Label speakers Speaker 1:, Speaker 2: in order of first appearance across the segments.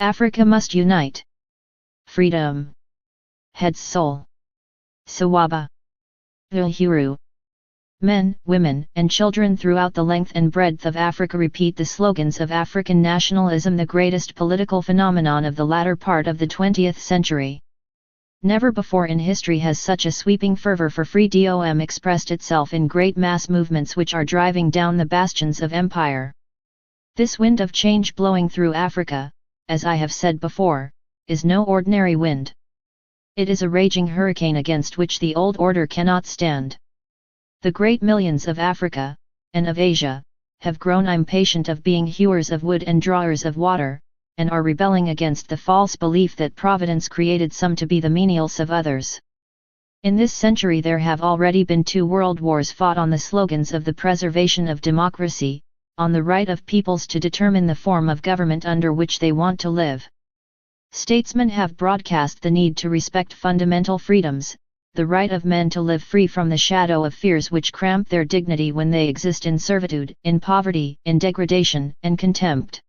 Speaker 1: Africa must unite. Freedom. Heads Soul. Sawaba. Uhuru. Men, women, and children throughout the length and breadth of Africa repeat the slogans of African nationalism, the greatest political phenomenon of the latter part of the 20th century. Never before in history has such a sweeping fervor for freedom expressed itself in great mass movements which are driving down the bastions of empire. This wind of change blowing through Africa, as I have said before, is no ordinary wind. It is a raging hurricane against which the old order cannot stand. The great millions of Africa, and of Asia, have grown impatient of being hewers of wood and drawers of water, and are rebelling against the false belief that Providence created some to be the menials of others. In this century there have already been 2 world wars fought on the slogans of the preservation of democracy, on the right of peoples to determine the form of government under which they want to live. Statesmen have broadcast the need to respect fundamental freedoms, the right of men to live free from the shadow of fears which cramp their dignity when they exist in servitude, in poverty, in degradation, and contempt.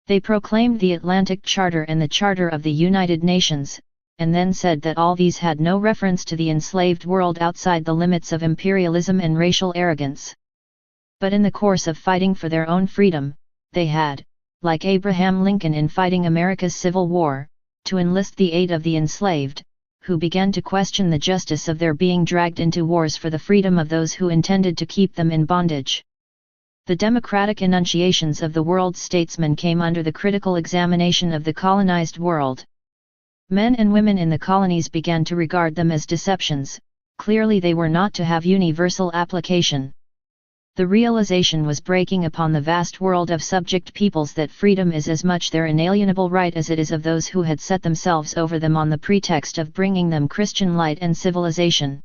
Speaker 1: They proclaimed the Atlantic Charter and the Charter of the United Nations, and then said that all these had no reference to the enslaved world outside the limits of imperialism and racial arrogance. But in the course of fighting for their own freedom, they had, like Abraham Lincoln in fighting America's Civil War, to enlist the aid of the enslaved, who began to question the justice of their being dragged into wars for the freedom of those who intended to keep them in bondage. The democratic enunciations of the world's statesmen came under the critical examination of the colonized world. Men and women in the colonies began to regard them as deceptions. Clearly they were not to have universal application. The realization was breaking upon the vast world of subject peoples that freedom is as much their inalienable right as it is of those who had set themselves over them on the pretext of bringing them Christian light and civilization.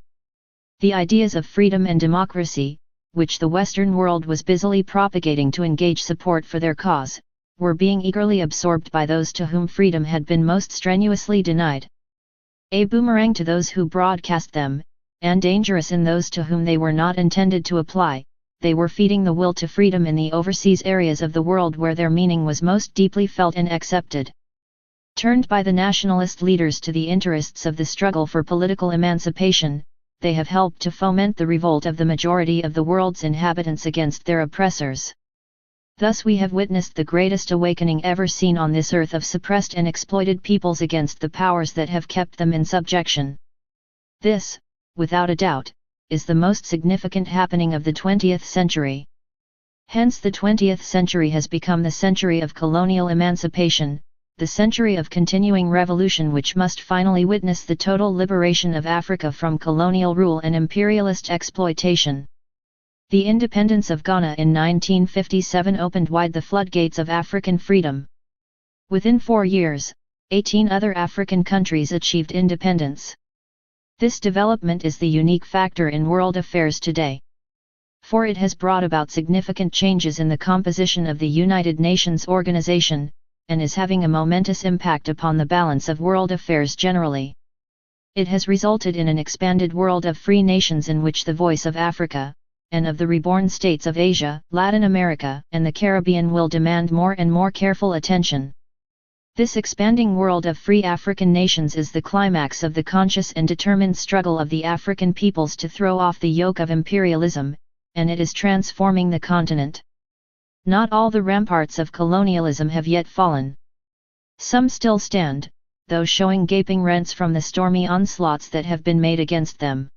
Speaker 1: The ideas of freedom and democracy, which the Western world was busily propagating to engage support for their cause, were being eagerly absorbed by those to whom freedom had been most strenuously denied. A boomerang to those who broadcast them, and dangerous in those to whom they were not intended to apply. They were feeding the will to freedom in the overseas areas of the world where their meaning was most deeply felt and accepted. Turned by the nationalist leaders to the interests of the struggle for political emancipation, they have helped to foment the revolt of the majority of the world's inhabitants against their oppressors. Thus we have witnessed the greatest awakening ever seen on this earth of suppressed and exploited peoples against the powers that have kept them in subjection. This, without a doubt, is the most significant happening of the 20th century. Hence the 20th century has become the century of colonial emancipation, the century of continuing revolution which must finally witness the total liberation of Africa from colonial rule and imperialist exploitation. The independence of Ghana in 1957 opened wide the floodgates of African freedom. Within 4 years, 18 other African countries achieved independence. This development is the unique factor in world affairs today. For it has brought about significant changes in the composition of the United Nations organization, and is having a momentous impact upon the balance of world affairs generally. It has resulted in an expanded world of free nations in which the voice of Africa, and of the reborn states of Asia, Latin America, and the Caribbean will demand more and more careful attention. This expanding world of free African nations is the climax of the conscious and determined struggle of the African peoples to throw off the yoke of imperialism, and it is transforming the continent. Not all the ramparts of colonialism have yet fallen. Some still stand, though showing gaping rents from the stormy onslaughts that have been made against them.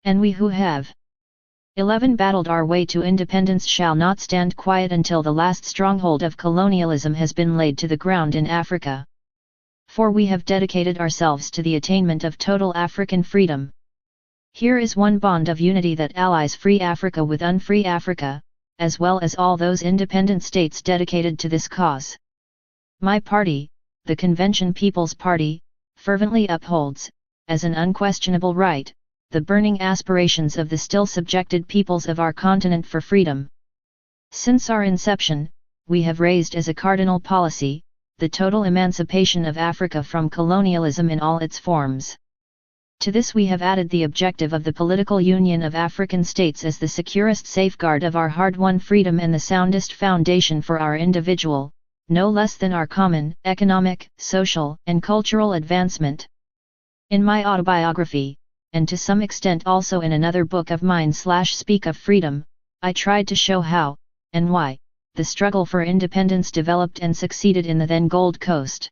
Speaker 1: And we who have 11 battled our way to independence shall not stand quiet until the last stronghold of colonialism has been laid to the ground in Africa. For we have dedicated ourselves to the attainment of total African freedom. Here is one bond of unity that allies free Africa with unfree Africa, as well as all those independent states dedicated to this cause. My party, the Convention People's Party, fervently upholds, as an unquestionable right, the burning aspirations of the still subjected peoples of our continent for freedom. Since our inception, we have raised as a cardinal policy, the total emancipation of Africa from colonialism in all its forms. To this we have added the objective of the political union of African states as the securest safeguard of our hard-won freedom and the soundest foundation for our individual, no less than our common, economic, social, and cultural advancement. In my autobiography, and to some extent also in another book of mine Speak of Freedom, I tried to show how, and why, the struggle for independence developed and succeeded in the then Gold Coast.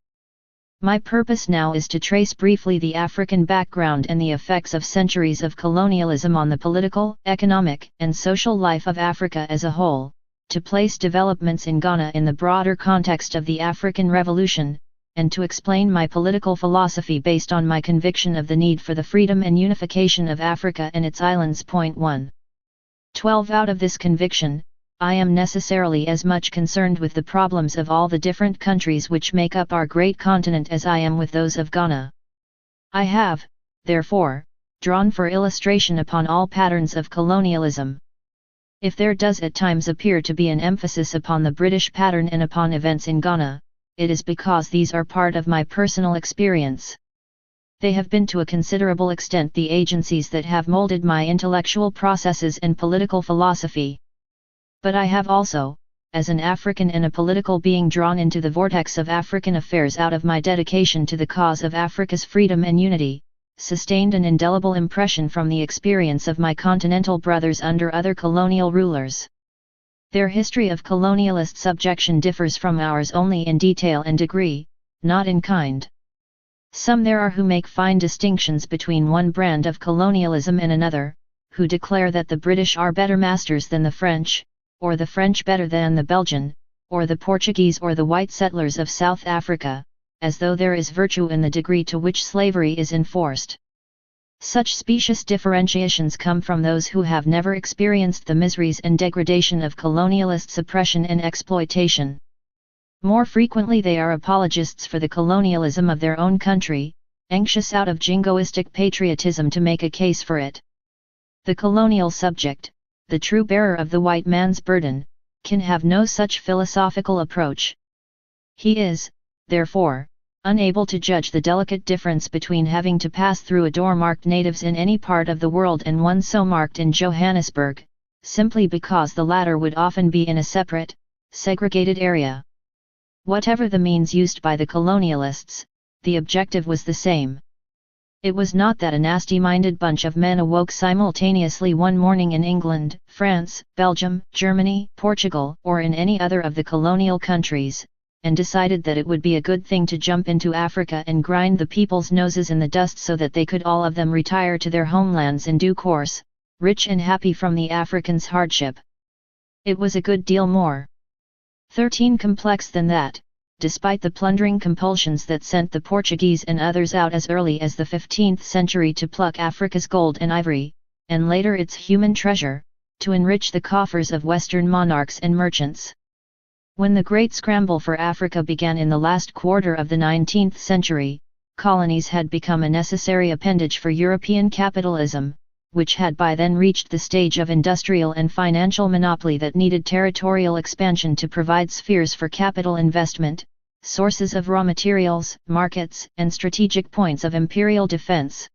Speaker 1: My purpose now is to trace briefly the African background and the effects of centuries of colonialism on the political, economic, and social life of Africa as a whole, to place developments in Ghana in the broader context of the African Revolution, and to explain my political philosophy based on my conviction of the need for the freedom and unification of Africa and its islands. 1.12 Out of this conviction, I am necessarily as much concerned with the problems of all the different countries which make up our great continent as I am with those of Ghana. I have, therefore, drawn for illustration upon all patterns of colonialism. If there does at times appear to be an emphasis upon the British pattern and upon events in Ghana, it is because these are part of my personal experience. They have been to a considerable extent the agencies that have molded my intellectual processes and political philosophy. But I have also, as an African and a political being drawn into the vortex of African affairs out of my dedication to the cause of Africa's freedom and unity, sustained an indelible impression from the experience of my continental brothers under other colonial rulers. Their history of colonialist subjection differs from ours only in detail and degree, not in kind. Some there are who make fine distinctions between one brand of colonialism and another, who declare that the British are better masters than the French, or the French better than the Belgian, or the Portuguese or the white settlers of South Africa, as though there is virtue in the degree to which slavery is enforced. Such specious differentiations come from those who have never experienced the miseries and degradation of colonialist suppression and exploitation. More frequently they are apologists for the colonialism of their own country, anxious out of jingoistic patriotism to make a case for it. The colonial subject, the true bearer of the white man's burden, can have no such philosophical approach. He is, therefore, unable to judge the delicate difference between having to pass through a door marked natives in any part of the world and one so marked in Johannesburg, simply because the latter would often be in a separate, segregated area. Whatever the means used by the colonialists, the objective was the same. It was not that a nasty-minded bunch of men awoke simultaneously one morning in England, France, Belgium, Germany, Portugal, or in any other of the colonial countries, and decided that it would be a good thing to jump into Africa and grind the people's noses in the dust so that they could all of them retire to their homelands in due course, rich and happy from the African's hardship. It was a good deal more complex than that. Despite the plundering compulsions that sent the Portuguese and others out as early as the 15th century to pluck Africa's gold and ivory, and later its human treasure, to enrich the coffers of Western monarchs and merchants. When the great scramble for Africa began in the last quarter of the 19th century, colonies had become a necessary appendage for European capitalism, which had by then reached the stage of industrial and financial monopoly that needed territorial expansion to provide spheres for capital investment, sources of raw materials, markets, and strategic points of imperial defense.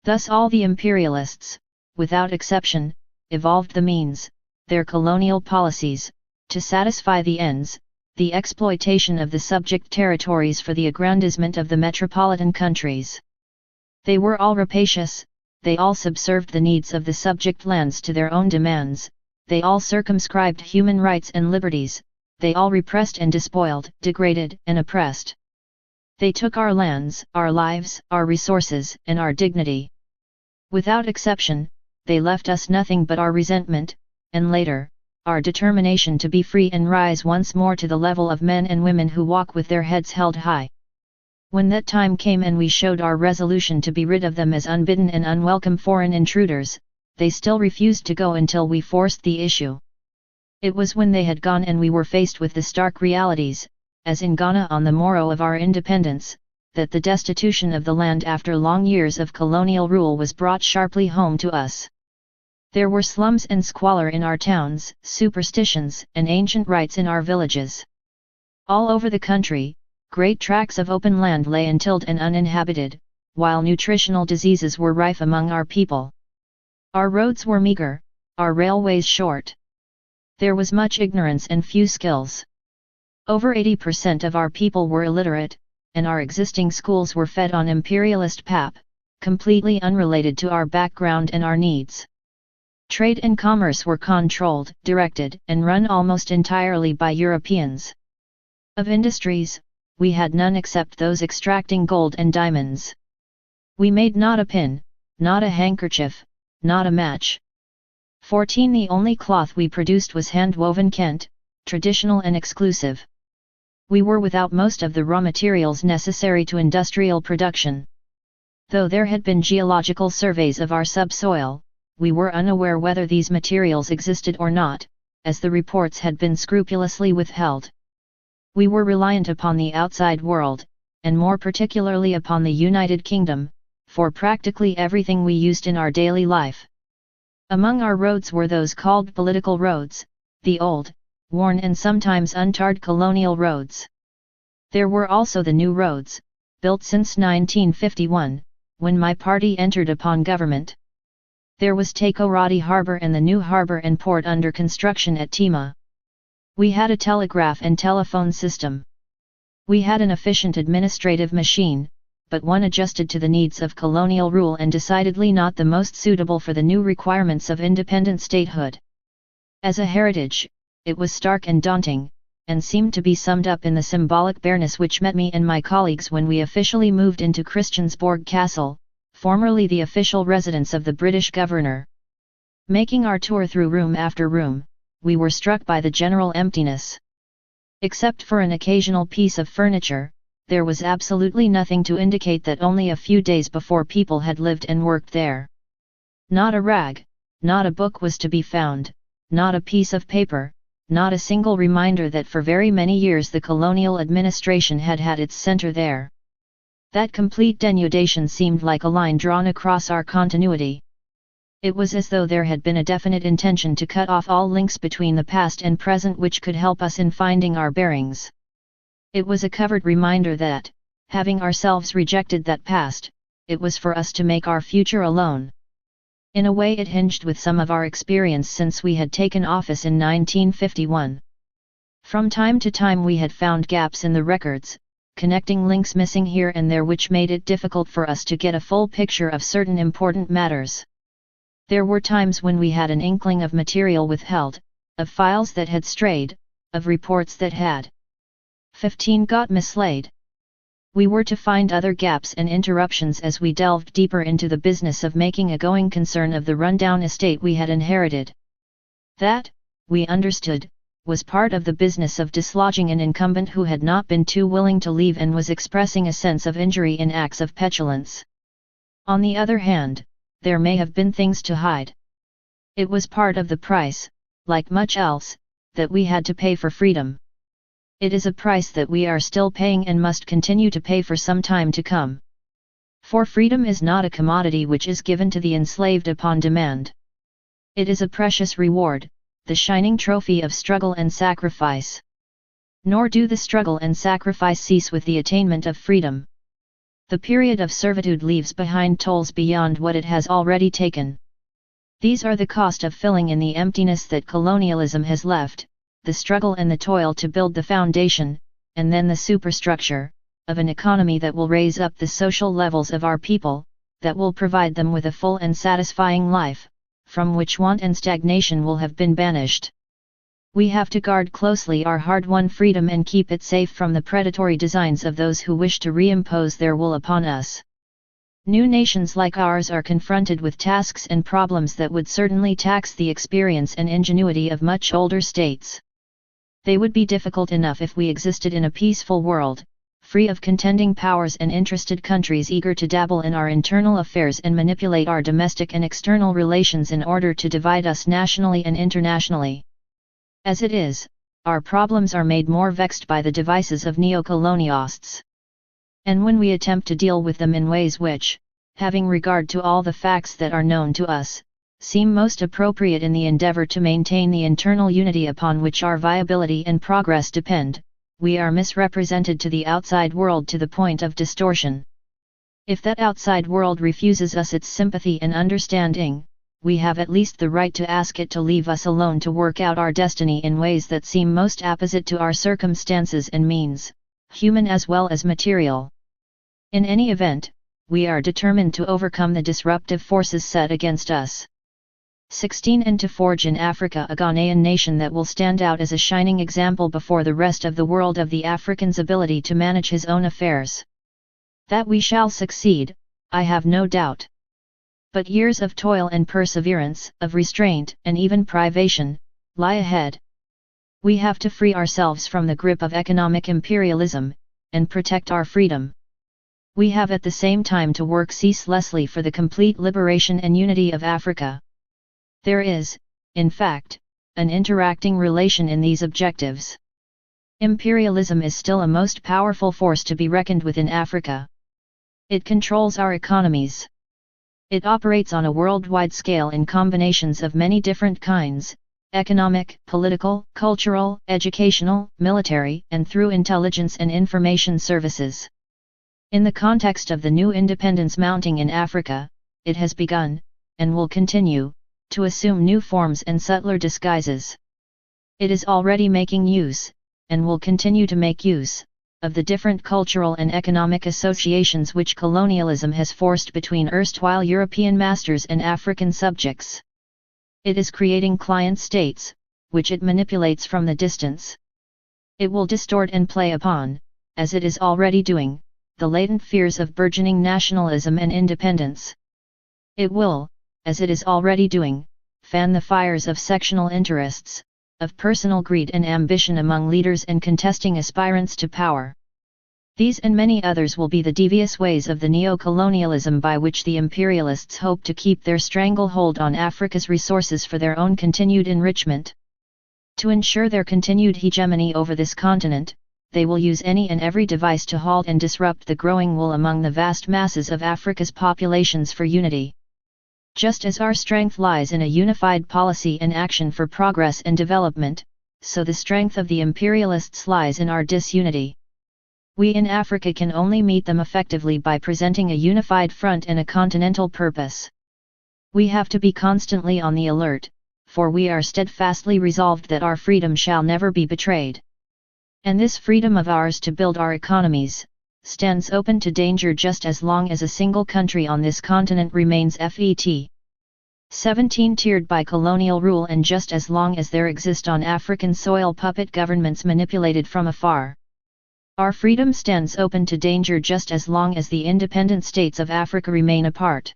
Speaker 1: Thus all the imperialists, without exception, evolved the means, their colonial policies, to satisfy the ends, the exploitation of the subject territories for the aggrandizement of the metropolitan countries. They were all rapacious. They all subserved the needs of the subject lands to their own demands, they all circumscribed human rights and liberties, they all repressed and despoiled, degraded and oppressed. They took our lands, our lives, our resources, and our dignity. Without exception, they left us nothing but our resentment, and later, our determination to be free and rise once more to the level of men and women who walk with their heads held high. When that time came and we showed our resolution to be rid of them as unbidden and unwelcome foreign intruders, they still refused to go until we forced the issue. It was when they had gone and we were faced with the stark realities, as in Ghana on the morrow of our independence, that the destitution of the land after long years of colonial rule was brought sharply home to us. There were slums and squalor in our towns, superstitions and ancient rites in our villages. All over the country, great tracts of open land lay untilled and uninhabited, while nutritional diseases were rife among our people. Our roads were meager, our railways short. There was much ignorance and few skills. Over 80% of our people were illiterate, and our existing schools were fed on imperialist pap, completely unrelated to our background and our needs. Trade and commerce were controlled, directed, and run almost entirely by Europeans. Of industries, we had none except those extracting gold and diamonds. We made not a pin, not a handkerchief, not a match. 14. The only cloth we produced was hand-woven Kent, traditional and exclusive. We were without most of the raw materials necessary to industrial production. Though there had been geological surveys of our subsoil, we were unaware whether these materials existed or not, as the reports had been scrupulously withheld. We were reliant upon the outside world, and more particularly upon the United Kingdom, for practically everything we used in our daily life. Among our roads were those called political roads, the old, worn and sometimes untarred colonial roads. There were also the new roads, built since 1951, when my party entered upon government. There was Takoradi Harbour and the new harbour and port under construction at Tima. We had a telegraph and telephone system. We had an efficient administrative machine, but one adjusted to the needs of colonial rule and decidedly not the most suitable for the new requirements of independent statehood. As a heritage, it was stark and daunting, and seemed to be summed up in the symbolic bareness which met me and my colleagues when we officially moved into Christiansborg Castle, formerly the official residence of the British governor. Making our tour through room after room, we were struck by the general emptiness. Except for an occasional piece of furniture, there was absolutely nothing to indicate that only a few days before people had lived and worked there. Not a rag, not a book was to be found, not a piece of paper, not a single reminder that for very many years the colonial administration had had its center there. That complete denudation seemed like a line drawn across our continuity. It was as though there had been a definite intention to cut off all links between the past and present which could help us in finding our bearings. It was a covert reminder that, having ourselves rejected that past, it was for us to make our future alone. In a way it hinged with some of our experience since we had taken office in 1951. From time to time we had found gaps in the records, connecting links missing here and there which made it difficult for us to get a full picture of certain important matters. There were times when we had an inkling of material withheld, of files that had strayed, of reports that had 15 got mislaid. We were to find other gaps and interruptions as we delved deeper into the business of making a going concern of the rundown estate we had inherited. That, we understood, was part of the business of dislodging an incumbent who had not been too willing to leave and was expressing a sense of injury in acts of petulance. On the other hand, there may have been things to hide. It was part of the price, like much else, that we had to pay for freedom. It is a price that we are still paying and must continue to pay for some time to come. For freedom is not a commodity which is given to the enslaved upon demand. It is a precious reward, the shining trophy of struggle and sacrifice. Nor do the struggle and sacrifice cease with the attainment of freedom. The period of servitude leaves behind tolls beyond what it has already taken. These are the cost of filling in the emptiness that colonialism has left, the struggle and the toil to build the foundation, and then the superstructure, of an economy that will raise up the social levels of our people, that will provide them with a full and satisfying life, from which want and stagnation will have been banished. We have to guard closely our hard-won freedom and keep it safe from the predatory designs of those who wish to reimpose their will upon us. New nations like ours are confronted with tasks and problems that would certainly tax the experience and ingenuity of much older states. They would be difficult enough if we existed in a peaceful world, free of contending powers and interested countries eager to dabble in our internal affairs and manipulate our domestic and external relations in order to divide us nationally and internationally. As it is, our problems are made more vexed by the devices of neo-colonialists. And when we attempt to deal with them in ways which, having regard to all the facts that are known to us, seem most appropriate in the endeavor to maintain the internal unity upon which our viability and progress depend, we are misrepresented to the outside world to the point of distortion. If that outside world refuses us its sympathy and understanding, we have at least the right to ask it to leave us alone to work out our destiny in ways that seem most apposite to our circumstances and means, human as well as material. In any event, we are determined to overcome the disruptive forces set against us. 16 And to forge in Africa a Ghanaian nation that will stand out as a shining example before the rest of the world of the African's ability to manage his own affairs. That we shall succeed, I have no doubt. But years of toil and perseverance, of restraint and even privation, lie ahead. We have to free ourselves from the grip of economic imperialism, and protect our freedom. We have at the same time to work ceaselessly for the complete liberation and unity of Africa. There is, in fact, an interacting relation in these objectives. Imperialism is still a most powerful force to be reckoned with in Africa. It controls our economies. It operates on a worldwide scale in combinations of many different kinds: economic, political, cultural, educational, military, and through intelligence and information services. In the context of the new independence mounting in Africa, it has begun, and will continue, to assume new forms and subtler disguises. It is already making use, and will continue to make use, of the different cultural and economic associations which colonialism has forced between erstwhile European masters and African subjects. It is creating client states, which it manipulates from the distance. It will distort and play upon, as it is already doing, the latent fears of burgeoning nationalism and independence. It will, as it is already doing, fan the fires of sectional interests, of personal greed and ambition among leaders and contesting aspirants to power. These and many others will be the devious ways of the neo-colonialism by which the imperialists hope to keep their stranglehold on Africa's resources for their own continued enrichment. To ensure their continued hegemony over this continent, they will use any and every device to halt and disrupt the growing will among the vast masses of Africa's populations for unity. Just as our strength lies in a unified policy and action for progress and development, so the strength of the imperialists lies in our disunity. We in Africa can only meet them effectively by presenting a unified front and a continental purpose. We have to be constantly on the alert, for we are steadfastly resolved that our freedom shall never be betrayed. And this freedom of ours to build our economies stands open to danger just as long as a single country on this continent remains FET. 17 Tiered by colonial rule, and just as long as there exist on African soil puppet governments manipulated from afar. Our freedom stands open to danger just as long as the independent states of Africa remain apart.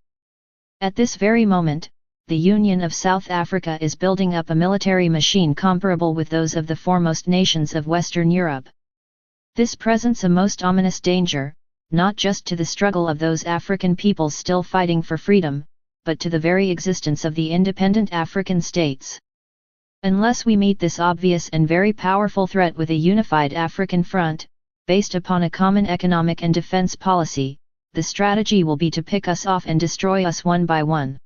Speaker 1: At this very moment, the Union of South Africa is building up a military machine comparable with those of the foremost nations of Western Europe. This presents a most ominous danger, not just to the struggle of those African peoples still fighting for freedom, but to the very existence of the independent African states. Unless we meet this obvious and very powerful threat with a unified African front, based upon a common economic and defense policy, the strategy will be to pick us off and destroy us one by one.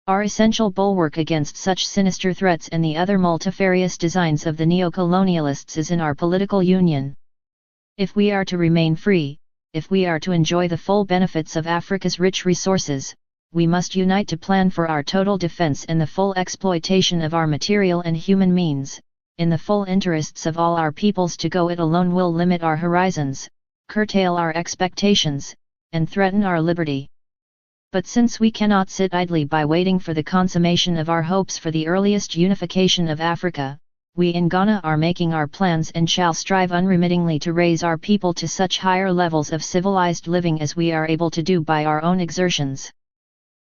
Speaker 1: Our essential bulwark against such sinister threats and the other multifarious designs of the neo-colonialists is in our political union. If we are to remain free, if we are to enjoy the full benefits of Africa's rich resources, we must unite to plan for our total defense and the full exploitation of our material and human means, in the full interests of all our peoples. To go it alone will limit our horizons, curtail our expectations, and threaten our liberty. But since we cannot sit idly by waiting for the consummation of our hopes for the earliest unification of Africa, we in Ghana are making our plans and shall strive unremittingly to raise our people to such higher levels of civilized living as we are able to do by our own exertions.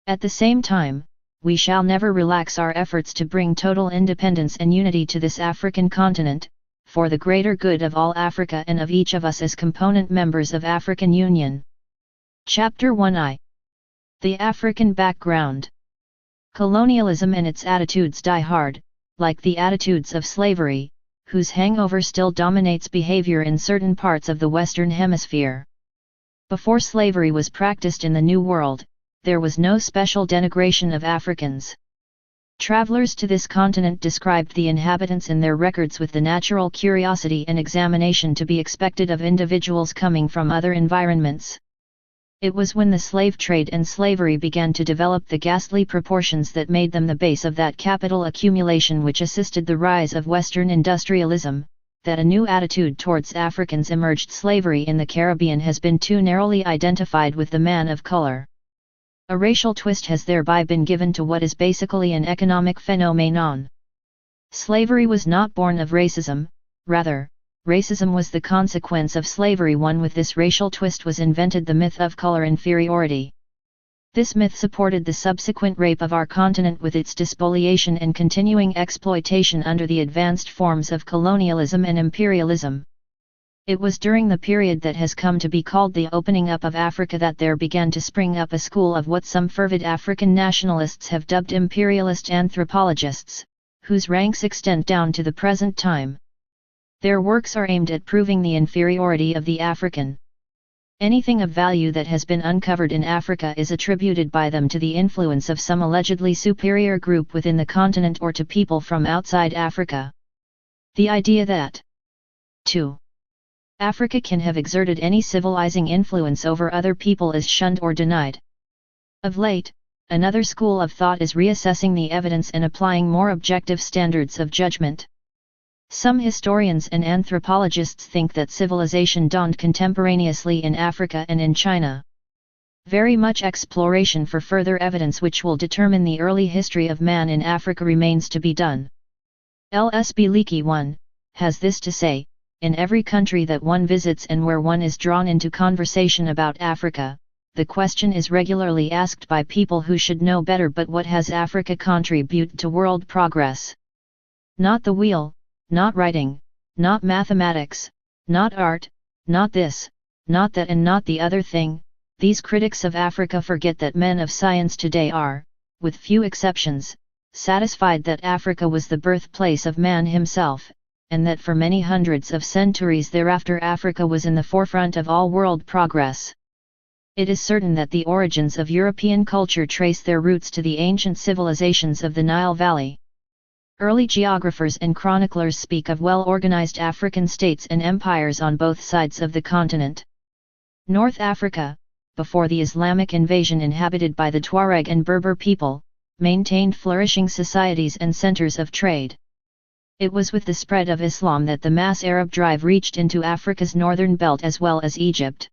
Speaker 1: At the same time, we shall never relax our efforts to bring total independence and unity to this African continent, for the greater good of all Africa and of each of us as component members of African Union. Chapter 1I. The African Background. Colonialism and its attitudes die hard, like the attitudes of slavery, whose hangover still dominates behavior in certain parts of the Western Hemisphere. Before slavery was practiced in the New World, there was no special denigration of Africans. Travelers to this continent described the inhabitants in their records with the natural curiosity and examination to be expected of individuals coming from other environments. It was when the slave trade and slavery began to develop the ghastly proportions that made them the base of that capital accumulation which assisted the rise of Western industrialism, that a new attitude towards Africans emerged. Slavery in the Caribbean has been too narrowly identified with the man of color. A racial twist has thereby been given to what is basically an economic phenomenon. Slavery was not born of racism, rather, racism was the consequence of slavery. One with this racial twist was invented the myth of color inferiority. This myth supported the subsequent rape of our continent with its despoliation and continuing exploitation under the advanced forms of colonialism and imperialism. It was during the period that has come to be called the opening up of Africa that there began to spring up a school of what some fervid African nationalists have dubbed imperialist anthropologists, whose ranks extend down to the present time. Their works are aimed at proving the inferiority of the African. Anything of value that has been uncovered in Africa is attributed by them to the influence of some allegedly superior group within the continent or to people from outside Africa. The idea that 2. Africa can have exerted any civilizing influence over other people is shunned or denied. Of late, another school of thought is reassessing the evidence and applying more objective standards of judgment. Some historians and anthropologists think that civilization dawned contemporaneously in Africa and in China. Very much exploration for further evidence which will determine the early history of man in Africa remains to be done. L.S.B. Leakey 1, has this to say, in every country that one visits and where one is drawn into conversation about Africa, the question is regularly asked by people who should know better, but what has Africa contributed to world progress? Not the wheel, not writing, not mathematics, not art, not this, not that and not the other thing. These critics of Africa forget that men of science today are, with few exceptions, satisfied that Africa was the birthplace of man himself, and that for many hundreds of centuries thereafter Africa was in the forefront of all world progress. It is certain that the origins of European culture trace their roots to the ancient civilizations of the Nile Valley. Early geographers and chroniclers speak of well-organized African states and empires on both sides of the continent. North Africa, before the Islamic invasion, inhabited by the Tuareg and Berber people, maintained flourishing societies and centers of trade. It was with the spread of Islam that the mass Arab drive reached into Africa's northern belt as well as Egypt.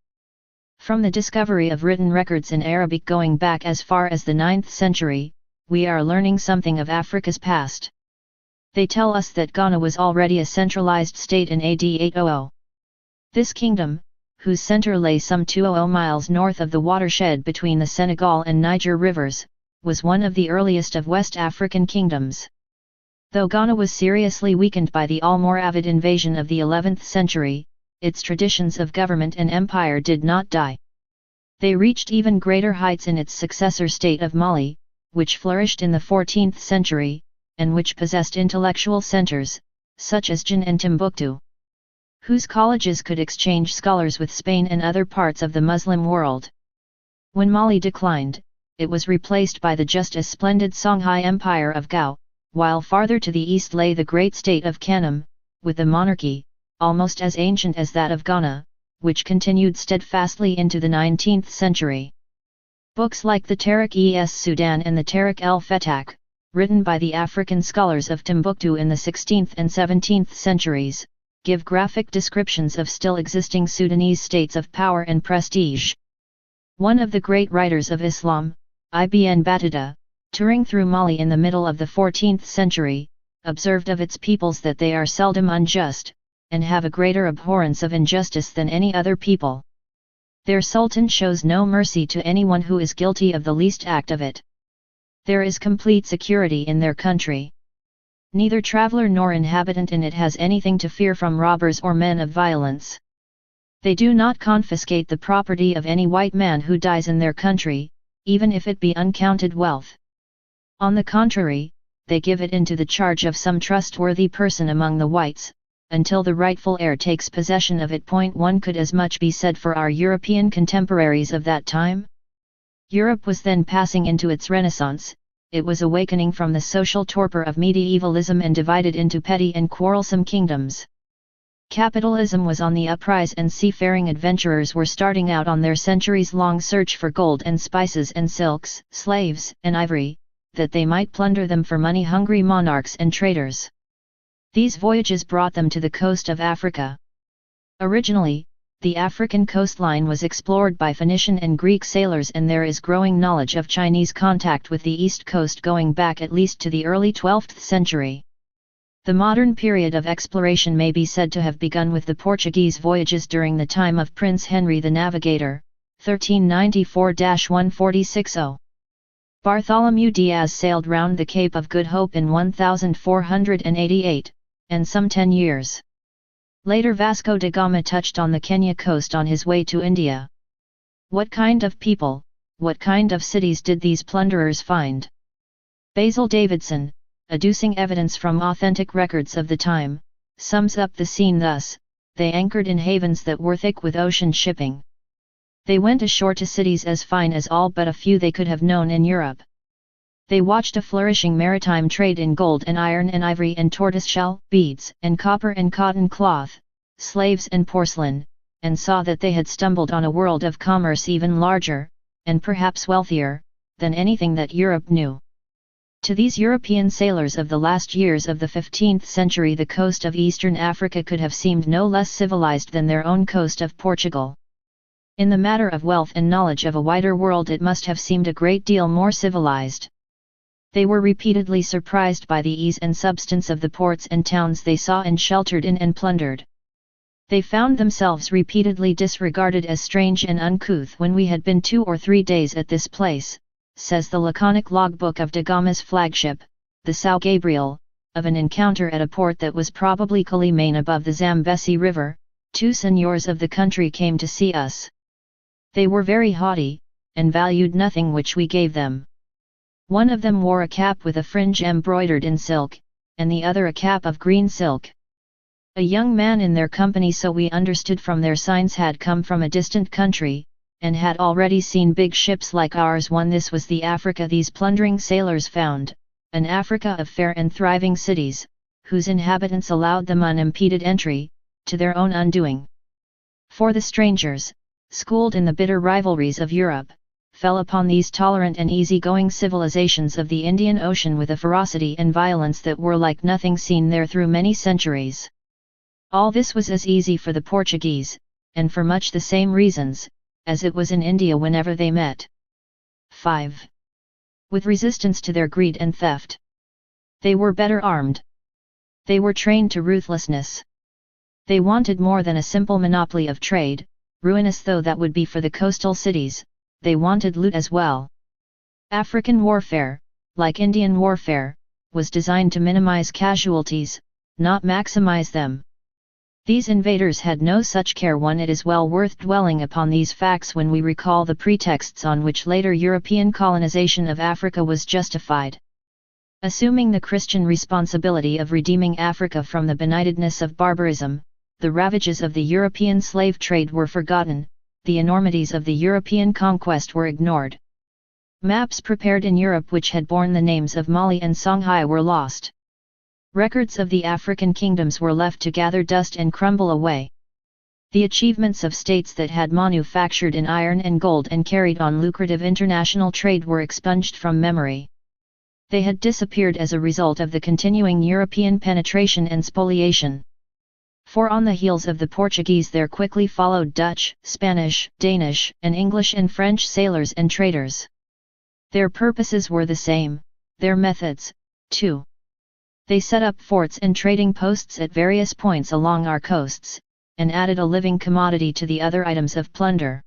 Speaker 1: From the discovery of written records in Arabic going back as far as the 9th century, we are learning something of Africa's past. They tell us that Ghana was already a centralized state in AD 800. This kingdom, whose center lay some 200 miles north of the watershed between the Senegal and Niger rivers, was one of the earliest of West African kingdoms. Though Ghana was seriously weakened by the Almoravid invasion of the 11th century, its traditions of government and empire did not die. They reached even greater heights in its successor state of Mali, which flourished in the 14th century, and which possessed intellectual centers, such as Djinn and Timbuktu, whose colleges could exchange scholars with Spain and other parts of the Muslim world. When Mali declined, it was replaced by the just as splendid Songhai Empire of Gao, while farther to the east lay the great state of Kanem, with a monarchy, almost as ancient as that of Ghana, which continued steadfastly into the 19th century. Books like the Tariq-es Sudan and the Tariq el-Fetach, written by the African scholars of Timbuktu in the 16th and 17th centuries, give graphic descriptions of still existing Sudanese states of power and prestige. One of the great writers of Islam, Ibn Battuta, touring through Mali in the middle of the 14th century, observed of its peoples that they are seldom unjust, and have a greater abhorrence of injustice than any other people. Their sultan shows no mercy to anyone who is guilty of the least act of it. There is complete security in their country. Neither traveler nor inhabitant in it has anything to fear from robbers or men of violence. They do not confiscate the property of any white man who dies in their country, even if it be uncounted wealth. On the contrary, they give it into the charge of some trustworthy person among the whites, until the rightful heir takes possession of it. One could as much be said for our European contemporaries of that time. Europe was then passing into its Renaissance. It was awakening from the social torpor of medievalism and divided into petty and quarrelsome kingdoms. Capitalism was on the uprise and seafaring adventurers were starting out on their centuries-long search for gold and spices and silks, slaves and ivory, that they might plunder them for money-hungry monarchs and traders. These voyages brought them to the coast of Africa. Originally, the African coastline was explored by Phoenician and Greek sailors, and there is growing knowledge of Chinese contact with the east coast going back at least to the early 12th century. The modern period of exploration may be said to have begun with the Portuguese voyages during the time of Prince Henry the Navigator, 1394–1460. Bartholomew Diaz sailed round the Cape of Good Hope in 1488, and some 10 years later Vasco da Gama touched on the Kenya coast on his way to India. What kind of people, what kind of cities did these plunderers find? Basil Davidson, adducing evidence from authentic records of the time, sums up the scene thus: they anchored in havens that were thick with ocean shipping. They went ashore to cities as fine as all but a few they could have known in Europe. They watched a flourishing maritime trade in gold and iron and ivory and tortoiseshell, beads and copper and cotton cloth, slaves and porcelain, and saw that they had stumbled on a world of commerce even larger, and perhaps wealthier, than anything that Europe knew. To these European sailors of the last years of the 15th century, the coast of eastern Africa could have seemed no less civilized than their own coast of Portugal. In the matter of wealth and knowledge of a wider world, it must have seemed a great deal more civilized. They were repeatedly surprised by the ease and substance of the ports and towns they saw and sheltered in and plundered. They found themselves repeatedly disregarded as strange and uncouth. When we had been 2 or 3 days at this place, says the laconic logbook of da Gama's flagship, the São Gabriel, of an encounter at a port that was probably Quilimane above the Zambesi River, 2 seigneurs of the country came to see us. They were very haughty, and valued nothing which we gave them. One of them wore a cap with a fringe embroidered in silk, and the other a cap of green silk. A young man in their company, so we understood from their signs, had come from a distant country, and had already seen big ships like ours. This was the Africa these plundering sailors found, an Africa of fair and thriving cities, whose inhabitants allowed them unimpeded entry, to their own undoing. For the strangers, schooled in the bitter rivalries of Europe, fell upon these tolerant and easy-going civilizations of the Indian Ocean with a ferocity and violence that were like nothing seen there through many centuries. All this was as easy for the Portuguese, and for much the same reasons, as it was in India whenever they met. 5. With resistance to their greed and theft. They were better armed. They were trained to ruthlessness. They wanted more than a simple monopoly of trade, ruinous though that would be for the coastal cities. They wanted loot as well. African warfare, like Indian warfare, was designed to minimize casualties, not maximize them. These invaders had no such care. It is well worth dwelling upon these facts when we recall the pretexts on which later European colonization of Africa was justified. Assuming the Christian responsibility of redeeming Africa from the benightedness of barbarism, the ravages of the European slave trade were forgotten, the enormities of the European conquest were ignored. Maps prepared in Europe which had borne the names of Mali and Songhai were lost. Records of the African kingdoms were left to gather dust and crumble away. The achievements of states that had manufactured in iron and gold and carried on lucrative international trade were expunged from memory. They had disappeared as a result of the continuing European penetration and spoliation. For on the heels of the Portuguese there quickly followed Dutch, Spanish, Danish, and English and French sailors and traders. Their purposes were the same, their methods, too. They set up forts and trading posts at various points along our coasts, and added a living commodity to the other items of plunder.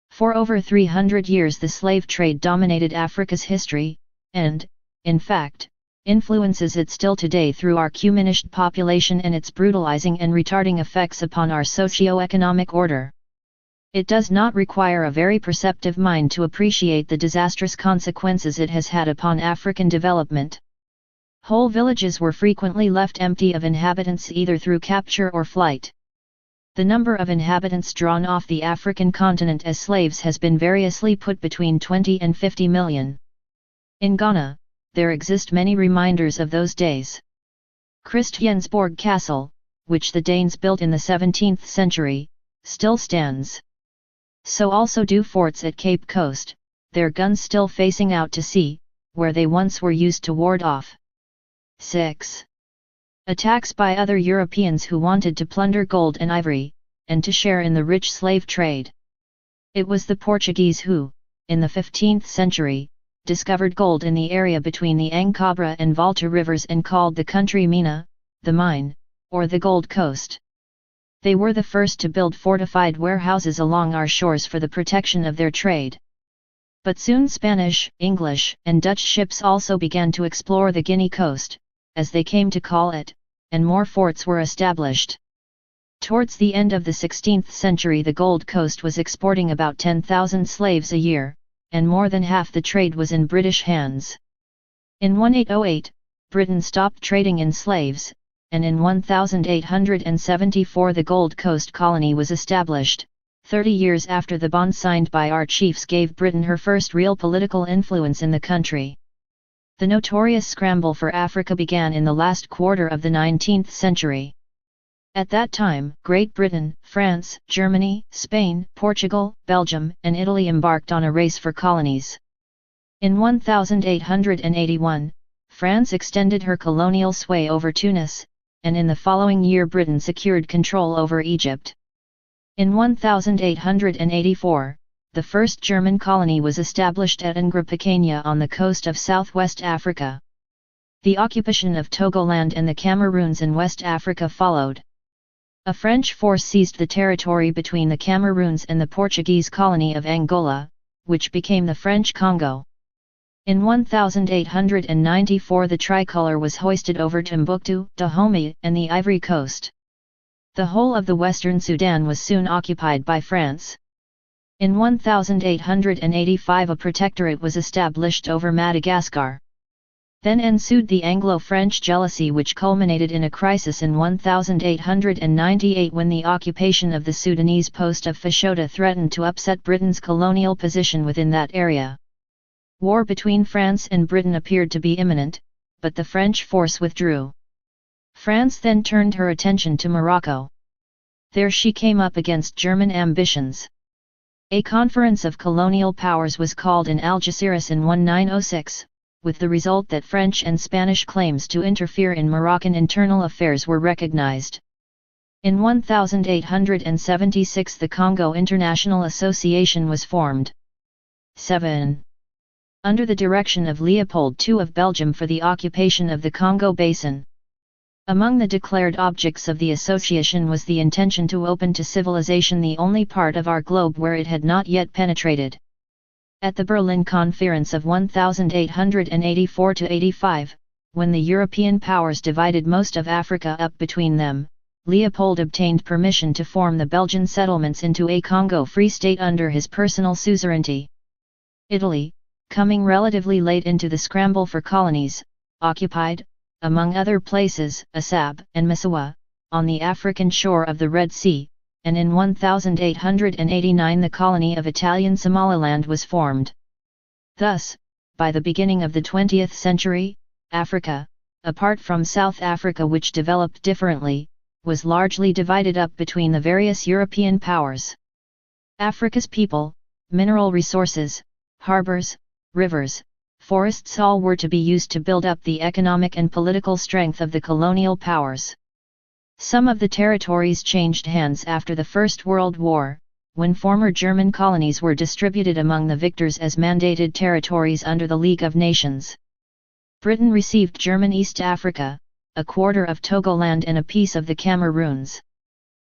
Speaker 1: For over 300 years the slave trade dominated Africa's history, and, in fact, influences it still today through our diminished population and its brutalizing and retarding effects upon our socio-economic order. It does not require a very perceptive mind to appreciate the disastrous consequences it has had upon African development. Whole villages were frequently left empty of inhabitants either through capture or flight. The number of inhabitants drawn off the African continent as slaves has been variously put between 20 and 50 million. In Ghana, there exist many reminders of those days. Christiansborg Castle, which the Danes built in the 17th century, still stands. So also do forts at Cape Coast, their guns still facing out to sea, where they once were used to ward off 6. Attacks by other Europeans who wanted to plunder gold and ivory, and to share in the rich slave trade. It was the Portuguese who, in the 15th century, discovered gold in the area between the Nkrumah and Volta rivers and called the country Mina, the mine, or the Gold Coast. They were the first to build fortified warehouses along our shores for the protection of their trade. But soon Spanish, English, and Dutch ships also began to explore the Guinea coast, as they came to call it, and more forts were established. Towards the end of the 16th century the Gold Coast was exporting about 10,000 slaves a year, and more than half the trade was in British hands. In 1808, Britain stopped trading in slaves, and in 1874 the Gold Coast colony was established, 30 years after the bond signed by our chiefs gave Britain her first real political influence in the country. The notorious scramble for Africa began in the last quarter of the 19th century. At that time, Great Britain, France, Germany, Spain, Portugal, Belgium, and Italy embarked on a race for colonies. In 1881, France extended her colonial sway over Tunis, and in the following year Britain secured control over Egypt. In 1884, the first German colony was established at Nkrumah on the coast of southwest Africa. The occupation of Togoland and the Cameroons in West Africa followed. A French force seized the territory between the Cameroons and the Portuguese colony of Angola, which became the French Congo. In 1894 the tricolour was hoisted over Timbuktu, Dahomey, and the Ivory Coast. The whole of the western Sudan was soon occupied by France. In 1885 a protectorate was established over Madagascar. Then ensued the Anglo-French jealousy which culminated in a crisis in 1898 when the occupation of the Sudanese post of Fashoda threatened to upset Britain's colonial position within that area. War between France and Britain appeared to be imminent, but the French force withdrew. France then turned her attention to Morocco. There she came up against German ambitions. A conference of colonial powers was called in Algeciras in 1906, with the result that French and Spanish claims to interfere in Moroccan internal affairs were recognized. In 1876 the Congo International Association was formed. 7. Under the direction of Leopold II of Belgium for the occupation of the Congo Basin. Among the declared objects of the association was the intention to open to civilization the only part of our globe where it had not yet penetrated. At the Berlin Conference of 1884–85, when the European powers divided most of Africa up between them, Leopold obtained permission to form the Belgian settlements into a Congo Free State under his personal suzerainty. Italy, coming relatively late into the scramble for colonies, occupied, among other places, Assab and Massawa, on the African shore of the Red Sea, and in 1889 the colony of Italian Somaliland was formed. Thus, by the beginning of the 20th century, Africa, apart from South Africa which developed differently, was largely divided up between the various European powers. Africa's people, mineral resources, harbors, rivers, forests all were to be used to build up the economic and political strength of the colonial powers. Some of the territories changed hands after the First World War, when former German colonies were distributed among the victors as mandated territories under the League of Nations. Britain received German East Africa, a quarter of Togoland and a piece of the Cameroons.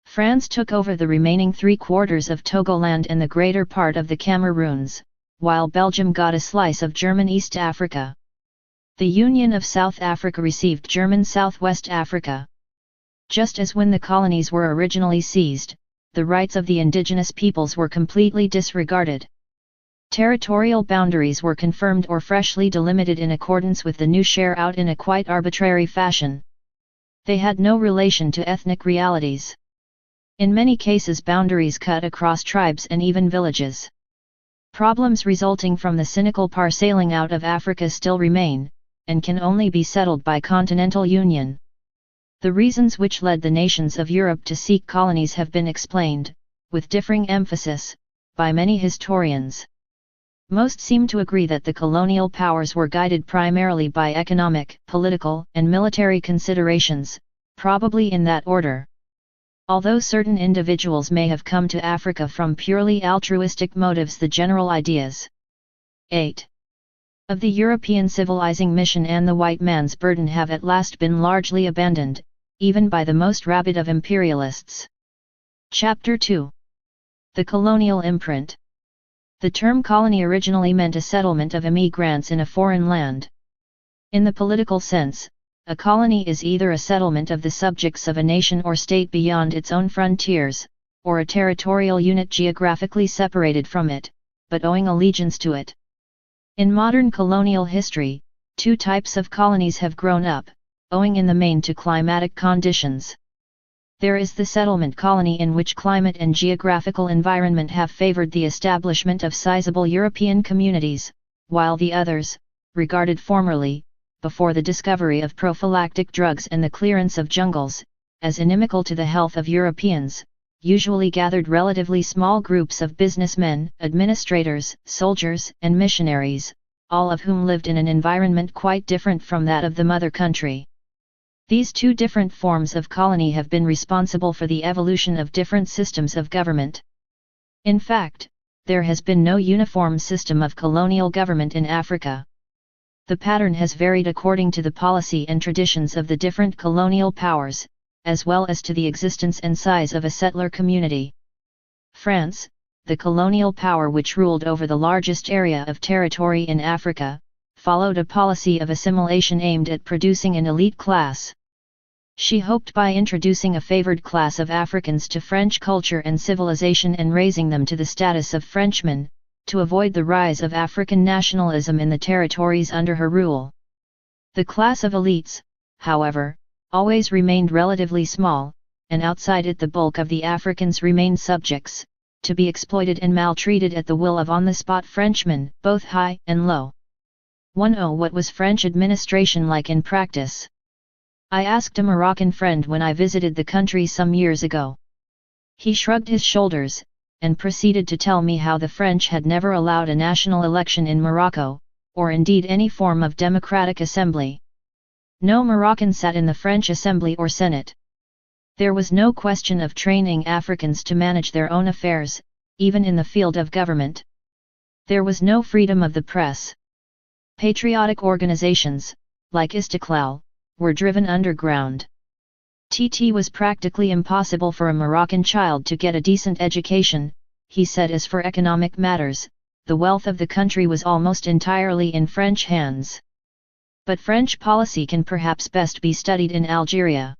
Speaker 1: France took over the remaining 3/4 of Togoland and the greater part of the Cameroons, while Belgium got a slice of German East Africa. The Union of South Africa received German Southwest Africa. Just as when the colonies were originally seized, the rights of the indigenous peoples were completely disregarded. Territorial boundaries were confirmed or freshly delimited in accordance with the new share out in a quite arbitrary fashion. They had no relation to ethnic realities. In many cases boundaries cut across tribes and even villages. Problems resulting from the cynical parceling out of Africa still remain, and can only be settled by continental union. The reasons which led the nations of Europe to seek colonies have been explained, with differing emphasis, by many historians. Most seem to agree that the colonial powers were guided primarily by economic, political, and military considerations, probably in that order. Although certain individuals may have come to Africa from purely altruistic motives, the general ideas 8. of the European civilizing mission and the white man's burden have at last been largely abandoned, even by the most rabid of imperialists. Chapter 2. The colonial imprint. The term colony originally meant a settlement of immigrants in a foreign land. In the political sense, a colony is either a settlement of the subjects of a nation or state beyond its own frontiers, or a territorial unit geographically separated from it, but owing allegiance to it. In modern colonial history, two types of colonies have grown up, owing in the main to climatic conditions. There is the settlement colony, in which climate and geographical environment have favored the establishment of sizable European communities, while the others, regarded formerly, before the discovery of prophylactic drugs and the clearance of jungles, as inimical to the health of Europeans, usually gathered relatively small groups of businessmen, administrators, soldiers, and missionaries, all of whom lived in an environment quite different from that of the mother country. These two different forms of colony have been responsible for the evolution of different systems of government. In fact, there has been no uniform system of colonial government in Africa. The pattern has varied according to the policy and traditions of the different colonial powers, as well as to the existence and size of a settler community. France, the colonial power which ruled over the largest area of territory in Africa, followed a policy of assimilation aimed at producing an elite class. She hoped by introducing a favored class of Africans to French culture and civilization and raising them to the status of Frenchmen, to avoid the rise of African nationalism in the territories under her rule. The class of elites, however, always remained relatively small, and outside it the bulk of the Africans remained subjects, to be exploited and maltreated at the will of on-the-spot Frenchmen, both high and low. 1. What was French administration like in practice? I asked a Moroccan friend when I visited the country some years ago. He shrugged his shoulders, and proceeded to tell me how the French had never allowed a national election in Morocco, or indeed any form of democratic assembly. No Moroccan sat in the French Assembly or Senate. There was no question of training Africans to manage their own affairs, even in the field of government. There was no freedom of the press. Patriotic organizations, like Istiklal, were driven underground. It was practically impossible for a Moroccan child to get a decent education, he said. As for economic matters, the wealth of the country was almost entirely in French hands. But French policy can perhaps best be studied in Algeria.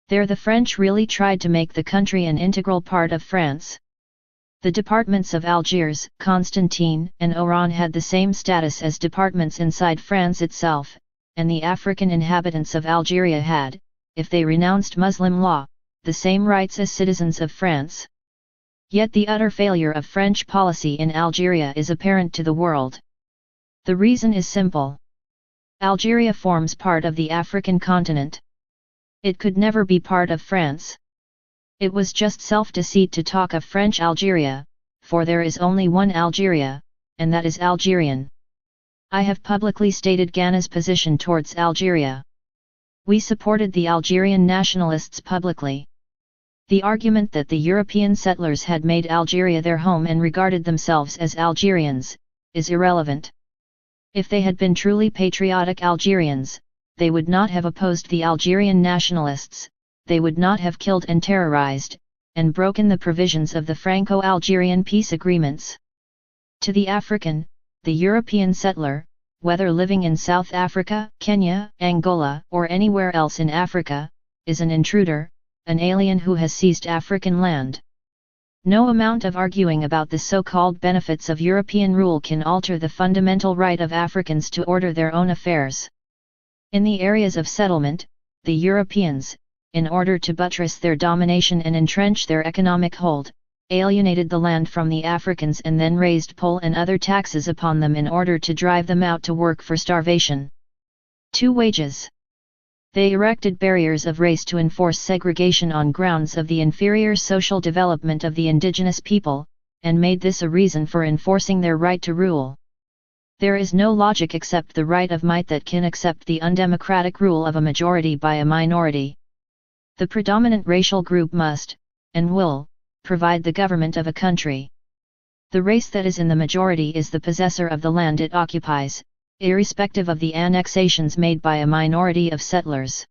Speaker 1: There the French really tried to make the country an integral part of France. The departments of Algiers, Constantine, and Oran had the same status as departments inside France itself, and the African inhabitants of Algeria had, if they renounced Muslim law, the same rights as citizens of France. Yet the utter failure of French policy in Algeria is apparent to the world. The reason is simple. Algeria forms part of the African continent. It could never be part of France. It was just self-deceit to talk of French Algeria, for there is only one Algeria, and that is Algerian. I have publicly stated Ghana's position towards Algeria. We supported the Algerian nationalists publicly. The argument that the European settlers had made Algeria their home and regarded themselves as Algerians, is irrelevant. If they had been truly patriotic Algerians, they would not have opposed the Algerian nationalists, they would not have killed and terrorized, and broken the provisions of the Franco-Algerian peace agreements. To the African, the European settler, whether living in South Africa, Kenya, Angola, or anywhere else in Africa, is an intruder, an alien who has seized African land. No amount of arguing about the so-called benefits of European rule can alter the fundamental right of Africans to order their own affairs. In the areas of settlement, the Europeans, in order to buttress their domination and entrench their economic hold, alienated the land from the Africans and then raised poll and other taxes upon them in order to drive them out to work for starvation. 2. Wages. They erected barriers of race to enforce segregation on grounds of the inferior social development of the indigenous people, and made this a reason for enforcing their right to rule. There is no logic except the right of might that can accept the undemocratic rule of a majority by a minority. The predominant racial group must, and will, provide the government of a country. The race that is in the majority is the possessor of the land it occupies, irrespective of the annexations made by a minority of settlers.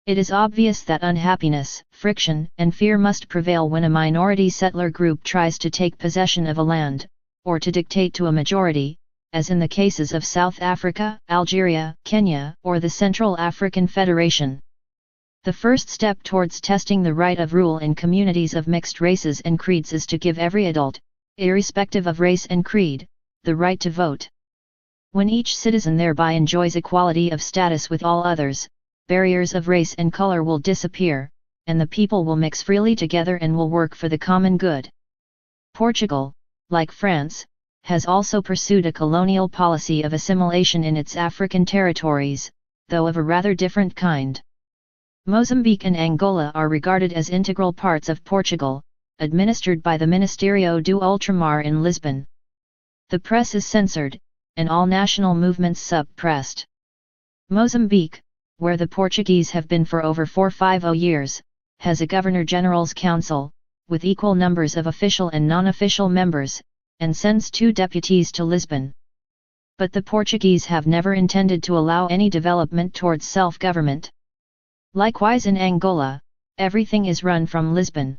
Speaker 1: It is obvious that unhappiness, friction, and fear must prevail when a minority settler group tries to take possession of a land, or to dictate to a majority, as in the cases of South Africa, Algeria, Kenya, or the Central African Federation. The first step towards testing the right of rule in communities of mixed races and creeds is to give every adult, irrespective of race and creed, the right to vote. When each citizen thereby enjoys equality of status with all others, barriers of race and color will disappear, and the people will mix freely together and will work for the common good. Portugal, like France, has also pursued a colonial policy of assimilation in its African territories, though of a rather different kind. Mozambique and Angola are regarded as integral parts of Portugal, administered by the Ministério do Ultramar in Lisbon. The press is censored, and all national movements suppressed. Mozambique, where the Portuguese have been for over 450 years, has a Governor-General's Council, with equal numbers of official and non-official members, and sends 2 deputies to Lisbon. But the Portuguese have never intended to allow any development towards self-government. Likewise in Angola, everything is run from Lisbon.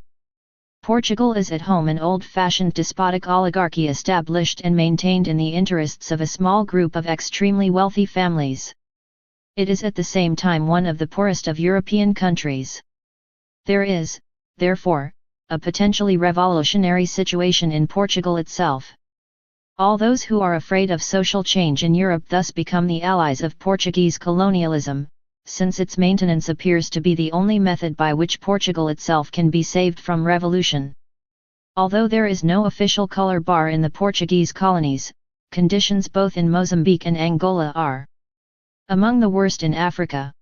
Speaker 1: Portugal is at home an old-fashioned despotic oligarchy established and maintained in the interests of a small group of extremely wealthy families. It is at the same time one of the poorest of European countries. There is, therefore, a potentially revolutionary situation in Portugal itself. All those who are afraid of social change in Europe thus become the allies of Portuguese colonialism, since its maintenance appears to be the only method by which Portugal itself can be saved from revolution. Although there is no official color bar in the Portuguese colonies, conditions both in Mozambique and Angola are among the worst in Africa.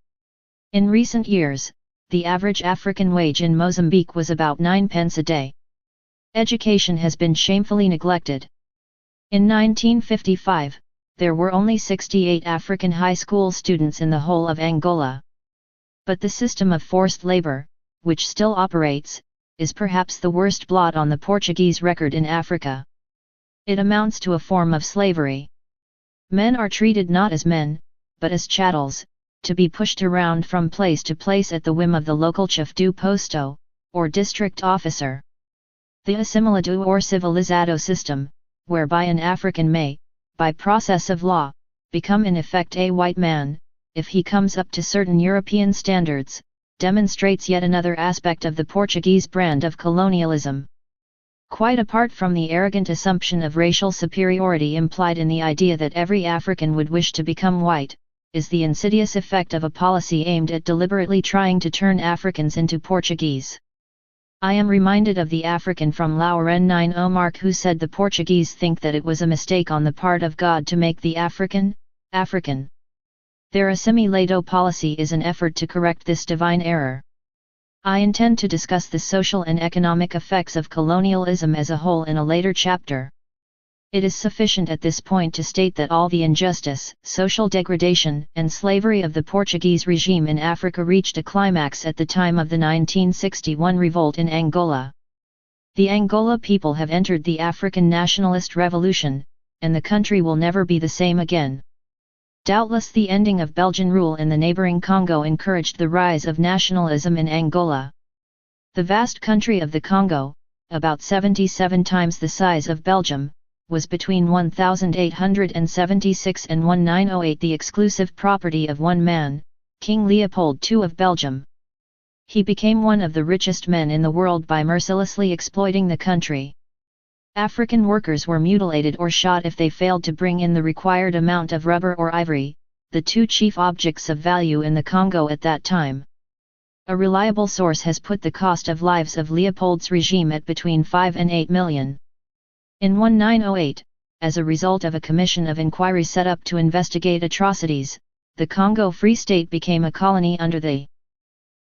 Speaker 1: In recent years, the average African wage in Mozambique was about 9 pence a day. Education has been shamefully neglected. In 1955, there were only 68 African high school students in the whole of Angola. But the system of forced labor, which still operates, is perhaps the worst blot on the Portuguese record in Africa. It amounts to a form of slavery. Men are treated not as men, but as chattels, to be pushed around from place to place at the whim of the local chef do posto, or district officer. The assimilado or civilizado system, whereby an African may, by process of law, become in effect a white man, if he comes up to certain European standards, demonstrates yet another aspect of the Portuguese brand of colonialism. Quite apart from the arrogant assumption of racial superiority implied in the idea that every African would wish to become white, is the insidious effect of a policy aimed at deliberately trying to turn Africans into Portuguese. I am reminded of the African from Lauren 9 Omark who said the Portuguese think that it was a mistake on the part of God to make the African, African. Their assimilado policy is an effort to correct this divine error. I intend to discuss the social and economic effects of colonialism as a whole in a later chapter. It is sufficient at this point to state that all the injustice, social degradation, and slavery of the Portuguese regime in Africa reached a climax at the time of the 1961 revolt in Angola. The Angola people have entered the African nationalist revolution, and the country will never be the same again. Doubtless the ending of Belgian rule in the neighboring Congo encouraged the rise of nationalism in Angola. The vast country of the Congo, about 77 times the size of Belgium, was between 1876 and 1908 the exclusive property of one man, King Leopold II of Belgium. He became one of the richest men in the world by mercilessly exploiting the country. African workers were mutilated or shot if they failed to bring in the required amount of rubber or ivory, the 2 chief objects of value in the Congo at that time. A reliable source has put the cost of lives of Leopold's regime at between 5 and 8 million. In 1908, as a result of a commission of inquiry set up to investigate atrocities, the Congo Free State became a colony under the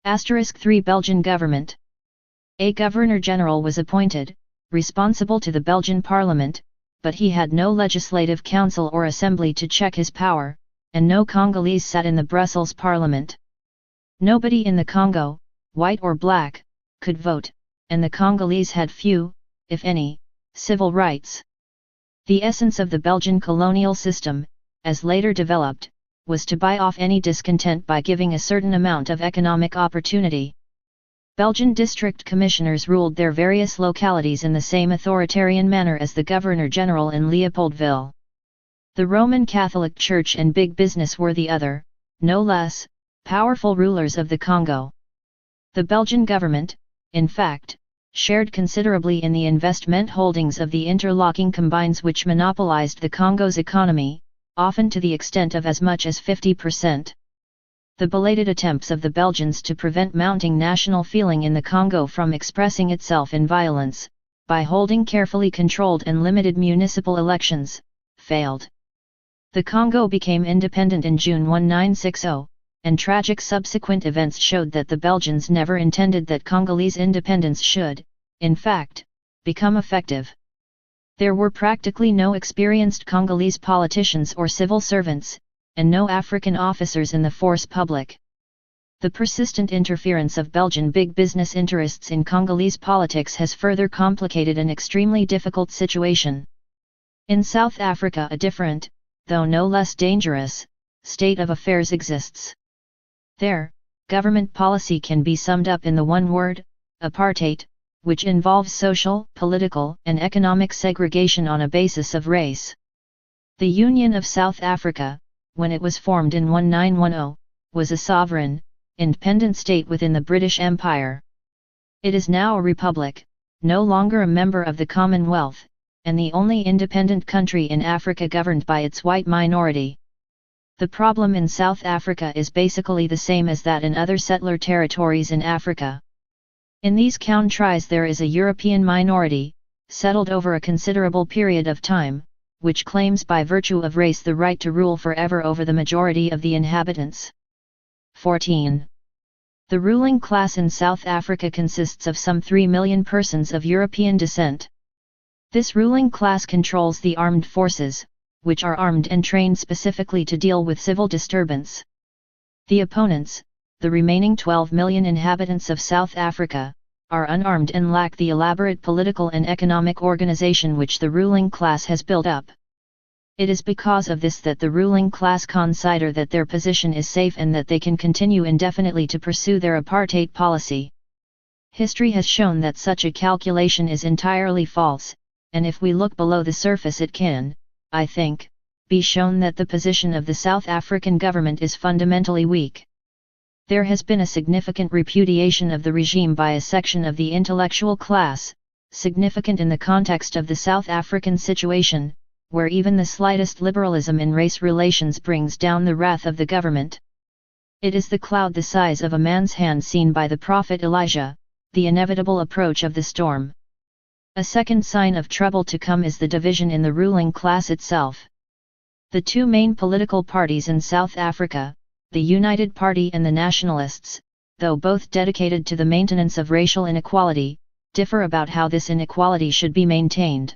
Speaker 1: *3 Belgian government. A governor-general was appointed, responsible to the Belgian parliament, but he had no legislative council or assembly to check his power, and no Congolese sat in the Brussels parliament. Nobody in the Congo, white or black, could vote, and the Congolese had few, if any, civil rights. The essence of the Belgian colonial system, as later developed, was to buy off any discontent by giving a certain amount of economic opportunity. Belgian district commissioners ruled their various localities in the same authoritarian manner as the Governor-General in Leopoldville. The Roman Catholic Church and big business were the other, no less, powerful rulers of the Congo. The Belgian government, in fact, shared considerably in the investment holdings of the interlocking combines which monopolized the Congo's economy, often to the extent of as much as 50%. The belated attempts of the Belgians to prevent mounting national feeling in the Congo from expressing itself in violence, by holding carefully controlled and limited municipal elections, failed. The Congo became independent in June 1960, and tragic subsequent events showed that the Belgians never intended that Congolese independence should, in fact, become effective. There were practically no experienced Congolese politicians or civil servants, and no African officers in the force public. The persistent interference of Belgian big business interests in Congolese politics has further complicated an extremely difficult situation. In South Africa a different, though no less dangerous, state of affairs exists. There, government policy can be summed up in the one word, apartheid, which involves social, political, and economic segregation on a basis of race. The Union of South Africa, when it was formed in 1910, was a sovereign, independent state within the British Empire. It is now a republic, no longer a member of the Commonwealth, and the only independent country in Africa governed by its white minority. The problem in South Africa is basically the same as that in other settler territories in Africa. In these countries there is a European minority, settled over a considerable period of time, which claims by virtue of race the right to rule forever over the majority of the inhabitants. 14. The ruling class in South Africa consists of some 3 million persons of European descent. This ruling class controls the armed forces, which are armed and trained specifically to deal with civil disturbance. The opponents, the remaining 12 million inhabitants of South Africa, are unarmed and lack the elaborate political and economic organization which the ruling class has built up. It is because of this that the ruling class consider that their position is safe and that they can continue indefinitely to pursue their apartheid policy. History has shown that such a calculation is entirely false, and if we look below the surface it can, I think, be shown that the position of the South African government is fundamentally weak. There has been a significant repudiation of the regime by a section of the intellectual class, significant in the context of the South African situation, where even the slightest liberalism in race relations brings down the wrath of the government. It is the cloud the size of a man's hand seen by the prophet Elijah, the inevitable approach of the storm. A second sign of trouble to come is the division in the ruling class itself. The two main political parties in South Africa, the United Party and the Nationalists, though both dedicated to the maintenance of racial inequality, differ about how this inequality should be maintained.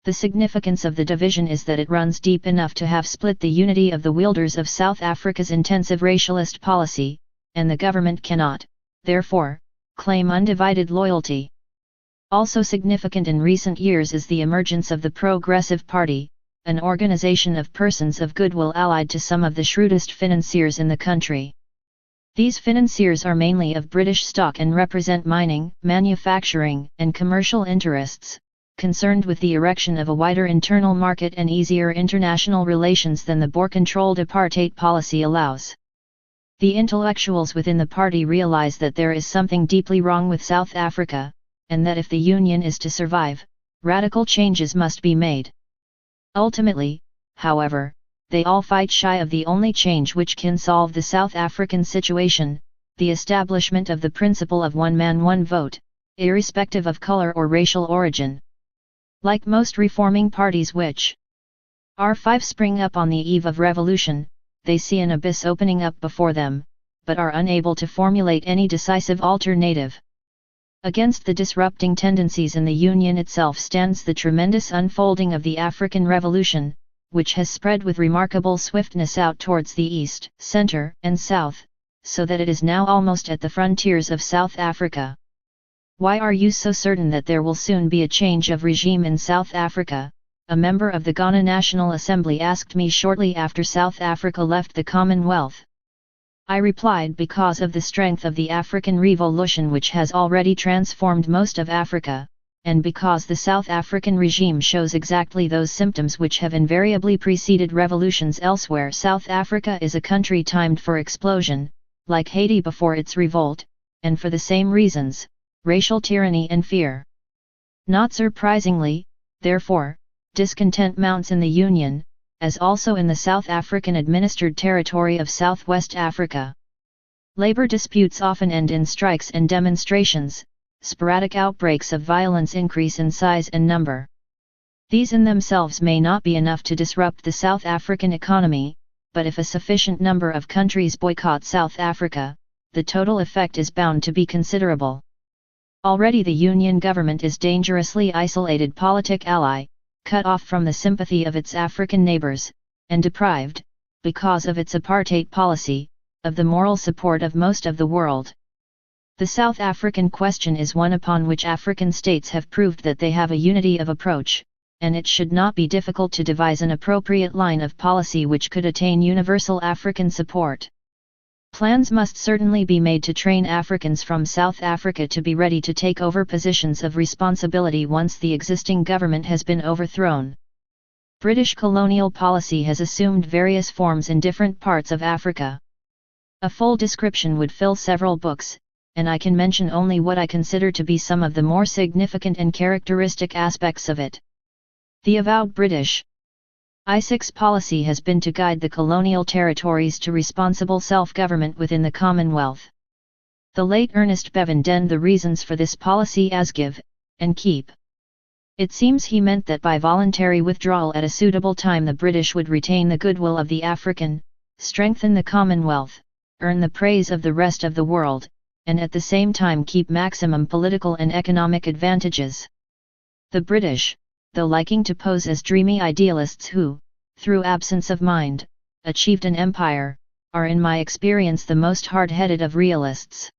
Speaker 1: The significance of the division is that it runs deep enough to have split the unity of the wielders of South Africa's intensive racialist policy, and the government cannot, therefore, claim undivided loyalty. Also significant in recent years is the emergence of the Progressive Party, an organization of persons of goodwill allied to some of the shrewdest financiers in the country. These financiers are mainly of British stock and represent mining, manufacturing, and commercial interests, concerned with the erection of a wider internal market and easier international relations than the Boer-controlled apartheid policy allows. The intellectuals within the party realize that there is something deeply wrong with South Africa, and that if the Union is to survive, radical changes must be made. Ultimately, however, they all fight shy of the only change which can solve the South African situation, the establishment of the principle of one man one vote, irrespective of color or racial origin. Like most reforming parties which are five spring up on the eve of revolution, they see an abyss opening up before them, but are unable to formulate any decisive alternative. Against the disrupting tendencies in the Union itself stands the tremendous unfolding of the African Revolution, which has spread with remarkable swiftness out towards the east, center, and south, so that it is now almost at the frontiers of South Africa. "Why are you so certain that there will soon be a change of regime in South Africa?" a member of the Ghana National Assembly asked me shortly after South Africa left the Commonwealth. I replied, because of the strength of the African Revolution, which has already transformed most of Africa, and because the South African regime shows exactly those symptoms which have invariably preceded revolutions elsewhere. South Africa is a country timed for explosion, like Haiti before its revolt, and for the same reasons, racial tyranny and fear. Not surprisingly, therefore, discontent mounts in the Union, as also in the South African-administered territory of Southwest Africa. Labor disputes often end in strikes and demonstrations. Sporadic outbreaks of violence increase in size and number. These in themselves may not be enough to disrupt the South African economy, but if a sufficient number of countries boycott South Africa, the total effect is bound to be considerable. Already the Union government is dangerously isolated politic ally, cut off from the sympathy of its African neighbors, and deprived, because of its apartheid policy, of the moral support of most of the world. The South African question is one upon which African states have proved that they have a unity of approach, and it should not be difficult to devise an appropriate line of policy which could attain universal African support. Plans must certainly be made to train Africans from South Africa to be ready to take over positions of responsibility once the existing government has been overthrown. British colonial policy has assumed various forms in different parts of Africa. A full description would fill several books, and I can mention only what I consider to be some of the more significant and characteristic aspects of it. The avowed British ISIC's policy has been to guide the colonial territories to responsible self-government within the Commonwealth. The late Ernest Bevan denned the reasons for this policy as give and keep. It seems he meant that by voluntary withdrawal at a suitable time the British would retain the goodwill of the African, strengthen the Commonwealth, earn the praise of the rest of the world, and at the same time keep maximum political and economic advantages. The British, though liking to pose as dreamy idealists who, through absence of mind, achieved an empire, are in my experience the most hard-headed of realists.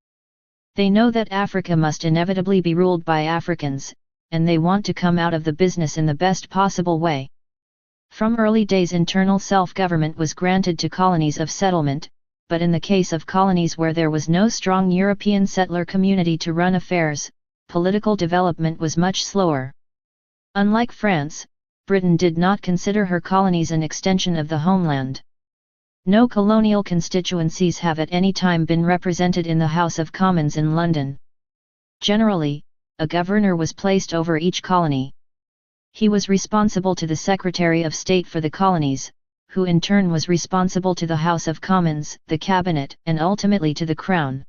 Speaker 1: They know that Africa must inevitably be ruled by Africans, and they want to come out of the business in the best possible way. From early days internal self-government was granted to colonies of settlement, but in the case of colonies where there was no strong European settler community to run affairs, political development was much slower. Unlike France, Britain did not consider her colonies an extension of the homeland. No colonial constituencies have at any time been represented in the House of Commons in London. Generally, a governor was placed over each colony. He was responsible to the Secretary of State for the colonies, who in turn was responsible to the House of Commons, the Cabinet, and ultimately to the Crown.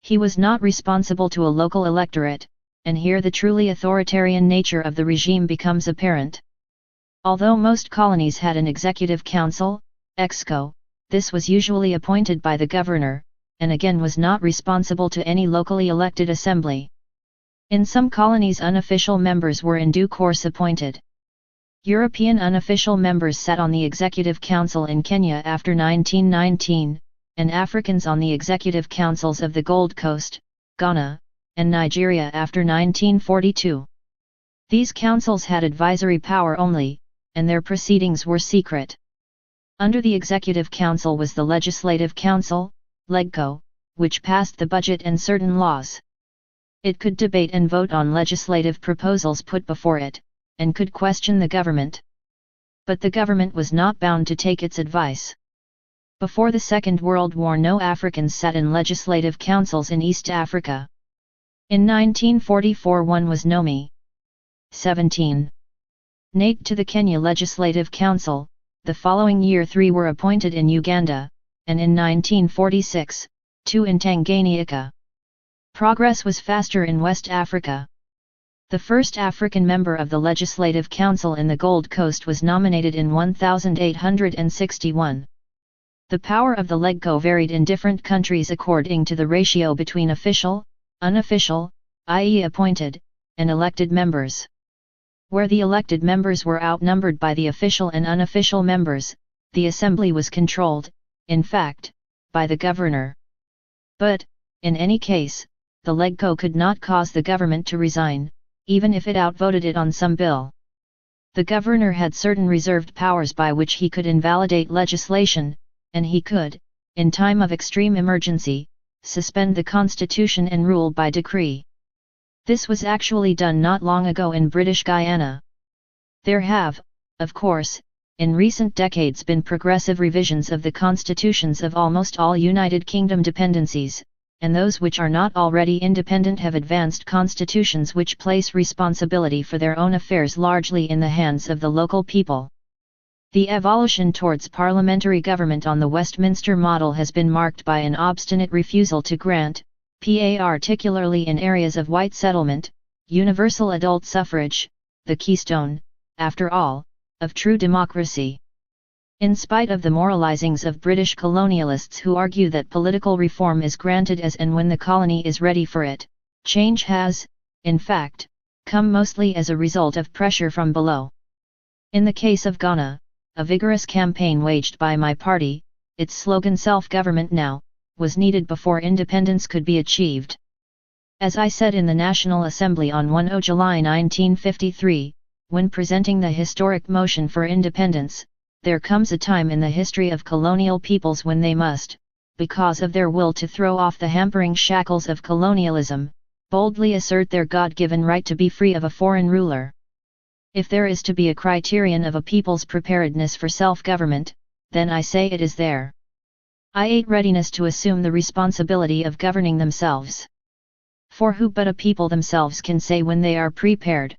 Speaker 1: He was not responsible to a local electorate, and here the truly authoritarian nature of the regime becomes apparent. Although most colonies had an executive council, exco, this was usually appointed by the governor, and again was not responsible to any locally elected assembly. In some colonies unofficial members were in due course appointed. European unofficial members sat on the executive council in Kenya after 1919, and Africans on the executive councils of the Gold Coast, Ghana, and Nigeria after 1942. These councils had advisory power only, and their proceedings were secret. Under the Executive Council was the Legislative Council, LegCo, which passed the budget and certain laws. It could debate and vote on legislative proposals put before it, and could question the government. But the government was not bound to take its advice. Before the Second World War no Africans sat in legislative councils in East Africa. In 1944 one was Nomi. 17. Nate to the Kenya Legislative Council, the following year 3 were appointed in Uganda, and in 1946, 2 in Tanganyika. Progress was faster in West Africa. The first African member of the Legislative Council in the Gold Coast was nominated in 1861. The power of the legco varied in different countries according to the ratio between official, unofficial, i.e. appointed, and elected members. Where the elected members were outnumbered by the official and unofficial members, the assembly was controlled, in fact, by the governor. But, in any case, the legco could not cause the government to resign, even if it outvoted it on some bill. The governor had certain reserved powers by which he could invalidate legislation, and he could, in time of extreme emergency, suspend the constitution and rule by decree. This was actually done not long ago in British Guiana. There have, of course, in recent decades been progressive revisions of the constitutions of almost all United Kingdom dependencies, and those which are not already independent have advanced constitutions which place responsibility for their own affairs largely in the hands of the local people. The evolution towards parliamentary government on the Westminster model has been marked by an obstinate refusal to grant, particularly in areas of white settlement, universal adult suffrage, the keystone, after all, of true democracy. In spite of the moralizings of British colonialists who argue that political reform is granted as and when the colony is ready for it, change has, in fact, come mostly as a result of pressure from below. In the case of Ghana, a vigorous campaign waged by my party, its slogan "Self-Government Now," was needed before independence could be achieved. As I said in the National Assembly on 1 July 1953, when presenting the historic motion for independence, there comes a time in the history of colonial peoples when they must, because of their will to throw off the hampering shackles of colonialism, boldly assert their God-given right to be free of a foreign ruler. If there is to be a criterion of a people's preparedness for self-government, then I say it is there. I.e. readiness to assume the responsibility of governing themselves. For who but a people themselves can say when they are prepared?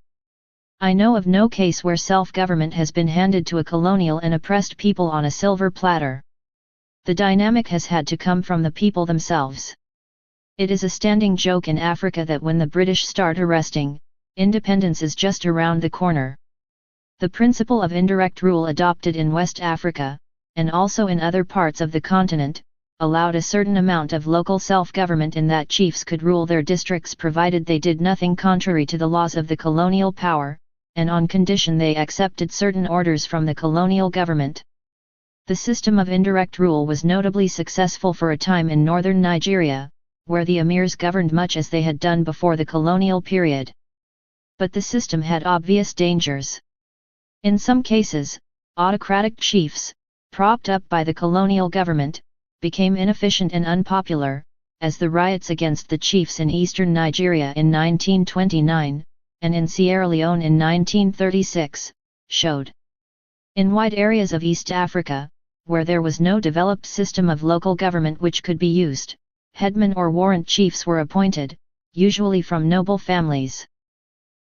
Speaker 1: I know of no case where self-government has been handed to a colonial and oppressed people on a silver platter. The dynamic has had to come from the people themselves. It is a standing joke in Africa that when the British start arresting, independence is just around the corner. The principle of indirect rule adopted in West Africa, and also in other parts of the continent, allowed a certain amount of local self-government in that chiefs could rule their districts provided they did nothing contrary to the laws of the colonial power, and on condition they accepted certain orders from the colonial government. The system of indirect rule was notably successful for a time in northern Nigeria, where the emirs governed much as they had done before the colonial period. But the system had obvious dangers. In some cases, autocratic chiefs, propped up by the colonial government, became inefficient and unpopular, as the riots against the chiefs in eastern Nigeria in 1929, and in Sierra Leone in 1936, showed. In wide areas of East Africa, where there was no developed system of local government which could be used, headmen or warrant chiefs were appointed, usually from noble families.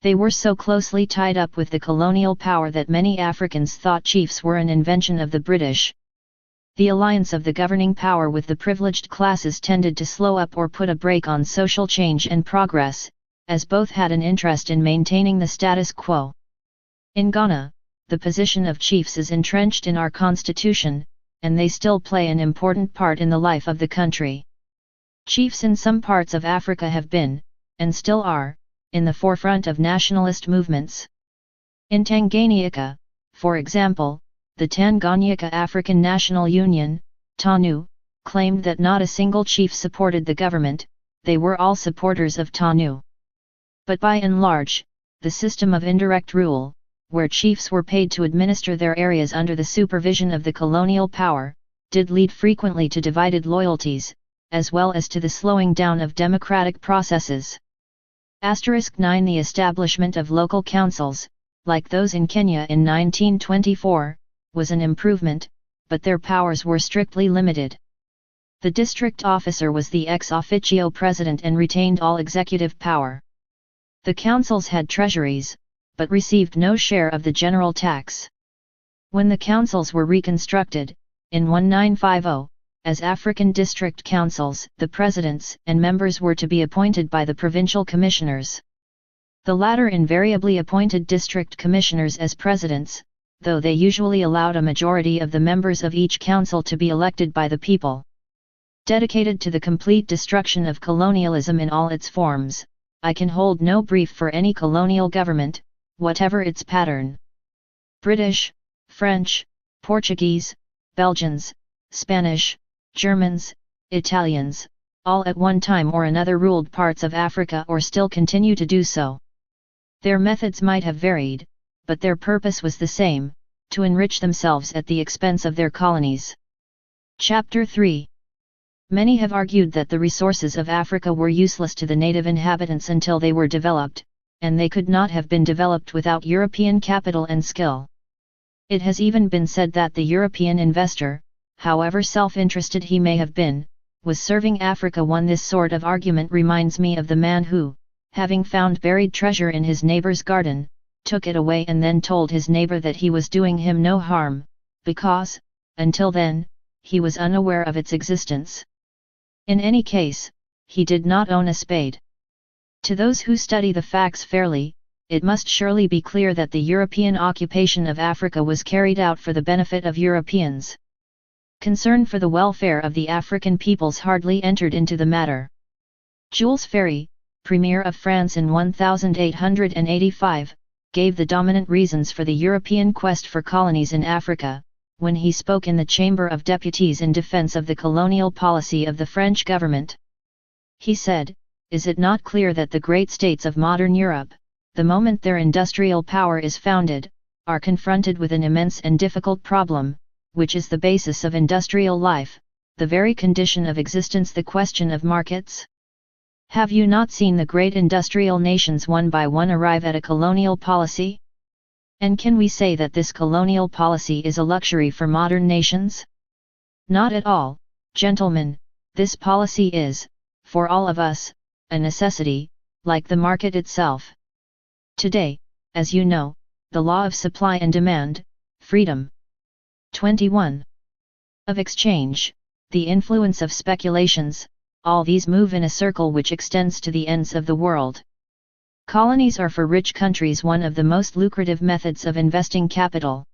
Speaker 1: They were so closely tied up with the colonial power that many Africans thought chiefs were an invention of the British. The alliance of the governing power with the privileged classes tended to slow up or put a brake on social change and progress, as both had an interest in maintaining the status quo. In Ghana, the position of chiefs is entrenched in our constitution, and they still play an important part in the life of the country. Chiefs in some parts of Africa have been, and still are, in the forefront of nationalist movements. In Tanganyika, for example, the Tanganyika African National Union, TANU, claimed that not a single chief supported the government, they were all supporters of TANU. But by and large, the system of indirect rule, where chiefs were paid to administer their areas under the supervision of the colonial power, did lead frequently to divided loyalties, as well as to the slowing down of democratic processes. *9 The establishment of local councils, like those in Kenya in 1924, was an improvement, but their powers were strictly limited. The district officer was the ex officio president and retained all executive power. The councils had treasuries, but received no share of the general tax. When the councils were reconstructed, in 1950, as African district councils, the presidents and members were to be appointed by the provincial commissioners. The latter invariably appointed district commissioners as presidents, though they usually allowed a majority of the members of each council to be elected by the people. Dedicated to the complete destruction of colonialism in all its forms, I can hold no brief for any colonial government, whatever its pattern. British, French, Portuguese, Belgians, Spanish, Germans, Italians, all at one time or another ruled parts of Africa or still continue to do so. Their methods might have varied, but their purpose was the same, to enrich themselves at the expense of their colonies. Chapter 3. Many have argued that the resources of Africa were useless to the native inhabitants until they were developed, and they could not have been developed without European capital and skill. It has even been said that the European investor, however self-interested he may have been, was serving Africa. This sort of argument reminds me of the man who, having found buried treasure in his neighbor's garden, took it away and then told his neighbor that he was doing him no harm, because, until then, he was unaware of its existence. In any case, he did not own a spade. To those who study the facts fairly, it must surely be clear that the European occupation of Africa was carried out for the benefit of Europeans. Concern for the welfare of the African peoples hardly entered into the matter. Jules Ferry, Premier of France in 1885, gave the dominant reasons for the European quest for colonies in Africa, when he spoke in the Chamber of Deputies in defense of the colonial policy of the French government. He said, "Is it not clear that the great states of modern Europe, the moment their industrial power is founded, are confronted with an immense and difficult problem, which is the basis of industrial life, the very condition of existence, the question of markets? Have you not seen the great industrial nations one by one arrive at a colonial policy? And can we say that this colonial policy is a luxury for modern nations? Not at all, gentlemen. This policy is, for all of us, a necessity, like the market itself. Today, as you know, the law of supply and demand, freedom. 21. Of exchange, the influence of speculations, all these move in a circle which extends to the ends of the world. Colonies are for rich countries one of the most lucrative methods of investing capital.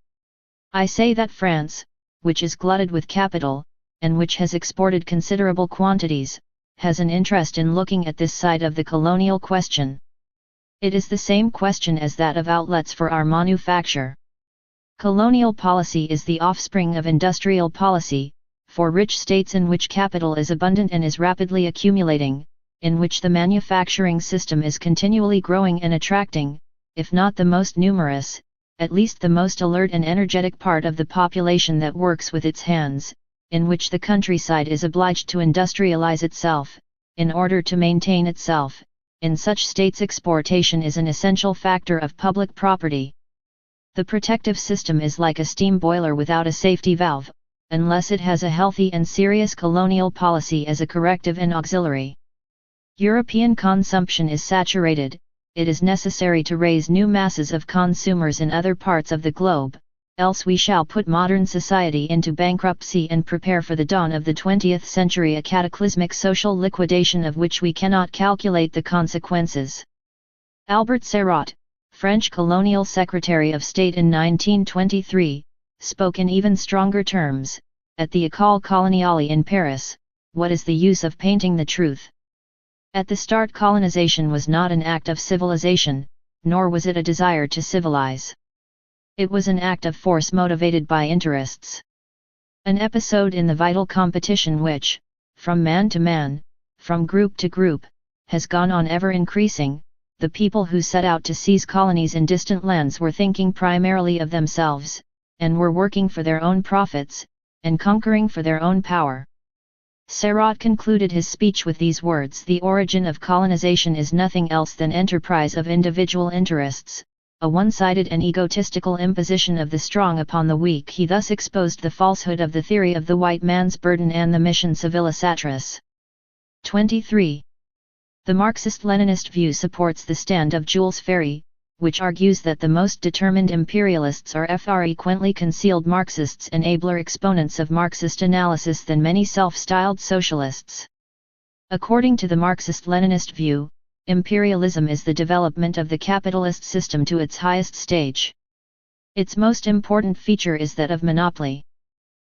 Speaker 1: I say that France, which is glutted with capital, and which has exported considerable quantities, has an interest in looking at this side of the colonial question. It is the same question as that of outlets for our manufacture. Colonial policy is the offspring of industrial policy, for rich states in which capital is abundant and is rapidly accumulating, in which the manufacturing system is continually growing and attracting, if not the most numerous, at least the most alert and energetic part of the population that works with its hands, in which the countryside is obliged to industrialize itself, in order to maintain itself. In such states exportation is an essential factor of public property. The protective system is like a steam boiler without a safety valve, unless it has a healthy and serious colonial policy as a corrective and auxiliary. European consumption is saturated. It is necessary to raise new masses of consumers in other parts of the globe, else we shall put modern society into bankruptcy and prepare for the dawn of the 20th century, a cataclysmic social liquidation of which we cannot calculate the consequences. Albert Sarraut, French colonial secretary of state in 1923, spoke in even stronger terms, at the École Coloniale in Paris. What is the use of painting the truth? At the start, colonization was not an act of civilization, nor was it a desire to civilize. It was an act of force motivated by interests. An episode in the vital competition which, from man to man, from group to group, has gone on ever increasing. The people who set out to seize colonies in distant lands were thinking primarily of themselves, and were working for their own profits, and conquering for their own power. Sarraut concluded his speech with these words: "The origin of colonization is nothing else than enterprise of individual interests, a one-sided and egotistical imposition of the strong upon the weak." He thus exposed the falsehood of the theory of the white man's burden and the mission civilisatris. 23. The Marxist-Leninist view supports the stand of Jules Ferry, which argues that the most determined imperialists are frequently concealed Marxists and abler exponents of Marxist analysis than many self-styled socialists. According to the Marxist-Leninist view, imperialism is the development of the capitalist system to its highest stage. Its most important feature is that of monopoly.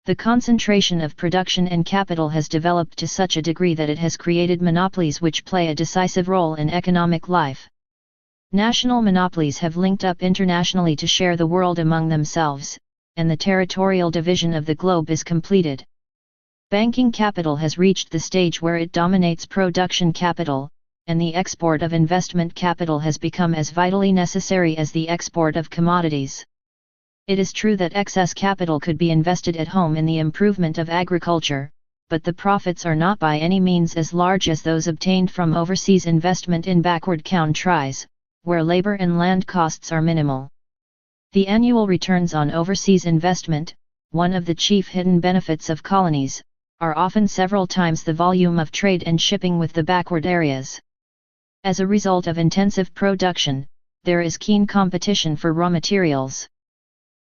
Speaker 1: The concentration of production and capital has developed to such a degree that it has created monopolies which play a decisive role in economic life. National monopolies have linked up internationally to share the world among themselves, and the territorial division of the globe is completed. Banking capital has reached the stage where it dominates production capital, and the export of investment capital has become as vitally necessary as the export of commodities. It is true that excess capital could be invested at home in the improvement of agriculture, but the profits are not by any means as large as those obtained from overseas investment in backward countries, where labor and land costs are minimal. The annual returns on overseas investment, one of the chief hidden benefits of colonies, are often several times the volume of trade and shipping with the backward areas. As a result of intensive production, there is keen competition for raw materials.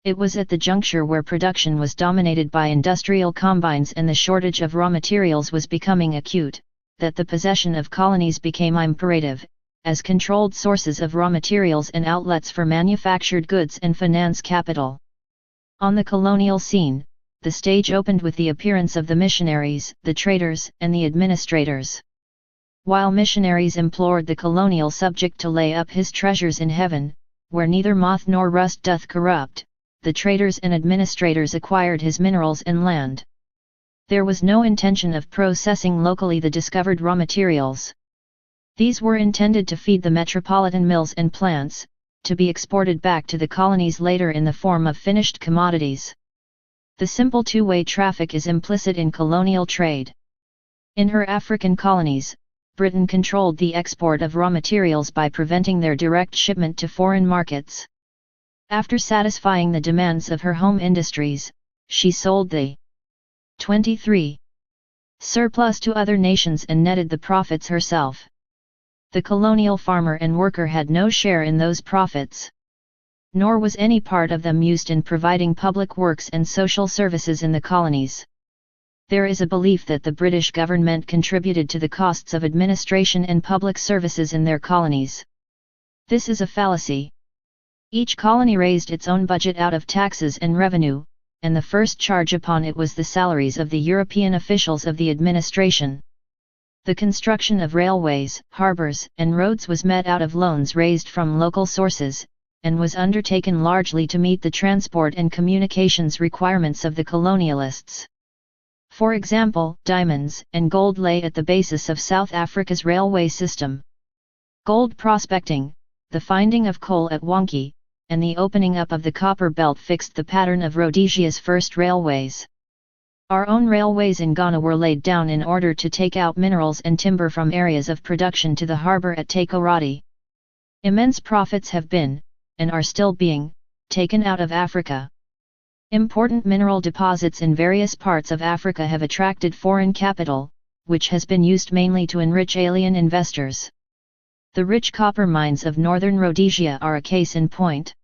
Speaker 1: It was at the juncture where production was dominated by industrial combines and the shortage of raw materials was becoming acute, that the possession of colonies became imperative, as controlled sources of raw materials and outlets for manufactured goods and finance capital. On the colonial scene, the stage opened with the appearance of the missionaries, the traders, and the administrators. While missionaries implored the colonial subject to lay up his treasures in heaven, where neither moth nor rust doth corrupt, the traders and administrators acquired his minerals and land. There was no intention of processing locally the discovered raw materials. These were intended to feed the metropolitan mills and plants, to be exported back to the colonies later in the form of finished commodities. The simple two-way traffic is implicit in colonial trade. In her African colonies, Britain controlled the export of raw materials by preventing their direct shipment to foreign markets. After satisfying the demands of her home industries, she sold the 23 surplus to other nations and netted the profits herself. The colonial farmer and worker had no share in those profits. Nor was any part of them used in providing public works and social services in the colonies. There is a belief that the British government contributed to the costs of administration and public services in their colonies. This is a fallacy. Each colony raised its own budget out of taxes and revenue, and the first charge upon it was the salaries of the European officials of the administration. The construction of railways, harbours, and roads was met out of loans raised from local sources, and was undertaken largely to meet the transport and communications requirements of the colonialists. For example, diamonds and gold lay at the basis of South Africa's railway system. Gold prospecting, the finding of coal at Wonky, and the opening up of the copper belt fixed the pattern of Rhodesia's first railways. Our own railways in Ghana were laid down in order to take out minerals and timber from areas of production to the harbour at Takoradi. Immense profits have been, and are still being, taken out of Africa. Important mineral deposits in various parts of Africa have attracted foreign capital, which has been used mainly to enrich alien investors. The rich copper mines of northern Rhodesia are a case in point.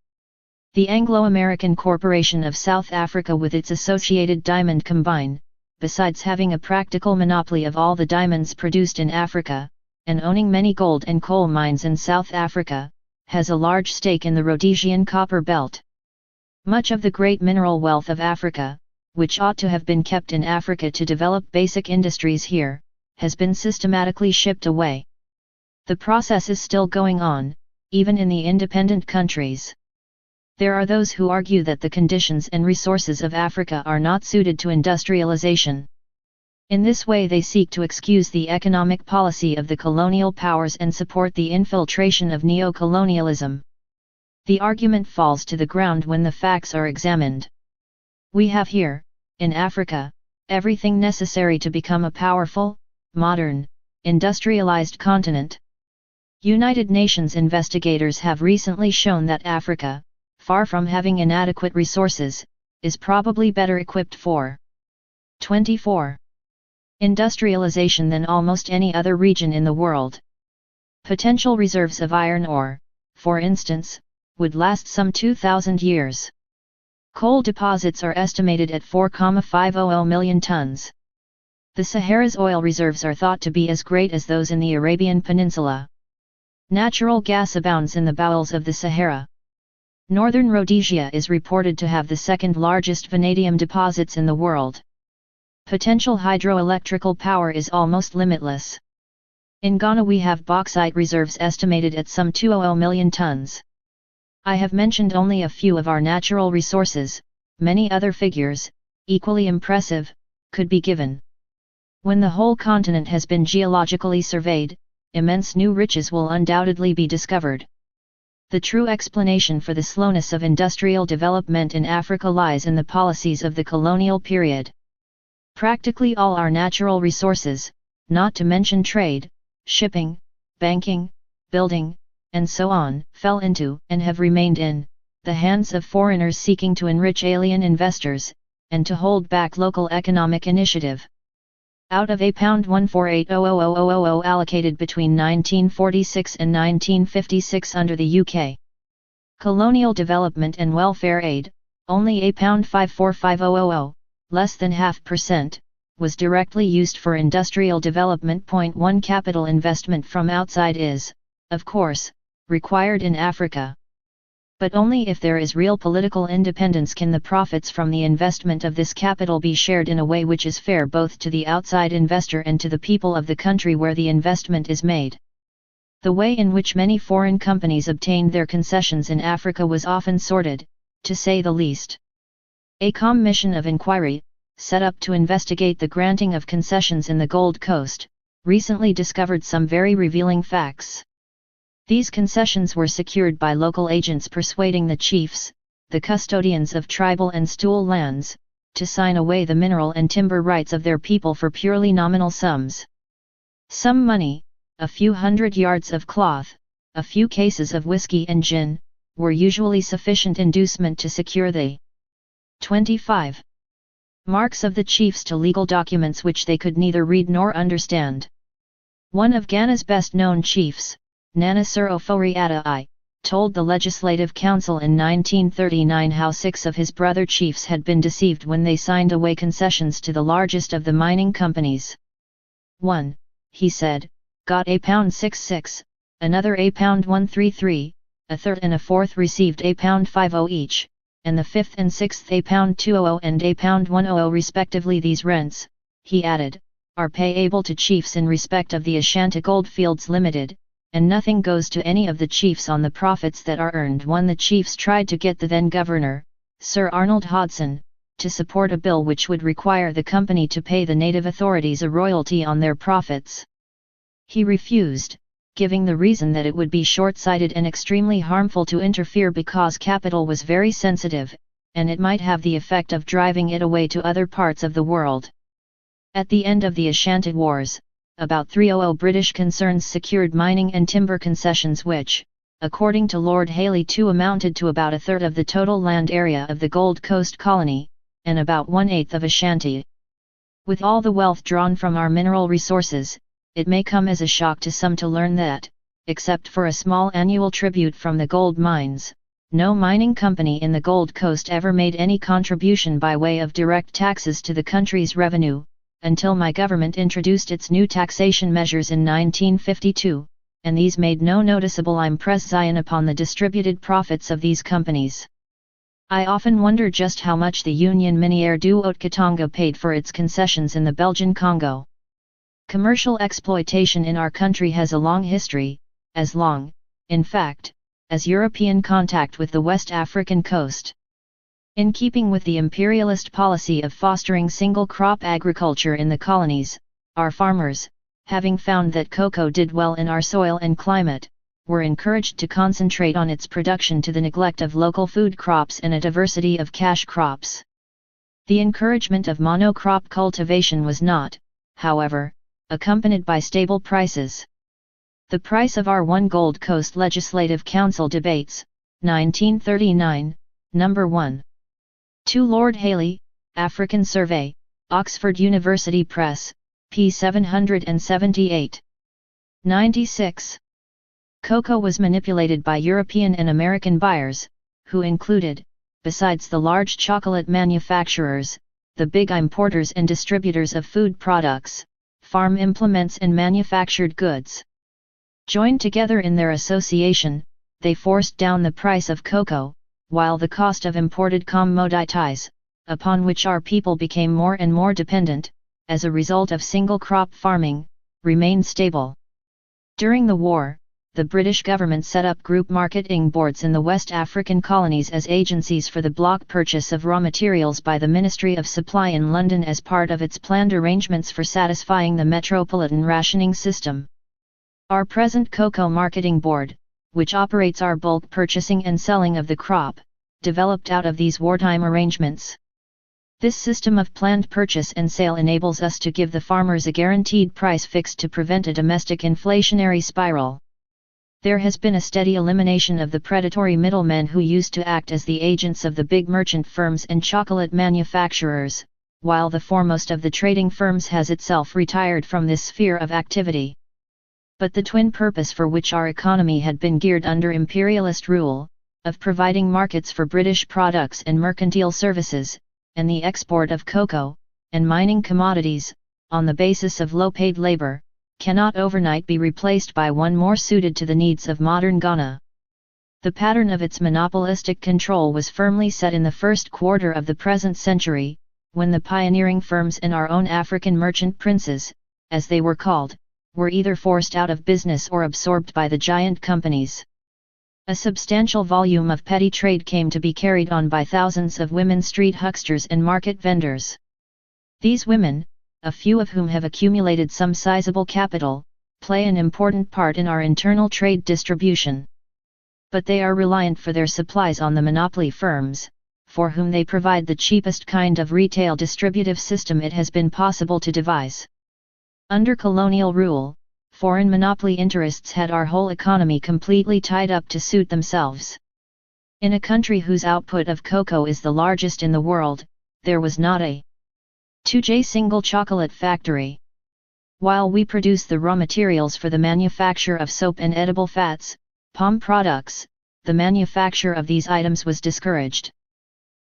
Speaker 1: The Anglo-American Corporation of South Africa with its associated diamond combine, besides having a practical monopoly of all the diamonds produced in Africa, and owning many gold and coal mines in South Africa, has a large stake in the Rhodesian copper belt. Much of the great mineral wealth of Africa, which ought to have been kept in Africa to develop basic industries here, has been systematically shipped away. The process is still going on, even in the independent countries. There are those who argue that the conditions and resources of Africa are not suited to industrialization. In this way they seek to excuse the economic policy of the colonial powers and support the infiltration of neo-colonialism. The argument falls to the ground when the facts are examined. We have here, in Africa, everything necessary to become a powerful, modern, industrialized continent. United Nations investigators have recently shown that Africa, far from having inadequate resources, is probably better equipped for 24. Industrialization than almost any other region in the world. Potential reserves of iron ore, for instance, would last some 2,000 years. Coal deposits are estimated at 4,500 million tons. The Sahara's oil reserves are thought to be as great as those in the Arabian Peninsula. Natural gas abounds in the bowels of the Sahara. Northern Rhodesia is reported to have the second largest vanadium deposits in the world. Potential hydroelectrical power is almost limitless. In Ghana we have bauxite reserves estimated at some 200 million tons. I have mentioned only a few of our natural resources, many other figures, equally impressive, could be given. When the whole continent has been geologically surveyed, immense new riches will undoubtedly be discovered. The true explanation for the slowness of industrial development in Africa lies in the policies of the colonial period. Practically all our natural resources, not to mention trade, shipping, banking, building, and so on, fell into, and have remained in, the hands of foreigners seeking to enrich alien investors, and to hold back local economic initiative. Out of £148,000,000 allocated between 1946 and 1956 under the UK Colonial Development and Welfare Aid, only £545,000, less than 0.5%, was directly used for industrial development. 1 Capital investment from outside is, of course, required in Africa. But only if there is real political independence can the profits from the investment of this capital be shared in a way which is fair both to the outside investor and to the people of the country where the investment is made. The way in which many foreign companies obtained their concessions in Africa was often sordid, to say the least. A commission of inquiry, set up to investigate the granting of concessions in the Gold Coast, recently discovered some very revealing facts. These concessions were secured by local agents persuading the chiefs, the custodians of tribal and stool lands, to sign away the mineral and timber rights of their people for purely nominal sums. Some money, a few hundred yards of cloth, a few cases of whiskey and gin, were usually sufficient inducement to secure the 25 marks of the chiefs to legal documents which they could neither read nor understand. One of Ghana's best-known chiefs, Nana Sir Ofori Atta, told the Legislative Council in 1939 how 6 of his brother chiefs had been deceived when they signed away concessions to the largest of the mining companies. One, he said, got £66, another £133, a third and a fourth received £50 each, and the fifth and sixth £200 and £100 respectively. These rents, he added, are payable to chiefs in respect of the Ashanti Goldfields Limited, and nothing goes to any of the chiefs on the profits that are earned. When the chiefs tried to get the then governor, Sir Arnold Hodson, to support a bill which would require the company to pay the native authorities a royalty on their profits, he refused, giving the reason that it would be short-sighted and extremely harmful to interfere because capital was very sensitive, and it might have the effect of driving it away to other parts of the world. At the end of the Ashanti Wars, about 300 British concerns secured mining and timber concessions which, according to Lord Hailey II, amounted to about a third of the total land area of the Gold Coast colony, and about 1/8 of Ashanti. With all the wealth drawn from our mineral resources, it may come as a shock to some to learn that, except for a small annual tribute from the gold mines, no mining company in the Gold Coast ever made any contribution by way of direct taxes to the country's revenue, until my government introduced its new taxation measures in 1952, and these made no noticeable impression upon the distributed profits of these companies. I often wonder just how much the Union Minière du Haut-Katanga paid for its concessions in the Belgian Congo. Commercial exploitation in our country has a long history, as long, in fact, as European contact with the West African coast. In keeping with the imperialist policy of fostering single-crop agriculture in the colonies, our farmers, having found that cocoa did well in our soil and climate, were encouraged to concentrate on its production to the neglect of local food crops and a diversity of cash crops. The encouragement of monocrop cultivation was not, however, accompanied by stable prices. The price of our One Gold Coast Legislative Council Debates, 1939, Number 1. To Lord Hailey, African Survey, Oxford University Press, p. 778. 96. Cocoa was manipulated by European and American buyers, who included, besides the large chocolate manufacturers, the big importers and distributors of food products, farm implements and manufactured goods. Joined together in their association, they forced down the price of cocoa, while the cost of imported commodities, upon which our people became more and more dependent, as a result of single-crop farming, remained stable. During the war, the British government set up group marketing boards in the West African colonies as agencies for the block purchase of raw materials by the Ministry of Supply in London as part of its planned arrangements for satisfying the metropolitan rationing system. Our present Cocoa Marketing Board, which operates our bulk purchasing and selling of the crop, developed out of these wartime arrangements. This system of planned purchase and sale enables us to give the farmers a guaranteed price fixed to prevent a domestic inflationary spiral. There has been a steady elimination of the predatory middlemen who used to act as the agents of the big merchant firms and chocolate manufacturers, while the foremost of the trading firms has itself retired from this sphere of activity. But the twin purpose for which our economy had been geared under imperialist rule, of providing markets for British products and mercantile services, and the export of cocoa, and mining commodities, on the basis of low-paid labor, cannot overnight be replaced by one more suited to the needs of modern Ghana. The pattern of its monopolistic control was firmly set in the first quarter of the present century, when the pioneering firms and our own African merchant princes, as they were called, were either forced out of business or absorbed by the giant companies. A substantial volume of petty trade came to be carried on by thousands of women street hucksters and market vendors. These women, a few of whom have accumulated some sizable capital, play an important part in our internal trade distribution. But they are reliant for their supplies on the monopoly firms, for whom they provide the cheapest kind of retail distributive system it has been possible to devise. Under colonial rule, foreign monopoly interests had our whole economy completely tied up to suit themselves. In a country whose output of cocoa is the largest in the world, there was not a 2J single chocolate factory. While we produce the raw materials for the manufacture of soap and edible fats, palm products, the manufacture of these items was discouraged.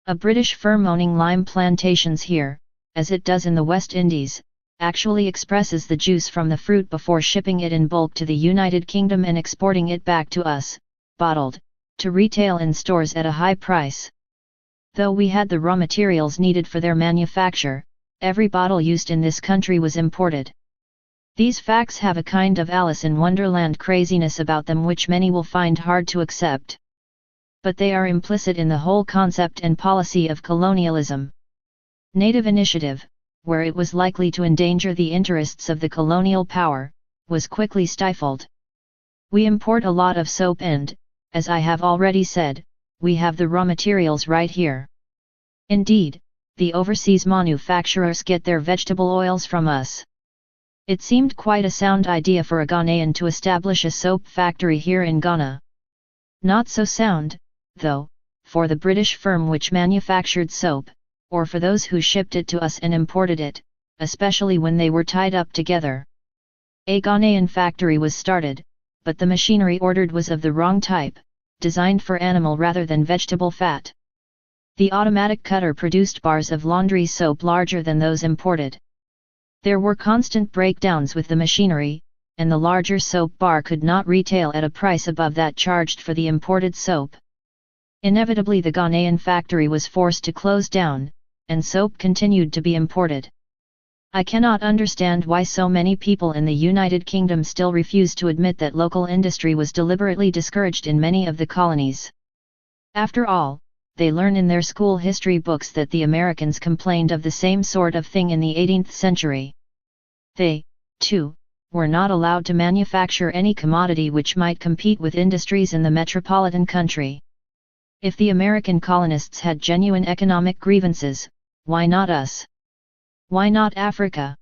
Speaker 1: A British firm owning lime plantations here, as it does in the West Indies, actually expresses the juice from the fruit before shipping it in bulk to the United Kingdom and exporting it back to us, bottled, to retail in stores at a high price. Though we had the raw materials needed for their manufacture, every bottle used in this country was imported. These facts have a kind of Alice in Wonderland craziness about them which many will find hard to accept. But they are implicit in the whole concept and policy of colonialism. Native initiative, where it was likely to endanger the interests of the colonial power, was quickly stifled. We import a lot of soap and, as I have already said, we have the raw materials right here. Indeed, the overseas manufacturers get their vegetable oils from us. It seemed quite a sound idea for a Ghanaian to establish a soap factory here in Ghana. Not so sound, though, for the British firm which manufactured soap, or for those who shipped it to us and imported it, especially when they were tied up together. A Ghanaian factory was started, but the machinery ordered was of the wrong type, designed for animal rather than vegetable fat. The automatic cutter produced bars of laundry soap larger than those imported. There were constant breakdowns with the machinery, and the larger soap bar could not retail at a price above that charged for the imported soap. Inevitably the Ghanaian factory was forced to close down, and soap continued to be imported. I cannot understand why so many people in the United Kingdom still refuse to admit that local industry was deliberately discouraged in many of the colonies. After all, they learn in their school history books that the Americans complained of the same sort of thing in the 18th century. They, too, were not allowed to manufacture any commodity which might compete with industries in the metropolitan country. If the American colonists had genuine economic grievances, why not us? Why not Africa?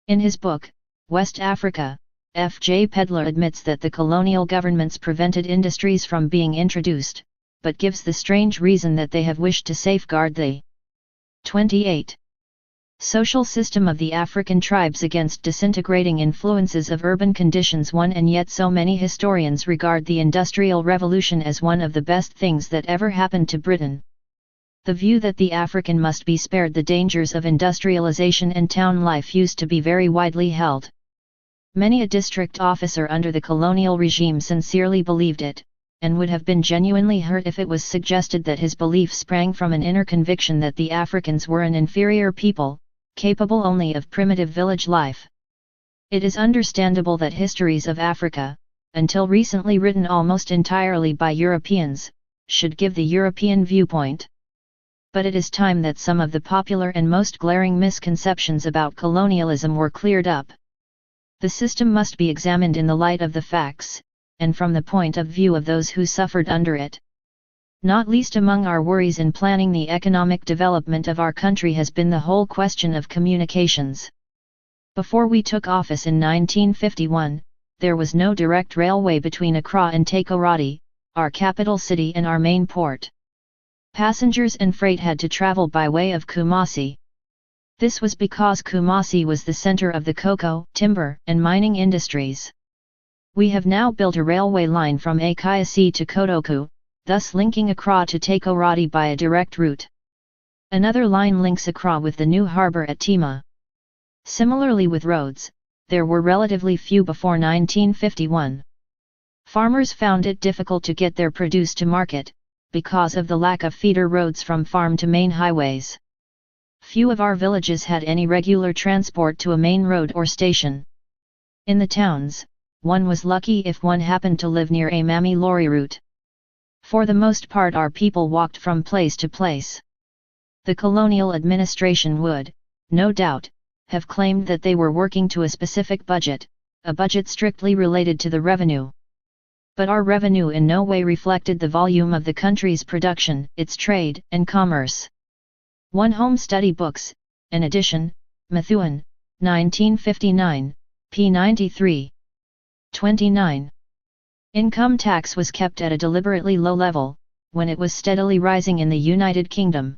Speaker 1: In his book, West Africa, F. J. Pedler admits that the colonial governments prevented industries from being introduced, but gives the strange reason that they have wished to safeguard the 28. Social system of the African tribes against disintegrating influences of urban conditions. And yet so many historians regard the Industrial Revolution as one of the best things that ever happened to Britain. The view that the African must be spared the dangers of industrialization and town life used to be very widely held. Many a district officer under the colonial regime sincerely believed it, and would have been genuinely hurt if it was suggested that his belief sprang from an inner conviction that the Africans were an inferior people, capable only of primitive village life. It is understandable that histories of Africa, until recently written almost entirely by Europeans, should give the European viewpoint. But it is time that some of the popular and most glaring misconceptions about colonialism were cleared up. The system must be examined in the light of the facts, and from the point of view of those who suffered under it. Not least among our worries in planning the economic development of our country has been the whole question of communications. Before we took office in 1951, there was no direct railway between Accra and Takoradi, our capital city and our main port. Passengers and freight had to travel by way of Kumasi. This was because Kumasi was the center of the cocoa, timber, and mining industries. We have now built a railway line from Akayasi to Kotoku, thus linking Accra to Takoradi by a direct route. Another line links Accra with the new harbour at Tema. Similarly with roads, there were relatively few before 1951. Farmers found it difficult to get their produce to market, because of the lack of feeder roads from farm to main highways. Few of our villages had any regular transport to a main road or station. In the towns, one was lucky if one happened to live near a mammy lorry route. For the most part our people walked from place to place. The colonial administration would, no doubt, have claimed that they were working to a specific budget, a budget strictly related to the revenue. But our revenue in no way reflected the volume of the country's production, its trade and commerce. One Home Study Books, an edition, Methuen, 1959, p. 93. 29. Income tax was kept at a deliberately low level, when it was steadily rising in the United Kingdom.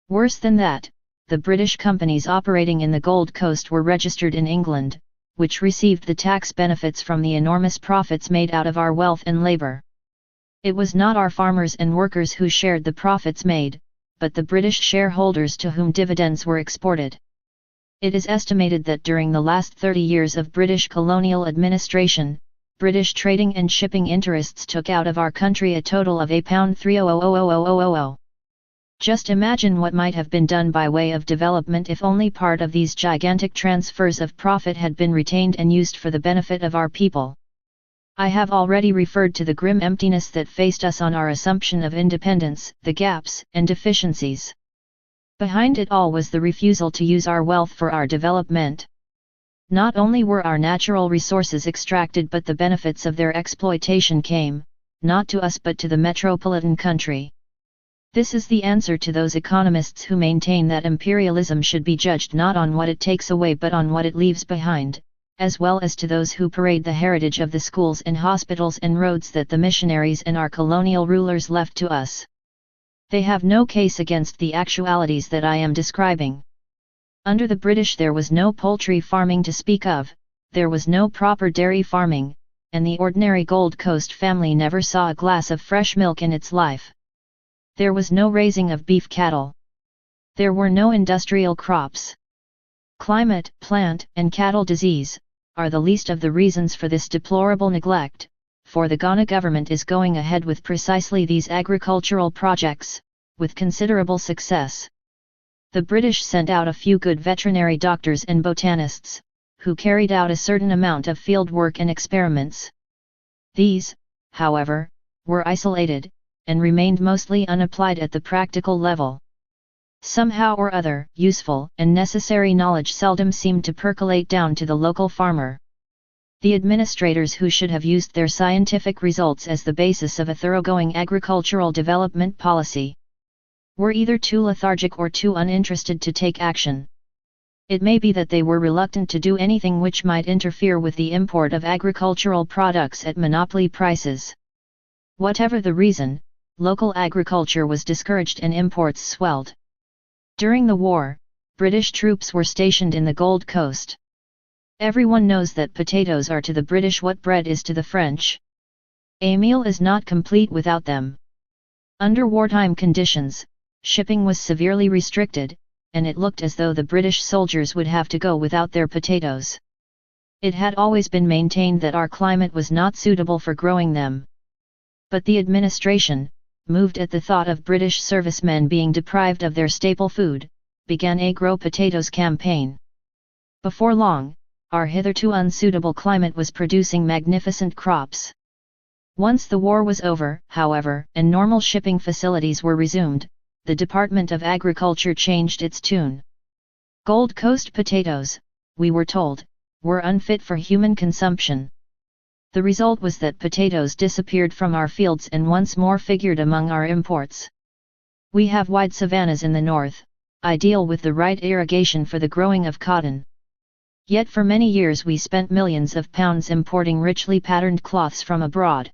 Speaker 1: Worse than that, the British companies operating in the Gold Coast were registered in England, which received the tax benefits from the enormous profits made out of our wealth and labour. It was not our farmers and workers who shared the profits made, but the British shareholders to whom dividends were exported. It is estimated that during the last 30 years of British colonial administration, British trading and shipping interests took out of our country a total of £300,000. Just imagine what might have been done by way of development if only part of these gigantic transfers of profit had been retained and used for the benefit of our people. I have already referred to the grim emptiness that faced us on our assumption of independence, the gaps and deficiencies. Behind it all was the refusal to use our wealth for our development. Not only were our natural resources extracted, but the benefits of their exploitation came, not to us but to the metropolitan country. This is the answer to those economists who maintain that imperialism should be judged not on what it takes away but on what it leaves behind, as well as to those who parade the heritage of the schools and hospitals and roads that the missionaries and our colonial rulers left to us. They have no case against the actualities that I am describing. Under the British there was no poultry farming to speak of, there was no proper dairy farming, and the ordinary Gold Coast family never saw a glass of fresh milk in its life. There was no raising of beef cattle. There were no industrial crops. Climate, plant, and cattle disease are the least of the reasons for this deplorable neglect, for the Ghana government is going ahead with precisely these agricultural projects, with considerable success. The British sent out a few good veterinary doctors and botanists, who carried out a certain amount of field work and experiments. These, however, were isolated, and remained mostly unapplied at the practical level. Somehow or other, useful and necessary knowledge seldom seemed to percolate down to the local farmer. The administrators who should have used their scientific results as the basis of a thoroughgoing agricultural development policy were either too lethargic or too uninterested to take action. It may be that they were reluctant to do anything which might interfere with the import of agricultural products at monopoly prices. Whatever the reason, local agriculture was discouraged and imports swelled. During the war, British troops were stationed in the Gold Coast. Everyone knows that potatoes are to the British what bread is to the French. A meal is not complete without them. Under wartime conditions, shipping was severely restricted, and it looked as though the British soldiers would have to go without their potatoes. It had always been maintained that our climate was not suitable for growing them. But the administration, moved at the thought of British servicemen being deprived of their staple food, began a Grow Potatoes campaign. Before long, our hitherto unsuitable climate was producing magnificent crops. Once the war was over, however, and normal shipping facilities were resumed, the Department of Agriculture changed its tune. Gold Coast potatoes, we were told, were unfit for human consumption. The result was that potatoes disappeared from our fields and once more figured among our imports. We have wide savannas in the north, ideal with the right irrigation for the growing of cotton. Yet for many years we spent millions of pounds importing richly patterned cloths from abroad.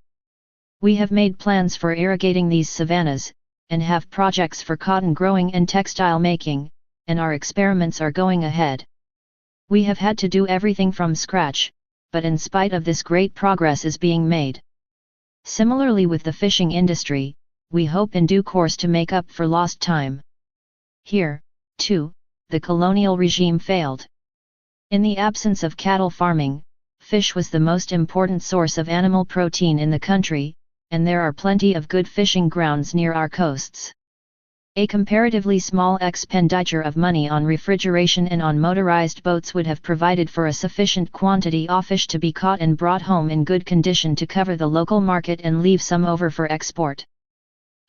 Speaker 1: We have made plans for irrigating these savannas, and have projects for cotton growing and textile making, and our experiments are going ahead. We have had to do everything from scratch, but in spite of this great progress is being made. Similarly with the fishing industry, we hope in due course to make up for lost time. Here, too, the colonial regime failed. In the absence of cattle farming, fish was the most important source of animal protein in the country, and there are plenty of good fishing grounds near our coasts. A comparatively small expenditure of money on refrigeration and on motorized boats would have provided for a sufficient quantity of fish to be caught and brought home in good condition to cover the local market and leave some over for export.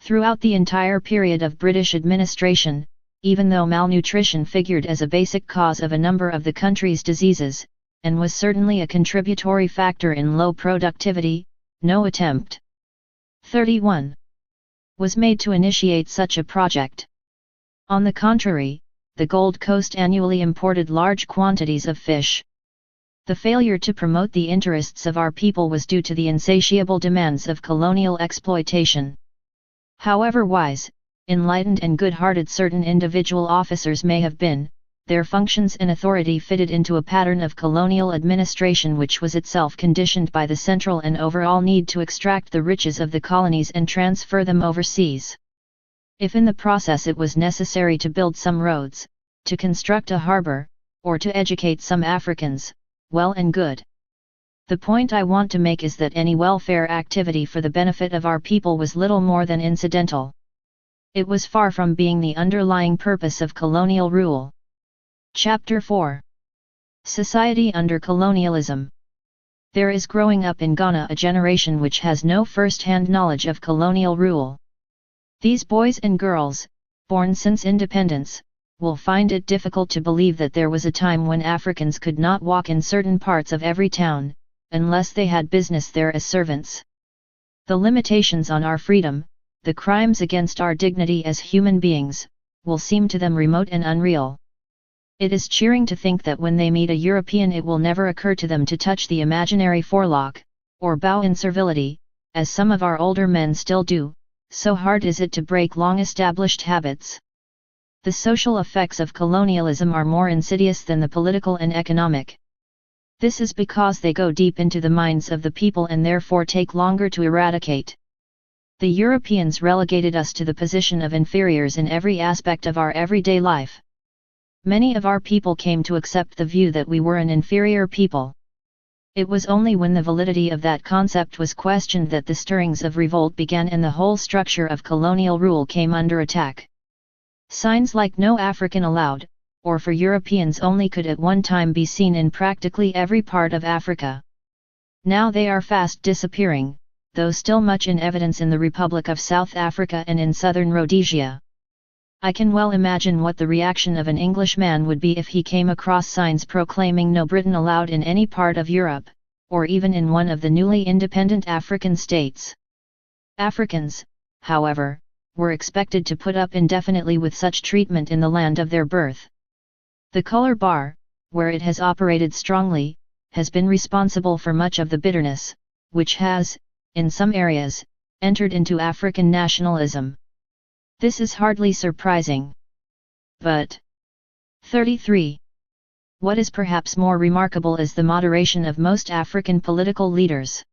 Speaker 1: Throughout the entire period of British administration, even though malnutrition figured as a basic cause of a number of the country's diseases, and was certainly a contributory factor in low productivity, no attempt 31 was made to initiate such a project. On the contrary, the Gold Coast annually imported large quantities of fish. The failure to promote the interests of our people was due to the insatiable demands of colonial exploitation. However wise, enlightened and good-hearted certain individual officers may have been, their functions and authority fitted into a pattern of colonial administration which was itself conditioned by the central and overall need to extract the riches of the colonies and transfer them overseas. If in the process it was necessary to build some roads, to construct a harbor, or to educate some Africans, well and good. The point I want to make is that any welfare activity for the benefit of our people was little more than incidental. It was far from being the underlying purpose of colonial rule. Chapter 4. Society under Colonialism. There is growing up in Ghana a generation which has no first-hand knowledge of colonial rule. These boys and girls, born since independence, will find it difficult to believe that there was a time when Africans could not walk in certain parts of every town, unless they had business there as servants. The limitations on our freedom, the crimes against our dignity as human beings, will seem to them remote and unreal. It is cheering to think that when they meet a European it will never occur to them to touch the imaginary forelock, or bow in servility, as some of our older men still do, so hard is it to break long-established habits. The social effects of colonialism are more insidious than the political and economic. This is because they go deep into the minds of the people and therefore take longer to eradicate. The Europeans relegated us to the position of inferiors in every aspect of our everyday life. Many of our people came to accept the view that we were an inferior people. It was only when the validity of that concept was questioned that the stirrings of revolt began and the whole structure of colonial rule came under attack. Signs like "No African Allowed," or "For Europeans Only" could at one time be seen in practically every part of Africa. Now they are fast disappearing, though still much in evidence in the Republic of South Africa and in southern Rhodesia. I can well imagine what the reaction of an Englishman would be if he came across signs proclaiming "No Britain Allowed" in any part of Europe, or even in one of the newly independent African states. Africans, however, were expected to put up indefinitely with such treatment in the land of their birth. The color bar, where it has operated strongly, has been responsible for much of the bitterness, which has, in some areas, entered into African nationalism. This is hardly surprising. But 33. What is perhaps more remarkable is the moderation of most African political leaders.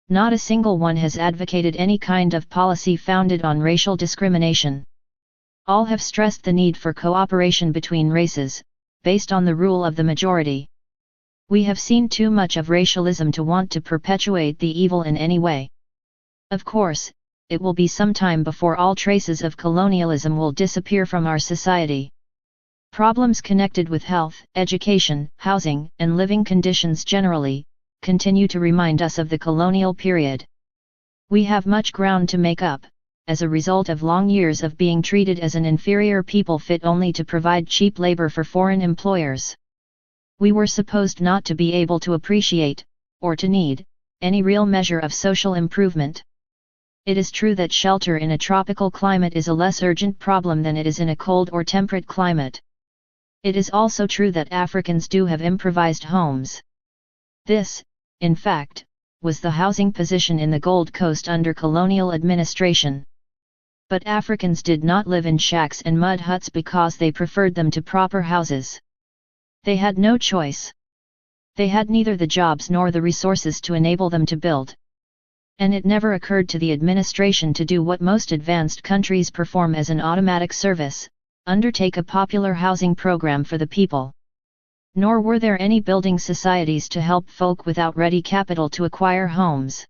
Speaker 1: Not a single one has advocated any kind of policy founded on racial discrimination. All have stressed the need for cooperation between races, based on the rule of the majority. We have seen too much of racialism to want to perpetuate the evil in any way. Of course, it will be some time before all traces of colonialism will disappear from our society. Problems connected with health, education, housing, and living conditions generally, continue to remind us of the colonial period. We have much ground to make up, as a result of long years of being treated as an inferior people fit only to provide cheap labor for foreign employers. We were supposed not to be able to appreciate, or to need, any real measure of social improvement. It is true that shelter in a tropical climate is a less urgent problem than it is in a cold or temperate climate. It is also true that Africans do have improvised homes. This, in fact, was the housing position in the Gold Coast under colonial administration. But Africans did not live in shacks and mud huts because they preferred them to proper houses. They had no choice. They had neither the jobs nor the resources to enable them to build. And it never occurred to the administration to do what most advanced countries perform as an automatic service, undertake a popular housing program for the people. Nor were there any building societies to help folk without ready capital to acquire homes.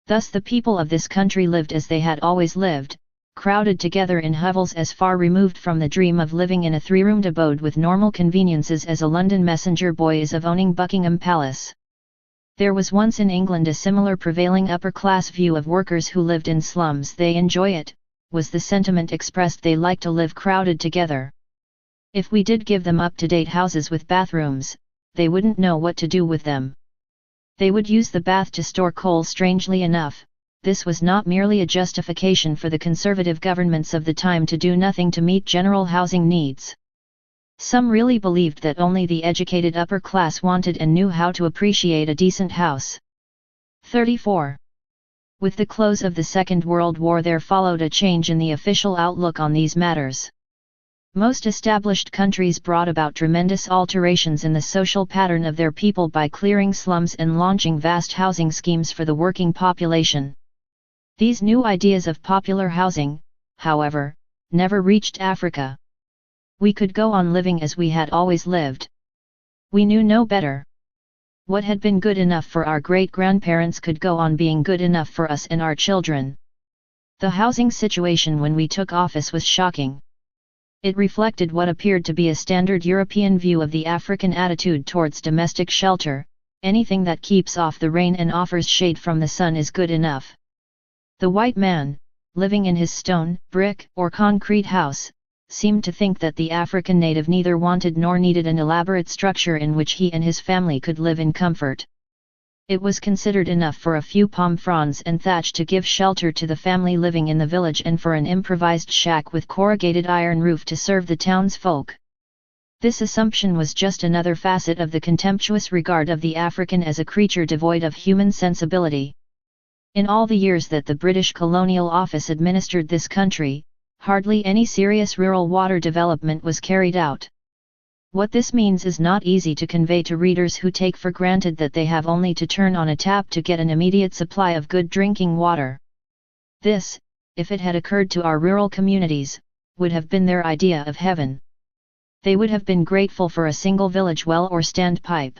Speaker 1: Thus the people of this country lived as they had always lived, crowded together in hovels as far removed from the dream of living in a three-roomed abode with normal conveniences as a London messenger boy is of owning Buckingham Palace. There was once in England a similar prevailing upper-class view of workers who lived in slums. They enjoy it, was the sentiment expressed. They like to live crowded together. If we did give them up-to-date houses with bathrooms, they wouldn't know what to do with them. They would use the bath to store coal. Strangely enough, this was not merely a justification for the conservative governments of the time to do nothing to meet general housing needs. Some really believed that only the educated upper class wanted and knew how to appreciate a decent house. 34. With the close of the Second World War there followed a change in the official outlook on these matters. Most established countries brought about tremendous alterations in the social pattern of their people by clearing slums and launching vast housing schemes for the working population. These new ideas of popular housing, however, never reached Africa. We could go on living as we had always lived. We knew no better. What had been good enough for our great-grandparents could go on being good enough for us and our children. The housing situation when we took office was shocking. It reflected what appeared to be a standard European view of the African attitude towards domestic shelter: anything that keeps off the rain and offers shade from the sun is good enough. The white man, living in his stone, brick, or concrete house, seemed to think that the African native neither wanted nor needed an elaborate structure in which he and his family could live in comfort. It was considered enough for a few palm fronds and thatch to give shelter to the family living in the village and for an improvised shack with corrugated iron roof to serve the townsfolk. This assumption was just another facet of the contemptuous regard of the African as a creature devoid of human sensibility. In all the years that the British Colonial Office administered this country, hardly any serious rural water development was carried out. What this means is not easy to convey to readers who take for granted that they have only to turn on a tap to get an immediate supply of good drinking water. This, if it had occurred to our rural communities, would have been their idea of heaven. They would have been grateful for a single village well or standpipe.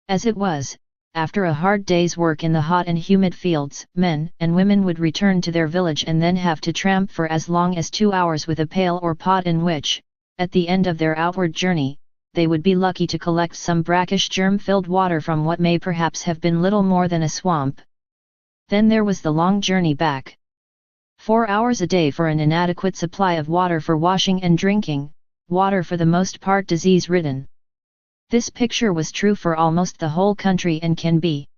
Speaker 1: As it was, after a hard day's work in the hot and humid fields, men and women would return to their village and then have to tramp for as long as 2 hours with a pail or pot in which, at the end of their outward journey, they would be lucky to collect some brackish germ-filled water from what may perhaps have been little more than a swamp. Then there was the long journey back. 4 hours a day for an inadequate supply of water for washing and drinking, water for the most part disease-ridden. This picture was true for almost the whole country and can be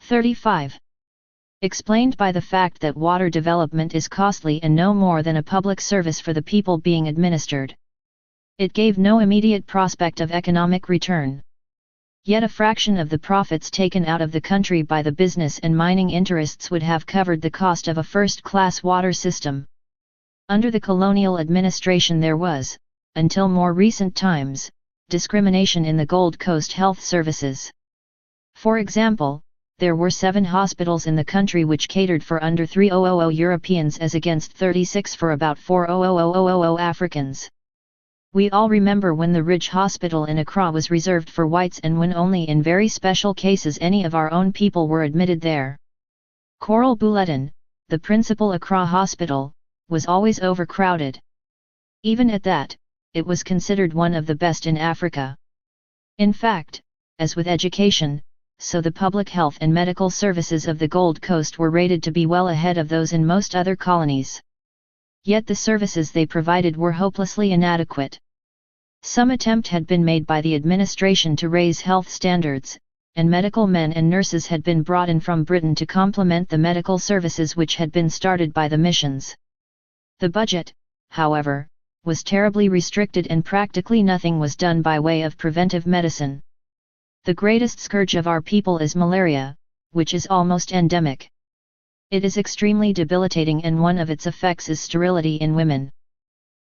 Speaker 1: 35. Explained by the fact that water development is costly and no more than a public service for the people being administered. It gave no immediate prospect of economic return. Yet a fraction of the profits taken out of the country by the business and mining interests would have covered the cost of a first-class water system. Under the colonial administration there was, until more recent times, discrimination in the Gold Coast health services. For example, there were 7 hospitals in the country which catered for under 3,000 Europeans as against 36 for about 4,000 Africans. We all remember when the Ridge Hospital in Accra was reserved for whites and when only in very special cases any of our own people were admitted there. Coral Bulletin, the principal Accra hospital, was always overcrowded. Even at that, it was considered one of the best in Africa. In fact, as with education, so the public health and medical services of the Gold Coast were rated to be well ahead of those in most other colonies. Yet the services they provided were hopelessly inadequate. Some attempt had been made by the administration to raise health standards, and medical men and nurses had been brought in from Britain to complement the medical services which had been started by the missions. The budget, however, was terribly restricted and practically nothing was done by way of preventive medicine. The greatest scourge of our people is malaria, which is almost endemic. It is extremely debilitating and one of its effects is sterility in women.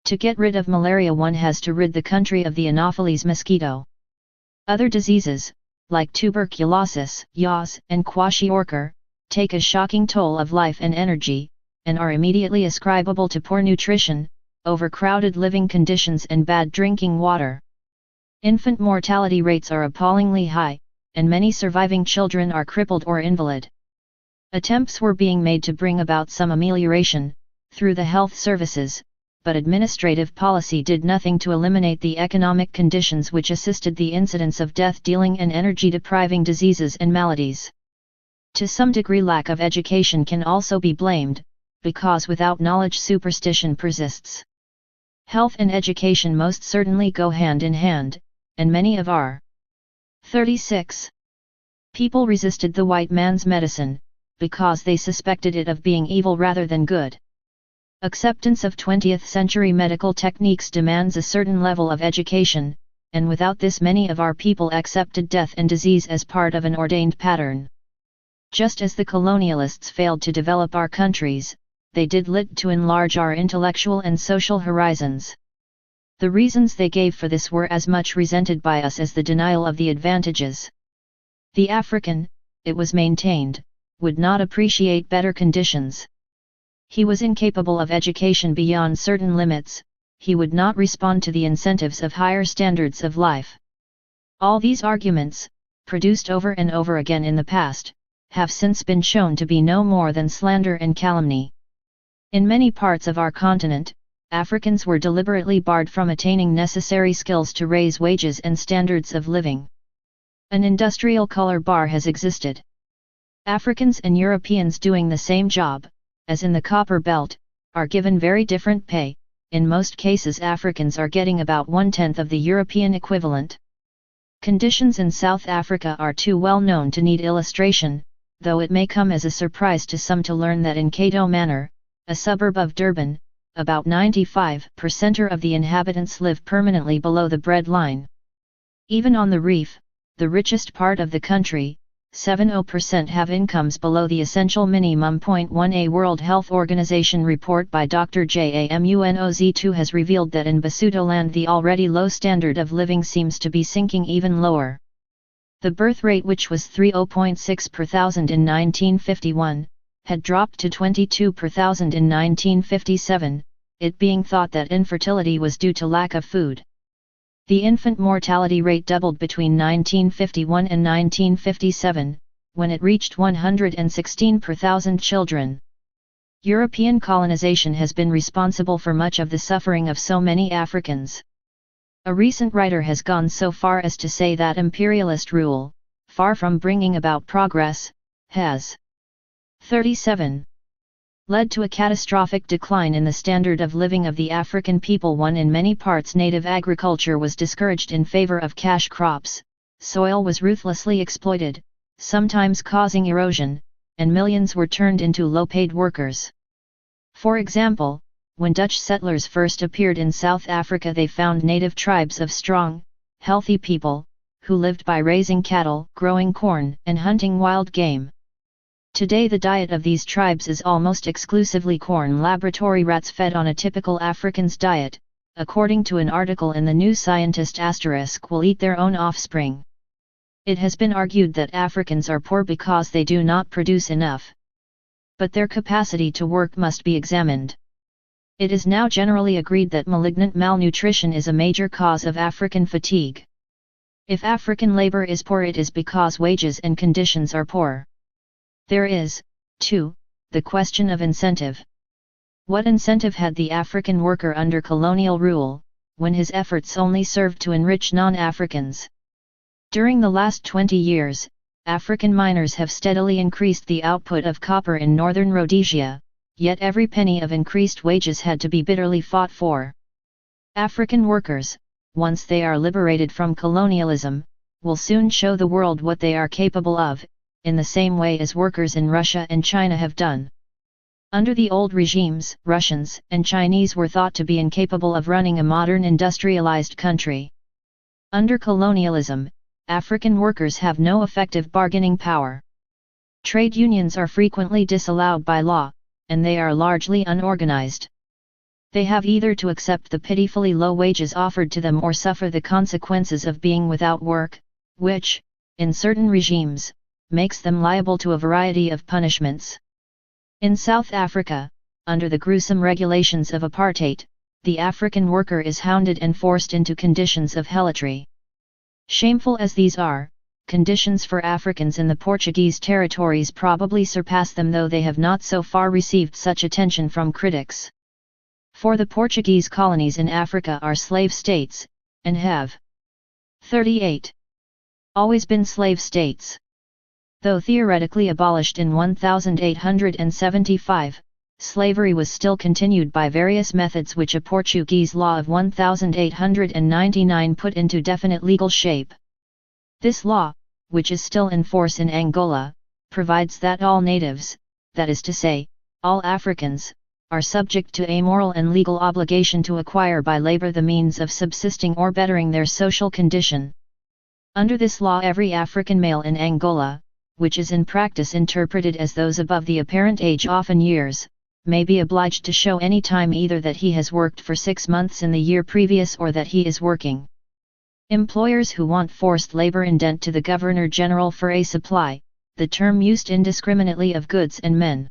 Speaker 1: To get rid of malaria one has to rid the country of the Anopheles mosquito. Other diseases, like tuberculosis, yaws, and kwashiorkor, take a shocking toll of life and energy, and are immediately ascribable to poor nutrition, overcrowded living conditions and bad drinking water. Infant mortality rates are appallingly high, and many surviving children are crippled or invalid. Attempts were being made to bring about some amelioration, through the health services, but administrative policy did nothing to eliminate the economic conditions which assisted the incidence of death-dealing and energy-depriving diseases and maladies. To some degree lack of education can also be blamed, because without knowledge superstition persists. Health and education most certainly go hand in hand, and many of our 36 people resisted the white man's medicine, because they suspected it of being evil rather than good. Acceptance of 20th century medical techniques demands a certain level of education, and without this many of our people accepted death and disease as part of an ordained pattern. Just as the colonialists failed to develop our countries, they did little to enlarge our intellectual and social horizons. The reasons they gave for this were as much resented by us as the denial of the advantages. The African, it was maintained, would not appreciate better conditions. He was incapable of education beyond certain limits, he would not respond to the incentives of higher standards of life. All these arguments, produced over and over again in the past, have since been shown to be no more than slander and calumny. In many parts of our continent, Africans were deliberately barred from attaining necessary skills to raise wages and standards of living. An industrial color bar has existed. Africans and Europeans doing the same job, as in the Copper Belt, are given very different pay. In most cases Africans are getting about 1/10 of the European equivalent. Conditions in South Africa are too well known to need illustration, though it may come as a surprise to some to learn that in Cato Manor, a suburb of Durban, about 95% of the inhabitants live permanently below the bread line. Even on the Reef, the richest part of the country, 70% have incomes below the essential minimum. 1 A World Health Organization report by Dr. Jamunoz2 has revealed that in Basutoland the already low standard of living seems to be sinking even lower. The birth rate, which was 30.6 per thousand in 1951, had dropped to 22 per thousand in 1957, it being thought that infertility was due to lack of food. The infant mortality rate doubled between 1951 and 1957, when it reached 116 per thousand children. European colonization has been responsible for much of the suffering of so many Africans. A recent writer has gone so far as to say that imperialist rule, far from bringing about progress, has 37. Led to a catastrophic decline in the standard of living of the African people. 1 In many parts native agriculture was discouraged in favor of cash crops, soil was ruthlessly exploited, sometimes causing erosion, and millions were turned into low-paid workers. For example, when Dutch settlers first appeared in South Africa they found native tribes of strong, healthy people, who lived by raising cattle, growing corn, and hunting wild game. Today the diet of these tribes is almost exclusively corn. Laboratory rats fed on a typical African's diet, according to an article in the New Scientist *, will eat their own offspring. It has been argued that Africans are poor because they do not produce enough. But their capacity to work must be examined. It is now generally agreed that malignant malnutrition is a major cause of African fatigue. If African labor is poor, it is because wages and conditions are poor. There is, 2. The question of incentive. What incentive had the African worker under colonial rule, when his efforts only served to enrich non-Africans? During the last 20 years, African miners have steadily increased the output of copper in northern Rhodesia, yet every penny of increased wages had to be bitterly fought for. African workers, once they are liberated from colonialism, will soon show the world what they are capable of, in the same way as workers in Russia and China have done. Under the old regimes, Russians and Chinese were thought to be incapable of running a modern industrialized country. Under colonialism, African workers have no effective bargaining power. Trade unions are frequently disallowed by law, and they are largely unorganized. They have either to accept the pitifully low wages offered to them or suffer the consequences of being without work, which, in certain regimes, makes them liable to a variety of punishments. In South Africa, under the gruesome regulations of apartheid, the African worker is hounded and forced into conditions of helotry. Shameful as these are, conditions for Africans in the Portuguese territories probably surpass them, though they have not so far received such attention from critics. For the Portuguese colonies in Africa are slave states, and have 38 always been slave states. Though theoretically abolished in 1875, slavery was still continued by various methods which a Portuguese law of 1899 put into definite legal shape. This law, which is still in force in Angola, provides that all natives, that is to say, all Africans, are subject to a moral and legal obligation to acquire by labor the means of subsisting or bettering their social condition. Under this law, every African male in Angola, which is in practice interpreted as those above the apparent age often years, may be obliged to show any time either that he has worked for 6 months in the year previous or that he is working. Employers who want forced labor indent to the Governor-General for a supply, the term used indiscriminately, of goods and men.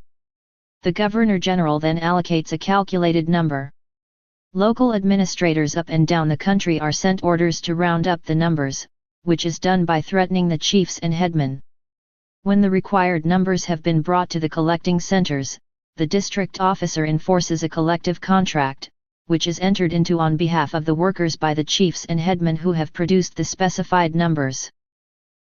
Speaker 1: The Governor-General then allocates a calculated number. Local administrators up and down the country are sent orders to round up the numbers, which is done by threatening the chiefs and headmen. When the required numbers have been brought to the collecting centers, the district officer enforces a collective contract, which is entered into on behalf of the workers by the chiefs and headmen who have produced the specified numbers.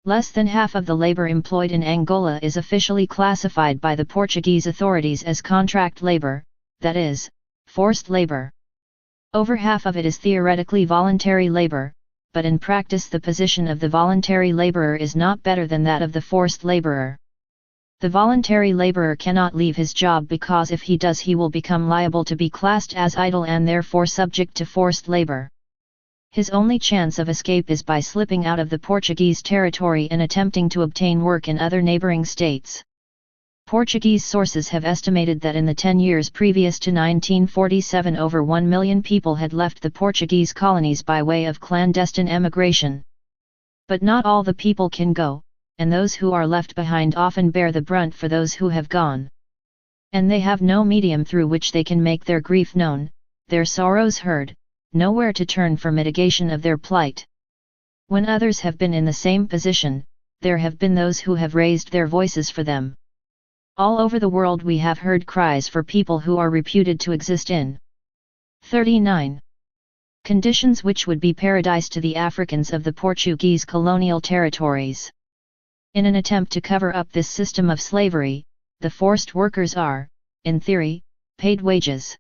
Speaker 1: Less than half of the labor employed in Angola is officially classified by the Portuguese authorities as contract labor, that is, forced labor. Over half of it is theoretically voluntary labor, but in practice the position of the voluntary laborer is not better than that of the forced laborer. The voluntary laborer cannot leave his job because if he does he will become liable to be classed as idle and therefore subject to forced labor. His only chance of escape is by slipping out of the Portuguese territory and attempting to obtain work in other neighboring states. Portuguese sources have estimated that in the 10 years previous to 1947 over 1 million people had left the Portuguese colonies by way of clandestine emigration. But not all the people can go, and those who are left behind often bear the brunt for those who have gone. And they have no medium through which they can make their grief known, their sorrows heard, nowhere to turn for mitigation of their plight. When others have been in the same position, there have been those who have raised their voices for them. All over the world we have heard cries for people who are reputed to exist in 39 conditions which would be paradise to the Africans of the Portuguese colonial territories. In an attempt to cover up this system of slavery, the forced workers are, in theory, paid wages.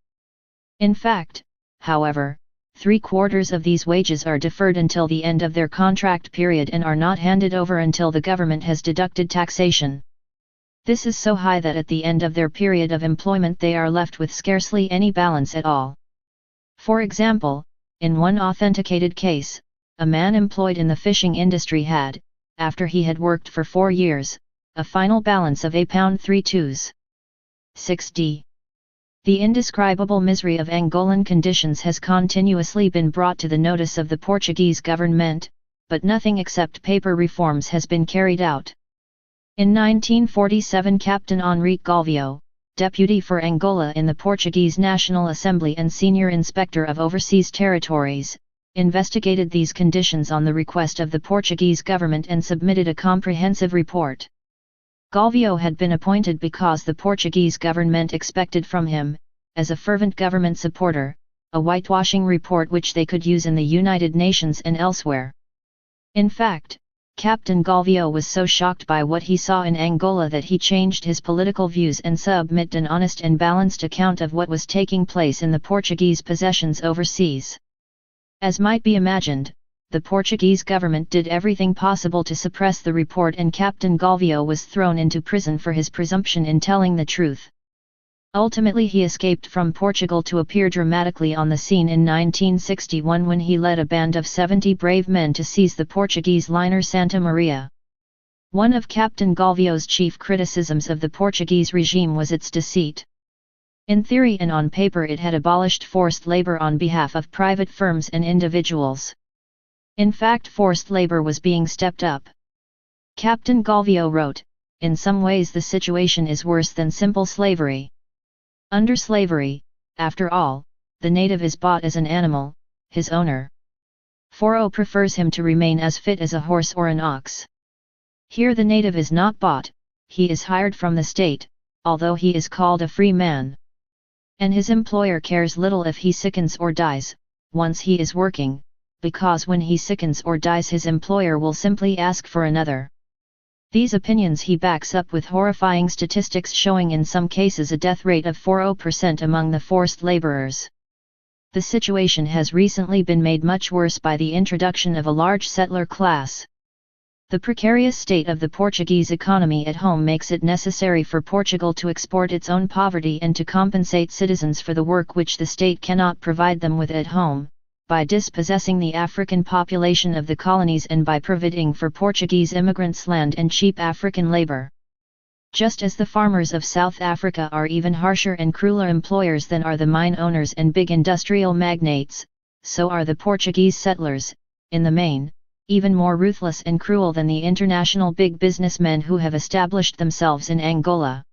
Speaker 1: In fact, however, 3/4 of these wages are deferred until the end of their contract period and are not handed over until the government has deducted taxation. This is so high that at the end of their period of employment they are left with scarcely any balance at all. For example, in one authenticated case, a man employed in the fishing industry had, after he had worked for 4 years, a final balance of £3 6d. The indescribable misery of Angolan conditions has continuously been brought to the notice of the Portuguese government, but nothing except paper reforms has been carried out. In 1947 Captain Henrique Galvio, deputy for Angola in the Portuguese National Assembly and senior inspector of overseas territories, investigated these conditions on the request of the Portuguese government and submitted a comprehensive report. Galvão had been appointed because the Portuguese government expected from him, as a fervent government supporter, a whitewashing report which they could use in the United Nations and elsewhere. In fact, Captain Galvão was so shocked by what he saw in Angola that he changed his political views and submitted an honest and balanced account of what was taking place in the Portuguese possessions overseas. As might be imagined, the Portuguese government did everything possible to suppress the report, and Captain Galvão was thrown into prison for his presumption in telling the truth. Ultimately he escaped from Portugal to appear dramatically on the scene in 1961 when he led a band of 70 brave men to seize the Portuguese liner Santa Maria. One of Captain Galvão's chief criticisms of the Portuguese regime was its deceit. In theory and on paper it had abolished forced labor on behalf of private firms and individuals. In fact, forced labor was being stepped up. Captain Galvão wrote, "In some ways the situation is worse than simple slavery. Under slavery, after all, the native is bought as an animal, his owner. Foro prefers him to remain as fit as a horse or an ox. Here the native is not bought, he is hired from the state, although he is called a free man. And his employer cares little if he sickens or dies, once he is working, because when he sickens or dies his employer will simply ask for another." These opinions he backs up with horrifying statistics showing in some cases a death rate of 40% among the forced laborers. The situation has recently been made much worse by the introduction of a large settler class. The precarious state of the Portuguese economy at home makes it necessary for Portugal to export its own poverty and to compensate citizens for the work which the state cannot provide them with at home, by dispossessing the African population of the colonies and by providing for Portuguese immigrants land and cheap African labor. Just as the farmers of South Africa are even harsher and crueler employers than are the mine owners and big industrial magnates, so are the Portuguese settlers, in the main, even more ruthless and cruel than the international big businessmen who have established themselves in Angola.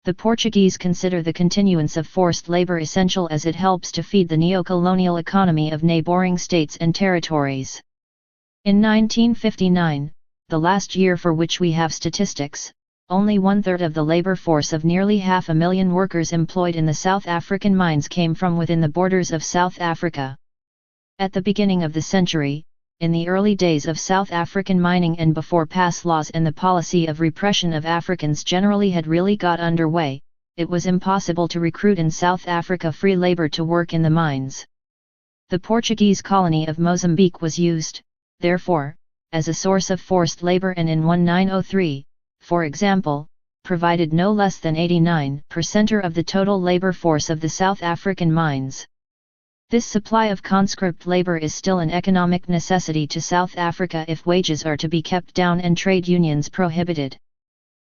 Speaker 1: The Portuguese consider the continuance of forced labor essential as it helps to feed the neo-colonial economy of neighboring states and territories. In 1959, the last year for which we have statistics, only 1/3 of the labor force of nearly 500,000 workers employed in the South African mines came from within the borders of South Africa. At the beginning of the century, in the early days of South African mining and before past laws and the policy of repression of Africans generally had really got underway, it was impossible to recruit in South Africa free labor to work in the mines. The Portuguese colony of Mozambique was used, therefore, as a source of forced labor, and in 1903, for example, provided no less than 89% of the total labor force of the South African mines. This supply of conscript labor is still an economic necessity to South Africa if wages are to be kept down and trade unions prohibited.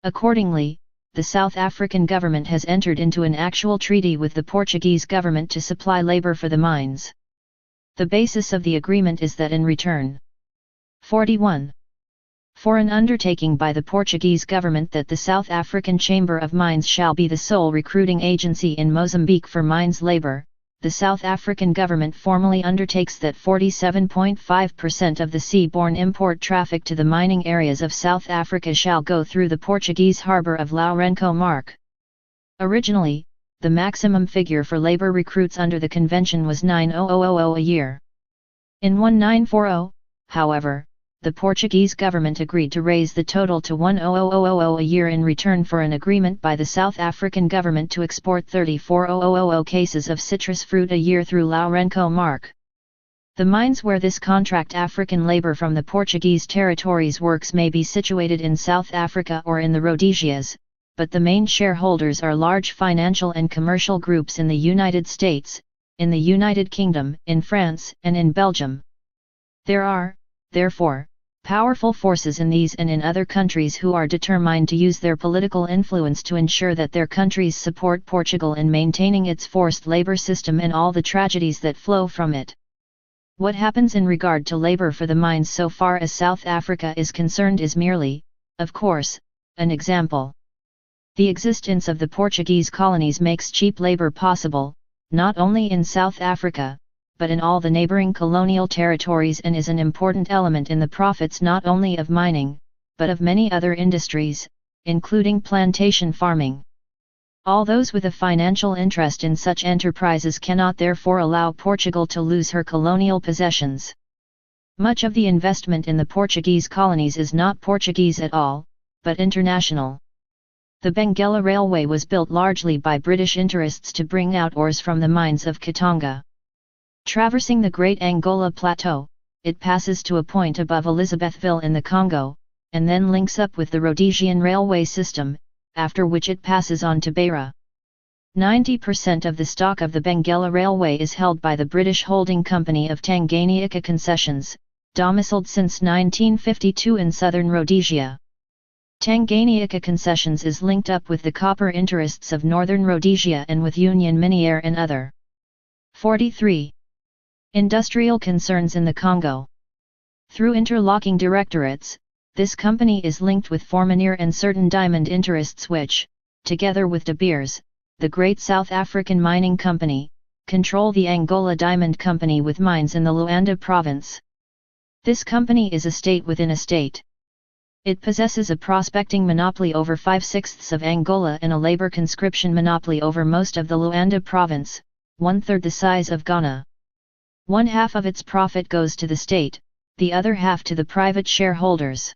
Speaker 1: Accordingly, the South African government has entered into an actual treaty with the Portuguese government to supply labor for the mines. The basis of the agreement is that in return 41. For an undertaking by the Portuguese government that the South African Chamber of Mines shall be the sole recruiting agency in Mozambique for mines labor, the South African government formally undertakes that 47.5% of the sea-borne import traffic to the mining areas of South Africa shall go through the Portuguese harbour of Nkrumah. Originally, the maximum figure for labor recruits under the convention was 9,000 a year. In 1940, however, the Portuguese government agreed to raise the total to 1,000 a year in return for an agreement by the South African government to export 34,000 cases of citrus fruit a year through Nkrumah. The mines where this contract African labor from the Portuguese territories works may be situated in South Africa or in the Rhodesias, but the main shareholders are large financial and commercial groups in the United States, in the United Kingdom, in France, and in Belgium. There are, therefore, powerful forces in these and in other countries who are determined to use their political influence to ensure that their countries support Portugal in maintaining its forced labor system and all the tragedies that flow from it. What happens in regard to labor for the mines so far as South Africa is concerned is merely, of course, an example. The existence of the Portuguese colonies makes cheap labor possible, not only in South Africa, but in all the neighboring colonial territories, and is an important element in the profits not only of mining, but of many other industries, including plantation farming. All those with a financial interest in such enterprises cannot therefore allow Portugal to lose her colonial possessions. Much of the investment in the Portuguese colonies is not Portuguese at all, but international. The Benguela Railway was built largely by British interests to bring out ores from the mines of Katanga. Traversing the Great Angola Plateau, it passes to a point above Elizabethville in the Congo, and then links up with the Rhodesian railway system, after which it passes on to Beira. 90% of the stock of the Benguela Railway is held by the British holding company of Tanganyika Concessions, domiciled since 1952 in southern Rhodesia. Tanganyika Concessions is linked up with the copper interests of northern Rhodesia and with Union Miniere and other. 43. Industrial concerns in the Congo. Through interlocking directorates, this company is linked with Fourminier and certain diamond interests which, together with De Beers, the great South African mining company, control the Angola Diamond Company with mines in the Luanda province. This company is a state within a state. It possesses a prospecting monopoly over 5/6 of Angola and a labor conscription monopoly over most of the Luanda province, 1/3 the size of Ghana. 1/2 of its profit goes to the state, the other half to the private shareholders.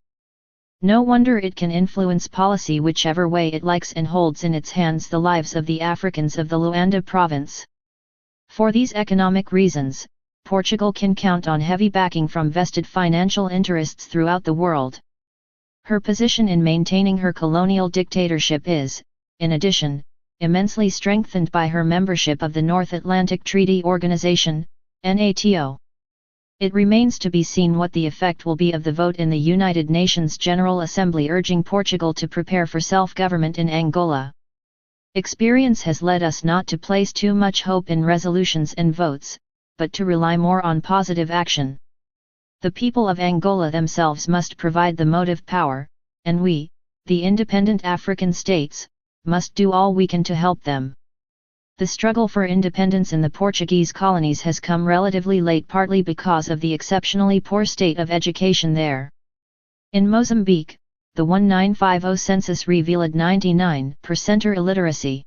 Speaker 1: No wonder it can influence policy whichever way it likes and holds in its hands the lives of the Africans of the Luanda province. For these economic reasons, Portugal can count on heavy backing from vested financial interests throughout the world. Her position in maintaining her colonial dictatorship is, in addition, immensely strengthened by her membership of the North Atlantic Treaty Organization, NATO. It remains to be seen what the effect will be of the vote in the United Nations General Assembly urging Portugal to prepare for self-government in Angola. Experience has led us not to place too much hope in resolutions and votes, but to rely more on positive action. The people of Angola themselves must provide the motive power, and we, the independent African states, must do all we can to help them. The struggle for independence in the Portuguese colonies has come relatively late, partly because of the exceptionally poor state of education there. In Mozambique, the 1950 census revealed 99% illiteracy.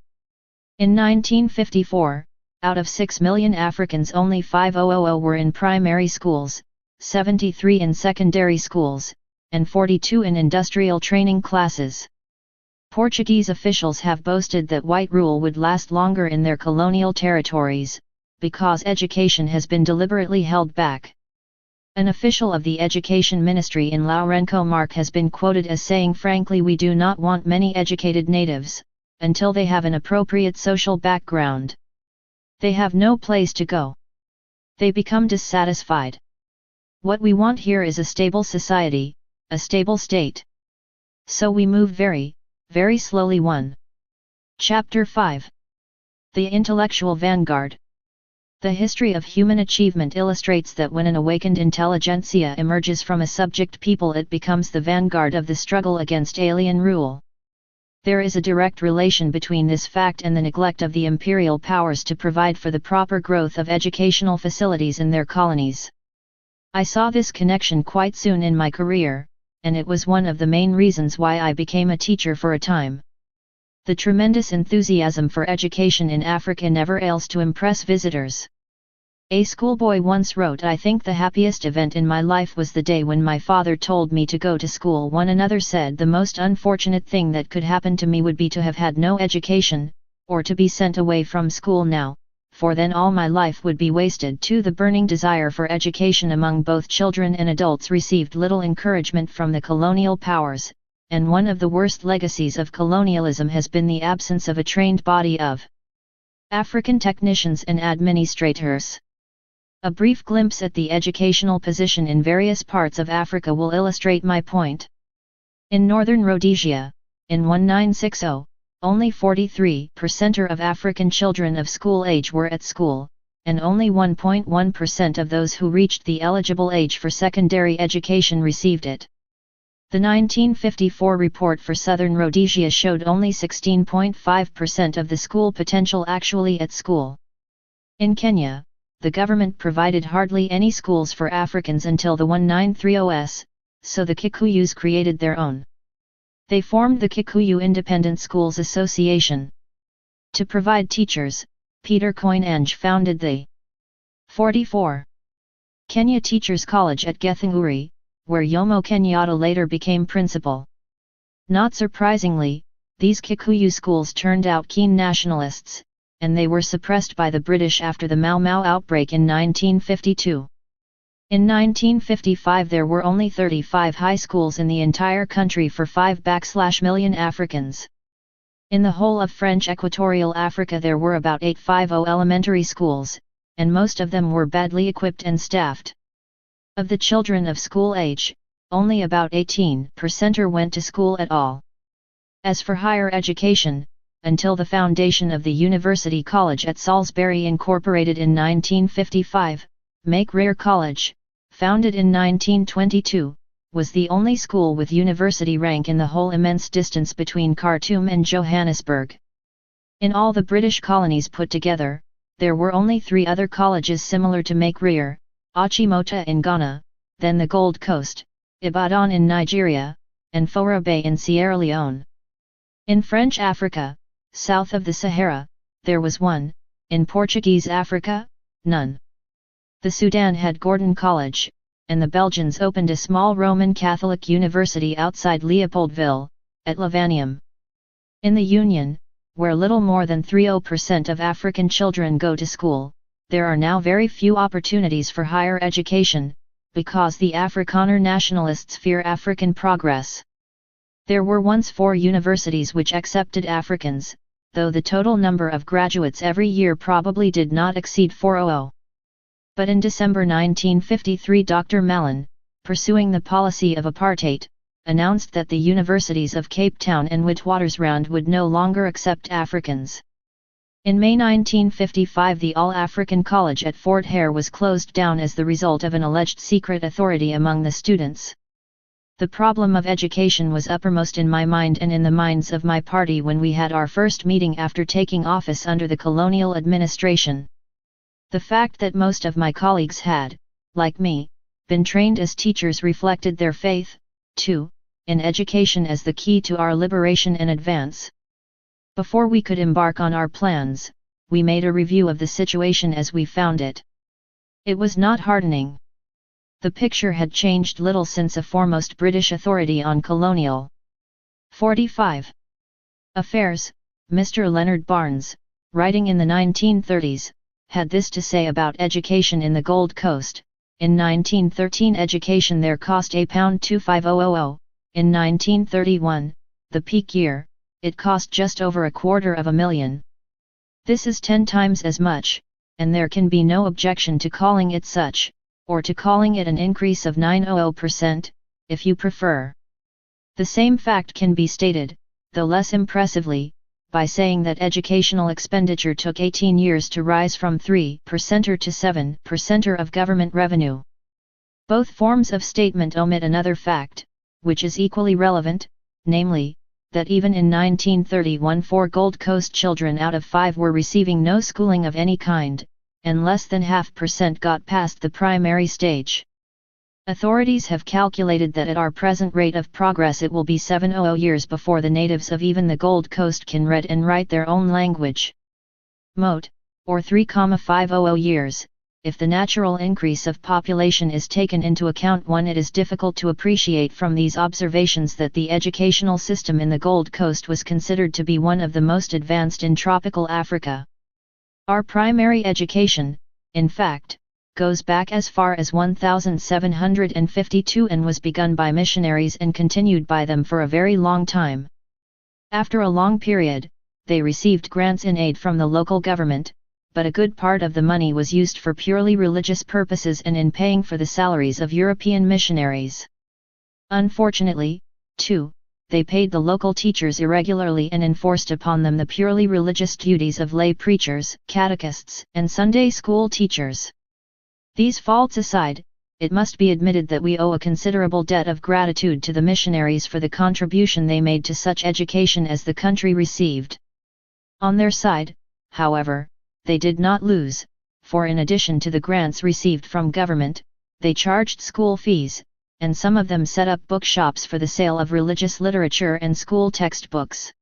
Speaker 1: In 1954, out of 6 million Africans only 5,000 were in primary schools, 73 in secondary schools, and 42 in industrial training classes. Portuguese officials have boasted that white rule would last longer in their colonial territories, because education has been deliberately held back. An official of the Education Ministry in Lourenço Marque has been quoted as saying, "Frankly, we do not want many educated natives, until they have an appropriate social background. They have no place to go. They become dissatisfied. What we want here is a stable society, a stable state. So we move very slowly." 1. Chapter 5. The Intellectual Vanguard. The history of human achievement illustrates that when an awakened intelligentsia emerges from a subject people, it becomes the vanguard of the struggle against alien rule. There is a direct relation between this fact and the neglect of the imperial powers to provide for the proper growth of educational facilities in their colonies. I saw this connection quite soon in my career, and it was one of the main reasons why I became a teacher for a time. The tremendous enthusiasm for education in Africa never fails to impress visitors. A schoolboy once wrote, "I think the happiest event in my life was the day when my father told me to go to school." Another said, "The most unfortunate thing that could happen to me would be to have had no education, or to be sent away from school now, for then all my life would be wasted." 2. The burning desire for education among both children and adults received little encouragement from the colonial powers, and one of the worst legacies of colonialism has been the absence of a trained body of African technicians and administrators. A brief glimpse at the educational position in various parts of Africa will illustrate my point. In northern Rhodesia, in 1960, only 43% of African children of school age were at school, and only 1.1% of those who reached the eligible age for secondary education received it. The 1954 report for southern Rhodesia showed only 16.5% of the school potential actually at school. In Kenya, the government provided hardly any schools for Africans until the 1930s, so the Kikuyus created their own. They formed the Kikuyu Independent Schools Association. To provide teachers, Peter Koinange founded the 44. Kenya Teachers College at Githunguri, where Jomo Kenyatta later became principal. Not surprisingly, these Kikuyu schools turned out keen nationalists, and they were suppressed by the British after the Mau Mau outbreak in 1952. In 1955 there were only 35 high schools in the entire country for 5 million Africans. In the whole of French Equatorial Africa there were about 850 elementary schools, and most of them were badly equipped and staffed. Of the children of school age, only about 18% went to school at all. As for higher education, until the foundation of the University College at Salisbury incorporated in 1955, Make-Rear College, founded in 1922, was the only school with university rank in the whole immense distance between Khartoum and Johannesburg. In all the British colonies put together, there were only 3 other colleges similar to Make-Rear, Achimota in Ghana, then the Gold Coast, Ibadan in Nigeria, and Fora Bay in Sierra Leone. In French Africa, south of the Sahara, there was one, in Portuguese Africa, none. The Sudan had Gordon College, and the Belgians opened a small Roman Catholic university outside Leopoldville, at Lavanium. In the Union, where little more than 30% of African children go to school, there are now very few opportunities for higher education, because the Afrikaner nationalists fear African progress. There were once 4 universities which accepted Africans, though the total number of graduates every year probably did not exceed 400. But in December 1953 Dr. Mallon, pursuing the policy of apartheid, announced that the universities of Cape Town and Witwatersrand would no longer accept Africans. In May 1955 the All-African College at Fort Hare was closed down as the result of an alleged secret authority among the students. The problem of education was uppermost in my mind and in the minds of my party when we had our first meeting after taking office under the colonial administration. The fact that most of my colleagues had, like me, been trained as teachers reflected their faith, too, in education as the key to our liberation and advance. Before we could embark on our plans, we made a review of the situation as we found it. It was not heartening. The picture had changed little since a foremost British authority on colonial 45 affairs, Mr. Leonard Barnes, writing in the 1930s, had this to say about education in the Gold Coast. In 1913 education there cost £25000, in 1931, the peak year, it cost just over £250,000. This is 10 times as much, and there can be no objection to calling it such, or to calling it an increase of 900%, if you prefer. The same fact can be stated, though less impressively, by saying that educational expenditure took 18 years to rise from 3% to 7% of government revenue. Both forms of statement omit another fact, which is equally relevant, namely, that even in 1931 4 Gold Coast children out of 5 were receiving no schooling of any kind, and less than 0.5% got past the primary stage. Authorities have calculated that at our present rate of progress it will be 700 years before the natives of even the Gold Coast can read and write their own language. Mote, or 3,500 years. If the natural increase of population is taken into account, it is difficult to appreciate from these observations that the educational system in the Gold Coast was considered to be one of the most advanced in tropical Africa. Our primary education, in fact, goes back as far as 1752 and was begun by missionaries and continued by them for a very long time. After a long period, they received grants in aid from the local government, but a good part of the money was used for purely religious purposes and in paying for the salaries of European missionaries. Unfortunately, too, they paid the local teachers irregularly and enforced upon them the purely religious duties of lay preachers, catechists, and Sunday school teachers. These faults aside, it must be admitted that we owe a considerable debt of gratitude to the missionaries for the contribution they made to such education as the country received. On their side, however, they did not lose, for in addition to the grants received from government, they charged school fees, and some of them set up bookshops for the sale of religious literature and school textbooks.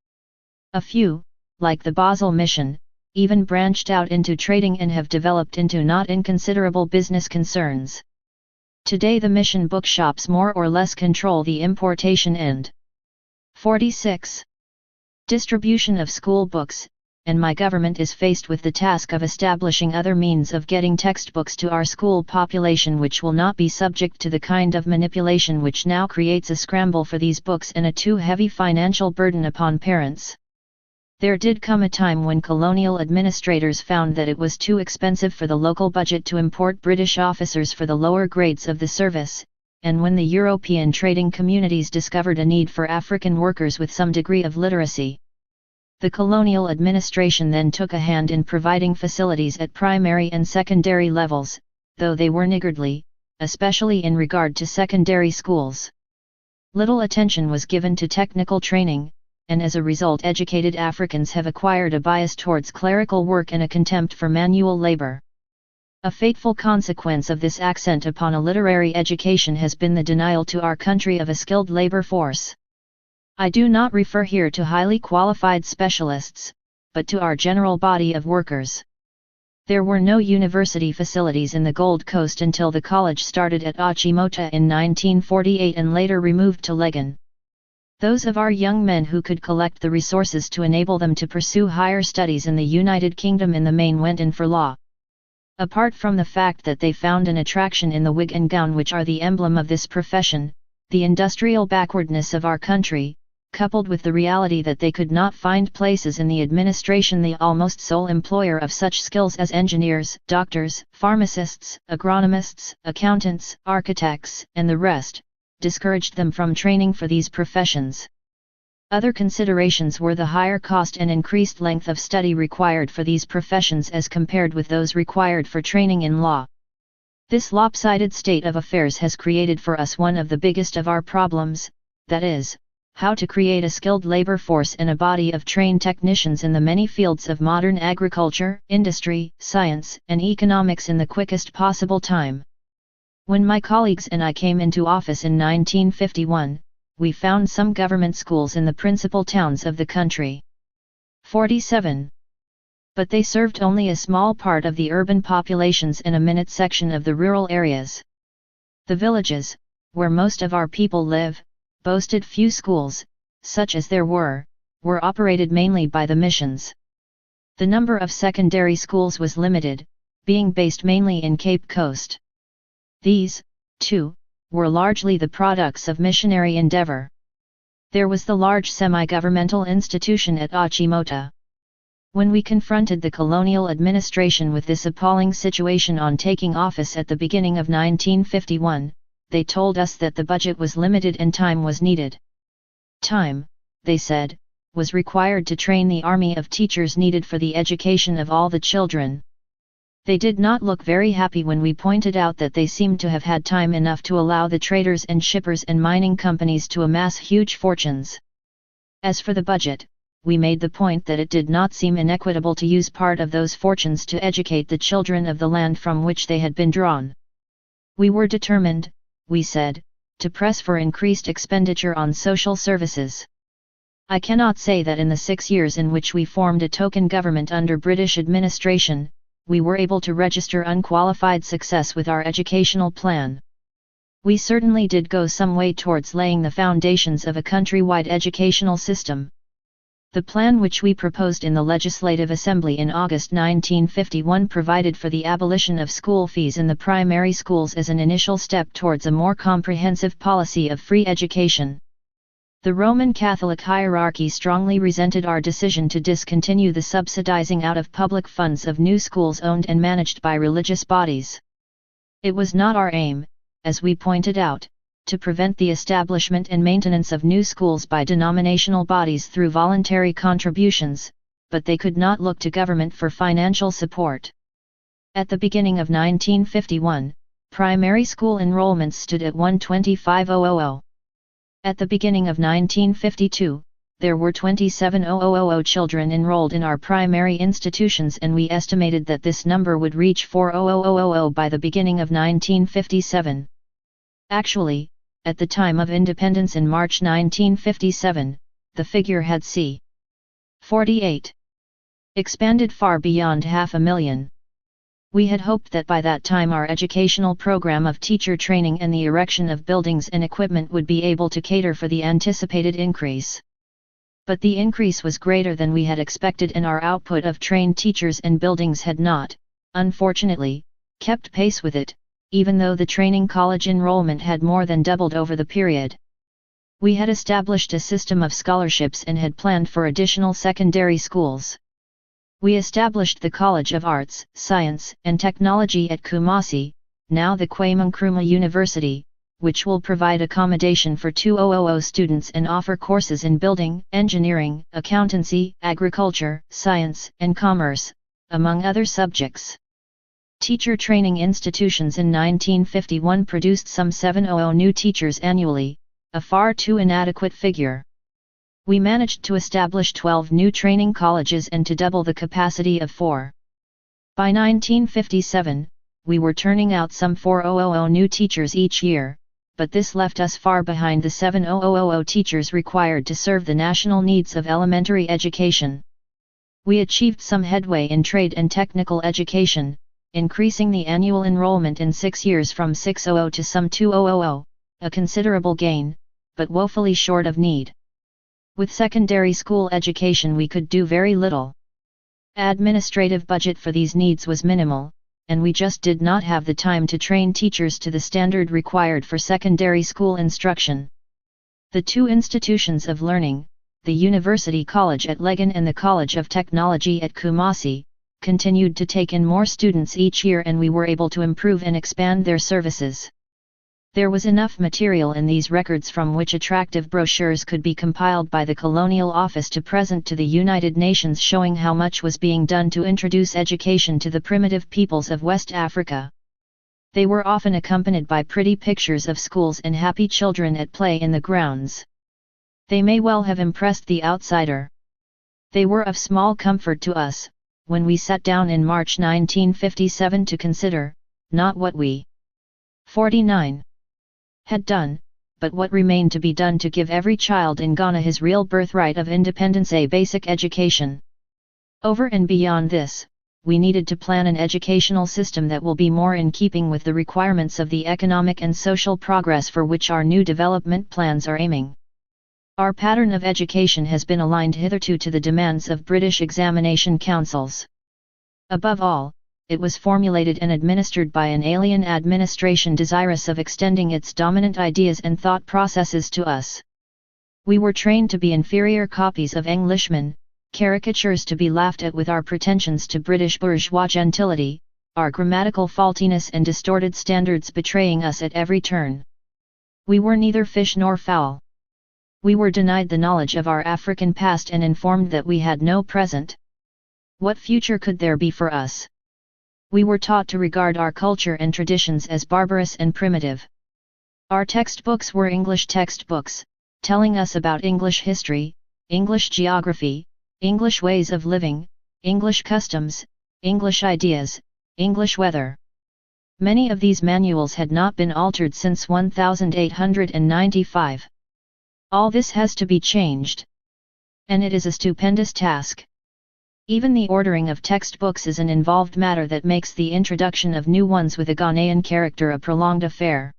Speaker 1: A few, like the Basel Mission, even branched out into trading and have developed into not inconsiderable business concerns. Today the mission bookshops more or less control the importation end. 46. Distribution of school books, and my government is faced with the task of establishing other means of getting textbooks to our school population which will not be subject to the kind of manipulation which now creates a scramble for these books and a too heavy financial burden upon parents. There did come a time when colonial administrators found that it was too expensive for the local budget to import British officers for the lower grades of the service, and when the European trading communities discovered a need for African workers with some degree of literacy. The colonial administration then took a hand in providing facilities at primary and secondary levels, though they were niggardly, especially in regard to secondary schools. Little attention was given to technical training, and as a result educated Africans have acquired a bias towards clerical work and a contempt for manual labor. A fateful consequence of this accent upon a literary education has been the denial to our country of a skilled labor force. I do not refer here to highly qualified specialists, but to our general body of workers. There were no university facilities in the Gold Coast until the college started at Achimota in 1948 and later removed to Legon. Those of our young men who could collect the resources to enable them to pursue higher studies in the United Kingdom in the main went in for law. Apart from the fact that they found an attraction in the wig and gown which are the emblem of this profession, the industrial backwardness of our country, coupled with the reality that they could not find places in the administration, the almost sole employer of such skills as engineers, doctors, pharmacists, agronomists, accountants, architects, and the rest, discouraged them from training for these professions. Other considerations were the higher cost and increased length of study required for these professions as compared with those required for training in law. This lopsided state of affairs has created for us one of the biggest of our problems, that is, how to create a skilled labor force and a body of trained technicians in the many fields of modern agriculture, industry, science, and economics in the quickest possible time. When my colleagues and I came into office in 1951, we found some government schools in the principal towns of the country. 47. But they served only a small part of the urban populations and a minute section of the rural areas. The villages, where most of our people live, boasted few schools, such as there were operated mainly by the missions. The number of secondary schools was limited, being based mainly in Cape Coast. These, too, were largely the products of missionary endeavor. There was the large semi-governmental institution at Achimota. When we confronted the colonial administration with this appalling situation on taking office at the beginning of 1951, they told us that the budget was limited and time was needed. Time, they said, was required to train the army of teachers needed for the education of all the children. They did not look very happy when we pointed out that they seemed to have had time enough to allow the traders and shippers and mining companies to amass huge fortunes. As for the budget, we made the point that it did not seem inequitable to use part of those fortunes to educate the children of the land from which they had been drawn. We were determined, we said, to press for increased expenditure on social services. I cannot say that in the 6 years in which we formed a token government under British administration, we were able to register unqualified success with our educational plan. We certainly did go some way towards laying the foundations of a countrywide educational system. The plan which we proposed in the Legislative Assembly in August 1951 provided for the abolition of school fees in the primary schools as an initial step towards a more comprehensive policy of free education. The Roman Catholic hierarchy strongly resented our decision to discontinue the subsidizing out of public funds of new schools owned and managed by religious bodies. It was not our aim, as we pointed out, to prevent the establishment and maintenance of new schools by denominational bodies through voluntary contributions, but they could not look to government for financial support. At the beginning of 1951, primary school enrollments stood at 125,000. At the beginning of 1952, there were 27,000 children enrolled in our primary institutions, and we estimated that this number would reach 4,000 by the beginning of 1957. Actually, At the time of independence in March 1957, the figure had c. 48. Expanded far beyond 500,000. We had hoped that by that time our educational program of teacher training and the erection of buildings and equipment would be able to cater for the anticipated increase. But the increase was greater than we had expected, and our output of trained teachers and buildings had not, unfortunately, kept pace with it, even though the training college enrollment had more than doubled over the period. We had established a system of scholarships and had planned for additional secondary schools. We established the College of Arts, Science and Technology at Kumasi, now the Kwame Nkrumah University, which will provide accommodation for 2000 students and offer courses in building, engineering, accountancy, agriculture, science and commerce, among other subjects. Teacher training institutions in 1951 produced some 700 new teachers annually, a far too inadequate figure. We managed to establish 12 new training colleges and to double the capacity of 4. By 1957, we were turning out some 4,000 new teachers each year, but this left us far behind the 7,000 teachers required to serve the national needs of elementary education. We achieved some headway in trade and technical education, increasing the annual enrollment in 6 years from 600 to some 2,000, a considerable gain, but woefully short of need. With secondary school education we could do very little. Administrative budget for these needs was minimal, and we just did not have the time to train teachers to the standard required for secondary school instruction. The two institutions of learning, the University College at Legon and the College of Technology at Kumasi, continued to take in more students each year, and we were able to improve and expand their services. There was enough material in these records from which attractive brochures could be compiled by the Colonial Office to present to the United Nations, showing how much was being done to introduce education to the primitive peoples of West Africa. They were often accompanied by pretty pictures of schools and happy children at play in the grounds. They may well have impressed the outsider. They were of small comfort to us, when we sat down in March 1957 to consider, not what we 49 had done, but what remained to be done to give every child in Ghana his real birthright of independence, a basic education. Over and beyond this, we needed to plan an educational system that will be more in keeping with the requirements of the economic and social progress for which our new development plans are aiming. Our pattern of education has been aligned hitherto to the demands of British examination councils. Above all, it was formulated and administered by an alien administration desirous of extending its dominant ideas and thought processes to us. We were trained to be inferior copies of Englishmen, caricatures to be laughed at with our pretensions to British bourgeois gentility, our grammatical faultiness and distorted standards betraying us at every turn. We were neither fish nor fowl. We were denied the knowledge of our African past and informed that we had no present. What future could there be for us? We were taught to regard our culture and traditions as barbarous and primitive. Our textbooks were English textbooks, telling us about English history, English geography, English ways of living, English customs, English ideas, English weather. Many of these manuals had not been altered since 1895. All this has to be changed. And it is a stupendous task. Even the ordering of textbooks is an involved matter that makes the introduction of new ones with a Ghanaian character a prolonged affair.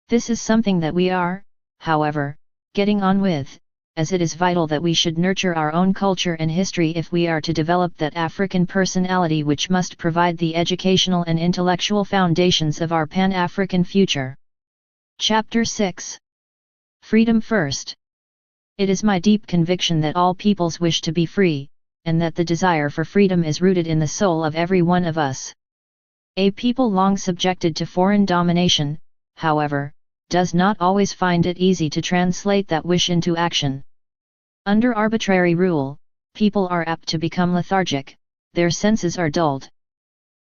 Speaker 1: This is something that we are, however, getting on with, as it is vital that we should nurture our own culture and history if we are to develop that African personality which must provide the educational and intellectual foundations of our Pan-African future. Chapter 6. Freedom First. It is my deep conviction that all peoples wish to be free, and that the desire for freedom is rooted in the soul of every one of us. A people long subjected to foreign domination, however, does not always find it easy to translate that wish into action. Under arbitrary rule, people are apt to become lethargic, their senses are dulled.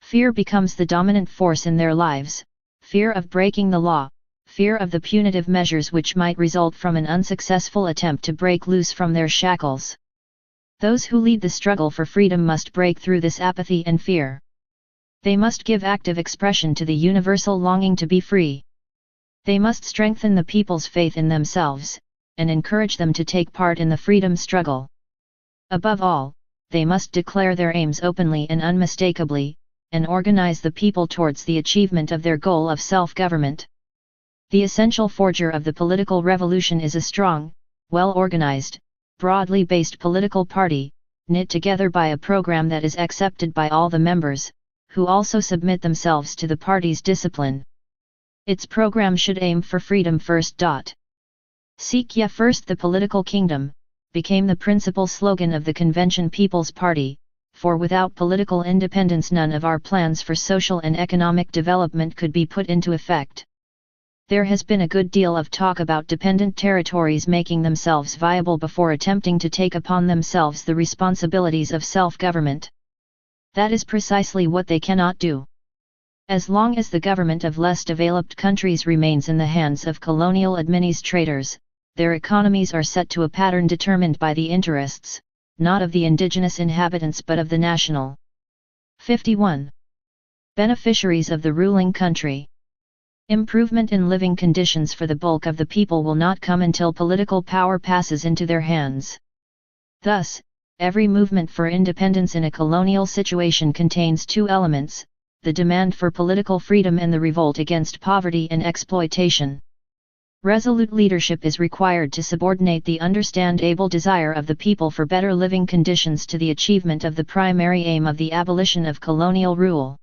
Speaker 1: Fear becomes the dominant force in their lives, fear of breaking the law, fear of the punitive measures which might result from an unsuccessful attempt to break loose from their shackles. Those who lead the struggle for freedom must break through this apathy and fear. They must give active expression to the universal longing to be free. They must strengthen the people's faith in themselves, and encourage them to take part in the freedom struggle. Above all, they must declare their aims openly and unmistakably, and organize the people towards the achievement of their goal of self-government. The essential forger of the political revolution is a strong, well-organized, broadly based political party, knit together by a program that is accepted by all the members, who also submit themselves to the party's discipline. Its program should aim for freedom first. Seek ye first the political kingdom, became the principal slogan of the convention People's Party, for without political independence none of our plans for social and economic development could be put into effect. There has been a good deal of talk about dependent territories making themselves viable before attempting to take upon themselves the responsibilities of self-government. That is precisely what they cannot do. As long as the government of less developed countries remains in the hands of colonial administrators, their economies are set to a pattern determined by the interests, not of the indigenous inhabitants but of the national. 51. Beneficiaries of the ruling country. Improvement in living conditions for the bulk of the people will not come until political power passes into their hands. Thus, every movement for independence in a colonial situation contains two elements: the demand for political freedom and the revolt against poverty and exploitation. Resolute leadership is required to subordinate the understandable desire of the people for better living conditions to the achievement of the primary aim of the abolition of colonial rule.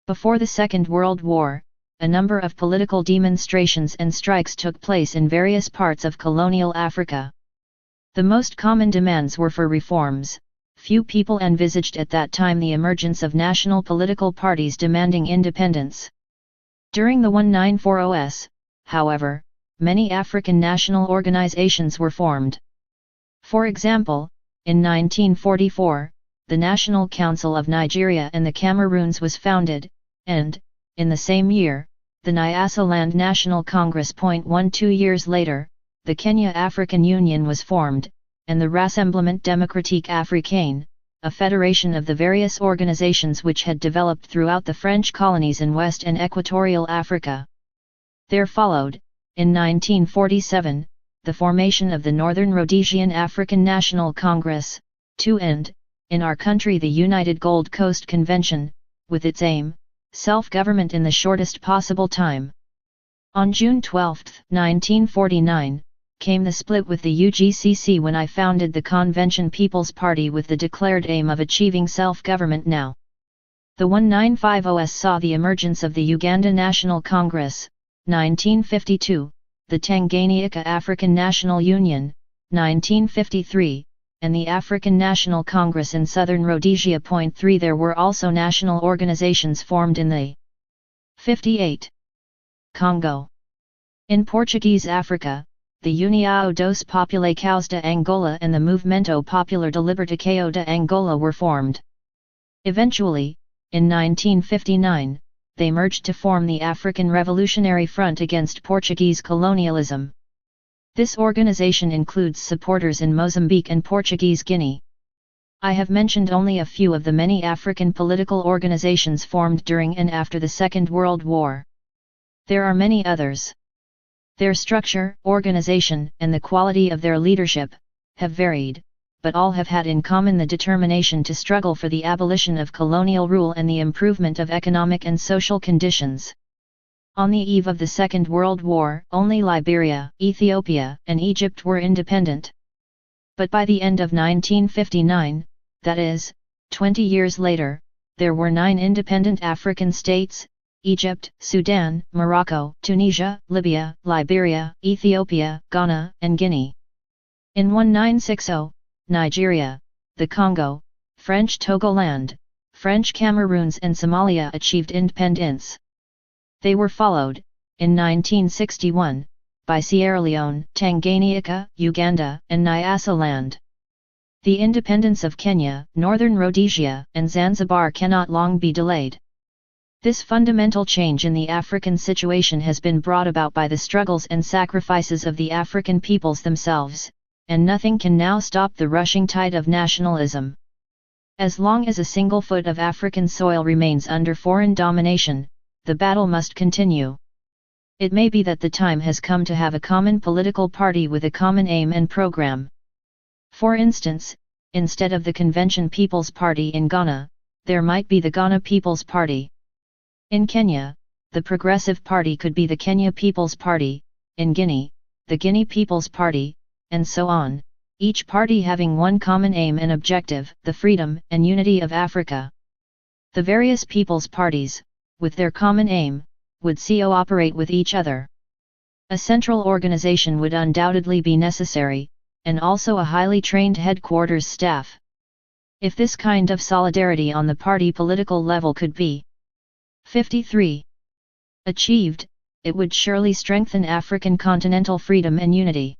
Speaker 1: Before the Second World War, a number of political demonstrations and strikes took place in various parts of colonial Africa. The most common demands were for reforms. Few people envisaged at that time the emergence of national political parties demanding independence. During the 1940s, however, many African national organizations were formed. For example, in 1944, the National Council of Nigeria and the Cameroons was founded, and, in the same year, the Nyasaland National Congress. 2 years later, the Kenya African Union was formed, and the Rassemblement Démocratique Africain, a federation of the various organizations which had developed throughout the French colonies in West and Equatorial Africa. There followed, in 1947, the formation of the Northern Rhodesian African National Congress, and, in our country the United Gold Coast Convention, with its aim, self-government in the shortest possible time. On June 12, 1949, came the split with the UGCC when I founded the Convention People's Party with the declared aim of achieving self-government now. The 1950s saw the emergence of the Uganda National Congress, 1952, the Tanganyika African National Union, 1953, and the African National Congress in Southern Rhodesia. 3 There were also national organizations formed in the 58. Congo. In Portuguese Africa, the União dos Populações de Angola and the Movimento Popular de Libertação de Angola were formed. Eventually, in 1959, they merged to form the African Revolutionary Front against Portuguese colonialism. This organization includes supporters in Mozambique and Portuguese Guinea. I have mentioned only a few of the many African political organizations formed during and after the Second World War. There are many others. Their structure, organization, and the quality of their leadership have varied, but all have had in common the determination to struggle for the abolition of colonial rule and the improvement of economic and social conditions. On the eve of the Second World War, only Liberia, Ethiopia, and Egypt were independent. But by the end of 1959, that is, 20 years later, there were 9 independent African states: Egypt, Sudan, Morocco, Tunisia, Libya, Liberia, Ethiopia, Ghana, and Guinea. In 1960, Nigeria, the Congo, French Togoland, French Cameroons and Somalia achieved independence. They were followed, in 1961, by Sierra Leone, Tanganyika, Uganda, and Nyasaland. The independence of Kenya, Northern Rhodesia, and Zanzibar cannot long be delayed. This fundamental change in the African situation has been brought about by the struggles and sacrifices of the African peoples themselves, and nothing can now stop the rushing tide of nationalism. As long as a single foot of African soil remains under foreign domination, the battle must continue. It may be that the time has come to have a common political party with a common aim and program. For instance, instead of the Convention People's Party in Ghana, there might be the Ghana People's Party. In Kenya, the Progressive Party could be the Kenya People's Party, in Guinea, the Guinea People's Party, and so on, each party having one common aim and objective, the freedom and unity of Africa. The various people's parties, with their common aim, would cooperate with each other. A central organization would undoubtedly be necessary, and also a highly trained headquarters staff. If this kind of solidarity on the party political level could be 53. achieved, it would surely strengthen African continental freedom and unity.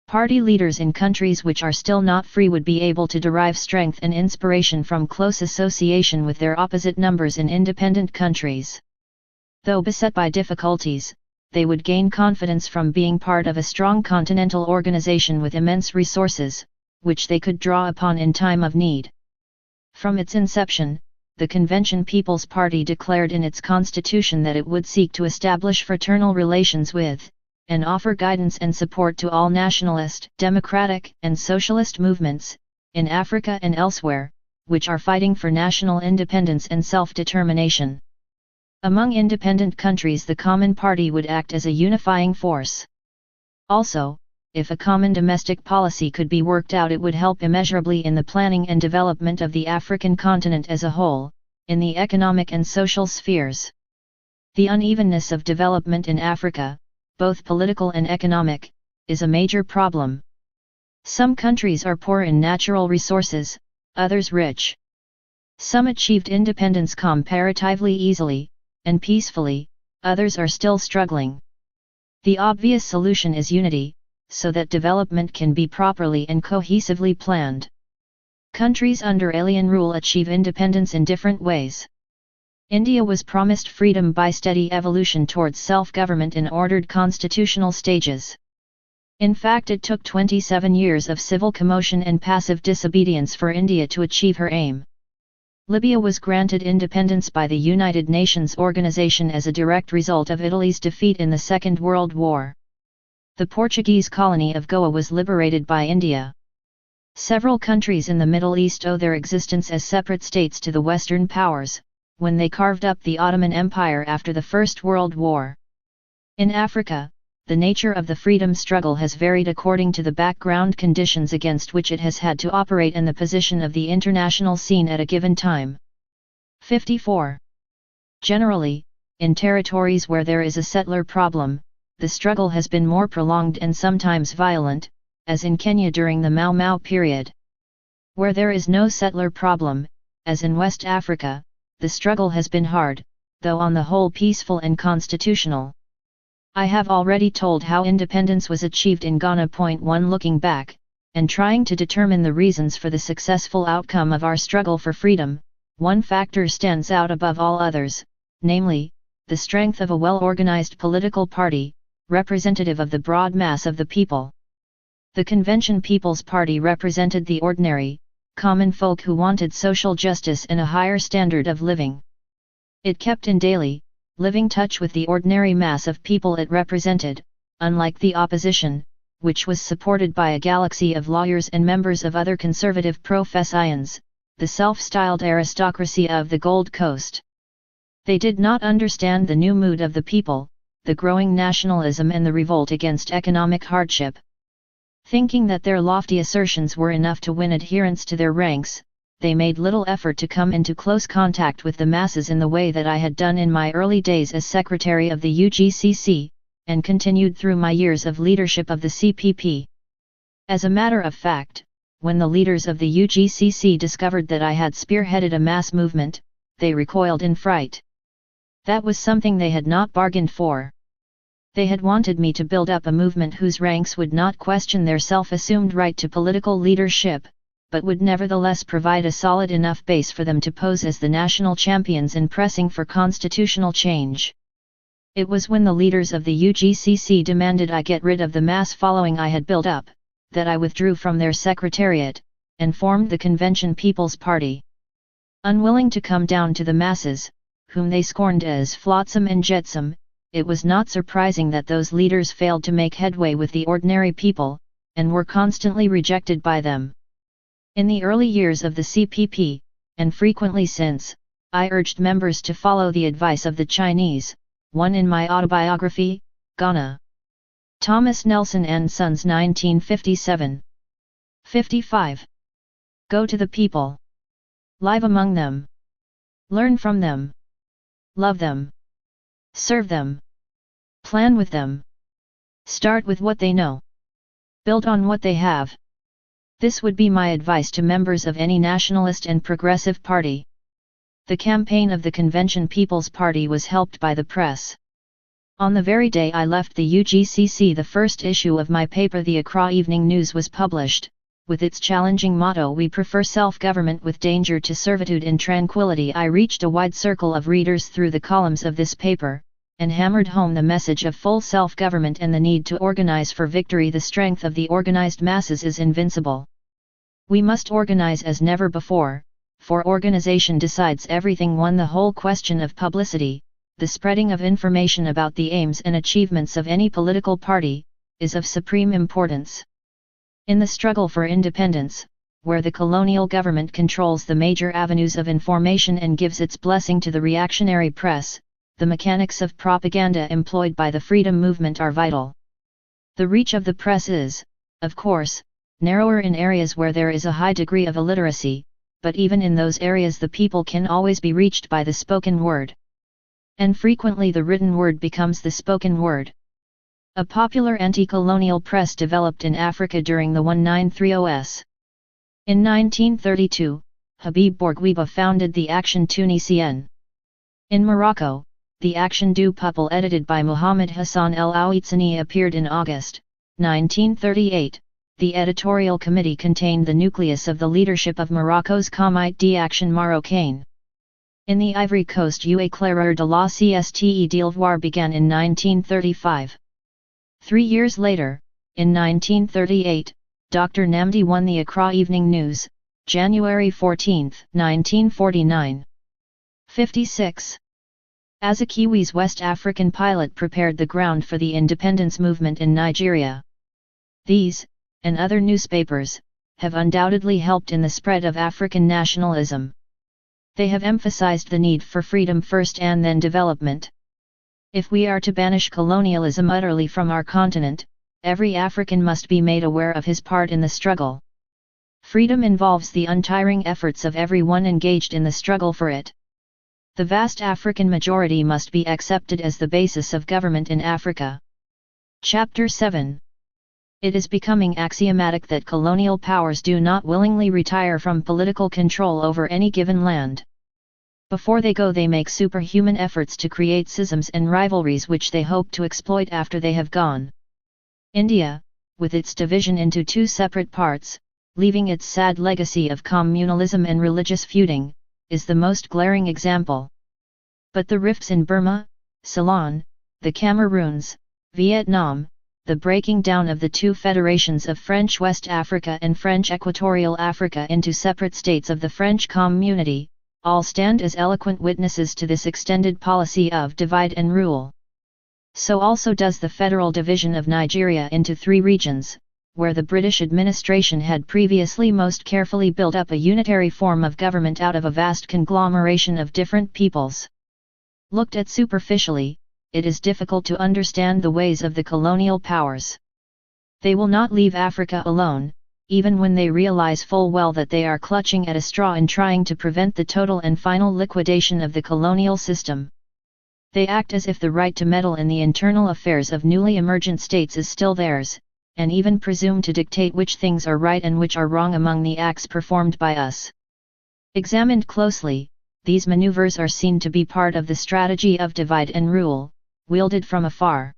Speaker 1: Party leaders in countries which are still not free would be able to derive strength and inspiration from close association with their opposite numbers in independent countries. Though beset by difficulties, they would gain confidence from being part of a strong continental organization with immense resources, which they could draw upon in time of need. From its inception, the Convention People's Party declared in its constitution that it would seek to establish fraternal relations with, and offer guidance and support to all nationalist, democratic, and socialist movements, in Africa and elsewhere, which are fighting for national independence and self-determination. Among independent countries, the Common Party would act as a unifying force. Also, if a common domestic policy could be worked out, it would help immeasurably in the planning and development of the African continent as a whole, in the economic and social spheres. The unevenness of development in Africa, both political and economic, is a major problem. Some countries are poor in natural resources, others rich. Some achieved independence comparatively easily and peacefully, others are still struggling. The obvious solution is unity, so that development can be properly and cohesively planned. Countries under alien rule achieve independence in different ways. India was promised freedom by steady evolution towards self-government in ordered constitutional stages. In fact, it took 27 years of civil commotion and passive disobedience for India to achieve her aim. Libya was granted independence by the United Nations Organization as a direct result of Italy's defeat in the Second World War. The Portuguese colony of Goa was liberated by India. Several countries in the Middle East owe their existence as separate states to the Western powers, when they carved up the Ottoman Empire after the First World War. In Africa, the nature of the freedom struggle has varied according to the background conditions against which it has had to operate and the position of the international scene at a given time. 54. Generally, in territories where there is a settler problem, the struggle has been more prolonged and sometimes violent, as in Kenya during the Mau Mau period. Where there is no settler problem, as in West Africa, the struggle has been hard, though on the whole peaceful and constitutional. I have already told how independence was achieved in Ghana. 1 Looking back, and trying to determine the reasons for the successful outcome of our struggle for freedom, one factor stands out above all others, namely, the strength of a well-organized political party, representative of the broad mass of the people. The Convention People's Party represented the ordinary, common folk who wanted social justice and a higher standard of living. It kept in daily, living touch with the ordinary mass of people it represented, unlike the opposition, which was supported by a galaxy of lawyers and members of other conservative professions, the self-styled aristocracy of the Gold Coast. They did not understand the new mood of the people, the growing nationalism and the revolt against economic hardship. Thinking that their lofty assertions were enough to win adherents to their ranks, they made little effort to come into close contact with the masses in the way that I had done in my early days as secretary of the UGCC, and continued through my years of leadership of the CPP. As a matter of fact, when the leaders of the UGCC discovered that I had spearheaded a mass movement, they recoiled in fright. That was something they had not bargained for. They had wanted me to build up a movement whose ranks would not question their self-assumed right to political leadership, but would nevertheless provide a solid enough base for them to pose as the national champions in pressing for constitutional change. It was when the leaders of the UGCC demanded I get rid of the mass following I had built up, that I withdrew from their secretariat, and formed the Convention People's Party. Unwilling to come down to the masses, whom they scorned as flotsam and jetsam, it was not surprising that those leaders failed to make headway with the ordinary people, and were constantly rejected by them. In the early years of the CPP, and frequently since, I urged members to follow the advice of the Chinese, one in my autobiography, Ghana. Thomas Nelson and Sons 1957. 55. Go to the people. Live among them. Learn from them. Love them. Serve them. Plan with them. Start with what they know. Build on what they have. This would be my advice to members of any nationalist and progressive party. The campaign of the Convention People's Party was helped by the press. On the very day I left the UGCC, the first issue of my paper, the Accra Evening News, was published, with its challenging motto, "We prefer self-government with danger to servitude in tranquility." I reached a wide circle of readers through the columns of this paper, and hammered home the message of full self-government and the need to organize for victory. The strength of the organized masses is invincible. We must organize as never before, for organization decides everything. 1. The whole question of publicity, the spreading of information about the aims and achievements of any political party, is of supreme importance. In the struggle for independence, where the colonial government controls the major avenues of information and gives its blessing to the reactionary press, the mechanics of propaganda employed by the freedom movement are vital. The reach of the press is, of course, narrower in areas where there is a high degree of illiteracy, but even in those areas the people can always be reached by the spoken word. And frequently the written word becomes the spoken word. A popular anti-colonial press developed in Africa during the 1930s. In 1932, Habib Bourguiba founded the Action Tunisienne. In Morocco, the Action du Peuple, edited by Mohamed Hassan El Ouatsani, appeared in August 1938. The editorial committee contained the nucleus of the leadership of Morocco's Comité d'Action Marocaine. In the Ivory Coast, Éclaireur de la Cste d'Ivoire began in 1935. 3 years later, in 1938, Dr. Namdi won the Accra Evening News, January 14, 1949. 56. As a Kiwi's West African pilot prepared the ground for the independence movement in Nigeria. These, and other newspapers, have undoubtedly helped in the spread of African nationalism. They have emphasized the need for freedom first and then development. If we are to banish colonialism utterly from our continent, every African must be made aware of his part in the struggle. Freedom involves the untiring efforts of everyone engaged in the struggle for it. The vast African majority must be accepted as the basis of government in Africa. Chapter 7. It is becoming axiomatic that colonial powers do not willingly retire from political control over any given land. Before they go, they make superhuman efforts to create schisms and rivalries which they hope to exploit after they have gone. India, with its division into two separate parts, leaving its sad legacy of communalism and religious feuding, is the most glaring example. But the rifts in Burma, Ceylon, the Cameroons, Vietnam, the breaking down of the two federations of French West Africa and French Equatorial Africa into separate states of the French Community, all stand as eloquent witnesses to this extended policy of divide and rule. So also does the federal division of Nigeria into 3 regions, where the British administration had previously most carefully built up a unitary form of government out of a vast conglomeration of different peoples. Looked at superficially, it is difficult to understand the ways of the colonial powers. They will not leave Africa alone, even when they realize full well that they are clutching at a straw in trying to prevent the total and final liquidation of the colonial system. They act as if the right to meddle in the internal affairs of newly emergent states is still theirs, and even presume to dictate which things are right and which are wrong among the acts performed by us. Examined closely, these maneuvers are seen to be part of the strategy of divide and rule, wielded from afar.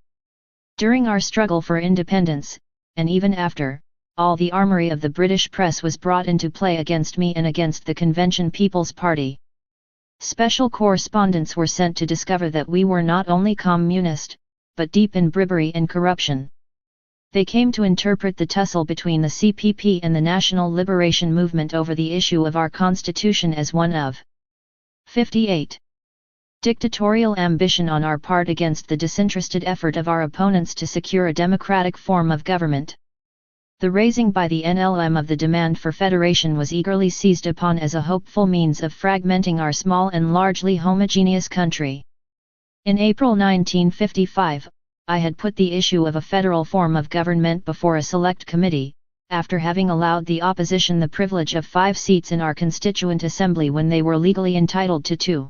Speaker 1: During our struggle for independence, and even after, all the armory of the British press was brought into play against me and against the Convention People's Party. Special correspondents were sent to discover that we were not only communist, but deep in bribery and corruption. They came to interpret the tussle between the CPP and the National Liberation Movement over the issue of our constitution as one of 58 Dictatorial ambition on our part against the disinterested effort of our opponents to secure a democratic form of government. The raising by the NLM of the demand for federation was eagerly seized upon as a hopeful means of fragmenting our small and largely homogeneous country. In April 1955, I had put the issue of a federal form of government before a select committee, after having allowed the opposition the privilege of 5 seats in our constituent assembly when they were legally entitled to 2.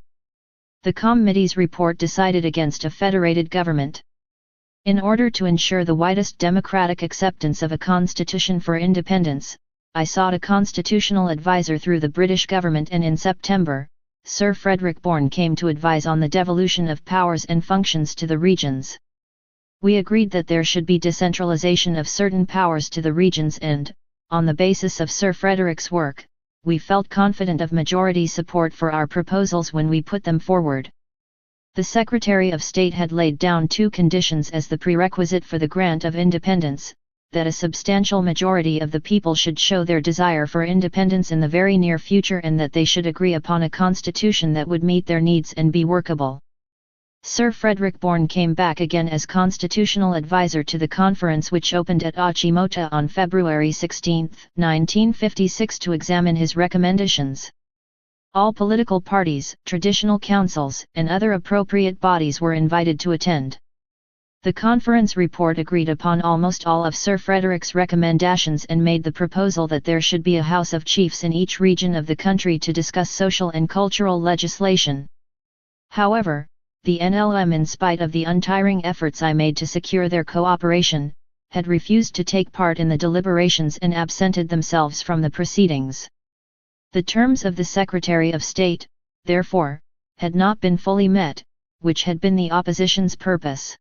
Speaker 1: The committee's report decided against a federated government. In order to ensure the widest democratic acceptance of a constitution for independence, I sought a constitutional advisor through the British government, and in September, Sir Frederick Bourne came to advise on the devolution of powers and functions to the regions. We agreed that there should be decentralization of certain powers to the regions and, on the basis of Sir Frederick's work, we felt confident of majority support for our proposals when we put them forward. The Secretary of State had laid down 2 conditions as the prerequisite for the grant of independence: that a substantial majority of the people should show their desire for independence in the very near future, and that they should agree upon a constitution that would meet their needs and be workable. Sir Frederick Bourne came back again as constitutional advisor to the conference which opened at Achimota on February 16, 1956 to examine his recommendations. All political parties, traditional councils, and other appropriate bodies were invited to attend. The conference report agreed upon almost all of Sir Frederick's recommendations and made the proposal that there should be a House of Chiefs in each region of the country to discuss social and cultural legislation. However, the NLM, in spite of the untiring efforts I made to secure their cooperation, had refused to take part in the deliberations and absented themselves from the proceedings. The terms of the Secretary of State, therefore, had not been fully met, which had been the opposition's purpose.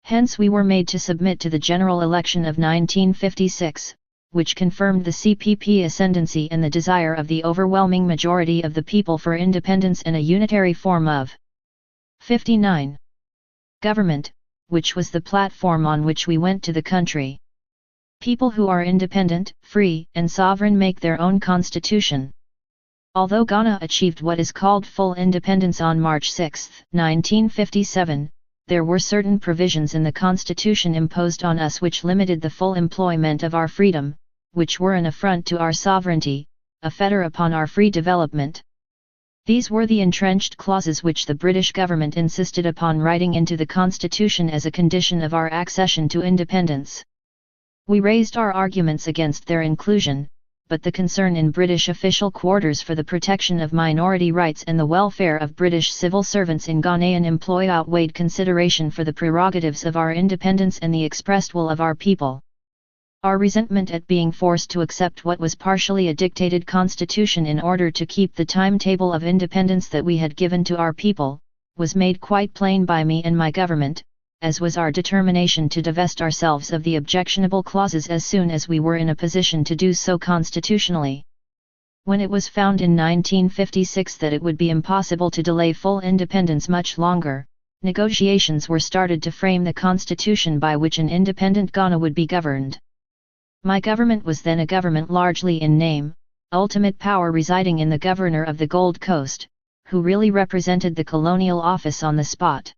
Speaker 1: Hence we were made to submit to the general election of 1956, which confirmed the CPP ascendancy and the desire of the overwhelming majority of the people for independence and a unitary form of 59. Government, which was the platform on which we went to the country. People who are independent, free, and sovereign make their own constitution. Although Ghana achieved what is called full independence on March 6, 1957, there were certain provisions in the constitution imposed on us which limited the full employment of our freedom, which were an affront to our sovereignty, a fetter upon our free development. These were the entrenched clauses which the British government insisted upon writing into the constitution as a condition of our accession to independence. We raised our arguments against their inclusion, but the concern in British official quarters for the protection of minority rights and the welfare of British civil servants in Ghanaian employ outweighed consideration for the prerogatives of our independence and the expressed will of our people. Our resentment at being forced to accept what was partially a dictated constitution in order to keep the timetable of independence that we had given to our people, was made quite plain by me and my government, as was our determination to divest ourselves of the objectionable clauses as soon as we were in a position to do so constitutionally. When it was found in 1956 that it would be impossible to delay full independence much longer, negotiations were started to frame the constitution by which an independent Ghana would be governed. My government was then a government largely in name, ultimate power residing in the governor of the Gold Coast, who really represented the colonial office on the spot.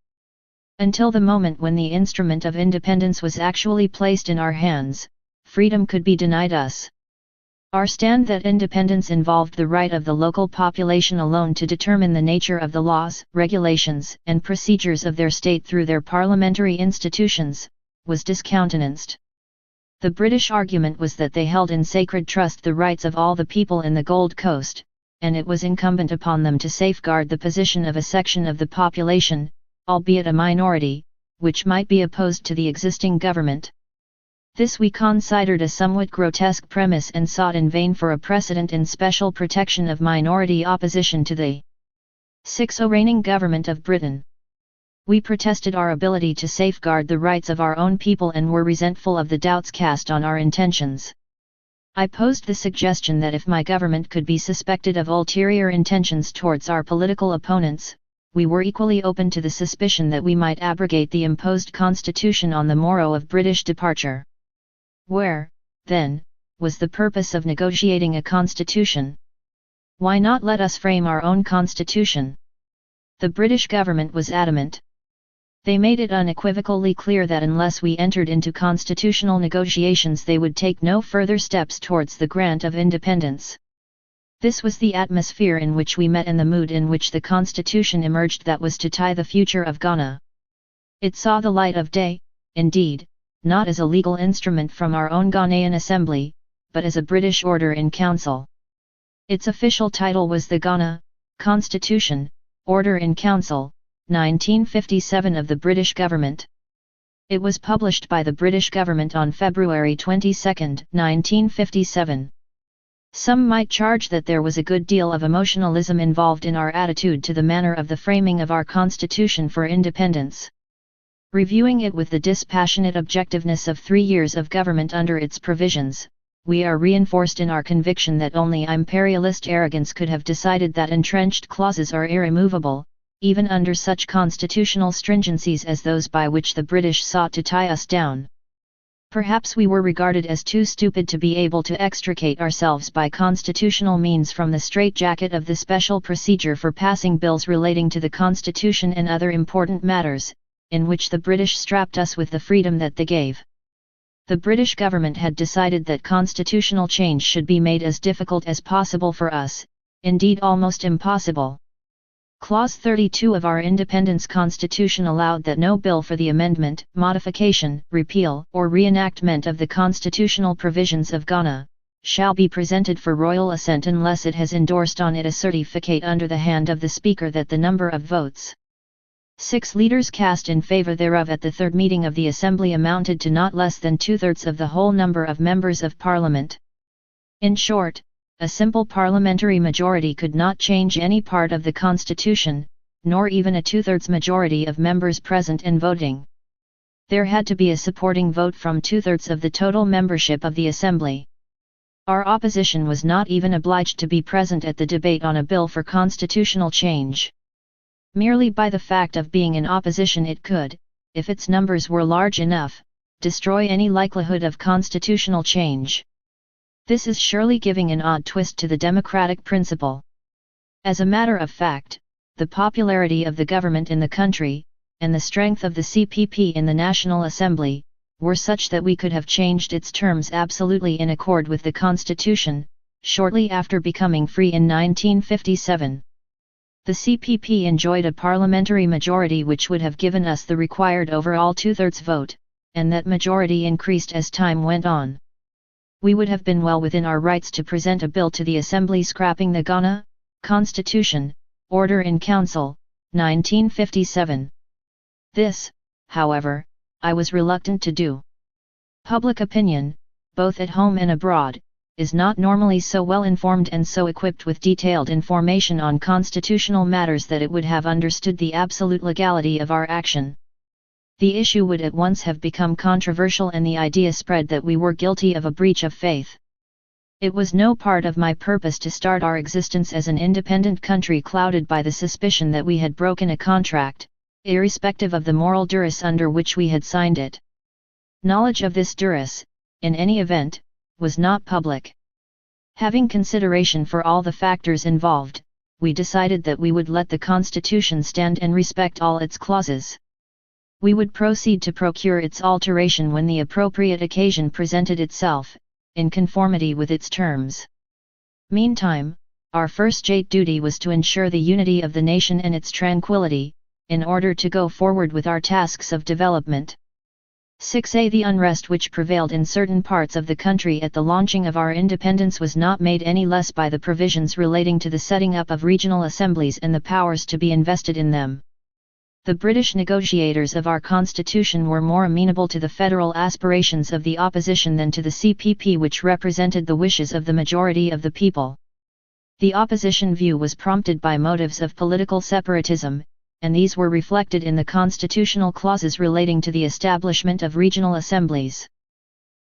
Speaker 1: Until the moment when the instrument of independence was actually placed in our hands, freedom could be denied us. Our stand that independence involved the right of the local population alone to determine the nature of the laws, regulations, and procedures of their state through their parliamentary institutions, was discountenanced. The British argument was that they held in sacred trust the rights of all the people in the Gold Coast, and it was incumbent upon them to safeguard the position of a section of the population, albeit a minority, which might be opposed to the existing government. This we considered a somewhat grotesque premise and sought in vain for a precedent in special protection of minority opposition to the 6 reigning government of Britain. We protested our ability to safeguard the rights of our own people and were resentful of the doubts cast on our intentions. I posed the suggestion that if my government could be suspected of ulterior intentions towards our political opponents, we were equally open to the suspicion that we might abrogate the imposed constitution on the morrow of British departure. Where, then, was the purpose of negotiating a constitution? Why not let us frame our own constitution? The British government was adamant. They made it unequivocally clear that unless we entered into constitutional negotiations they would take no further steps towards the grant of independence. This was the atmosphere in which we met and the mood in which the constitution emerged that was to tie the future of Ghana. It saw the light of day, indeed, not as a legal instrument from our own Ghanaian assembly, but as a British order in council. Its official title was the Ghana Constitution, Order in Council, 1957 of the British government. It was published by the British government on February 22, 1957. Some might charge that there was a good deal of emotionalism involved in our attitude to the manner of the framing of our constitution for independence. Reviewing it with the dispassionate objectiveness of 3 years of government under its provisions, we are reinforced in our conviction that only imperialist arrogance could have decided that entrenched clauses are irremovable, even under such constitutional stringencies as those by which the British sought to tie us down. Perhaps we were regarded as too stupid to be able to extricate ourselves by constitutional means from the straitjacket of the special procedure for passing bills relating to the Constitution and other important matters, in which the British strapped us with the freedom that they gave. The British government had decided that constitutional change should be made as difficult as possible for us, indeed almost impossible. Clause 32 of our independence constitution allowed that no bill for the amendment, modification, repeal, or reenactment of the constitutional provisions of Ghana, shall be presented for royal assent unless it has endorsed on it a certificate under the hand of the Speaker that the number of votes 6 leaders cast in favour thereof at the third meeting of the Assembly amounted to not less than 2/3 of the whole number of members of Parliament. In short, a simple parliamentary majority could not change any part of the Constitution, nor even a 2/3 majority of members present and voting. There had to be a supporting vote from 2/3 of the total membership of the Assembly. Our opposition was not even obliged to be present at the debate on a bill for constitutional change. Merely by the fact of being in opposition it could, if its numbers were large enough, destroy any likelihood of constitutional change. This is surely giving an odd twist to the democratic principle. As a matter of fact, the popularity of the government in the country, and the strength of the CPP in the National Assembly, were such that we could have changed its terms absolutely in accord with the Constitution, shortly after becoming free in 1957. The CPP enjoyed a parliamentary majority which would have given us the required overall 2/3 vote, and that majority increased as time went on. We would have been well within our rights to present a bill to the Assembly scrapping the Ghana Constitution, Order in Council, 1957. This, however, I was reluctant to do. Public opinion, both at home and abroad, is not normally so well informed and so equipped with detailed information on constitutional matters that it would have understood the absolute legality of our action. The issue would at once have become controversial and the idea spread that we were guilty of a breach of faith. It was no part of my purpose to start our existence as an independent country clouded by the suspicion that we had broken a contract, irrespective of the moral duress under which we had signed it. Knowledge of this duress, in any event, was not public. Having consideration for all the factors involved, we decided that we would let the Constitution stand and respect all its clauses. We would proceed to procure its alteration when the appropriate occasion presented itself, in conformity with its terms. Meantime, our first duty was to ensure the unity of the nation and its tranquility, in order to go forward with our tasks of development. 6a. The unrest which prevailed in certain parts of the country at the launching of our independence was not made any less by the provisions relating to the setting up of regional assemblies and the powers to be invested in them. The British negotiators of our constitution were more amenable to the federal aspirations of the opposition than to the CPP, which represented the wishes of the majority of the people. The opposition view was prompted by motives of political separatism, and these were reflected in the constitutional clauses relating to the establishment of regional assemblies.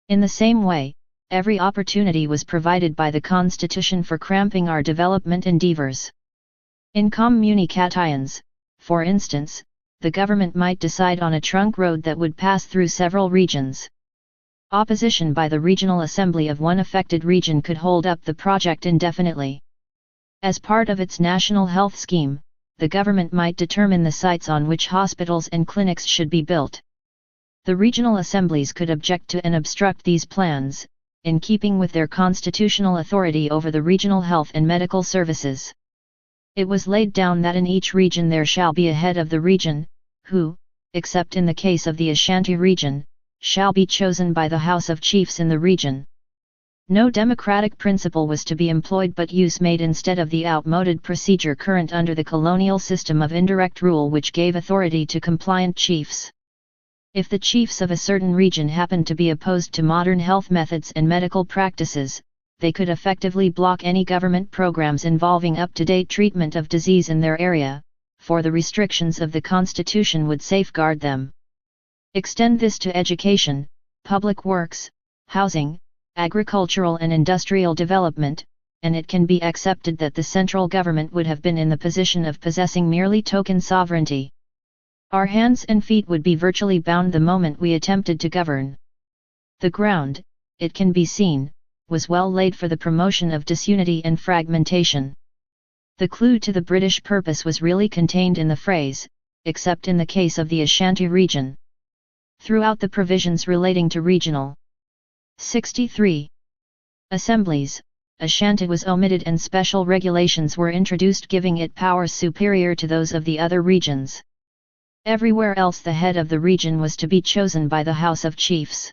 Speaker 1: In the same way, every opportunity was provided by the Constitution for cramping our development endeavours. In communications, for instance, the government might decide on a trunk road that would pass through several regions. Opposition by the regional assembly of one affected region could hold up the project indefinitely. As part of its national health scheme, the government might determine the sites on which hospitals and clinics should be built. The regional assemblies could object to and obstruct these plans, in keeping with their constitutional authority over the regional health and medical services. It was laid down that in each region there shall be a head of the region, who, except in the case of the Ashanti region, shall be chosen by the House of Chiefs in the region. No democratic principle was to be employed but use made instead of the outmoded procedure current under the colonial system of indirect rule which gave authority to compliant chiefs. If the chiefs of a certain region happened to be opposed to modern health methods and medical practices, they could effectively block any government programs involving up-to-date treatment of disease in their area, for the restrictions of the Constitution would safeguard them. Extend this to education, public works, housing, agricultural and industrial development, and it can be accepted that the central government would have been in the position of possessing merely token sovereignty. Our hands and feet would be virtually bound the moment we attempted to govern. The ground, it can be seen, was well laid for the promotion of disunity and fragmentation. The clue to the British purpose was really contained in the phrase, except in the case of the Ashanti region. Throughout the provisions relating to regional 63 assemblies, Ashanti was omitted and special regulations were introduced giving it powers superior to those of the other regions. Everywhere else the head of the region was to be chosen by the House of Chiefs.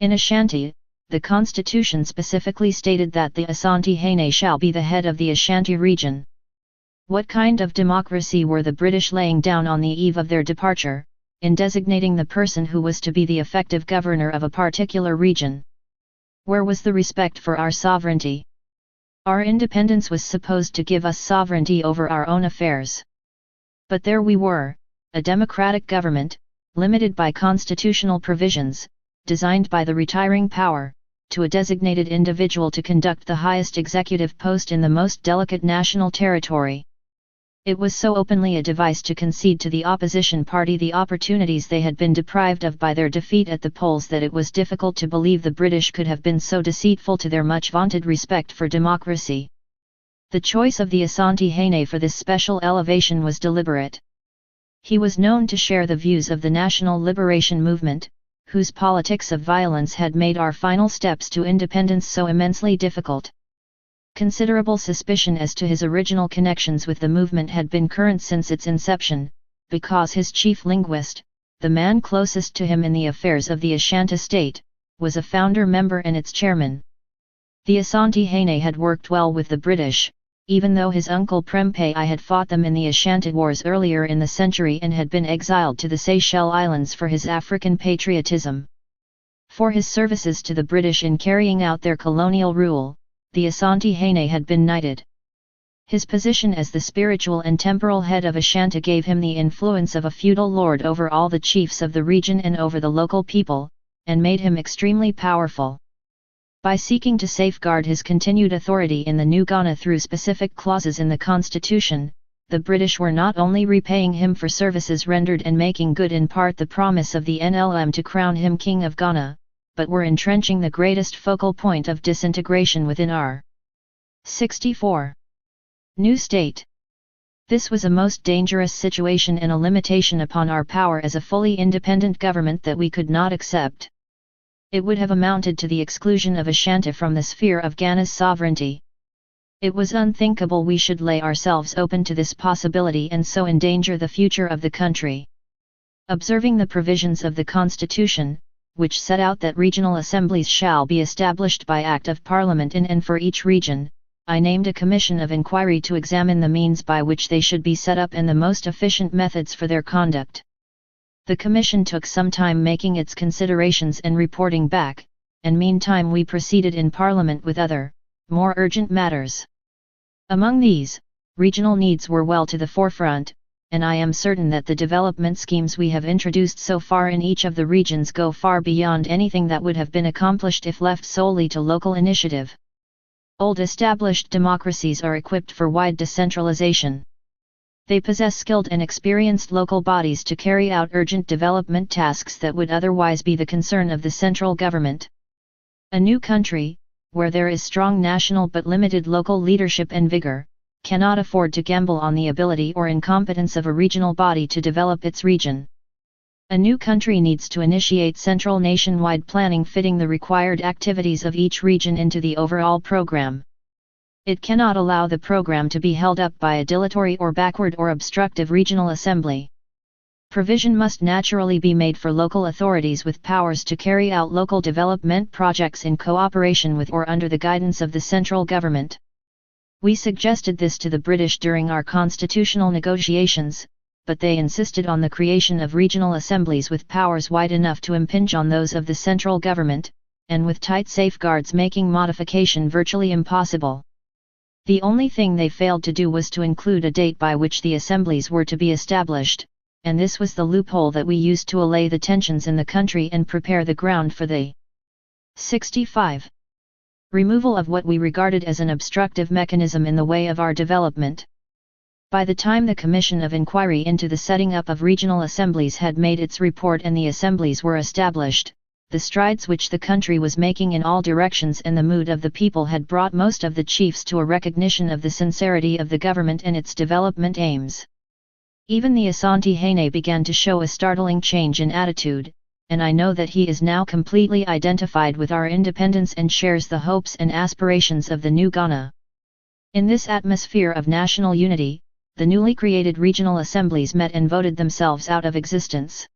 Speaker 1: In Ashanti, the constitution specifically stated that the Asante Hene shall be the head of the Ashanti region. What kind of democracy were the British laying down on the eve of their departure, in designating the person who was to be the effective governor of a particular region? Where was the respect for our sovereignty? Our independence was supposed to give us sovereignty over our own affairs. But there we were, a democratic government, limited by constitutional provisions, designed by the retiring power, to a designated individual to conduct the highest executive post in the most delicate national territory. It was so openly a device to concede to the opposition party the opportunities they had been deprived of by their defeat at the polls that it was difficult to believe the British could have been so deceitful to their much vaunted respect for democracy. The choice of the Asante Hene for this special elevation was deliberate. He was known to share the views of the National Liberation Movement, whose politics of violence had made our final steps to independence so immensely difficult. Considerable suspicion as to his original connections with the movement had been current since its inception, because his chief linguist, the man closest to him in the affairs of the Ashanti state, was a founder member and its chairman. The Asante Hene had worked well with the British, even though his uncle Prempeh I had fought them in the Ashanti Wars earlier in the century and had been exiled to the Seychelles Islands for his African patriotism. For his services to the British in carrying out their colonial rule, the Asante Hene had been knighted. His position as the spiritual and temporal head of Ashanti gave him the influence of a feudal lord over all the chiefs of the region and over the local people, and made him extremely powerful. By seeking to safeguard his continued authority in the New Ghana through specific clauses in the constitution, the British were not only repaying him for services rendered and making good in part the promise of the NLM to crown him King of Ghana, but were entrenching the greatest focal point of disintegration within our 64 new state. This was a most dangerous situation and a limitation upon our power as a fully independent government that we could not accept. It would have amounted to the exclusion of Ashanti from the sphere of Ghana's sovereignty. It was unthinkable we should lay ourselves open to this possibility and so endanger the future of the country. Observing the provisions of the Constitution, which set out that regional assemblies shall be established by Act of Parliament in and for each region, I named a commission of inquiry to examine the means by which they should be set up and the most efficient methods for their conduct. The commission took some time making its considerations and reporting back, and meantime we proceeded in Parliament with other, more urgent matters. Among these, regional needs were well to the forefront, and I am certain that the development schemes we have introduced so far in each of the regions go far beyond anything that would have been accomplished if left solely to local initiative. Old established democracies are equipped for wide decentralization. They possess skilled and experienced local bodies to carry out urgent development tasks that would otherwise be the concern of the central government. A new country, where there is strong national but limited local leadership and vigor, cannot afford to gamble on the ability or incompetence of a regional body to develop its region. A new country needs to initiate central nationwide planning fitting the required activities of each region into the overall program. It cannot allow the program to be held up by a dilatory or backward or obstructive regional assembly. Provision must naturally be made for local authorities with powers to carry out local development projects in cooperation with or under the guidance of the central government. We suggested this to the British during our constitutional negotiations, but they insisted on the creation of regional assemblies with powers wide enough to impinge on those of the central government, and with tight safeguards making modification virtually impossible. The only thing they failed to do was to include a date by which the assemblies were to be established, and this was the loophole that we used to allay the tensions in the country and prepare the ground for the 65. Removal of what we regarded as an obstructive mechanism in the way of our development. By the time the Commission of Inquiry into the setting up of regional assemblies had made its report and the assemblies were established, the strides which the country was making in all directions and the mood of the people had brought most of the chiefs to a recognition of the sincerity of the government and its development aims. Even the Asante Hene began to show a startling change in attitude, and I know that he is now completely identified with our independence and shares the hopes and aspirations of the new Ghana. In this atmosphere of national unity, the newly created regional assemblies met and voted themselves out of existence.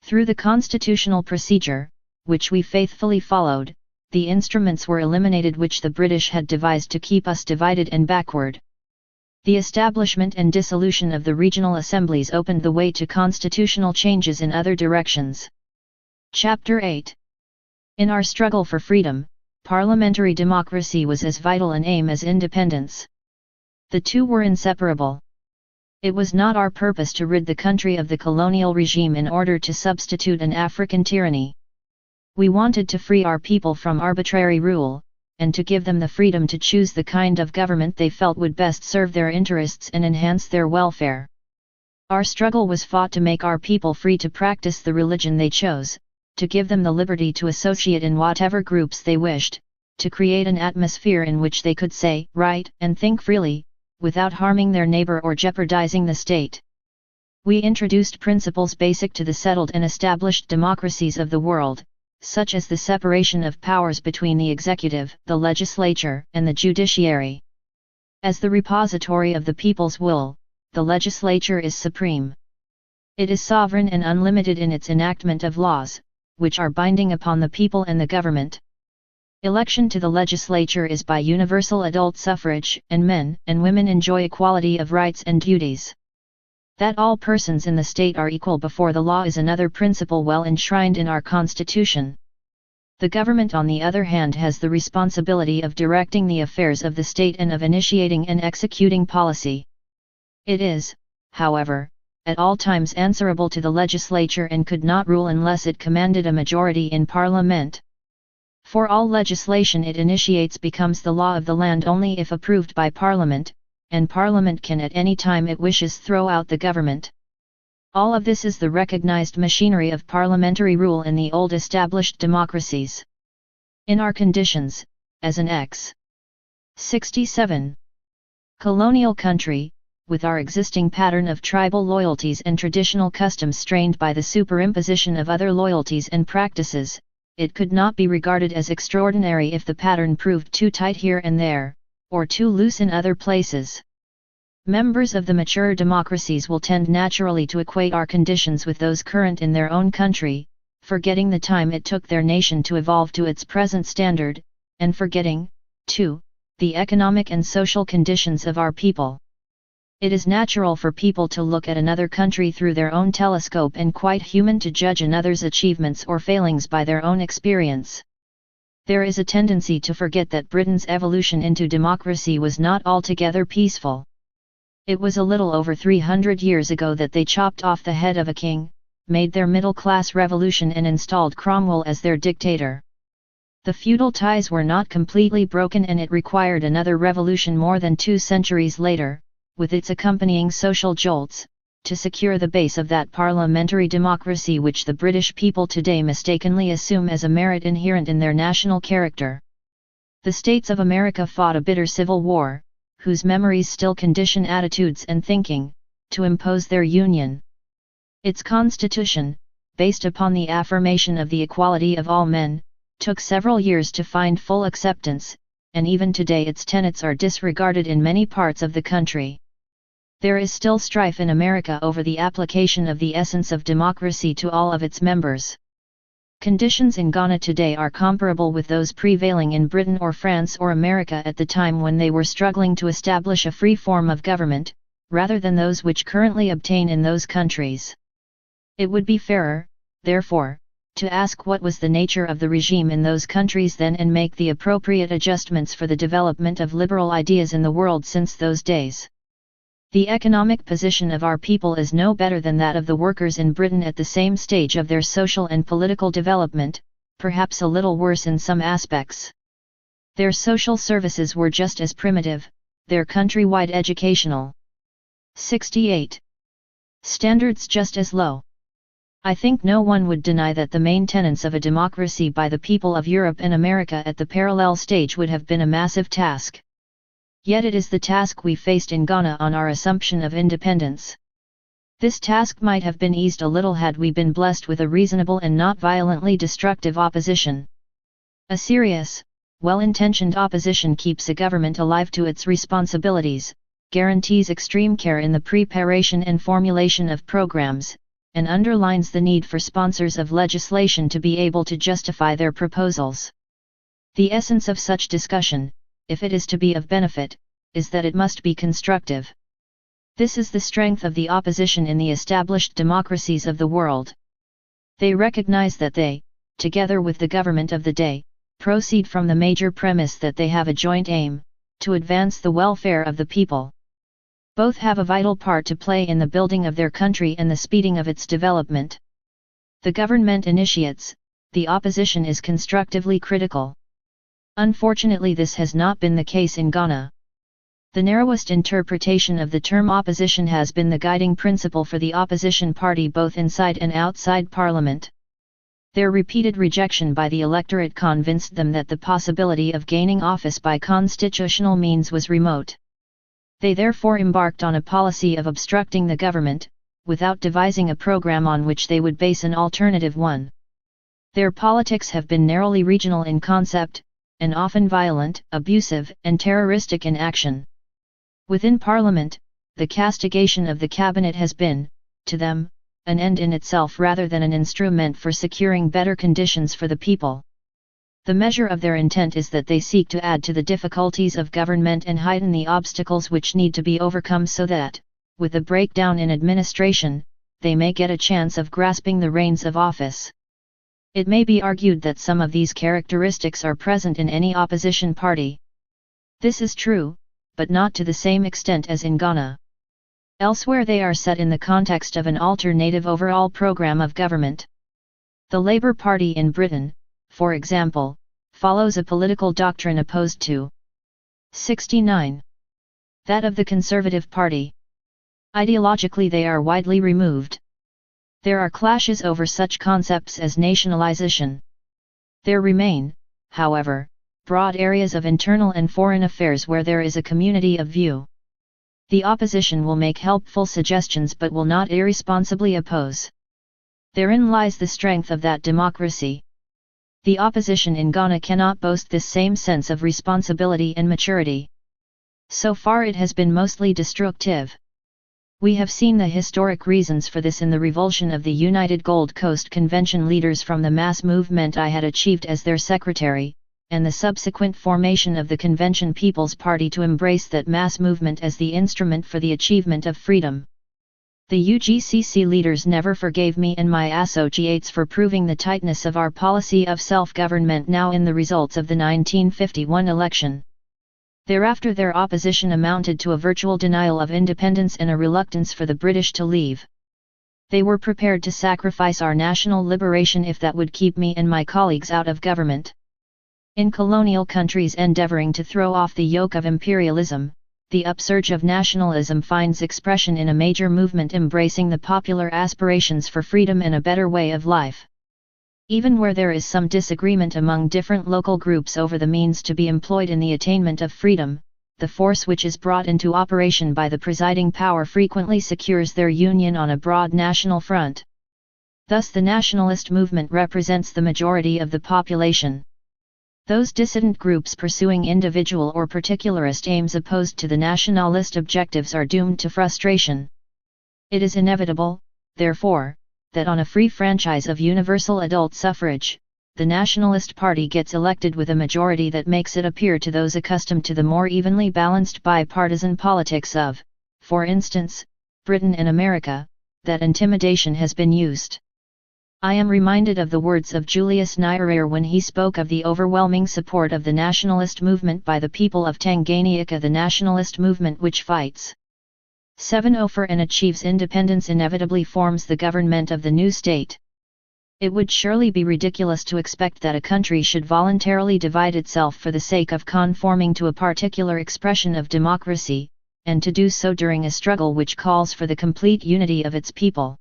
Speaker 1: Through the constitutional procedure, which we faithfully followed, the instruments were eliminated which the British had devised to keep us divided and backward. The establishment and dissolution of the regional assemblies opened the way to constitutional changes in other directions. Chapter 8. In our struggle for freedom, parliamentary democracy was as vital an aim as independence. The two were inseparable. It was not our purpose to rid the country of the colonial regime in order to substitute an African tyranny. We wanted to free our people from arbitrary rule, and to give them the freedom to choose the kind of government they felt would best serve their interests and enhance their welfare. Our struggle was fought to make our people free to practice the religion they chose, to give them the liberty to associate in whatever groups they wished, to create an atmosphere in which they could say, write, and think freely, without harming their neighbor or jeopardizing the state. We introduced principles basic to the settled and established democracies of the world, such as the separation of powers between the executive, the legislature, and the judiciary. As the repository of the people's will, the legislature is supreme. It is sovereign and unlimited in its enactment of laws, which are binding upon the people and the government. Election to the legislature is by universal adult suffrage, and men and women enjoy equality of rights and duties. That all persons in the state are equal before the law is another principle well enshrined in our Constitution. The government on the other hand has the responsibility of directing the affairs of the state and of initiating and executing policy. It is, however, at all times answerable to the legislature and could not rule unless it commanded a majority in Parliament. For all legislation it initiates becomes the law of the land only if approved by Parliament, and Parliament can at any time it wishes throw out the government. All of this is the recognized machinery of parliamentary rule in the old established democracies. In our conditions, as an ex. 67. Colonial country, with our existing pattern of tribal loyalties and traditional customs strained by the superimposition of other loyalties and practices, it could not be regarded as extraordinary if the pattern proved too tight here and there, or too loose in other places. Members of the mature democracies will tend naturally to equate our conditions with those current in their own country, forgetting the time it took their nation to evolve to its present standard, and forgetting, too, the economic and social conditions of our people. It is natural for people to look at another country through their own telescope and quite human to judge another's achievements or failings by their own experience. There is a tendency to forget that Britain's evolution into democracy was not altogether peaceful. It was a little over 300 years ago that they chopped off the head of a king, made their middle-class revolution and installed Cromwell as their dictator. The feudal ties were not completely broken and it required another revolution more than 2 centuries later, with its accompanying social jolts, to secure the base of that parliamentary democracy which the British people today mistakenly assume as a merit inherent in their national character. The states of America fought a bitter civil war, whose memories still condition attitudes and thinking, to impose their union. Its constitution, based upon the affirmation of the equality of all men, took several years to find full acceptance, and even today its tenets are disregarded in many parts of the country. There is still strife in America over the application of the essence of democracy to all of its members. Conditions in Ghana today are comparable with those prevailing in Britain or France or America at the time when they were struggling to establish a free form of government, rather than those which currently obtain in those countries. It would be fairer, therefore, to ask what was the nature of the regime in those countries then and make the appropriate adjustments for the development of liberal ideas in the world since those days. The economic position of our people is no better than that of the workers in Britain at the same stage of their social and political development, perhaps a little worse in some aspects. Their social services were just as primitive, their countrywide educational 68 standards just as low. I think no one would deny that the main tenets of a democracy by the people of Europe and America at the parallel stage would have been a massive task. Yet it is the task we faced in Ghana on our assumption of independence. This task might have been eased a little had we been blessed with a reasonable and not violently destructive opposition. A serious, well-intentioned opposition keeps a government alive to its responsibilities, guarantees extreme care in the preparation and formulation of programs, and underlines the need for sponsors of legislation to be able to justify their proposals. The essence of such discussion, if it is to be of benefit, is that it must be constructive. This is the strength of the opposition in the established democracies of the world. They recognize that they, together with the government of the day, proceed from the major premise that they have a joint aim, to advance the welfare of the people. Both have a vital part to play in the building of their country and the speeding of its development. The government initiates, the opposition is constructively critical. Unfortunately, this has not been the case in Ghana. The narrowest interpretation of the term opposition has been the guiding principle for the opposition party both inside and outside Parliament. Their repeated rejection by the electorate convinced them that the possibility of gaining office by constitutional means was remote. They therefore embarked on a policy of obstructing the government, without devising a program on which they would base an alternative one. Their politics have been narrowly regional in concept, and often violent, abusive, and terroristic in action. Within Parliament, the castigation of the cabinet has been, to them, an end in itself rather than an instrument for securing better conditions for the people. The measure of their intent is that they seek to add to the difficulties of government and heighten the obstacles which need to be overcome so that, with a breakdown in administration, they may get a chance of grasping the reins of office. It may be argued that some of these characteristics are present in any opposition party. This is true, but not to the same extent as in Ghana. Elsewhere they are set in the context of an alternative overall program of government. The Labour Party in Britain, for example, follows a political doctrine opposed to 69. That of the Conservative Party. Ideologically they are widely removed. There are clashes over such concepts as nationalization. There remain, however, broad areas of internal and foreign affairs where there is a community of view. The opposition will make helpful suggestions but will not irresponsibly oppose. Therein lies the strength of that democracy. The opposition in Ghana cannot boast this same sense of responsibility and maturity. So far it has been mostly destructive. We have seen the historic reasons for this in the revulsion of the United Gold Coast Convention leaders from the mass movement I had achieved as their secretary, and the subsequent formation of the Convention People's Party to embrace that mass movement as the instrument for the achievement of freedom. The UGCC leaders never forgave me and my associates for proving the tightness of our policy of self-government now in the results of the 1951 election. Thereafter their opposition amounted to a virtual denial of independence and a reluctance for the British to leave. They were prepared to sacrifice our national liberation if that would keep me and my colleagues out of government. In colonial countries endeavoring to throw off the yoke of imperialism, the upsurge of nationalism finds expression in a major movement embracing the popular aspirations for freedom and a better way of life. Even where there is some disagreement among different local groups over the means to be employed in the attainment of freedom, the force which is brought into operation by the presiding power frequently secures their union on a broad national front. Thus the nationalist movement represents the majority of the population. Those dissident groups pursuing individual or particularist aims opposed to the nationalist objectives are doomed to frustration. It is inevitable, therefore, that on a free franchise of universal adult suffrage, the Nationalist Party gets elected with a majority that makes it appear to those accustomed to the more evenly balanced bipartisan politics of, for instance, Britain and America, that intimidation has been used. I am reminded of the words of Julius Nyerere when he spoke of the overwhelming support of the nationalist movement by the people of Tanganyika, the nationalist movement which fights 7-0 for and achieves independence inevitably forms the government of the new state. It would surely be ridiculous to expect that a country should voluntarily divide itself for the sake of conforming to a particular expression of democracy, and to do so during a struggle which calls for the complete unity of its people.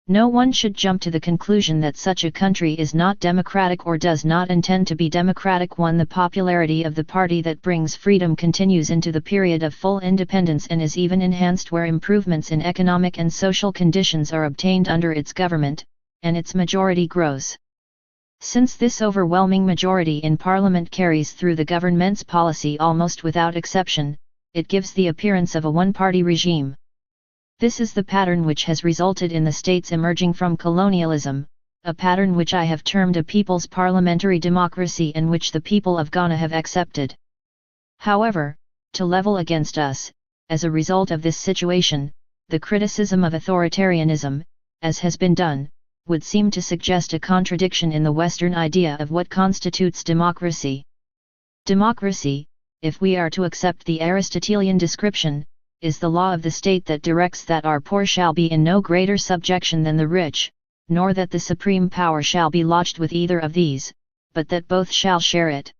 Speaker 1: No one should jump to the conclusion that such a country is not democratic or does not intend to be democratic when the popularity of the party that brings freedom continues into the period of full independence and is even enhanced where improvements in economic and social conditions are obtained under its government, and its majority grows. Since this overwhelming majority in Parliament carries through the government's policy almost without exception, it gives the appearance of a one-party regime. This is the pattern which has resulted in the states emerging from colonialism, a pattern which I have termed a people's parliamentary democracy and which the people of Ghana have accepted. However, to level against us, as a result of this situation, the criticism of authoritarianism, as has been done, would seem to suggest a contradiction in the Western idea of what constitutes democracy. Democracy, if we are to accept the Aristotelian description, is the law of the state that directs that our poor shall be in no greater subjection than the rich, nor that the supreme power shall be lodged with either of these, but that both shall share it.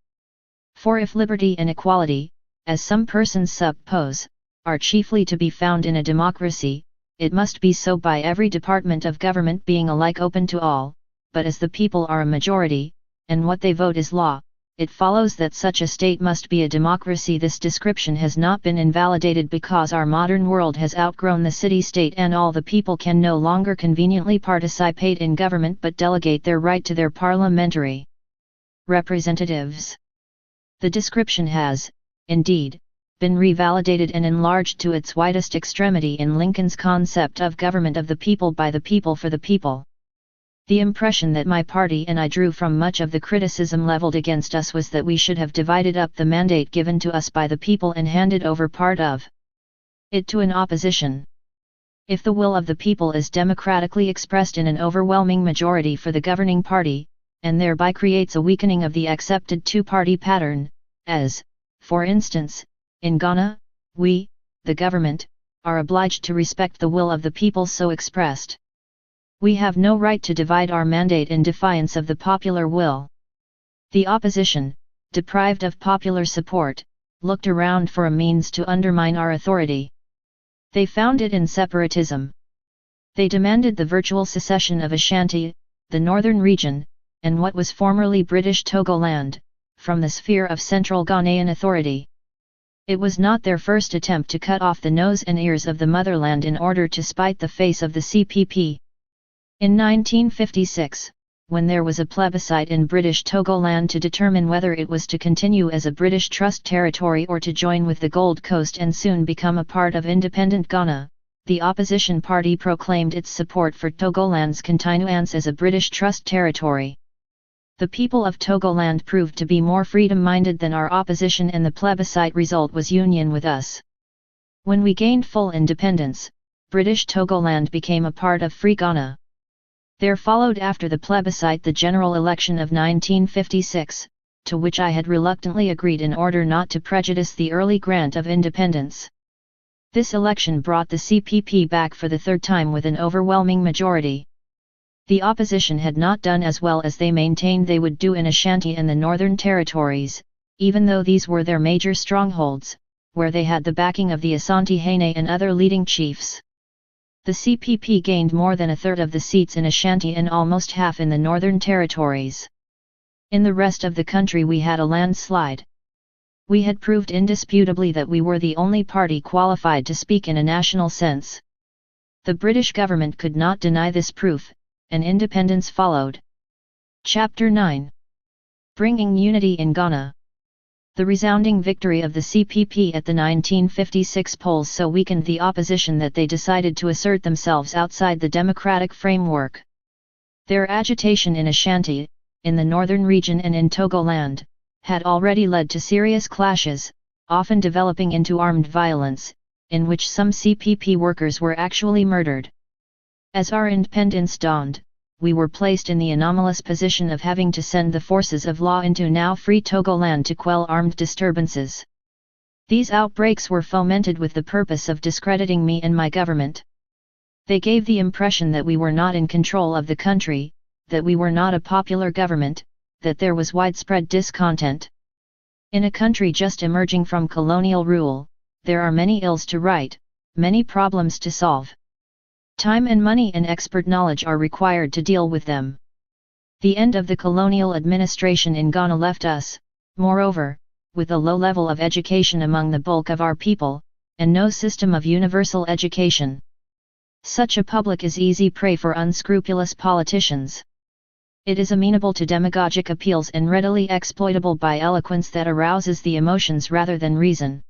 Speaker 1: For if liberty and equality, as some persons suppose, are chiefly to be found in a democracy, it must be so by every department of government being alike open to all, but as the people are a majority, and what they vote is law, it follows that such a state must be a democracy. This description has not been invalidated because our modern world has outgrown the city-state and all the people can no longer conveniently participate in government but delegate their right to their parliamentary representatives. The description has, indeed, been revalidated and enlarged to its widest extremity in Lincoln's concept of government of the people by the people for the people. The impression that my party and I drew from much of the criticism leveled against us was that we should have divided up the mandate given to us by the people and handed over part of it to an opposition. If the will of the people is democratically expressed in an overwhelming majority for the governing party, and thereby creates a weakening of the accepted two-party pattern, as, for instance, in Ghana, we, the government, are obliged to respect the will of the people so expressed. We have no right to divide our mandate in defiance of the popular will. The opposition, deprived of popular support, looked around for a means to undermine our authority. They found it in separatism. They demanded the virtual secession of Ashanti, the northern region, and what was formerly British Togoland, from the sphere of central Ghanaian authority. It was not their first attempt to cut off the nose and ears of the motherland in order to spite the face of the CPP. In 1956, when there was a plebiscite in British Togoland to determine whether it was to continue as a British Trust territory or to join with the Gold Coast and soon become a part of independent Ghana, the opposition party proclaimed its support for Togoland's continuance as a British Trust territory. The people of Togoland proved to be more freedom-minded than our opposition and the plebiscite result was union with us. When we gained full independence, British Togoland became a part of Free Ghana. There followed after the plebiscite the general election of 1956, to which I had reluctantly agreed in order not to prejudice the early grant of independence. This election brought the CPP back for the third time with an overwhelming majority. The opposition had not done as well as they maintained they would do in Ashanti and the Northern Territories, even though these were their major strongholds, where they had the backing of the Asante Hene and other leading chiefs. The CPP gained more than a third of the seats in Ashanti and almost half in the Northern Territories. In the rest of the country we had a landslide. We had proved indisputably that we were the only party qualified to speak in a national sense. The British government could not deny this proof, and independence followed. Chapter 9. Bringing Unity in Ghana. The resounding victory of the CPP at the 1956 polls so weakened the opposition that they decided to assert themselves outside the democratic framework. Their agitation in Ashanti, in the northern region and in Togoland, had already led to serious clashes, often developing into armed violence, in which some CPP workers were actually murdered. As our independence dawned, we were placed in the anomalous position of having to send the forces of law into now free Togoland to quell armed disturbances. These outbreaks were fomented with the purpose of discrediting me and my government. They gave the impression that we were not in control of the country, that we were not a popular government, that there was widespread discontent. In a country just emerging from colonial rule, there are many ills to right, many problems to solve. Time and money and expert knowledge are required to deal with them. The end of the colonial administration in Ghana left us, moreover, with a low level of education among the bulk of our people, and no system of universal education. Such a public is easy prey for unscrupulous politicians. It is amenable to demagogic appeals and readily exploitable by eloquence that arouses the emotions rather than reason.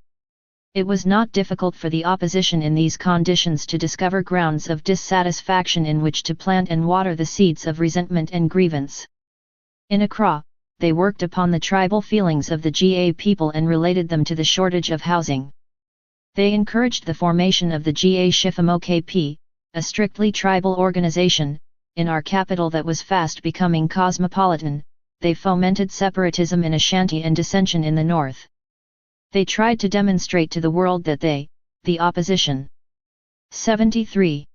Speaker 1: It was not difficult for the opposition in these conditions to discover grounds of dissatisfaction in which to plant and water the seeds of resentment and grievance. In Accra, they worked upon the tribal feelings of the GA people and related them to the shortage of housing. They encouraged the formation of the GA Shifamo-KP, a strictly tribal organization. In our capital that was fast becoming cosmopolitan, they fomented separatism in Ashanti and dissension in the north. They tried to demonstrate to the world that they, the opposition, 73,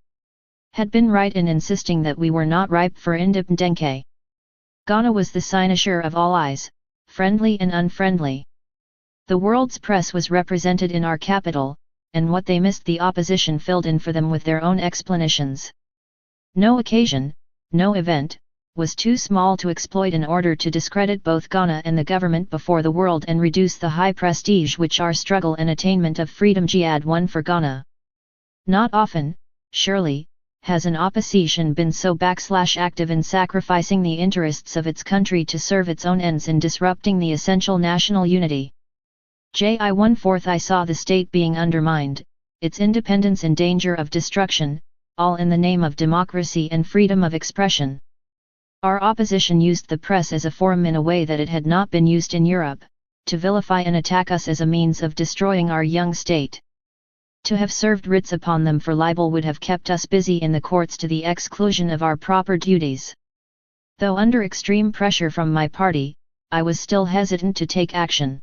Speaker 1: had been right in insisting that we were not ripe for independence. Ghana was the cynosure of all eyes, friendly and unfriendly. The world's press was represented in our capital, and what they missed the opposition filled in for them with their own explanations. No occasion, no event, was too small to exploit in order to discredit both Ghana and the government before the world and reduce the high prestige which our struggle and attainment of freedom had won for Ghana. Not often, surely, has an opposition been so active in sacrificing the interests of its country to serve its own ends in disrupting the essential national unity. I saw the state being undermined, its independence in danger of destruction, all in the name of democracy and freedom of expression. Our opposition used the press as a forum in a way that it had not been used in Europe, to vilify and attack us as a means of destroying our young state. To have served writs upon them for libel would have kept us busy in the courts to the exclusion of our proper duties. Though under extreme pressure from my party, I was still hesitant to take action.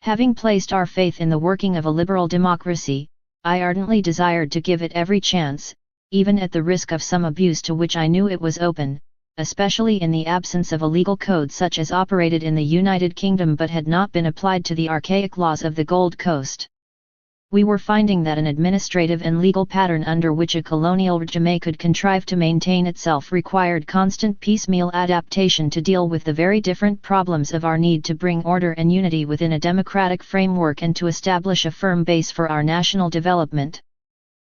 Speaker 1: Having placed our faith in the working of a liberal democracy, I ardently desired to give it every chance, even at the risk of some abuse to which I knew it was open, especially in the absence of a legal code such as operated in the United Kingdom but had not been applied to the archaic laws of the Gold Coast. We were finding that an administrative and legal pattern under which a colonial regime could contrive to maintain itself required constant piecemeal adaptation to deal with the very different problems of our need to bring order and unity within a democratic framework and to establish a firm base for our national development.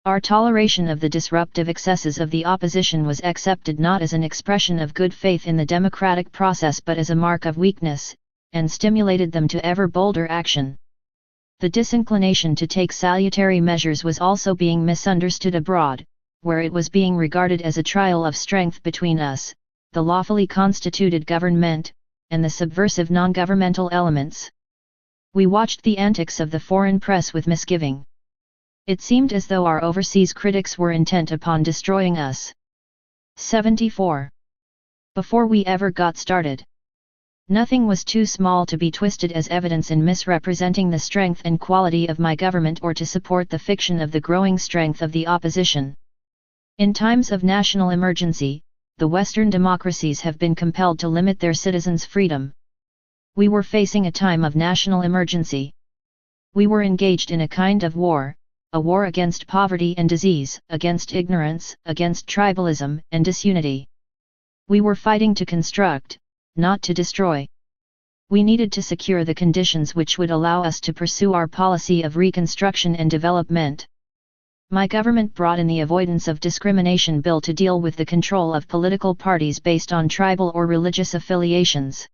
Speaker 1: Our toleration of the disruptive excesses of the opposition was accepted not as an expression of good faith in the democratic process but as a mark of weakness, and stimulated them to ever bolder action. The disinclination to take salutary measures was also being misunderstood abroad, where it was being regarded as a trial of strength between us, the lawfully constituted government, and the subversive non-governmental elements. We watched the antics of the foreign press with misgiving. It seemed as though our overseas critics were intent upon destroying us. 74. Before we ever got started, nothing was too small to be twisted as evidence in misrepresenting the strength and quality of my government or to support the fiction of the growing strength of the opposition. In times of national emergency, the Western democracies have been compelled to limit their citizens' freedom. We were facing a time of national emergency. We were engaged in a kind of war, a war against poverty and disease, against ignorance, against tribalism and disunity. We were fighting to construct, not to destroy. We needed to secure the conditions which would allow us to pursue our policy of reconstruction and development. My government brought in the Avoidance of Discrimination Bill to deal with the control of political parties based on tribal or religious affiliations.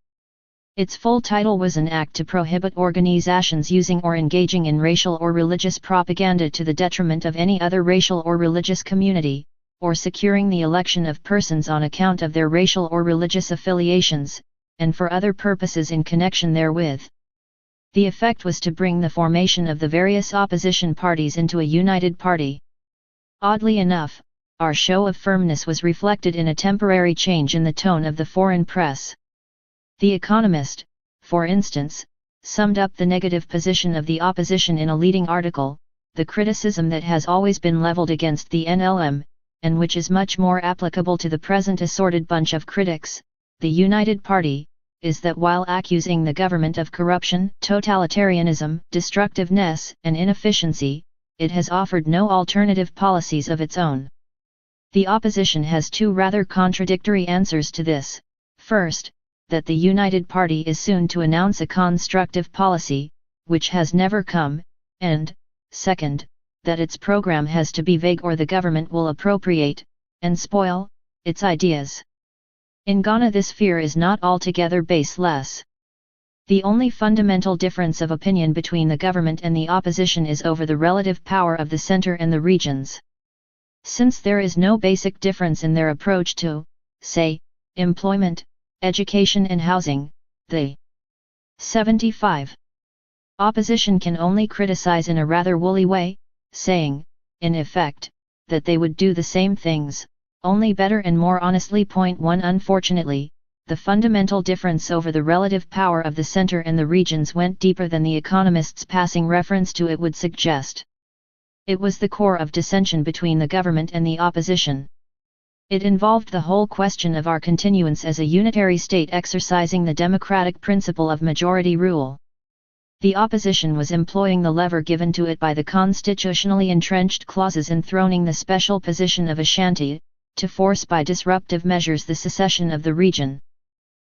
Speaker 1: Its full title was an act to prohibit organizations using or engaging in racial or religious propaganda to the detriment of any other racial or religious community, or securing the election of persons on account of their racial or religious affiliations, and for other purposes in connection therewith. The effect was to bring the formation of the various opposition parties into a united party. Oddly enough, our show of firmness was reflected in a temporary change in the tone of the foreign press. The Economist, for instance, summed up the negative position of the opposition in a leading article, the criticism that has always been leveled against the NLM, and which is much more applicable to the present assorted bunch of critics, the United Party, is that while accusing the government of corruption, totalitarianism, destructiveness, and inefficiency, it has offered no alternative policies of its own. The opposition has two rather contradictory answers to this. First, that the United Party is soon to announce a constructive policy, which has never come, and, second, that its program has to be vague or the government will appropriate, and spoil, its ideas. In Ghana this fear is not altogether baseless. The only fundamental difference of opinion between the government and the opposition is over the relative power of the center and the regions. Since there is no basic difference in their approach to, say, employment, education and housing, the 75. Opposition can only criticize in a rather woolly way, saying, in effect, that they would do the same things, only better and more honestly. Point 1 Unfortunately, the fundamental difference over the relative power of the center and the regions went deeper than the Economist's passing reference to it would suggest. It was the core of dissension between the government and the opposition. It involved the whole question of our continuance as a unitary state exercising the democratic principle of majority rule. The opposition was employing the lever given to it by the constitutionally entrenched clauses enthroning the special position of Ashanti, to force by disruptive measures the secession of the region.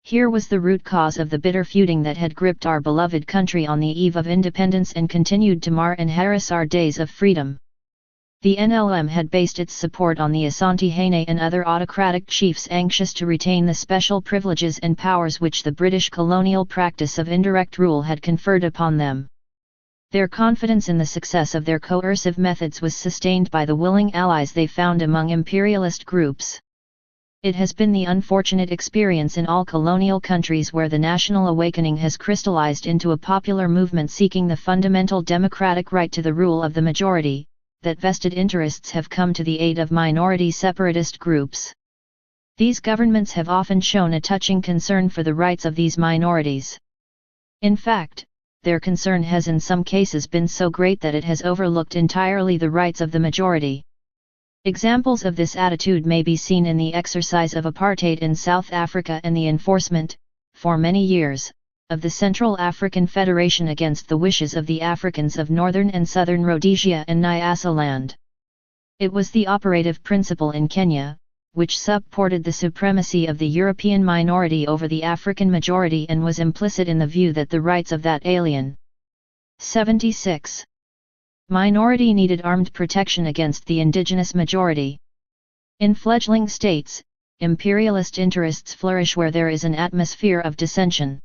Speaker 1: Here was the root cause of the bitter feuding that had gripped our beloved country on the eve of independence and continued to mar and harass our days of freedom. The NLM had based its support on the Asante Haine and other autocratic chiefs anxious to retain the special privileges and powers which the British colonial practice of indirect rule had conferred upon them. Their confidence in the success of their coercive methods was sustained by the willing allies they found among imperialist groups. It has been the unfortunate experience in all colonial countries where the national awakening has crystallized into a popular movement seeking the fundamental democratic right to the rule of the majority, that vested interests have come to the aid of minority separatist groups. These governments have often shown a touching concern for the rights of these minorities. In fact, their concern has in some cases been so great that it has overlooked entirely the rights of the majority. Examples of this attitude may be seen in the exercise of apartheid in South Africa and the enforcement, for many years, of the Central African Federation against the wishes of the Africans of Northern and Southern Rhodesia and Nyasaland. It was the operative principle in Kenya, which supported the supremacy of the European minority over the African majority and was implicit in the view that the rights of that alien 76. Minority needed armed protection against the indigenous majority. In fledgling states, imperialist interests flourish where there is an atmosphere of dissension.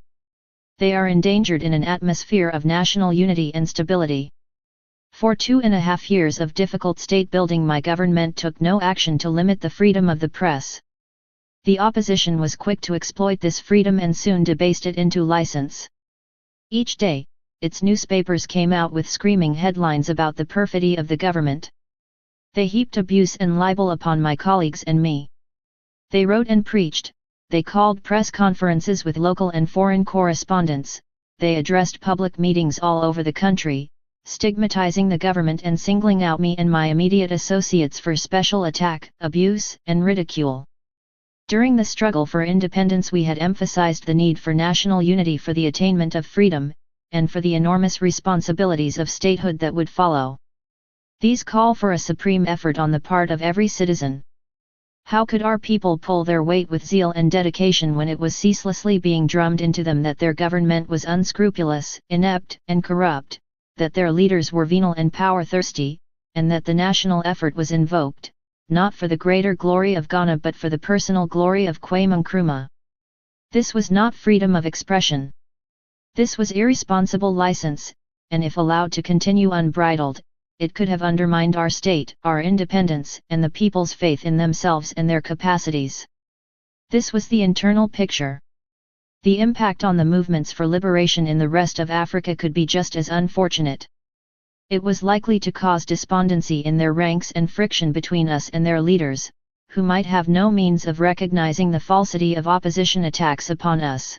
Speaker 1: They are endangered in an atmosphere of national unity and stability. For 2.5 years of difficult state building, my government took no action to limit the freedom of the press. The opposition was quick to exploit this freedom and soon debased it into license. Each day, its newspapers came out with screaming headlines about the perfidy of the government. They heaped abuse and libel upon my colleagues and me. They wrote and preached, they called press conferences with local and foreign correspondents, they addressed public meetings all over the country, stigmatizing the government and singling out me and my immediate associates for special attack, abuse, and ridicule. During the struggle for independence we had emphasized the need for national unity for the attainment of freedom, and for the enormous responsibilities of statehood that would follow. These call for a supreme effort on the part of every citizen. How could our people pull their weight with zeal and dedication when it was ceaselessly being drummed into them that their government was unscrupulous, inept, and corrupt, that their leaders were venal and power-thirsty, and that the national effort was invoked, not for the greater glory of Ghana but for the personal glory of Kwame Nkrumah? This was not freedom of expression. This was irresponsible license, and if allowed to continue unbridled, it could have undermined our state, our independence, and the people's faith in themselves and their capacities. This was the internal picture. The impact on the movements for liberation in the rest of Africa could be just as unfortunate. It was likely to cause despondency in their ranks and friction between us and their leaders, who might have no means of recognizing the falsity of opposition attacks upon us.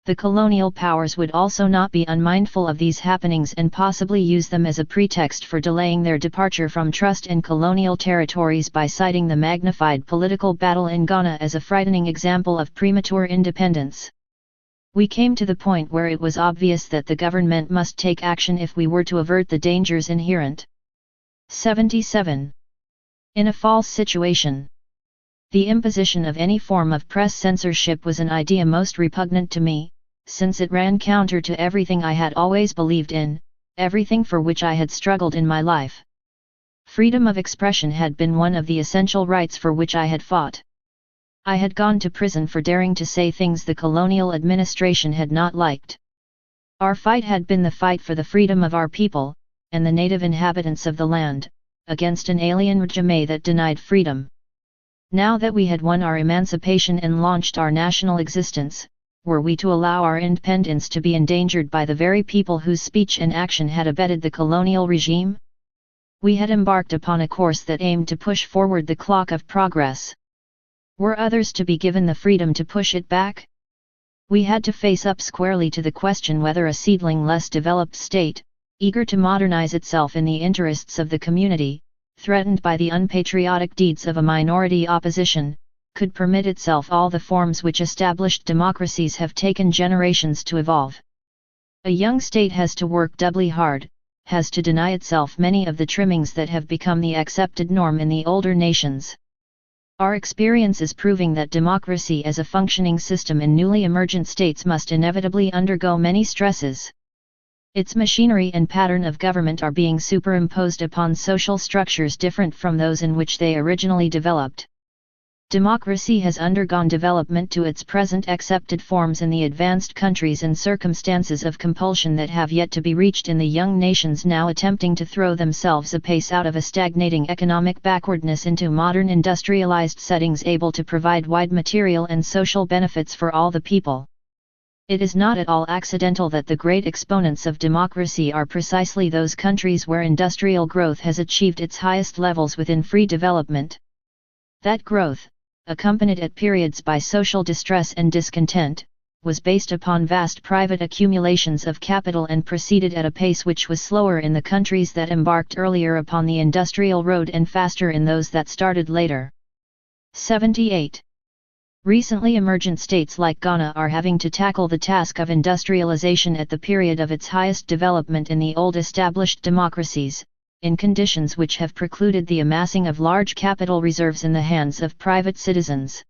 Speaker 1: The colonial powers would also not be unmindful of these happenings and possibly use them as a pretext for delaying their departure from trust in colonial territories by citing the magnified political battle in Ghana as a frightening example of premature independence. We came to the point where it was obvious that the government must take action if we were to avert the dangers inherent. 77. In a false situation. The imposition of any form of press censorship was an idea most repugnant to me, since it ran counter to everything I had always believed in, everything for which I had struggled in my life. Freedom of expression had been one of the essential rights for which I had fought. I had gone to prison for daring to say things the colonial administration had not liked. Our fight had been the fight for the freedom of our people, and the native inhabitants of the land, against an alien regime that denied freedom. Now that we had won our emancipation and launched our national existence, were we to allow our independence to be endangered by the very people whose speech and action had abetted the colonial regime? We had embarked upon a course that aimed to push forward the clock of progress. Were others to be given the freedom to push it back? We had to face up squarely to the question whether a seedling, less developed state, eager to modernize itself in the interests of the community, threatened by the unpatriotic deeds of a minority opposition, could permit itself all the forms which established democracies have taken generations to evolve. A young state has to work doubly hard, has to deny itself many of the trimmings that have become the accepted norm in the older nations. Our experience is proving that democracy as a functioning system in newly emergent states must inevitably undergo many stresses. Its machinery and pattern of government are being superimposed upon social structures different from those in which they originally developed. Democracy has undergone development to its present accepted forms in the advanced countries and circumstances of compulsion that have yet to be reached in the young nations now attempting to throw themselves a pace out of a stagnating economic backwardness into modern industrialized settings able to provide wide material and social benefits for all the people. It is not at all accidental that the great exponents of democracy are precisely those countries where industrial growth has achieved its highest levels within free development. That growth, accompanied at periods by social distress and discontent, was based upon vast private accumulations of capital and proceeded at a pace which was slower in the countries that embarked earlier upon the industrial road and faster in those that started later. 78. Recently emergent states like Ghana are having to tackle the task of industrialization at the period of its highest development in the old established democracies, in conditions which have precluded the amassing of large capital reserves in the hands of private citizens.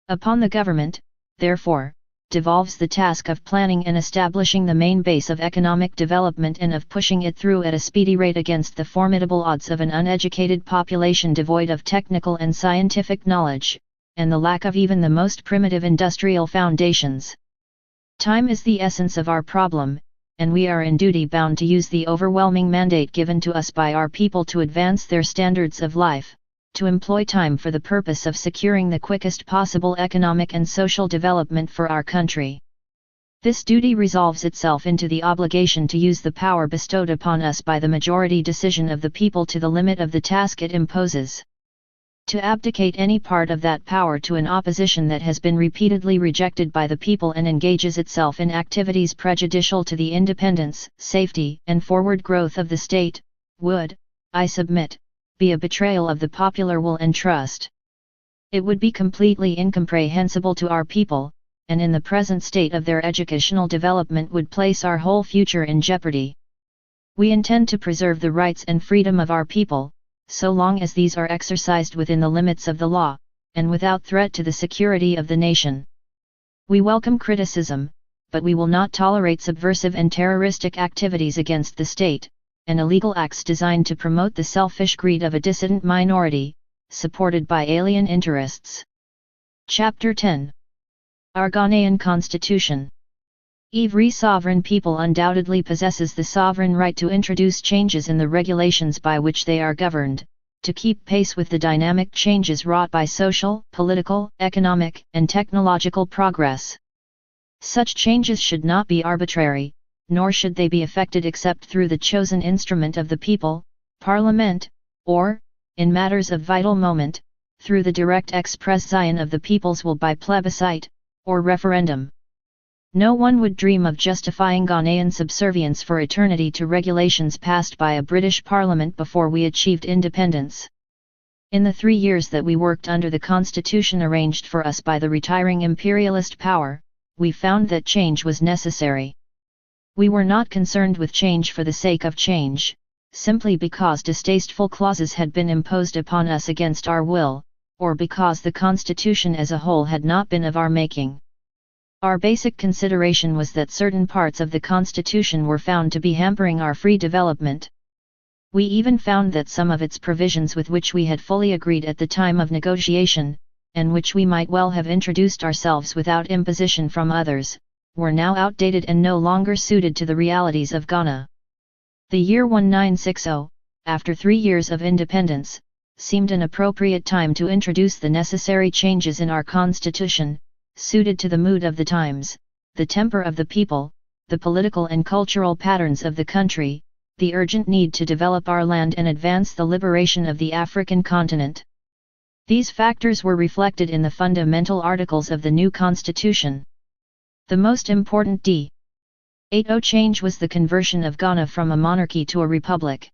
Speaker 1: Upon the government, therefore, devolves the task of planning and establishing the main base of economic development and of pushing it through at a speedy rate against the formidable odds of an uneducated population devoid of technical and scientific knowledge, and the lack of even the most primitive industrial foundations. Time is the essence of our problem, and we are in duty bound to use the overwhelming mandate given to us by our people to advance their standards of life, to employ time for the purpose of securing the quickest possible economic and social development for our country. This duty resolves itself into the obligation to use the power bestowed upon us by the majority decision of the people to the limit of the task it imposes. To abdicate any part of that power to an opposition that has been repeatedly rejected by the people and engages itself in activities prejudicial to the independence, safety, and forward growth of the state, would, I submit, be a betrayal of the popular will and trust. It would be completely incomprehensible to our people, and in the present state of their educational development would place our whole future in jeopardy. We intend to preserve the rights and freedom of our people, so long as these are exercised within the limits of the law, and without threat to the security of the nation. We welcome criticism, but we will not tolerate subversive and terroristic activities against the state, and illegal acts designed to promote the selfish greed of a dissident minority, supported by alien interests. Chapter 10. Our Ghanaian Constitution. Every sovereign people undoubtedly possesses the sovereign right to introduce changes in the regulations by which they are governed, to keep pace with the dynamic changes wrought by social, political, economic, and technological progress. Such changes should not be arbitrary, nor should they be effected except through the chosen instrument of the people, Parliament, or, in matters of vital moment, through the direct expression of the people's will by plebiscite, or referendum. No one would dream of justifying Ghanaian subservience for eternity to regulations passed by a British Parliament before we achieved independence. In the 3 years that we worked under the constitution arranged for us by the retiring imperialist power, we found that change was necessary. We were not concerned with change for the sake of change, simply because distasteful clauses had been imposed upon us against our will, or because the constitution as a whole had not been of our making. Our basic consideration was that certain parts of the Constitution were found to be hampering our free development. We even found that some of its provisions with which we had fully agreed at the time of negotiation, and which we might well have introduced ourselves without imposition from others, were now outdated and no longer suited to the realities of Ghana. The year 1960, after 3 years of independence, seemed an appropriate time to introduce the necessary changes in our constitution, suited to the mood of the times, the temper of the people, the political and cultural patterns of the country, the urgent need to develop our land and advance the liberation of the African continent. These factors were reflected in the fundamental articles of the new constitution. The most important D.80 change was the conversion of Ghana from a monarchy to a republic.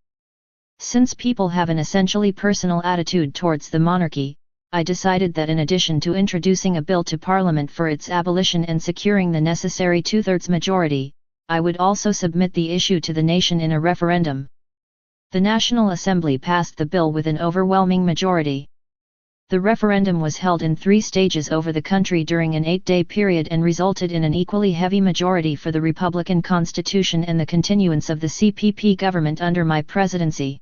Speaker 1: Since people have an essentially personal attitude towards the monarchy, I decided that in addition to introducing a bill to Parliament for its abolition and securing the necessary 2/3 majority, I would also submit the issue to the nation in a referendum. The National Assembly passed the bill with an overwhelming majority. The referendum was held in 3 stages over the country during an 8-day period and resulted in an equally heavy majority for the Republican Constitution and the continuance of the CPP government under my presidency.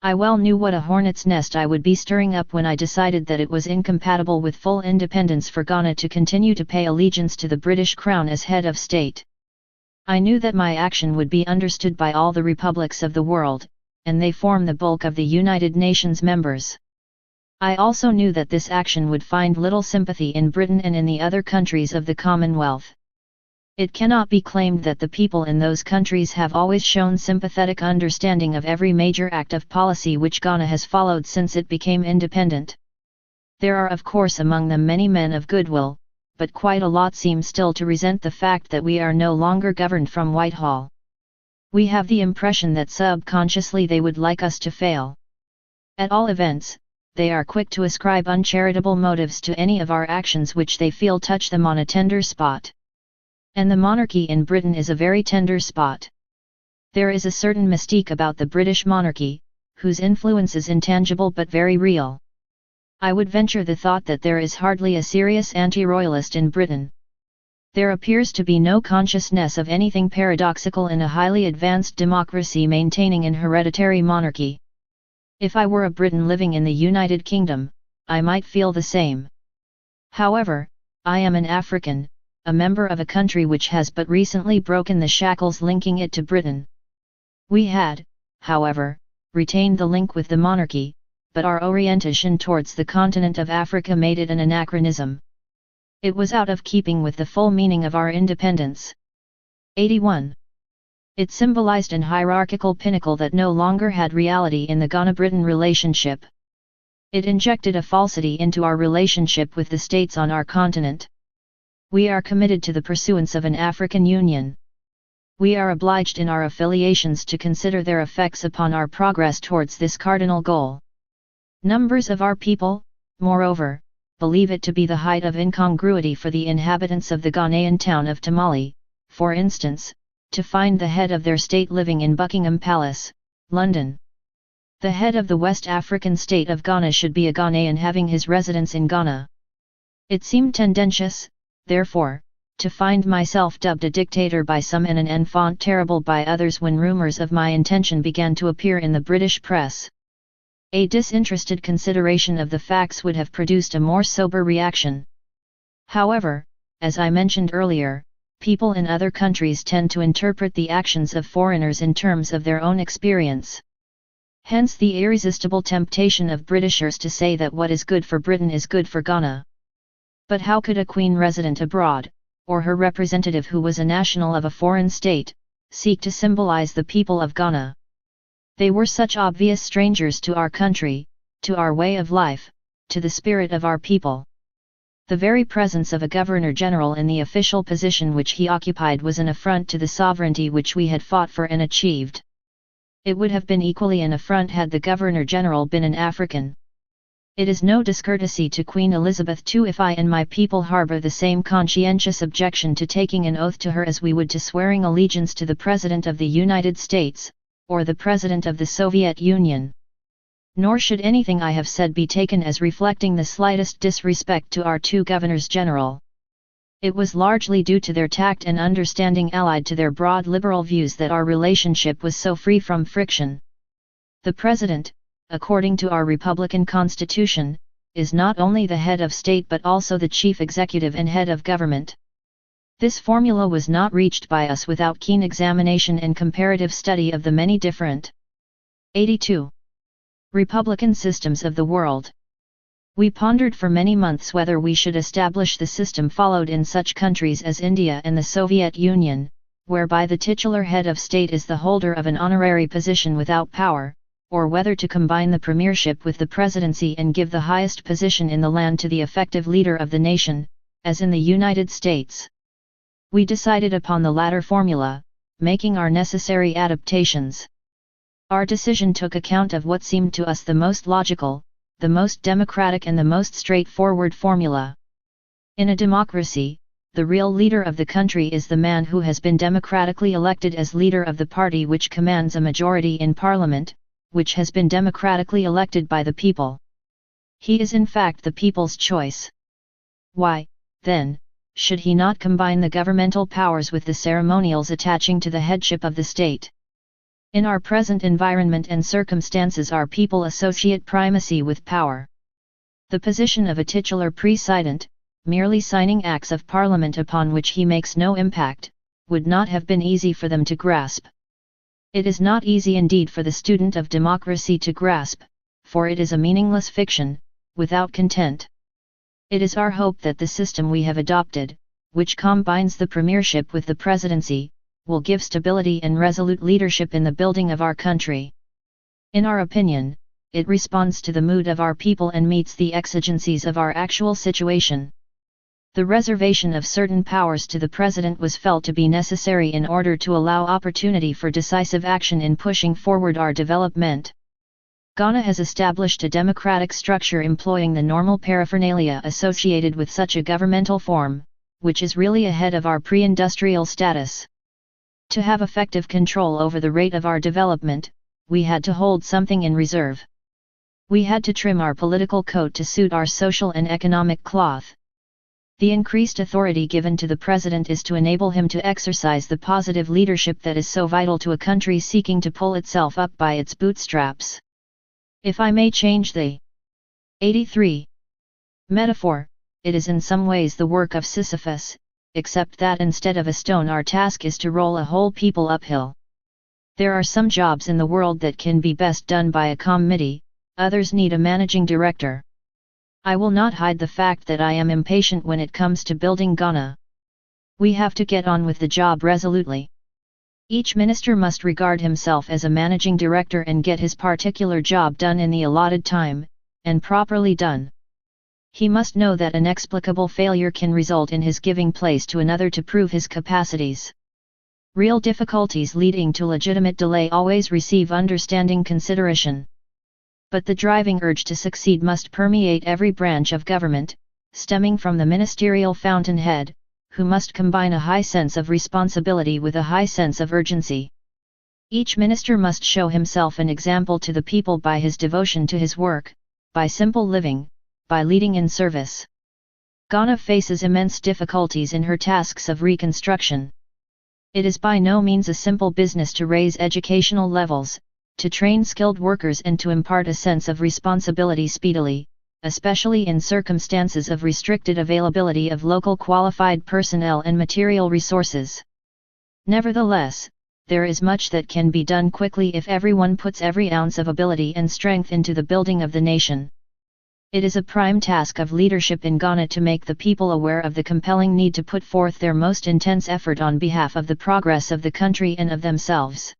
Speaker 1: I well knew what a hornet's nest I would be stirring up when I decided that it was incompatible with full independence for Ghana to continue to pay allegiance to the British Crown as head of state. I knew that my action would be understood by all the republics of the world, and they form the bulk of the United Nations members. I also knew that this action would find little sympathy in Britain and in the other countries of the Commonwealth. It cannot be claimed that the people in those countries have always shown sympathetic understanding of every major act of policy which Ghana has followed since it became independent. There are of course among them many men of goodwill, but quite a lot seem still to resent the fact that we are no longer governed from Whitehall. We have the impression that subconsciously they would like us to fail. At all events, they are quick to ascribe uncharitable motives to any of our actions which they feel touch them on a tender spot. And the monarchy in Britain is a very tender spot. There is a certain mystique about the British monarchy, whose influence is intangible but very real. I would venture the thought that there is hardly a serious anti-royalist in Britain. There appears to be no consciousness of anything paradoxical in a highly advanced democracy maintaining an hereditary monarchy. If I were a Briton living in the United Kingdom, I might feel the same. However, I am an African, a member of a country which has but recently broken the shackles linking it to Britain. We had, however, retained the link with the monarchy, but our orientation towards the continent of Africa made it an anachronism. It was out of keeping with the full meaning of our independence. 81. It symbolized an hierarchical pinnacle that no longer had reality in the Ghana-Britain relationship. It injected a falsity into our relationship with the states on our continent. We are committed to the pursuance of an African Union. We are obliged in our affiliations to consider their effects upon our progress towards this cardinal goal. Numbers of our people, moreover, believe it to be the height of incongruity for the inhabitants of the Ghanaian town of Tamale, for instance, to find the head of their state living in Buckingham Palace, London. The head of the West African state of Ghana should be a Ghanaian having his residence in Ghana. It seemed tendentious, therefore, to find myself dubbed a dictator by some and an enfant terrible by others when rumours of my intention began to appear in the British press. A disinterested consideration of the facts would have produced a more sober reaction. However, as I mentioned earlier, people in other countries tend to interpret the actions of foreigners in terms of their own experience. Hence the irresistible temptation of Britishers to say that what is good for Britain is good for Ghana. But how could a queen resident abroad, or her representative who was a national of a foreign state, seek to symbolize the people of Ghana? They were such obvious strangers to our country, to our way of life, to the spirit of our people. The very presence of a Governor-General in the official position which he occupied was an affront to the sovereignty which we had fought for and achieved. It would have been equally an affront had the Governor-General been an African. It is no discourtesy to Queen Elizabeth II if I and my people harbour the same conscientious objection to taking an oath to her as we would to swearing allegiance to the President of the United States, or the President of the Soviet Union. Nor should anything I have said be taken as reflecting the slightest disrespect to our two Governors-General. It was largely due to their tact and understanding allied to their broad liberal views that our relationship was so free from friction. The President, according to our Republican Constitution, is not only the head of state but also the chief executive and head of government. This formula was not reached by us without keen examination and comparative study of the many different 82 Republican systems of the world. We pondered for many months whether we should establish the system followed in such countries as India and the Soviet Union, whereby the titular head of state is the holder of an honorary position without power, or whether to combine the premiership with the presidency and give the highest position in the land to the effective leader of the nation, as in the United States. We decided upon the latter formula, making our necessary adaptations. Our decision took account of what seemed to us the most logical, the most democratic and the most straightforward formula. In a democracy, the real leader of the country is the man who has been democratically elected as leader of the party which commands a majority in Parliament, which has been democratically elected by the people. He is in fact the people's choice. Why, then, should he not combine the governmental powers with the ceremonials attaching to the headship of the state? In our present environment and circumstances our people associate primacy with power. The position of a titular president, merely signing acts of Parliament upon which he makes no impact, would not have been easy for them to grasp. It is not easy indeed for the student of democracy to grasp, for it is a meaningless fiction, without content. It is our hope that the system we have adopted, which combines the premiership with the presidency, will give stability and resolute leadership in the building of our country. In our opinion, it responds to the mood of our people and meets the exigencies of our actual situation. The reservation of certain powers to the President was felt to be necessary in order to allow opportunity for decisive action in pushing forward our development. Ghana has established a democratic structure employing the normal paraphernalia associated with such a governmental form, which is really ahead of our pre-industrial status. To have effective control over the rate of our development, we had to hold something in reserve. We had to trim our political coat to suit our social and economic cloth. The increased authority given to the President is to enable him to exercise the positive leadership that is so vital to a country seeking to pull itself up by its bootstraps. If I may change the 83 metaphor, it is in some ways the work of Sisyphus, except that instead of a stone our task is to roll a whole people uphill. There are some jobs in the world that can be best done by a committee, others need a managing director. I will not hide the fact that I am impatient when it comes to building Ghana. We have to get on with the job resolutely. Each minister must regard himself as a managing director and get his particular job done in the allotted time, and properly done. He must know that inexplicable failure can result in his giving place to another to prove his capacities. Real difficulties leading to legitimate delay always receive understanding consideration. But the driving urge to succeed must permeate every branch of government, stemming from the ministerial fountainhead, who must combine a high sense of responsibility with a high sense of urgency. Each minister must show himself an example to the people by his devotion to his work, by simple living, by leading in service. Ghana faces immense difficulties in her tasks of reconstruction. It is by no means a simple business to raise educational levels, to train skilled workers and to impart a sense of responsibility speedily, especially in circumstances of restricted availability of local qualified personnel and material resources. Nevertheless, there is much that can be done quickly if everyone puts every ounce of ability and strength into the building of the nation. It is a prime task of leadership in Ghana to make the people aware of the compelling need to put forth their most intense effort on behalf of the progress of the country and of themselves.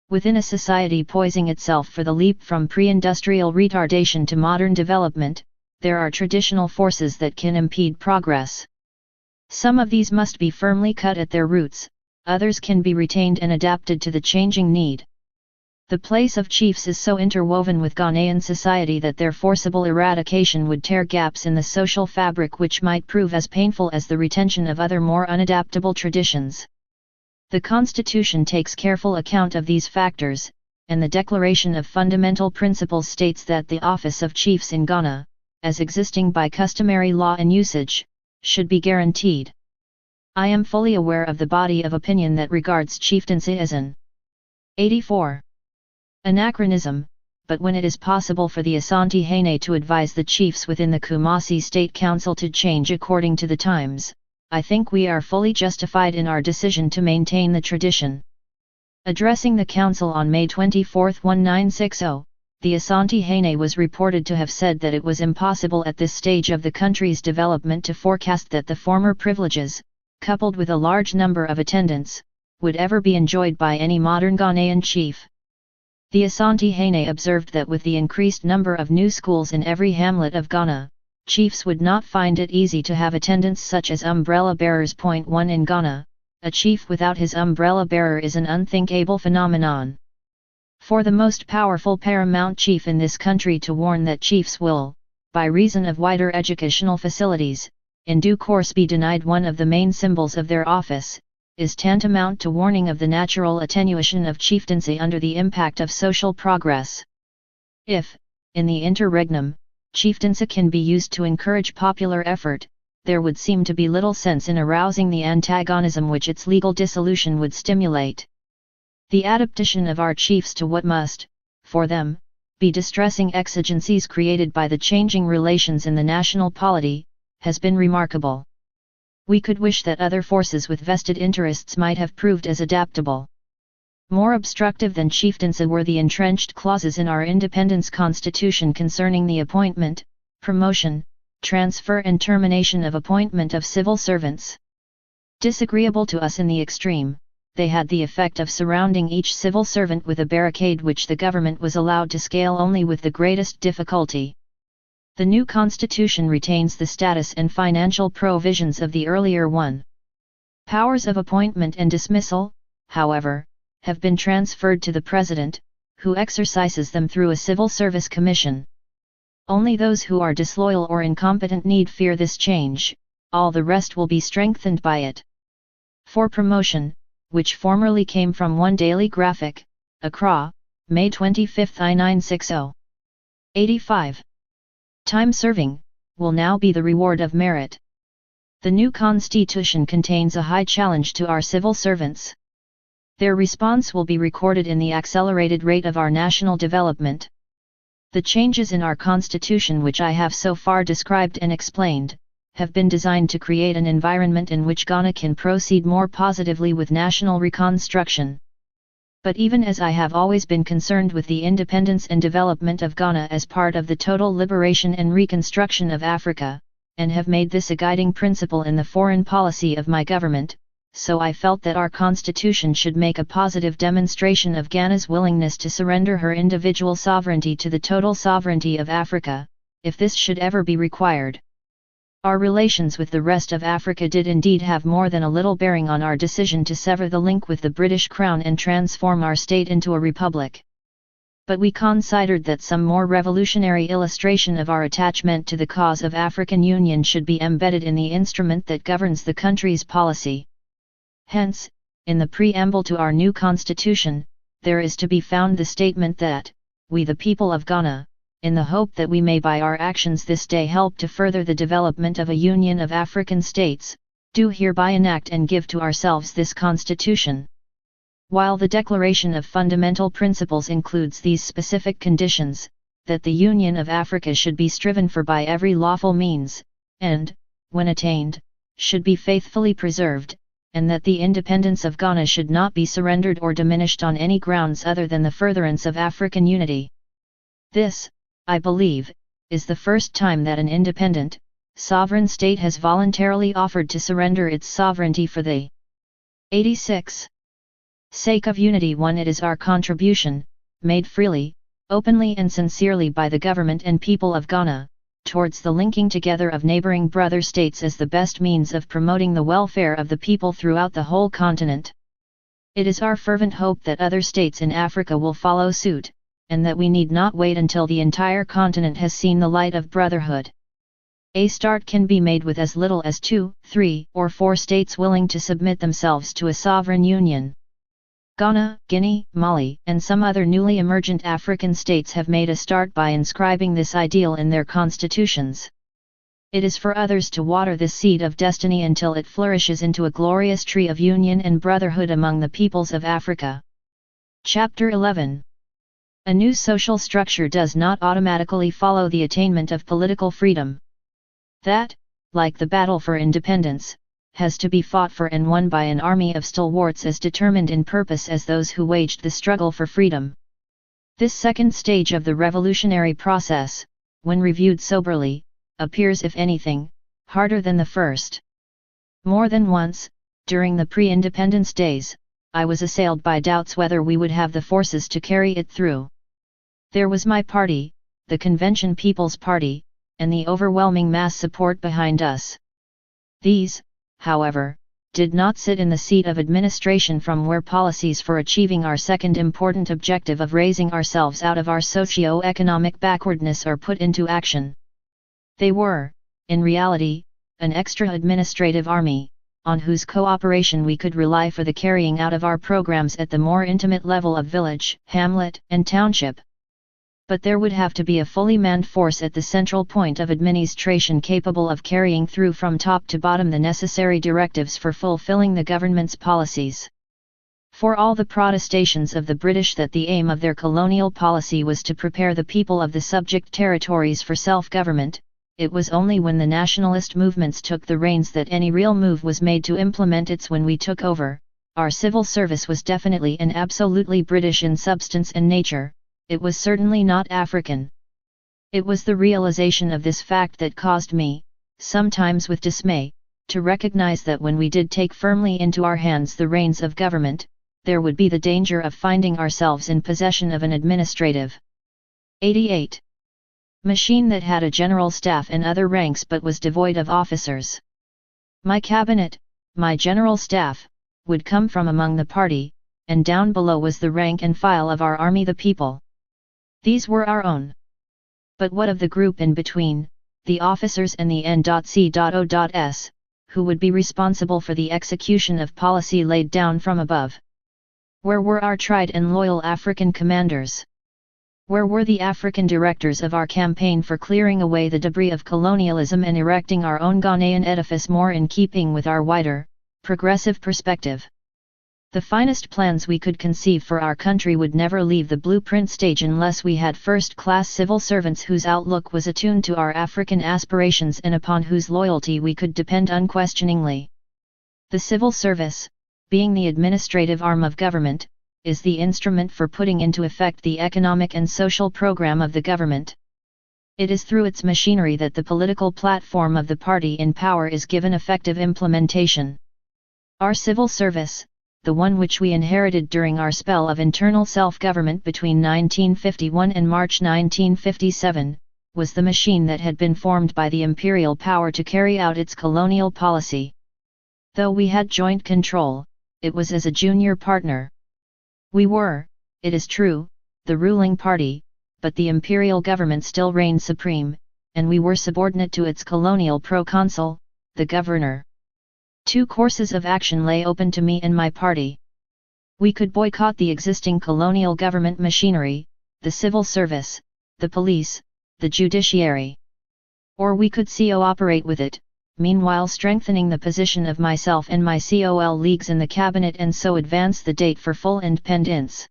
Speaker 1: Within a society poising itself for the leap from pre-industrial retardation to modern development, there are traditional forces that can impede progress. Some of these must be firmly cut at their roots, others can be retained and adapted to the changing need. The place of chiefs is so interwoven with Ghanaian society that their forcible eradication would tear gaps in the social fabric which might prove as painful as the retention of other more unadaptable traditions. The Constitution takes careful account of these factors, and the Declaration of Fundamental Principles states that the office of chiefs in Ghana, as existing by customary law and usage, should be guaranteed. I am fully aware of the body of opinion that regards chieftaincy as an 84. Anachronism, but when it is possible for the Asante Hene to advise the chiefs within the Kumasi State Council to change according to the times, I think we are fully justified in our decision to maintain the tradition. Addressing the council on May 24, 1960, the Asante Hene was reported to have said that it was impossible at this stage of the country's development to forecast that the former privileges, coupled with a large number of attendants, would ever be enjoyed by any modern Ghanaian chief. The Asante Hene observed that with the increased number of new schools in every hamlet of Ghana, chiefs would not find it easy to have attendants such as umbrella bearers. 1 In Ghana, a chief without his umbrella bearer is an unthinkable phenomenon. For the most powerful paramount chief in this country to warn that chiefs will, by reason of wider educational facilities, in due course be denied one of the main symbols of their office, is tantamount to warning of the natural attenuation of chieftaincy under the impact of social progress. If, in the interregnum, chieftaincy can be used to encourage popular effort, there would seem to be little sense in arousing the antagonism which its legal dissolution would stimulate. The adaptation of our chiefs to what must, for them, be distressing exigencies created by the changing relations in the national polity, has been remarkable. We could wish that other forces with vested interests might have proved as adaptable. More obstructive than chieftaincy were the entrenched clauses in our independence constitution concerning the appointment, promotion, transfer and termination of appointment of civil servants. Disagreeable to us in the extreme, they had the effect of surrounding each civil servant with a barricade which the government was allowed to scale only with the greatest difficulty. The new constitution retains the status and financial provisions of the earlier one. Powers of appointment and dismissal, however, have been transferred to the President, who exercises them through a civil service commission. Only those who are disloyal or incompetent need fear this change, all the rest will be strengthened by it. For promotion, which formerly came from one daily graphic, Accra, May 25, 1960. 85. Time serving, will now be the reward of merit. The new constitution contains a high challenge to our civil servants. Their response will be recorded in the accelerated rate of our national development. The changes in our constitution which I have so far described and explained, have been designed to create an environment in which Ghana can proceed more positively with national reconstruction. But even as I have always been concerned with the independence and development of Ghana as part of the total liberation and reconstruction of Africa, and have made this a guiding principle in the foreign policy of my government, so I felt that our constitution should make a positive demonstration of Ghana's willingness to surrender her individual sovereignty to the total sovereignty of Africa, if this should ever be required. Our relations with the rest of Africa did indeed have more than a little bearing on our decision to sever the link with the British Crown and transform our state into a republic. But we considered that some more revolutionary illustration of our attachment to the cause of African union should be embedded in the instrument that governs the country's policy. Hence, in the preamble to our new constitution, there is to be found the statement that, we the people of Ghana, in the hope that we may by our actions this day help to further the development of a union of African states, do hereby enact and give to ourselves this Constitution. While the Declaration of Fundamental Principles includes these specific conditions, that the Union of Africa should be striven for by every lawful means, and, when attained, should be faithfully preserved, and that the independence of Ghana should not be surrendered or diminished on any grounds other than the furtherance of African unity. This, I believe, is the first time that an independent, sovereign state has voluntarily offered to surrender its sovereignty for the 86. sake of unity. 1. It is our contribution, made freely, openly and sincerely by the government and people of Ghana, towards the linking together of neighboring brother states as the best means of promoting the welfare of the people throughout the whole continent. It is our fervent hope that other states in Africa will follow suit, and that we need not wait until the entire continent has seen the light of brotherhood. A start can be made with as little as 2, 3, or 4 states willing to submit themselves to a sovereign union. Ghana, Guinea, Mali, and some other newly emergent African states have made a start by inscribing this ideal in their constitutions. It is for others to water this seed of destiny until it flourishes into a glorious tree of union and brotherhood among the peoples of Africa. Chapter 11. A new social structure does not automatically follow the attainment of political freedom. That, like the battle for independence, has to be fought for and won by an army of stalwarts as determined in purpose as those who waged the struggle for freedom. This second stage of the revolutionary process, when reviewed soberly, appears if anything, harder than the first. More than once, during the pre-independence days, I was assailed by doubts whether we would have the forces to carry it through. There was my party, the Convention People's Party, and the overwhelming mass support behind us. These, however, did not sit in the seat of administration from where policies for achieving our second important objective of raising ourselves out of our socio-economic backwardness are put into action. They were, in reality, an extra administrative army, on whose cooperation we could rely for the carrying out of our programs at the more intimate level of village, hamlet, and township. But there would have to be a fully manned force at the central point of administration capable of carrying through from top to bottom the necessary directives for fulfilling the government's policies. For all the protestations of the British that the aim of their colonial policy was to prepare the people of the subject territories for self-government, it was only when the nationalist movements took the reins that any real move was made to implement it. When we took over, our civil service was definitely and absolutely British in substance and nature. It was certainly not African. It was the realization of this fact that caused me, sometimes with dismay, to recognize that when we did take firmly into our hands the reins of government, there would be the danger of finding ourselves in possession of an administrative 88. machine that had a general staff and other ranks but was devoid of officers. My cabinet, my general staff, would come from among the party, and down below was the rank and file of our army, the people. These were our own. But what of the group in between, the officers and the N.C.O.S., who would be responsible for the execution of policy laid down from above? Where were our tried and loyal African commanders? Where were the African directors of our campaign for clearing away the debris of colonialism and erecting our own Ghanaian edifice more in keeping with our wider, progressive perspective? The finest plans we could conceive for our country would never leave the blueprint stage unless we had first-class civil servants whose outlook was attuned to our African aspirations and upon whose loyalty we could depend unquestioningly. The civil service, being the administrative arm of government, is the instrument for putting into effect the economic and social program of the government. It is through its machinery that the political platform of the party in power is given effective implementation. Our civil service, the one which we inherited during our spell of internal self-government between 1951 and March 1957, was the machine that had been formed by the imperial power to carry out its colonial policy. Though we had joint control, it was as a junior partner. We were, it is true, the ruling party, but the imperial government still reigned supreme, and we were subordinate to its colonial proconsul, the governor. 2 courses of action lay open to me and my party. We could boycott the existing colonial government machinery, the civil service, the police, the judiciary. Or we could cooperate with it, meanwhile strengthening the position of myself and my colleagues in the cabinet and so advance the date for full independence.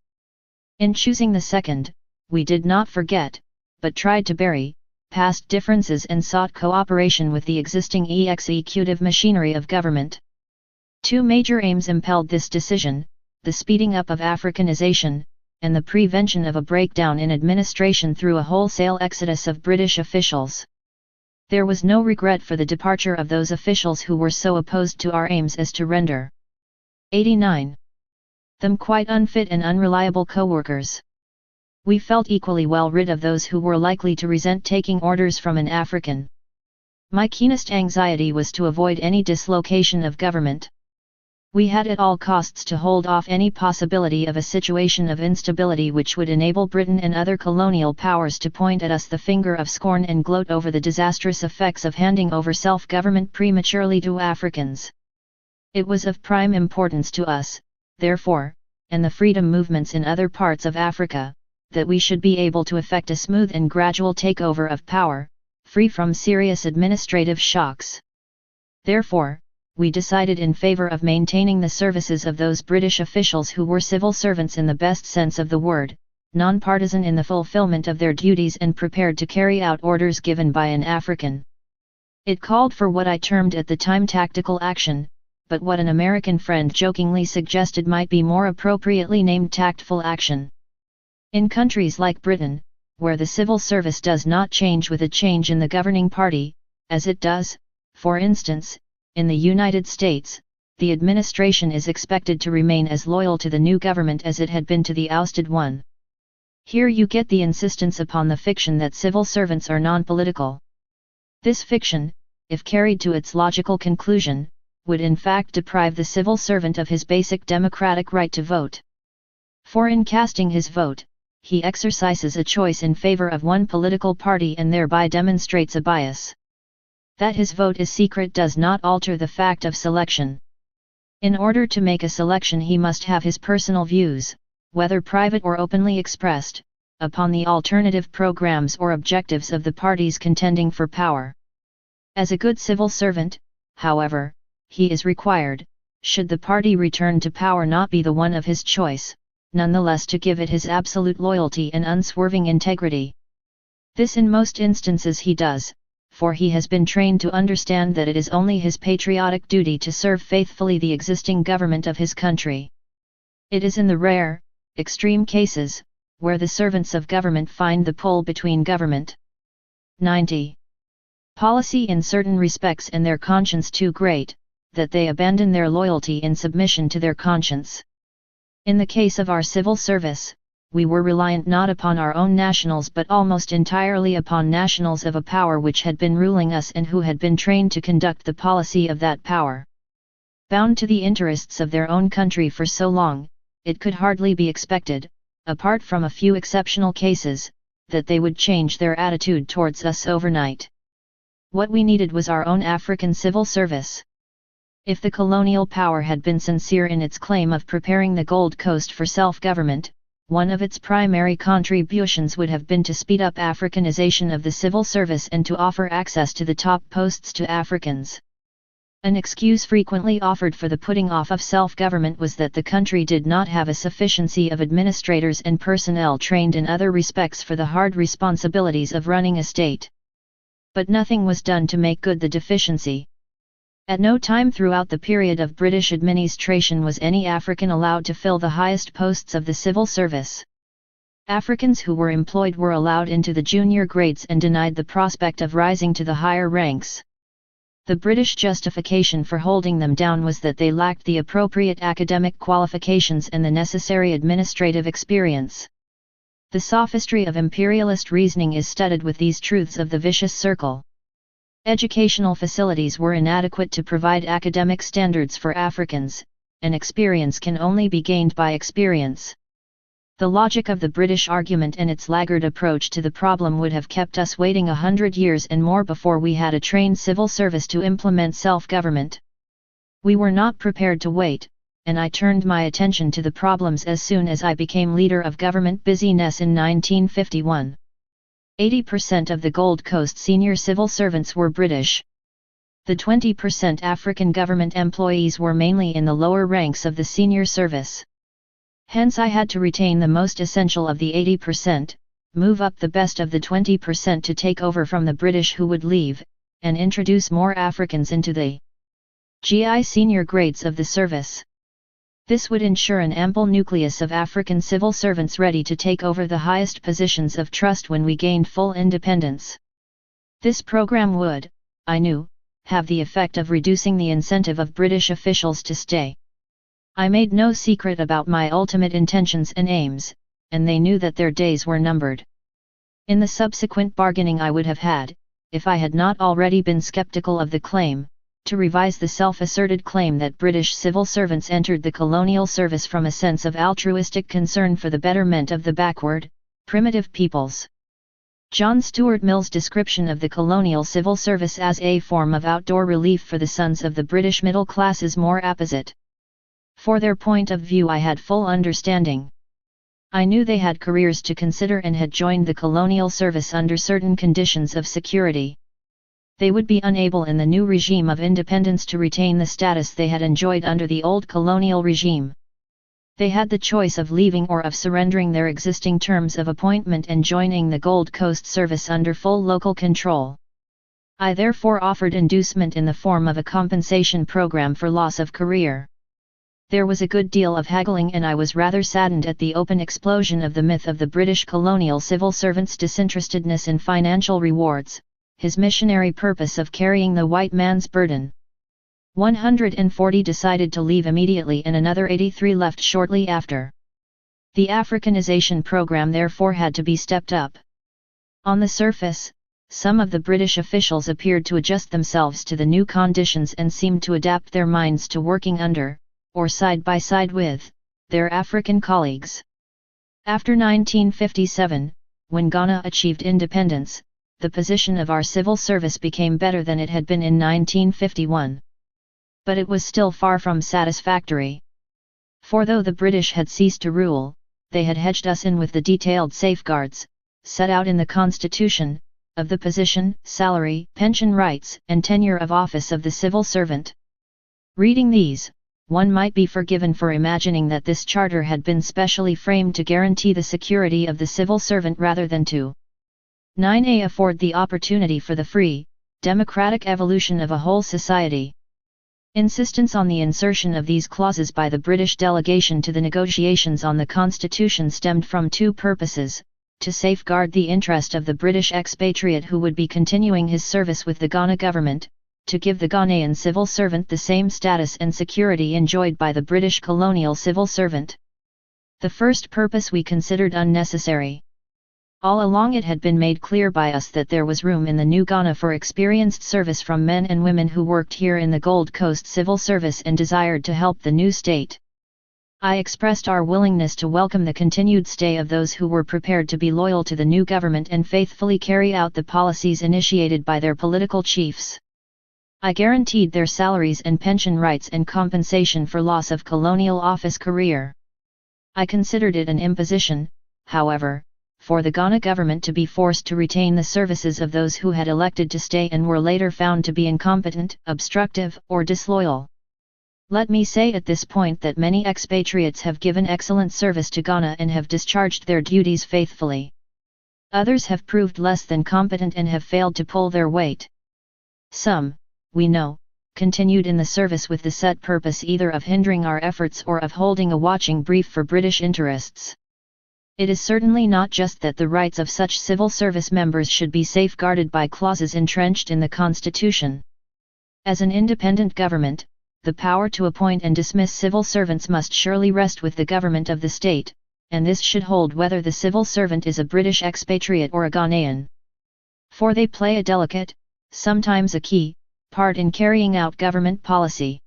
Speaker 1: In choosing the second, we did not forget, but tried to bury, past differences and sought cooperation with the existing executive machinery of government. Two major aims impelled this decision: the speeding up of Africanization, and the prevention of a breakdown in administration through a wholesale exodus of British officials. There was no regret for the departure of those officials who were so opposed to our aims as to render 89. them quite unfit and unreliable co-workers. We felt equally well rid of those who were likely to resent taking orders from an African. My keenest anxiety was to avoid any dislocation of government. We had at all costs to hold off any possibility of a situation of instability which would enable Britain and other colonial powers to point at us the finger of scorn and gloat over the disastrous effects of handing over self-government prematurely to Africans. It was of prime importance to us, therefore, and the freedom movements in other parts of Africa, that we should be able to effect a smooth and gradual takeover of power, free from serious administrative shocks. Therefore, we decided in favor of maintaining the services of those British officials who were civil servants in the best sense of the word, non-partisan in the fulfillment of their duties and prepared to carry out orders given by an African. It called for what I termed at the time tactical action, but what an American friend jokingly suggested might be more appropriately named tactful action. In countries like Britain, where the civil service does not change with a change in the governing party, as it does, for instance, in the United States, the administration is expected to remain as loyal to the new government as it had been to the ousted one. Here you get the insistence upon the fiction that civil servants are non-political. This fiction, if carried to its logical conclusion, would in fact deprive the civil servant of his basic democratic right to vote. For in casting his vote, he exercises a choice in favor of one political party and thereby demonstrates a bias. That his vote is secret does not alter the fact of selection. In order to make a selection he must have his personal views, whether private or openly expressed, upon the alternative programs or objectives of the parties contending for power. As a good civil servant, however, he is required, should the party return to power not be the one of his choice, nonetheless to give it his absolute loyalty and unswerving integrity. This in most instances he does, for he has been trained to understand that it is only his patriotic duty to serve faithfully the existing government of his country. It is in the rare, extreme cases, where the servants of government find the pull between government 90. policy in certain respects and their conscience too great, that they abandon their loyalty in submission to their conscience. In the case of our civil service, we were reliant not upon our own nationals but almost entirely upon nationals of a power which had been ruling us and who had been trained to conduct the policy of that power. Bound to the interests of their own country for so long, it could hardly be expected, apart from a few exceptional cases, that they would change their attitude towards us overnight. What we needed was our own African civil service. If the colonial power had been sincere in its claim of preparing the Gold Coast for self-government, one of its primary contributions would have been to speed up Africanization of the civil service and to offer access to the top posts to Africans. An excuse frequently offered for the putting off of self-government was that the country did not have a sufficiency of administrators and personnel trained in other respects for the hard responsibilities of running a state. But nothing was done to make good the deficiency. At no time throughout the period of British administration was any African allowed to fill the highest posts of the civil service. Africans who were employed were allowed into the junior grades and denied the prospect of rising to the higher ranks. The British justification for holding them down was that they lacked the appropriate academic qualifications and the necessary administrative experience. The sophistry of imperialist reasoning is studded with these truths of the vicious circle. Educational facilities were inadequate to provide academic standards for Africans, and experience can only be gained by experience. The logic of the British argument and its laggard approach to the problem would have kept us waiting 100 years and more before we had a trained civil service to implement self-government. We were not prepared to wait, and I turned my attention to the problems as soon as I became leader of government busyness in 1951. 80% of the Gold Coast senior civil servants were British. The 20% African government employees were mainly in the lower ranks of the senior service. Hence I had to retain the most essential of the 80%, move up the best of the 20% to take over from the British who would leave, and introduce more Africans into the GI senior grades of the service. This would ensure an ample nucleus of African civil servants ready to take over the highest positions of trust when we gained full independence. This program would, I knew, have the effect of reducing the incentive of British officials to stay. I made no secret about my ultimate intentions and aims, and they knew that their days were numbered. In the subsequent bargaining I would have had, if I had not already been skeptical of the claim, to revise the self-asserted claim that British civil servants entered the colonial service from a sense of altruistic concern for the betterment of the backward, primitive peoples. John Stuart Mill's description of the colonial civil service as a form of outdoor relief for the sons of the British middle class is more apposite. For their point of view I had full understanding. I knew they had careers to consider and had joined the colonial service under certain conditions of security. They would be unable in the new regime of independence to retain the status they had enjoyed under the old colonial regime. They had the choice of leaving or of surrendering their existing terms of appointment and joining the Gold Coast service under full local control. I therefore offered inducement in the form of a compensation program for loss of career. There was a good deal of haggling and I was rather saddened at the open explosion of the myth of the British colonial civil servant's disinterestedness in financial rewards, his missionary purpose of carrying the white man's burden. 140 decided to leave immediately and another 83 left shortly after. The Africanization program therefore had to be stepped up. On the surface, some of the British officials appeared to adjust themselves to the new conditions and seemed to adapt their minds to working under, or side by side with, their African colleagues. After 1957, when Ghana achieved independence, the position of our civil service became better than it had been in 1951. But it was still far from satisfactory. For though the British had ceased to rule, they had hedged us in with the detailed safeguards, set out in the Constitution, of the position, salary, pension rights, and tenure of office of the civil servant. Reading these, one might be forgiven for imagining that this charter had been specially framed to guarantee the security of the civil servant rather than to 9a afford the opportunity for the free, democratic evolution of a whole society. Insistence on the insertion of these clauses by the British delegation to the negotiations on the Constitution stemmed from two purposes: to safeguard the interest of the British expatriate who would be continuing his service with the Ghana government, to give the Ghanaian civil servant the same status and security enjoyed by the British colonial civil servant. The first purpose we considered unnecessary. All along it had been made clear by us that there was room in the new Ghana for experienced service from men and women who worked here in the Gold Coast civil service and desired to help the new state. I expressed our willingness to welcome the continued stay of those who were prepared to be loyal to the new government and faithfully carry out the policies initiated by their political chiefs. I guaranteed their salaries and pension rights and compensation for loss of colonial office career. I considered it an imposition, however, for the Ghana government to be forced to retain the services of those who had elected to stay and were later found to be incompetent, obstructive, or disloyal. Let me say at this point that many expatriates have given excellent service to Ghana and have discharged their duties faithfully. Others have proved less than competent and have failed to pull their weight. Some, we know, continued in the service with the set purpose either of hindering our efforts or of holding a watching brief for British interests. It is certainly not just that the rights of such civil service members should be safeguarded by clauses entrenched in the Constitution. As an independent government, the power to appoint and dismiss civil servants must surely rest with the government of the state, and this should hold whether the civil servant is a British expatriate or a Ghanaian. For they play a delicate, sometimes a key, part in carrying out government policy.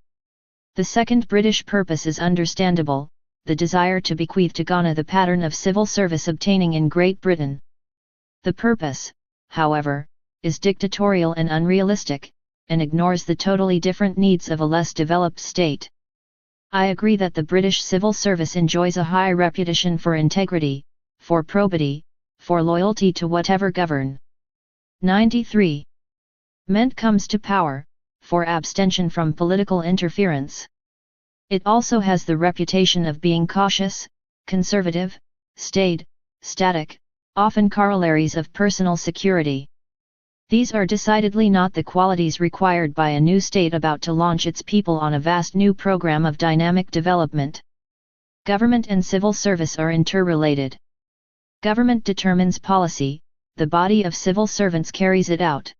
Speaker 1: The second British purpose is understandable: the desire to bequeath to Ghana the pattern of civil service obtaining in Great Britain. The purpose, however, is dictatorial and unrealistic, and ignores the totally different needs of a less developed state. I agree that the British civil service enjoys a high reputation for integrity, for probity, for loyalty to whatever govern. 93. Ment comes to power, for abstention from political interference. It also has the reputation of being cautious, conservative, staid, static, often corollaries of personal security. These are decidedly not the qualities required by a new state about to launch its people on a vast new program of dynamic development. Government and civil service are interrelated. Government determines policy, the body of civil servants carries it out.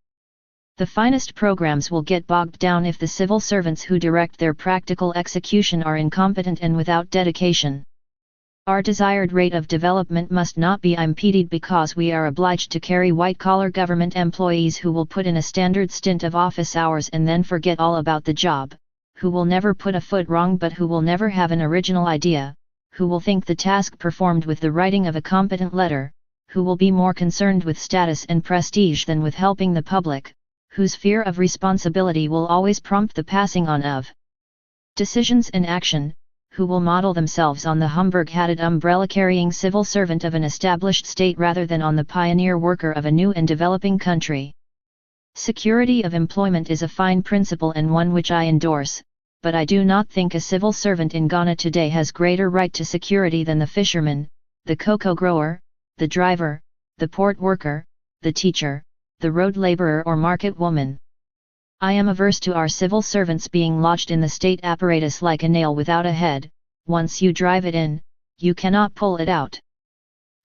Speaker 1: The finest programs will get bogged down if the civil servants who direct their practical execution are incompetent and without dedication. Our desired rate of development must not be impeded because we are obliged to carry white-collar government employees who will put in a standard stint of office hours and then forget all about the job, who will never put a foot wrong but who will never have an original idea, who will think the task performed with the writing of a competent letter, who will be more concerned with status and prestige than with helping the public, whose fear of responsibility will always prompt the passing on of decisions and action, who will model themselves on the Homburg-hatted umbrella-carrying civil servant of an established state rather than on the pioneer worker of a new and developing country. Security of employment is a fine principle and one which I endorse, but I do not think a civil servant in Ghana today has greater right to security than the fisherman, the cocoa grower, the driver, the port worker, the teacher, the road laborer or market woman. I am averse to our civil servants being lodged in the state apparatus like a nail without a head. Once you drive it in, you cannot pull it out.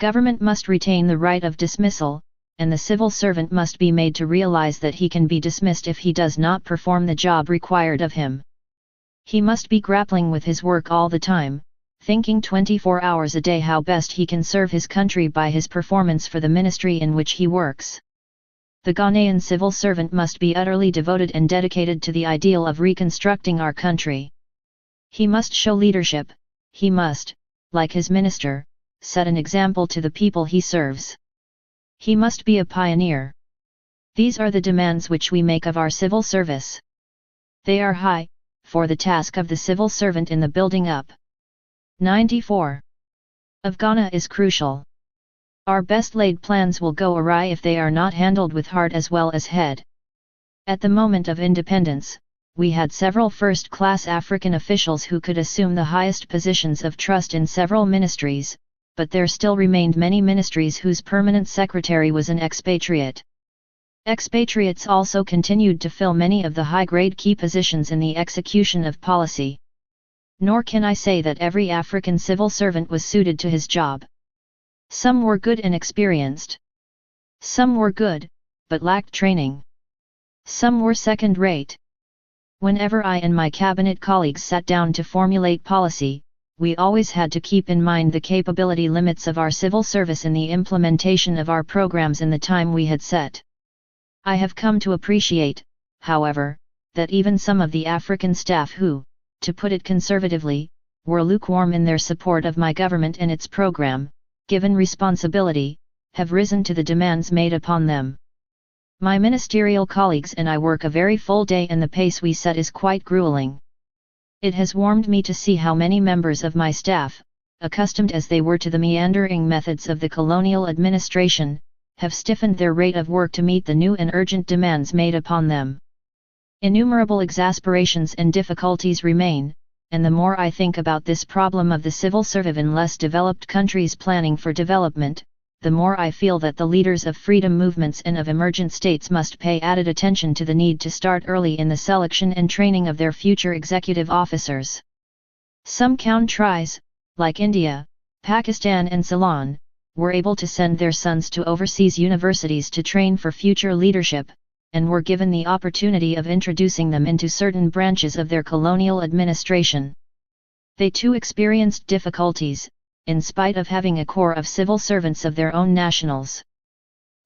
Speaker 1: Government must retain the right of dismissal, and the civil servant must be made to realize that he can be dismissed if he does not perform the job required of him. He must be grappling with his work all the time, thinking 24 hours a day how best he can serve his country by his performance for the ministry in which he works. The Ghanaian civil servant must be utterly devoted and dedicated to the ideal of reconstructing our country. He must show leadership, he must, like his minister, set an example to the people he serves. He must be a pioneer. These are the demands which we make of our civil service. They are high, for the task of the civil servant in the building up 94. Of Ghana is crucial. Our best laid plans will go awry if they are not handled with heart as well as head. At the moment of independence, we had several first-class African officials who could assume the highest positions of trust in several ministries, but there still remained many ministries whose permanent secretary was an expatriate. Expatriates also continued to fill many of the high-grade key positions in the execution of policy. Nor can I say that every African civil servant was suited to his job. Some were good and experienced. Some were good, but lacked training. Some were second-rate. Whenever I and my cabinet colleagues sat down to formulate policy, we always had to keep in mind the capability limits of our civil service in the implementation of our programs in the time we had set. I have come to appreciate, however, that even some of the African staff who, to put it conservatively, were lukewarm in their support of my government and its program, given responsibility, have risen to the demands made upon them. My ministerial colleagues and I work a very full day and the pace we set is quite grueling. It has warmed me to see how many members of my staff, accustomed as they were to the meandering methods of the colonial administration, have stiffened their rate of work to meet the new and urgent demands made upon them. Innumerable exasperations and difficulties remain, and the more I think about this problem of the civil servant in less developed countries planning for development, the more I feel that the leaders of freedom movements and of emergent states must pay added attention to the need to start early in the selection and training of their future executive officers. Some countries, like India, Pakistan and Ceylon, were able to send their sons to overseas universities to train for future leadership, and were given the opportunity of introducing them into certain branches of their colonial administration. They too experienced difficulties, in spite of having a corps of civil servants of their own nationals.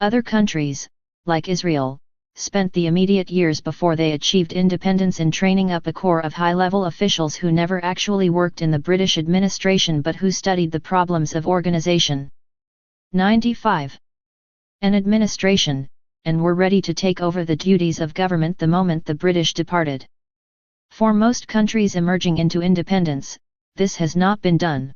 Speaker 1: Other countries, like Israel, spent the immediate years before they achieved independence in training up a corps of high-level officials who never actually worked in the British administration but who studied the problems of organization. 95. An administration, and were ready to take over the duties of government the moment the British departed. For most countries emerging into independence, this has not been done.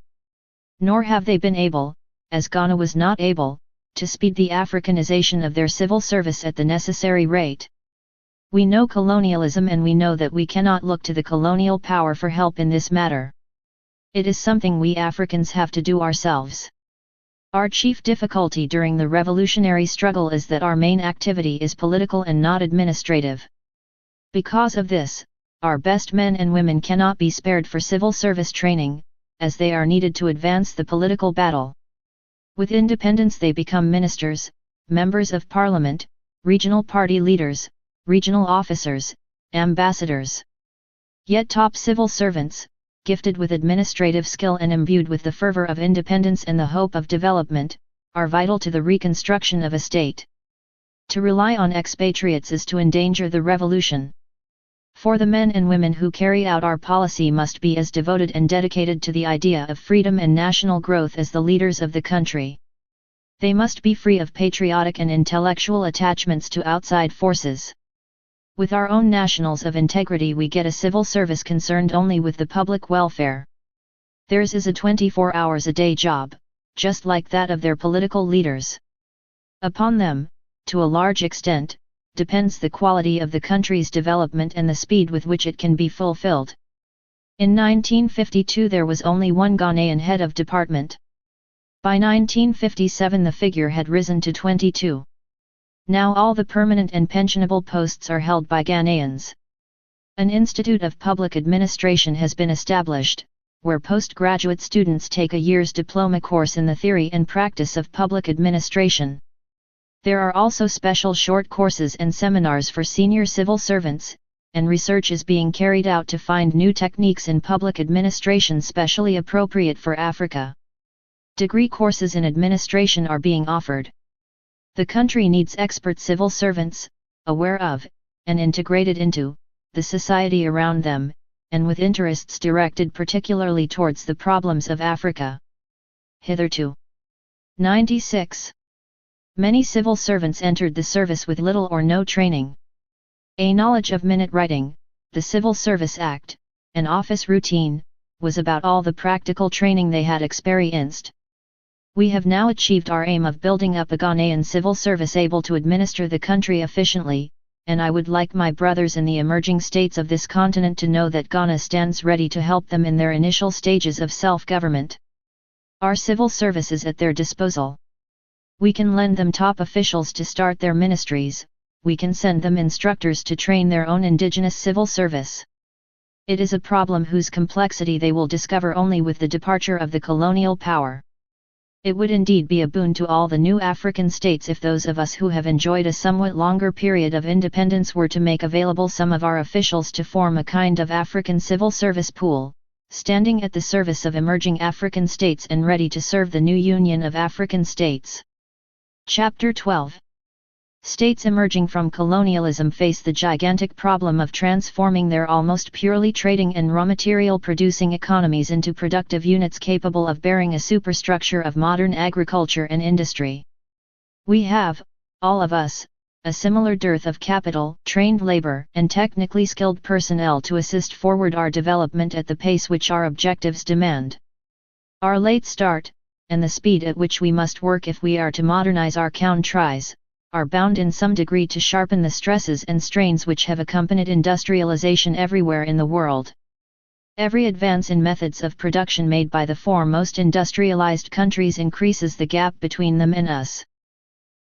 Speaker 1: Nor have they been able, as Ghana was not able, to speed the Africanization of their civil service at the necessary rate. We know colonialism, and we know that we cannot look to the colonial power for help in this matter. It is something we Africans have to do ourselves. Our chief difficulty during the revolutionary struggle is that our main activity is political and not administrative. Because of this, our best men and women cannot be spared for civil service training, as they are needed to advance the political battle. With independence they become ministers, members of parliament, regional party leaders, regional officers, ambassadors. Yet top civil servants, gifted with administrative skill and imbued with the fervor of independence and the hope of development, are vital to the reconstruction of a state. To rely on expatriates is to endanger the revolution. For the men and women who carry out our policy must be as devoted and dedicated to the idea of freedom and national growth as the leaders of the country. They must be free of patriotic and intellectual attachments to outside forces. With our own nationals of integrity we get a civil service concerned only with the public welfare. Theirs is a 24 hours a day job, just like that of their political leaders. Upon them, to a large extent, depends the quality of the country's development and the speed with which it can be fulfilled. In 1952 there was only one Ghanaian head of department. By 1957 the figure had risen to 22. Now all the permanent and pensionable posts are held by Ghanaians. An Institute of Public Administration has been established, where postgraduate students take a year's diploma course in the theory and practice of public administration. There are also special short courses and seminars for senior civil servants, and research is being carried out to find new techniques in public administration specially appropriate for Africa. Degree courses in administration are being offered. The country needs expert civil servants, aware of, and integrated into, the society around them, and with interests directed particularly towards the problems of Africa. Hitherto. 96. Many civil servants entered the service with little or no training. A knowledge of minute writing, the Civil Service Act, and office routine, was about all the practical training they had experienced. We have now achieved our aim of building up a Ghanaian civil service able to administer the country efficiently, and I would like my brothers in the emerging states of this continent to know that Ghana stands ready to help them in their initial stages of self-government. Our civil service is at their disposal. We can lend them top officials to start their ministries, we can send them instructors to train their own indigenous civil service. It is a problem whose complexity they will discover only with the departure of the colonial power. It would indeed be a boon to all the new African states if those of us who have enjoyed a somewhat longer period of independence were to make available some of our officials to form a kind of African civil service pool, standing at the service of emerging African states and ready to serve the new Union of African States. Chapter 12. States emerging from colonialism face the gigantic problem of transforming their almost purely trading and raw material producing economies into productive units capable of bearing a superstructure of modern agriculture and industry. We have, all of us, a similar dearth of capital, trained labor, and technically skilled personnel to assist forward our development at the pace which our objectives demand. Our late start, and the speed at which we must work if we are to modernize our countries, are bound in some degree to sharpen the stresses and strains which have accompanied industrialization everywhere in the world. Every advance in methods of production made by the foremost industrialized countries increases the gap between them and us.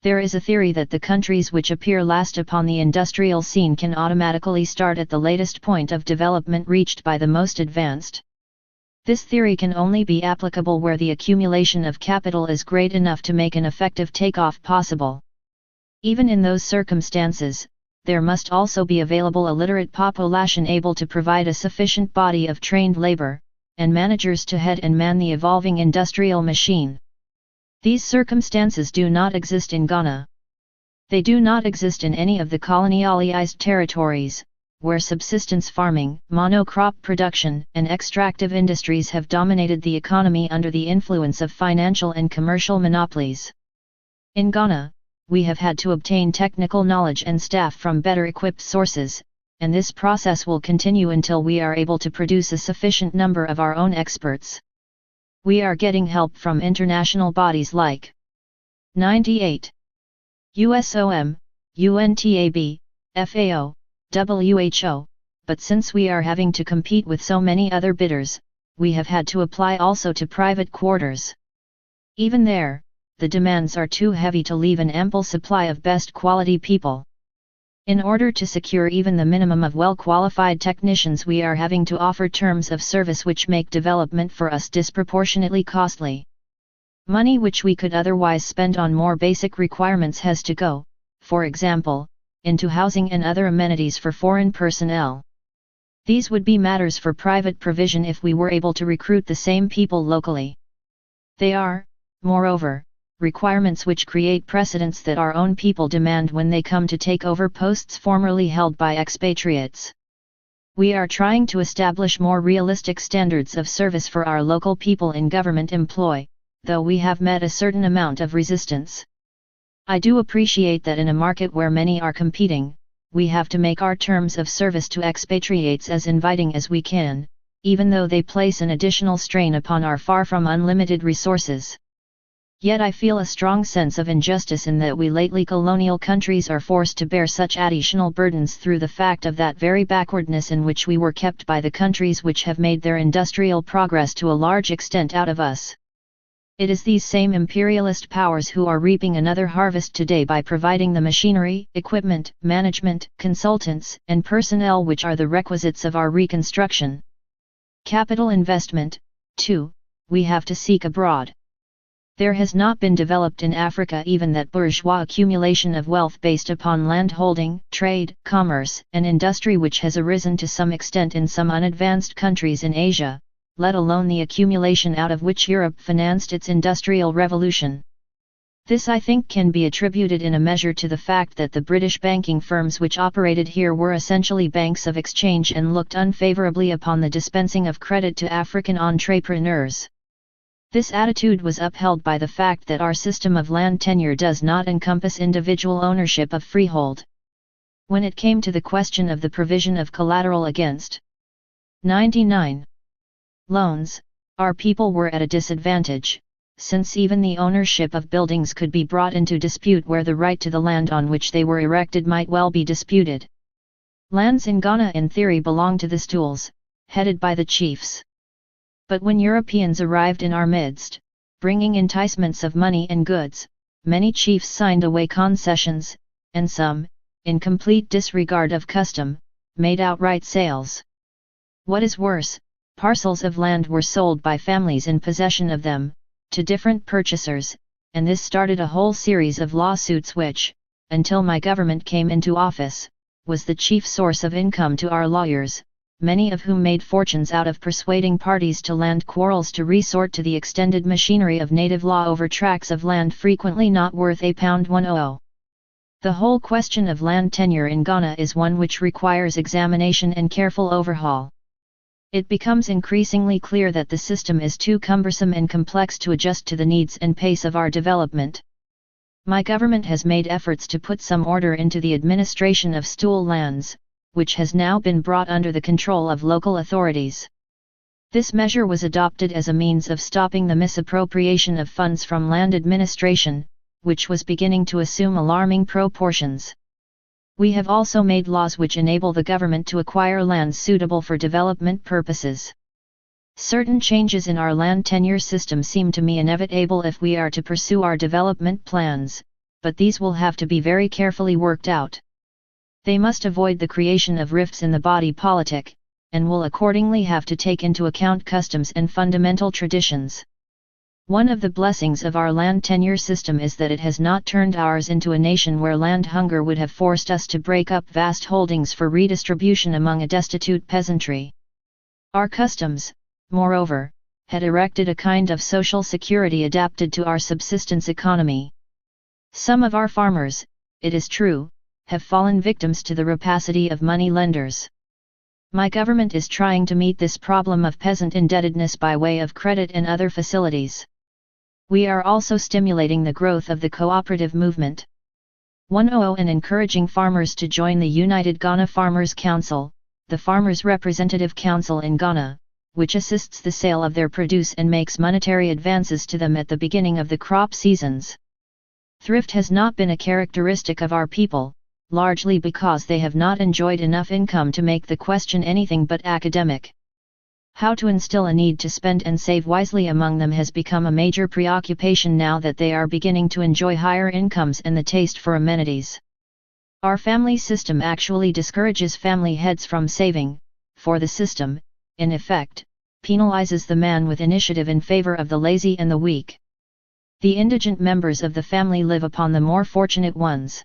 Speaker 1: There is a theory that the countries which appear last upon the industrial scene can automatically start at the latest point of development reached by the most advanced. This theory can only be applicable where the accumulation of capital is great enough to make an effective takeoff possible. Even in those circumstances, there must also be available a literate population able to provide a sufficient body of trained labor, and managers to head and man the evolving industrial machine. These circumstances do not exist in Ghana. They do not exist in any of the colonialized territories, where subsistence farming, monocrop production, and extractive industries have dominated the economy under the influence of financial and commercial monopolies. In Ghana, we have had to obtain technical knowledge and staff from better equipped sources, and this process will continue until we are able to produce a sufficient number of our own experts. We are getting help from international bodies like 98. USOM, UNTAB, FAO, WHO, but since we are having to compete with so many other bidders, we have had to apply also to private quarters. Even there, the demands are too heavy to leave an ample supply of best quality people. In order to secure even the minimum of well-qualified technicians, we are having to offer terms of service which make development for us disproportionately costly. Money which we could otherwise spend on more basic requirements has to go, for example, into housing and other amenities for foreign personnel. These would be matters for private provision if we were able to recruit the same people locally. They are, moreover, requirements which create precedents that our own people demand when they come to take over posts formerly held by expatriates. We are trying to establish more realistic standards of service for our local people in government employ, though we have met a certain amount of resistance. I do appreciate that in a market where many are competing, we have to make our terms of service to expatriates as inviting as we can, even though they place an additional strain upon our far from unlimited resources. Yet I feel a strong sense of injustice in that we lately colonial countries are forced to bear such additional burdens through the fact of that very backwardness in which we were kept by the countries which have made their industrial progress to a large extent out of us. It is these same imperialist powers who are reaping another harvest today by providing the machinery, equipment, management, consultants, and personnel which are the requisites of our reconstruction. Capital investment, too, we have to seek abroad. There has not been developed in Africa even that bourgeois accumulation of wealth based upon landholding, trade, commerce, and industry which has arisen to some extent in some unadvanced countries in Asia, let alone the accumulation out of which Europe financed its industrial revolution. This I think can be attributed in a measure to the fact that the British banking firms which operated here were essentially banks of exchange and looked unfavorably upon the dispensing of credit to African entrepreneurs. This attitude was upheld by the fact that our system of land tenure does not encompass individual ownership of freehold. When it came to the question of the provision of collateral against 99 loans, our people were at a disadvantage, since even the ownership of buildings could be brought into dispute where the right to the land on which they were erected might well be disputed. Lands in Ghana in theory belonged to the stools, headed by the chiefs. But when Europeans arrived in our midst, bringing enticements of money and goods, many chiefs signed away concessions, and some, in complete disregard of custom, made outright sales. What is worse, parcels of land were sold by families in possession of them, to different purchasers, and this started a whole series of lawsuits which, until my government came into office, was the chief source of income to our lawyers, many of whom made fortunes out of persuading parties to land quarrels to resort to the extended machinery of native law over tracts of land frequently not worth £100. The whole question of land tenure in Ghana is one which requires examination and careful overhaul. It becomes increasingly clear that the system is too cumbersome and complex to adjust to the needs and pace of our development. My government has made efforts to put some order into the administration of stool lands, which has now been brought under the control of local authorities. This measure was adopted as a means of stopping the misappropriation of funds from land administration, which was beginning to assume alarming proportions. We have also made laws which enable the government to acquire lands suitable for development purposes. Certain changes in our land tenure system seem to me inevitable if we are to pursue our development plans, but these will have to be very carefully worked out. They must avoid the creation of rifts in the body politic, and will accordingly have to take into account customs and fundamental traditions. One of the blessings of our land tenure system is that it has not turned ours into a nation where land hunger would have forced us to break up vast holdings for redistribution among a destitute peasantry. Our customs, moreover, had erected a kind of social security adapted to our subsistence economy. Some of our farmers, it is true, have fallen victims to the rapacity of money lenders. My government is trying to meet this problem of peasant indebtedness by way of credit and other facilities. We are also stimulating the growth of the cooperative movement. 100 and encouraging farmers to join the United Ghana Farmers Council, the Farmers Representative Council in Ghana, which assists the sale of their produce and makes monetary advances to them at the beginning of the crop seasons. Thrift has not been a characteristic of our people, largely because they have not enjoyed enough income to make the question anything but academic. How to instill a need to spend and save wisely among them has become a major preoccupation now that they are beginning to enjoy higher incomes and the taste for amenities. Our family system actually discourages family heads from saving, for the system, in effect, penalizes the man with initiative in favor of the lazy and the weak. The indigent members of the family live upon the more fortunate ones.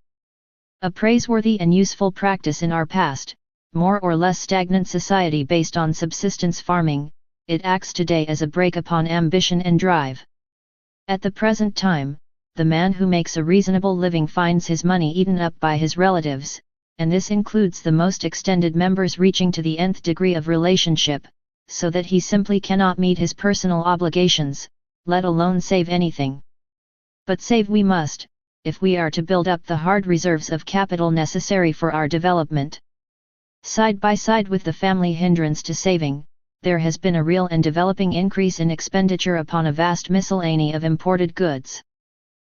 Speaker 1: A praiseworthy and useful practice in our past, more or less stagnant society based on subsistence farming, it acts today as a brake upon ambition and drive. At the present time, the man who makes a reasonable living finds his money eaten up by his relatives, and this includes the most extended members reaching to the nth degree of relationship, so that he simply cannot meet his personal obligations, let alone save anything. But save we must, if we are to build up the hard reserves of capital necessary for our development. Side by side with the family hindrance to saving, there has been a real and developing increase in expenditure upon a vast miscellany of imported goods.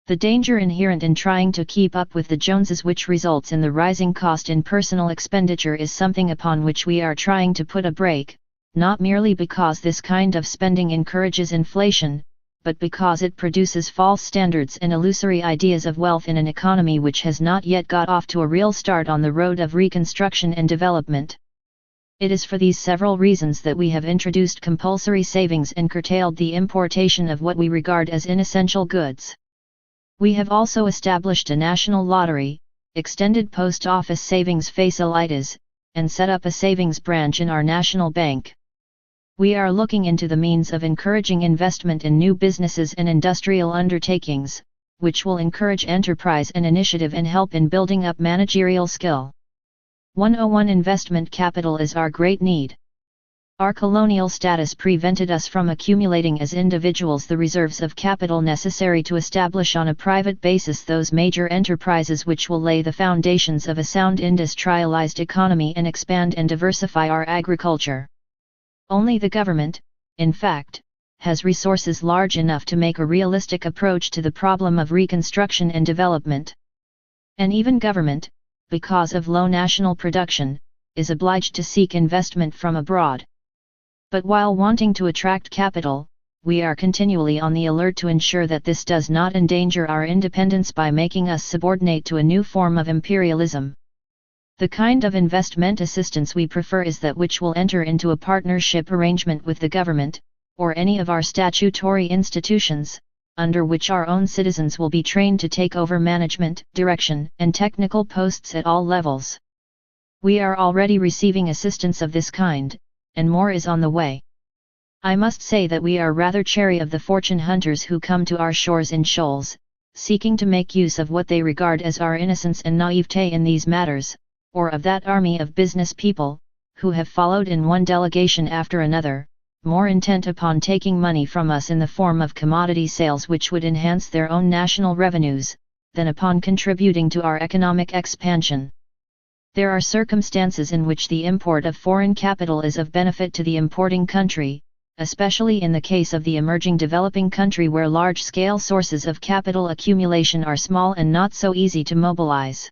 Speaker 1: The danger inherent in trying to keep up with the Joneses, which results in the rising cost in personal expenditure, is something upon which we are trying to put a brake, not merely because this kind of spending encourages inflation, but because it produces false standards and illusory ideas of wealth in an economy which has not yet got off to a real start on the road of reconstruction and development. It is for these several reasons that we have introduced compulsory savings and curtailed the importation of what we regard as inessential goods. We have also established a national lottery, extended post office savings facilities, and set up a savings branch in our national bank. We are looking into the means of encouraging investment in new businesses and industrial undertakings, which will encourage enterprise and initiative and help in building up managerial skill. 101 Investment capital is our great need. Our colonial status prevented us from accumulating as individuals the reserves of capital necessary to establish on a private basis those major enterprises which will lay the foundations of a sound industrialized economy and expand and diversify our agriculture. Only the government, in fact, has resources large enough to make a realistic approach to the problem of reconstruction and development. And even government, because of low national production, is obliged to seek investment from abroad. But while wanting to attract capital, we are continually on the alert to ensure that this does not endanger our independence by making us subordinate to a new form of imperialism. The kind of investment assistance we prefer is that which will enter into a partnership arrangement with the government, or any of our statutory institutions, under which our own citizens will be trained to take over management, direction, and technical posts at all levels. We are already receiving assistance of this kind, and more is on the way. I must say that we are rather chary of the fortune hunters who come to our shores in shoals, seeking to make use of what they regard as our innocence and naivete in these matters, or of that army of business people, who have followed in one delegation after another, more intent upon taking money from us in the form of commodity sales which would enhance their own national revenues, than upon contributing to our economic expansion. There are circumstances in which the import of foreign capital is of benefit to the importing country, especially in the case of the emerging developing country where large-scale sources of capital accumulation are small and not so easy to mobilize.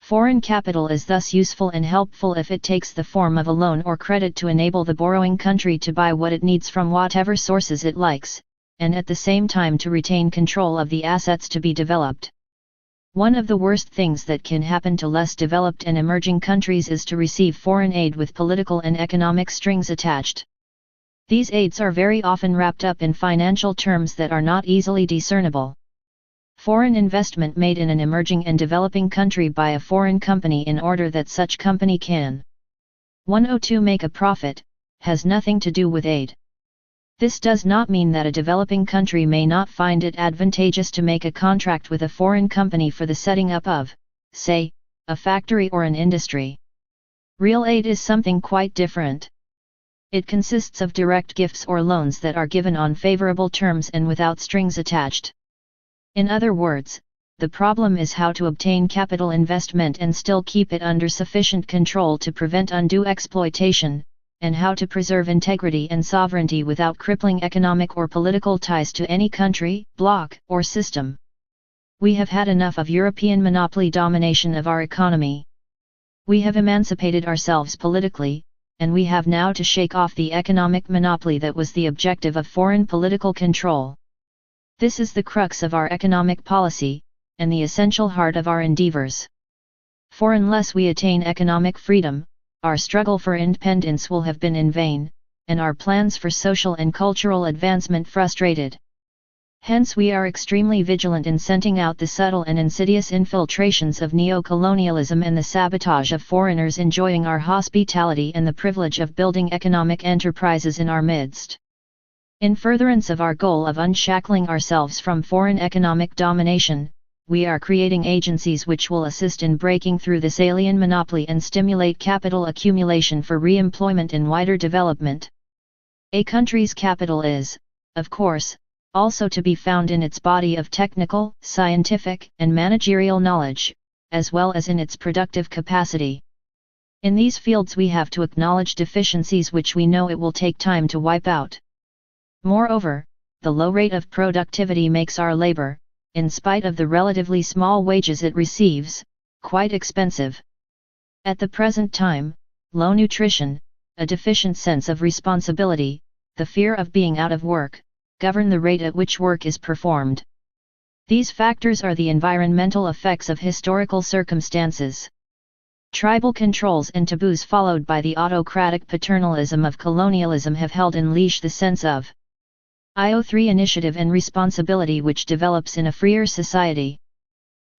Speaker 1: Foreign capital is thus useful and helpful if it takes the form of a loan or credit to enable the borrowing country to buy what it needs from whatever sources it likes, and at the same time to retain control of the assets to be developed. One of the worst things that can happen to less developed and emerging countries is to receive foreign aid with political and economic strings attached. These aids are very often wrapped up in financial terms that are not easily discernible. Foreign investment made in an emerging and developing country by a foreign company in order that such company can 102 make a profit, has nothing to do with aid. This does not mean that a developing country may not find it advantageous to make a contract with a foreign company for the setting up of, say, a factory or an industry. Real aid is something quite different. It consists of direct gifts or loans that are given on favorable terms and without strings attached. In other words, the problem is how to obtain capital investment and still keep it under sufficient control to prevent undue exploitation, and how to preserve integrity and sovereignty without crippling economic or political ties to any country, bloc, or system. We have had enough of European monopoly domination of our economy. We have emancipated ourselves politically, and we have now to shake off the economic monopoly that was the objective of foreign political control. This is the crux of our economic policy, and the essential heart of our endeavors. For unless we attain economic freedom, our struggle for independence will have been in vain, and our plans for social and cultural advancement frustrated. Hence we are extremely vigilant in scenting out the subtle and insidious infiltrations of neo-colonialism and the sabotage of foreigners enjoying our hospitality and the privilege of building economic enterprises in our midst. In furtherance of our goal of unshackling ourselves from foreign economic domination, we are creating agencies which will assist in breaking through this alien monopoly and stimulate capital accumulation for re-employment and wider development. A country's capital is, of course, also to be found in its body of technical, scientific, and managerial knowledge, as well as in its productive capacity. In these fields we have to acknowledge deficiencies which we know it will take time to wipe out. Moreover, the low rate of productivity makes our labor, in spite of the relatively small wages it receives, quite expensive. At the present time, low nutrition, a deficient sense of responsibility, the fear of being out of work, govern the rate at which work is performed. These factors are the environmental effects of historical circumstances. Tribal controls and taboos followed by the autocratic paternalism of colonialism have held in leash the sense of IO3 initiative and responsibility which develops in a freer society.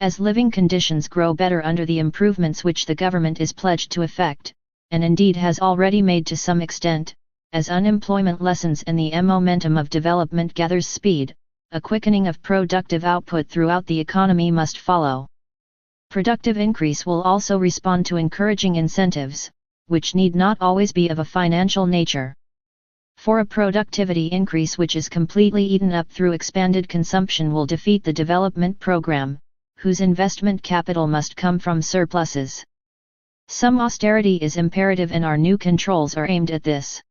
Speaker 1: As living conditions grow better under the improvements which the government is pledged to effect, and indeed has already made to some extent, as unemployment lessens and the momentum of development gathers speed, a quickening of productive output throughout the economy must follow. Productive increase will also respond to encouraging incentives, which need not always be of a financial nature. For a productivity increase which is completely eaten up through expanded consumption will defeat the development program, whose investment capital must come from surpluses. Some austerity is imperative and our new controls are aimed at this.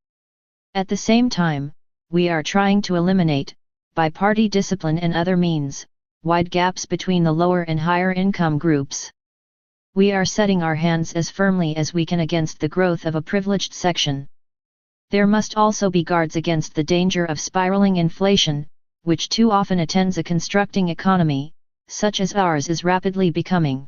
Speaker 1: At the same time, we are trying to eliminate, by party discipline and other means, wide gaps between the lower and higher income groups. We are setting our hands as firmly as we can against the growth of a privileged section. There must also be guards against the danger of spiraling inflation, which too often attends a constructing economy, such as ours is rapidly becoming.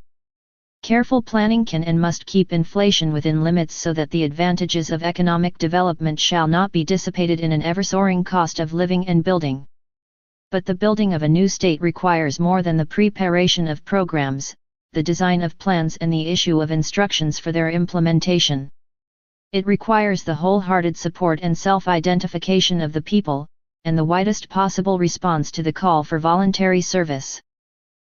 Speaker 1: Careful planning can and must keep inflation within limits so that the advantages of economic development shall not be dissipated in an ever-soaring cost of living and building. But the building of a new state requires more than the preparation of programs, the design of plans and the issue of instructions for their implementation. It requires the wholehearted support and self-identification of the people, and the widest possible response to the call for voluntary service.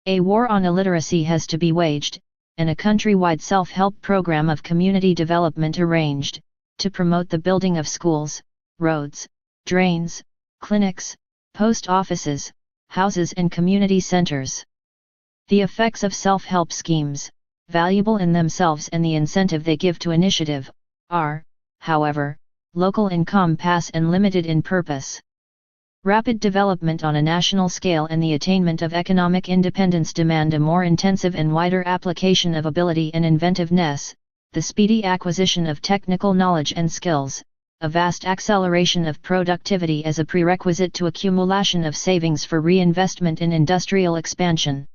Speaker 1: A war on illiteracy has to be waged, and a countrywide self-help program of community development arranged, to promote the building of schools, roads, drains, clinics, post offices, houses and community centers. The effects of self-help schemes, valuable in themselves and the incentive they give to initiative, are, however, local in compass and limited in purpose. Rapid development on a national scale and the attainment of economic independence demand a more intensive and wider application of ability and inventiveness, the speedy acquisition of technical knowledge and skills, a vast acceleration of productivity as a prerequisite to accumulation of savings for reinvestment in industrial expansion.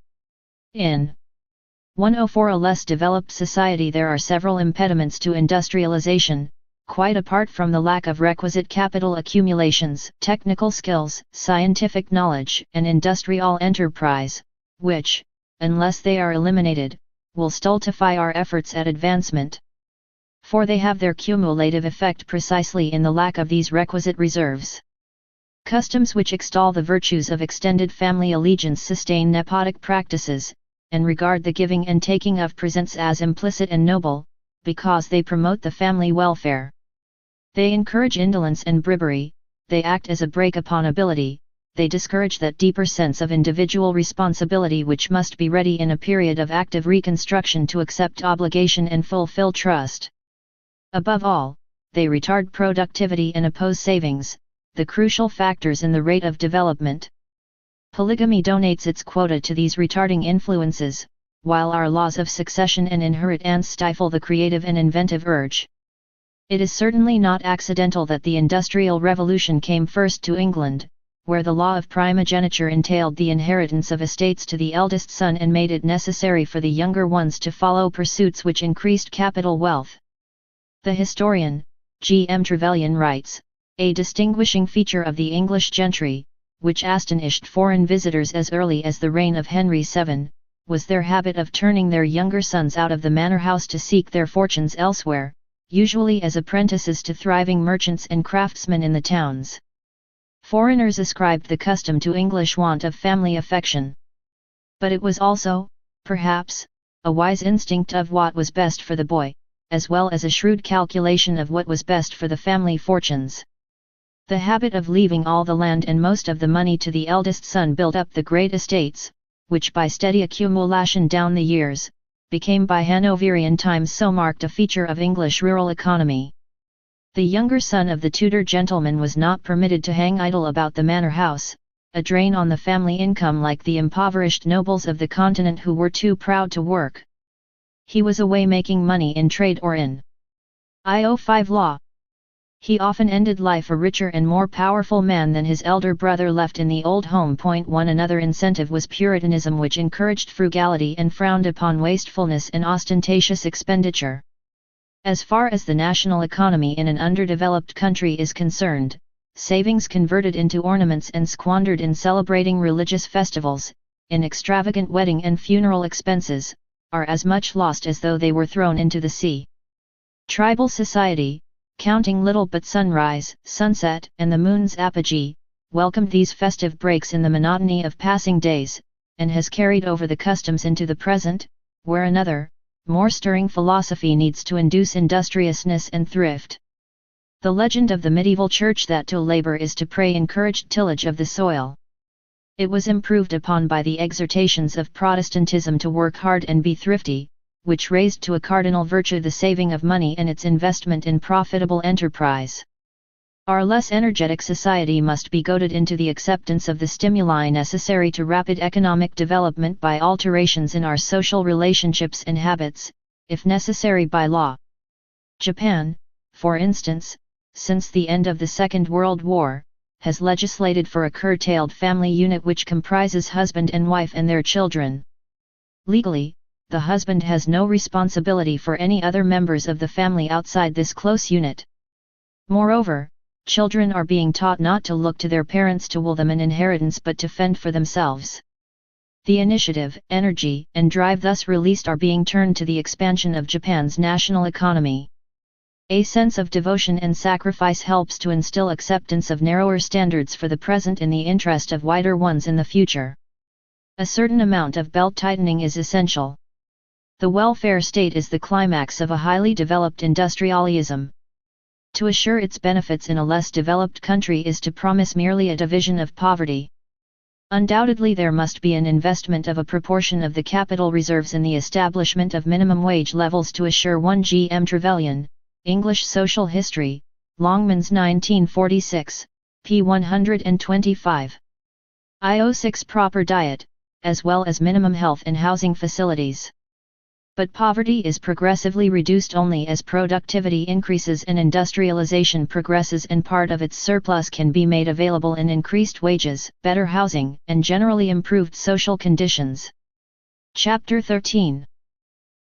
Speaker 1: In 104 a less developed society there are several impediments to industrialization, quite apart from the lack of requisite capital accumulations, technical skills, scientific knowledge and industrial enterprise, which, unless they are eliminated, will stultify our efforts at advancement. For they have their cumulative effect precisely in the lack of these requisite reserves. Customs which extol the virtues of extended family allegiance sustain nepotic practices, and regard the giving and taking of presents as implicit and noble, because they promote the family welfare. They encourage indolence and bribery, they act as a brake upon ability, they discourage that deeper sense of individual responsibility which must be ready in a period of active reconstruction to accept obligation and fulfill trust. Above all, they retard productivity and oppose savings, the crucial factors in the rate of development. Polygamy donates its quota to these retarding influences, while our laws of succession and inheritance stifle the creative and inventive urge. It is certainly not accidental that the Industrial Revolution came first to England, where the law of primogeniture entailed the inheritance of estates to the eldest son and made it necessary for the younger ones to follow pursuits which increased capital wealth. The historian, G. M. Trevelyan writes, a distinguishing feature of the English gentry, which astonished foreign visitors as early as the reign of Henry VII, was their habit of turning their younger sons out of the manor house to seek their fortunes elsewhere, usually as apprentices to thriving merchants and craftsmen in the towns. Foreigners ascribed the custom to English want of family affection. But it was also, perhaps, a wise instinct of what was best for the boy, as well as a shrewd calculation of what was best for the family fortunes. The habit of leaving all the land and most of the money to the eldest son built up the great estates, which by steady accumulation down the years, became by Hanoverian times so marked a feature of English rural economy. The younger son of the Tudor gentleman was not permitted to hang idle about the manor house, a drain on the family income like the impoverished nobles of the continent who were too proud to work. He was away making money in trade or in IO5 law. He often ended life a richer and more powerful man than his elder brother left in the old home. Another incentive was Puritanism, which encouraged frugality and frowned upon wastefulness and ostentatious expenditure. As far as the national economy in an underdeveloped country is concerned, savings converted into ornaments and squandered in celebrating religious festivals, in extravagant wedding and funeral expenses, are as much lost as though they were thrown into the sea. Tribal society, counting little but sunrise, sunset, and the moon's apogee, welcomed these festive breaks in the monotony of passing days, and has carried over the customs into the present, where another, more stirring philosophy needs to induce industriousness and thrift. The legend of the medieval church that to labor is to pray encouraged tillage of the soil. It was improved upon by the exhortations of Protestantism to work hard and be thrifty, which raised to a cardinal virtue the saving of money and its investment in profitable enterprise. Our less energetic society must be goaded into the acceptance of the stimuli necessary to rapid economic development by alterations in our social relationships and habits, if necessary by law. Japan, for instance, since the end of the Second World War, has legislated for a curtailed family unit which comprises husband and wife and their children. Legally, the husband has no responsibility for any other members of the family outside this close unit. Moreover, children are being taught not to look to their parents to will them an inheritance but to fend for themselves. The initiative, energy, and drive thus released are being turned to the expansion of Japan's national economy. A sense of devotion and sacrifice helps to instill acceptance of narrower standards for the present in the interest of wider ones in the future. A certain amount of belt-tightening is essential. The welfare state is the climax of a highly developed industrialism. To assure its benefits in a less developed country is to promise merely a division of poverty. Undoubtedly there must be an investment of a proportion of the capital reserves in the establishment of minimum wage levels to assure 1 G. M. Trevelyan, English Social History, Longmans 1946, p. 125. IO6 proper diet, as well as minimum health and housing facilities. But poverty is progressively reduced only as productivity increases and industrialization progresses, and part of its surplus can be made available in increased wages, better housing, and generally improved social conditions. Chapter 13.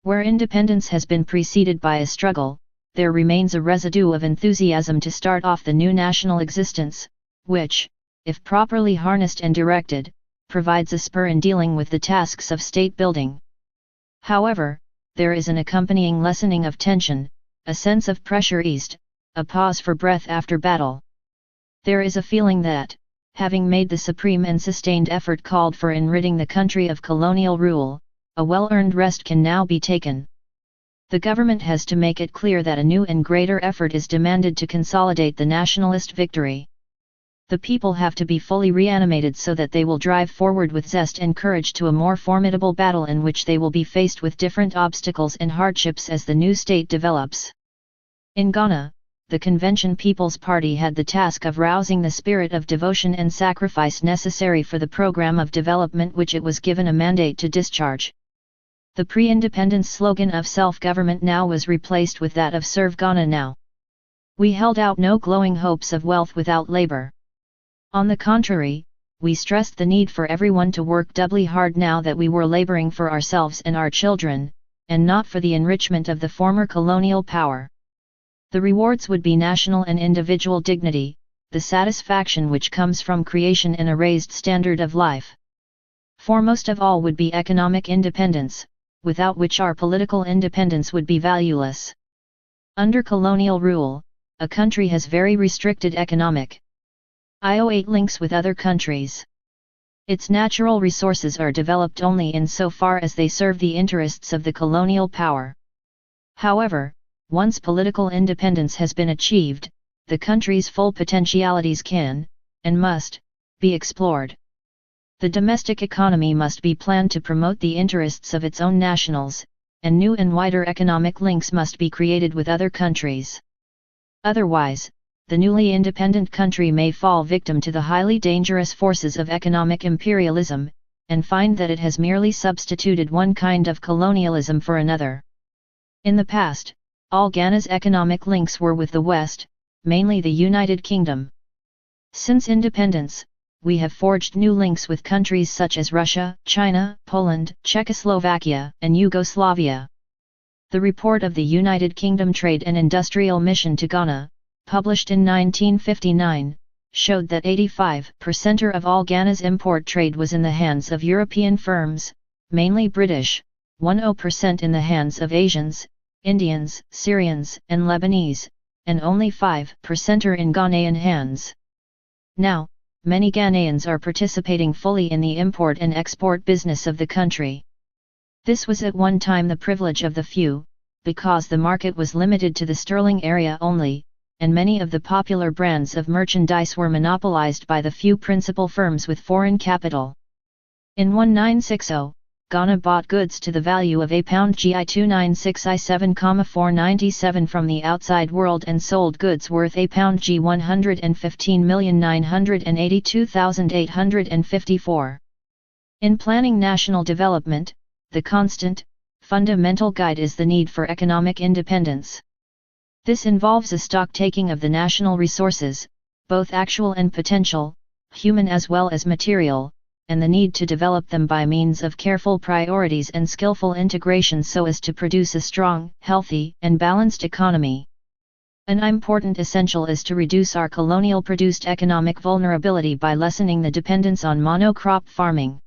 Speaker 1: Where independence has been preceded by a struggle, there remains a residue of enthusiasm to start off the new national existence, which, if properly harnessed and directed, provides a spur in dealing with the tasks of state building. However, there is an accompanying lessening of tension, a sense of pressure eased, a pause for breath after battle. There is a feeling that, having made the supreme and sustained effort called for in ridding the country of colonial rule, a well-earned rest can now be taken. The government has to make it clear that a new and greater effort is demanded to consolidate the nationalist victory. The people have to be fully reanimated so that they will drive forward with zest and courage to a more formidable battle in which they will be faced with different obstacles and hardships as the new state develops. In Ghana, the Convention People's Party had the task of rousing the spirit of devotion and sacrifice necessary for the program of development which it was given a mandate to discharge. The pre-independence slogan of self-government now was replaced with that of Serve Ghana Now. We held out no glowing hopes of wealth without labor. On the contrary, we stressed the need for everyone to work doubly hard now that we were laboring for ourselves and our children, and not for the enrichment of the former colonial power. The rewards would be national and individual dignity, the satisfaction which comes from creation and a raised standard of life. Foremost of all would be economic independence, without which our political independence would be valueless. Under colonial rule, a country has very restricted economic links with other countries. Its natural resources are developed only in so far as they serve the interests of the colonial power. However, once political independence has been achieved, the country's full potentialities can, and must, be explored. The domestic economy must be planned to promote the interests of its own nationals, and new and wider economic links must be created with other countries. Otherwise, the newly independent country may fall victim to the highly dangerous forces of economic imperialism, and find that it has merely substituted one kind of colonialism for another. In the past, all Ghana's economic links were with the West, mainly the United Kingdom. Since independence, we have forged new links with countries such as Russia, China, Poland, Czechoslovakia, and Yugoslavia. The report of the United Kingdom Trade and Industrial Mission to Ghana, published in 1959, showed that 85% of all Ghana's import trade was in the hands of European firms, mainly British, 10% in the hands of Asians, Indians, Syrians, and Lebanese, and only 5% are in Ghanaian hands. Now, many Ghanaians are participating fully in the import and export business of the country. This was at one time the privilege of the few, because the market was limited to the Sterling area only, and many of the popular brands of merchandise were monopolized by the few principal firms with foreign capital. In 1960, Ghana bought goods to the value of £296 I7,497 from the outside world and sold goods worth £115,982,854. In planning national development, the constant, fundamental guide is the need for economic independence. This involves a stock-taking of the national resources, both actual and potential, human as well as material, and the need to develop them by means of careful priorities and skillful integration so as to produce a strong, healthy, and balanced economy. An important essential is to reduce our colonial-produced economic vulnerability by lessening the dependence on monocrop farming.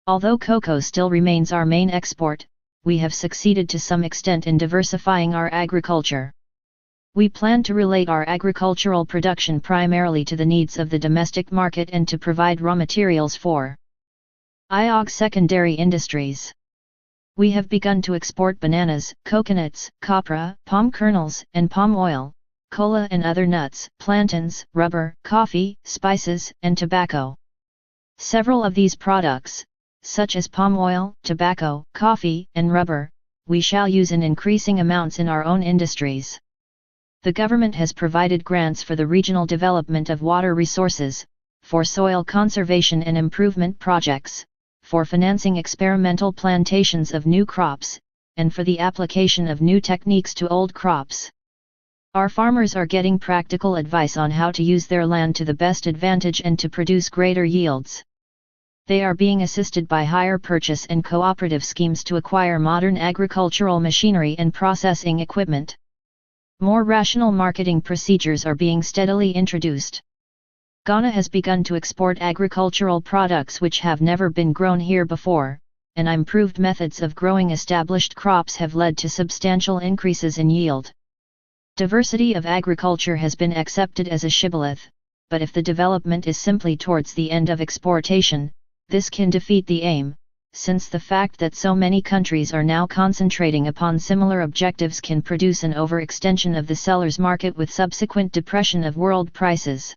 Speaker 1: Although cocoa still remains our main export, we have succeeded to some extent in diversifying our agriculture. We plan to relate our agricultural production primarily to the needs of the domestic market and to provide raw materials for secondary industries. We have begun to export bananas, coconuts, copra, palm kernels, and palm oil, cola and other nuts, plantains, rubber, coffee, spices, and tobacco. Several of these products, such as palm oil, tobacco, coffee, and rubber, we shall use in increasing amounts in our own industries. The government has provided grants for the regional development of water resources, for soil conservation and improvement projects, for financing experimental plantations of new crops, and for the application of new techniques to old crops. Our farmers are getting practical advice on how to use their land to the best advantage and to produce greater yields. They are being assisted by hire purchase and cooperative schemes to acquire modern agricultural machinery and processing equipment. More rational marketing procedures are being steadily introduced. Ghana has begun to export agricultural products which have never been grown here before, and improved methods of growing established crops have led to substantial increases in yield. Diversity of agriculture has been accepted as a shibboleth, but if the development is simply towards the end of exportation, this can defeat the aim, since the fact that so many countries are now concentrating upon similar objectives can produce an overextension of the seller's market with subsequent depression of world prices.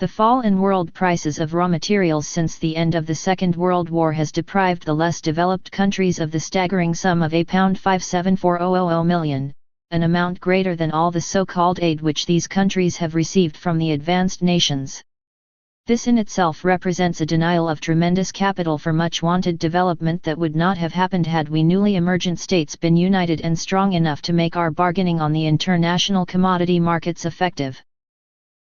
Speaker 1: The fall in world prices of raw materials since the end of the Second World War has deprived the less developed countries of the staggering sum of £574,000 million, an amount greater than all the so-called aid which these countries have received from the advanced nations. This in itself represents a denial of tremendous capital for much wanted development that would not have happened had we newly emergent states been united and strong enough to make our bargaining on the international commodity markets effective.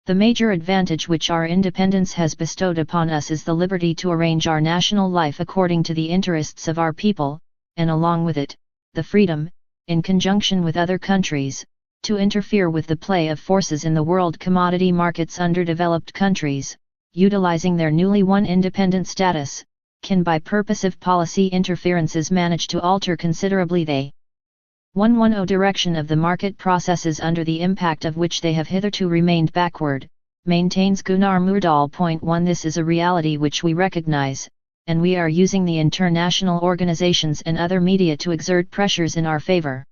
Speaker 1: The major advantage which our independence has bestowed upon us is the liberty to arrange our national life according to the interests of our people, and along with it, the freedom, in conjunction with other countries, to interfere with the play of forces in the world commodity markets. Underdeveloped countries, utilizing their newly won independent status, can by purposive policy interferences manage to alter considerably the 110 direction of the market processes under the impact of which they have hitherto remained backward, maintains Gunnar Myrdal. 1 This is a reality which we recognize, and we are using the international organizations and other media to exert pressures in our favor.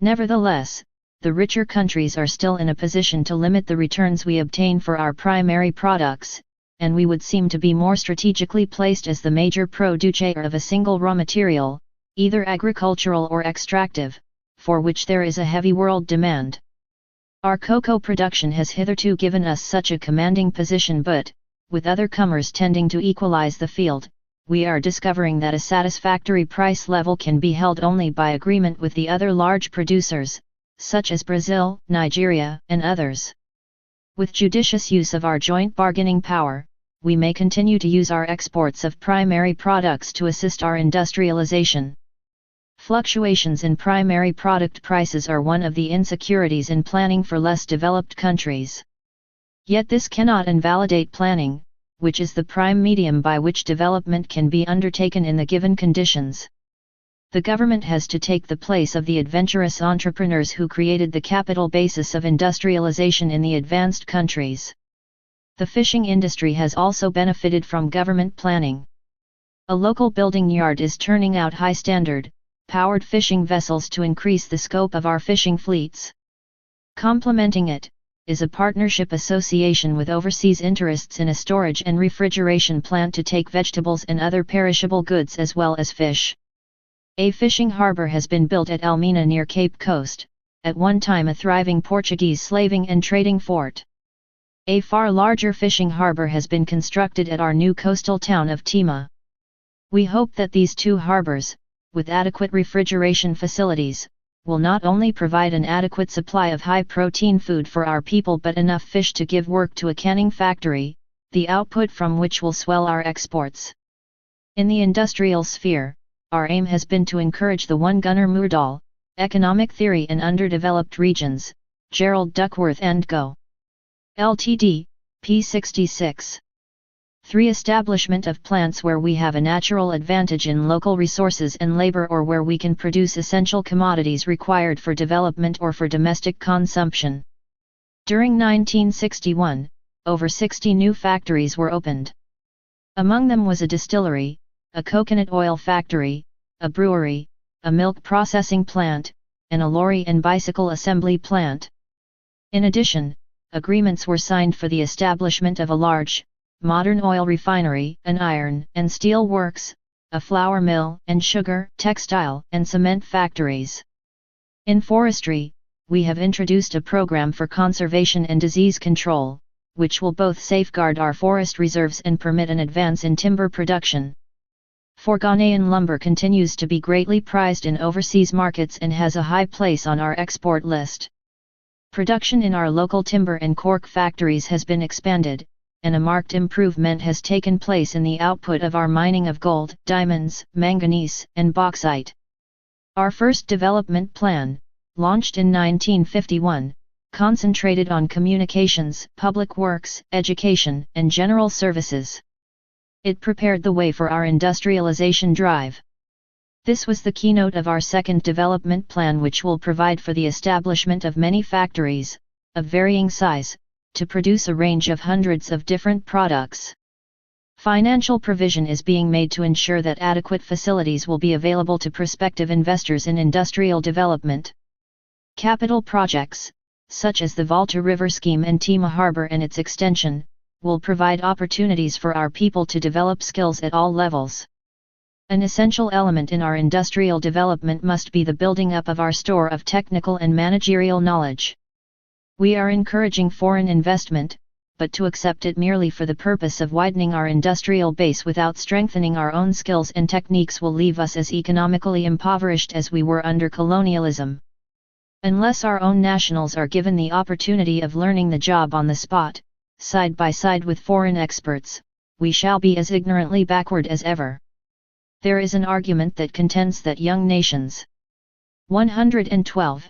Speaker 1: Nevertheless, the richer countries are still in a position to limit the returns we obtain for our primary products, and we would seem to be more strategically placed as the major producer of a single raw material, either agricultural or extractive, for which there is a heavy world demand. Our cocoa production has hitherto given us such a commanding position, but, with other comers tending to equalize the field, we are discovering that a satisfactory price level can be held only by agreement with the other large producers, such as Brazil, Nigeria, and others. With judicious use of our joint bargaining power, we may continue to use our exports of primary products to assist our industrialization. Fluctuations in primary product prices are one of the insecurities in planning for less developed countries. Yet this cannot invalidate planning, which is the prime medium by which development can be undertaken in the given conditions. The government has to take the place of the adventurous entrepreneurs who created the capital basis of industrialization in the advanced countries. The fishing industry has also benefited from government planning. A local building yard is turning out high-standard, powered fishing vessels to increase the scope of our fishing fleets. Complementing it, is a partnership association with overseas interests in a storage and refrigeration plant to take vegetables and other perishable goods as well as fish. A fishing harbor has been built at Elmina near Cape Coast, at one time a thriving Portuguese slaving and trading fort. A far larger fishing harbor has been constructed at our new coastal town of Tima. We hope that these two harbors, with adequate refrigeration facilities, will not only provide an adequate supply of high-protein food for our people but enough fish to give work to a canning factory, the output from which will swell our exports. In the industrial sphere, our aim has been to encourage the one Gunnar Myrdal, Economic Theory in Underdeveloped Regions, Gerald Duckworth & Co. Ltd., p. 66. 3. Establishment of plants where we have a natural advantage in local resources and labor or where we can produce essential commodities required for development or for domestic consumption. During 1961, over 60 new factories were opened. Among them was a distillery, a coconut oil factory, a brewery, a milk processing plant, and a lorry and bicycle assembly plant. In addition, agreements were signed for the establishment of a large, modern oil refinery, an iron and steel works, a flour mill, and sugar, textile, and cement factories. In forestry, we have introduced a program for conservation and disease control, which will both safeguard our forest reserves and permit an advance in timber production. For Ghanaian lumber continues to be greatly prized in overseas markets and has a high place on our export list. Production in our local timber and cork factories has been expanded, and a marked improvement has taken place in the output of our mining of gold, diamonds, manganese, and bauxite. Our first development plan, launched in 1951, concentrated on communications, public works, education, and general services. It prepared the way for our industrialization drive. This was the keynote of our second development plan, which will provide for the establishment of many factories, of varying size, to produce a range of hundreds of different products. Financial provision is being made to ensure that adequate facilities will be available to prospective investors in industrial development. Capital projects, such as the Volta River Scheme and Tima Harbor and its extension, will provide opportunities for our people to develop skills at all levels. An essential element in our industrial development must be the building up of our store of technical and managerial knowledge. We are encouraging foreign investment, but to accept it merely for the purpose of widening our industrial base without strengthening our own skills and techniques will leave us as economically impoverished as we were under colonialism. Unless our own nationals are given the opportunity of learning the job on the spot, side by side with foreign experts, we shall be as ignorantly backward as ever. There is an argument that contends that young nations 112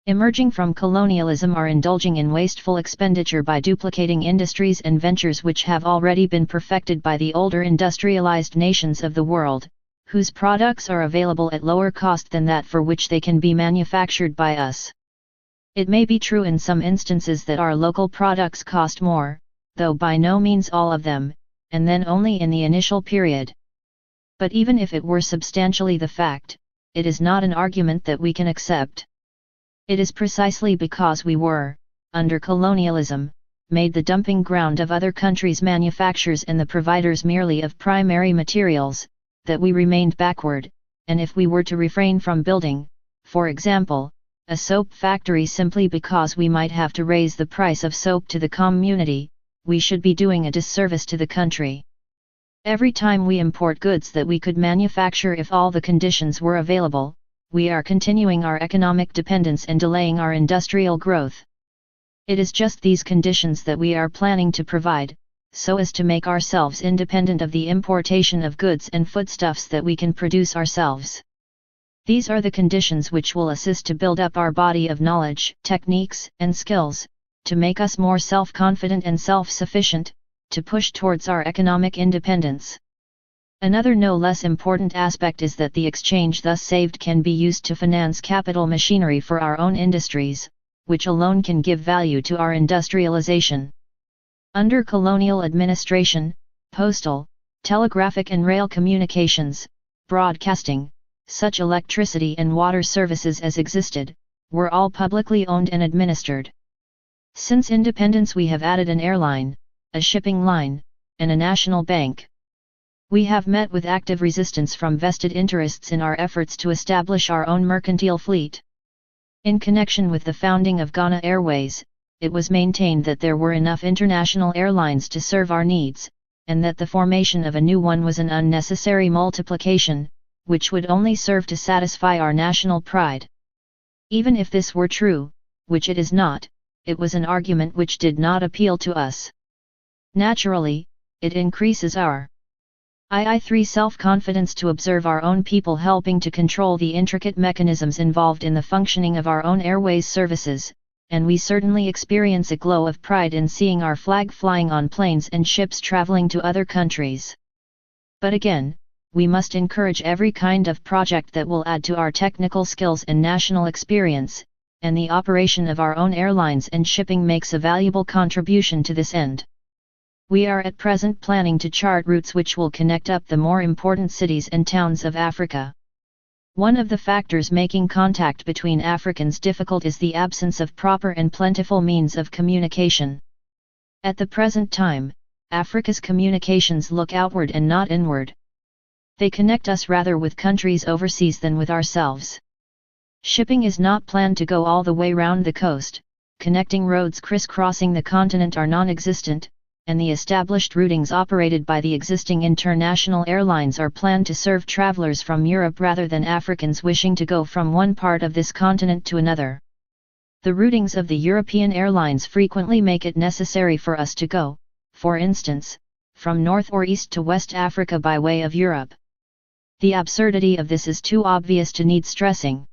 Speaker 1: emerging from colonialism are indulging in wasteful expenditure by duplicating industries and ventures which have already been perfected by the older industrialized nations of the world, whose products are available at lower cost than that for which they can be manufactured by us. It may be true in some instances that our local products cost more, though by no means all of them, and then only in the initial period. But even if it were substantially the fact, it is not an argument that we can accept. It is precisely because we were, under colonialism, made the dumping ground of other countries' manufactures and the providers merely of primary materials, that we remained backward, and if we were to refrain from building, for example, a soap factory simply because we might have to raise the price of soap to the community, we should be doing a disservice to the country. Every time we import goods that we could manufacture if all the conditions were available, we are continuing our economic dependence and delaying our industrial growth. It is just these conditions that we are planning to provide, so as to make ourselves independent of the importation of goods and foodstuffs that we can produce ourselves. These are the conditions which will assist to build up our body of knowledge, techniques, and skills, to make us more self-confident and self-sufficient, to push towards our economic independence. Another no less important aspect is that the exchange thus saved can be used to finance capital machinery for our own industries, which alone can give value to our industrialization. Under colonial administration, postal, telegraphic and rail communications, broadcasting, such electricity and water services as existed, were all publicly owned and administered. Since independence we have added an airline, a shipping line, and a national bank. We have met with active resistance from vested interests in our efforts to establish our own mercantile fleet. In connection with the founding of Ghana Airways, it was maintained that there were enough international airlines to serve our needs, and that the formation of a new one was an unnecessary multiplication, which would only serve to satisfy our national pride. Even if this were true, which it is not, it was an argument which did not appeal to us. Naturally, it increases our self-confidence to observe our own people helping to control the intricate mechanisms involved in the functioning of our own airways services, and we certainly experience a glow of pride in seeing our flag flying on planes and ships traveling to other countries. But again, we must encourage every kind of project that will add to our technical skills and national experience, and the operation of our own airlines and shipping makes a valuable contribution to this end. We are at present planning to chart routes which will connect up the more important cities and towns of Africa. One of the factors making contact between Africans difficult is the absence of proper and plentiful means of communication. At the present time, Africa's communications look outward and not inward. They connect us rather with countries overseas than with ourselves. Shipping is not planned to go all the way round the coast, connecting roads crisscrossing the continent are non-existent, and the established routings operated by the existing international airlines are planned to serve travelers from Europe rather than Africans wishing to go from one part of this continent to another. The routings of the European airlines frequently make it necessary for us to go, for instance, from North or East to West Africa by way of Europe. The absurdity of this is too obvious to need stressing.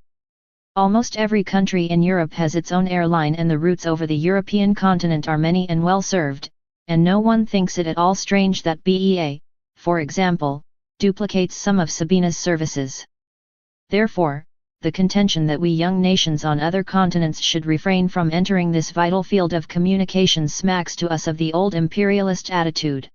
Speaker 1: Almost every country in Europe has its own airline and the routes over the European continent are many and well served, and no one thinks it at all strange that BEA, for example, duplicates some of Sabina's services. Therefore, the contention that we young nations on other continents should refrain from entering this vital field of communications smacks to us of the old imperialist attitude.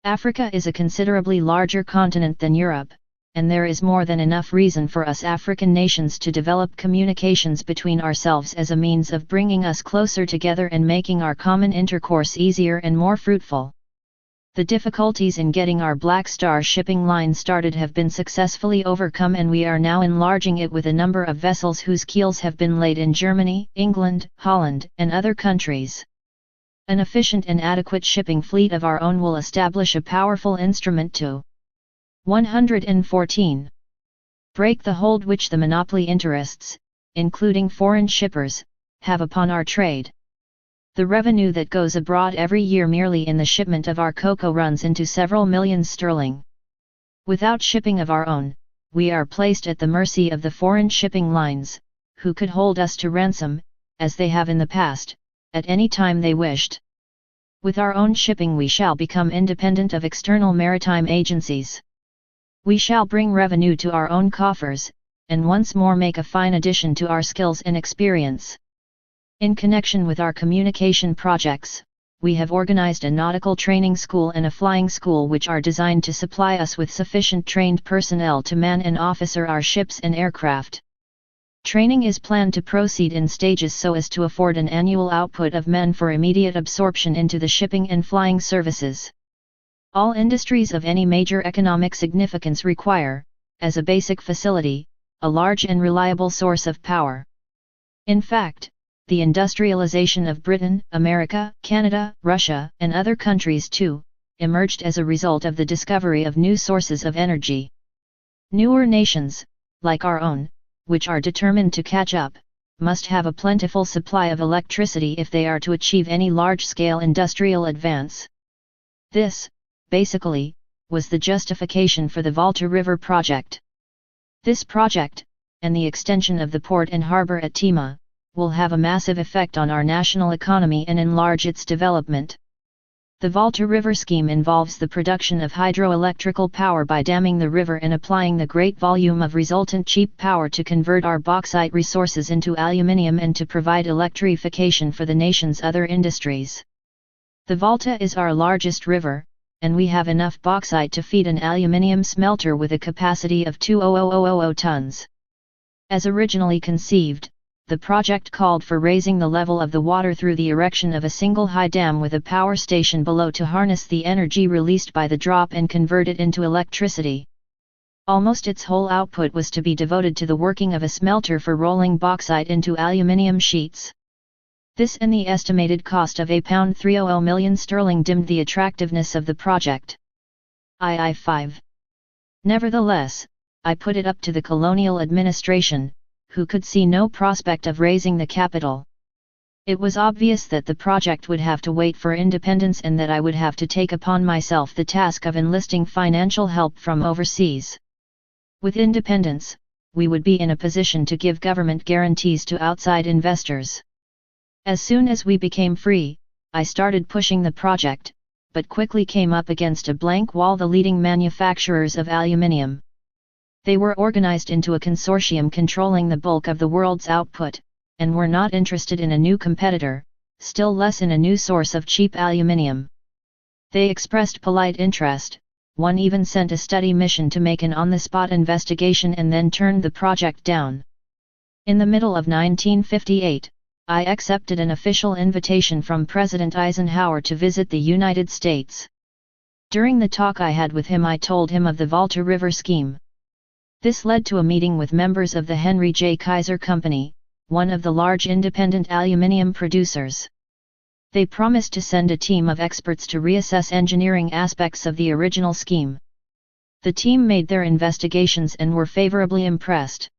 Speaker 1: Africa is a considerably larger continent than Europe, and there is more than enough reason for us African nations to develop communications between ourselves as a means of bringing us closer together and making our common intercourse easier and more fruitful. The difficulties in getting our Black Star shipping line started have been successfully overcome, and we are now enlarging it with a number of vessels whose keels have been laid in Germany, England, Holland, and other countries. An efficient and adequate shipping fleet of our own will establish a powerful instrument to 114. Break the hold which the monopoly interests, including foreign shippers, have upon our trade. The revenue that goes abroad every year merely in the shipment of our cocoa runs into several millions sterling. Without shipping of our own, we are placed at the mercy of the foreign shipping lines, who could hold us to ransom, as they have in the past, at any time they wished. With our own shipping we shall become independent of external maritime agencies. We shall bring revenue to our own coffers, and once more make a fine addition to our skills and experience. In connection with our communication projects, we have organized a nautical training school and a flying school which are designed to supply us with sufficient trained personnel to man and officer our ships and aircraft. Training is planned to proceed in stages so as to afford an annual output of men for immediate absorption into the shipping and flying services. All industries of any major economic significance require, as a basic facility, a large and reliable source of power. In fact, the industrialization of Britain, America, Canada, Russia, and other countries too, emerged as a result of the discovery of new sources of energy. Newer nations, like our own, which are determined to catch up, must have a plentiful supply of electricity if they are to achieve any large-scale industrial advance. This, basically, was the justification for the Volta River project. This project, and the extension of the port and harbor at Tema, will have a massive effect on our national economy and enlarge its development. The Volta River scheme involves the production of hydroelectrical power by damming the river and applying the great volume of resultant cheap power to convert our bauxite resources into aluminium and to provide electrification for the nation's other industries. The Volta is our largest river, and we have enough bauxite to feed an aluminium smelter with a capacity of 200,000 tons. As originally conceived, the project called for raising the level of the water through the erection of a single high dam with a power station below to harness the energy released by the drop and convert it into electricity. Almost its whole output was to be devoted to the working of a smelter for rolling bauxite into aluminium sheets. This and the estimated cost of £300 million sterling dimmed the attractiveness of the project. II-5. Nevertheless, I put it up to the colonial administration, who could see no prospect of raising the capital. It was obvious that the project would have to wait for independence and that I would have to take upon myself the task of enlisting financial help from overseas. With independence, we would be in a position to give government guarantees to outside investors. As soon as we became free, I started pushing the project, but quickly came up against a blank wall: the leading manufacturers of aluminium. They were organized into a consortium controlling the bulk of the world's output, and were not interested in a new competitor, still less in a new source of cheap aluminium. They expressed polite interest, one even sent a study mission to make an on-the-spot investigation and then turned the project down. In the middle of 1958, I accepted an official invitation from President Eisenhower to visit the United States. During the talk I had with him, I told him of the Volta River scheme. This led to a meeting with members of the Henry J. Kaiser Company, one of the large independent aluminium producers. They promised to send a team of experts to reassess engineering aspects of the original scheme. The team made their investigations and were favorably impressed.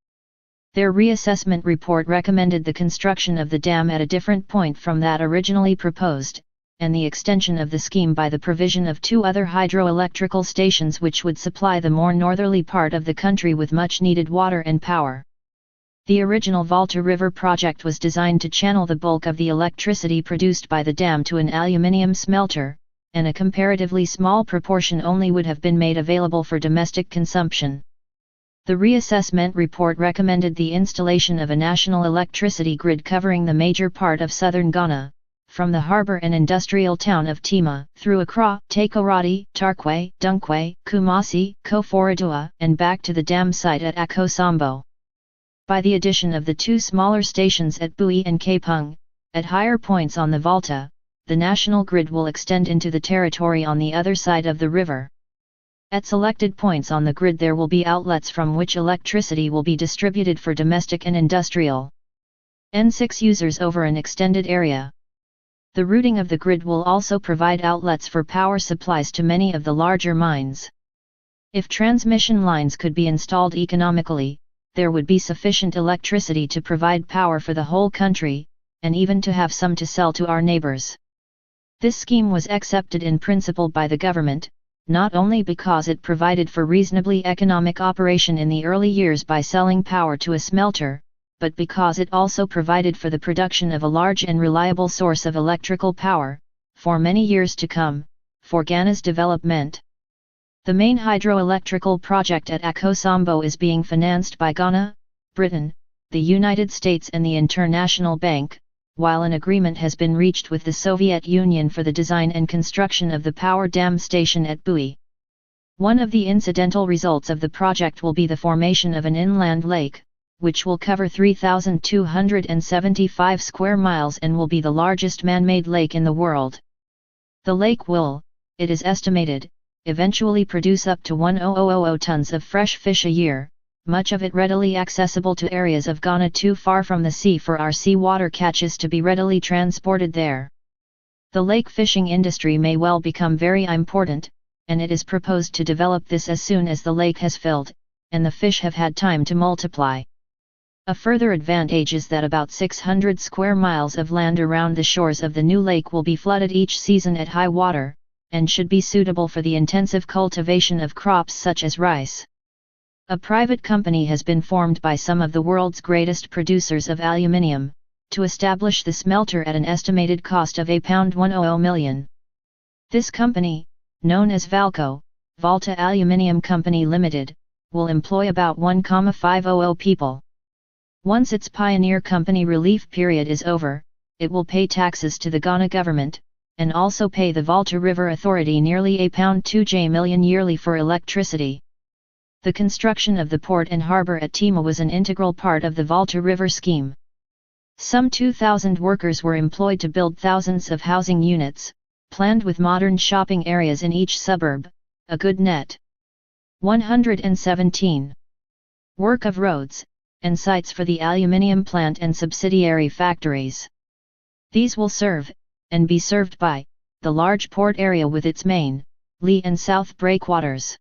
Speaker 1: Their reassessment report recommended the construction of the dam at a different point from that originally proposed, and the extension of the scheme by the provision of 2 other hydroelectrical stations which would supply the more northerly part of the country with much needed water and power. The original Volta River project was designed to channel the bulk of the electricity produced by the dam to an aluminium smelter, and a comparatively small proportion only would have been made available for domestic consumption. The reassessment report recommended the installation of a national electricity grid covering the major part of southern Ghana, from the harbour and industrial town of Timah, through Accra, Takoradi, Tarkwa, Dunkwa, Kumasi, Koforidua, and back to the dam site at Akosombo. By the addition of the two smaller stations at Bui and Kapung, at higher points on the Volta, the national grid will extend into the territory on the other side of the river. At selected points on the grid there will be outlets from which electricity will be distributed for domestic and industrial N6 users over an extended area. The routing of the grid will also provide outlets for power supplies to many of the larger mines. If transmission lines could be installed economically, there would be sufficient electricity to provide power for the whole country, and even to have some to sell to our neighbors. This scheme was accepted in principle by the government, not only because it provided for reasonably economic operation in the early years by selling power to a smelter, but because it also provided for the production of a large and reliable source of electrical power, for many years to come, for Ghana's development. The main hydroelectrical project at Akosombo is being financed by Ghana, Britain, the United States and the International Bank, while an agreement has been reached with the Soviet Union for the design and construction of the power dam station at Bui. One of the incidental results of the project will be the formation of an inland lake, which will cover 3,275 square miles and will be the largest man-made lake in the world. The lake will, it is estimated, eventually produce up to 1,000 tons of fresh fish a year, much of it readily accessible to areas of Ghana too far from the sea for our seawater catches to be readily transported there. The lake fishing industry may well become very important, and it is proposed to develop this as soon as the lake has filled, and the fish have had time to multiply. A further advantage is that about 600 square miles of land around the shores of the new lake will be flooded each season at high water, and should be suitable for the intensive cultivation of crops such as rice. A private company has been formed by some of the world's greatest producers of aluminium, to establish the smelter at an estimated cost of £100 million. This company, known as Valco, Volta Aluminium Company Limited, will employ about 1,500 people. Once its pioneer company relief period is over, it will pay taxes to the Ghana government, and also pay the Volta River Authority nearly £2 million yearly for electricity. The construction of the port and harbour at Timah was an integral part of the Volta River scheme. Some 2,000 workers were employed to build thousands of housing units, planned with modern shopping areas in each suburb, a good net. 117. Work of roads, and sites for the aluminium plant and subsidiary factories. These will serve, and be served by, the large port area with its main, lee and south breakwaters.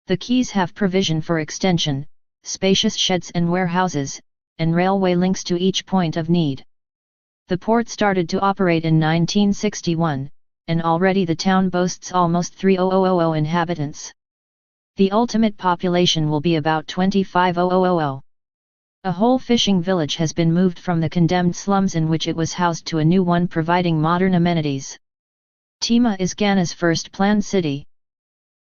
Speaker 1: The quays have provision for extension, spacious sheds and warehouses, and railway links to each point of need. The port started to operate in 1961, and already the town boasts almost 3,000 inhabitants. The ultimate population will be about 25,000. A whole fishing village has been moved from the condemned slums in which it was housed to a new one providing modern amenities. Timah is Ghana's first planned city.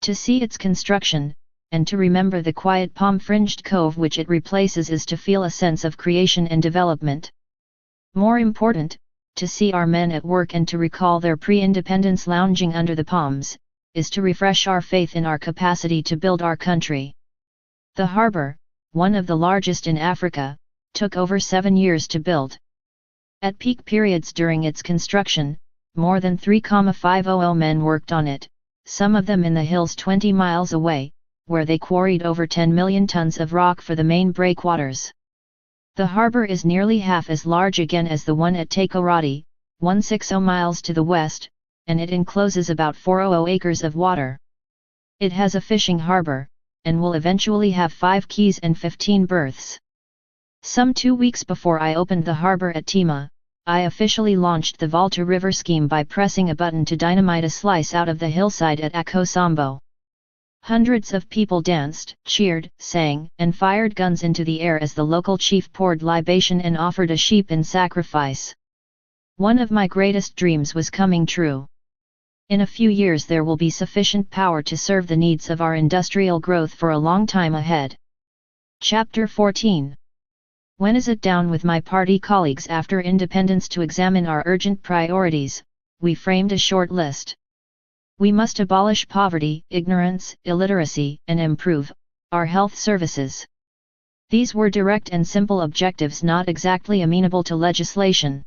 Speaker 1: To see its construction, and to remember the quiet palm-fringed cove which it replaces is to feel a sense of creation and development. More important, to see our men at work and to recall their pre-independence lounging under the palms, is to refresh our faith in our capacity to build our country. The harbour, one of the largest in Africa, took over 7 years to build. At peak periods during its construction, more than 3,500 men worked on it, some of them in the hills 20 miles away, where they quarried over 10 million tons of rock for the main breakwaters. The harbour is nearly half as large again as the one at Takoradi, 160 miles to the west, and it encloses about 400 acres of water. It has a fishing harbour, and will eventually have 5 quays and 15 berths. Some 2 weeks before I opened the harbour at Timah, I officially launched the Volta River scheme by pressing a button to dynamite a slice out of the hillside at Akosombo. Hundreds of people danced, cheered, sang, and fired guns into the air as the local chief poured libation and offered a sheep in sacrifice. One of my greatest dreams was coming true. In a few years there will be sufficient power to serve the needs of our industrial growth for a long time ahead. Chapter 14. When I sat down with my party colleagues after independence to examine our urgent priorities, we framed a short list. We must abolish poverty, ignorance, illiteracy, and improve our health services. These were direct and simple objectives not exactly amenable to legislation.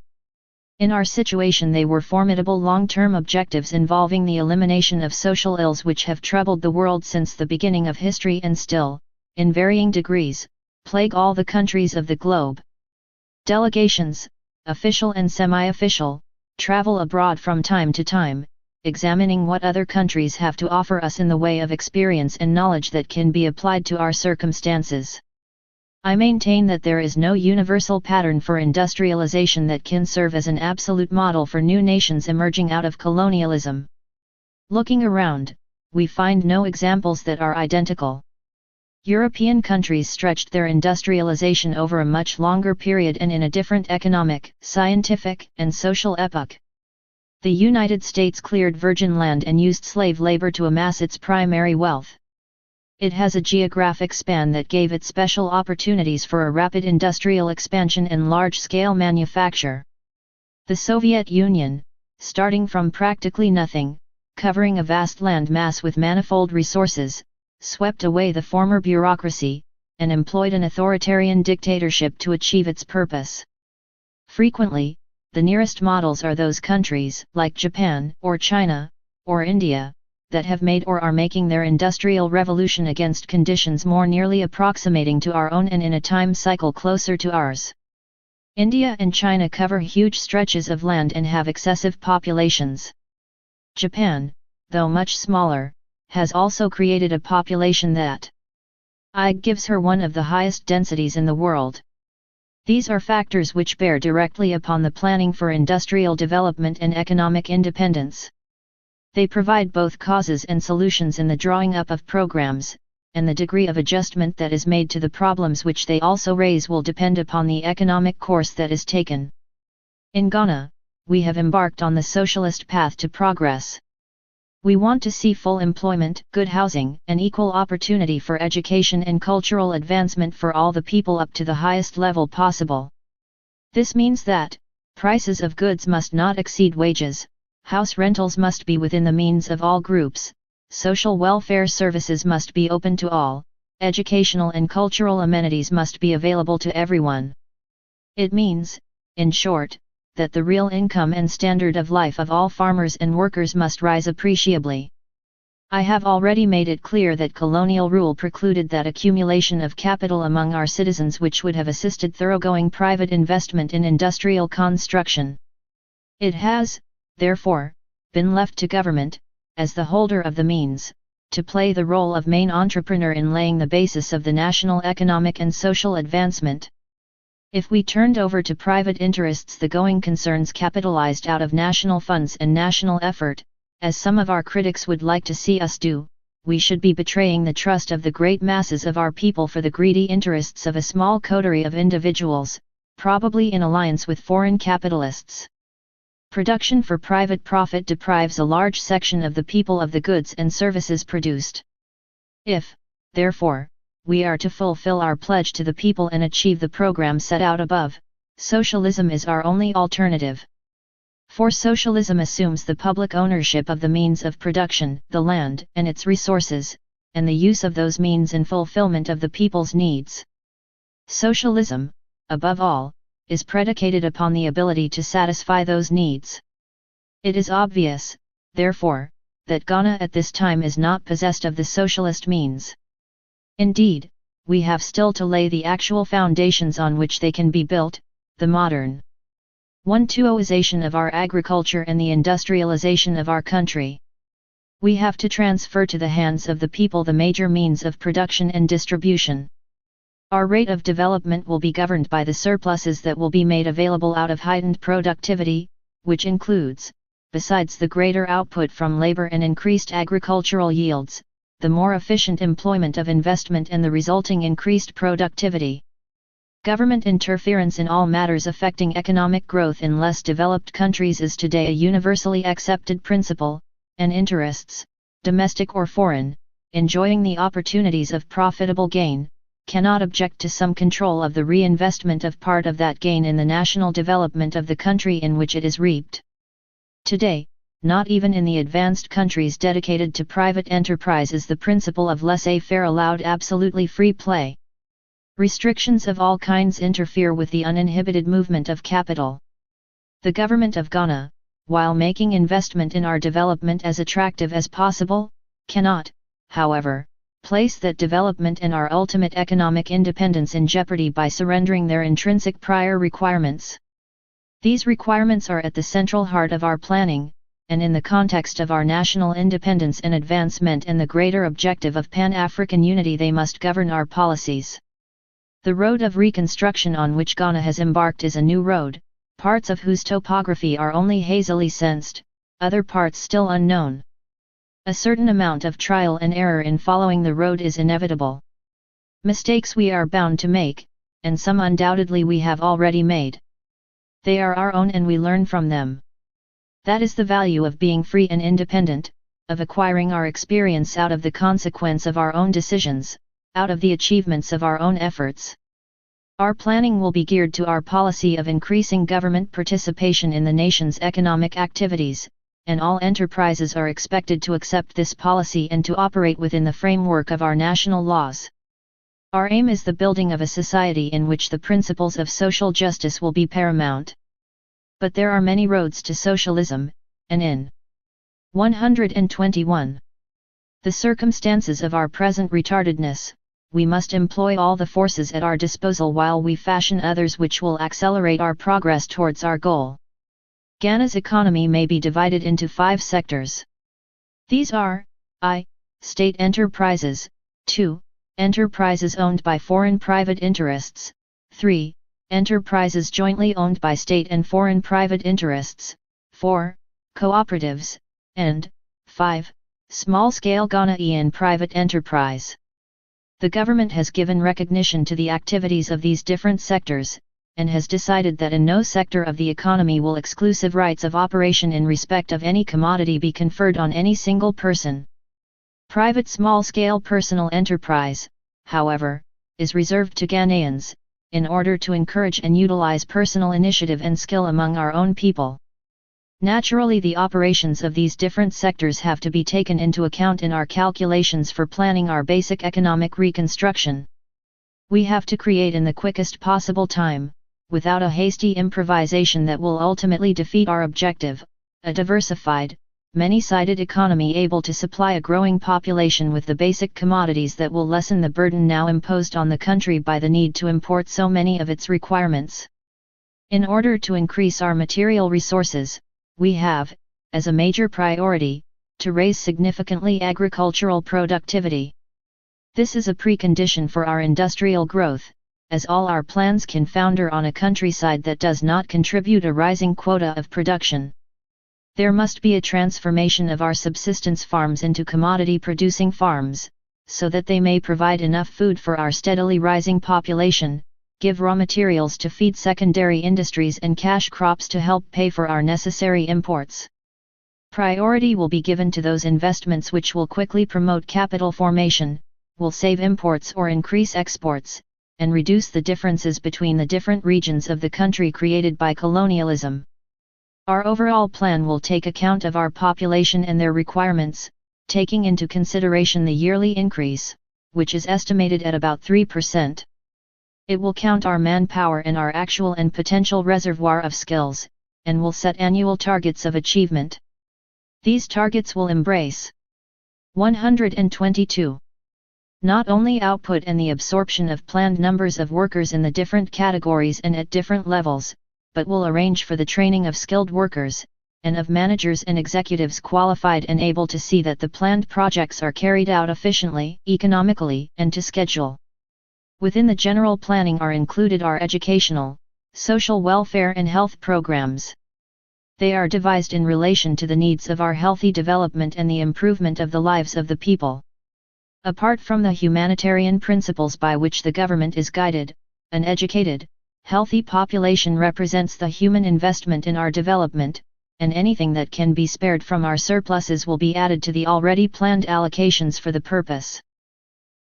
Speaker 1: In our situation they were formidable long-term objectives involving the elimination of social ills which have troubled the world since the beginning of history and still, in varying degrees, plague all the countries of the globe. Delegations, official and semi-official, travel abroad from time to time, examining what other countries have to offer us in the way of experience and knowledge that can be applied to our circumstances. I maintain that there is no universal pattern for industrialization that can serve as an absolute model for new nations emerging out of colonialism. Looking around, we find no examples that are identical. European countries stretched their industrialization over a much longer period and in a different economic, scientific, and social epoch. The United States cleared virgin land and used slave labor to amass its primary wealth. It has a geographic span that gave it special opportunities for a rapid industrial expansion and large-scale manufacture. The Soviet Union, starting from practically nothing, covering a vast land mass with manifold resources, swept away the former bureaucracy, and employed an authoritarian dictatorship to achieve its purpose. Frequently, the nearest models are those countries, like Japan, or China, or India, that have made or are making their industrial revolution against conditions more nearly approximating to our own and in a time cycle closer to ours. India and China cover huge stretches of land and have excessive populations. Japan, though much smaller, has also created a population that gives her one of the highest densities in the world. These are factors which bear directly upon the planning for industrial development and economic independence. They provide both causes and solutions in the drawing up of programs, and the degree of adjustment that is made to the problems which they also raise will depend upon the economic course that is taken. In Ghana, we have embarked on the socialist path to progress. We want to see full employment, good housing, and equal opportunity for education and cultural advancement for all the people up to the highest level possible. This means that prices of goods must not exceed wages, house rentals must be within the means of all groups, social welfare services must be open to all, educational and cultural amenities must be available to everyone. It means, in short, that the real income and standard of life of all farmers and workers must rise appreciably. I have already made it clear that colonial rule precluded that accumulation of capital among our citizens which would have assisted thoroughgoing private investment in industrial construction. It has, therefore, been left to government, as the holder of the means, to play the role of main entrepreneur in laying the basis of the national economic and social advancement. If we turned over to private interests the going concerns capitalized out of national funds and national effort, as some of our critics would like to see us do, we should be betraying the trust of the great masses of our people for the greedy interests of a small coterie of individuals, probably in alliance with foreign capitalists. Production for private profit deprives a large section of the people of the goods and services produced. If, therefore, we are to fulfill our pledge to the people and achieve the program set out above, socialism is our only alternative. For socialism assumes the public ownership of the means of production, the land and its resources, and the use of those means in fulfillment of the people's needs. Socialism, above all, is predicated upon the ability to satisfy those needs. It is obvious, therefore, that Ghana at this time is not possessed of the socialist means. Indeed, we have still to lay the actual foundations on which they can be built, the modern 1-2-oization of our agriculture and the industrialization of our country. We have to transfer to the hands of the people the major means of production and distribution. Our rate of development will be governed by the surpluses that will be made available out of heightened productivity, which includes, besides the greater output from labor and increased agricultural yields, the more efficient employment of investment and the resulting increased productivity. Government interference in all matters affecting economic growth in less developed countries is today a universally accepted principle, and interests, domestic or foreign, enjoying the opportunities of profitable gain, cannot object to some control of the reinvestment of part of that gain in the national development of the country in which it is reaped. Today, not even in the advanced countries dedicated to private enterprise is the principle of laissez-faire allowed absolutely free play. Restrictions of all kinds interfere with the uninhibited movement of capital. The government of Ghana, while making investment in our development as attractive as possible, cannot, however, place that development and our ultimate economic independence in jeopardy by surrendering their intrinsic prior requirements. These requirements are at the central heart of our planning, and in the context of our national independence and advancement and the greater objective of Pan-African unity they must govern our policies. The road of reconstruction on which Ghana has embarked is a new road, parts of whose topography are only hazily sensed, other parts still unknown. A certain amount of trial and error in following the road is inevitable. Mistakes we are bound to make, and some undoubtedly we have already made. They are our own and we learn from them. That is the value of being free and independent, of acquiring our experience out of the consequence of our own decisions, out of the achievements of our own efforts. Our planning will be geared to our policy of increasing government participation in the nation's economic activities, and all enterprises are expected to accept this policy and to operate within the framework of our national laws. Our aim is the building of a society in which the principles of social justice will be paramount. But there are many roads to socialism, and in 121. The circumstances of our present retardedness, we must employ all the forces at our disposal while we fashion others which will accelerate our progress towards our goal. Ghana's economy may be divided into 5 sectors. These are, I. State enterprises, 2. Enterprises owned by foreign private interests, 3. Enterprises jointly owned by state and foreign private interests, 4. Cooperatives, and 5. Small-scale Ghanaian private enterprise. The government has given recognition to the activities of these different sectors, and has decided that in no sector of the economy will exclusive rights of operation in respect of any commodity be conferred on any single person. Private small-scale personal enterprise, however, is reserved to Ghanaians, in order to encourage and utilize personal initiative and skill among our own people. Naturally, the operations of these different sectors have to be taken into account in our calculations for planning our basic economic reconstruction. We have to create in the quickest possible time, without a hasty improvisation that will ultimately defeat our objective, a diversified, many-sided economy able to supply a growing population with the basic commodities that will lessen the burden now imposed on the country by the need to import so many of its requirements. In order to increase our material resources, we have, as a major priority, to raise significantly agricultural productivity. This is a precondition for our industrial growth, as all our plans can founder on a countryside that does not contribute a rising quota of production. There must be a transformation of our subsistence farms into commodity-producing farms, so that they may provide enough food for our steadily rising population, give raw materials to feed secondary industries and cash crops to help pay for our necessary imports. Priority will be given to those investments which will quickly promote capital formation, will save imports or increase exports, and reduce the differences between the different regions of the country created by colonialism. Our overall plan will take account of our population and their requirements, taking into consideration the yearly increase, which is estimated at about 3%. It will count our manpower and our actual and potential reservoir of skills, and will set annual targets of achievement. These targets will embrace 122. Not only output and the absorption of planned numbers of workers in the different categories and at different levels, but will arrange for the training of skilled workers, and of managers and executives qualified and able to see that the planned projects are carried out efficiently, economically, and to schedule. Within the general planning are included our educational, social welfare and health programs. They are devised in relation to the needs of our healthy development and the improvement of the lives of the people. Apart from the humanitarian principles by which the government is guided, an educated, healthy population represents the human investment in our development, and anything that can be spared from our surpluses will be added to the already planned allocations for the purpose.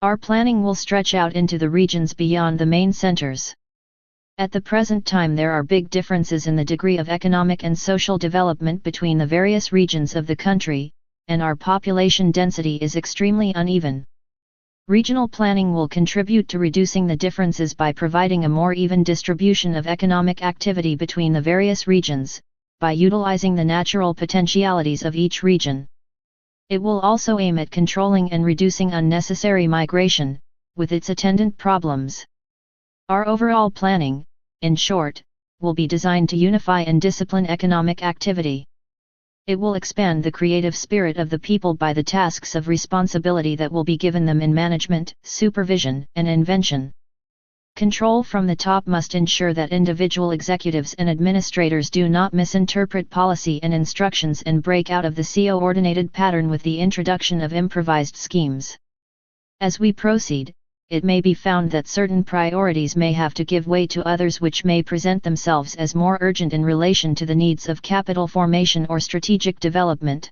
Speaker 1: Our planning will stretch out into the regions beyond the main centers. At the present time there are big differences in the degree of economic and social development between the various regions of the country, and our population density is extremely uneven. Regional planning will contribute to reducing the differences by providing a more even distribution of economic activity between the various regions, by utilizing the natural potentialities of each region. It will also aim at controlling and reducing unnecessary migration, with its attendant problems. Our overall planning, in short, will be designed to unify and discipline economic activity. It will expand the creative spirit of the people by the tasks of responsibility that will be given them in management, supervision, and invention. Control from the top must ensure that individual executives and administrators do not misinterpret policy and instructions and break out of the coordinated pattern with the introduction of improvised schemes. As we proceed, it may be found that certain priorities may have to give way to others which may present themselves as more urgent in relation to the needs of capital formation or strategic development.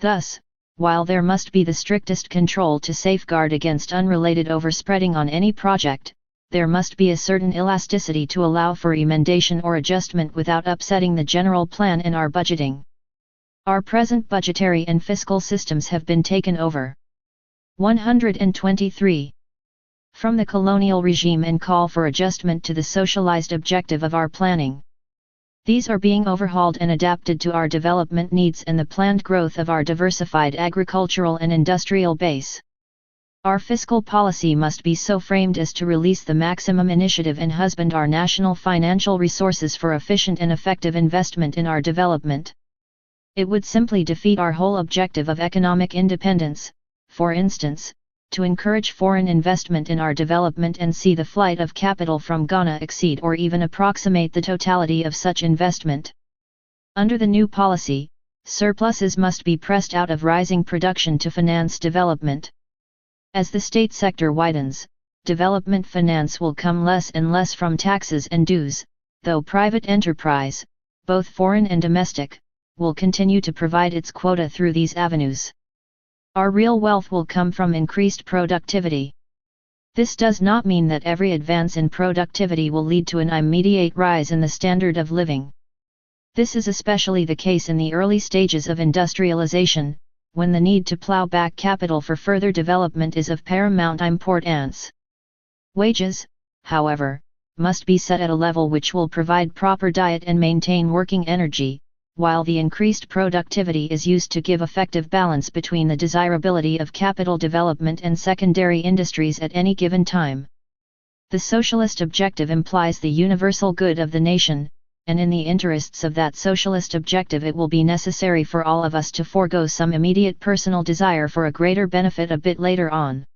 Speaker 1: Thus, while there must be the strictest control to safeguard against unrelated overspreading on any project, there must be a certain elasticity to allow for emendation or adjustment without upsetting the general plan in our budgeting. Our present budgetary and fiscal systems have been taken over. 123. From the colonial regime and call for adjustment to the socialized objective of our planning. These are being overhauled and adapted to our development needs and the planned growth of our diversified agricultural and industrial base. Our fiscal policy must be so framed as to release the maximum initiative and husband our national financial resources for efficient and effective investment in our development. It would simply defeat our whole objective of economic independence, for instance, to encourage foreign investment in our development and see the flight of capital from Ghana exceed or even approximate the totality of such investment. Under the new policy, surpluses must be pressed out of rising production to finance development. As the state sector widens, development finance will come less and less from taxes and dues, though private enterprise, both foreign and domestic, will continue to provide its quota through these avenues. Our real wealth will come from increased productivity. This does not mean that every advance in productivity will lead to an immediate rise in the standard of living. This is especially the case in the early stages of industrialization, when the need to plow back capital for further development is of paramount importance. Wages, however, must be set at a level which will provide proper diet and maintain working energy, while the increased productivity is used to give effective balance between the desirability of capital development and secondary industries at any given time. The socialist objective implies the universal good of the nation, and in the interests of that socialist objective it will be necessary for all of us to forego some immediate personal desire for a greater benefit a bit later on.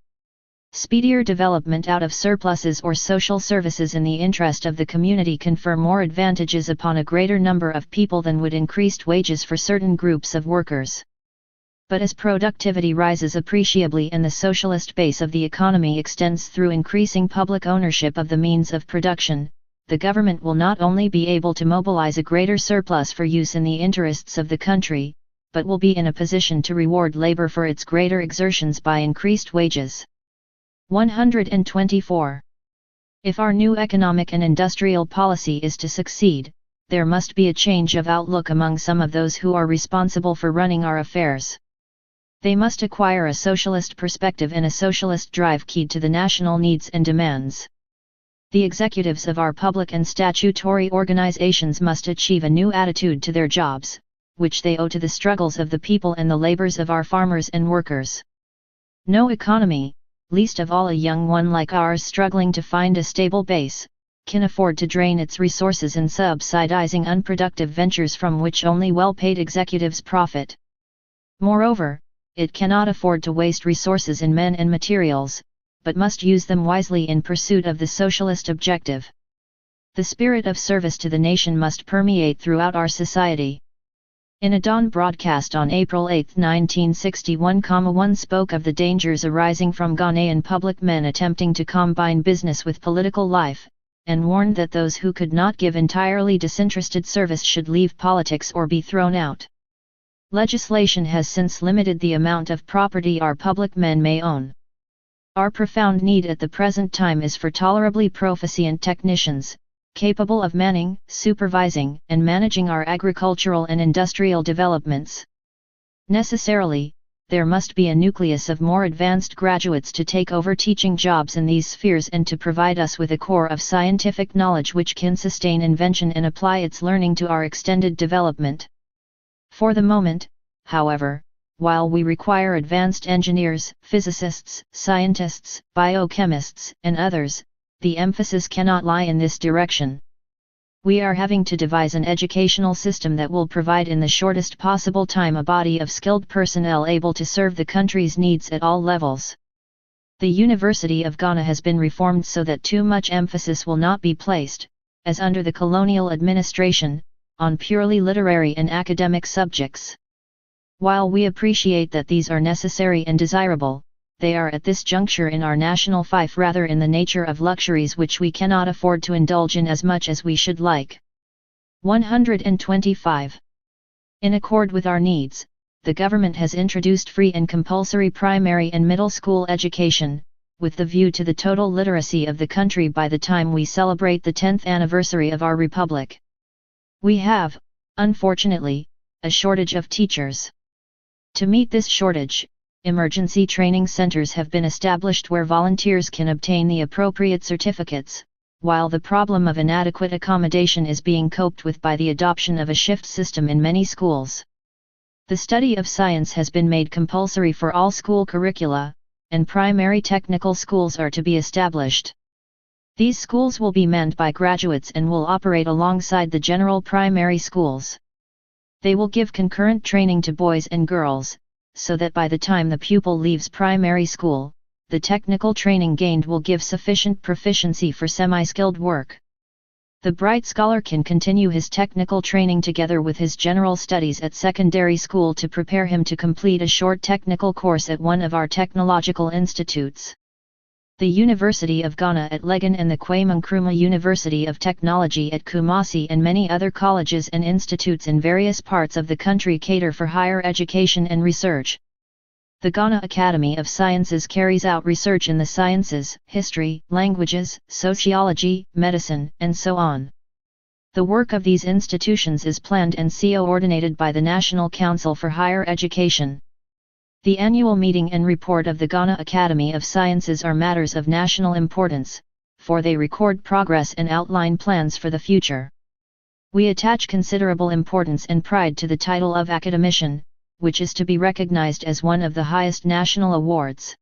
Speaker 1: Speedier development out of surpluses or social services in the interest of the community confer more advantages upon a greater number of people than would increased wages for certain groups of workers. But as productivity rises appreciably and the socialist base of the economy extends through increasing public ownership of the means of production, the government will not only be able to mobilize a greater surplus for use in the interests of the country, but will be in a position to reward labor for its greater exertions by increased wages. 124. If our new economic and industrial policy is to succeed, there must be a change of outlook among some of those who are responsible for running our affairs. They must acquire a socialist perspective and a socialist drive keyed to the national needs and demands. The executives of our public and statutory organizations must achieve a new attitude to their jobs, which they owe to the struggles of the people and the labors of our farmers and workers. No economy, least of all a young one like ours struggling to find a stable base, can afford to drain its resources in subsidizing unproductive ventures from which only well-paid executives profit. Moreover, it cannot afford to waste resources in men and materials, but must use them wisely in pursuit of the socialist objective. The spirit of service to the nation must permeate throughout our society. In a Dawn broadcast on April 8, 1961, one spoke of the dangers arising from Ghanaian public men attempting to combine business with political life, and warned that those who could not give entirely disinterested service should leave politics or be thrown out. Legislation has since limited the amount of property our public men may own. Our profound need at the present time is for tolerably proficient technicians, capable of manning, supervising, and managing our agricultural and industrial developments. Necessarily, there must be a nucleus of more advanced graduates to take over teaching jobs in these spheres and to provide us with a core of scientific knowledge which can sustain invention and apply its learning to our extended development. For the moment, however, while we require advanced engineers, physicists, scientists, biochemists, and others, the emphasis cannot lie in this direction. We are having to devise an educational system that will provide in the shortest possible time a body of skilled personnel able to serve the country's needs at all levels. The University of Ghana has been reformed so that too much emphasis will not be placed, as under the colonial administration, on purely literary and academic subjects. While we appreciate that these are necessary and desirable, they are at this juncture in our national fief rather in the nature of luxuries which we cannot afford to indulge in as much as we should like. 125. In accord with our needs, the government has introduced free and compulsory primary and middle school education, with the view to the total literacy of the country by the time we celebrate the 10th anniversary of our republic. We have, unfortunately, a shortage of teachers. To meet this shortage, emergency training centers have been established where volunteers can obtain the appropriate certificates, while the problem of inadequate accommodation is being coped with by the adoption of a shift system in many schools. The study of science has been made compulsory for all school curricula, and primary technical schools are to be established. These schools will be manned by graduates and will operate alongside the general primary schools. They will give concurrent training to boys and girls, so that by the time the pupil leaves primary school, the technical training gained will give sufficient proficiency for semi-skilled work. The bright scholar can continue his technical training together with his general studies at secondary school to prepare him to complete a short technical course at one of our technological institutes. The University of Ghana at Legon and the Kwame Nkrumah University of Technology at Kumasi and many other colleges and institutes in various parts of the country cater for higher education and research. The Ghana Academy of Sciences carries out research in the sciences, history, languages, sociology, medicine, and so on. The work of these institutions is planned and coordinated by the National Council for Higher Education. The annual meeting and report of the Ghana Academy of Sciences are matters of national importance, for they record progress and outline plans for the future. We attach considerable importance and pride to the title of academician, which is to be recognized as one of the highest national awards.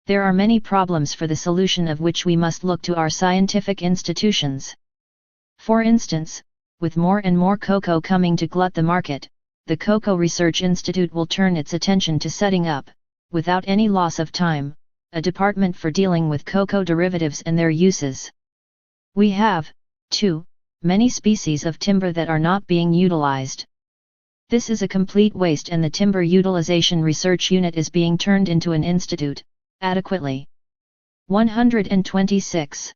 Speaker 1: There are many problems for the solution of which we must look to our scientific institutions. For instance, with more and more cocoa coming to glut the market, the Cocoa Research Institute will turn its attention to setting up, without any loss of time, a department for dealing with cocoa derivatives and their uses. We have, too, many species of timber that are not being utilized. This is a complete waste and the Timber Utilization Research Unit is being turned into an institute, adequately 126.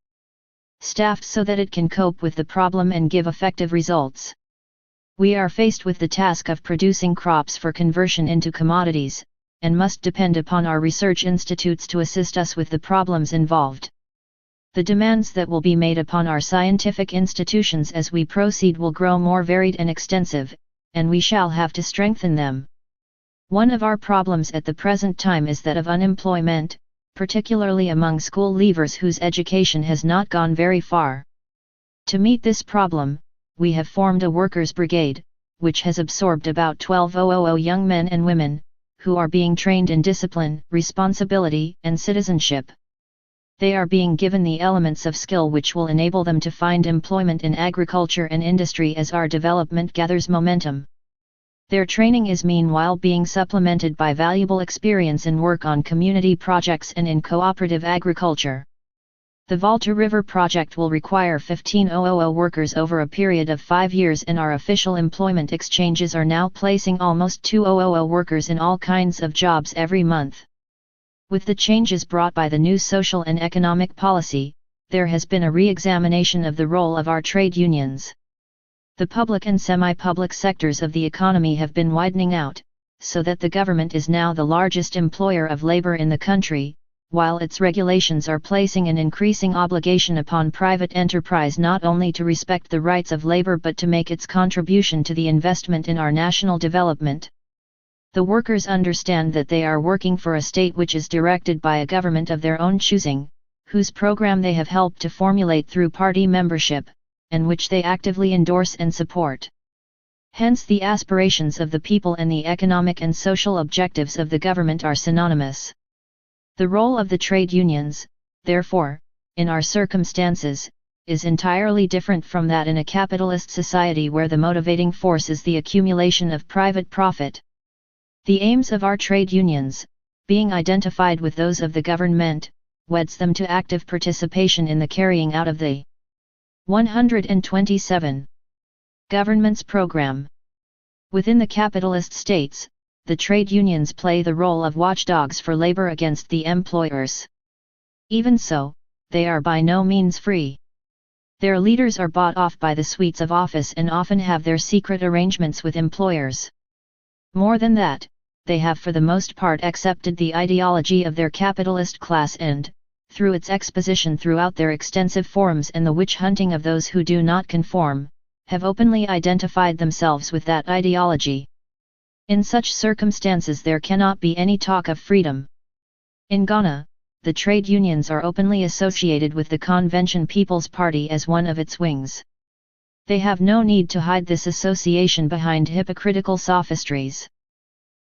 Speaker 1: Staffed so that it can cope with the problem and give effective results. We are faced with the task of producing crops for conversion into commodities, and must depend upon our research institutes to assist us with the problems involved. The demands that will be made upon our scientific institutions as we proceed will grow more varied and extensive, and we shall have to strengthen them. One of our problems at the present time is that of unemployment, particularly among school leavers whose education has not gone very far. To meet this problem, we have formed a workers' brigade, which has absorbed about 1,200 young men and women, who are being trained in discipline, responsibility, and citizenship. They are being given the elements of skill which will enable them to find employment in agriculture and industry as our development gathers momentum. Their training is meanwhile being supplemented by valuable experience in work on community projects and in cooperative agriculture. The Volta River project will require 1,500 workers over a period of 5 years, and our official employment exchanges are now placing almost 200 workers in all kinds of jobs every month. With the changes brought by the new social and economic policy, there has been a re-examination of the role of our trade unions. The public and semi-public sectors of the economy have been widening out, so that the government is now the largest employer of labor in the country, while its regulations are placing an increasing obligation upon private enterprise not only to respect the rights of labor but to make its contribution to the investment in our national development. The workers understand that they are working for a state which is directed by a government of their own choosing, whose program they have helped to formulate through party membership, and which they actively endorse and support. Hence the aspirations of the people and the economic and social objectives of the government are synonymous. The role of the trade unions, therefore, in our circumstances, is entirely different from that in a capitalist society where the motivating force is the accumulation of private profit. The aims of our trade unions, being identified with those of the government, weds them to active participation in the carrying out of the 127 government's program. Within the capitalist states, the trade unions play the role of watchdogs for labor against the employers. Even so, they are by no means free. Their leaders are bought off by the suites of office and often have their secret arrangements with employers. More than that, they have for the most part accepted the ideology of their capitalist class and, through its exposition throughout their extensive forums and the witch hunting of those who do not conform, have openly identified themselves with that ideology. In such circumstances there cannot be any talk of freedom. In Ghana, the trade unions are openly associated with the Convention People's Party as one of its wings. They have no need to hide this association behind hypocritical sophistries.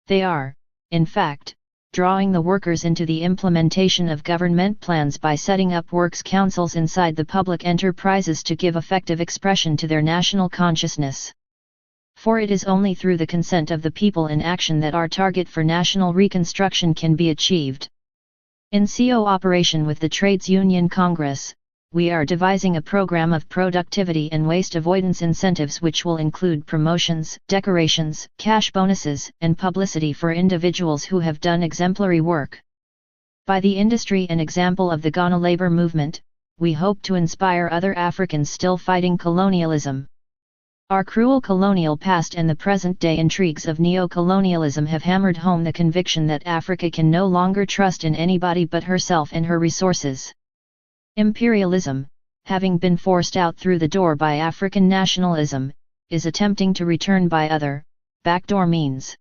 Speaker 1: They are, in fact, drawing the workers into the implementation of government plans by setting up works councils inside the public enterprises to give effective expression to their national consciousness. For it is only through the consent of the people in action that our target for national reconstruction can be achieved. In cooperation with the Trades Union Congress, we are devising a program of productivity and waste avoidance incentives which will include promotions, decorations, cash bonuses, and publicity for individuals who have done exemplary work. By the industry and example of the Ghana labor movement, we hope to inspire other Africans still fighting colonialism. Our cruel colonial past and the present-day intrigues of neo-colonialism have hammered home the conviction that Africa can no longer trust in anybody but herself and her resources. Imperialism, having been forced out through the door by African nationalism, is attempting to return by other, backdoor means.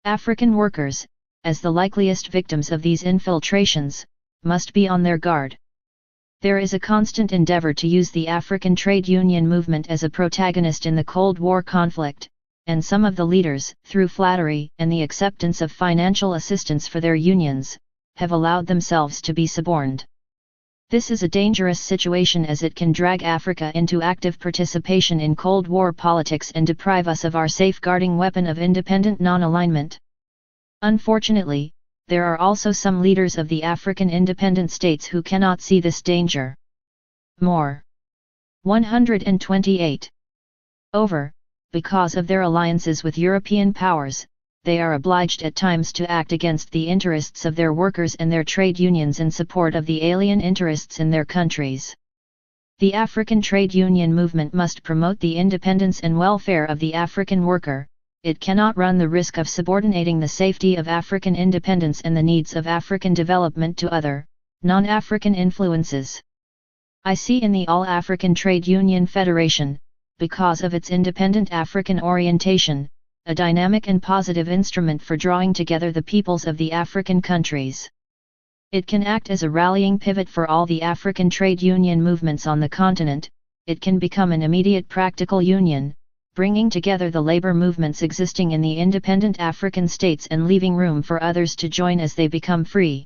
Speaker 1: African workers, as the likeliest victims of these infiltrations, must be on their guard. There is a constant endeavor to use the African trade union movement as a protagonist in the Cold War conflict, and some of the leaders, through flattery and the acceptance of financial assistance for their unions, have allowed themselves to be suborned. This is a dangerous situation as it can drag Africa into active participation in Cold War politics and deprive us of our safeguarding weapon of independent non-alignment. Unfortunately, there are also some leaders of the African independent states who cannot see this danger. More. 128. Because of their alliances with European powers, they are obliged at times to act against the interests of their workers and their trade unions in support of the alien interests in their countries. The African trade union movement must promote the independence and welfare of the African worker. It cannot run the risk of subordinating the safety of African independence and the needs of African development to other, non-African influences. I see in the All-African Trade Union Federation, because of its independent African orientation, a dynamic and positive instrument for drawing together the peoples of the African countries. It can act as a rallying pivot for all the African trade union movements on the continent. It can become an immediate practical union, bringing together the labor movements existing in the independent African states and leaving room for others to join as they become free.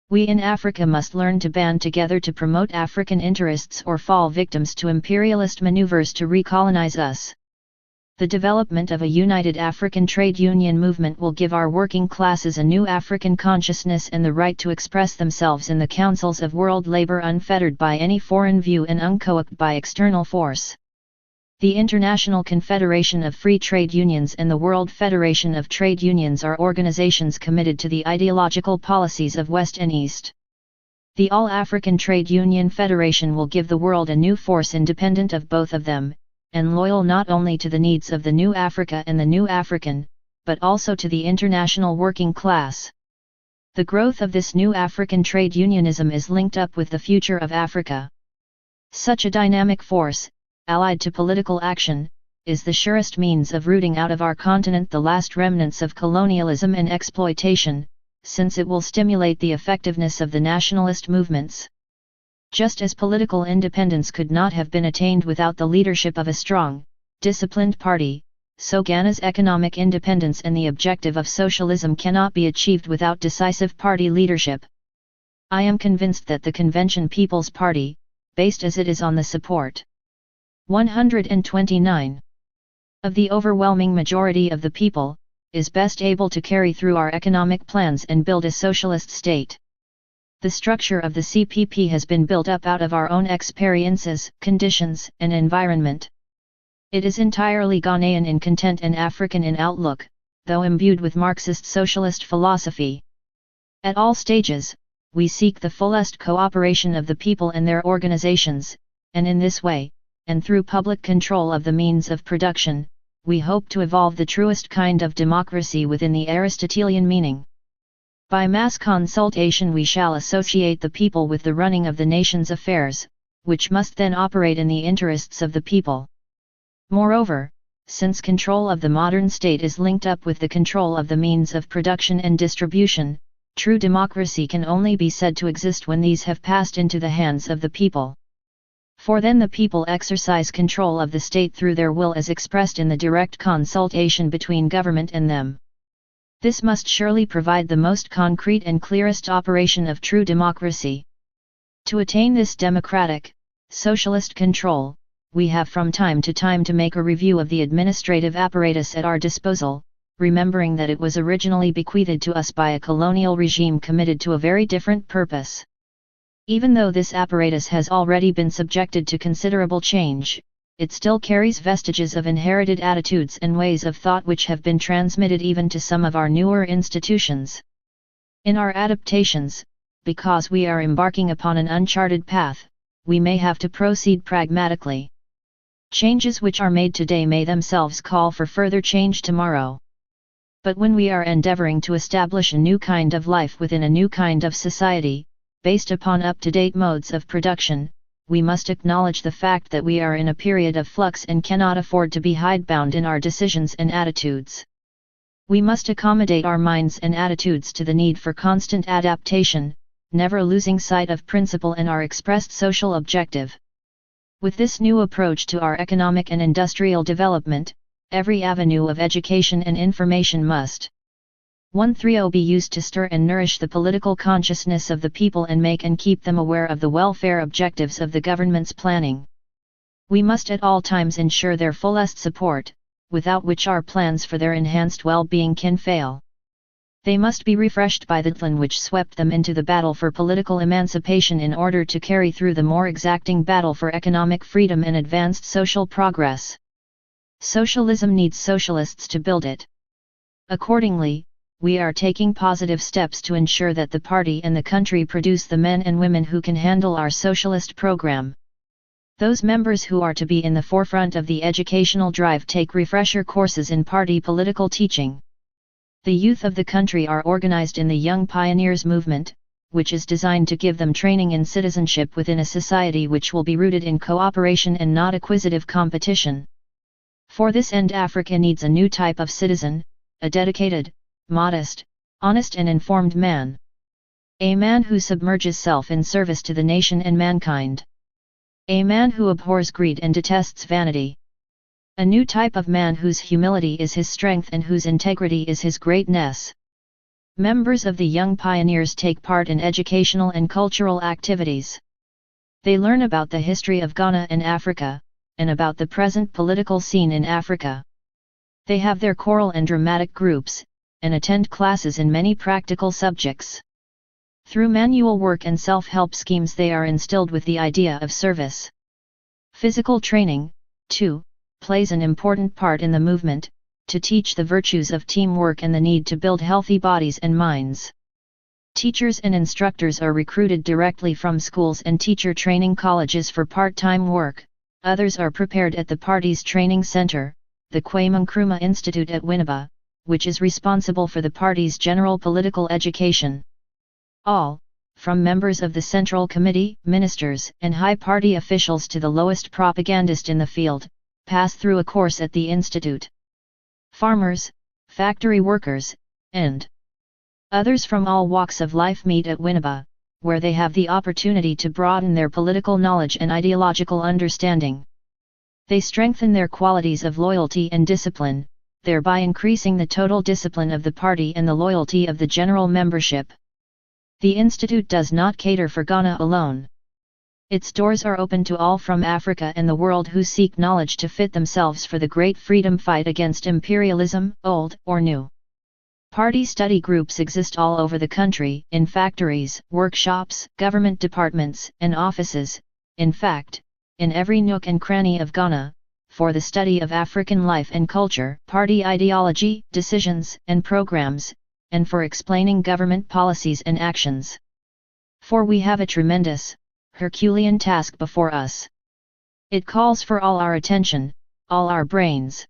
Speaker 1: We in Africa must learn to band together to promote African interests or fall victims to imperialist maneuvers to recolonize us. The development of a united African trade union movement will give our working classes a new African consciousness and the right to express themselves in the councils of world labor unfettered by any foreign view and uncoaxed by external force. The International Confederation of Free Trade Unions and the World Federation of Trade Unions are organizations committed to the ideological policies of West and East. The All-African Trade Union Federation will give the world a new force independent of both of them, and loyal not only to the needs of the new Africa and the new African, but also to the international working class. The growth of this new African trade unionism is linked up with the future of Africa. Such a dynamic force, allied to political action, is the surest means of rooting out of our continent the last remnants of colonialism and exploitation, since it will stimulate the effectiveness of the nationalist movements. Just as political independence could not have been attained without the leadership of a strong, disciplined party, so Ghana's economic independence and the objective of socialism cannot be achieved without decisive party leadership. I am convinced that the Convention People's Party, based as it is on the support 129 of the overwhelming majority of the people, is best able to carry through our economic plans and build a socialist state. The structure of the CPP has been built up out of our own experiences, conditions, and environment. It is entirely Ghanaian in content and African in outlook, though imbued with Marxist socialist philosophy. At all stages, we seek the fullest cooperation of the people and their organizations, and in this way, and through public control of the means of production, we hope to evolve the truest kind of democracy within the Aristotelian meaning. By mass consultation we shall associate the people with the running of the nation's affairs, which must then operate in the interests of the people. Moreover, since control of the modern state is linked up with the control of the means of production and distribution, true democracy can only be said to exist when these have passed into the hands of the people. For then the people exercise control of the state through their will as expressed in the direct consultation between government and them. This must surely provide the most concrete and clearest operation of true democracy. To attain this democratic, socialist control, we have from time to make a review of the administrative apparatus at our disposal, remembering that it was originally bequeathed to us by a colonial regime committed to a very different purpose. Even though this apparatus has already been subjected to considerable change, it still carries vestiges of inherited attitudes and ways of thought which have been transmitted even to some of our newer institutions. In our adaptations, because we are embarking upon an uncharted path, we may have to proceed pragmatically. Changes which are made today may themselves call for further change tomorrow. But when we are endeavoring to establish a new kind of life within a new kind of society, based upon up-to-date modes of production, we must acknowledge the fact that we are in a period of flux and cannot afford to be hidebound in our decisions and attitudes. We must accommodate our minds and attitudes to the need for constant adaptation, never losing sight of principle and our expressed social objective. With this new approach to our economic and industrial development, every avenue of education and information must 130 be used to stir and nourish the political consciousness of the people and make and keep them aware of the welfare objectives of the government's planning. We must at all times ensure their fullest support, without which our plans for their enhanced well-being can fail. They must be refreshed by the plan which swept them into the battle for political emancipation in order to carry through the more exacting battle for economic freedom and advanced social progress. Socialism needs socialists to build it. Accordingly, we are taking positive steps to ensure that the party and the country produce the men and women who can handle our socialist program. Those members who are to be in the forefront of the educational drive take refresher courses in party political teaching. The youth of the country are organized in the Young Pioneers movement, which is designed to give them training in citizenship within a society which will be rooted in cooperation and not acquisitive competition. For this end Africa needs a new type of citizen, a dedicated, modest, honest and informed man. A man who submerges self in service to the nation and mankind. A man who abhors greed and detests vanity. A new type of man whose humility is his strength and whose integrity is his greatness. Members of the Young Pioneers take part in educational and cultural activities. They learn about the history of Ghana and Africa, and about the present political scene in Africa. They have their choral and dramatic groups, and attend classes in many practical subjects. Through manual work and self-help schemes they are instilled with the idea of service. Physical training, too, plays an important part in the movement, to teach the virtues of teamwork and the need to build healthy bodies and minds. Teachers and instructors are recruited directly from schools and teacher training colleges for part-time work, others are prepared at the party's training center, the Kwame Nkrumah Institute at Winneba, which is responsible for the party's general political education. All, from members of the Central Committee, ministers, and high party officials to the lowest propagandist in the field, pass through a course at the institute. Farmers, factory workers, and others from all walks of life meet at Winneba, where they have the opportunity to broaden their political knowledge and ideological understanding. They strengthen their qualities of loyalty and discipline, thereby increasing the total discipline of the party and the loyalty of the general membership. The Institute does not cater for Ghana alone. Its doors are open to all from Africa and the world who seek knowledge to fit themselves for the great freedom fight against imperialism, old or new. Party study groups exist all over the country, in factories, workshops, government departments, and offices, in fact, in every nook and cranny of Ghana, for the study of African life and culture, party ideology, decisions, and programs, and for explaining government policies and actions. For we have a tremendous, Herculean task before us. It calls for all our attention, all our brains.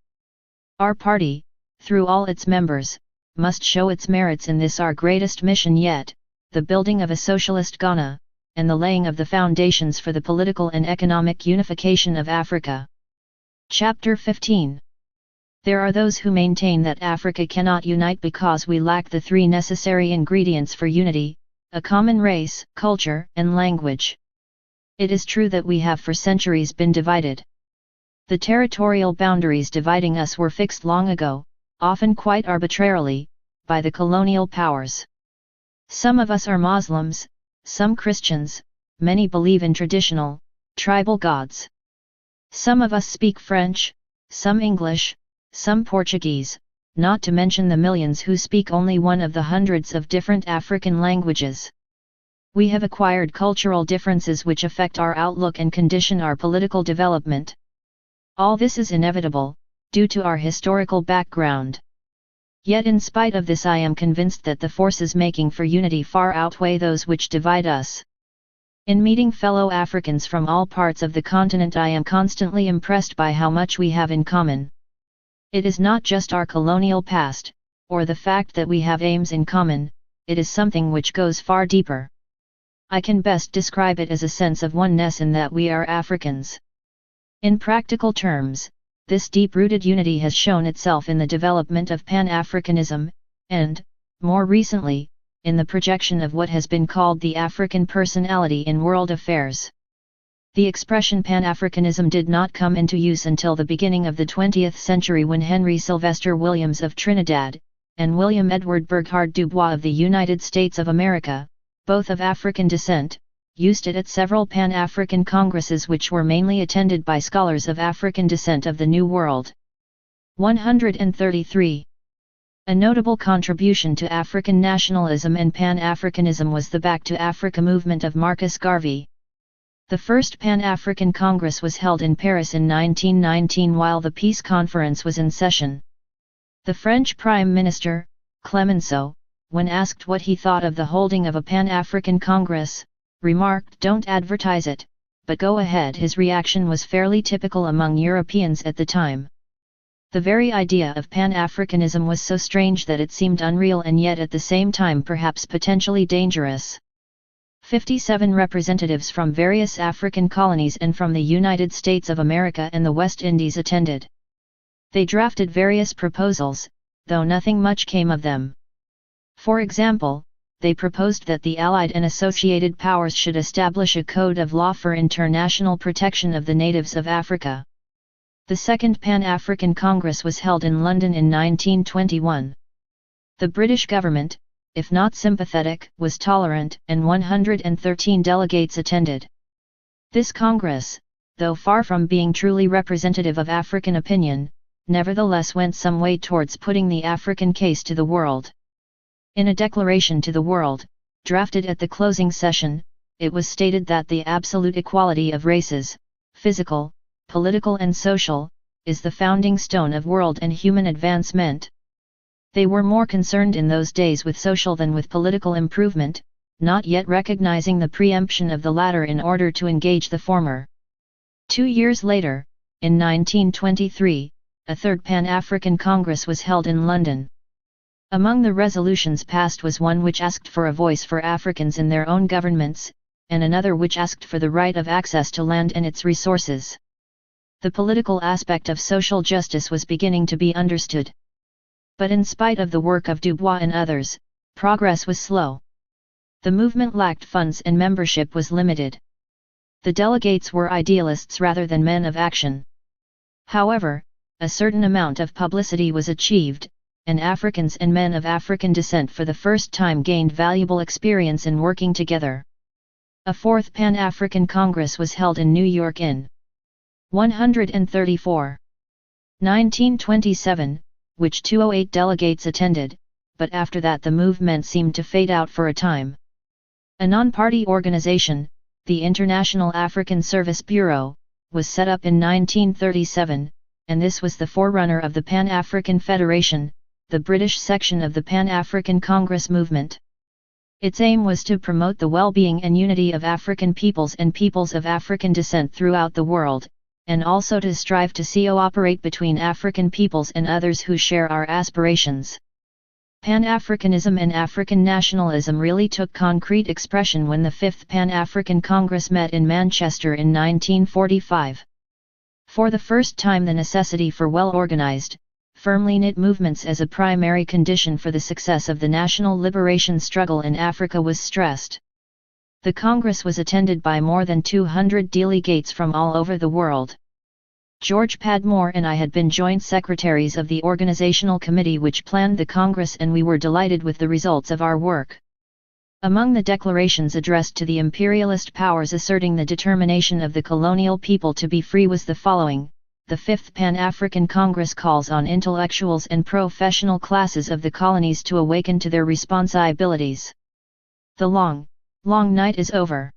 Speaker 1: Our party, through all its members, must show its merits in this our greatest mission yet, the building of a socialist Ghana, and the laying of the foundations for the political and economic unification of Africa. Chapter 15. There are those who maintain that Africa cannot unite because we lack the three necessary ingredients for unity: a common race, culture, and language. It is true that we have for centuries been divided. The territorial boundaries dividing us were fixed long ago, often quite arbitrarily, by the colonial powers. Some of us are Muslims, some Christians, many believe in traditional, tribal gods. Some of us speak French, some English, some Portuguese, not to mention the millions who speak only one of the hundreds of different African languages. We have acquired cultural differences which affect our outlook and condition our political development. All this is inevitable, due to our historical background. Yet in spite of this I am convinced that the forces making for unity far outweigh those which divide us. In meeting fellow Africans from all parts of the continent I am constantly impressed by how much we have in common. It is not just our colonial past, or the fact that we have aims in common, it is something which goes far deeper. I can best describe it as a sense of oneness in that we are Africans. In practical terms, this deep-rooted unity has shown itself in the development of Pan-Africanism, and, more recently, in the projection of what has been called the African personality in world affairs. The expression Pan-Africanism did not come into use until the beginning of the 20th century when Henry Sylvester Williams of Trinidad, and William Edward Burghardt Dubois of the United States of America, both of African descent, used it at several Pan-African congresses which were mainly attended by scholars of African descent of the New World. 133. A notable contribution to African nationalism and Pan-Africanism was the Back to Africa movement of Marcus Garvey. The first Pan-African Congress was held in Paris in 1919 while the Peace Conference was in session. The French Prime Minister, Clemenceau, when asked what he thought of the holding of a Pan-African Congress, remarked, "Don't advertise it, but go ahead." His reaction was fairly typical among Europeans at the time. The very idea of Pan-Africanism was so strange that it seemed unreal and yet at the same time perhaps potentially dangerous. 57 representatives from various African colonies and from the United States of America and the West Indies attended. They drafted various proposals, though nothing much came of them. For example, they proposed that the Allied and associated powers should establish a code of law for international protection of the natives of Africa. The Second Pan-African Congress was held in London in 1921. The British government, if not sympathetic, was tolerant, and 113 delegates attended. This Congress, though far from being truly representative of African opinion, nevertheless went some way towards putting the African case to the world. In a declaration to the world, drafted at the closing session, it was stated that the absolute equality of races, physical, political and social, is the founding stone of world and human advancement. They were more concerned in those days with social than with political improvement, not yet recognizing the preemption of the latter in order to engage the former. 2 years later, in 1923, a third Pan-African Congress was held in London. Among the resolutions passed was one which asked for a voice for Africans in their own governments, and another which asked for the right of access to land and its resources. The political aspect of social justice was beginning to be understood. But in spite of the work of Dubois and others, progress was slow. The movement lacked funds and membership was limited. The delegates were idealists rather than men of action. However, a certain amount of publicity was achieved, and Africans and men of African descent for the first time gained valuable experience in working together. A fourth Pan-African Congress was held in New York in 1927, which 208 delegates attended, but after that the movement seemed to fade out for a time. A non-party organization, the International African Service Bureau, was set up in 1937, and this was the forerunner of the Pan-African Federation, the British section of the Pan-African Congress movement. Its aim was to promote the well-being and unity of African peoples and peoples of African descent throughout the world, and also to strive to cooperate between African peoples and others who share our aspirations. Pan-Africanism and African nationalism really took concrete expression when the Fifth Pan-African Congress met in Manchester in 1945. For the first time the necessity for well-organized, firmly knit movements as a primary condition for the success of the national liberation struggle in Africa was stressed. The Congress was attended by more than 200 delegates from all over the world. George Padmore and I had been joint secretaries of the organizational committee which planned the Congress, and we were delighted with the results of our work. Among the declarations addressed to the imperialist powers asserting the determination of the colonial people to be free was the following: the Fifth Pan-African Congress calls on intellectuals and professional classes of the colonies to awaken to their responsibilities. The long night is over.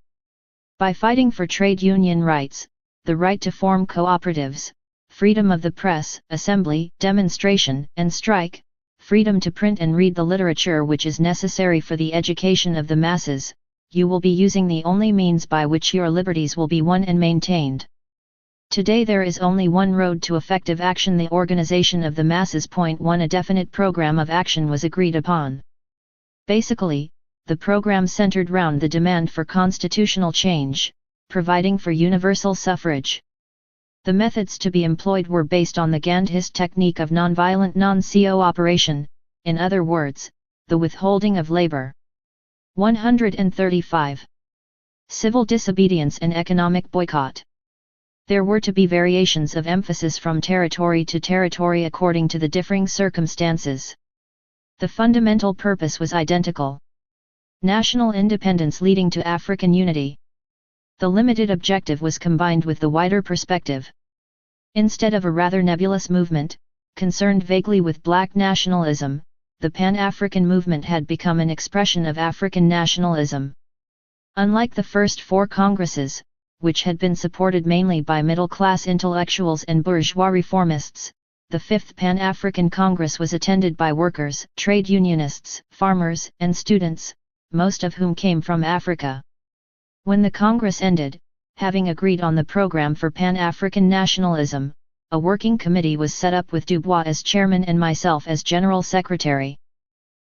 Speaker 1: By fighting for trade union rights, the right to form cooperatives, freedom of the press, assembly, demonstration, and strike, freedom to print and read the literature which is necessary for the education of the masses, you will be using the only means by which your liberties will be won and maintained. Today there is only one road to effective action: the organization of the masses. Point 1. A definite program of action was agreed upon. Basically, the program centered round the demand for constitutional change, providing for universal suffrage. The methods to be employed were based on the Gandhist technique of nonviolent non-cooperation, in other words, the withholding of labor. 135. Civil disobedience and economic boycott. There were to be variations of emphasis from territory to territory according to the differing circumstances. The fundamental purpose was identical: national independence leading to African unity. The limited objective was combined with the wider perspective. Instead of a rather nebulous movement, concerned vaguely with black nationalism, the Pan-African movement had become an expression of African nationalism. Unlike the first four congresses, which had been supported mainly by middle-class intellectuals and bourgeois reformists, the Fifth Pan-African Congress was attended by workers, trade unionists, farmers, and students, most of whom came from Africa. When the Congress ended, having agreed on the program for Pan-African nationalism, a working committee was set up with Dubois as chairman and myself as general secretary.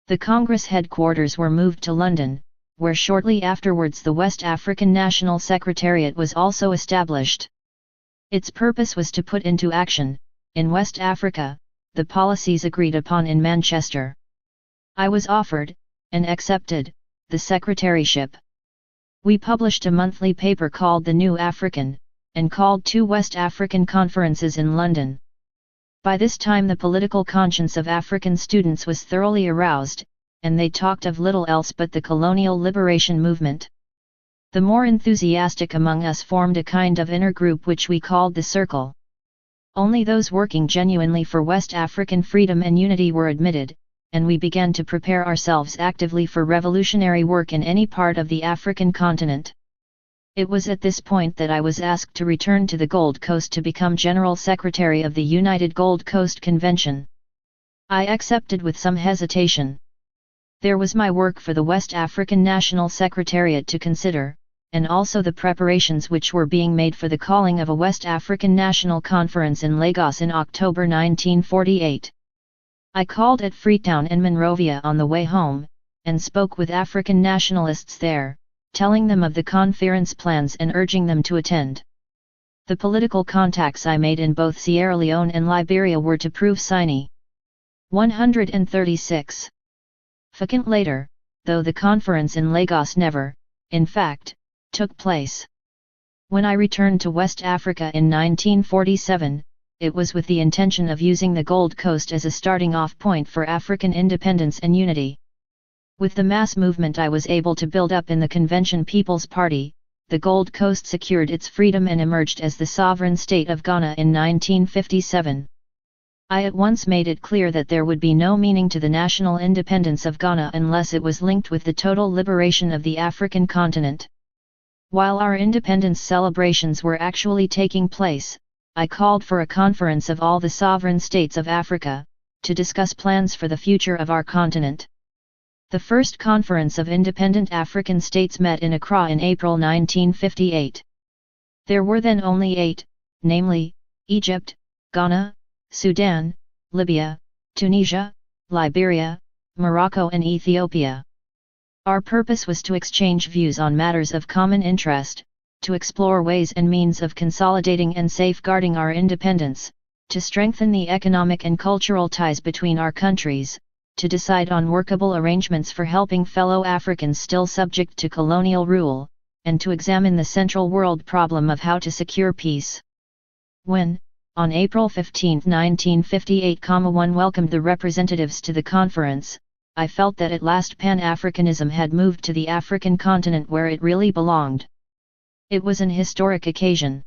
Speaker 1: The Congress headquarters were moved to London, where shortly afterwards the West African National Secretariat was also established. Its purpose was to put into action, in West Africa, the policies agreed upon in Manchester. I was offered, and accepted, the secretaryship. We published a monthly paper called The New African, and called 2 West African conferences in London. By this time the political conscience of African students was thoroughly aroused, and they talked of little else but the colonial liberation movement. The more enthusiastic among us formed a kind of inner group which we called the Circle. Only those working genuinely for West African freedom and unity were admitted, and we began to prepare ourselves actively for revolutionary work in any part of the African continent. It was at this point that I was asked to return to the Gold Coast to become General Secretary of the United Gold Coast Convention. I accepted with some hesitation. There was my work for the West African National Secretariat to consider, and also the preparations which were being made for the calling of a West African National Conference in Lagos in October 1948. I called at Freetown and Monrovia on the way home, and spoke with African nationalists there, telling them of the conference plans and urging them to attend. The political contacts I made in both Sierra Leone and Liberia were to prove sine 136. Vacant later, though the conference in Lagos never, in fact, took place. When I returned to West Africa in 1947, it was with the intention of using the Gold Coast as a starting-off point for African independence and unity. With the mass movement I was able to build up in the Convention People's Party, the Gold Coast secured its freedom and emerged as the sovereign state of Ghana in 1957. I at once made it clear that there would be no meaning to the national independence of Ghana unless it was linked with the total liberation of the African continent. While our independence celebrations were actually taking place, I called for a conference of all the sovereign states of Africa, to discuss plans for the future of our continent. The first conference of independent African states met in Accra in April 1958. There were then only 8, namely, Egypt, Ghana, Sudan, Libya, Tunisia, Liberia, Morocco and Ethiopia. Our purpose was to exchange views on matters of common interest, to explore ways and means of consolidating and safeguarding our independence, to strengthen the economic and cultural ties between our countries, to decide on workable arrangements for helping fellow Africans still subject to colonial rule, and to examine the central world problem of how to secure peace. When, on April 15, 1958, Kwame welcomed the representatives to the conference, I felt that at last Pan-Africanism had moved to the African continent where it really belonged. It was an historic occasion.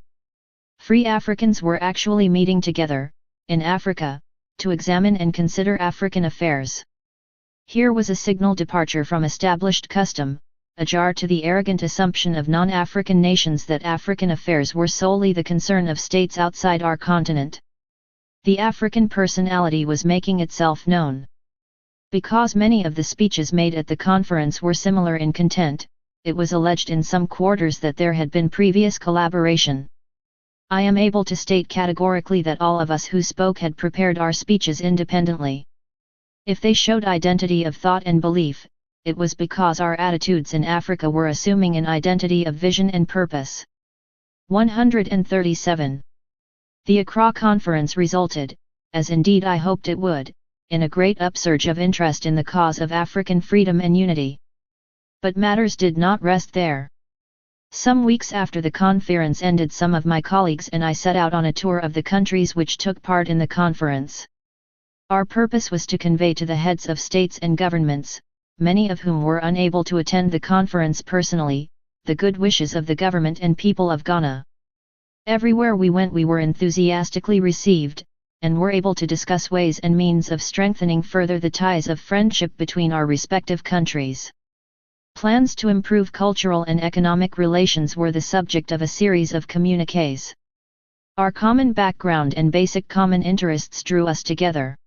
Speaker 1: Free Africans were actually meeting together, in Africa, to examine and consider African affairs. Here was a signal departure from established custom, a jar to the arrogant assumption of non-African nations that African affairs were solely the concern of states outside our continent. The African personality was making itself known. Because many of the speeches made at the conference were similar in content, it was alleged in some quarters that there had been previous collaboration. I am able to state categorically that all of us who spoke had prepared our speeches independently. If they showed identity of thought and belief, it was because our attitudes in Africa were assuming an identity of vision and purpose. 137. The Accra Conference resulted, as indeed I hoped it would, in a great upsurge of interest in the cause of African freedom and unity. But matters did not rest there. Some weeks after the conference ended, some of my colleagues and I set out on a tour of the countries which took part in the conference. Our purpose was to convey to the heads of states and governments, many of whom were unable to attend the conference personally, the good wishes of the government and people of Ghana. Everywhere we went we were enthusiastically received, and were able to discuss ways and means of strengthening further the ties of friendship between our respective countries. Plans to improve cultural and economic relations were the subject of a series of communiques. Our common background and basic common interests drew us together.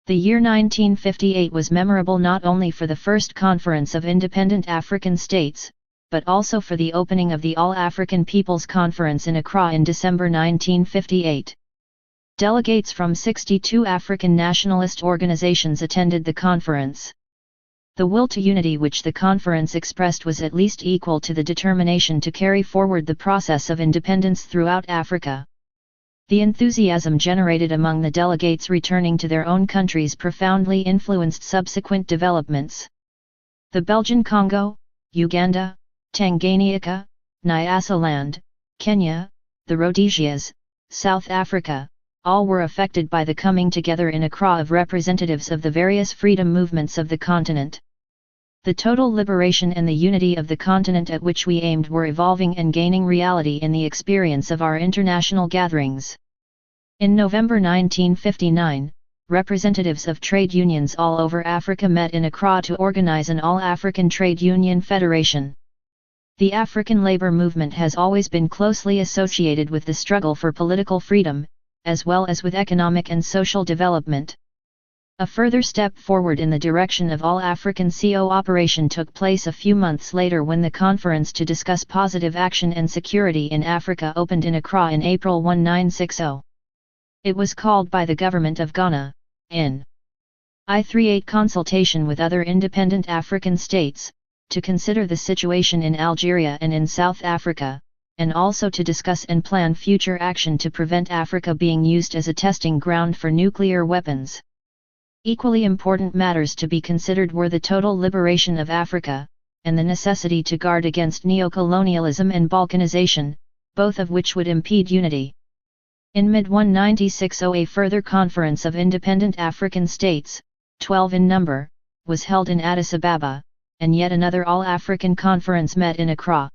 Speaker 1: The year 1958 was memorable not only for the first conference of independent African states, but also for the opening of the All-African People's Conference in Accra in December 1958. Delegates from 62 African nationalist organizations attended the conference. The will to unity which the conference expressed was at least equal to the determination to carry forward the process of independence throughout Africa. The enthusiasm generated among the delegates returning to their own countries profoundly influenced subsequent developments. The Belgian Congo, Uganda, Tanganyika, Nyasaland, Kenya, the Rhodesias, South Africa, all were affected by the coming together in Accra of representatives of the various freedom movements of the continent. The total liberation and the unity of the continent at which we aimed were evolving and gaining reality in the experience of our international gatherings. In November 1959, representatives of trade unions all over Africa met in Accra to organize an all-African trade union federation. The African labor movement has always been closely associated with the struggle for political freedom, as well as with economic and social development. A further step forward in the direction of all-African cooperation took place a few months later when the conference to discuss positive action and security in Africa opened in Accra in April 1960. It was called by the government of Ghana, in I38 Consultation with other independent African states, to consider the situation in Algeria and in South Africa, and also to discuss and plan future action to prevent Africa being used as a testing ground for nuclear weapons. Equally important matters to be considered were the total liberation of Africa, and the necessity to guard against neocolonialism and balkanization, both of which would impede unity. In mid-1996 a further conference of independent African states, 12 in number, was held in Addis Ababa, and yet another All-African conference met in Accra.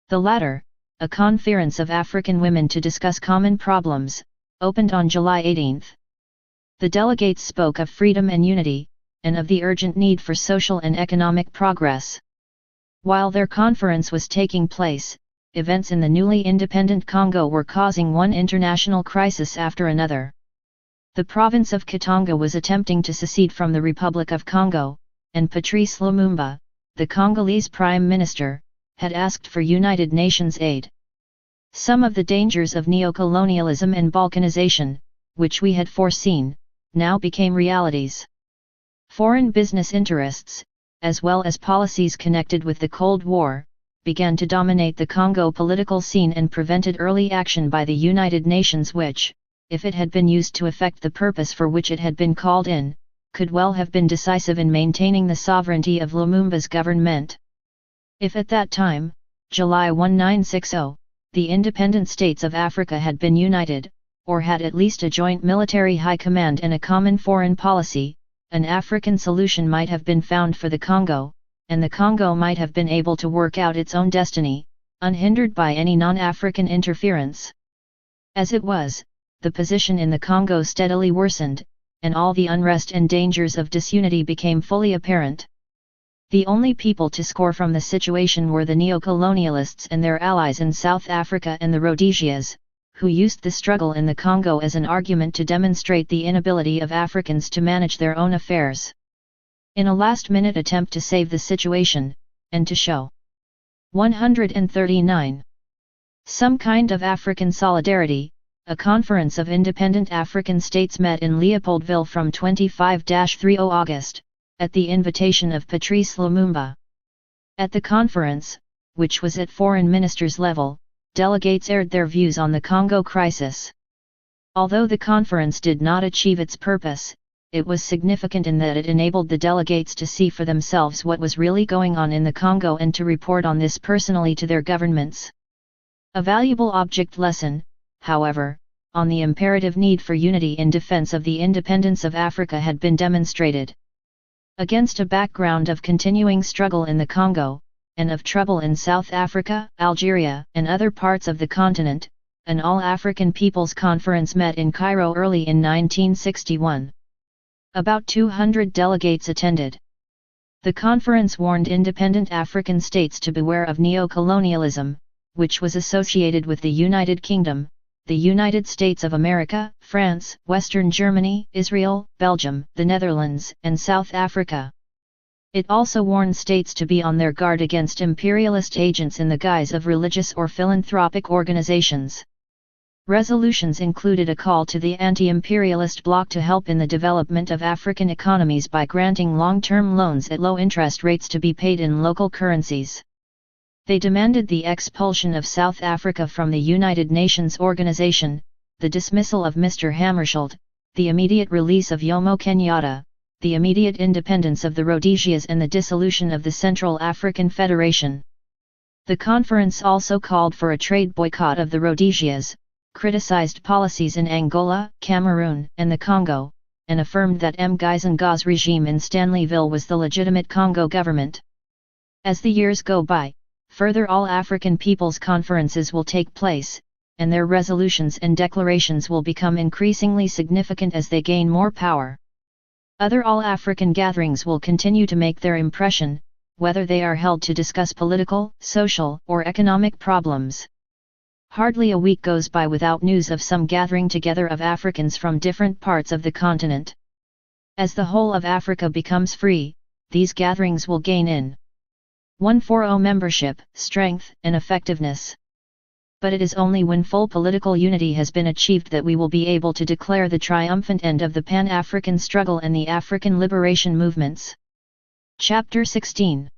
Speaker 1: The latter, a conference of African women to discuss common problems, opened on July 18. The delegates spoke of freedom and unity, and of the urgent need for social and economic progress. While their conference was taking place, events in the newly independent Congo were causing one international crisis after another. The province of Katanga was attempting to secede from the Republic of Congo, and Patrice Lumumba, the Congolese Prime Minister, had asked for United Nations aid. Some of the dangers of neocolonialism and balkanization, which we had foreseen, now became realities. Foreign business interests, as well as policies connected with the Cold War, began to dominate the Congo political scene and prevented early action by the United Nations which, if it had been used to effect the purpose for which it had been called in, could well have been decisive in maintaining the sovereignty of Lumumba's government. If at that time, July 1960, the independent states of Africa had been united, or had at least a joint military high command and a common foreign policy, an African solution might have been found for the Congo, and the Congo might have been able to work out its own destiny, unhindered by any non-African interference. As it was, the position in the Congo steadily worsened, and all the unrest and dangers of disunity became fully apparent. The only people to score from the situation were the neocolonialists and their allies in South Africa and the Rhodesias, who used the struggle in the Congo as an argument to demonstrate the inability of Africans to manage their own affairs. In a last-minute attempt to save the situation, and to show 139. Some kind of African solidarity, a conference of independent African states met in Leopoldville from 25-30 August, at the invitation of Patrice Lumumba. At the conference, which was at foreign ministers' level, delegates aired their views on the Congo crisis. Although the conference did not achieve its purpose, it was significant in that it enabled the delegates to see for themselves what was really going on in the Congo and to report on this personally to their governments. A valuable object lesson, however, on the imperative need for unity in defense of the independence of Africa had been demonstrated. Against a background of continuing struggle in the Congo, and of trouble in South Africa, Algeria, and other parts of the continent, an All-African People's Conference met in Cairo early in 1961. About 200 delegates attended. The conference warned independent African states to beware of neocolonialism, which was associated with the United Kingdom, the United States of America, France, Western Germany, Israel, Belgium, the Netherlands, and South Africa. It also warned states to be on their guard against imperialist agents in the guise of religious or philanthropic organizations. Resolutions included a call to the anti-imperialist bloc to help in the development of African economies by granting long-term loans at low interest rates to be paid in local currencies. They demanded the expulsion of South Africa from the United Nations organization, the dismissal of Mr. Hammarskjöld, the immediate release of Jomo Kenyatta, the immediate independence of the Rhodesias and the dissolution of the Central African Federation. The conference also called for a trade boycott of the Rhodesias, criticized policies in Angola, Cameroon, and the Congo, and affirmed that Mngisanga's regime in Stanleyville was the legitimate Congo government. As the years go by, further All-African People's Conferences will take place, and their resolutions and declarations will become increasingly significant as they gain more power. Other All-African gatherings will continue to make their impression, whether they are held to discuss political, social, or economic problems. Hardly a week goes by without news of some gathering together of Africans from different parts of the continent. As the whole of Africa becomes free, these gatherings will gain in 140 membership, strength, and effectiveness. But it is only when full political unity has been achieved that we will be able to declare the triumphant end of the Pan-African struggle and the African liberation movements. Chapter 16.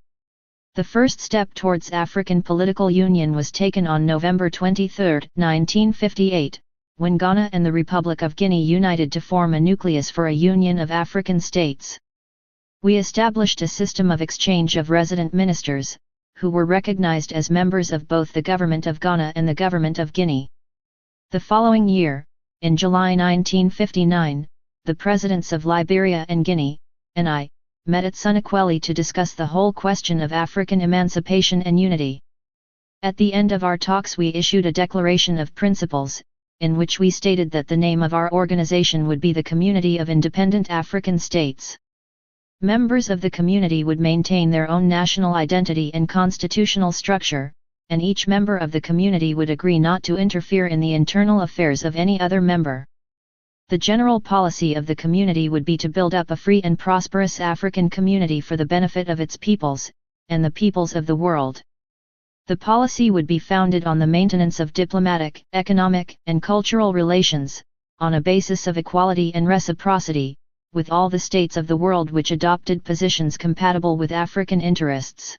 Speaker 1: The first step towards African political union was taken on November 23, 1958, when Ghana and the Republic of Guinea united to form a nucleus for a union of African states. We established a system of exchange of resident ministers, who were recognized as members of both the Government of Ghana and the Government of Guinea. The following year, in July 1959, the presidents of Liberia and Guinea, and I, met at Sonakweli to discuss the whole question of African emancipation and unity. At the end of our talks we issued a declaration of principles, in which we stated that the name of our organization would be the Community of Independent African States. Members of the community would maintain their own national identity and constitutional structure, and each member of the community would agree not to interfere in the internal affairs of any other member. The general policy of the community would be to build up a free and prosperous African community for the benefit of its peoples, and the peoples of the world. The policy would be founded on the maintenance of diplomatic, economic, and cultural relations, on a basis of equality and reciprocity, with all the states of the world which adopted positions compatible with African interests.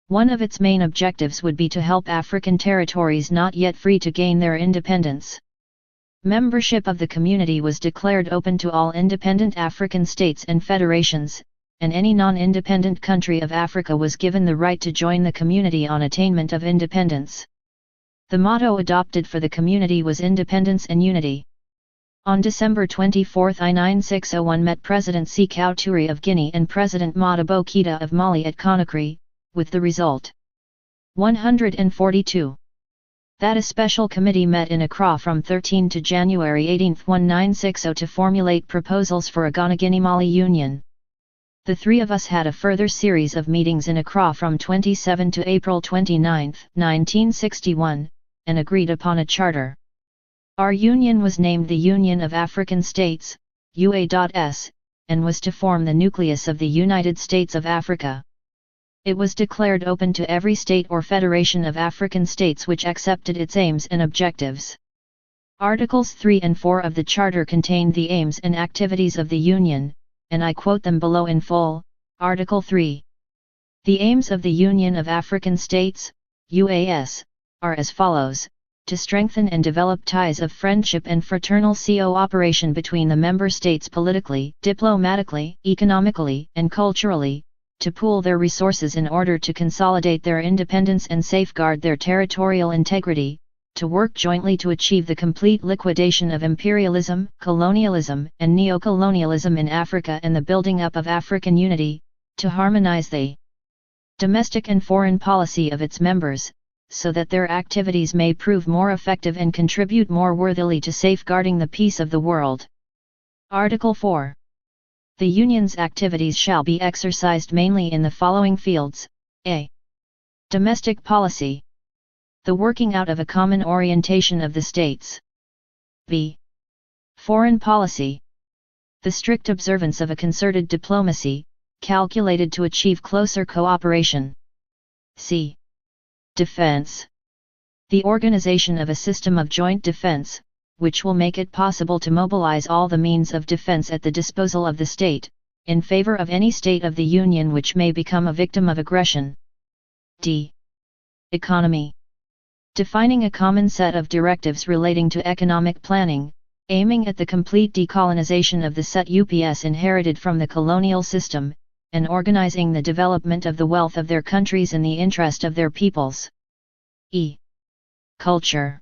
Speaker 1: One of its main objectives would be to help African territories not yet free to gain their independence. Membership of the community was declared open to all independent African states and federations, and any non-independent country of Africa was given the right to join the community on attainment of independence. The motto adopted for the community was Independence and Unity. On December 24, 1961 met President Sékou Touré of Guinea and President Modibo Keïta of Mali at Conakry, with the result 142. That a special committee met in Accra from 13 to January 18, 1960 to formulate proposals for a Ghana-Guinea-Mali union. The three of us had a further series of meetings in Accra from 27 to April 29, 1961, and agreed upon a charter. Our union was named the Union of African States, UA.S, and was to form the nucleus of the United States of Africa. It was declared open to every state or federation of African states which accepted its aims and objectives. Articles 3 and 4 of the Charter contained the aims and activities of the Union, and I quote them below in full. Article 3. The aims of the Union of African States, UAS, are as follows: to strengthen and develop ties of friendship and fraternal cooperation between the member states politically, diplomatically, economically, and culturally, to pool their resources in order to consolidate their independence and safeguard their territorial integrity, to work jointly to achieve the complete liquidation of imperialism, colonialism, and neocolonialism in Africa and the building up of African unity, to harmonize the domestic and foreign policy of its members, so that their activities may prove more effective and contribute more worthily to safeguarding the peace of the world. Article 4. The Union's activities shall be exercised mainly in the following fields: a. Domestic policy. The working out of a common orientation of the states. b. Foreign policy. The strict observance of a concerted diplomacy, calculated to achieve closer cooperation. c. Defense. The organization of a system of joint defense, which will make it possible to mobilize all the means of defense at the disposal of the state, in favor of any state of the Union which may become a victim of aggression. d. Economy. Defining a common set of directives relating to economic planning, aiming at the complete decolonization of the set UPS inherited from the colonial system, and organizing the development of the wealth of their countries in the interest of their peoples. e. Culture.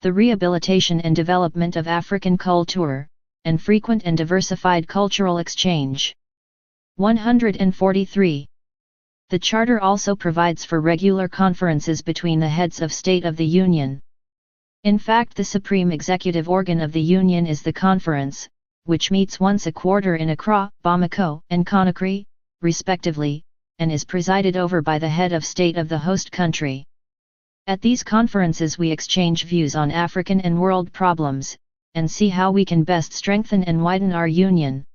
Speaker 1: The rehabilitation and development of African culture, and frequent and diversified cultural exchange. 143. The Charter also provides for regular conferences between the heads of state of the Union. In fact, the supreme executive organ of the Union is the Conference, which meets once a quarter in Accra, Bamako, and Conakry, respectively, and is presided over by the head of state of the host country. At these conferences we exchange views on African and world problems, and see how we can best strengthen and widen our union.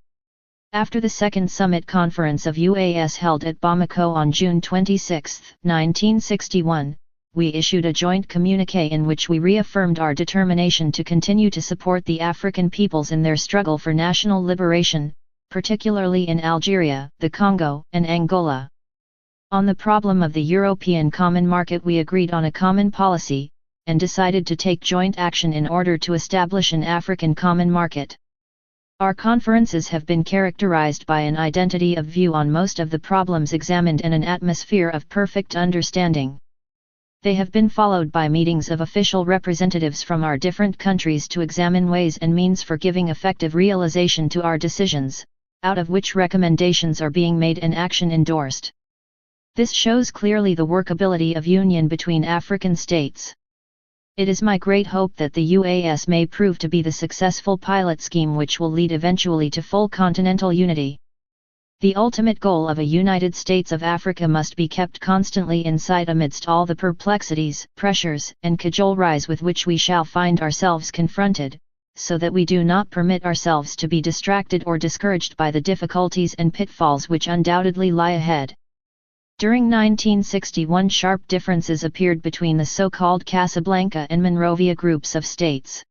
Speaker 1: After the Second Summit Conference of UAS held at Bamako on June 26, 1961, we issued a joint communiqué in which we reaffirmed our determination to continue to support the African peoples in their struggle for national liberation, particularly in Algeria, the Congo, and Angola. On the problem of the European Common Market we agreed on a common policy, and decided to take joint action in order to establish an African Common Market. Our conferences have been characterized by an identity of view on most of the problems examined and an atmosphere of perfect understanding. They have been followed by meetings of official representatives from our different countries to examine ways and means for giving effective realization to our decisions, out of which recommendations are being made and action endorsed. This shows clearly the workability of union between African states. It is my great hope that the UAS may prove to be the successful pilot scheme which will lead eventually to full continental unity. The ultimate goal of a United States of Africa must be kept constantly in sight amidst all the perplexities, pressures, and cajoleries with which we shall find ourselves confronted, so that we do not permit ourselves to be distracted or discouraged by the difficulties and pitfalls which undoubtedly lie ahead. During 1961 sharp differences appeared between the so-called Casablanca and Monrovia groups of states.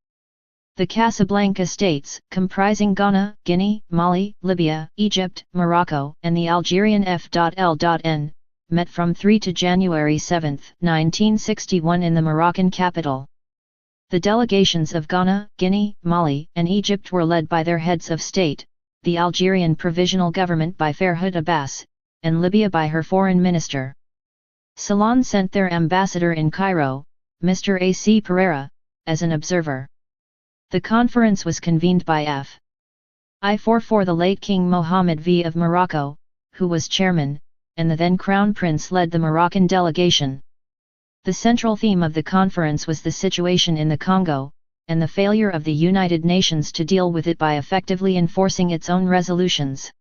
Speaker 1: The Casablanca states, comprising Ghana, Guinea, Mali, Libya, Egypt, Morocco, and the Algerian F.L.N., met from 3 to January 7, 1961 in the Moroccan capital. The delegations of Ghana, Guinea, Mali, and Egypt were led by their heads of state, the Algerian Provisional Government by Farhoud Abbas, and Libya by her foreign minister. Ceylon sent their ambassador in Cairo, Mr. A.C. Pereira, as an observer. The conference was convened by F.I. for the late King Mohammed V of Morocco, who was chairman, and the then Crown Prince led the Moroccan delegation. The central theme of the conference was the situation in the Congo, and the failure of the United Nations to deal with it by effectively enforcing its own resolutions.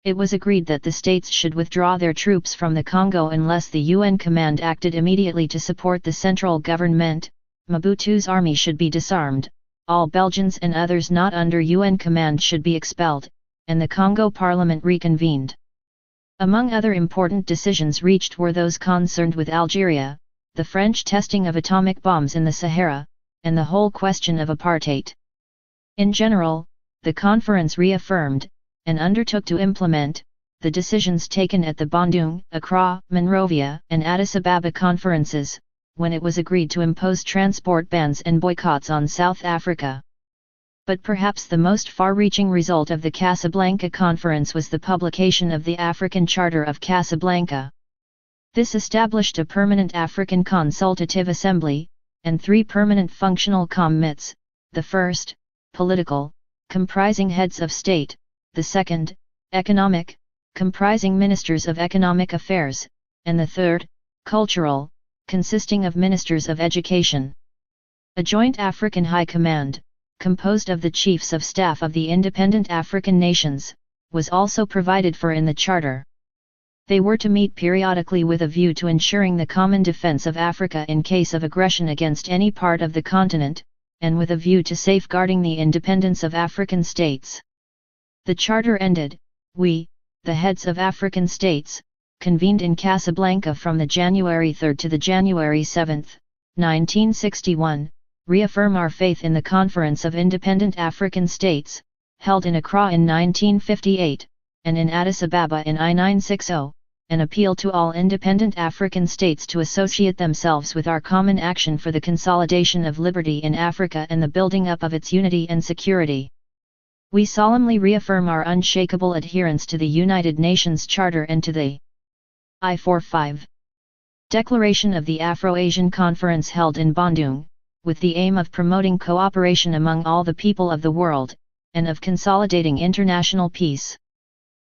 Speaker 1: It was agreed that the states should withdraw their troops from the Congo unless the UN command acted immediately to support the central government. Mobutu's army should be disarmed, all Belgians and others not under UN command should be expelled, and the Congo Parliament reconvened. Among other important decisions reached were those concerned with Algeria, the French testing of atomic bombs in the Sahara, and the whole question of apartheid. In general, the conference reaffirmed, and undertook to implement, the decisions taken at the Bandung, Accra, Monrovia, and Addis Ababa conferences, when it was agreed to impose transport bans and boycotts on South Africa. But perhaps the most far-reaching result of the Casablanca Conference was the publication of the African Charter of Casablanca. This established a permanent African Consultative Assembly, and 3 permanent functional commits, the first, political, comprising heads of state, the second, economic, comprising ministers of economic affairs, and the third, cultural, consisting of ministers of education. A joint African High Command, composed of the chiefs of staff of the independent African nations, was also provided for in the Charter. They were to meet periodically with a view to ensuring the common defense of Africa in case of aggression against any part of the continent, and with a view to safeguarding the independence of African states. The Charter ended, we, the heads of African states, convened in Casablanca from the January 3 to the January 7, 1961, reaffirm our faith in the Conference of Independent African States, held in Accra in 1958, and in Addis Ababa in I-960, and appeal to all independent African states to associate themselves with our common action for the consolidation of liberty in Africa and the building up of its unity and security. We solemnly reaffirm our unshakable adherence to the United Nations Charter and to the I-45 Declaration of the Afro-Asian Conference held in Bandung, with the aim of promoting cooperation among all the people of the world, and of consolidating international peace.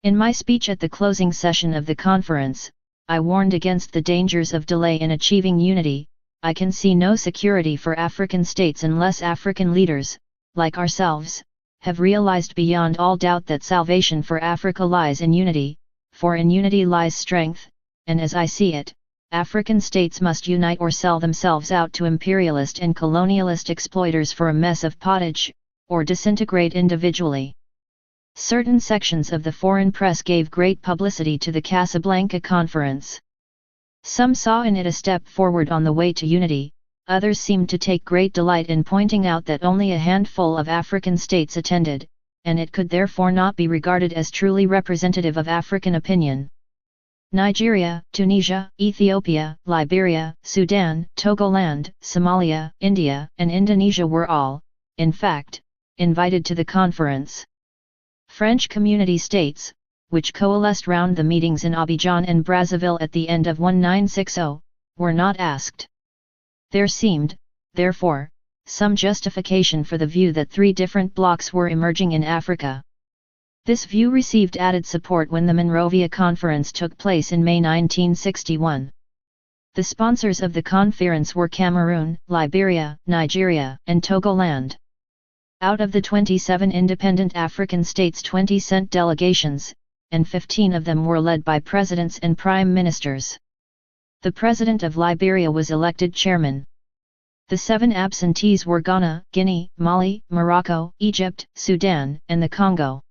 Speaker 1: In my speech at the closing session of the conference, I warned against the dangers of delay in achieving unity. I can see no security for African states unless African leaders, like ourselves, have realized beyond all doubt that salvation for Africa lies in unity, for in unity lies strength, and as I see it, African states must unite or sell themselves out to imperialist and colonialist exploiters for a mess of pottage, or disintegrate individually. Certain sections of the foreign press gave great publicity to the Casablanca Conference. Some saw in it a step forward on the way to unity, others seemed to take great delight in pointing out that only a handful of African states attended, and it could therefore not be regarded as truly representative of African opinion. Nigeria, Tunisia, Ethiopia, Liberia, Sudan, Togoland, Somalia, India, and Indonesia were all, in fact, invited to the conference. French community states, which coalesced round the meetings in Abidjan and Brazzaville at the end of 1960, were not asked. There seemed, therefore, some justification for the view that three different blocs were emerging in Africa. This view received added support when the Monrovia Conference took place in May 1961. The sponsors of the conference were Cameroon, Liberia, Nigeria, and Togoland. Out of the 27 independent African states, 20 sent delegations, and 15 of them were led by presidents and prime ministers. The president of Liberia was elected chairman. The 7 absentees were Ghana, Guinea, Mali, Morocco, Egypt, Sudan, and the Congo.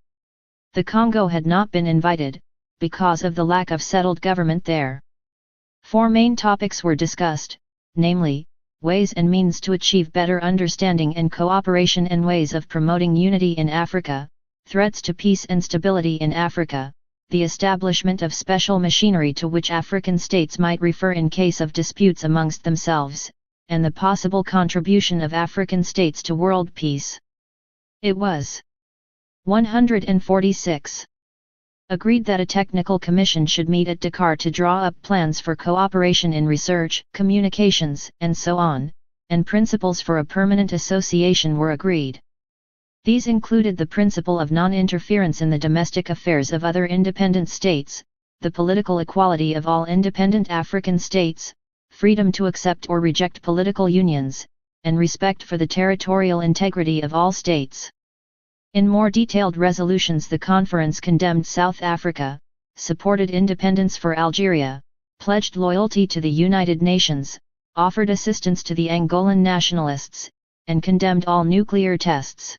Speaker 1: The Congo had not been invited, because of the lack of settled government there. 4 main topics were discussed, namely, ways and means to achieve better understanding and cooperation and ways of promoting unity in Africa, threats to peace and stability in Africa, the establishment of special machinery to which African states might refer in case of disputes amongst themselves, and the possible contribution of African states to world peace. It was 146. Agreed that a technical commission should meet at Dakar to draw up plans for cooperation in research, communications, and so on, and principles for a permanent association were agreed. These included the principle of non-interference in the domestic affairs of other independent states, the political equality of all independent African states, freedom to accept or reject political unions, and respect for the territorial integrity of all states. In more detailed resolutions, the conference condemned South Africa, supported independence for Algeria, pledged loyalty to the United Nations, offered assistance to the Angolan nationalists, and condemned all nuclear tests.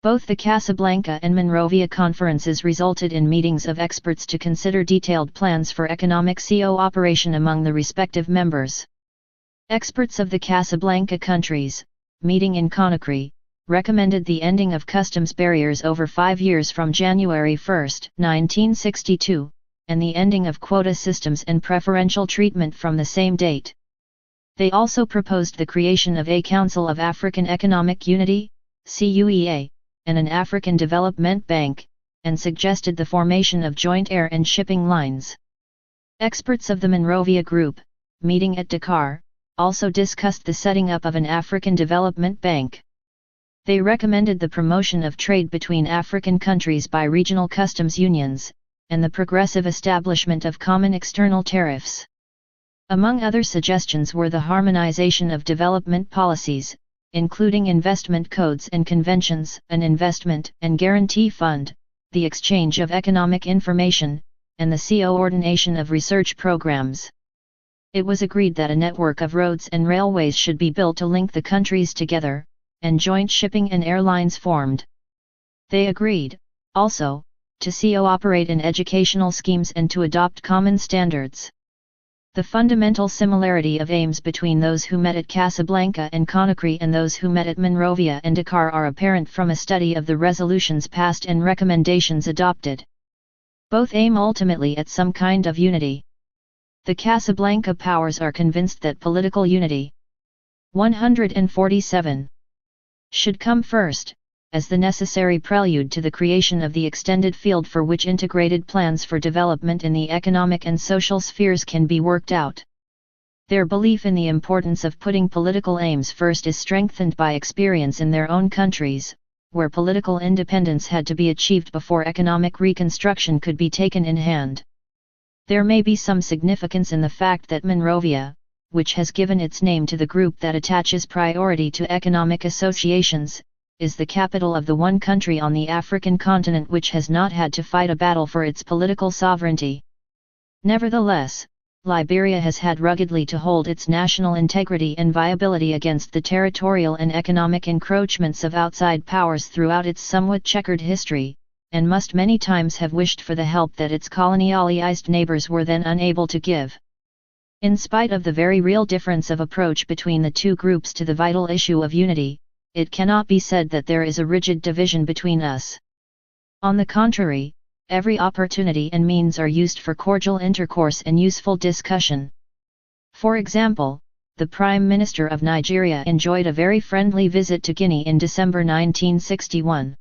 Speaker 1: Both the Casablanca and Monrovia conferences resulted in meetings of experts to consider detailed plans for economic cooperation among the respective members. Experts of the Casablanca countries, meeting in Conakry, recommended the ending of customs barriers over 5 years from January 1, 1962, and the ending of quota systems and preferential treatment from the same date. They also proposed the creation of a Council of African Economic Unity, CUEA, and an African Development Bank, and suggested the formation of joint air and shipping lines. Experts of the Monrovia Group, meeting at Dakar, also discussed the setting up of an African Development Bank. They recommended the promotion of trade between African countries by regional customs unions, and the progressive establishment of common external tariffs. Among other suggestions were the harmonization of development policies, including investment codes and conventions, an investment and guarantee fund, the exchange of economic information, and the coordination of research programs. It was agreed that a network of roads and railways should be built to link the countries together, and joint shipping and airlines formed. They agreed, also, to cooperate in educational schemes and to adopt common standards. The fundamental similarity of aims between those who met at Casablanca and Conakry and those who met at Monrovia and Dakar are apparent from a study of the resolutions passed and recommendations adopted. Both aim ultimately at some kind of unity. The Casablanca powers are convinced that political unity 147 should come first, as the necessary prelude to the creation of the extended field for which integrated plans for development in the economic and social spheres can be worked out. Their belief in the importance of putting political aims first is strengthened by experience in their own countries, where political independence had to be achieved before economic reconstruction could be taken in hand. There may be some significance in the fact that Monrovia, which has given its name to the group that attaches priority to economic associations, is the capital of the one country on the African continent which has not had to fight a battle for its political sovereignty. Nevertheless, Liberia has had ruggedly to hold its national integrity and viability against the territorial and economic encroachments of outside powers throughout its somewhat checkered history, and must many times have wished for the help that its colonialized neighbors were then unable to give. In spite of the very real difference of approach between the two groups to the vital issue of unity, it cannot be said that there is a rigid division between us. On the contrary, every opportunity and means are used for cordial intercourse and useful discussion. For example, the Prime Minister of Nigeria enjoyed a very friendly visit to Guinea in December 1961.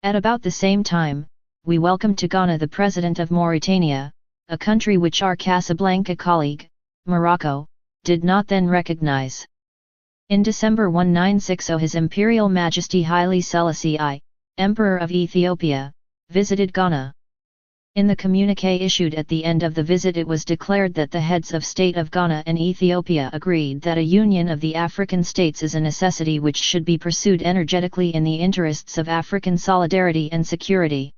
Speaker 1: At about the same time, we welcomed to Ghana the President of Mauritania, a country which our Casablanca colleague, Morocco, did not then recognize. In December 1960 His Imperial Majesty Haile Selassie I, Emperor of Ethiopia, visited Ghana. In the communiqué issued at the end of the visit it was declared that the heads of state of Ghana and Ethiopia agreed that a union of the African states is a necessity which should be pursued energetically in the interests of African solidarity and security.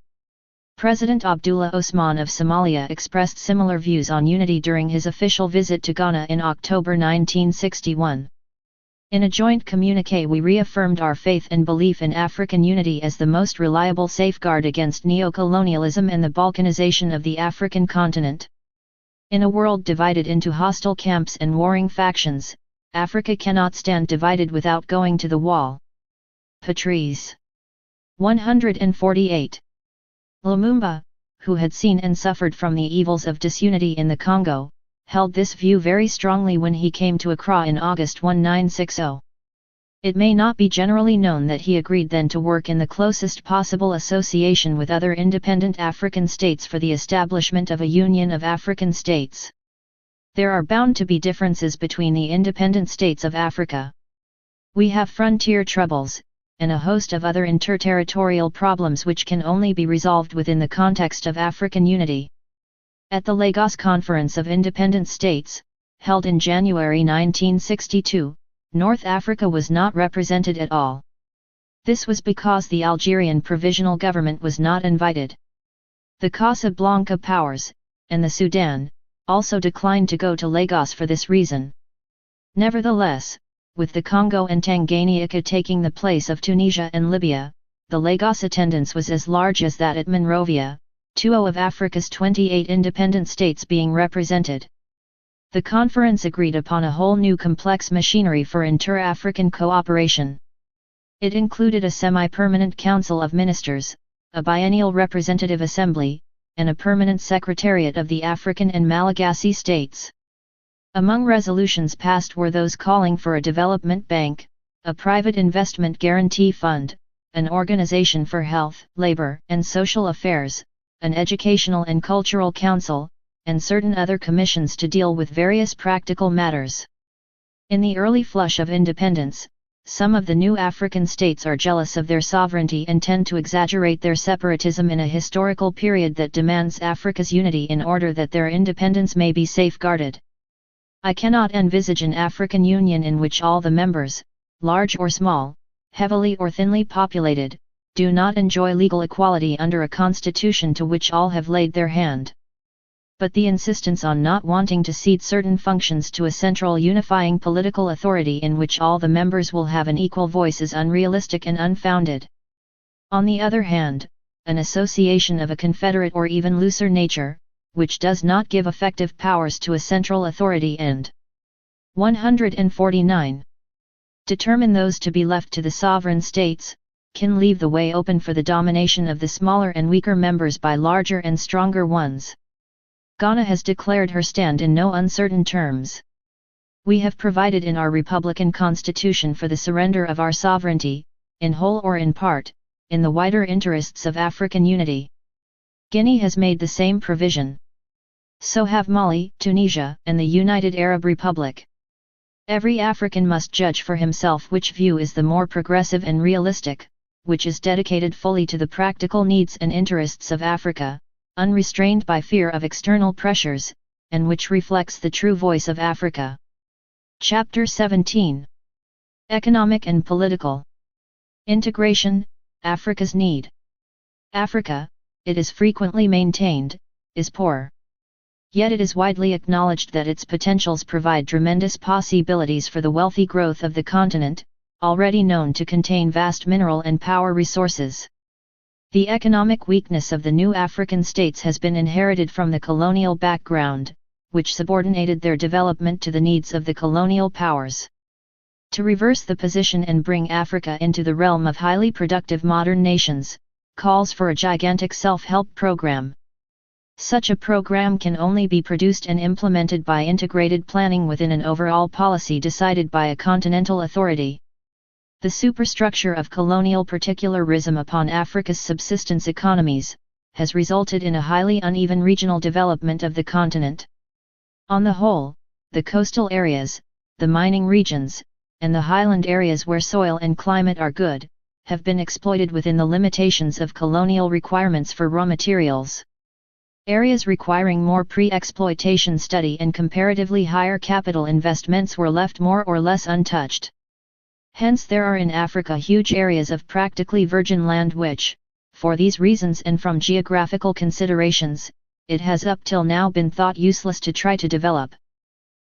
Speaker 1: President Abdullah Osman of Somalia expressed similar views on unity during his official visit to Ghana in October 1961. In a joint communiqué we reaffirmed our faith and belief in African unity as the most reliable safeguard against neocolonialism and the balkanization of the African continent. In a world divided into hostile camps and warring factions, Africa cannot stand divided without going to the wall. Patrice 148. Lumumba, who had seen and suffered from the evils of disunity in the Congo, held this view very strongly when he came to Accra in August 1960. It may not be generally known that he agreed then to work in the closest possible association with other independent African states for the establishment of a Union of African States. There are bound to be differences between the independent states of Africa. We have frontier troubles, and a host of other interterritorial problems which can only be resolved within the context of African unity. At the Lagos Conference of Independent States, held in January 1962, North Africa was not represented at all. This was because the Algerian Provisional Government was not invited. The Casablanca powers, and the Sudan, also declined to go to Lagos for this reason. Nevertheless, with the Congo and Tanganyika taking the place of Tunisia and Libya, the Lagos attendance was as large as that at Monrovia, 20 of Africa's 28 independent states being represented. The conference agreed upon a whole new complex machinery for inter-African cooperation. It included a semi-permanent Council of Ministers, a biennial representative assembly, and a permanent secretariat of the African and Malagasy states. Among resolutions passed were those calling for a development bank, a private investment guarantee fund, an organization for health, labor, and social affairs, an educational and cultural council, and certain other commissions to deal with various practical matters. In the early flush of independence, some of the new African states are jealous of their sovereignty and tend to exaggerate their separatism in a historical period that demands Africa's unity in order that their independence may be safeguarded. I cannot envisage an African Union in which all the members, large or small, heavily or thinly populated, do not enjoy legal equality under a constitution to which all have laid their hand. But the insistence on not wanting to cede certain functions to a central unifying political authority in which all the members will have an equal voice is unrealistic and unfounded. On the other hand, an association of a confederate or even looser nature, which does not give effective powers to a central authority and 149. Determine those to be left to the sovereign states, can leave the way open for the domination of the smaller and weaker members by larger and stronger ones. Ghana has declared her stand in no uncertain terms. We have provided in our Republican Constitution for the surrender of our sovereignty, in whole or in part, in the wider interests of African unity. Guinea has made the same provision. So have Mali, Tunisia, and the United Arab Republic. Every African must judge for himself which view is the more progressive and realistic, which is dedicated fully to the practical needs and interests of Africa, unrestrained by fear of external pressures, and which reflects the true voice of Africa. Chapter 17. Economic and Political Integration, Africa's Need. Africa, it is frequently maintained, is poor. Yet it is widely acknowledged that its potentials provide tremendous possibilities for the wealthy growth of the continent, already known to contain vast mineral and power resources. The economic weakness of the new African states has been inherited from the colonial background, which subordinated their development to the needs of the colonial powers. To reverse the position and bring Africa into the realm of highly productive modern nations, calls for a gigantic self-help program. Such a program can only be produced and implemented by integrated planning within an overall policy decided by a continental authority. The superstructure of colonial particularism upon Africa's subsistence economies has resulted in a highly uneven regional development of the continent. On the whole, the coastal areas, the mining regions, and the highland areas where soil and climate are good, have been exploited within the limitations of colonial requirements for raw materials. Areas requiring more pre-exploitation study and comparatively higher capital investments were left more or less untouched. Hence there are in Africa huge areas of practically virgin land which, for these reasons and from geographical considerations, it has up till now been thought useless to try to develop.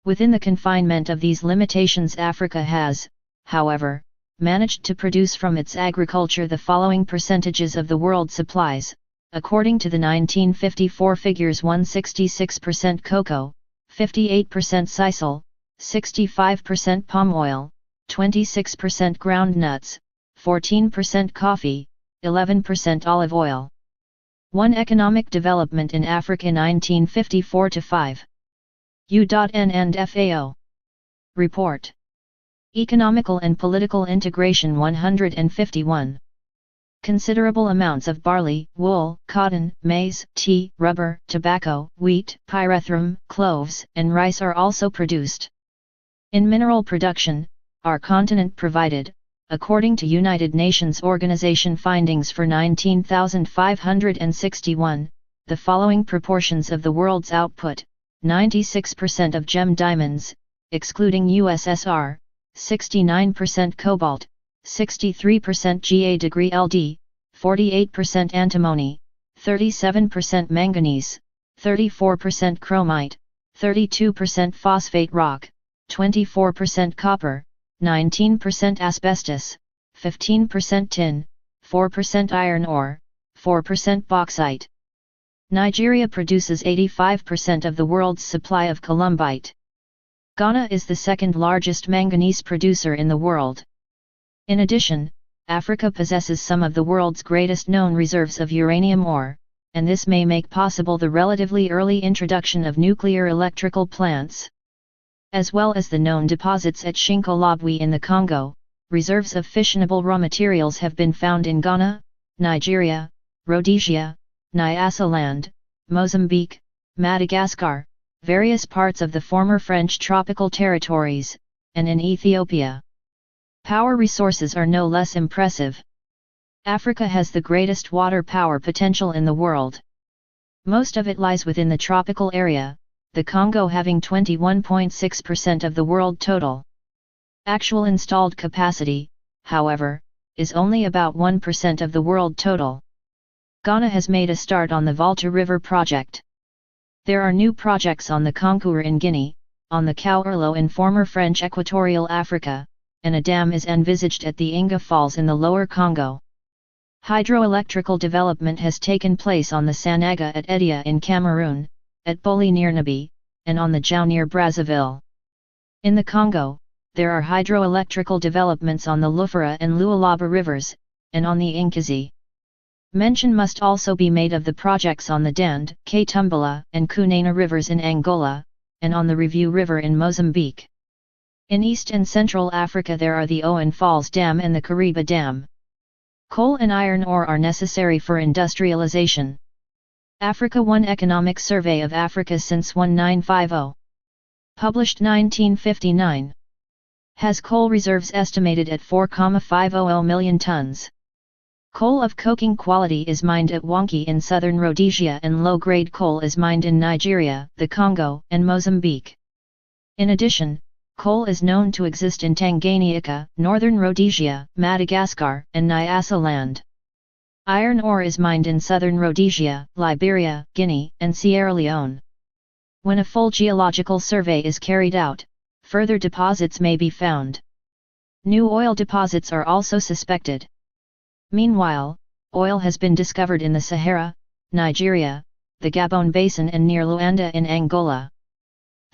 Speaker 1: Within the confinement of these limitations, Africa has, however, managed to produce from its agriculture the following percentages of the world supplies, according to the 1954 figures: 166% cocoa, 58% sisal, 65% palm oil, 26% ground nuts, 14% coffee, 11% olive oil. 1. Economic development in Africa 1954-5. U.N. and FAO. Report. Economical and political integration 151. Considerable amounts of barley, wool, cotton, maize, tea, rubber, tobacco, wheat, pyrethrum, cloves, and rice are also produced. In mineral production, our continent provided, according to United Nations Organization findings for 19,561, the following proportions of the world's output: 96% of gem diamonds, excluding USSR, 69% cobalt, 63% Ga°LD, 48% antimony, 37% manganese, 34% chromite, 32% phosphate rock, 24% copper, 19% asbestos, 15% tin, 4% iron ore, 4% bauxite. Nigeria produces 85% of the world's supply of columbite. Ghana is the second largest manganese producer in the world. In addition, Africa possesses some of the world's greatest known reserves of uranium ore, and this may make possible the relatively early introduction of nuclear electrical plants. As well as the known deposits at Shinkolobwe in the Congo, reserves of fissionable raw materials have been found in Ghana, Nigeria, Rhodesia, Nyasaland, Mozambique, Madagascar, various parts of the former French tropical territories, and in Ethiopia. Power resources are no less impressive. Africa has the greatest water power potential in the world. Most of it lies within the tropical area, the Congo having 21.6% of the world total. Actual installed capacity, however, is only about 1% of the world total. Ghana has made a start on the Volta River project. There are new projects on the Concours in Guinea, on the Kaurlo in former French Equatorial Africa, and a dam is envisaged at the Inga Falls in the Lower Congo. Hydroelectrical development has taken place on the Sanaga at Edia in Cameroon, at Boli near Nabi, and on the Jau near Brazzaville. In the Congo, there are hydroelectrical developments on the Lufura and Lualaba rivers, and on the Inkazi. Mention must also be made of the projects on the Dande, Katumbula, and Kunena rivers in Angola, and on the Review River in Mozambique. In East and Central Africa there are the Owen Falls Dam and the Kariba Dam. Coal and iron ore are necessary for industrialization. Africa 1 Economic Survey of Africa since 1950. Published 1959. Has coal reserves estimated at 4,500 million tons. Coal of coking quality is mined at Wanki in southern Rhodesia, and low-grade coal is mined in Nigeria, the Congo, and Mozambique. In addition, coal is known to exist in Tanganyika, northern Rhodesia, Madagascar, and Nyasaland. Iron ore is mined in southern Rhodesia, Liberia, Guinea, and Sierra Leone. When a full geological survey is carried out, further deposits may be found. New oil deposits are also suspected. Meanwhile, oil has been discovered in the Sahara, Nigeria, the Gabon Basin and near Luanda in Angola.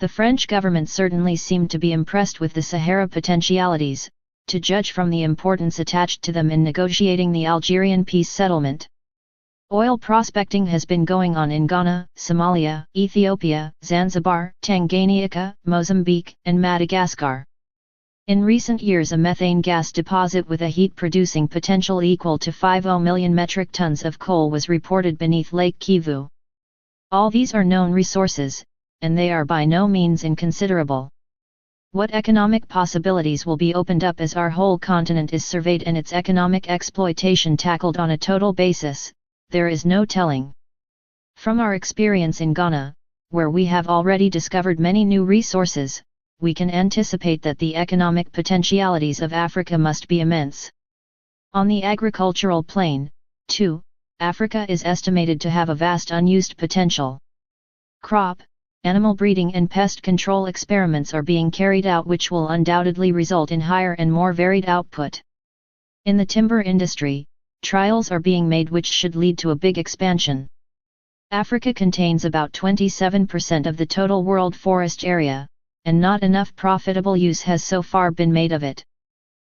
Speaker 1: The French government certainly seemed to be impressed with the Sahara potentialities, to judge from the importance attached to them in negotiating the Algerian peace settlement. Oil prospecting has been going on in Ghana, Somalia, Ethiopia, Zanzibar, Tanganyika, Mozambique, and Madagascar. In recent years, a methane gas deposit with a heat-producing potential equal to 50 million metric tons of coal was reported beneath Lake Kivu. All these are known resources, and they are by no means inconsiderable. What economic possibilities will be opened up as our whole continent is surveyed and its economic exploitation tackled on a total basis, there is no telling. From our experience in Ghana, where we have already discovered many new resources, we can anticipate that the economic potentialities of Africa must be immense. On the agricultural plane, too, Africa is estimated to have a vast unused potential. Crop, animal breeding and pest control experiments are being carried out which will undoubtedly result in higher and more varied output. In the timber industry, trials are being made which should lead to a big expansion. Africa contains about 27% of the total world forest area, and not enough profitable use has so far been made of it.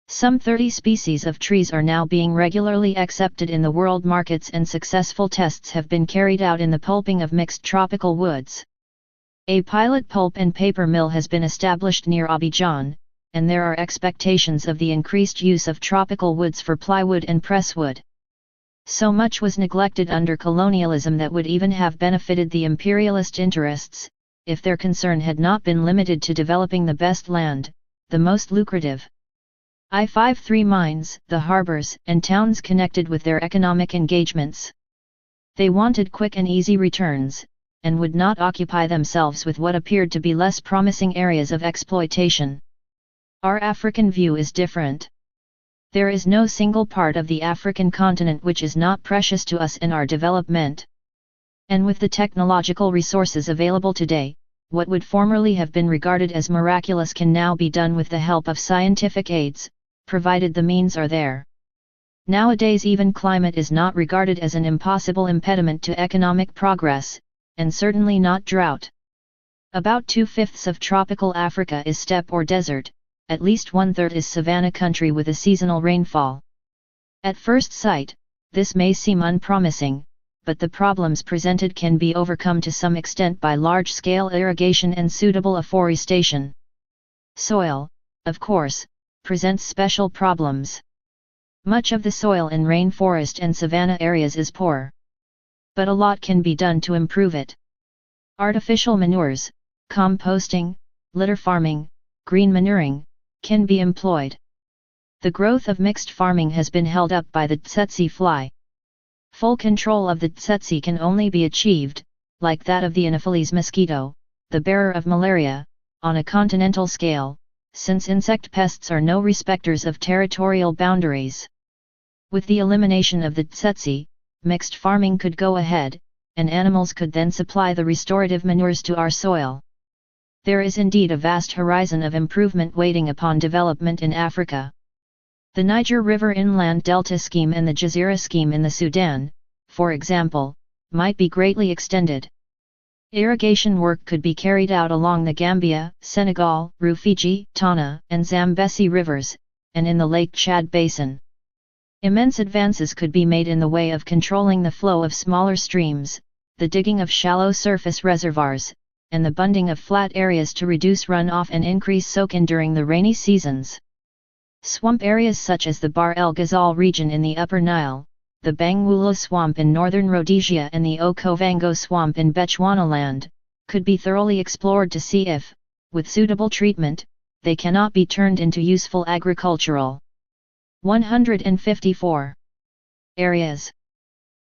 Speaker 1: Some 30 species of trees are now being regularly accepted in the world markets and successful tests have been carried out in the pulping of mixed tropical woods. A pilot pulp and paper mill has been established near Abidjan, and there are expectations of the increased use of tropical woods for plywood and presswood. So much was neglected under colonialism that would even have benefited the imperialist interests, if their concern had not been limited to developing the best land, the most lucrative. I-53 mines, the harbors and towns connected with their economic engagements. They wanted quick and easy returns, and would not occupy themselves with what appeared to be less promising areas of exploitation. Our African view is different. There is no single part of the African continent which is not precious to us in our development. And with the technological resources available today, what would formerly have been regarded as miraculous can now be done with the help of scientific aids, provided the means are there. Nowadays even climate is not regarded as an impossible impediment to economic progress, and certainly not drought. About 2/5 of tropical Africa is steppe or desert, at least 1/3 is savanna country with a seasonal rainfall. At first sight, this may seem unpromising, but the problems presented can be overcome to some extent by large-scale irrigation and suitable afforestation. Soil, of course, presents special problems. Much of the soil in rainforest and savanna areas is poor. But a lot can be done to improve it. Artificial manures, composting, litter farming, green manuring, can be employed. The growth of mixed farming has been held up by the tsetse fly. Full control of the tsetse can only be achieved, like that of the Anopheles mosquito, the bearer of malaria, on a continental scale, since insect pests are no respecters of territorial boundaries. With the elimination of the tsetse, mixed farming could go ahead, and animals could then supply the restorative manures to our soil. There is indeed a vast horizon of improvement waiting upon development in Africa. The Niger River Inland Delta Scheme and the Jazeera Scheme in the Sudan, for example, might be greatly extended. Irrigation work could be carried out along the Gambia, Senegal, Rufiji, Tana, and Zambezi rivers, and in the Lake Chad Basin. Immense advances could be made in the way of controlling the flow of smaller streams, the digging of shallow surface reservoirs, and the bunding of flat areas to reduce runoff and increase soak-in during the rainy seasons. Swamp areas such as the Bahr el Ghazal region in the Upper Nile, the Bangweolo swamp in northern Rhodesia and the Okavango swamp in Bechuanaland, could be thoroughly explored to see if, with suitable treatment, they cannot be turned into useful agricultural. 154 areas.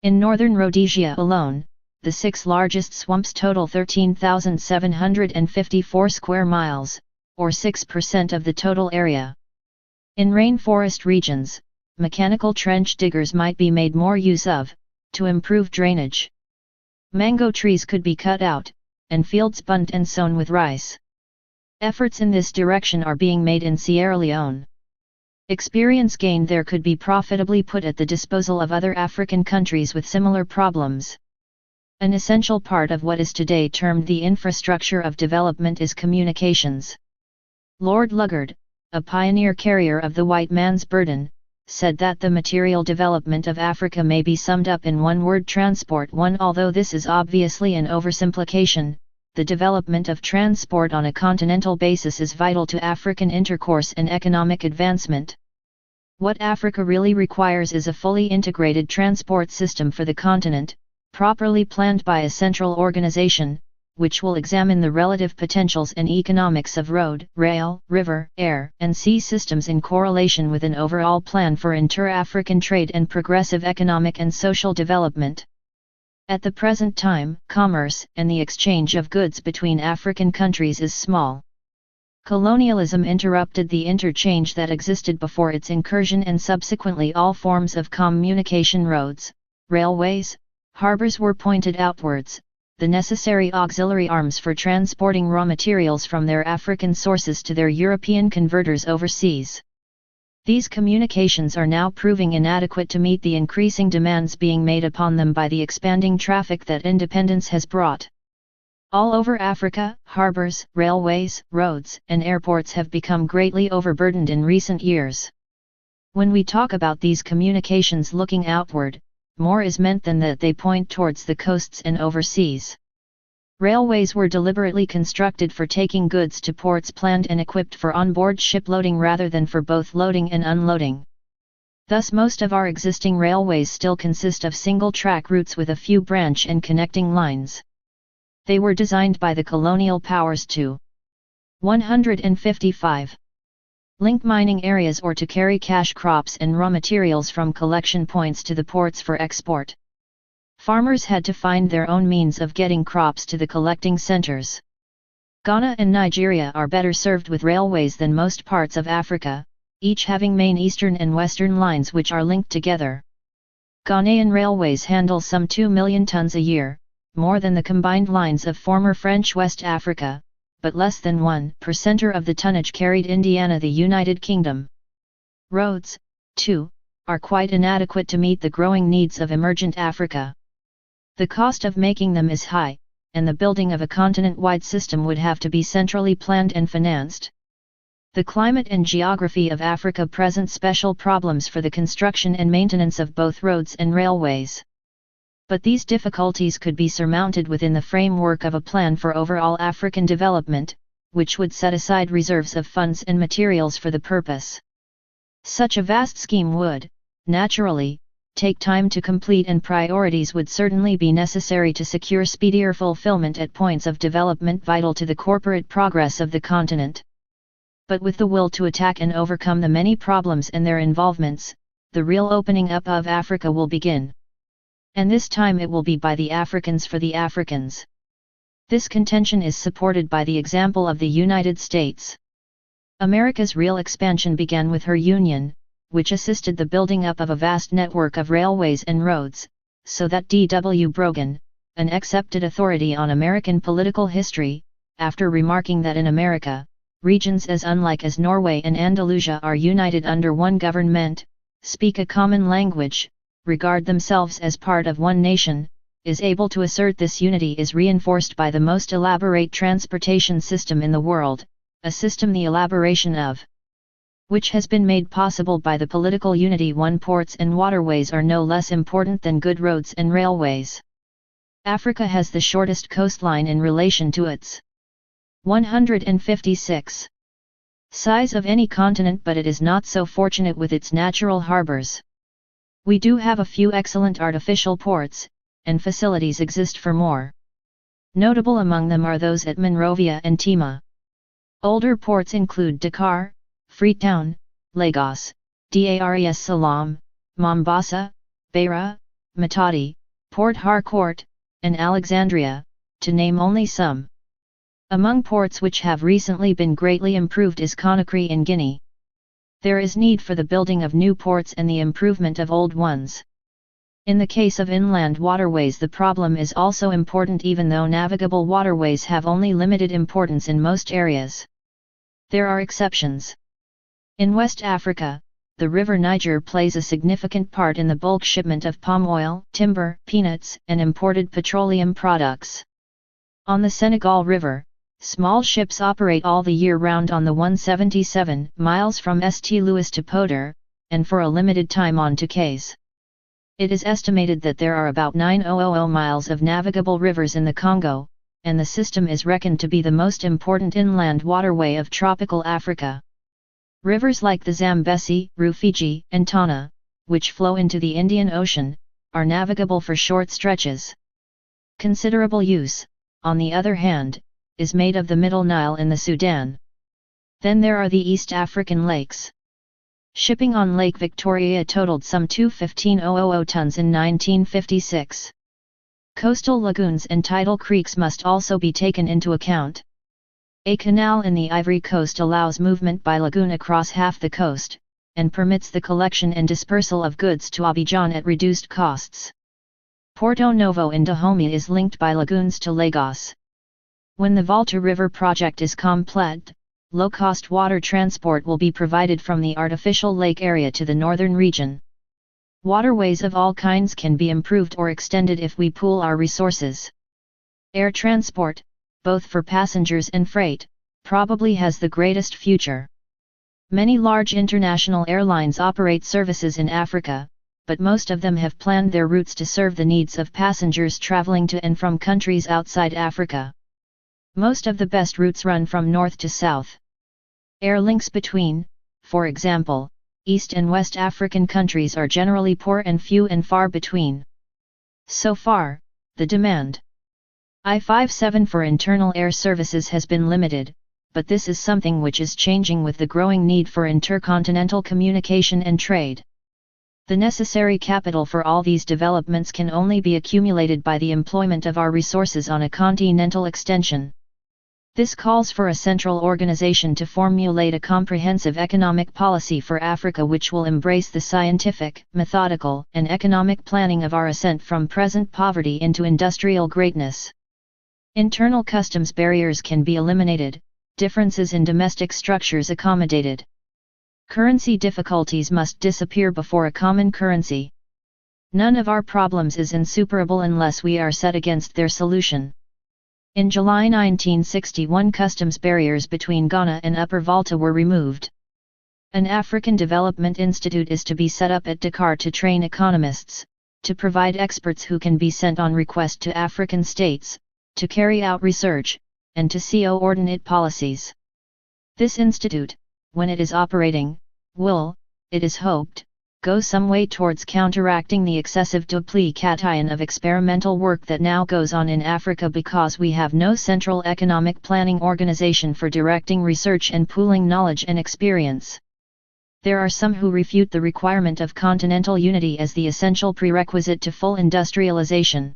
Speaker 1: In northern Rhodesia alone, the 6 largest swamps total 13,754 square miles, or 6% of the total area. In rainforest regions, mechanical trench diggers might be made more use of, to improve drainage. Mango trees could be cut out, and fields bunt and sown with rice. Efforts in this direction are being made in Sierra Leone. Experience gained there could be profitably put at the disposal of other African countries with similar problems. An essential part of what is today termed the infrastructure of development is communications. Lord Luggard, a pioneer carrier of the white man's burden, said that the material development of Africa may be summed up in one word: transport. Although this is obviously an oversimplification, the development of transport on a continental basis is vital to African intercourse and economic advancement. What Africa really requires is a fully integrated transport system for the continent, properly planned by a central organization, which will examine the relative potentials and economics of road, rail, river, air, and sea systems in correlation with an overall plan for inter-African trade and progressive economic and social development. At the present time, commerce and the exchange of goods between African countries is small. Colonialism interrupted the interchange that existed before its incursion, and subsequently all forms of communication, roads, railways, harbors were pointed outwards, the necessary auxiliary arms for transporting raw materials from their African sources to their European converters overseas. These communications are now proving inadequate to meet the increasing demands being made upon them by the expanding traffic that independence has brought. All over Africa, harbors, railways, roads, and airports have become greatly overburdened in recent years. When we talk about these communications looking outward, more is meant than that they point towards the coasts and overseas. Railways were deliberately constructed for taking goods to ports planned and equipped for onboard ship loading rather than for both loading and unloading. Thus most of our existing railways still consist of single-track routes with a few branch and connecting lines. They were designed by the colonial powers to 155. Link mining areas or to carry cash crops and raw materials from collection points to the ports for export. Farmers had to find their own means of getting crops to the collecting centers. Ghana and Nigeria are better served with railways than most parts of Africa, each having main eastern and western lines which are linked together. Ghanaian railways handle some 2 million tons a year, more than the combined lines of former French West Africa, but less than 1% of the tonnage carried Indiana, the United Kingdom. Roads, too, are quite inadequate to meet the growing needs of emergent Africa. The cost of making them is high, and the building of a continent-wide system would have to be centrally planned and financed. The climate and geography of Africa present special problems for the construction and maintenance of both roads and railways. But these difficulties could be surmounted within the framework of a plan for overall African development, which would set aside reserves of funds and materials for the purpose. Such a vast scheme would, naturally, take time to complete, and priorities would certainly be necessary to secure speedier fulfillment at points of development vital to the corporate progress of the continent. But with the will to attack and overcome the many problems and their involvements, the real opening up of Africa will begin. And this time it will be by the Africans for the Africans. This contention is supported by the example of the United States. America's real expansion began with her Union, which assisted the building up of a vast network of railways and roads, so that D.W. Brogan, an accepted authority on American political history, after remarking that in America, regions as unlike as Norway and Andalusia are united under one government, speak a common language, regard themselves as part of one nation, is able to assert this unity is reinforced by the most elaborate transportation system in the world, a system the elaboration of which has been made possible by the political unity. Ports and waterways are no less important than good roads and railways. Africa has the shortest coastline in relation to its 156 size of any continent, but it is not so fortunate with its natural harbors. We do have a few excellent artificial ports, and facilities exist for more. Notable among them are those at Monrovia and Tema. Older ports include Dakar, Freetown, Lagos, Dar es Salaam, Mombasa, Beira, Matadi, Port Harcourt, and Alexandria, to name only some. Among ports which have recently been greatly improved is Conakry in Guinea. There is need for the building of new ports and the improvement of old ones. In the case of inland waterways, the problem is also important, even though navigable waterways have only limited importance in most areas. There are exceptions. In West Africa, the River Niger plays a significant part in the bulk shipment of palm oil, timber, peanuts, and imported petroleum products. On the Senegal River, small ships operate all the year round on the 177 miles from St. Louis to Poudre, and for a limited time on to quays. It is estimated that there are about 9,000 miles of navigable rivers in the Congo, and the system is reckoned to be the most important inland waterway of tropical Africa. Rivers like the Zambezi, Rufiji, and Tana, which flow into the Indian Ocean, are navigable for short stretches. Considerable use, on the other hand, is made of the Middle Nile in the Sudan. Then there are the East African lakes. Shipping on Lake Victoria totaled some 215,000 tons in 1956. Coastal lagoons and tidal creeks must also be taken into account. A canal in the Ivory Coast allows movement by lagoon across half the coast, and permits the collection and dispersal of goods to Abidjan at reduced costs. Porto Novo in Dahomey is linked by lagoons to Lagos. When the Volta River project is complete, low-cost water transport will be provided from the artificial lake area to the northern region. Waterways of all kinds can be improved or extended if we pool our resources. Air transport, both for passengers and freight, probably has the greatest future. Many large international airlines operate services in Africa, but most of them have planned their routes to serve the needs of passengers traveling to and from countries outside Africa. Most of the best routes run from north to south. Air links between, for example, East and West African countries are generally poor and few and far between. So far, the demand I-57 for internal air services has been limited, but this is something which is changing with the growing need for intercontinental communication and trade. The necessary capital for all these developments can only be accumulated by the employment of our resources on a continental extension. This calls for a central organization to formulate a comprehensive economic policy for Africa which will embrace the scientific, methodical, and economic planning of our ascent from present poverty into industrial greatness. Internal customs barriers can be eliminated, differences in domestic structures accommodated. Currency difficulties must disappear before a common currency. None of our problems is insuperable unless we are set against their solution. In July 1961, customs barriers between Ghana and Upper Volta were removed. An African Development Institute is to be set up at Dakar to train economists, to provide experts who can be sent on request to African states, to carry out research, and to coordinate policies. This institute, when it is operating, will, it is hoped, go some way towards counteracting the excessive duplication of experimental work that now goes on in Africa because we have no central economic planning organization for directing research and pooling knowledge and experience. There are some who refute the requirement of continental unity as the essential prerequisite to full industrialization.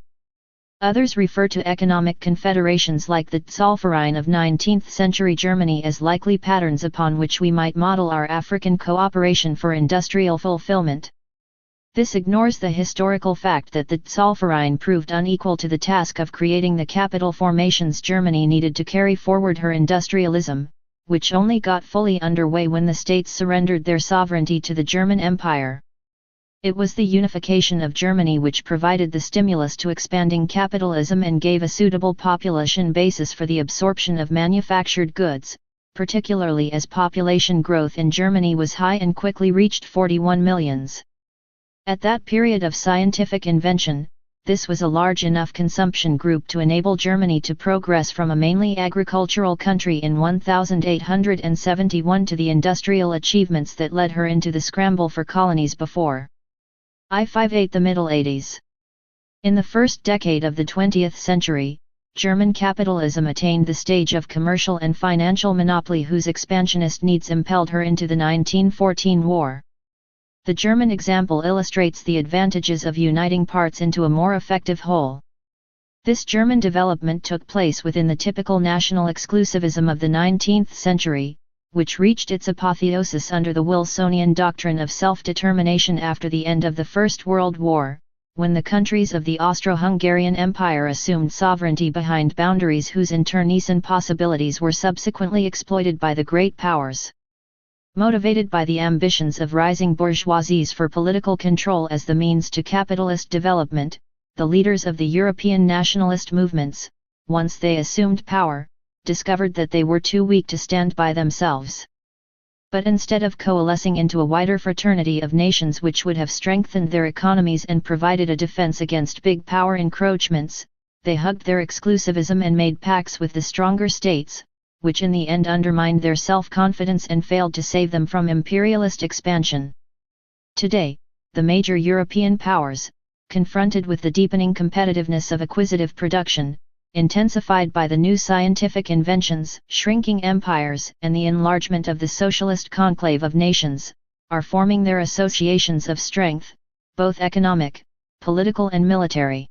Speaker 1: Others refer to economic confederations like the Zollverein of 19th-century Germany as likely patterns upon which we might model our African cooperation for industrial fulfillment. This ignores the historical fact that the Zollverein proved unequal to the task of creating the capital formations Germany needed to carry forward her industrialism, which only got fully underway when the states surrendered their sovereignty to the German Empire. It was the unification of Germany which provided the stimulus to expanding capitalism and gave a suitable population basis for the absorption of manufactured goods, particularly as population growth in Germany was high and quickly reached 41 millions. At that period of scientific invention, this was a large enough consumption group to enable Germany to progress from a mainly agricultural country in 1871 to the industrial achievements that led her into the scramble for colonies before I-58 the middle 80s. In the first decade of the 20th century, German capitalism attained the stage of commercial and financial monopoly whose expansionist needs impelled her into the 1914 war. The German example illustrates the advantages of uniting parts into a more effective whole. This German development took place within the typical national exclusivism of the 19th century, which reached its apotheosis under the Wilsonian doctrine of self-determination after the end of the First World War, when the countries of the Austro-Hungarian Empire assumed sovereignty behind boundaries whose internecine possibilities were subsequently exploited by the great powers. Motivated by the ambitions of rising bourgeoisies for political control as the means to capitalist development, the leaders of the European nationalist movements, once they assumed power, discovered that they were too weak to stand by themselves. But instead of coalescing into a wider fraternity of nations which would have strengthened their economies and provided a defense against big power encroachments, they hugged their exclusivism and made pacts with the stronger states, which in the end undermined their self-confidence and failed to save them from imperialist expansion. Today, the major European powers, confronted with the deepening competitiveness of acquisitive production, intensified by the new scientific inventions, shrinking empires, and the enlargement of the socialist conclave of nations, are forming their associations of strength, both economic, political and military.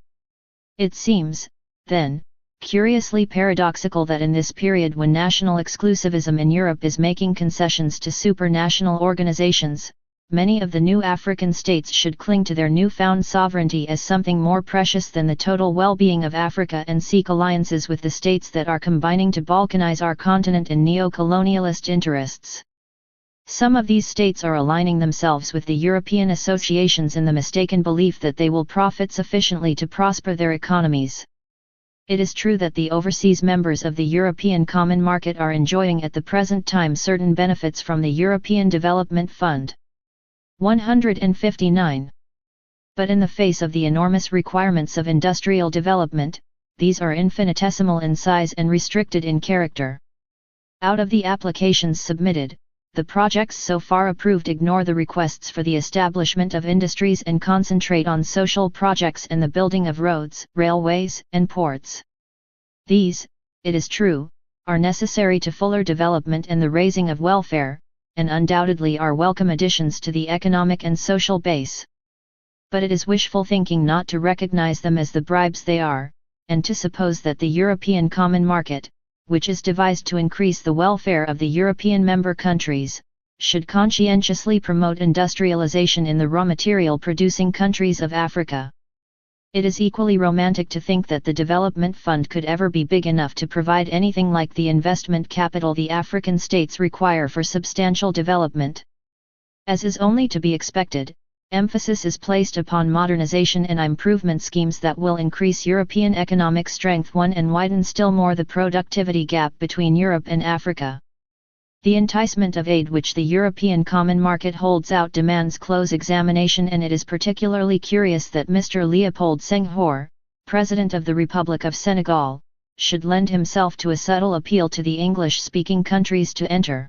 Speaker 1: It seems, then, curiously paradoxical that in this period when national exclusivism in Europe is making concessions to supranational organizations, many of the new African states should cling to their newfound sovereignty as something more precious than the total well-being of Africa and seek alliances with the states that are combining to balkanize our continent in neo-colonialist interests. Some of these states are aligning themselves with the European associations in the mistaken belief that they will profit sufficiently to prosper their economies. It is true that the overseas members of the European Common Market are enjoying at the present time certain benefits from the European Development Fund. 159. But in the face of the enormous requirements of industrial development, these are infinitesimal in size and restricted in character. Out of the applications submitted, the projects so far approved ignore the requests for the establishment of industries and concentrate on social projects and the building of roads, railways, and ports. These, it is true, are necessary to fuller development and the raising of welfare, and undoubtedly are welcome additions to the economic and social base. But it is wishful thinking not to recognize them as the bribes they are, and to suppose that the European Common Market, which is devised to increase the welfare of the European member countries, should conscientiously promote industrialization in the raw material producing countries of Africa. It is equally romantic to think that the Development Fund could ever be big enough to provide anything like the investment capital the African states require for substantial development. As is only to be expected, emphasis is placed upon modernization and improvement schemes that will increase European economic strength and widen still more the productivity gap between Europe and Africa. The enticement of aid which the European Common Market holds out demands close examination, and it is particularly curious that Mr. Leopold Senghor, President of the Republic of Senegal, should lend himself to a subtle appeal to the English-speaking countries to enter.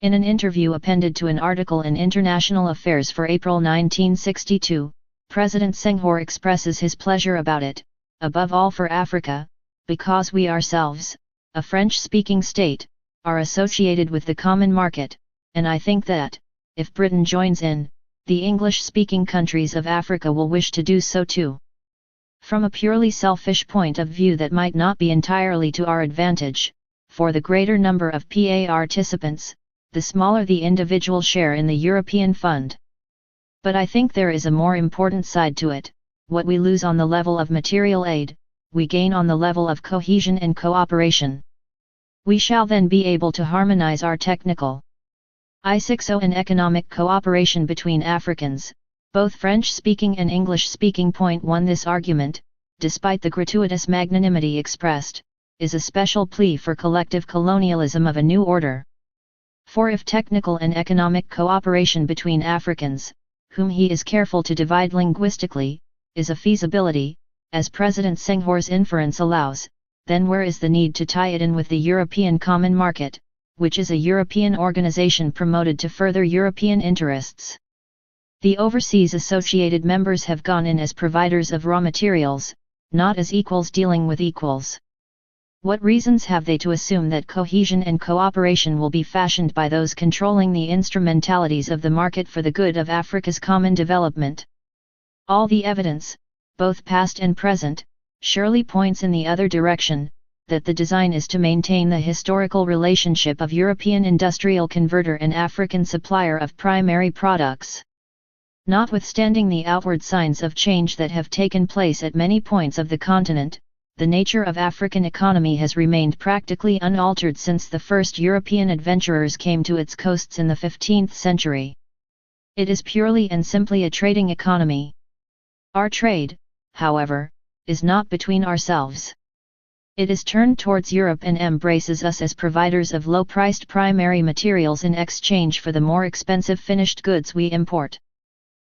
Speaker 1: In an interview appended to an article in International Affairs for April 1962, President Senghor expresses his pleasure about it, above all for Africa, because we ourselves, a French-speaking state, are associated with the common market, and I think that, if Britain joins in, the English-speaking countries of Africa will wish to do so too. From a purely selfish point of view that might not be entirely to our advantage, for the greater number of participants, the smaller the individual share in the European Fund. But I think there is a more important side to it: what we lose on the level of material aid, we gain on the level of cohesion and cooperation. We shall then be able to harmonize our technical I60 and economic cooperation between Africans, both French-speaking and English-speaking. Point 1. This argument, despite the gratuitous magnanimity expressed, is a special plea for collective colonialism of a new order. For if technical and economic cooperation between Africans, whom he is careful to divide linguistically, is a feasibility, as President Senghor's inference allows, then where is the need to tie it in with the European Common Market, which is a European organization promoted to further European interests? The overseas associated members have gone in as providers of raw materials, not as equals dealing with equals. What reasons have they to assume that cohesion and cooperation will be fashioned by those controlling the instrumentalities of the market for the good of Africa's common development? All the evidence, both past and present, surely points in the other direction, that the design is to maintain the historical relationship of European industrial converter and African supplier of primary products. Notwithstanding the outward signs of change that have taken place at many points of the continent, the nature of African economy has remained practically unaltered since the first European adventurers came to its coasts in the 15th century. It is purely and simply a trading economy. Our trade, however, is not between ourselves. It is turned towards Europe and embraces us as providers of low-priced primary materials in exchange for the more expensive finished goods we import.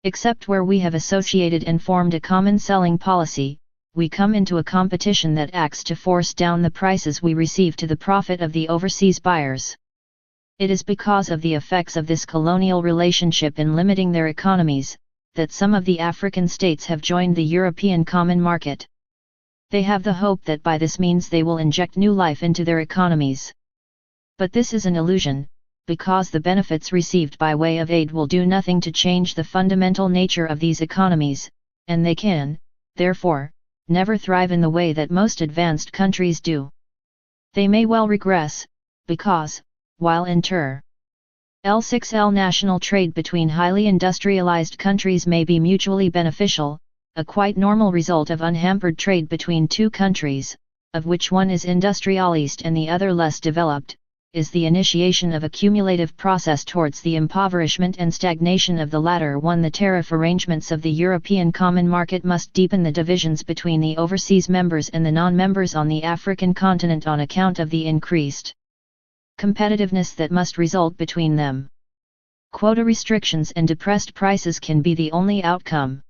Speaker 1: Except where we have associated and formed a common selling policy, we come into a competition that acts to force down the prices we receive to the profit of the overseas buyers. It is because of the effects of this colonial relationship in limiting their economies, that some of the African states have joined the European common market. They have the hope that by this means they will inject new life into their economies. But this is an illusion, because the benefits received by way of aid will do nothing to change the fundamental nature of these economies, and they can, therefore, never thrive in the way that most advanced countries do. They may well regress, because, while inter L6L national trade between highly industrialized countries may be mutually beneficial, a quite normal result of unhampered trade between two countries, of which one is industrialized and the other less developed, is the initiation of a cumulative process towards the impoverishment and stagnation of the latter one. The tariff arrangements of the European Common Market must deepen the divisions between the overseas members and the non-members on the African continent on account of the increased competitiveness that must result between them. Quota restrictions and depressed prices can be the only outcome.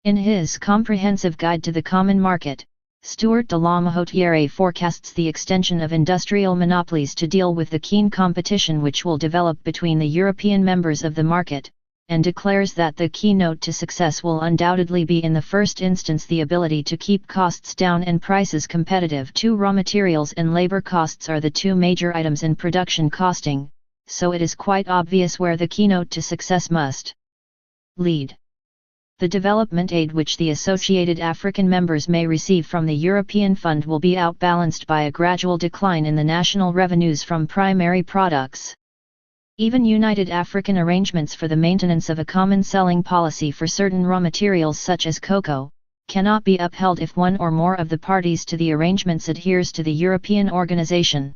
Speaker 1: In his comprehensive guide to the common market, Stuart de la Mohotiere forecasts the extension of industrial monopolies to deal with the keen competition which will develop between the European members of the market, and declares that the keynote to success will undoubtedly be in the first instance the ability to keep costs down and prices competitive. Raw materials and labor costs are the two major items in production costing, so it is quite obvious where the keynote to success must lead. The development aid which the associated African members may receive from the European Fund will be outbalanced by a gradual decline in the national revenues from primary products. Even united African arrangements for the maintenance of a common selling policy for certain raw materials such as cocoa, cannot be upheld if one or more of the parties to the arrangements adheres to the European organization.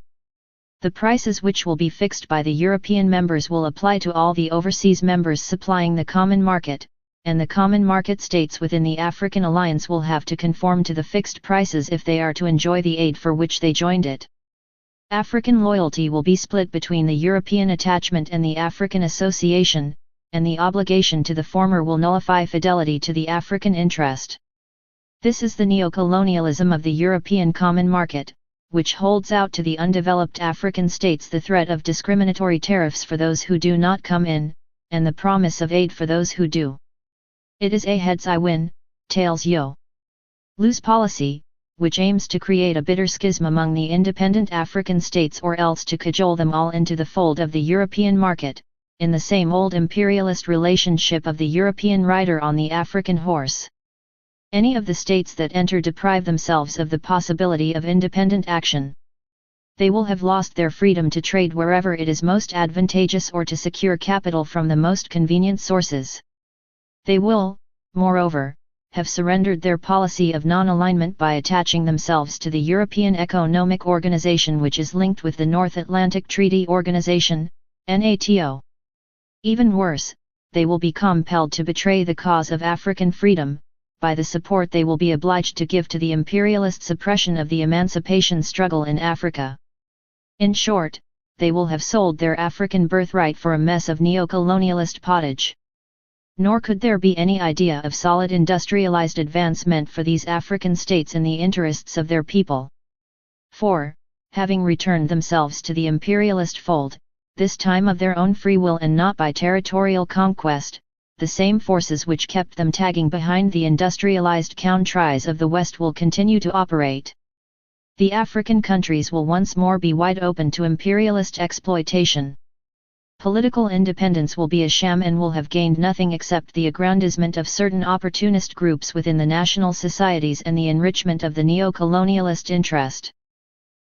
Speaker 1: The prices which will be fixed by the European members will apply to all the overseas members supplying the common market, and the common market states within the African alliance will have to conform to the fixed prices if they are to enjoy the aid for which they joined it. African loyalty will be split between the European attachment and the African association, and the obligation to the former will nullify fidelity to the African interest. This is the neocolonialism of the European common market, which holds out to the undeveloped African states the threat of discriminatory tariffs for those who do not come in, and the promise of aid for those who do. It is a heads I win, tails you lose policy, which aims to create a bitter schism among the independent African states or else to cajole them all into the fold of the European market, in the same old imperialist relationship of the European rider on the African horse. Any of the states that enter deprive themselves of the possibility of independent action. They will have lost their freedom to trade wherever it is most advantageous or to secure capital from the most convenient sources. They will, moreover, have surrendered their policy of non-alignment by attaching themselves to the European Economic Organization, which is linked with the North Atlantic Treaty Organization, NATO. Even worse, they will be compelled to betray the cause of African freedom, by the support they will be obliged to give to the imperialist suppression of the emancipation struggle in Africa. In short, they will have sold their African birthright for a mess of neo-colonialist pottage. Nor could there be any idea of solid industrialized advancement for these African states in the interests of their people. For, having returned themselves to the imperialist fold, this time of their own free will and not by territorial conquest, the same forces which kept them tagging behind the industrialized countries of the West will continue to operate. The African countries will once more be wide open to imperialist exploitation. Political independence will be a sham and will have gained nothing except the aggrandizement of certain opportunist groups within the national societies and the enrichment of the neo-colonialist interest.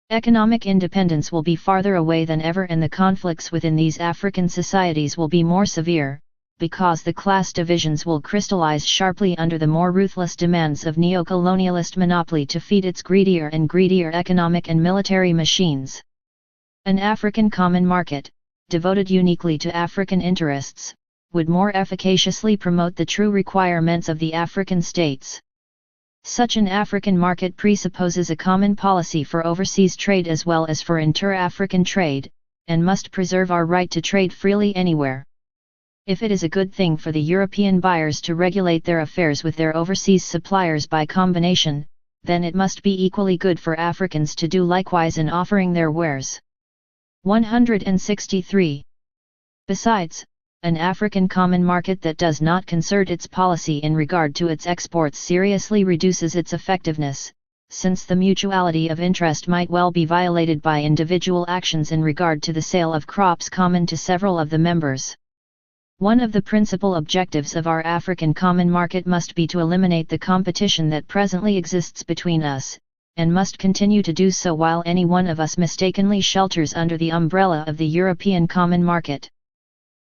Speaker 1: Economic independence will be farther away than ever, and the conflicts within these African societies will be more severe, because the class divisions will crystallize sharply under the more ruthless demands of neo-colonialist monopoly to feed its greedier and greedier economic and military machines. An African common market, devoted uniquely to African interests, would more efficaciously promote the true requirements of the African states. Such an African market presupposes a common policy for overseas trade as well as for inter-African trade, and must preserve our right to trade freely anywhere. If it is a good thing for the European buyers to regulate their affairs with their overseas suppliers by combination, then it must be equally good for Africans to do likewise in offering their wares. 163. Besides, an African common market that does not concert its policy in regard to its exports seriously reduces its effectiveness, since the mutuality of interest might well be violated by individual actions in regard to the sale of crops common to several of the members. One of the principal objectives of our African common market must be to eliminate the competition that presently exists between us, and must continue to do so while any one of us mistakenly shelters under the umbrella of the European common market.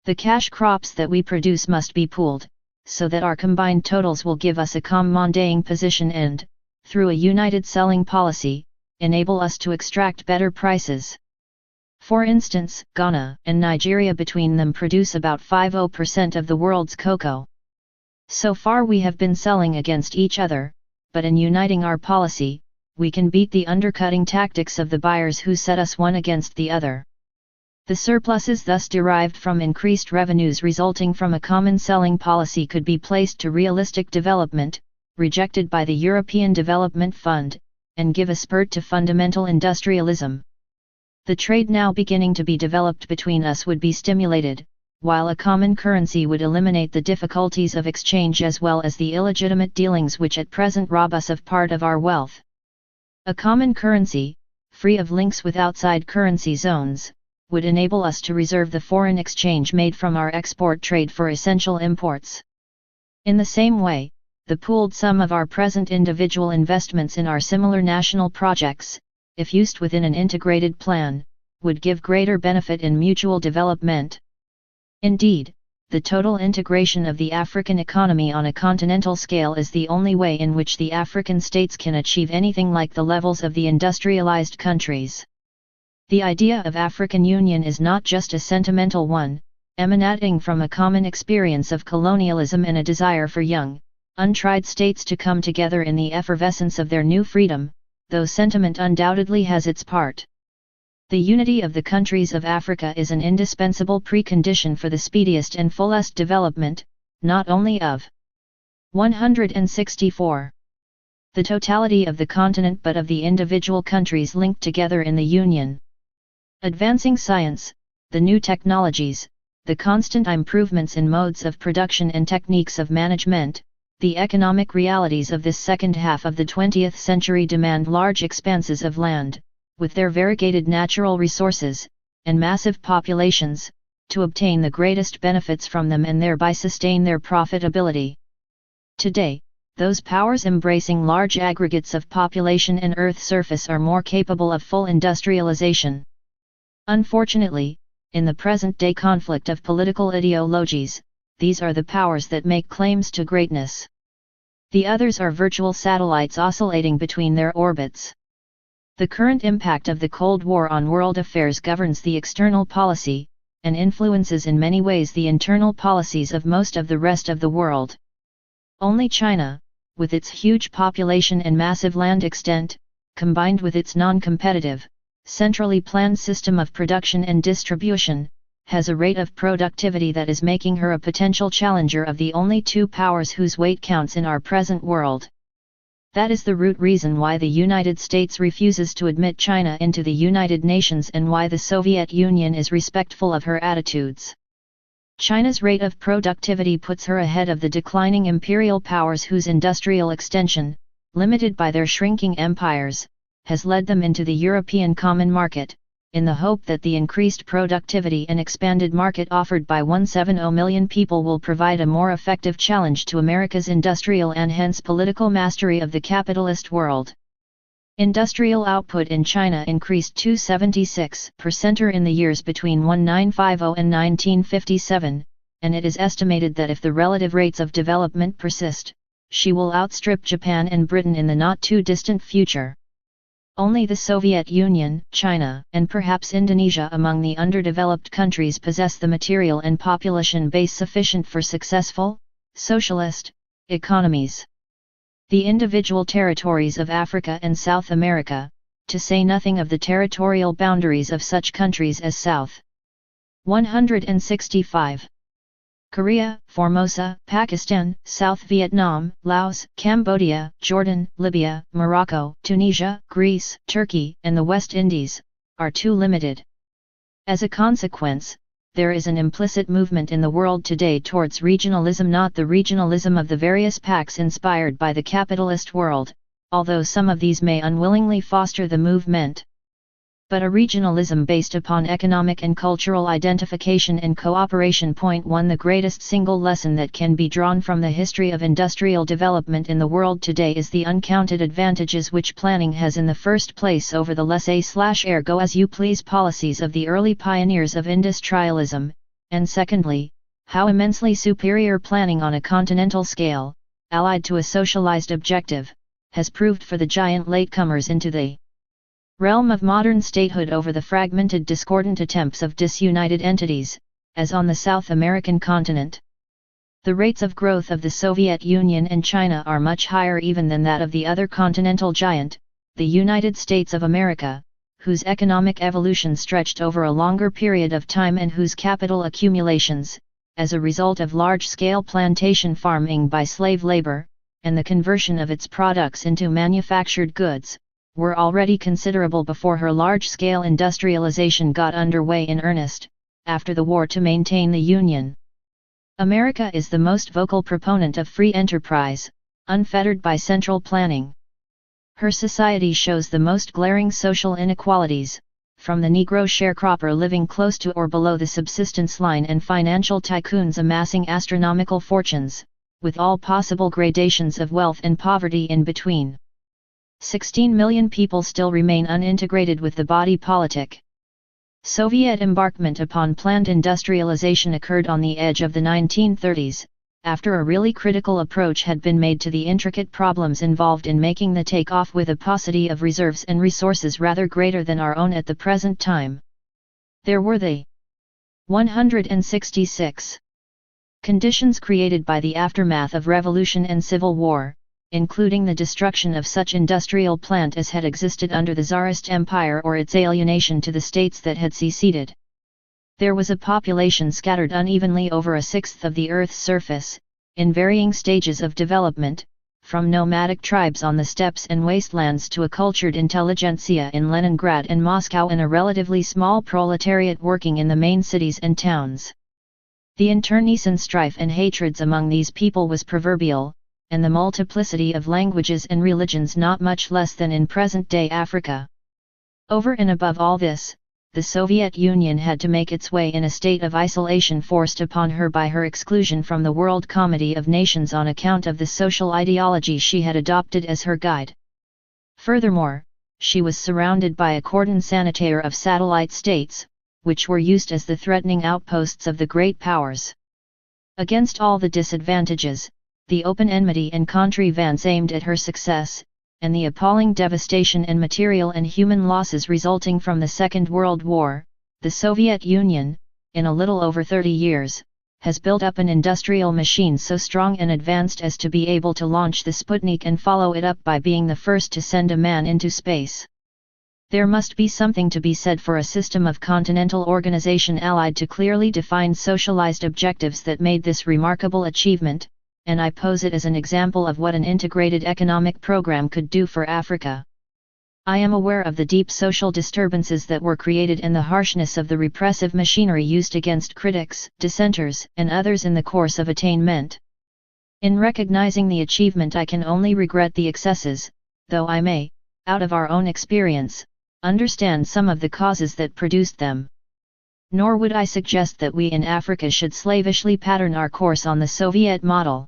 Speaker 1: The cash crops that we produce must be pooled, so that our combined totals will give us a commanding position and, through a united selling policy, enable us to extract better prices. For instance, Ghana and Nigeria between them produce about 50% of the world's cocoa. So far we have been selling against each other, but in uniting our policy, we can beat the undercutting tactics of the buyers who set us one against the other. The surpluses thus derived from increased revenues resulting from a common selling policy could be placed to realistic development, rejected by the European Development Fund, and give a spurt to fundamental industrialism. The trade now beginning to be developed between us would be stimulated, while a common currency would eliminate the difficulties of exchange as well as the illegitimate dealings which at present rob us of part of our wealth. A common currency, free of links with outside currency zones, would enable us to reserve the foreign exchange made from our export trade for essential imports. In the same way, the pooled sum of our present individual investments in our similar national projects, if used within an integrated plan, would give greater benefit in mutual development. Indeed, the total integration of the African economy on a continental scale is the only way in which the African states can achieve anything like the levels of the industrialized countries. The idea of African Union is not just a sentimental one, emanating from a common experience of colonialism and a desire for young, untried states to come together in the effervescence of their new freedom, though sentiment undoubtedly has its part. The unity of the countries of Africa is an indispensable precondition for the speediest and fullest development, not only of 164. The totality of the continent but of the individual countries linked together in the Union. Advancing science, the new technologies, the constant improvements in modes of production and techniques of management, the economic realities of this second half of the 20th century demand large expanses of land, with their variegated natural resources, and massive populations, to obtain the greatest benefits from them and thereby sustain their profitability. Today, those powers embracing large aggregates of population and earth surface are more capable of full industrialization. Unfortunately, in the present-day conflict of political ideologies, these are the powers that make claims to greatness. The others are virtual satellites oscillating between their orbits. The current impact of the Cold War on world affairs governs the external policy, and influences in many ways the internal policies of most of the rest of the world. Only China, with its huge population and massive land extent, combined with its non-competitive, centrally planned system of production and distribution, has a rate of productivity that is making her a potential challenger of the only two powers whose weight counts in our present world. That is the root reason why the United States refuses to admit China into the United Nations and why the Soviet Union is respectful of her attitudes. China's rate of productivity puts her ahead of the declining imperial powers whose industrial extension, limited by their shrinking empires, has led them into the European common market, in the hope that the increased productivity and expanded market offered by 170 million people will provide a more effective challenge to America's industrial and hence political mastery of the capitalist world. Industrial output in China increased 276% in the years between 1950 and 1957, and it is estimated that if the relative rates of development persist, she will outstrip Japan and Britain in the not-too-distant future. Only the Soviet Union, China, and perhaps Indonesia among the underdeveloped countries possess the material and population base sufficient for successful, socialist, economies. The individual territories of Africa and South America, to say nothing of the territorial boundaries of such countries as South 165. Korea, Formosa, Pakistan, South Vietnam, Laos, Cambodia, Jordan, Libya, Morocco, Tunisia, Greece, Turkey, and the West Indies, are too limited. As a consequence, there is an implicit movement in the world today towards regionalism, not the regionalism of the various pacts inspired by the capitalist world, although some of these may unwillingly foster the movement, but a regionalism based upon economic and cultural identification and cooperation. Point 1. The greatest single lesson that can be drawn from the history of industrial development in the world today is the uncounted advantages which planning has in the first place over the laissez-faire go-as-you-please policies of the early pioneers of industrialism, and secondly, how immensely superior planning on a continental scale, allied to a socialized objective, has proved for the giant latecomers into the realm of modern statehood over the fragmented discordant attempts of disunited entities, as on the South American continent. The rates of growth of the Soviet Union and China are much higher even than that of the other continental giant, the United States of America, whose economic evolution stretched over a longer period of time and whose capital accumulations, as a result of large-scale plantation farming by slave labor, and the conversion of its products into manufactured goods, were already considerable before her large-scale industrialization got underway in earnest, after the war to maintain the Union. America is the most vocal proponent of free enterprise, unfettered by central planning. Her society shows the most glaring social inequalities, from the Negro sharecropper living close to or below the subsistence line and financial tycoons amassing astronomical fortunes, with all possible gradations of wealth and poverty in between. 16 million people still remain unintegrated with the body politic. Soviet embarkment upon planned industrialization occurred on the edge of the 1930s, after a really critical approach had been made to the intricate problems involved in making the take-off with a paucity of reserves and resources rather greater than our own at the present time. There were the 166 conditions created by the aftermath of revolution and civil war, including the destruction of such industrial plant as had existed under the Tsarist Empire or its alienation to the states that had seceded. There was a population scattered unevenly over a sixth of the Earth's surface, in varying stages of development, from nomadic tribes on the steppes and wastelands to a cultured intelligentsia in Leningrad and Moscow and a relatively small proletariat working in the main cities and towns. The internecine strife and hatreds among these people was proverbial, and the multiplicity of languages and religions not much less than in present-day Africa. Over and above all this, the Soviet Union had to make its way in a state of isolation forced upon her by her exclusion from the World Comity of Nations on account of the social ideology she had adopted as her guide. Furthermore, she was surrounded by a cordon sanitaire of satellite states, which were used as the threatening outposts of the great powers. Against all the disadvantages, the open enmity and contrivance aimed at her success, and the appalling devastation and material and human losses resulting from the Second World War, the Soviet Union, in a little over 30 years, has built up an industrial machine so strong and advanced as to be able to launch the Sputnik and follow it up by being the first to send a man into space. There must be something to be said for a system of continental organization allied to clearly defined socialized objectives that made this remarkable achievement, and I pose it as an example of what an integrated economic program could do for Africa. I am aware of the deep social disturbances that were created and the harshness of the repressive machinery used against critics, dissenters, and others in the course of attainment. In recognizing the achievement, I can only regret the excesses, though I may, out of our own experience, understand some of the causes that produced them. Nor would I suggest that we in Africa should slavishly pattern our course on the Soviet model.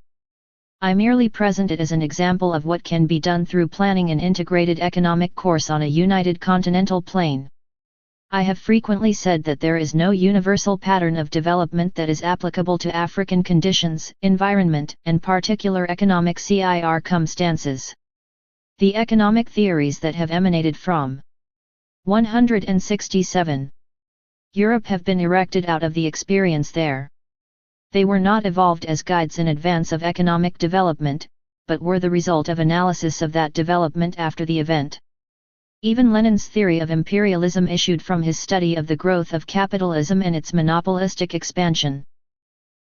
Speaker 1: I merely present it as an example of what can be done through planning an integrated economic course on a united continental plane. I have frequently said that there is no universal pattern of development that is applicable to African conditions, environment, and particular economic circumstances. The economic theories that have emanated from 167. Europe have been erected out of the experience there. They were not evolved as guides in advance of economic development, but were the result of analysis of that development after the event. Even Lenin's theory of imperialism issued from his study of the growth of capitalism and its monopolistic expansion.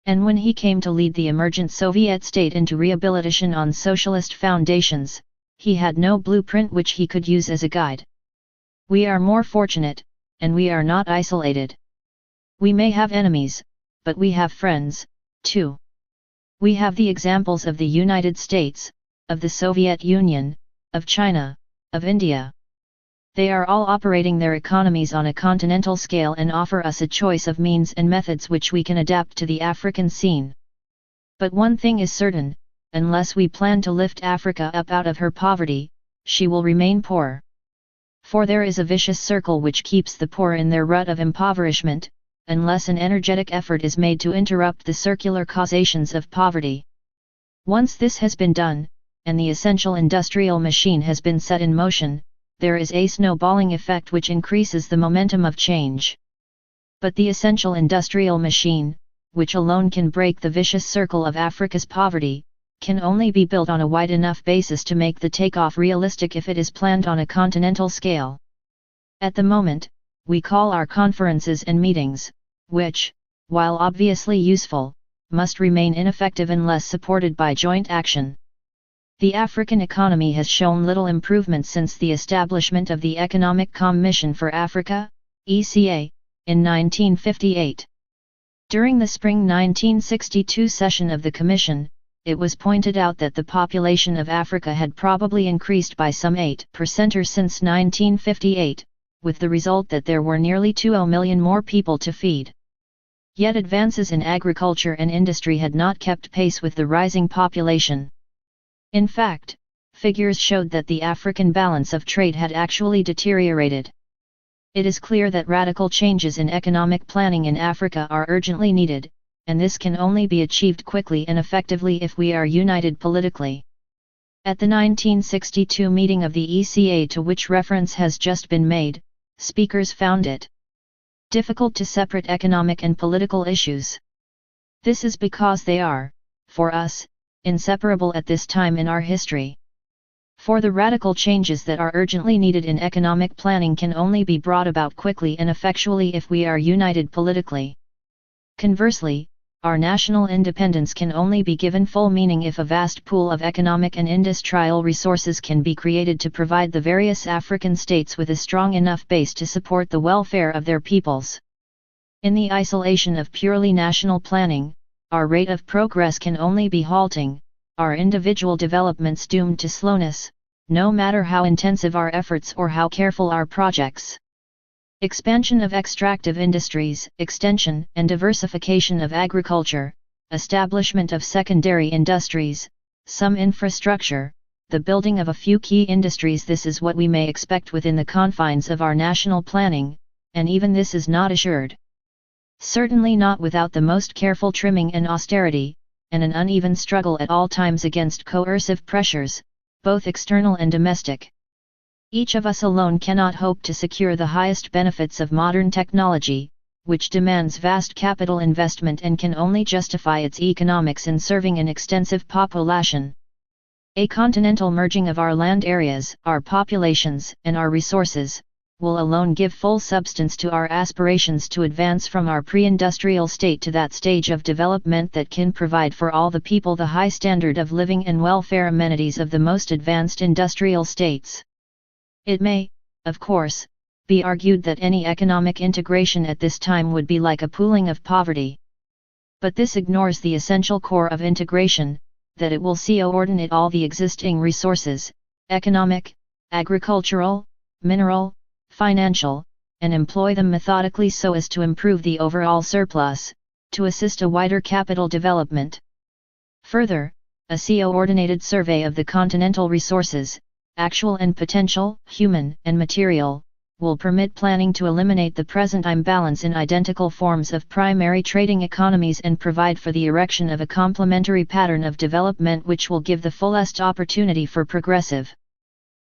Speaker 1: And when he came to lead the emergent Soviet state into rehabilitation on socialist foundations, he had no blueprint which he could use as a guide. We are more fortunate, and we are not isolated. We may have enemies, but we have friends, too. We have the examples of the United States, of the Soviet Union, of China, of India. They are all operating their economies on a continental scale and offer us a choice of means and methods which we can adapt to the African scene. But one thing is certain, unless we plan to lift Africa up out of her poverty, she will remain poor. For there is a vicious circle which keeps the poor in their rut of impoverishment, unless an energetic effort is made to interrupt the circular causations of poverty. Once this has been done, and the essential industrial machine has been set in motion, there is a snowballing effect which increases the momentum of change. But the essential industrial machine, which alone can break the vicious circle of Africa's poverty, can only be built on a wide enough basis to make the takeoff realistic if it is planned on a continental scale. At the moment, we call our conferences and meetings, which, while obviously useful, must remain ineffective unless supported by joint action. The African economy has shown little improvement since the establishment of the Economic Commission for Africa, ECA, in 1958. During the spring 1962 session of the Commission, it was pointed out that the population of Africa had probably increased by some 8% or since 1958, with the result that there were nearly 20 million more people to feed. Yet advances in agriculture and industry had not kept pace with the rising population. In fact, figures showed that the African balance of trade had actually deteriorated. It is clear that radical changes in economic planning in Africa are urgently needed, and this can only be achieved quickly and effectively if we are united politically. At the 1962 meeting of the ECA to which reference has just been made, speakers found it difficult to separate economic and political issues. This is because they are, for us, inseparable at this time in our history. For the radical changes that are urgently needed in economic planning can only be brought about quickly and effectually if we are united politically. Conversely, our national independence can only be given full meaning if a vast pool of economic and industrial resources can be created to provide the various African states with a strong enough base to support the welfare of their peoples. In the isolation of purely national planning, our rate of progress can only be halting, our individual developments doomed to slowness, no matter how intensive our efforts or how careful our projects. Expansion of extractive industries, extension and diversification of agriculture, establishment of secondary industries, some infrastructure, the building of a few key industries, this is what we may expect within the confines of our national planning, and even this is not assured. Certainly not without the most careful trimming and austerity, and an uneven struggle at all times against coercive pressures, both external and domestic. Each of us alone cannot hope to secure the highest benefits of modern technology, which demands vast capital investment and can only justify its economics in serving an extensive population. A continental merging of our land areas, our populations, and our resources, will alone give full substance to our aspirations to advance from our pre-industrial state to that stage of development that can provide for all the people the high standard of living and welfare amenities of the most advanced industrial states. It may, of course, be argued that any economic integration at this time would be like a pooling of poverty. But this ignores the essential core of integration, that it will coordinate all the existing resources, economic, agricultural, mineral, financial, and employ them methodically so as to improve the overall surplus, to assist a wider capital development. Further, a coordinated survey of the continental resources, actual and potential, human and material, will permit planning to eliminate the present imbalance in identical forms of primary trading economies and provide for the erection of a complementary pattern of development which will give the fullest opportunity for progressive.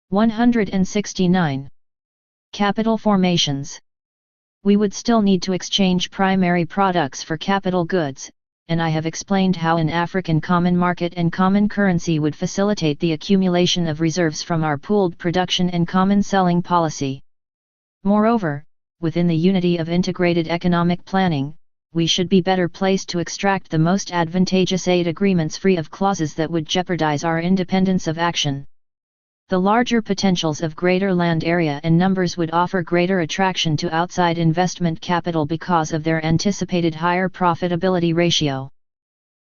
Speaker 1: 169. Capital formations. We would still need to exchange primary products for capital goods, and I have explained how an African common market and common currency would facilitate the accumulation of reserves from our pooled production and common selling policy. Moreover, within the unity of integrated economic planning, we should be better placed to extract the most advantageous aid agreements free of clauses that would jeopardize our independence of action. The larger potentials of greater land area and numbers would offer greater attraction to outside investment capital because of their anticipated higher profitability ratio.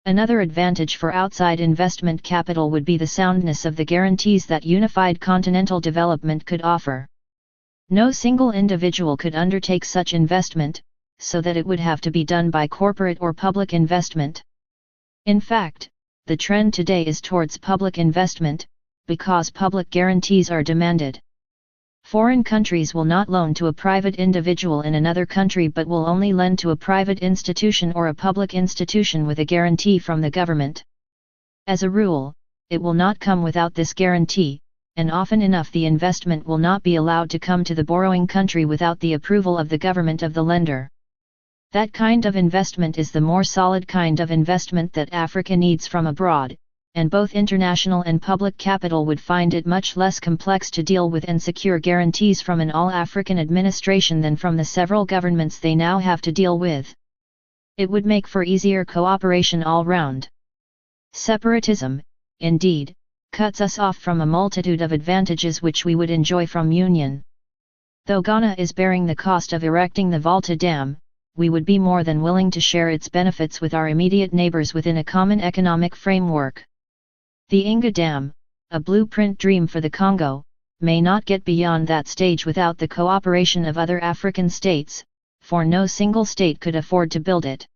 Speaker 1: Another advantage for outside investment capital would be the soundness of the guarantees that unified continental development could offer. No single individual could undertake such investment, so that it would have to be done by corporate or public investment. In fact, the trend today is towards public investment, because public guarantees are demanded. Foreign countries will not loan to a private individual in another country but will only lend to a private institution or a public institution with a guarantee from the government. As a rule, it will not come without this guarantee, and often enough the investment will not be allowed to come to the borrowing country without the approval of the government of the lender. That kind of investment is the more solid kind of investment that Africa needs from abroad, and both international and public capital would find it much less complex to deal with and secure guarantees from an all-African administration than from the several governments they now have to deal with. It would make for easier cooperation all round. Separatism, indeed, cuts us off from a multitude of advantages which we would enjoy from union. Though Ghana is bearing the cost of erecting the Volta Dam, we would be more than willing to share its benefits with our immediate neighbors within a common economic framework. The Inga Dam, a blueprint dream for the Congo, may not get beyond that stage without the cooperation of other African states, for no single state could afford to build it.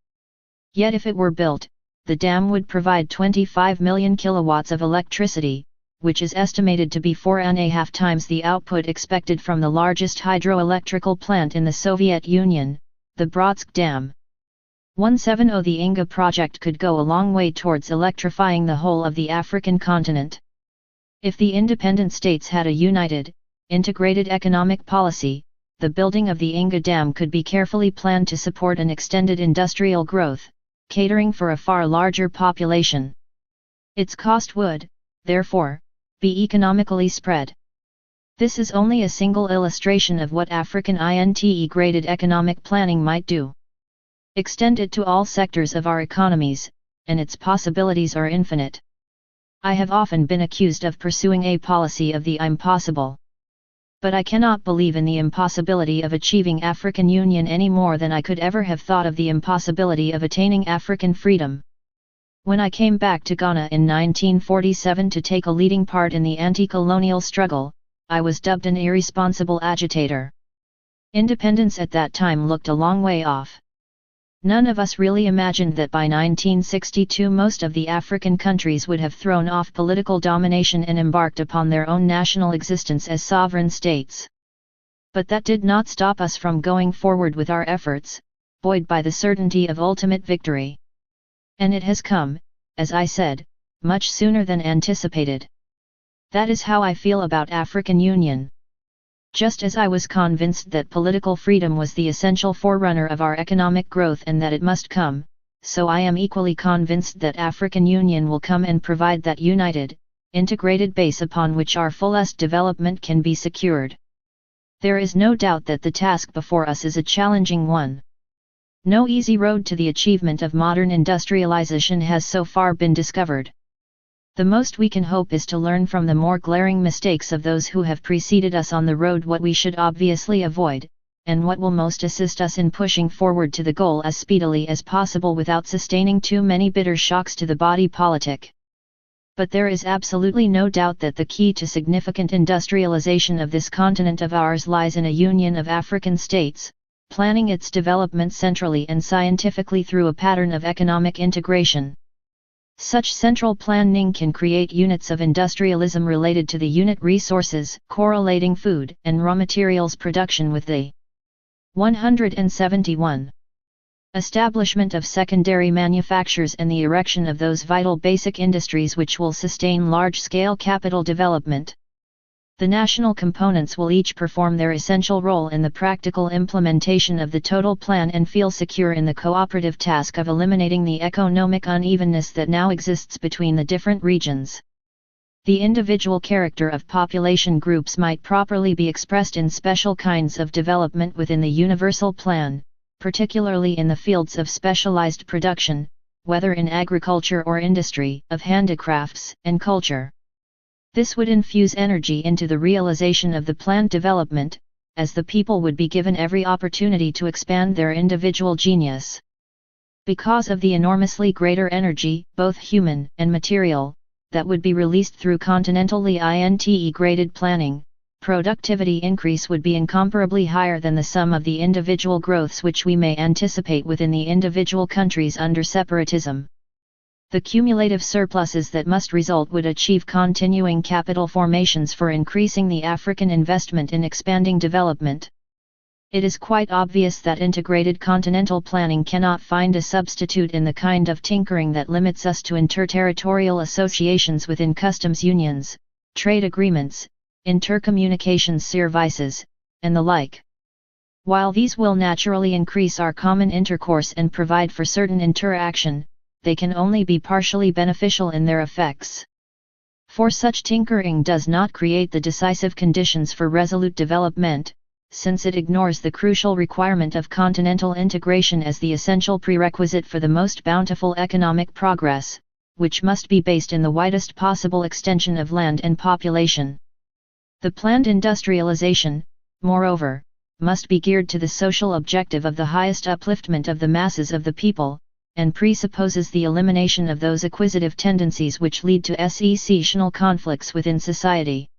Speaker 1: Yet if it were built, the dam would provide 25 million kilowatts of electricity, which is estimated to be 4.5 times the output expected from the largest hydroelectrical plant in the Soviet Union, the Brodsk Dam. 170. The Inga project could go a long way towards electrifying the whole of the African continent. If the independent states had a united, integrated economic policy, the building of the Inga Dam could be carefully planned to support an extended industrial growth, catering for a far larger population. Its cost would, therefore, be economically spread. This is only a single illustration of what African integrated economic planning might do. Extend it to all sectors of our economies, and its possibilities are infinite. I have often been accused of pursuing a policy of the impossible. But I cannot believe in the impossibility of achieving African union any more than I could ever have thought of the impossibility of attaining African freedom. When I came back to Ghana in 1947 to take a leading part in the anti-colonial struggle, I was dubbed an irresponsible agitator. Independence at that time looked a long way off. None of us really imagined that by 1962 most of the African countries would have thrown off political domination and embarked upon their own national existence as sovereign states. But that did not stop us from going forward with our efforts, buoyed by the certainty of ultimate victory. And it has come, as I said, much sooner than anticipated. That is how I feel about African Union. Just as I was convinced that political freedom was the essential forerunner of our economic growth and that it must come, so I am equally convinced that African Union will come and provide that united, integrated base upon which our fullest development can be secured. There is no doubt that the task before us is a challenging one. No easy road to the achievement of modern industrialization has so far been discovered. The most we can hope is to learn from the more glaring mistakes of those who have preceded us on the road what we should obviously avoid, and what will most assist us in pushing forward to the goal as speedily as possible without sustaining too many bitter shocks to the body politic. But there is absolutely no doubt that the key to significant industrialization of this continent of ours lies in a union of African states, planning its development centrally and scientifically through a pattern of economic integration. Such central planning can create units of industrialism related to the unit resources, correlating food and raw materials production with the 171. Establishment of secondary manufactures and the erection of those vital basic industries which will sustain large-scale capital development. The national components will each perform their essential role in the practical implementation of the total plan and feel secure in the cooperative task of eliminating the economic unevenness that now exists between the different regions. The individual character of population groups might properly be expressed in special kinds of development within the universal plan, particularly in the fields of specialized production, whether in agriculture or industry, of handicrafts and culture. This would infuse energy into the realization of the planned development, as the people would be given every opportunity to expand their individual genius. Because of the enormously greater energy, both human and material, that would be released through continentally integrated planning, productivity increase would be incomparably higher than the sum of the individual growths which we may anticipate within the individual countries under separatism. The cumulative surpluses that must result would achieve continuing capital formations for increasing the African investment in expanding development. It is quite obvious that integrated continental planning cannot find a substitute in the kind of tinkering that limits us to interterritorial associations within customs unions, trade agreements, intercommunications services, and the like. While these will naturally increase our common intercourse and provide for certain interaction, they can only be partially beneficial in their effects. For such tinkering does not create the decisive conditions for resolute development, since it ignores the crucial requirement of continental integration as the essential prerequisite for the most bountiful economic progress, which must be based in the widest possible extension of land and population. The planned industrialization, moreover, must be geared to the social objective of the highest upliftment of the masses of the people, and presupposes the elimination of those acquisitive tendencies which lead to secessional conflicts within society.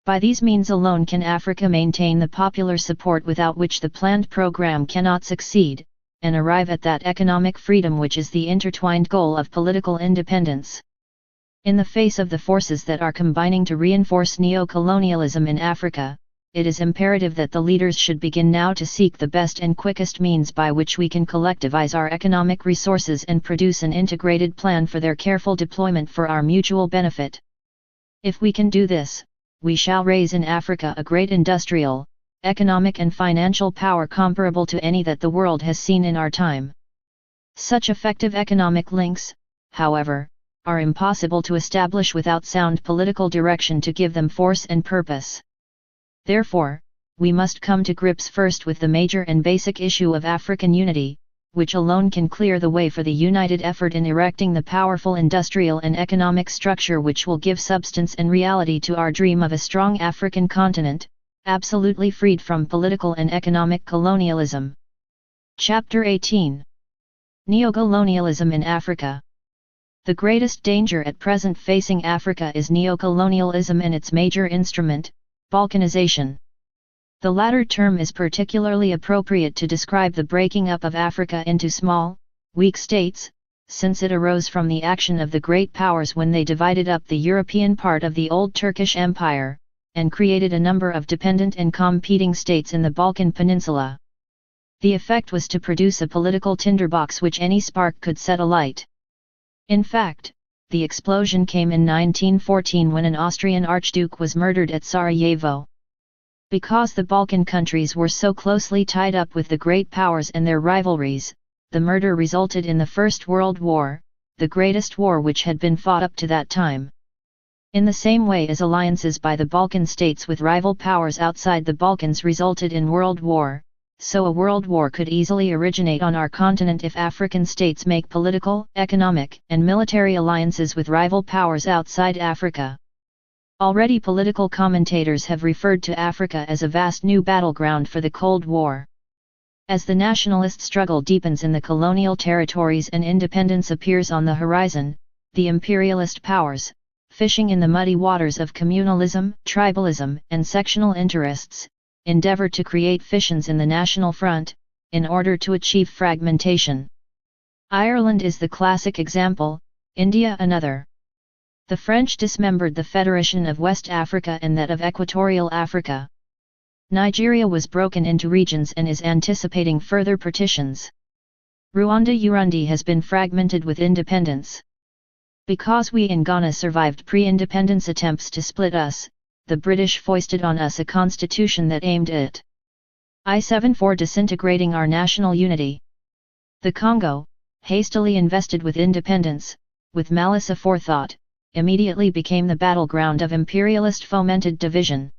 Speaker 1: By these means alone can Africa maintain the popular support without which the planned program cannot succeed, and arrive at that economic freedom which is the intertwined goal of political independence. In the face of the forces that are combining to reinforce neo-colonialism in Africa, it is imperative that the leaders should begin now to seek the best and quickest means by which we can collectivize our economic resources and produce an integrated plan for their careful deployment for our mutual benefit. If we can do this, we shall raise in Africa a great industrial, economic and financial power comparable to any that the world has seen in our time. Such effective economic links, however, are impossible to establish without sound political direction to give them force and purpose. Therefore, we must come to grips first with the major and basic issue of African unity, which alone can clear the way for the united effort in erecting the powerful industrial and economic structure which will give substance and reality to our dream of a strong African continent, absolutely freed from political and economic colonialism. Chapter 18. Neocolonialism in Africa. The greatest danger at present facing Africa is neocolonialism and its major instrument, Balkanization. The latter term is particularly appropriate to describe the breaking up of Africa into small, weak states, since it arose from the action of the great powers when they divided up the European part of the old Turkish Empire, and created a number of dependent and competing states in the Balkan Peninsula. The effect was to produce a political tinderbox which any spark could set alight. In fact, the explosion came in 1914 when an Austrian archduke was murdered at Sarajevo. Because the Balkan countries were so closely tied up with the great powers and their rivalries, the murder resulted in the First World War, the greatest war which had been fought up to that time. In the same way as alliances by the Balkan states with rival powers outside the Balkans resulted in world war, so a world war could easily originate on our continent if African states make political, economic, and military alliances with rival powers outside Africa. Already political commentators have referred to Africa as a vast new battleground for the Cold War. As the nationalist struggle deepens in the colonial territories and independence appears on the horizon, the imperialist powers, fishing in the muddy waters of communalism, tribalism, and sectional interests, endeavor to create fissions in the national front, in order to achieve fragmentation. Ireland is the classic example, India another. The French dismembered the Federation of West Africa and that of Equatorial Africa. Nigeria was broken into regions and is anticipating further partitions. Rwanda-Urundi has been fragmented with independence. Because we in Ghana survived pre-independence attempts to split us, the British foisted on us a constitution that aimed at I-7 for disintegrating our national unity. The Congo, hastily invested with independence, with malice aforethought, immediately became the battleground of imperialist-fomented division.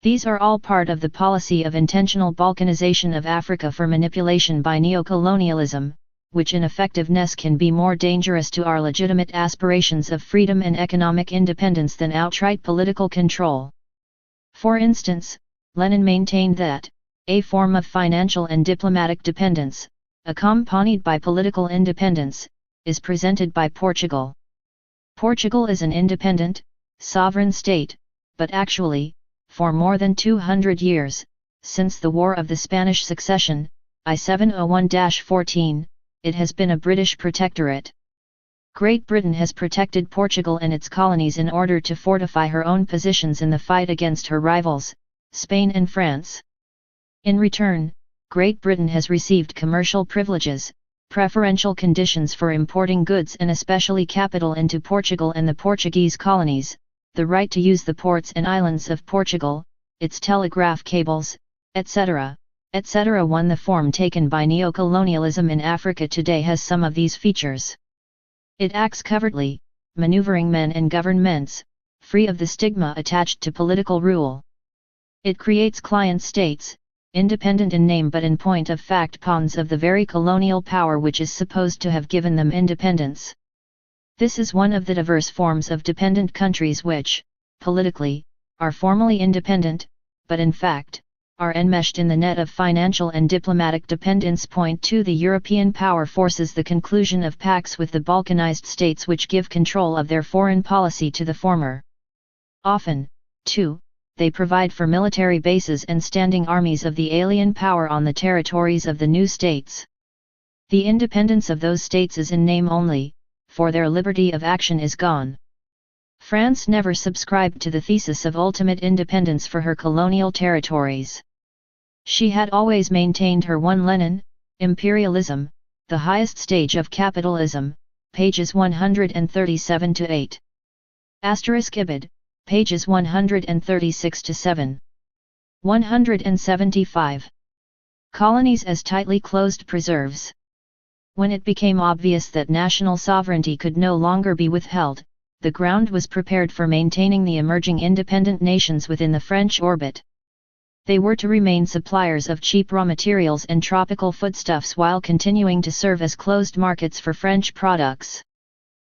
Speaker 1: These are all part of the policy of intentional balkanization of Africa for manipulation by neocolonialism, which in effectiveness can be more dangerous to our legitimate aspirations of freedom and economic independence than outright political control. For instance, Lenin maintained that a form of financial and diplomatic dependence, accompanied by political independence, is presented by Portugal. Portugal is an independent, sovereign state, but actually, for more than 200 years, since the War of the Spanish Succession, I-701-14, it has been a British protectorate. Great Britain has protected Portugal and its colonies in order to fortify her own positions in the fight against her rivals, Spain and France. In return, Great Britain has received commercial privileges, preferential conditions for importing goods and especially capital into Portugal and the Portuguese colonies, the right to use the ports and islands of Portugal, its telegraph cables, etc., etc. 1. The form taken by neocolonialism in Africa today has some of these features. It acts covertly, maneuvering men and governments, free of the stigma attached to political rule. It creates client states, independent in name but in point of fact pawns of the very colonial power which is supposed to have given them independence. This is one of the diverse forms of dependent countries which, politically, are formally independent, but in fact, are enmeshed in the net of financial and diplomatic dependence. Point 2. The European power forces the conclusion of pacts with the Balkanized states which give control of their foreign policy to the former. Often, too, they provide for military bases and standing armies of the alien power on the territories of the new states. The independence of those states is in name only, for their liberty of action is gone. France never subscribed to the thesis of ultimate independence for her colonial territories. She had always maintained her one Lenin, imperialism, the highest stage of capitalism, pages 137-8. *Ibid, pages 136-7. 175. Colonies as tightly closed preserves. When it became obvious that national sovereignty could no longer be withheld, the ground was prepared for maintaining the emerging independent nations within the French orbit. They were to remain suppliers of cheap raw materials and tropical foodstuffs while continuing to serve as closed markets for French products.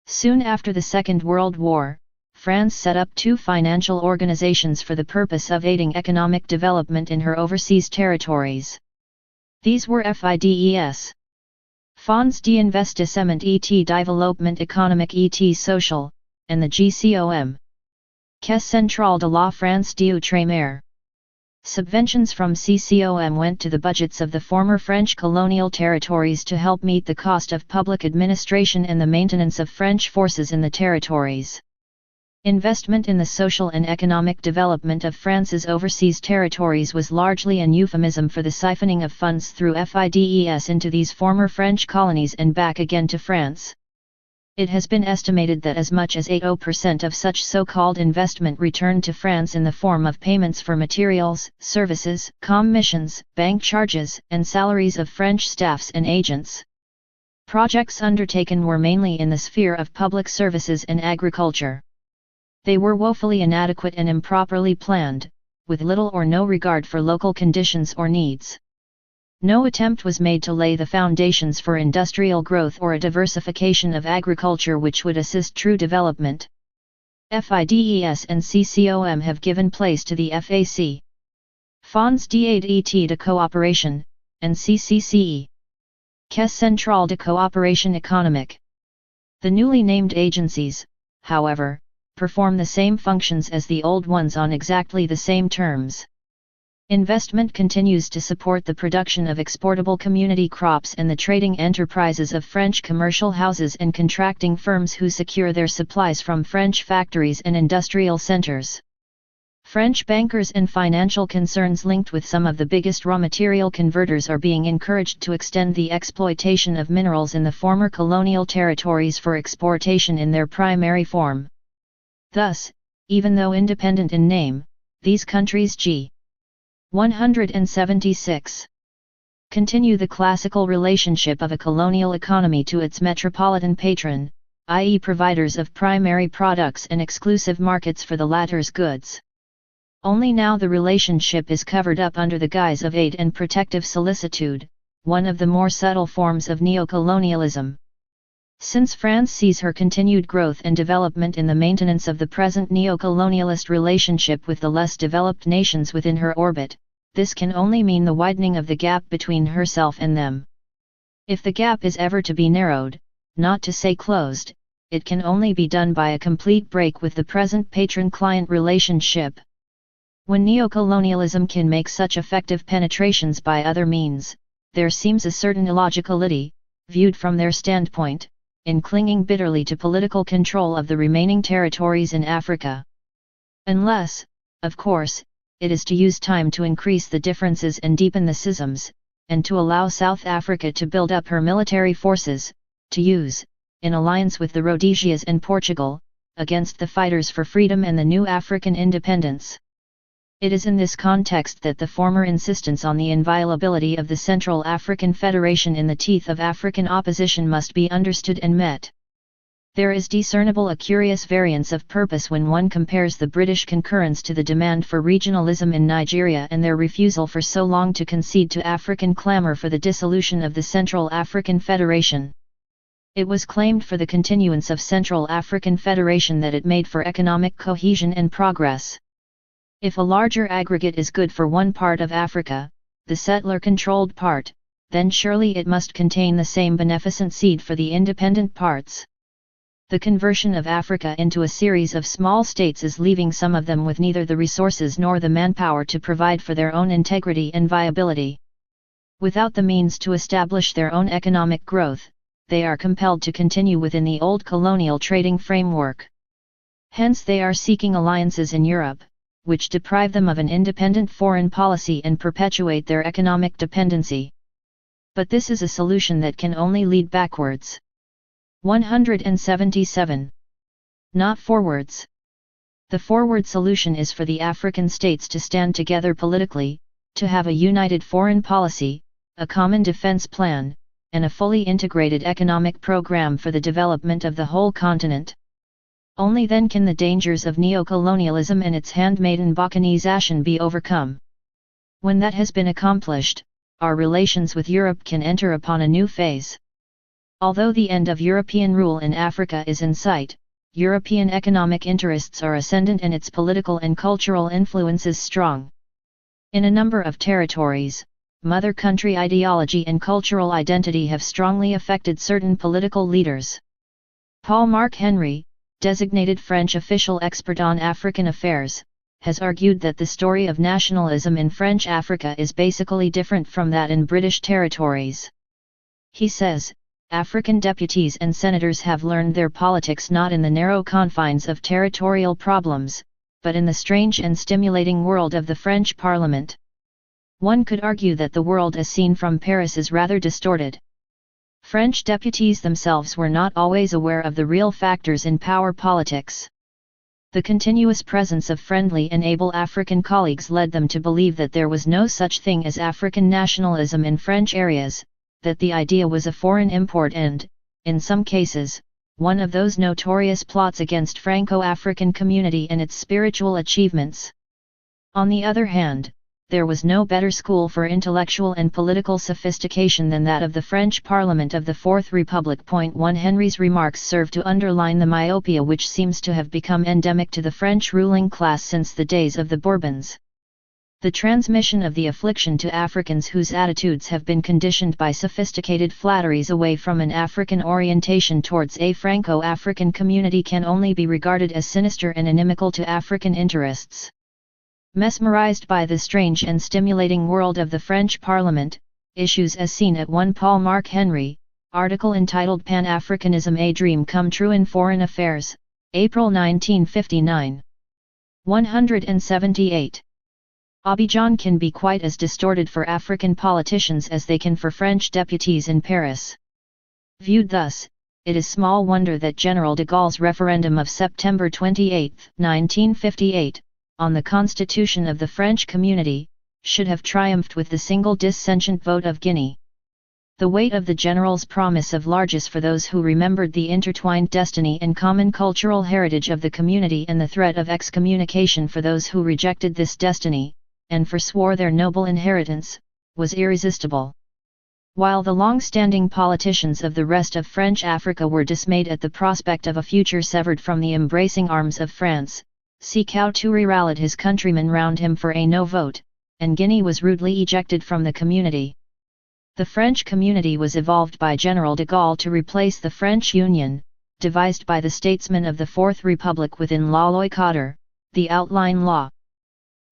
Speaker 1: Soon after the Second World War, France set up two financial organizations for the purpose of aiding economic development in her overseas territories. These were FIDES. Fonds d'Investissement et Développement Économique et Social, and the GCOM. Caisse Centrale de la France d'Outre-mer. Subventions from CCOM went to the budgets of the former French colonial territories to help meet the cost of public administration and the maintenance of French forces in the territories. Investment in the social and economic development of France's overseas territories was largely an euphemism for the siphoning of funds through FIDES into these former French colonies and back again to France. It has been estimated that as much as 80% of such so-called investment returned to France in the form of payments for materials, services, commissions, bank charges, and salaries of French staffs and agents. Projects undertaken were mainly in the sphere of public services and agriculture. They were woefully inadequate and improperly planned, with little or no regard for local conditions or needs. No attempt was made to lay the foundations for industrial growth or a diversification of agriculture which would assist true development. FIDES and CCOM have given place to the FAC. Fonds d'aide et de coopération, and CCCE. Caisse Centrale de Coopération Économique. The newly named agencies, however, perform the same functions as the old ones on exactly the same terms. Investment continues to support the production of exportable community crops and the trading enterprises of French commercial houses and contracting firms who secure their supplies from French factories and industrial centers. French bankers and financial concerns linked with some of the biggest raw material converters are being encouraged to extend the exploitation of minerals in the former colonial territories for exportation in their primary form. Thus, even though independent in name, these countries g. 176. Continue the classical relationship of a colonial economy to its metropolitan patron, i.e. providers of primary products and exclusive markets for the latter's goods. Only now the relationship is covered up under the guise of aid and protective solicitude, one of the more subtle forms of neocolonialism. Since France sees her continued growth and development in the maintenance of the present neocolonialist relationship with the less developed nations within her orbit, this can only mean the widening of the gap between herself and them. If the gap is ever to be narrowed, not to say closed, it can only be done by a complete break with the present patron-client relationship. When neocolonialism can make such effective penetrations by other means, there seems a certain illogicality, viewed from their standpoint, in clinging bitterly to political control of the remaining territories in Africa. Unless, of course, it is to use time to increase the differences and deepen the schisms, and to allow South Africa to build up her military forces, to use, in alliance with the Rhodesias and Portugal, against the fighters for freedom and the new African independence. It is in this context that the former insistence on the inviolability of the Central African Federation in the teeth of African opposition must be understood and met. There is discernible a curious variance of purpose when one compares the British concurrence to the demand for regionalism in Nigeria and their refusal for so long to concede to African clamor for the dissolution of the Central African Federation. It was claimed for the continuance of Central African Federation that it made for economic cohesion and progress. If a larger aggregate is good for one part of Africa, the settler-controlled part, then surely it must contain the same beneficent seed for the independent parts. The conversion of Africa into a series of small states is leaving some of them with neither the resources nor the manpower to provide for their own integrity and viability. Without the means to establish their own economic growth, they are compelled to continue within the old colonial trading framework. Hence they are seeking alliances in Europe, which deprive them of an independent foreign policy and perpetuate their economic dependency. But this is a solution that can only lead backwards. 177. Not forwards. The forward solution is for the African states to stand together politically, to have a united foreign policy, a common defense plan, and a fully integrated economic program for the development of the whole continent. Only then can the dangers of neocolonialism and its handmaiden balkanization be overcome. When that has been accomplished, our relations with Europe can enter upon a new phase. Although the end of European rule in Africa is in sight, European economic interests are ascendant and its political and cultural influences strong. In a number of territories, mother country ideology and cultural identity have strongly affected certain political leaders. Paul-Marc Henry, designated French official expert on African affairs, has argued that the story of nationalism in French Africa is basically different from that in British territories. He says, African deputies and senators have learned their politics not in the narrow confines of territorial problems, but in the strange and stimulating world of the French Parliament. One could argue that the world as seen from Paris is rather distorted. French deputies themselves were not always aware of the real factors in power politics. The continuous presence of friendly and able African colleagues led them to believe that there was no such thing as African nationalism in French areas, that the idea was a foreign import and, in some cases, one of those notorious plots against Franco-African community and its spiritual achievements. On the other hand, there was no better school for intellectual and political sophistication than that of the French Parliament of the Fourth Republic. 1 Henry's remarks serve to underline the myopia which seems to have become endemic to the French ruling class since the days of the Bourbons. The transmission of the affliction to Africans whose attitudes have been conditioned by sophisticated flatteries away from an African orientation towards a Franco-African community can only be regarded as sinister and inimical to African interests. Mesmerized by the strange and stimulating world of the French Parliament, issues as seen at 1 Paul-Marc Henry, article entitled Pan-Africanism, a Dream Come True in Foreign Affairs, April 1959. 178. Abidjan can be quite as distorted for African politicians as they can for French deputies in Paris. Viewed thus, it is small wonder that General de Gaulle's referendum of September 28, 1958, on the constitution of the French community, should have triumphed with the single dissentient vote of Guinea. The weight of the general's promise of largesse for those who remembered the intertwined destiny and common cultural heritage of the community, and the threat of excommunication for those who rejected this destiny, and forswore their noble inheritance, was irresistible. While the long-standing politicians of the rest of French Africa were dismayed at the prospect of a future severed from the embracing arms of France, Sékou Touré rallied his countrymen round him for a no vote, and Guinea was rudely ejected from the community. The French community was evolved by General de Gaulle to replace the French Union, devised by the statesmen of the Fourth Republic within La Loi Cadre, the outline law.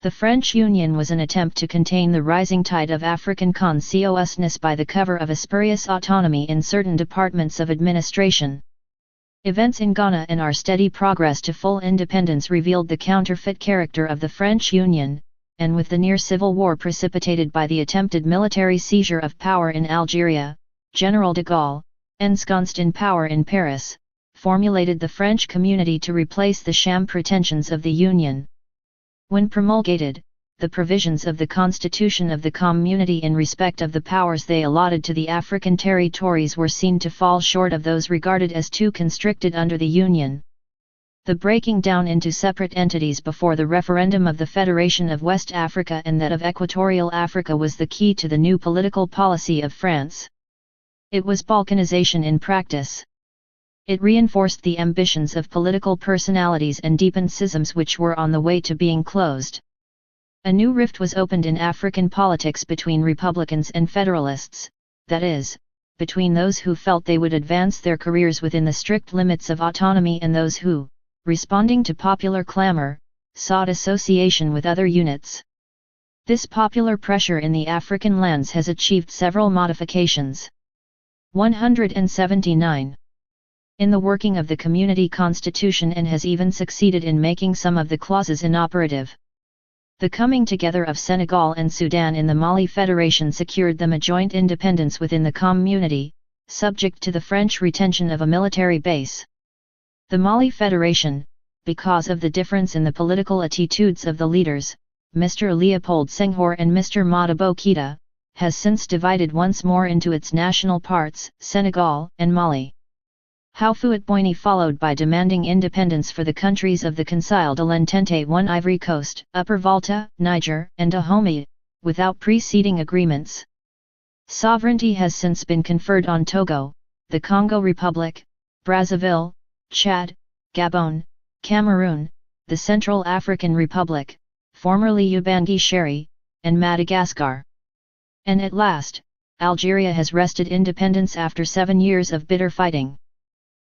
Speaker 1: The French Union was an attempt to contain the rising tide of African consciousness by the cover of a spurious autonomy in certain departments of administration. Events in Ghana and our steady progress to full independence revealed the counterfeit character of the French Union, and with the near civil war precipitated by the attempted military seizure of power in Algeria, General de Gaulle, ensconced in power in Paris, formulated the French community to replace the sham pretensions of the Union. When promulgated, the provisions of the Constitution of the Community in respect of the powers they allotted to the African territories were seen to fall short of those regarded as too constricted under the Union. The breaking down into separate entities before the referendum of the Federation of West Africa and that of Equatorial Africa was the key to the new political policy of France. It was balkanization in practice. It reinforced the ambitions of political personalities and deepened schisms which were on the way to being closed. A new rift was opened in African politics between Republicans and Federalists, that is, between those who felt they would advance their careers within the strict limits of autonomy and those who, responding to popular clamor, sought association with other units. This popular pressure in the African lands has achieved several modifications. 179. In the working of the community constitution, and has even succeeded in making some of the clauses inoperative. The coming together of Senegal and Sudan in the Mali Federation secured them a joint independence within the community, subject to the French retention of a military base. The Mali Federation, because of the difference in the political attitudes of the leaders, Mr. Leopold Senghor and Mr. Modibo Keïta, has since divided once more into its national parts, Senegal and Mali. Houphouët-Boigny followed by demanding independence for the countries of the Conseil de l'Entente, one Ivory Coast, Upper Volta, Niger, and Dahomey, without preceding agreements. Sovereignty has since been conferred on Togo, the Congo Republic, Brazzaville, Chad, Gabon, Cameroon, the Central African Republic, formerly Ubangi Sheri, and Madagascar. And at last, Algeria has wrested independence after 7 years of bitter fighting.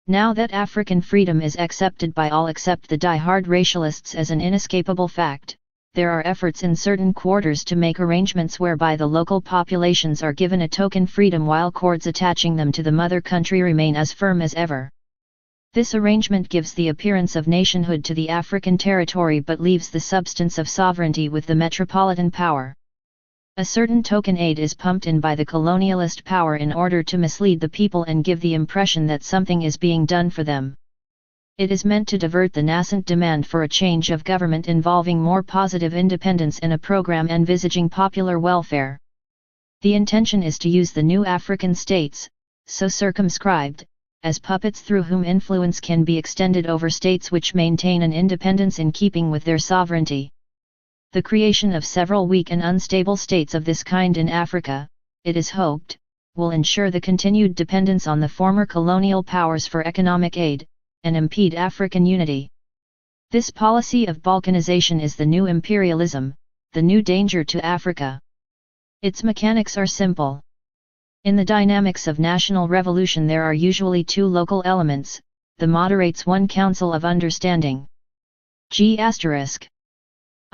Speaker 1: Now that African freedom is accepted by all except the die-hard racialists as an inescapable fact, there are efforts in certain quarters to make arrangements whereby the local populations are given a token freedom while cords attaching them to the mother country remain as firm as ever. This arrangement gives the appearance of nationhood to the African territory but leaves the substance of sovereignty with the metropolitan power. A certain token aid is pumped in by the colonialist power in order to mislead the people and give the impression that something is being done for them. It is meant to divert the nascent demand for a change of government involving more positive independence and a program envisaging popular welfare. The intention is to use the new African states, so circumscribed, as puppets through whom influence can be extended over states which maintain an independence in keeping with their sovereignty. The creation of several weak and unstable states of this kind in Africa, it is hoped, will ensure the continued dependence on the former colonial powers for economic aid, and impede African unity. This policy of balkanization is the new imperialism, the new danger to Africa. Its mechanics are simple. In the dynamics of national revolution there are usually two local elements, the moderates one council of understanding. G*.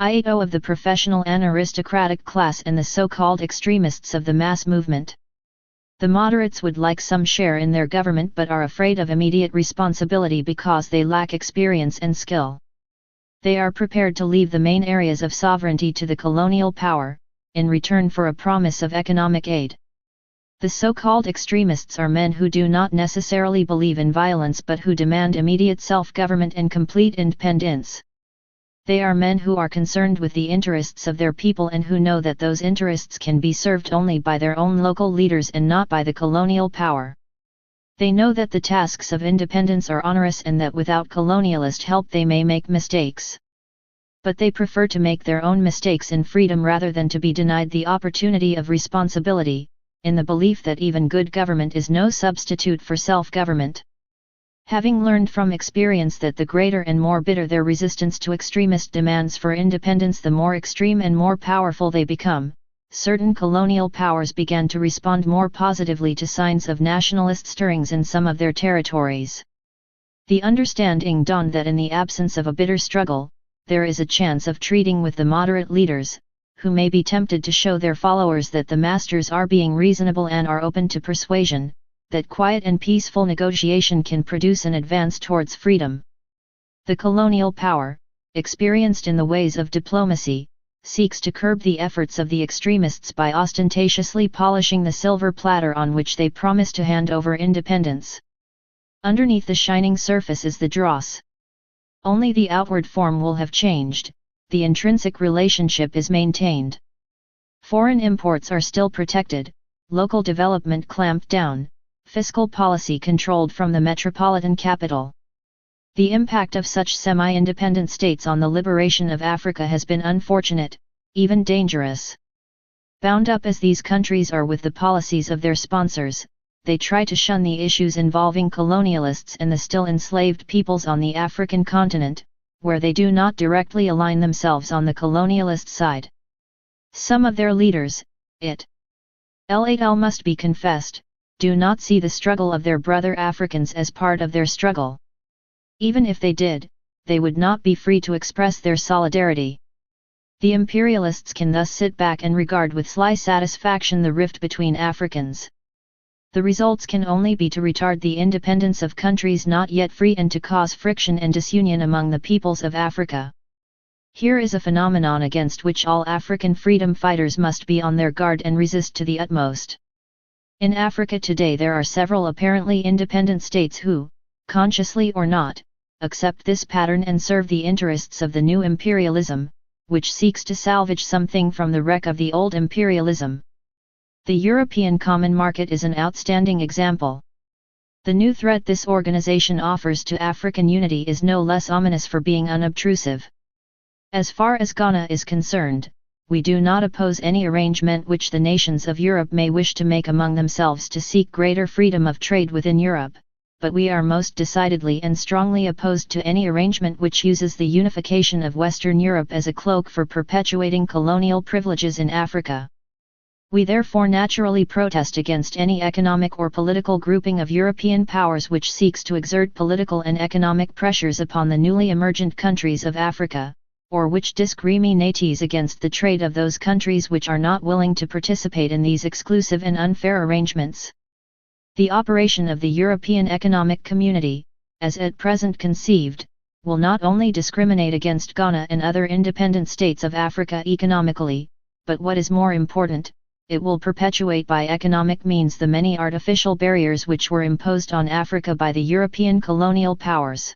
Speaker 1: IAO of the professional and aristocratic class and the so-called extremists of the mass movement. The moderates would like some share in their government but are afraid of immediate responsibility because they lack experience and skill. They are prepared to leave the main areas of sovereignty to the colonial power, in return for a promise of economic aid. The so-called extremists are men who do not necessarily believe in violence but who demand immediate self-government and complete independence. They are men who are concerned with the interests of their people and who know that those interests can be served only by their own local leaders and not by the colonial power. They know that the tasks of independence are onerous and that without colonialist help they may make mistakes. But they prefer to make their own mistakes in freedom rather than to be denied the opportunity of responsibility, in the belief that even good government is no substitute for self-government. Having learned from experience that the greater and more bitter their resistance to extremist demands for independence, the more extreme and more powerful they become, certain colonial powers began to respond more positively to signs of nationalist stirrings in some of their territories. The understanding dawned that in the absence of a bitter struggle, there is a chance of treating with the moderate leaders, who may be tempted to show their followers that the masters are being reasonable and are open to persuasion, that quiet and peaceful negotiation can produce an advance towards freedom. The colonial power, experienced in the ways of diplomacy, seeks to curb the efforts of the extremists by ostentatiously polishing the silver platter on which they promise to hand over independence. Underneath the shining surface is the dross. Only the outward form will have changed, the intrinsic relationship is maintained. Foreign imports are still protected, local development clamped down, fiscal policy controlled from the metropolitan capital. The impact of such semi-independent states on the liberation of Africa has been unfortunate, even dangerous. Bound up as these countries are with the policies of their sponsors, they try to shun the issues involving colonialists and the still enslaved peoples on the African continent, where they do not directly align themselves on the colonialist side. Some of their leaders, it must be confessed, do not see the struggle of their brother Africans as part of their struggle. Even if they did, they would not be free to express their solidarity. The imperialists can thus sit back and regard with sly satisfaction the rift between Africans. The results can only be to retard the independence of countries not yet free and to cause friction and disunion among the peoples of Africa. Here is a phenomenon against which all African freedom fighters must be on their guard and resist to the utmost. In Africa today there are several apparently independent states who, consciously or not, accept this pattern and serve the interests of the new imperialism, which seeks to salvage something from the wreck of the old imperialism. The European Common Market is an outstanding example. The new threat this organization offers to African unity is no less ominous for being unobtrusive. As far as Ghana is concerned, we do not oppose any arrangement which the nations of Europe may wish to make among themselves to seek greater freedom of trade within Europe, but we are most decidedly and strongly opposed to any arrangement which uses the unification of Western Europe as a cloak for perpetuating colonial privileges in Africa. We therefore naturally protest against any economic or political grouping of European powers which seeks to exert political and economic pressures upon the newly emergent countries of Africa, or which discriminates against the trade of those countries which are not willing to participate in these exclusive and unfair arrangements. The operation of the European Economic Community, as at present conceived, will not only discriminate against Ghana and other independent states of Africa economically, but what is more important, it will perpetuate by economic means the many artificial barriers which were imposed on Africa by the European colonial powers.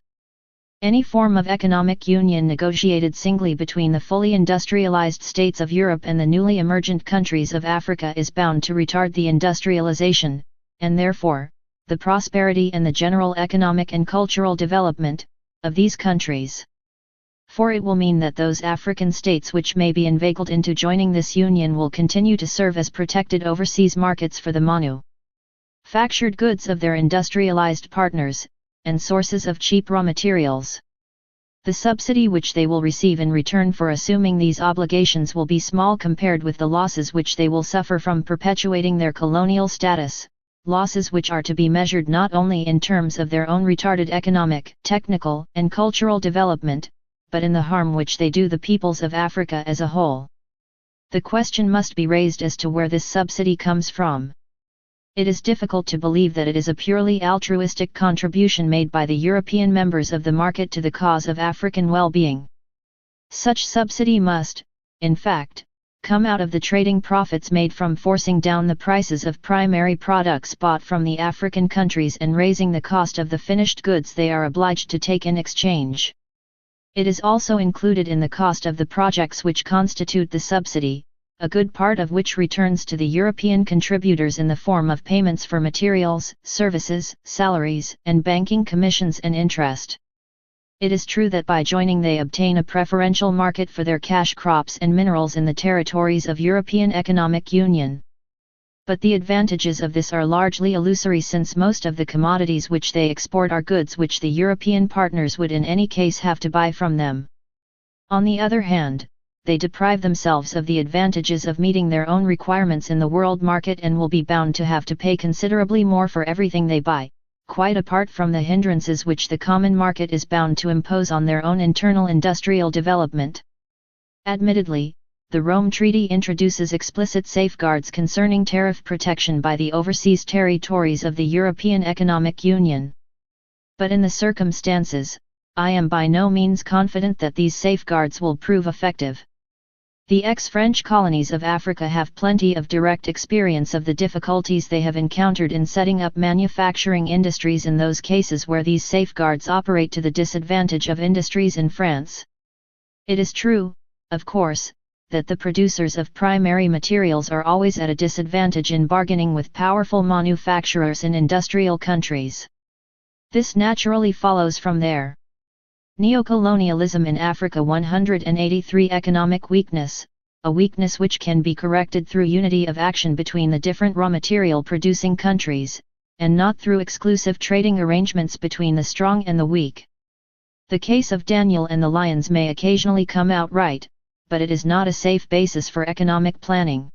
Speaker 1: Any form of economic union negotiated singly between the fully industrialized states of Europe and the newly emergent countries of Africa is bound to retard the industrialization, and therefore, the prosperity and the general economic and cultural development, of these countries. For it will mean that those African states which may be inveigled into joining this union will continue to serve as protected overseas markets for the manufactured goods of their industrialized partners, and sources of cheap raw materials. The subsidy which they will receive in return for assuming these obligations will be small compared with the losses which they will suffer from perpetuating their colonial status, losses which are to be measured not only in terms of their own retarded economic, technical, and cultural development, but in the harm which they do the peoples of Africa as a whole. The question must be raised as to where this subsidy comes from. It is difficult to believe that it is a purely altruistic contribution made by the European members of the market to the cause of African well-being. Such subsidy must, in fact, come out of the trading profits made from forcing down the prices of primary products bought from the African countries and raising the cost of the finished goods they are obliged to take in exchange. It is also included in the cost of the projects which constitute the subsidy, a good part of which returns to the European contributors in the form of payments for materials, services, salaries, and banking commissions and interest. It is true that by joining they obtain a preferential market for their cash crops and minerals in the territories of European Economic Union. But the advantages of this are largely illusory, since most of the commodities which they export are goods which the European partners would in any case have to buy from them. On the other hand, they deprive themselves of the advantages of meeting their own requirements in the world market and will be bound to have to pay considerably more for everything they buy, quite apart from the hindrances which the common market is bound to impose on their own internal industrial development. Admittedly, the Rome Treaty introduces explicit safeguards concerning tariff protection by the overseas territories of the European Economic Union. But in the circumstances, I am by no means confident that these safeguards will prove effective. The ex-French colonies of Africa have plenty of direct experience of the difficulties they have encountered in setting up manufacturing industries in those cases where these safeguards operate to the disadvantage of industries in France. It is true, of course, that the producers of primary materials are always at a disadvantage in bargaining with powerful manufacturers in industrial countries. This naturally follows from their neocolonialism in Africa. 183 Economic weakness, a weakness which can be corrected through unity of action between the different raw material producing countries, and not through exclusive trading arrangements between the strong and the weak. The case of Daniel and the lions may occasionally come out right, but it is not a safe basis for economic planning.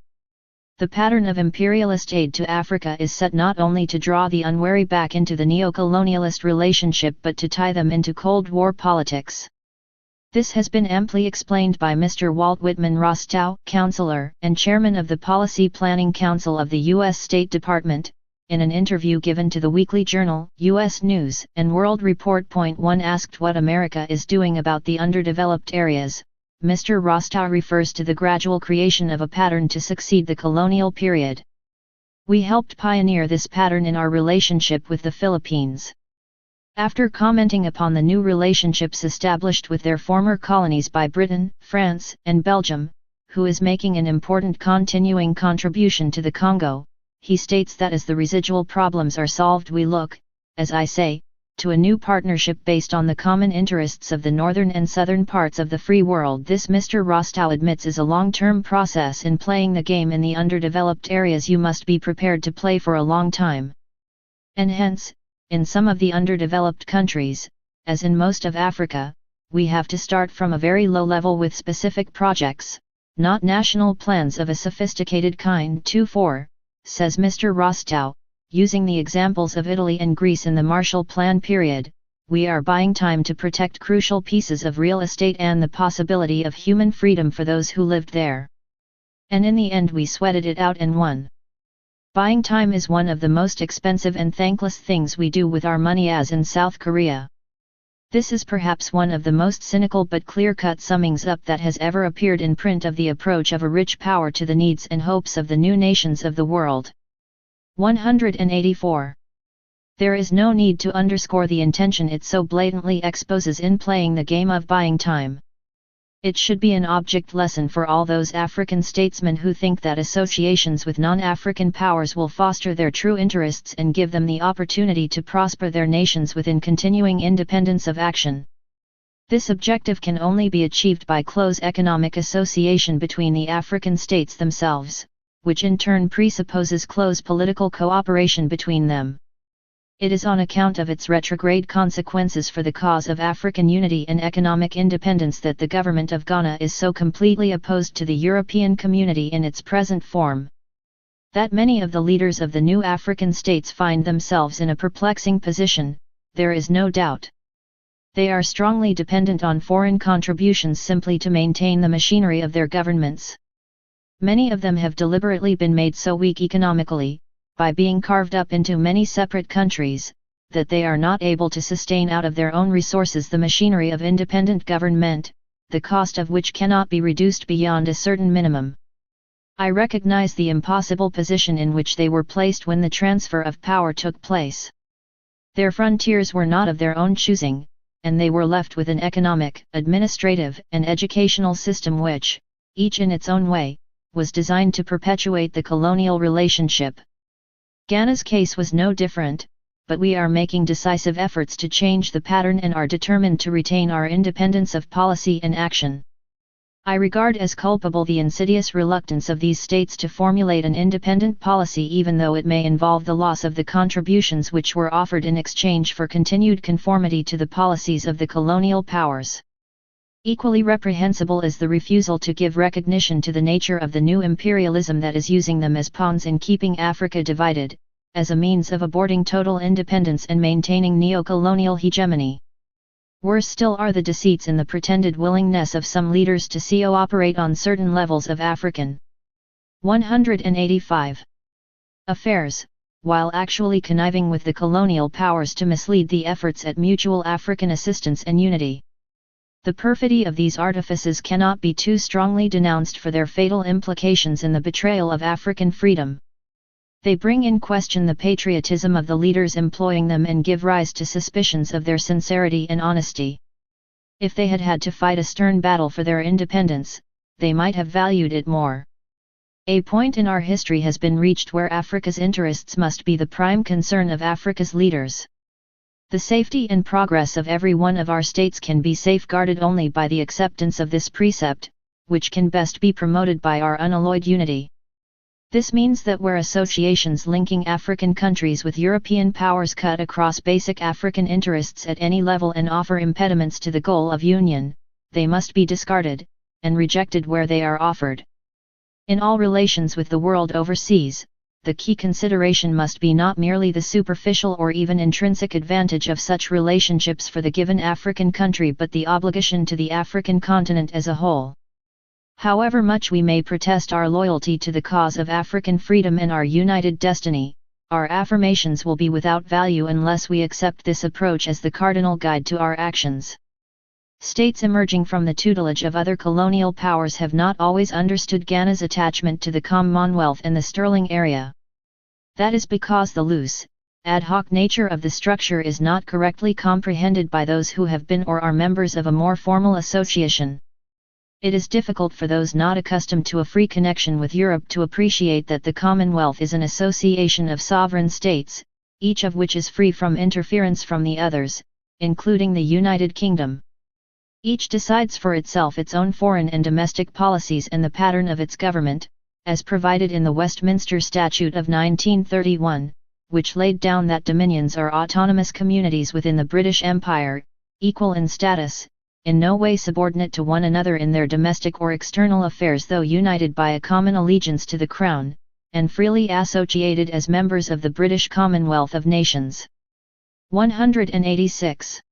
Speaker 1: The pattern of imperialist aid to Africa is set not only to draw the unwary back into the neo-colonialist relationship but to tie them into Cold War politics. This has been amply explained by Mr. Walt Whitman Rostow, Counselor and Chairman of the Policy Planning Council of the U.S. State Department, in an interview given to the weekly journal, U.S. News and World Report. 1 Asked what America is doing about the underdeveloped areas, Mr. Rostow refers to the gradual creation of a pattern to succeed the colonial period. We helped pioneer this pattern in our relationship with the Philippines. After commenting upon the new relationships established with their former colonies by Britain, France, and Belgium, who is making an important continuing contribution to the Congo, he states that as the residual problems are solved we look, as I say, to a new partnership based on the common interests of the northern and southern parts of the free world. This, Mr. Rostow admits, is a long-term process. In playing the game in the underdeveloped areas you must be prepared to play for a long time. And hence, in some of the underdeveloped countries, as in most of Africa, we have to start from a very low level with specific projects, not national plans of a sophisticated kind. 4, says Mr. Rostow, using the examples of Italy and Greece in the Marshall Plan period, we are buying time to protect crucial pieces of real estate and the possibility of human freedom for those who lived there. And in the end we sweated it out and won. Buying time is one of the most expensive and thankless things we do with our money, as in South Korea. This is perhaps one of the most cynical but clear-cut summings up that has ever appeared in print of the approach of a rich power to the needs and hopes of the new nations of the world. 184. There is no need to underscore the intention it so blatantly exposes in playing the game of buying time. It should be an object lesson for all those African statesmen who think that associations with non-African powers will foster their true interests and give them the opportunity to prosper their nations within continuing independence of action. This objective can only be achieved by close economic association between the African states themselves, which in turn presupposes close political cooperation between them. It is on account of its retrograde consequences for the cause of African unity and economic independence that the government of Ghana is so completely opposed to the European community in its present form. That many of the leaders of the new African states find themselves in a perplexing position, there is no doubt. They are strongly dependent on foreign contributions simply to maintain the machinery of their governments. Many of them have deliberately been made so weak economically, by being carved up into many separate countries, that they are not able to sustain out of their own resources the machinery of independent government, the cost of which cannot be reduced beyond a certain minimum. I recognize the impossible position in which they were placed when the transfer of power took place. Their frontiers were not of their own choosing, and they were left with an economic, administrative, and educational system which, each in its own way, was designed to perpetuate the colonial relationship. Ghana's case was no different, but we are making decisive efforts to change the pattern and are determined to retain our independence of policy and action. I regard as culpable the insidious reluctance of these states to formulate an independent policy even though it may involve the loss of the contributions which were offered in exchange for continued conformity to the policies of the colonial powers. Equally reprehensible is the refusal to give recognition to the nature of the new imperialism that is using them as pawns in keeping Africa divided, as a means of aborting total independence and maintaining neo-colonial hegemony. Worse still are the deceits in the pretended willingness of some leaders to cooperate on certain levels of African 185 affairs, while actually conniving with the colonial powers to mislead the efforts at mutual African assistance and unity. The perfidy of these artifices cannot be too strongly denounced for their fatal implications in the betrayal of African freedom. They bring in question the patriotism of the leaders employing them and give rise to suspicions of their sincerity and honesty. If they had had to fight a stern battle for their independence, they might have valued it more. A point in our history has been reached where Africa's interests must be the prime concern of Africa's leaders. The safety and progress of every one of our states can be safeguarded only by the acceptance of this precept, which can best be promoted by our unalloyed unity. This means that where associations linking African countries with European powers cut across basic African interests at any level and offer impediments to the goal of union, they must be discarded, and rejected where they are offered. In all relations with the world overseas, the key consideration must be not merely the superficial or even intrinsic advantage of such relationships for the given African country but the obligation to the African continent as a whole. However much we may protest our loyalty to the cause of African freedom and our united destiny, our affirmations will be without value unless we accept this approach as the cardinal guide to our actions. States emerging from the tutelage of other colonial powers have not always understood Ghana's attachment to the Commonwealth and the Sterling area. That is because the loose, ad hoc nature of the structure is not correctly comprehended by those who have been or are members of a more formal association. It is difficult for those not accustomed to a free connection with Europe to appreciate that the Commonwealth is an association of sovereign states, each of which is free from interference from the others, including the United Kingdom. Each decides for itself its own foreign and domestic policies and the pattern of its government, as provided in the Westminster Statute of 1931, which laid down that dominions are autonomous communities within the British Empire, equal in status, in no way subordinate to one another in their domestic or external affairs though united by a common allegiance to the Crown, and freely associated as members of the British Commonwealth of Nations. 186.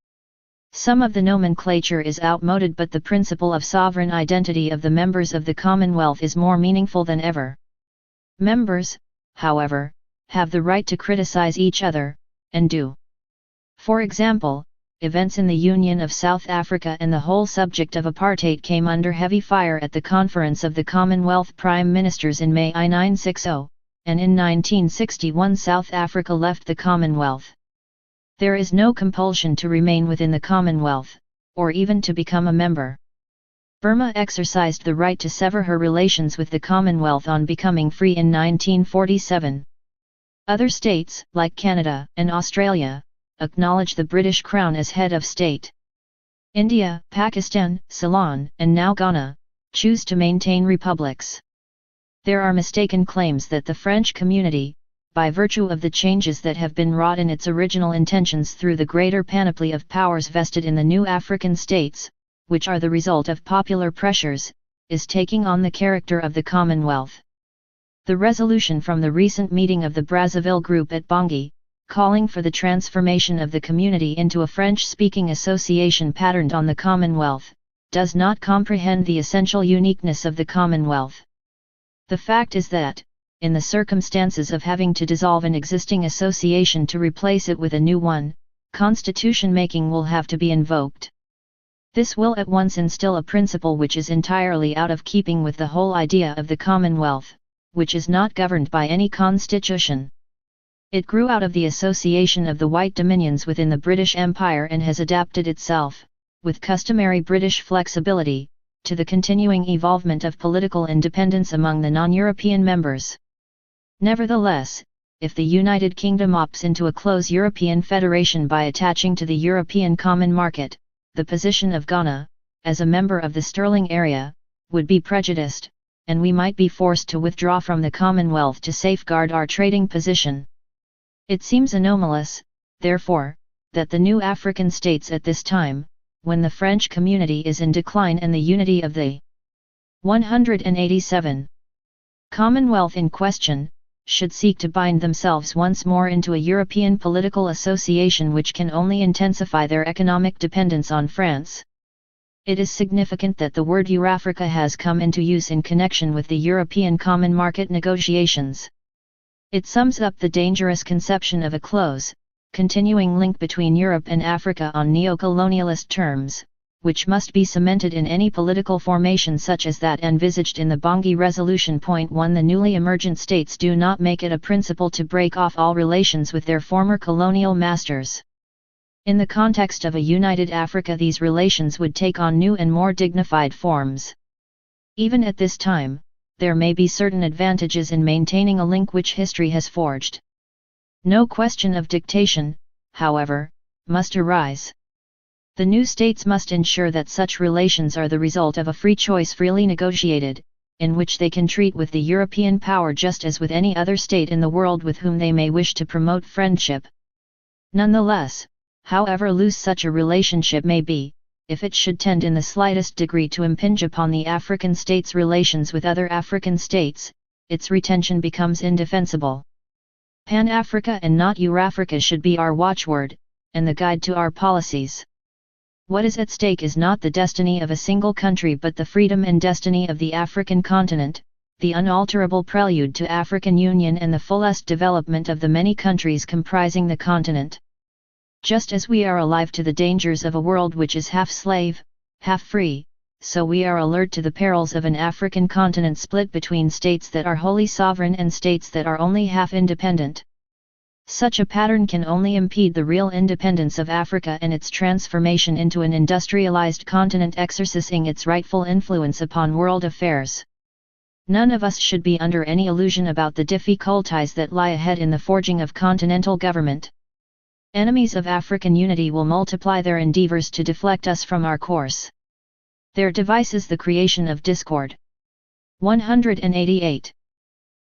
Speaker 1: Some of the nomenclature is outmoded but the principle of sovereign identity of the members of the Commonwealth is more meaningful than ever. Members, however, have the right to criticize each other, and do. For example, events in the Union of South Africa and the whole subject of apartheid came under heavy fire at the Conference of the Commonwealth Prime Ministers in May 1960, and in 1961 South Africa left the Commonwealth. There is no compulsion to remain within the Commonwealth, or even to become a member. Burma exercised the right to sever her relations with the Commonwealth on becoming free in 1947. Other states, like Canada and Australia, acknowledge the British Crown as head of state. India, Pakistan, Ceylon, and now Ghana, choose to maintain republics. There are mistaken claims that the French community, by virtue of the changes that have been wrought in its original intentions through the greater panoply of powers vested in the new African states, which are the result of popular pressures, is taking on the character of the Commonwealth. The resolution from the recent meeting of the Brazzaville Group at Bangui, calling for the transformation of the community into a French-speaking association patterned on the Commonwealth, does not comprehend the essential uniqueness of the Commonwealth. The fact is that, in the circumstances of having to dissolve an existing association to replace it with a new one, constitution making will have to be invoked. This will at once instill a principle which is entirely out of keeping with the whole idea of the Commonwealth, which is not governed by any constitution. It grew out of the association of the White Dominions within the British Empire and has adapted itself, with customary British flexibility, to the continuing evolvement of political independence among the non-European members. Nevertheless, if the United Kingdom opts into a close European federation by attaching to the European Common Market, the position of Ghana, as a member of the Sterling Area, would be prejudiced, and we might be forced to withdraw from the Commonwealth to safeguard our trading position. It seems anomalous, therefore, that the new African states at this time, when the French community is in decline and the unity of the 187 Commonwealth in question, should seek to bind themselves once more into a European political association which can only intensify their economic dependence on France. It is significant that the word Eurafrica has come into use in connection with the European Common Market negotiations. It sums up the dangerous conception of a close, continuing link between Europe and Africa on neo-colonialist terms, which must be cemented in any political formation such as that envisaged in the Bangui Resolution. 1. The newly emergent states do not make it a principle to break off all relations with their former colonial masters. In the context of a united Africa, these relations would take on new and more dignified forms. Even at this time, there may be certain advantages in maintaining a link which history has forged. No question of dictation, however, must arise. The new states must ensure that such relations are the result of a free choice freely negotiated, in which they can treat with the European power just as with any other state in the world with whom they may wish to promote friendship. Nonetheless, however loose such a relationship may be, if it should tend in the slightest degree to impinge upon the African states' relations with other African states, its retention becomes indefensible. Pan-Africa and not Eurafrica should be our watchword, and the guide to our policies. What is at stake is not the destiny of a single country but the freedom and destiny of the African continent, the unalterable prelude to African union and the fullest development of the many countries comprising the continent. Just as we are alive to the dangers of a world which is half slave, half free, so we are alert to the perils of an African continent split between states that are wholly sovereign and states that are only half independent. Such a pattern can only impede the real independence of Africa and its transformation into an industrialized continent exercising its rightful influence upon world affairs. None of us should be under any illusion about the difficulties that lie ahead in the forging of continental government. Enemies of African unity will multiply their endeavors to deflect us from our course. Their device is the creation of discord. 188.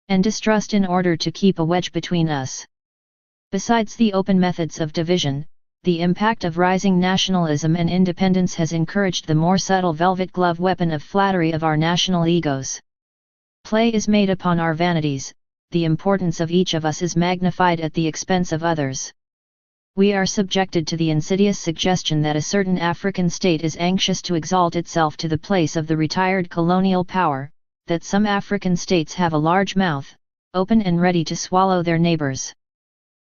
Speaker 1: And distrust in order to keep a wedge between us. Besides the open methods of division, the impact of rising nationalism and independence has encouraged the more subtle velvet glove weapon of flattery of our national egos. Play is made upon our vanities, the importance of each of us is magnified at the expense of others. We are subjected to the insidious suggestion that a certain African state is anxious to exalt itself to the place of the retired colonial power, that some African states have a large mouth, open and ready to swallow their neighbors.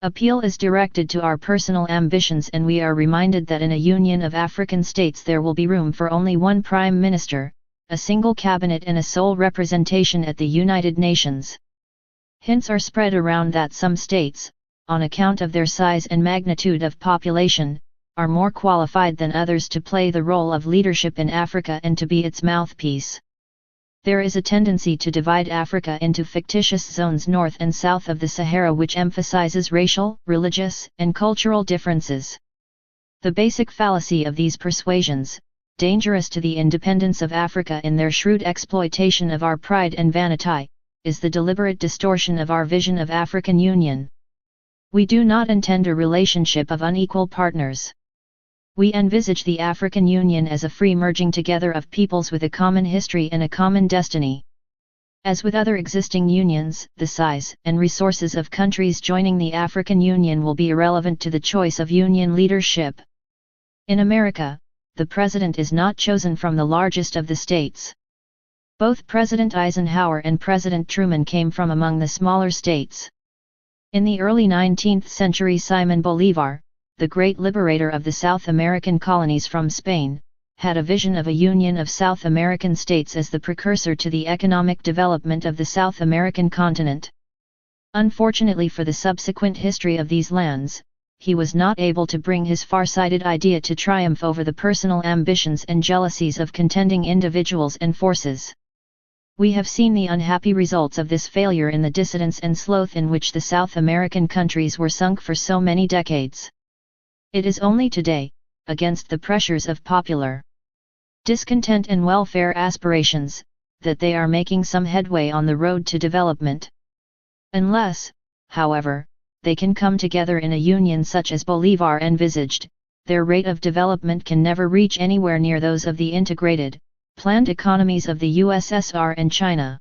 Speaker 1: Appeal is directed to our personal ambitions and we are reminded that in a union of African states there will be room for only one prime minister, a single cabinet and a sole representation at the United Nations. Hints are spread around that some states, on account of their size and magnitude of population, are more qualified than others to play the role of leadership in Africa and to be its mouthpiece. There is a tendency to divide Africa into fictitious zones north and south of the Sahara which emphasizes racial, religious, and cultural differences. The basic fallacy of these persuasions, dangerous to the independence of Africa in their shrewd exploitation of our pride and vanity, is the deliberate distortion of our vision of African union. We do not intend a relationship of unequal partners. We envisage the African Union as a free merging together of peoples with a common history and a common destiny. As with other existing unions, the size and resources of countries joining the African Union will be irrelevant to the choice of union leadership. In America, the president is not chosen from the largest of the states. Both President Eisenhower and President Truman came from among the smaller states. In the early 19th century, Simon Bolívar, the great liberator of the South American colonies from Spain, had a vision of a union of South American states as the precursor to the economic development of the South American continent. Unfortunately for the subsequent history of these lands, he was not able to bring his far-sighted idea to triumph over the personal ambitions and jealousies of contending individuals and forces. We have seen the unhappy results of this failure in the dissidence and sloth in which the South American countries were sunk for so many decades. It is only today, against the pressures of popular discontent and welfare aspirations, that they are making some headway on the road to development. Unless, however, they can come together in a union such as Bolívar envisaged, their rate of development can never reach anywhere near those of the integrated, planned economies of the USSR and China.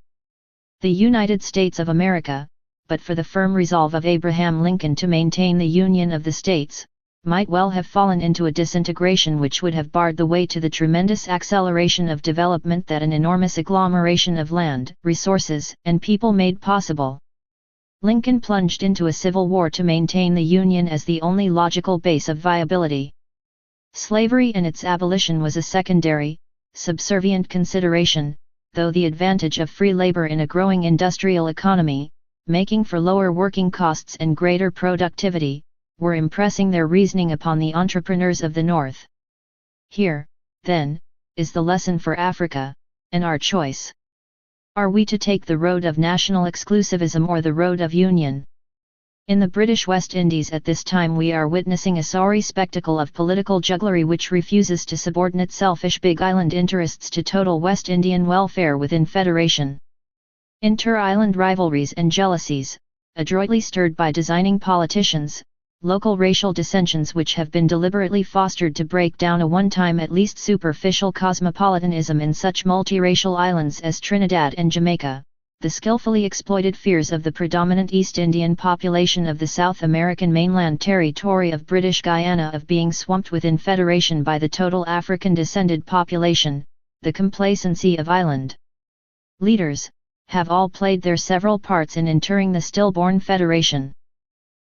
Speaker 1: The United States of America, but for the firm resolve of Abraham Lincoln to maintain the Union of the States, might well have fallen into a disintegration which would have barred the way to the tremendous acceleration of development that an enormous agglomeration of land, resources, and people made possible. Lincoln plunged into a civil war to maintain the Union as the only logical base of viability. Slavery and its abolition was a secondary, subservient consideration, though the advantage of free labor in a growing industrial economy, making for lower working costs and greater productivity, were impressing their reasoning upon the entrepreneurs of the North. Here, then, is the lesson for Africa, and our choice. Are we to take the road of national exclusivism or the road of union? In the British West Indies at this time we are witnessing a sorry spectacle of political jugglery which refuses to subordinate selfish Big Island interests to total West Indian welfare within federation. Inter-island rivalries and jealousies, adroitly stirred by designing politicians, local racial dissensions which have been deliberately fostered to break down a one-time at least superficial cosmopolitanism in such multiracial islands as Trinidad and Jamaica, the skillfully exploited fears of the predominant East Indian population of the South American mainland territory of British Guyana of being swamped within federation by the total African-descended population, the complacency of island leaders, have all played their several parts in interring the stillborn federation.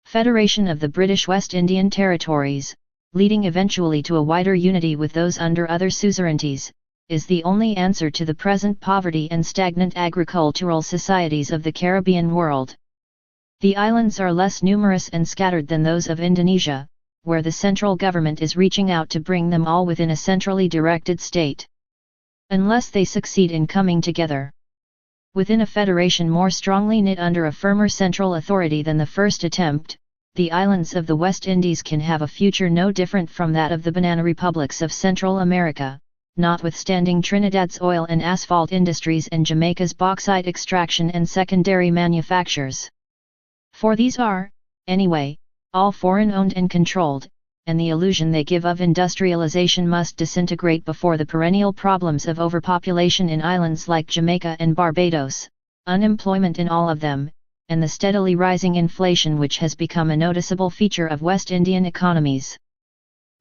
Speaker 1: Federation of the British West Indian Territories, leading eventually to a wider unity with those under other suzerainties, is the only answer to the present poverty and stagnant agricultural societies of the Caribbean world. The islands are less numerous and scattered than those of Indonesia, where the central government is reaching out to bring them all within a centrally directed state. Unless they succeed in coming together within a federation more strongly knit under a firmer central authority than the first attempt, the islands of the West Indies can have a future no different from that of the banana republics of Central America, notwithstanding Trinidad's oil and asphalt industries and Jamaica's bauxite extraction and secondary manufactures. For these are, anyway, all foreign-owned and controlled, and the illusion they give of industrialization must disintegrate before the perennial problems of overpopulation in islands like Jamaica and Barbados, unemployment in all of them, and the steadily rising inflation which has become a noticeable feature of West Indian economies.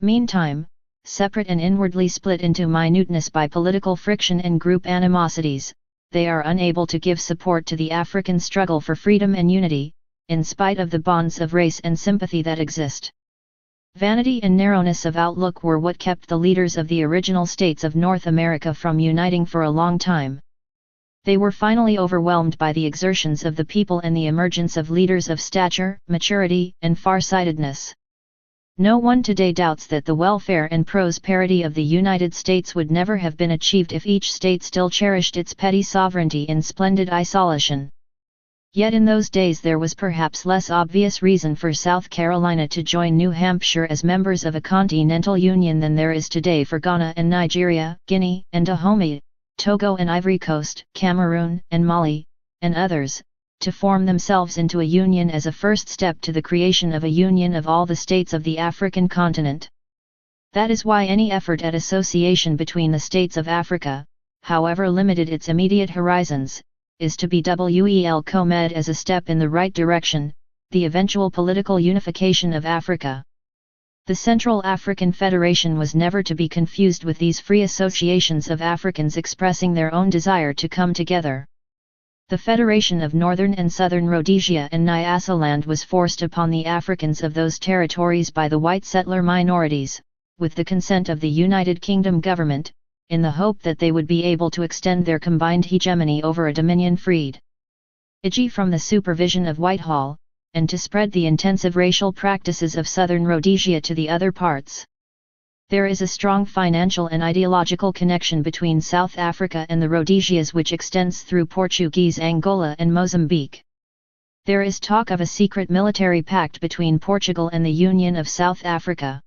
Speaker 1: Meantime, separate and inwardly split into minuteness by political friction and group animosities, they are unable to give support to the African struggle for freedom and unity, in spite of the bonds of race and sympathy that exist. Vanity and narrowness of outlook were what kept the leaders of the original states of North America from uniting for a long time. They were finally overwhelmed by the exertions of the people and the emergence of leaders of stature, maturity, and far-sightedness. No one today doubts that the welfare and prosperity of the United States would never have been achieved if each state still cherished its petty sovereignty in splendid isolation. Yet in those days there was perhaps less obvious reason for South Carolina to join New Hampshire as members of a continental union than there is today for Ghana and Nigeria, Guinea and Dahomey, Togo and Ivory Coast, Cameroon and Mali, and others, to form themselves into a union as a first step to the creation of a union of all the states of the African continent. That is why any effort at association between the states of Africa, however limited its immediate horizons, is to be well as a step in the right direction, the eventual political unification of Africa. The Central African Federation was never to be confused with these free associations of Africans expressing their own desire to come together. The Federation of Northern and Southern Rhodesia and Nyasaland was forced upon the Africans of those territories by the white settler minorities, with the consent of the United Kingdom government, in the hope that they would be able to extend their combined hegemony over a dominion freed from the supervision of Whitehall, and to spread the intensive racial practices of southern Rhodesia to the other parts. There is a strong financial and ideological connection between South Africa and the Rhodesias which extends through Portuguese Angola and Mozambique. There is talk of a secret military pact between Portugal and the Union of South Africa.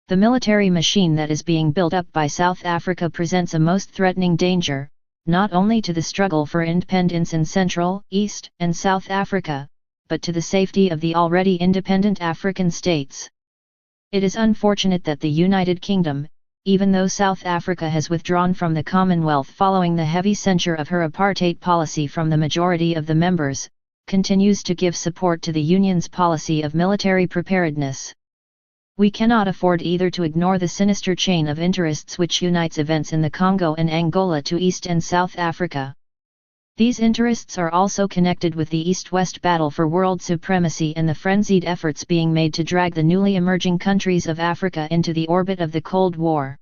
Speaker 1: The military machine that is being built up by South Africa presents a most threatening danger, not only to the struggle for independence in Central, East, and South Africa, but to the safety of the already independent African states. It is unfortunate that the United Kingdom, even though South Africa has withdrawn from the Commonwealth following the heavy censure of her apartheid policy from the majority of the members, continues to give support to the Union's policy of military preparedness. We cannot afford either to ignore the sinister chain of interests which unites events in the Congo and Angola to East and South Africa. These interests are also connected with the East-West battle for world supremacy and the frenzied efforts being made to drag the newly emerging countries of Africa into the orbit of the Cold War.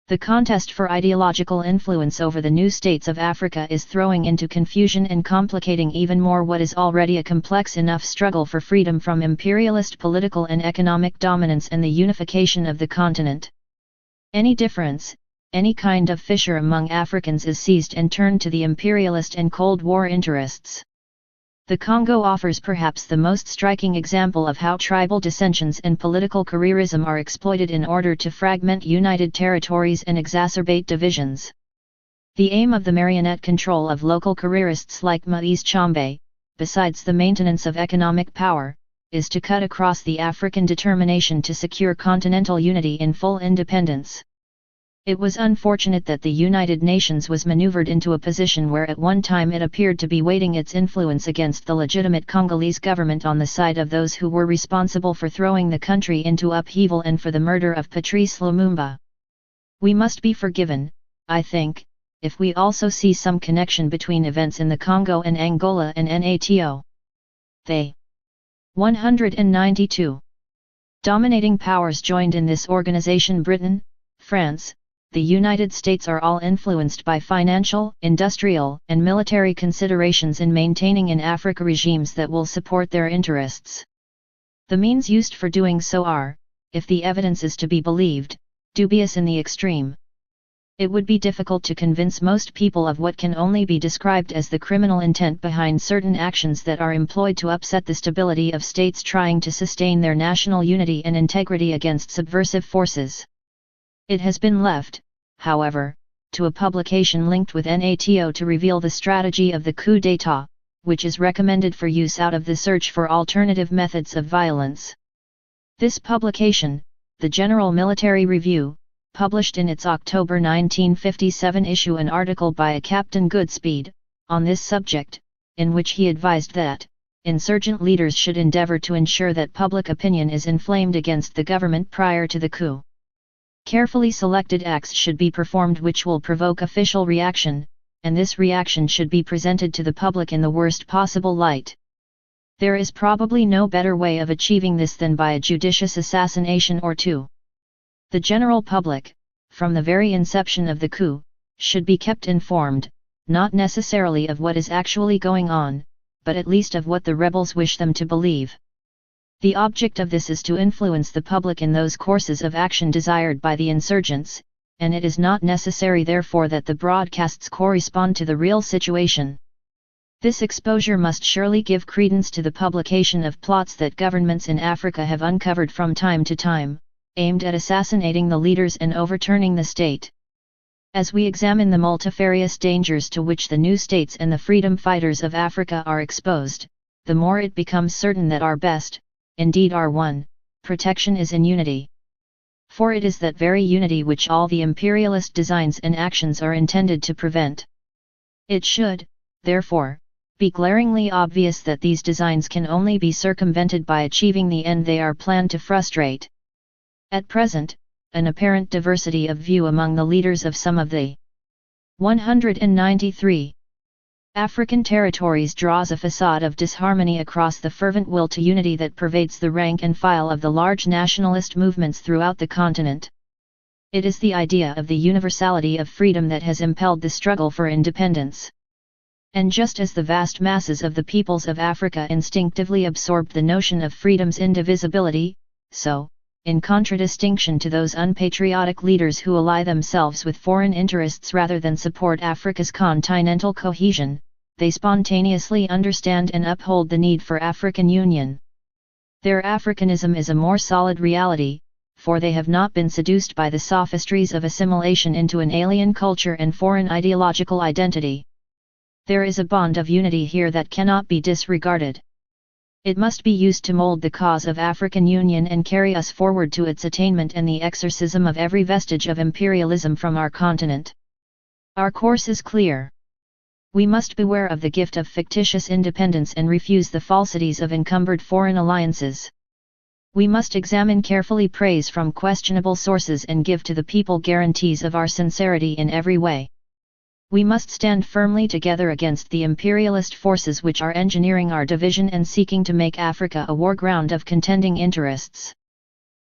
Speaker 1: The contest for ideological influence over the new states of Africa is throwing into confusion and complicating even more what is already a complex enough struggle for freedom from imperialist political and economic dominance and the unification of the continent. Any difference, any kind of fissure among Africans is seized and turned to the imperialist and Cold War interests. The Congo offers perhaps the most striking example of how tribal dissensions and political careerism are exploited in order to fragment united territories and exacerbate divisions. The aim of the marionette control of local careerists like Moise Tshombe, besides the maintenance of economic power, is to cut across the African determination to secure continental unity in full independence. It was unfortunate that the United Nations was maneuvered into a position where at one time it appeared to be weighting its influence against the legitimate Congolese government on the side of those who were responsible for throwing the country into upheaval and for the murder of Patrice Lumumba. We must be forgiven, I think, if we also see some connection between events in the Congo and Angola and NATO. They 192 dominating powers joined in this organization: Britain, France, the United States are all influenced by financial, industrial, and military considerations in maintaining in Africa regimes that will support their interests. The means used for doing so are, if the evidence is to be believed, dubious in the extreme. It would be difficult to convince most people of what can only be described as the criminal intent behind certain actions that are employed to upset the stability of states trying to sustain their national unity and integrity against subversive forces. It has been left, however, to a publication linked with NATO to reveal the strategy of the coup d'état, which is recommended for use out of the search for alternative methods of violence. This publication, the General Military Review, published in its October 1957 issue an article by a Captain Goodspeed, on this subject, in which he advised that insurgent leaders should endeavor to ensure that public opinion is inflamed against the government prior to the coup. Carefully selected acts should be performed which will provoke official reaction, and this reaction should be presented to the public in the worst possible light. There is probably no better way of achieving this than by a judicious assassination or two. The general public, from the very inception of the coup, should be kept informed, not necessarily of what is actually going on, but at least of what the rebels wish them to believe. The object of this is to influence the public in those courses of action desired by the insurgents, and it is not necessary therefore that the broadcasts correspond to the real situation. This exposure must surely give credence to the publication of plots that governments in Africa have uncovered from time to time, aimed at assassinating the leaders and overturning the state. As we examine the multifarious dangers to which the new states and the freedom fighters of Africa are exposed, the more it becomes certain that our best, indeed our one, protection is in unity. For it is that very unity which all the imperialist designs and actions are intended to prevent. It should, therefore, be glaringly obvious that these designs can only be circumvented by achieving the end they are planned to frustrate. At present, an apparent diversity of view among the leaders of some of the 193 African territories draws a facade of disharmony across the fervent will to unity that pervades the rank and file of the large nationalist movements throughout the continent. It is the idea of the universality of freedom that has impelled the struggle for independence. And just as the vast masses of the peoples of Africa instinctively absorbed the notion of freedom's indivisibility, so, in contradistinction to those unpatriotic leaders who ally themselves with foreign interests rather than support Africa's continental cohesion, they spontaneously understand and uphold the need for African union. Their Africanism is a more solid reality, for they have not been seduced by the sophistries of assimilation into an alien culture and foreign ideological identity. There is a bond of unity here that cannot be disregarded. It must be used to mold the cause of African union and carry us forward to its attainment and the exorcism of every vestige of imperialism from our continent. Our course is clear. We must beware of the gift of fictitious independence and refuse the falsities of encumbered foreign alliances. We must examine carefully praise from questionable sources and give to the people guarantees of our sincerity in every way. We must stand firmly together against the imperialist forces which are engineering our division and seeking to make Africa a war ground of contending interests.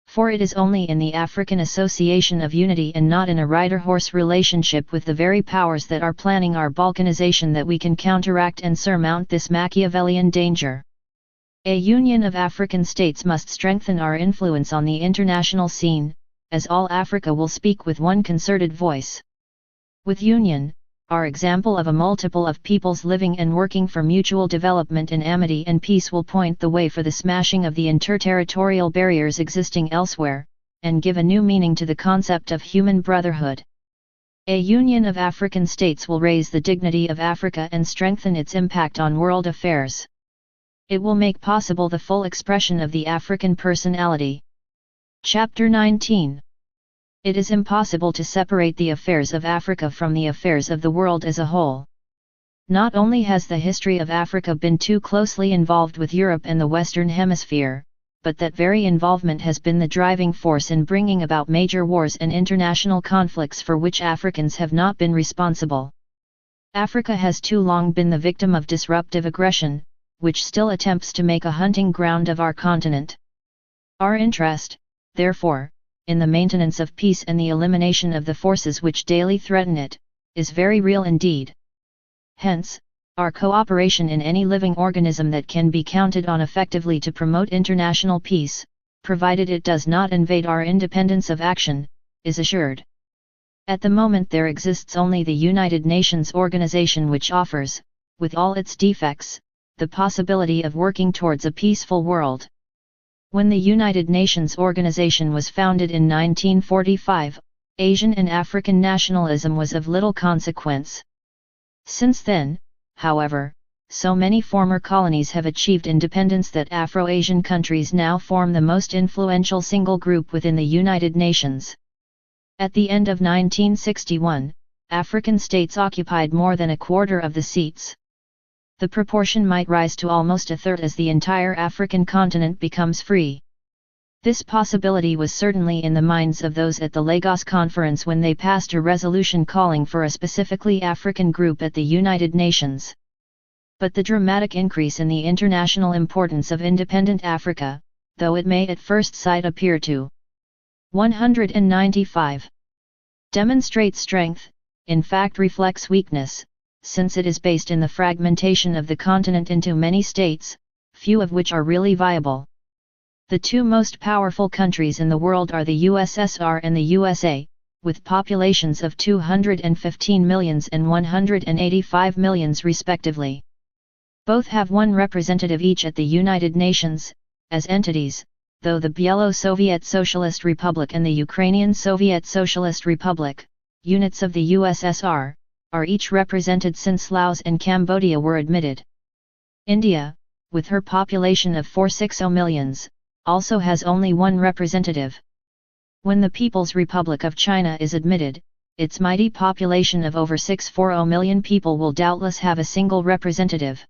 Speaker 1: For it is only in the African association of unity and not in a rider-horse relationship with the very powers that are planning our balkanization that we can counteract and surmount this Machiavellian danger. A union of African states must strengthen our influence on the international scene, as all Africa will speak with one concerted voice. With union, our example of a multiple of peoples living and working for mutual development in amity and peace will point the way for the smashing of the interterritorial barriers existing elsewhere, and give a new meaning to the concept of human brotherhood. A union of African states will raise the dignity of Africa and strengthen its impact on world affairs. It will make possible the full expression of the African personality. Chapter 19. It is impossible to separate the affairs of Africa from the affairs of the world as a whole. Not only has the history of Africa been too closely involved with Europe and the Western Hemisphere, but that very involvement has been the driving force in bringing about major wars and international conflicts for which Africans have not been responsible. Africa has too long been the victim of disruptive aggression, which still attempts to make a hunting ground of our continent. Our interest, therefore, in the maintenance of peace and the elimination of the forces which daily threaten it, is very real indeed. Hence, our cooperation in any living organism that can be counted on effectively to promote international peace, provided it does not invade our independence of action, is assured. At the moment there exists only the United Nations organization which offers, with all its defects, the possibility of working towards a peaceful world. When the United Nations organization was founded in 1945, Asian and African nationalism was of little consequence. Since then, however, so many former colonies have achieved independence that Afro-Asian countries now form the most influential single group within the United Nations. At the end of 1961, African states occupied more than a quarter of the seats. The proportion might rise to almost a third as the entire African continent becomes free. This possibility was certainly in the minds of those at the Lagos Conference when they passed a resolution calling for a specifically African group at the United Nations. But the dramatic increase in the international importance of independent Africa, though it may at first sight appear to 195 demonstrate strength, in fact reflects weakness, since it is based in the fragmentation of the continent into many states, few of which are really viable. The two most powerful countries in the world are the USSR and the USA, with populations of 215 millions and 185 millions respectively. Both have one representative each at the United Nations, as entities, though the Bielo-Soviet Socialist Republic and the Ukrainian Soviet Socialist Republic, units of the USSR, are each represented since Laos and Cambodia were admitted. India, with her population of 460 millions, also has only one representative. When the People's Republic of China is admitted, its mighty population of over 640 million people will doubtless have a single representative.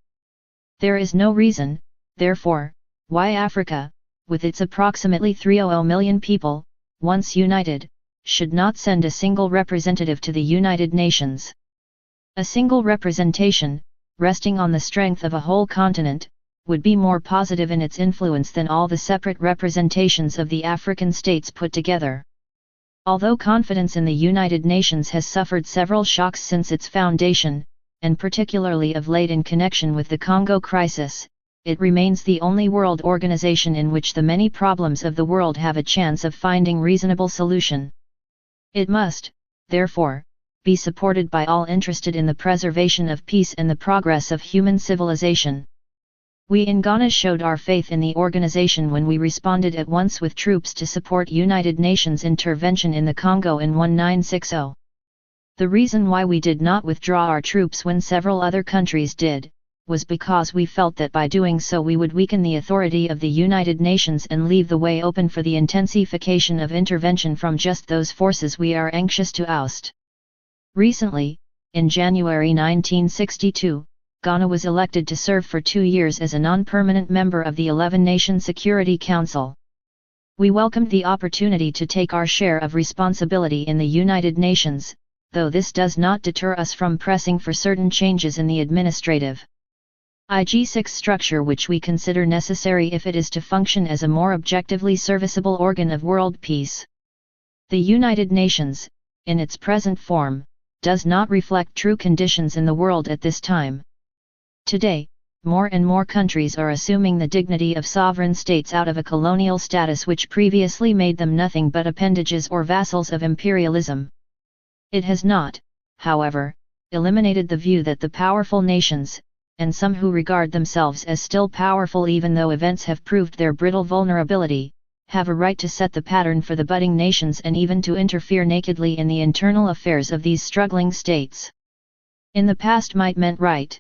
Speaker 1: There is no reason, therefore, why Africa, with its approximately 300 million people, once united, should not send a single representative to the United Nations. A single representation, resting on the strength of a whole continent, would be more positive in its influence than all the separate representations of the African states put together. Although confidence in the United Nations has suffered several shocks since its foundation, and particularly of late in connection with the Congo crisis, it remains the only world organization in which the many problems of the world have a chance of finding reasonable solution. It must, therefore, be supported by all interested in the preservation of peace and the progress of human civilization. We in Ghana showed our faith in the organization when we responded at once with troops to support United Nations intervention in the Congo in 1960. The reason why we did not withdraw our troops when several other countries did, was because we felt that by doing so we would weaken the authority of the United Nations and leave the way open for the intensification of intervention from just those forces we are anxious to oust. Recently, in January 1962, Ghana was elected to serve for 2 years as a non-permanent member of the 11-Nation Security Council. We welcomed the opportunity to take our share of responsibility in the United Nations, though this does not deter us from pressing for certain changes in the administrative IG6 structure which we consider necessary if it is to function as a more objectively serviceable organ of world peace. The United Nations, in its present form, does not reflect true conditions in the world at this time. Today, more and more countries are assuming the dignity of sovereign states out of a colonial status which previously made them nothing but appendages or vassals of imperialism. It has not, however, eliminated the view that the powerful nations, and some who regard themselves as still powerful even though events have proved their brittle vulnerability, have a right to set the pattern for the budding nations and even to interfere nakedly in the internal affairs of these struggling states. In the past might meant right.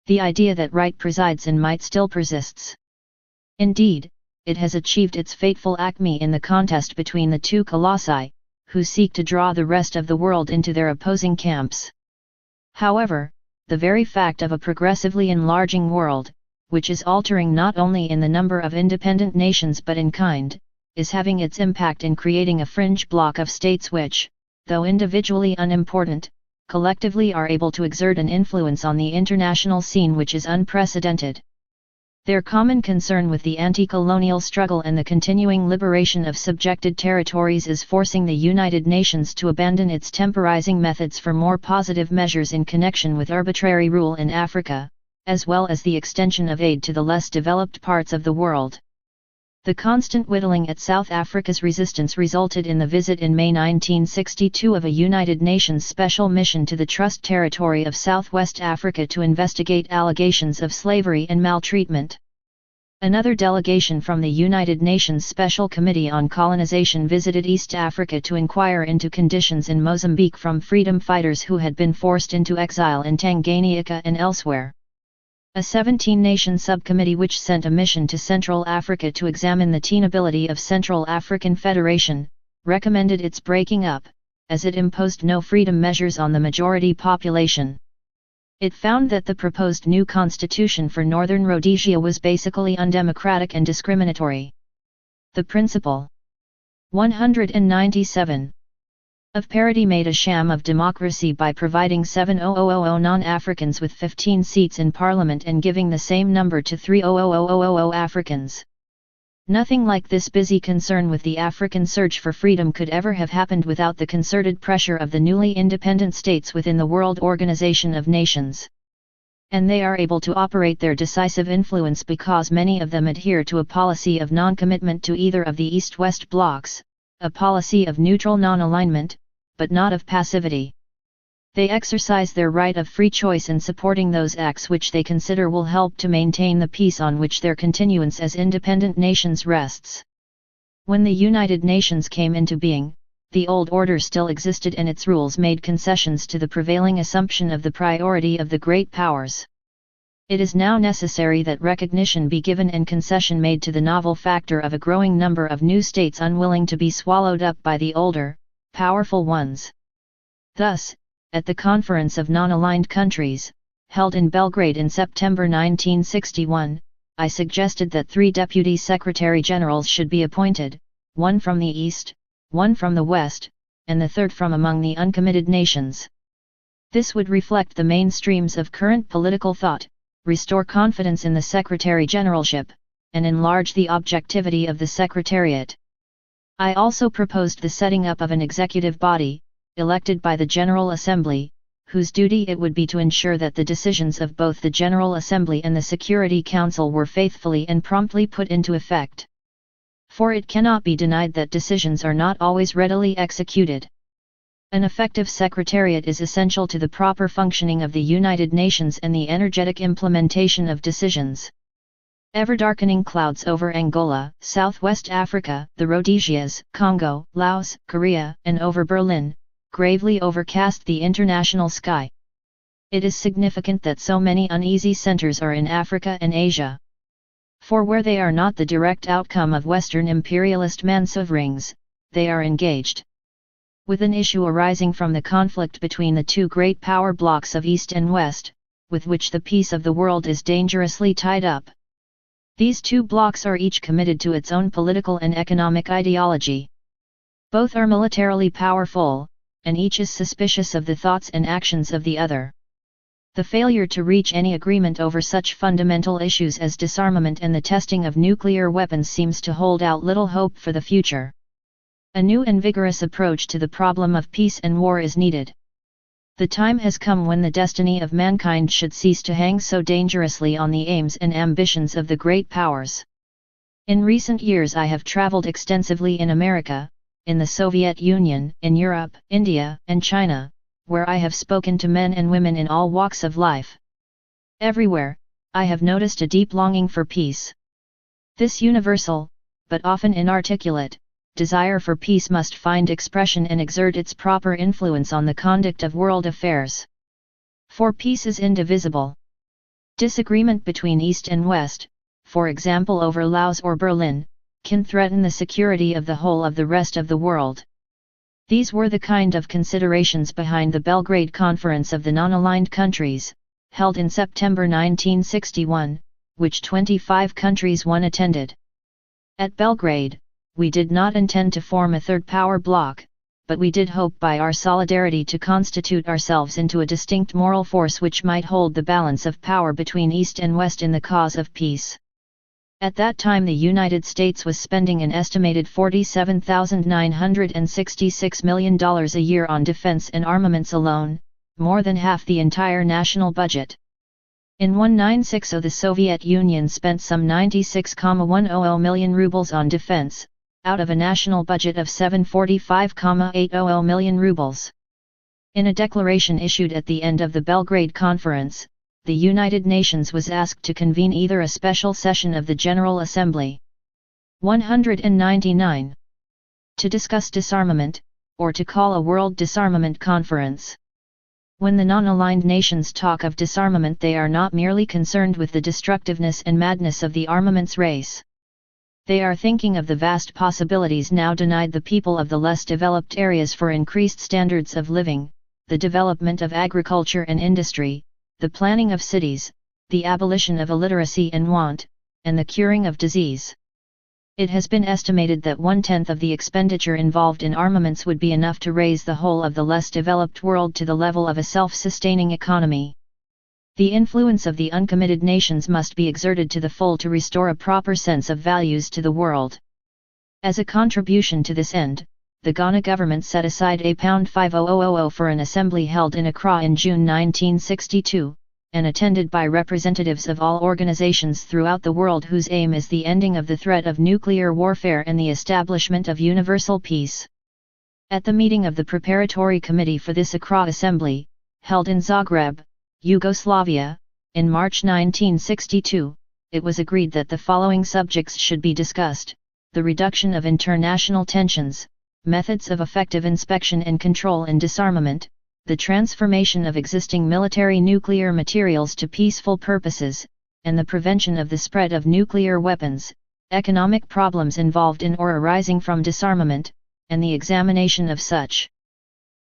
Speaker 1: The idea that right presides in might still persists. Indeed, it has achieved its fateful acme in the contest between the two colossi, who seek to draw the rest of the world into their opposing camps. However, the very fact of a progressively enlarging world, which is altering not only in the number of independent nations but in kind, is having its impact in creating a fringe block of states which, though individually unimportant, collectively are able to exert an influence on the international scene which is unprecedented. Their common concern with the anti-colonial struggle and the continuing liberation of subjected territories is forcing the United Nations to abandon its temporizing methods for more positive measures in connection with arbitrary rule in Africa, as well as the extension of aid to the less developed parts of the world. The constant whittling at South Africa's resistance resulted in the visit in May 1962 of a United Nations special mission to the Trust Territory of Southwest Africa to investigate allegations of slavery and maltreatment. Another delegation from the United Nations Special Committee on Colonization visited East Africa to inquire into conditions in Mozambique from freedom fighters who had been forced into exile in Tanganyika and elsewhere. A 17-nation subcommittee which sent a mission to Central Africa to examine the tenability of Central African Federation, recommended its breaking up, as it imposed no freedom measures on the majority population. It found that the proposed new constitution for Northern Rhodesia was basically undemocratic and discriminatory. The principle 197 of parity made a sham of democracy by providing 7,000 non-Africans with 15 seats in parliament and giving the same number to 3,000 Africans. Nothing like this busy concern with the African search for freedom could ever have happened without the concerted pressure of the newly independent states within the World Organization of Nations. And they are able to operate their decisive influence because many of them adhere to a policy of non-commitment to either of the East-West blocs, a policy of neutral non-alignment, but not of passivity. They exercise their right of free choice in supporting those acts which they consider will help to maintain the peace on which their continuance as independent nations rests. When the United Nations came into being, the old order still existed and its rules made concessions to the prevailing assumption of the priority of the great powers. It is now necessary that recognition be given and concession made to the novel factor of a growing number of new states unwilling to be swallowed up by the older, powerful ones. Thus, at the Conference of Non-Aligned Countries, held in Belgrade in September 1961, I suggested that 3 deputy secretary-generals should be appointed, one from the East, one from the West, and the third from among the uncommitted nations. This would reflect the mainstreams of current political thought, restore confidence in the secretary-generalship, and enlarge the objectivity of the Secretariat. I also proposed the setting up of an executive body, elected by the General Assembly, whose duty it would be to ensure that the decisions of both the General Assembly and the Security Council were faithfully and promptly put into effect. For it cannot be denied that decisions are not always readily executed. An effective secretariat is essential to the proper functioning of the United Nations and the energetic implementation of decisions. Ever-darkening clouds over Angola, Southwest Africa, the Rhodesias, Congo, Laos, Korea, and over Berlin, gravely overcast the international sky. It is significant that so many uneasy centers are in Africa and Asia. For where they are not the direct outcome of Western imperialist manseuvrings, they are engaged with an issue arising from the conflict between the two great power blocks of East and West, with which the peace of the world is dangerously tied up. These two blocks are each committed to its own political and economic ideology. Both are militarily powerful, and each is suspicious of the thoughts and actions of the other. The failure to reach any agreement over such fundamental issues as disarmament and the testing of nuclear weapons seems to hold out little hope for the future. A new and vigorous approach to the problem of peace and war is needed. The time has come when the destiny of mankind should cease to hang so dangerously on the aims and ambitions of the great powers. In recent years I have traveled extensively in America, in the Soviet Union, in Europe, India, and China, where I have spoken to men and women in all walks of life. Everywhere, I have noticed a deep longing for peace. This universal, but often inarticulate, desire for peace must find expression and exert its proper influence on the conduct of world affairs. For peace is indivisible. Disagreement between East and West, for example over Laos or Berlin, can threaten the security of the whole of the rest of the world. These were the kind of considerations behind the Belgrade Conference of the Non-Aligned Countries, held in September 1961, which 25 countries attended. At Belgrade, we did not intend to form a third power bloc, but we did hope by our solidarity to constitute ourselves into a distinct moral force which might hold the balance of power between East and West in the cause of peace. At that time the United States was spending an estimated $47,966 million a year on defense and armaments alone, more than half the entire national budget. In 1960 the Soviet Union spent some 96,100 million rubles on defense, out of a national budget of 745,800 million rubles. In a declaration issued at the end of the Belgrade Conference, the United Nations was asked to convene either a special session of the General Assembly 199 to discuss disarmament, or to call a World Disarmament Conference. When the non-aligned nations talk of disarmament, they are not merely concerned with the destructiveness and madness of the armaments race. They are thinking of the vast possibilities now denied the people of the less developed areas for increased standards of living, the development of agriculture and industry, the planning of cities, the abolition of illiteracy and want, and the curing of disease. It has been estimated that 1/10 of the expenditure involved in armaments would be enough to raise the whole of the less developed world to the level of a self-sustaining economy. The influence of the uncommitted nations must be exerted to the full to restore a proper sense of values to the world. As a contribution to this end, the Ghana government set aside £50,000 for an assembly held in Accra in June 1962, and attended by representatives of all organizations throughout the world whose aim is the ending of the threat of nuclear warfare and the establishment of universal peace. At the meeting of the preparatory committee for this Accra assembly, held in Zagreb, Yugoslavia, in March 1962, it was agreed that the following subjects should be discussed: the reduction of international tensions, methods of effective inspection and control and disarmament, the transformation of existing military nuclear materials to peaceful purposes, and the prevention of the spread of nuclear weapons, economic problems involved in or arising from disarmament, and the examination of such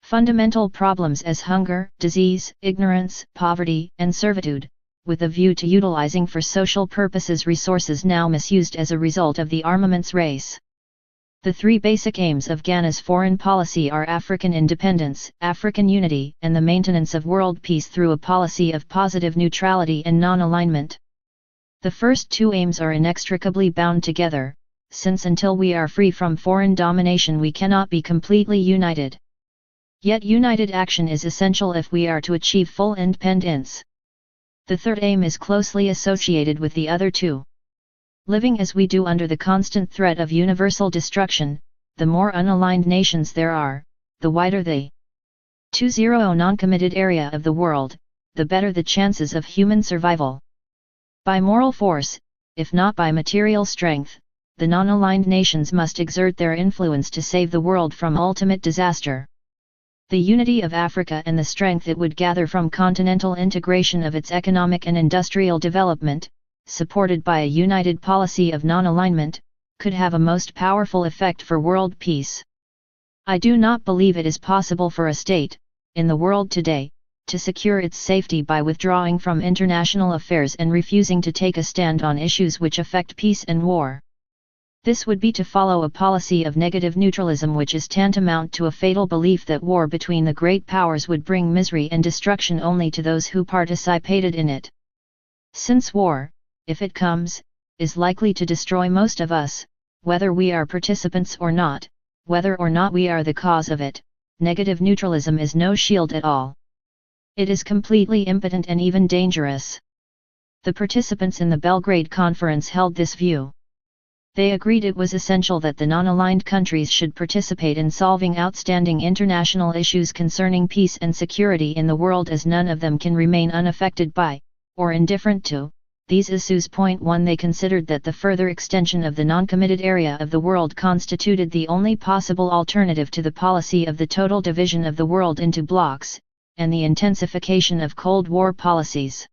Speaker 1: Fundamental problems as hunger, disease, ignorance, poverty, and servitude, with a view to utilizing for social purposes resources now misused as a result of the armaments race. The three basic aims of Ghana's foreign policy are African independence, African unity, and the maintenance of world peace through a policy of positive neutrality and non-alignment. The first two aims are inextricably bound together, since until we are free from foreign domination we cannot be completely united. Yet united action is essential if we are to achieve full independence. The third aim is closely associated with the other two. Living as we do under the constant threat of universal destruction, the more unaligned nations there are, the wider the 2.0 non-committed area of the world, the better the chances of human survival. By moral force, if not by material strength, the non-aligned nations must exert their influence to save the world from ultimate disaster. The unity of Africa and the strength it would gather from continental integration of its economic and industrial development, supported by a united policy of non-alignment, could have a most powerful effect for world peace. I do not believe it is possible for a state, in the world today, to secure its safety by withdrawing from international affairs and refusing to take a stand on issues which affect peace and war. This would be to follow a policy of negative neutralism, which is tantamount to a fatal belief that war between the great powers would bring misery and destruction only to those who participated in it. Since war, if it comes, is likely to destroy most of us, whether we are participants or not, whether or not we are the cause of it, negative neutralism is no shield at all. It is completely impotent and even dangerous. The participants in the Belgrade Conference held this view. They agreed it was essential that the non-aligned countries should participate in solving outstanding international issues concerning peace and security in the world, as none of them can remain unaffected by, or indifferent to, these issues. Point 1. They considered that the further extension of the non-committed area of the world constituted the only possible alternative to the policy of the total division of the world into blocks, and the intensification of Cold War policies.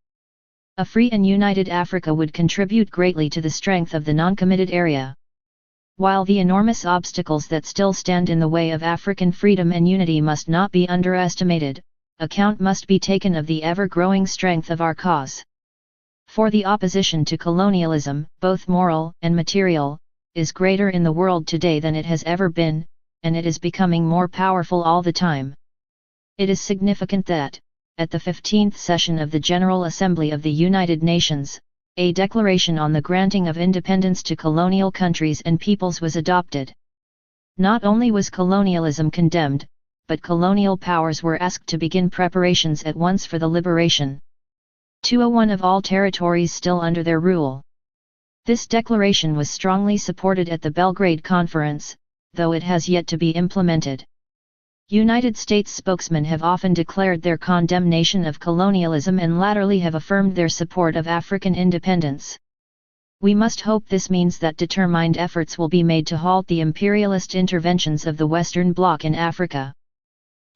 Speaker 1: A free and united Africa would contribute greatly to the strength of the non-committed area. While the enormous obstacles that still stand in the way of African freedom and unity must not be underestimated, account must be taken of the ever-growing strength of our cause. For the opposition to colonialism, both moral and material, is greater in the world today than it has ever been, and it is becoming more powerful all the time. It is significant that, at the 15th session of the General Assembly of the United Nations, a declaration on the granting of independence to colonial countries and peoples was adopted. Not only was colonialism condemned, but colonial powers were asked to begin preparations at once for the liberation 201 of all territories still under their rule. This declaration was strongly supported at the Belgrade Conference, though it has yet to be implemented. United States spokesmen have often declared their condemnation of colonialism and latterly have affirmed their support of African independence. We must hope this means that determined efforts will be made to halt the imperialist interventions of the Western Bloc in Africa.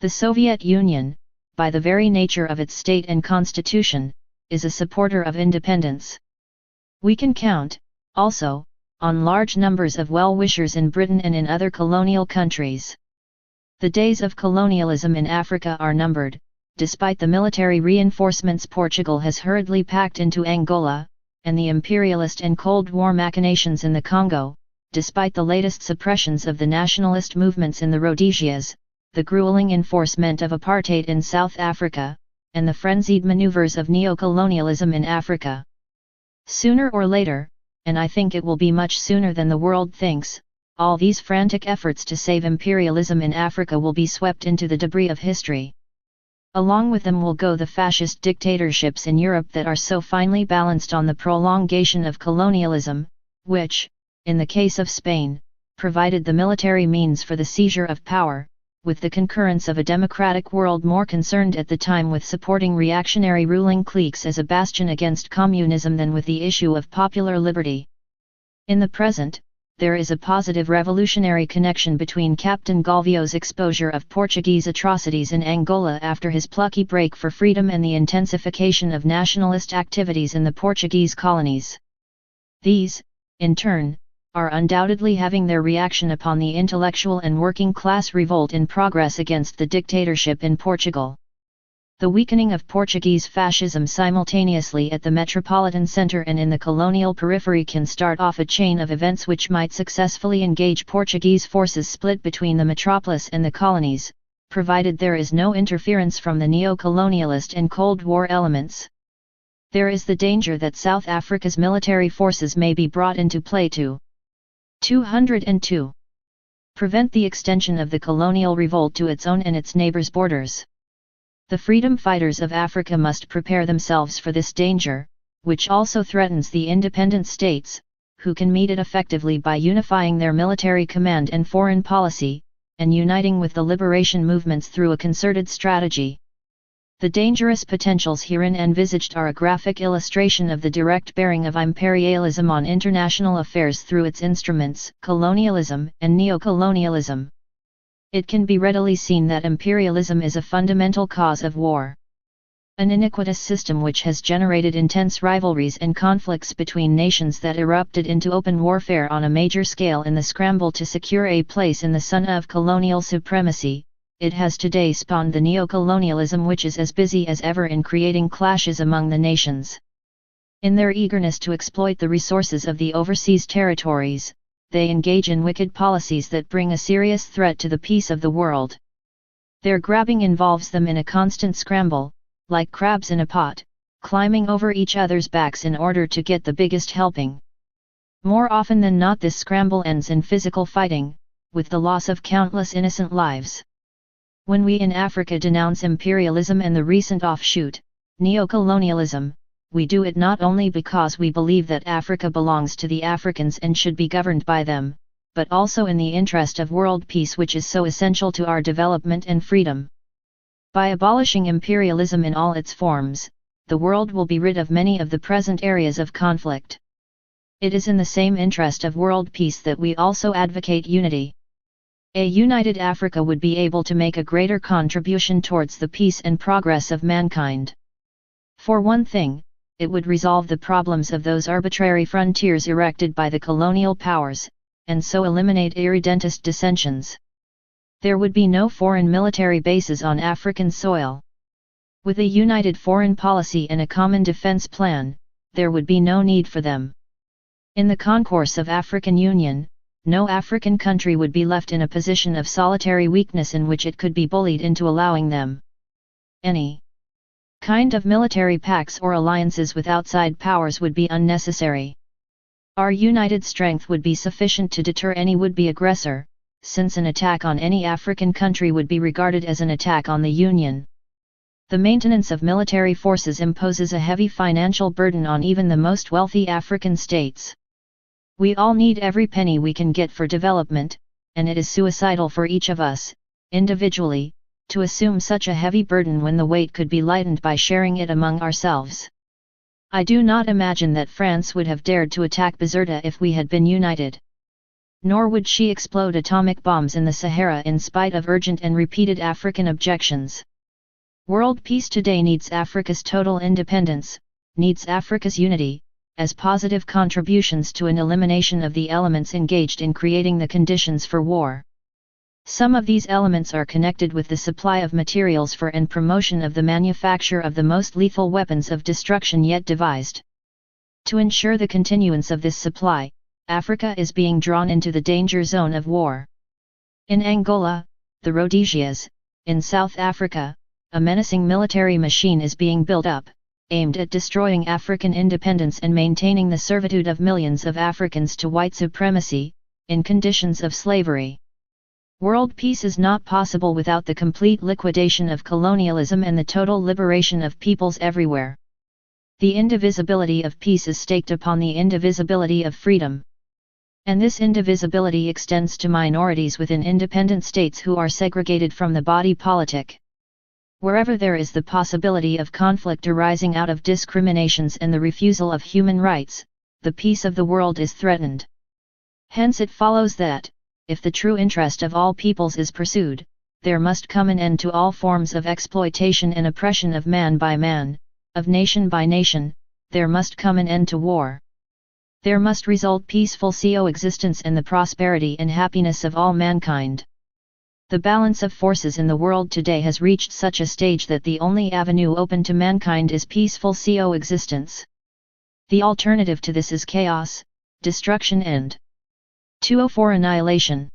Speaker 1: The Soviet Union, by the very nature of its state and constitution, is a supporter of independence. We can count, also, on large numbers of well-wishers in Britain and in other colonial countries. The days of colonialism in Africa are numbered, despite the military reinforcements Portugal has hurriedly packed into Angola, and the imperialist and Cold War machinations in the Congo, despite the latest suppressions of the nationalist movements in the Rhodesias, the grueling enforcement of apartheid in South Africa, and the frenzied maneuvers of neo-colonialism in Africa. Sooner or later, and I think it will be much sooner than the world thinks, all these frantic efforts to save imperialism in Africa will be swept into the debris of history. Along with them will go the fascist dictatorships in Europe that are so finely balanced on the prolongation of colonialism, which, in the case of Spain, provided the military means for the seizure of power, with the concurrence of a democratic world more concerned at the time with supporting reactionary ruling cliques as a bastion against communism than with the issue of popular liberty. In the present, there is a positive revolutionary connection between Captain Galvio's exposure of Portuguese atrocities in Angola after his plucky break for freedom and the intensification of nationalist activities in the Portuguese colonies. These, in turn, are undoubtedly having their reaction upon the intellectual and working class revolt in progress against the dictatorship in Portugal. The weakening of Portuguese fascism simultaneously at the metropolitan center and in the colonial periphery can start off a chain of events which might successfully engage Portuguese forces split between the metropolis and the colonies, provided there is no interference from the neo-colonialist and Cold War elements. There is the danger that South Africa's military forces may be brought into play to 202. Prevent the extension of the colonial revolt to its own and its neighbors' borders. The freedom fighters of Africa must prepare themselves for this danger, which also threatens the independent states, who can meet it effectively by unifying their military command and foreign policy, and uniting with the liberation movements through a concerted strategy. The dangerous potentials herein envisaged are a graphic illustration of the direct bearing of imperialism on international affairs through its instruments, colonialism and neocolonialism. It can be readily seen that imperialism is a fundamental cause of war. An iniquitous system which has generated intense rivalries and conflicts between nations that erupted into open warfare on a major scale in the scramble to secure a place in the sun of colonial supremacy. It has today spawned the neocolonialism which is as busy as ever in creating clashes among the nations. In their eagerness to exploit the resources of the overseas territories, they engage in wicked policies that bring a serious threat to the peace of the world. Their grabbing involves them in a constant scramble, like crabs in a pot, climbing over each other's backs in order to get the biggest helping. More often than not, this scramble ends in physical fighting, with the loss of countless innocent lives. When we in Africa denounce imperialism and the recent offshoot, neocolonialism, we do it not only because we believe that Africa belongs to the Africans and should be governed by them, but also in the interest of world peace, which is so essential to our development and freedom. By abolishing imperialism in all its forms, the world will be rid of many of the present areas of conflict. It is in the same interest of world peace that we also advocate unity. A united Africa would be able to make a greater contribution towards the peace and progress of mankind. For one thing, it would resolve the problems of those arbitrary frontiers erected by the colonial powers, and so eliminate irredentist dissensions. There would be no foreign military bases on African soil. With a united foreign policy and a common defense plan, there would be no need for them. In the concourse of African Union, no African country would be left in a position of solitary weakness in which it could be bullied into allowing them any kind of military pacts or alliances with outside powers would be unnecessary. Our united strength would be sufficient to deter any would-be aggressor, since an attack on any African country would be regarded as an attack on the Union. The maintenance of military forces imposes a heavy financial burden on even the most wealthy African states. We all need every penny we can get for development, and it is suicidal for each of us, individually, to assume such a heavy burden when the weight could be lightened by sharing it among ourselves. I do not imagine that France would have dared to attack Bizerta if we had been united. Nor would she explode atomic bombs in the Sahara in spite of urgent and repeated African objections. World peace today needs Africa's total independence, needs Africa's unity, as positive contributions to an elimination of the elements engaged in creating the conditions for war. Some of these elements are connected with the supply of materials for and promotion of the manufacture of the most lethal weapons of destruction yet devised. To ensure the continuance of this supply, Africa is being drawn into the danger zone of war. In Angola, the Rhodesias, in South Africa, a menacing military machine is being built up, aimed at destroying African independence and maintaining the servitude of millions of Africans to white supremacy, in conditions of slavery. World peace is not possible without the complete liquidation of colonialism and the total liberation of peoples everywhere. The indivisibility of peace is staked upon the indivisibility of freedom. And this indivisibility extends to minorities within independent states who are segregated from the body politic. Wherever there is the possibility of conflict arising out of discriminations and the refusal of human rights, the peace of the world is threatened. Hence it follows that, if the true interest of all peoples is pursued, there must come an end to all forms of exploitation and oppression of man by man, of nation by nation, there must come an end to war. There must result peaceful coexistence and the prosperity and happiness of all mankind. The balance of forces in the world today has reached such a stage that the only avenue open to mankind is peaceful coexistence. The alternative to this is chaos, destruction and 204 annihilation.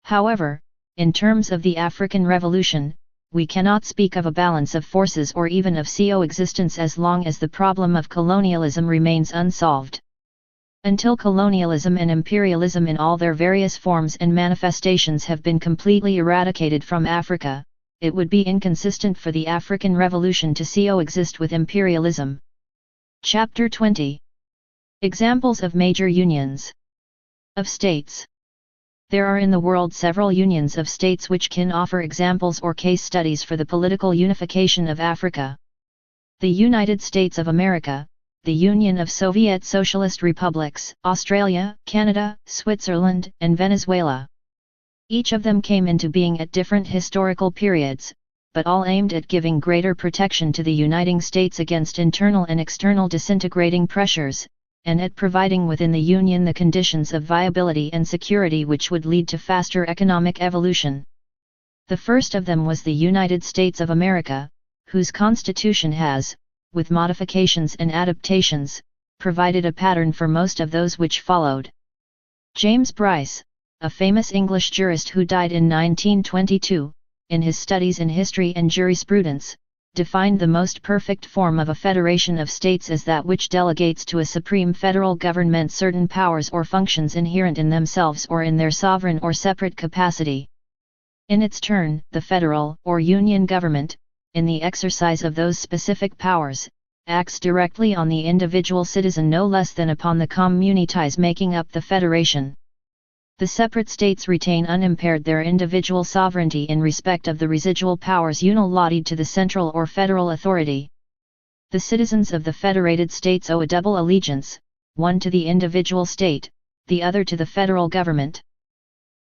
Speaker 1: However, in terms of the African Revolution, we cannot speak of a balance of forces or even of coexistence as long as the problem of colonialism remains unsolved. Until colonialism and imperialism in all their various forms and manifestations have been completely eradicated from Africa, it would be inconsistent for the African Revolution to coexist with imperialism. Chapter 20. Examples of major unions of states. There are in the world several unions of states which can offer examples or case studies for the political unification of Africa. The United States of America, the Union of Soviet Socialist Republics, Australia, Canada, Switzerland, and Venezuela. Each of them came into being at different historical periods, but all aimed at giving greater protection to the uniting states against internal and external disintegrating pressures, and at providing within the Union the conditions of viability and security which would lead to faster economic evolution. The first of them was the United States of America, whose Constitution has, with modifications and adaptations, provided a pattern for most of those which followed. James Bryce, a famous English jurist who died in 1922, in his studies in history and jurisprudence, defined the most perfect form of a federation of states as that which delegates to a supreme federal government certain powers or functions inherent in themselves or in their sovereign or separate capacity. In its turn, the federal or union government, in the exercise of those specific powers, acts directly on the individual citizen no less than upon the communities making up the federation. The separate states retain unimpaired their individual sovereignty in respect of the residual powers unilateral to the central or federal authority. The citizens of the federated states owe a double allegiance, one to the individual state, the other to the federal government.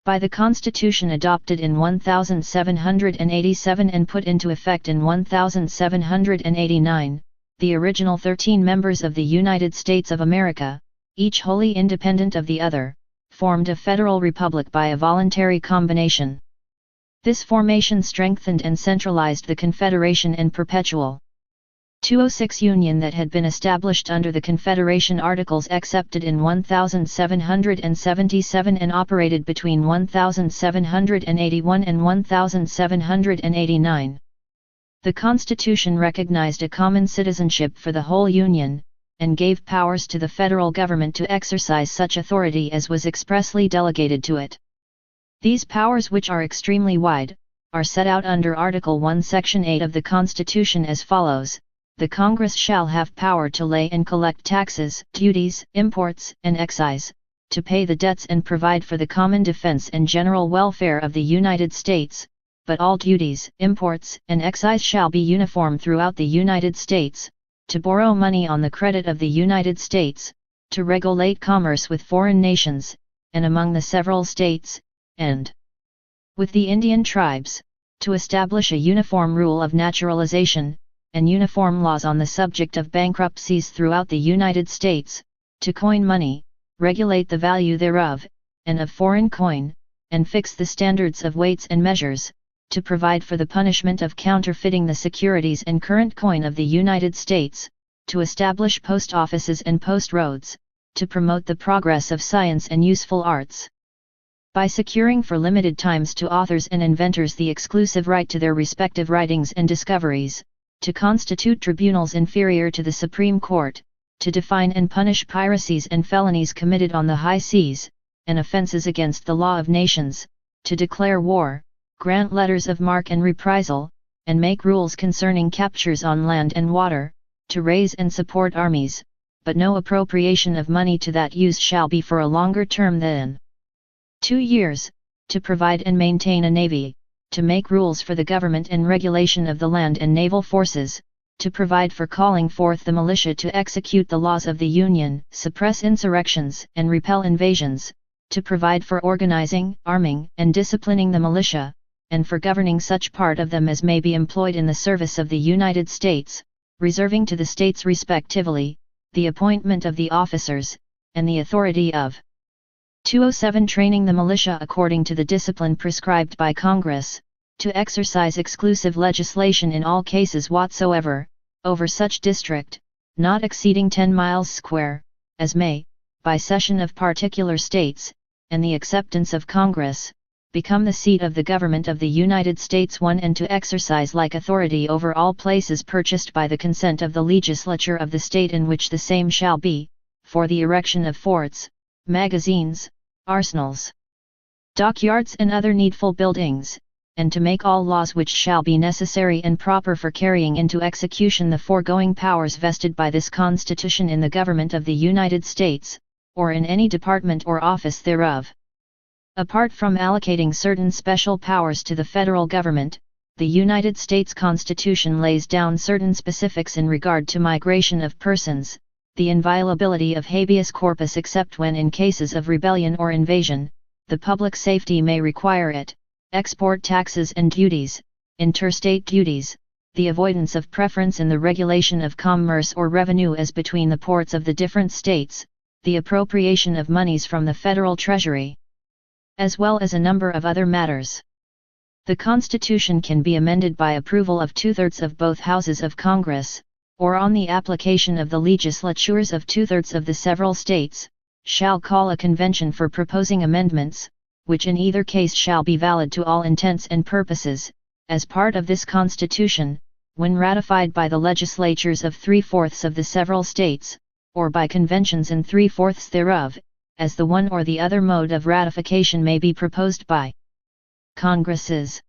Speaker 1: By the Constitution adopted in 1787 and put into effect in 1789, the original 13 members of the United States of America, each wholly independent of the other, formed a federal republic by a voluntary combination. This formation strengthened and centralized the Confederation and perpetual 206 Union that had been established under the Confederation Articles accepted in 1777 and operated between 1781 and 1789. The Constitution recognized a common citizenship for the whole Union, and gave powers to the federal government to exercise such authority as was expressly delegated to it. These powers, which are extremely wide, are set out under Article 1 Section 8 of the Constitution as follows: the Congress shall have power to lay and collect taxes, duties, imports, and excise, to pay the debts and provide for the common defense and general welfare of the United States, but all duties, imports, and excise shall be uniform throughout the United States, to borrow money on the credit of the United States, to regulate commerce with foreign nations, and among the several states, and with the Indian tribes, to establish a uniform rule of naturalization, and uniform laws on the subject of bankruptcies throughout the United States, to coin money, regulate the value thereof, and of foreign coin, and fix the standards of weights and measures, to provide for the punishment of counterfeiting the securities and current coin of the United States, to establish post offices and post roads, to promote the progress of science and useful arts. By securing for limited times to authors and inventors the exclusive right to their respective writings and discoveries, to constitute tribunals inferior to the Supreme Court, to define and punish piracies and felonies committed on the high seas, and offenses against the law of nations, to declare war, grant letters of marque and reprisal, and make rules concerning captures on land and water, to raise and support armies, but no appropriation of money to that use shall be for a longer term than 2 years, to provide and maintain a navy, to make rules for the government and regulation of the land and naval forces, to provide for calling forth the militia to execute the laws of the Union, suppress insurrections, and repel invasions, to provide for organizing, arming, and disciplining the militia, and for governing such part of them as may be employed in the service of the United States, reserving to the states respectively, the appointment of the officers, and the authority of 207 training the militia according to the discipline prescribed by Congress, to exercise exclusive legislation in all cases whatsoever, over such district, not exceeding 10 miles square, as may, by cession of particular states, and the acceptance of Congress, become the seat of the government of the United States. 1. And to exercise like authority over all places purchased by the consent of the legislature of the state in which the same shall be, for the erection of forts, magazines, arsenals, dockyards and other needful buildings, and to make all laws which shall be necessary and proper for carrying into execution the foregoing powers vested by this Constitution in the government of the United States, or in any department or office thereof. Apart from allocating certain special powers to the federal government, the United States Constitution lays down certain specifics in regard to migration of persons, the inviolability of habeas corpus except when in cases of rebellion or invasion, the public safety may require it, export taxes and duties, interstate duties, the avoidance of preference in the regulation of commerce or revenue as between the ports of the different states, the appropriation of monies from the federal treasury, as well as a number of other matters. The Constitution can be amended by approval of 2/3 of both houses of Congress, or on the application of the legislatures of 2/3 of the several states, shall call a convention for proposing amendments, which in either case shall be valid to all intents and purposes, as part of this Constitution, when ratified by the legislatures of 3/4 of the several states, or by conventions in 3/4 thereof, as the one or the other mode of ratification may be proposed by Congresses.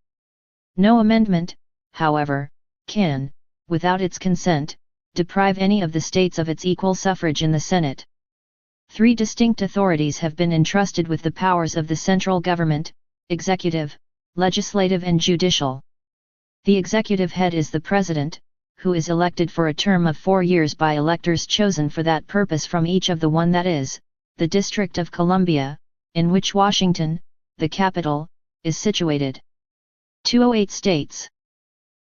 Speaker 1: No amendment, however, can, without its consent, deprive any of the states of its equal suffrage in the Senate. 3 distinct authorities have been entrusted with the powers of the central government: executive, legislative and judicial. The executive head is the President, who is elected for a term of 4 years by electors chosen for that purpose from each of the one that is, the District of Columbia, in which Washington, the capital, is situated. 208 states.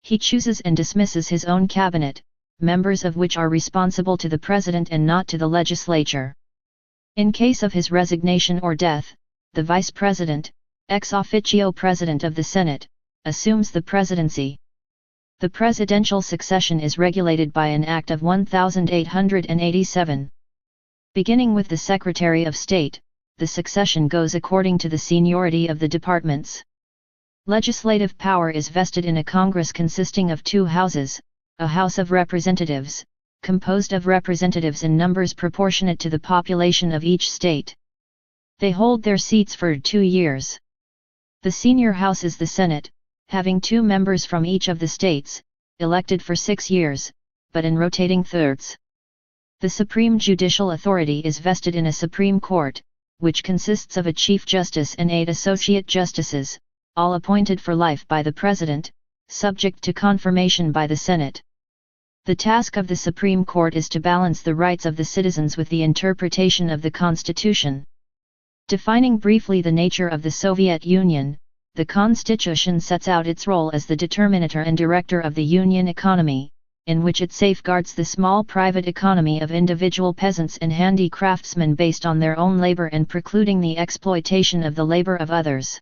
Speaker 1: He chooses and dismisses his own cabinet, members of which are responsible to the President and not to the legislature. In case of his resignation or death, the Vice President, ex officio President of the Senate, assumes the presidency. The presidential succession is regulated by an Act of 1887. Beginning with the Secretary of State, the succession goes according to the seniority of the departments. Legislative power is vested in a Congress consisting of 2 houses, a House of Representatives, composed of representatives in numbers proportionate to the population of each state. They hold their seats for 2 years. The senior house is the Senate, having 2 members from each of the states, elected for 6 years, but in rotating thirds. The supreme judicial authority is vested in a Supreme Court, which consists of a Chief Justice and 8 Associate Justices, all appointed for life by the President, subject to confirmation by the Senate. The task of the Supreme Court is to balance the rights of the citizens with the interpretation of the Constitution. Defining briefly the nature of the Soviet Union, the Constitution sets out its role as the determinator and director of the Union economy, in which it safeguards the small private economy of individual peasants and handicraftsmen based on their own labor and precluding the exploitation of the labor of others.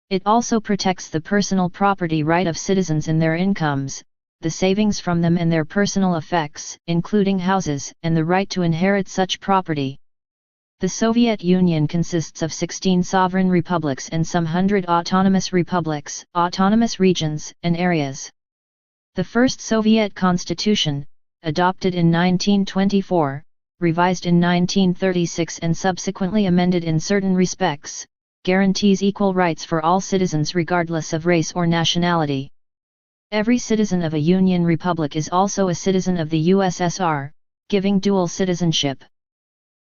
Speaker 1: It also protects the personal property right of citizens in their incomes, the savings from them and their personal effects, including houses, and the right to inherit such property. The Soviet Union consists of 16 sovereign republics and some 100 autonomous republics, autonomous regions, and areas. The first Soviet Constitution, adopted in 1924, revised in 1936 and subsequently amended in certain respects, guarantees equal rights for all citizens regardless of race or nationality. Every citizen of a Union Republic is also a citizen of the USSR, giving dual citizenship.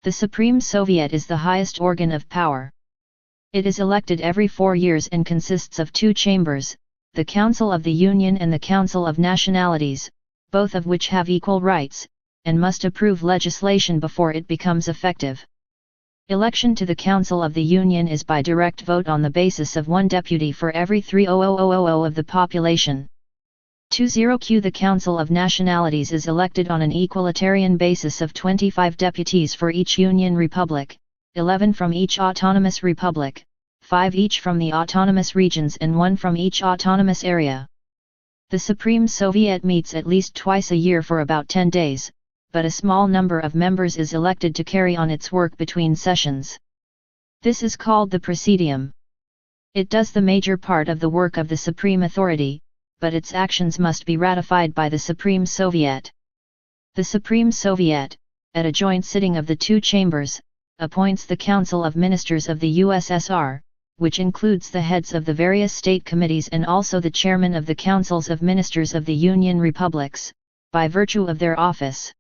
Speaker 1: The Supreme Soviet is the highest organ of power. It is elected every 4 years and consists of 2 chambers, the Council of the Union and the Council of Nationalities, both of which have equal rights, and must approve legislation before it becomes effective. Election to the Council of the Union is by direct vote on the basis of 1 deputy for every 3,000 of the population. 20Q The Council of Nationalities is elected on an equalitarian basis of 25 deputies for each Union Republic, 11 from each autonomous republic, 5 each from the autonomous regions and 1 from each autonomous area. The Supreme Soviet meets at least twice a year for about 10 days, but a small number of members is elected to carry on its work between sessions. This is called the Presidium. It does the major part of the work of the Supreme Authority, but its actions must be ratified by the Supreme Soviet. The Supreme Soviet, at a joint sitting of the two chambers, appoints the Council of Ministers of the USSR, which includes the heads of the various state committees and also the chairman of the Councils of Ministers of the Union Republics, by virtue of their office.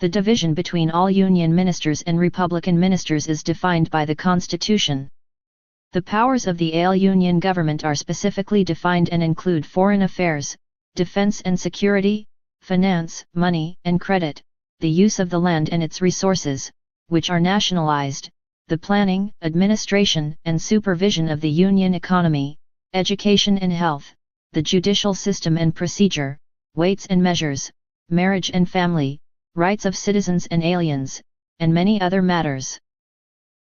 Speaker 1: The division between all Union ministers and Republican ministers is defined by the Constitution. The powers of the AL Union government are specifically defined and include foreign affairs, defense and security, finance, money and credit, the use of the land and its resources, which are nationalized, the planning, administration and supervision of the Union economy, education and health, the judicial system and procedure, weights and measures, marriage and family, rights of citizens and aliens, and many other matters.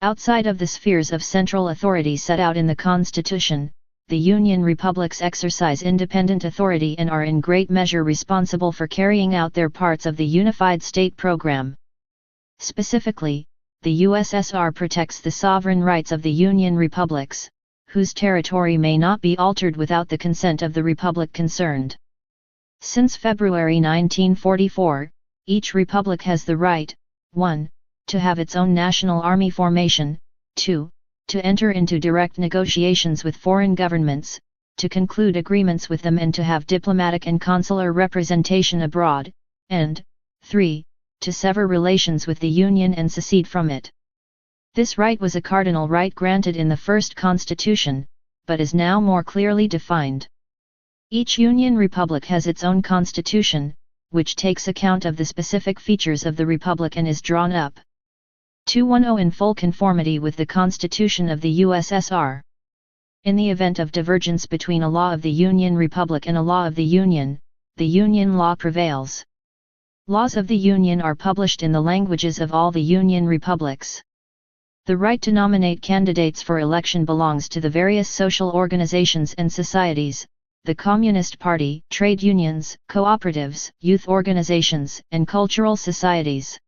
Speaker 1: Outside of the spheres of central authority set out in the Constitution, the Union Republics exercise independent authority and are in great measure responsible for carrying out their parts of the Unified State Program. Specifically, the USSR protects the sovereign rights of the Union Republics, whose territory may not be altered without the consent of the republic concerned. Since February 1944, each republic has the right, 1. to have its own national army formation, 2. to enter into direct negotiations with foreign governments, to conclude agreements with them and to have diplomatic and consular representation abroad, and 3. to sever relations with the Union and secede from it. This right was a cardinal right granted in the first Constitution, but is now more clearly defined. Each Union Republic has its own constitution, which takes account of the specific features of the Republic and is drawn up 210 in full conformity with the Constitution of the USSR. In the event of divergence between a law of the Union Republic and a law of the Union law prevails. Laws of the Union are published in the languages of all the Union Republics. The right to nominate candidates for election belongs to the various social organizations and societies, the Communist Party, trade unions, cooperatives, youth organizations, and cultural societies.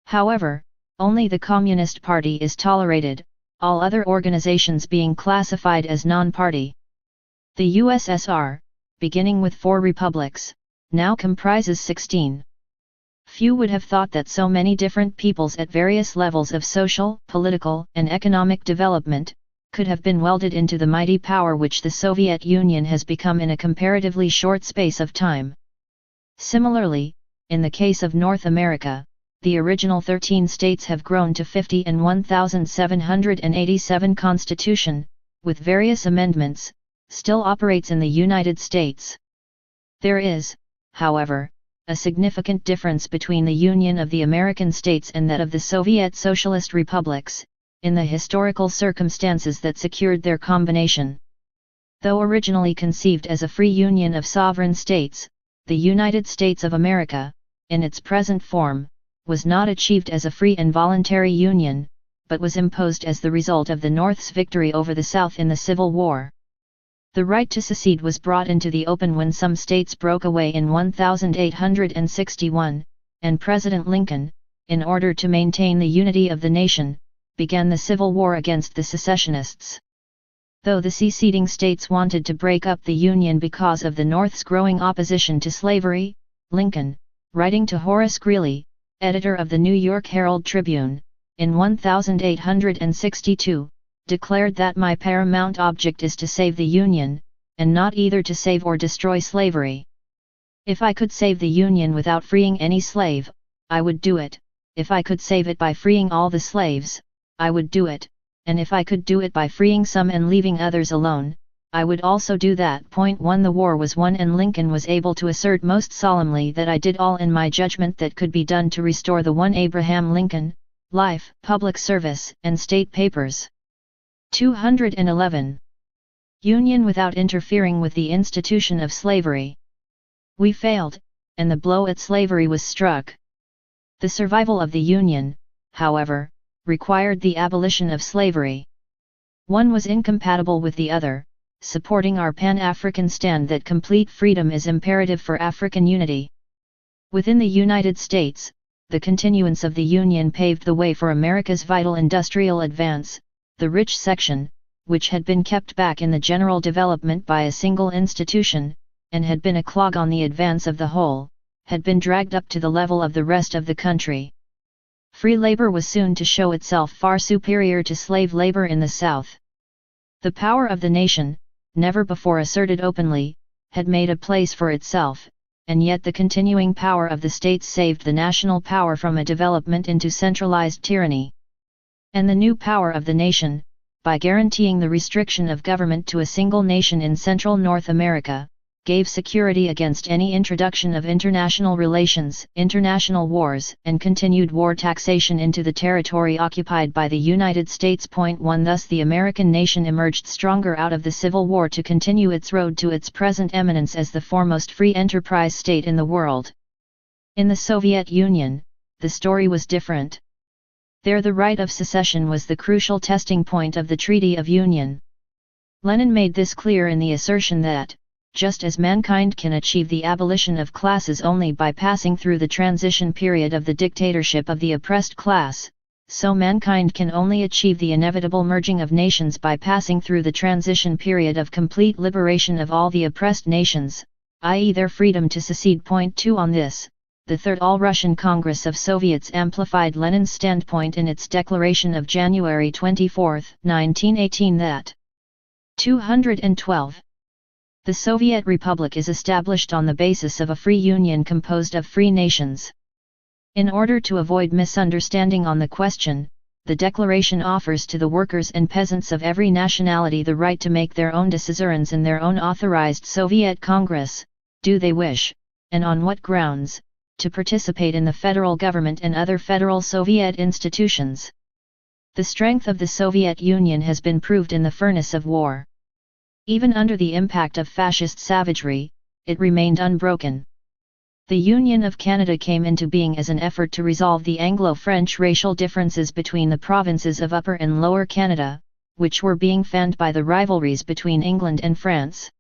Speaker 1: However, only the Communist Party is tolerated, all other organizations being classified as non-party. The USSR, beginning with 4 republics, now comprises 16. Few would have thought that so many different peoples at various levels of social, political, and economic development could have been welded into the mighty power which the Soviet Union has become in a comparatively short space of time. Similarly, in the case of North America, the original 13 states have grown to 50 and 1787 Constitution, with various amendments, still operates in the United States. There is, however, a significant difference between the Union of the American states and that of the Soviet Socialist republics, in the historical circumstances that secured their combination. Though originally conceived as a free union of sovereign states, the United States of America, in its present form, was not achieved as a free and voluntary union, but was imposed as the result of the North's victory over the South in the Civil War. The right to secede was brought into the open when some states broke away in 1861, and President Lincoln, in order to maintain the unity of the nation, began the Civil War against the secessionists. Though the seceding states wanted to break up the Union because of the North's growing opposition to slavery, Lincoln, writing to Horace Greeley, editor of the New York Herald Tribune, in 1862, declared that my paramount object is to save the Union, and not either to save or destroy slavery. If I could save the Union without freeing any slave, I would do it. If I could save it by freeing all the slaves, I would do it, and if I could do it by freeing some and leaving others alone, I would also do that. 1 The war was won and Lincoln was able to assert most solemnly that I did all in my judgment that could be done to restore the one Abraham Lincoln, life, public service, and state papers. 211. Union without interfering with the institution of slavery. We failed, and the blow at slavery was struck. The survival of the Union, however, required the abolition of slavery. One was incompatible with the other, supporting our Pan-African stand that complete freedom is imperative for African unity. Within the United States, the continuance of the Union paved the way for America's vital industrial advance. The rich section, which had been kept back in the general development by a single institution, and had been a clog on the advance of the whole, had been dragged up to the level of the rest of the country. Free labor was soon to show itself far superior to slave labor in the South. The power of the nation, never before asserted openly, had made a place for itself, and yet the continuing power of the states saved the national power from a development into centralized tyranny. And the new power of the nation, by guaranteeing the restriction of government to a single nation in Central North America, gave security against any introduction of international relations, international wars, and continued war taxation into the territory occupied by the United States. 1 Thus the American nation emerged stronger out of the Civil War to continue its road to its present eminence as the foremost free enterprise state in the world. In the Soviet Union, the story was different. There the right of secession was the crucial testing point of the Treaty of Union. Lenin made this clear in the assertion that, just as mankind can achieve the abolition of classes only by passing through the transition period of the dictatorship of the oppressed class, so mankind can only achieve the inevitable merging of nations by passing through the transition period of complete liberation of all the oppressed nations, i.e. their freedom to secede. 2 On this, the Third All-Russian Congress of Soviets amplified Lenin's standpoint in its declaration of January 24, 1918 that 212. The Soviet Republic is established on the basis of a free union composed of free nations. In order to avoid misunderstanding on the question, the declaration offers to the workers and peasants of every nationality the right to make their own decisions in their own authorized Soviet Congress, do they wish, and on what grounds, to participate in the federal government and other federal Soviet institutions. The strength of the Soviet Union has been proved in the furnace of war. Even under the impact of fascist savagery, it remained unbroken. The Union of Canada came into being as an effort to resolve the Anglo-French racial differences between the provinces of Upper and Lower Canada, which were being fanned by the rivalries between England and France.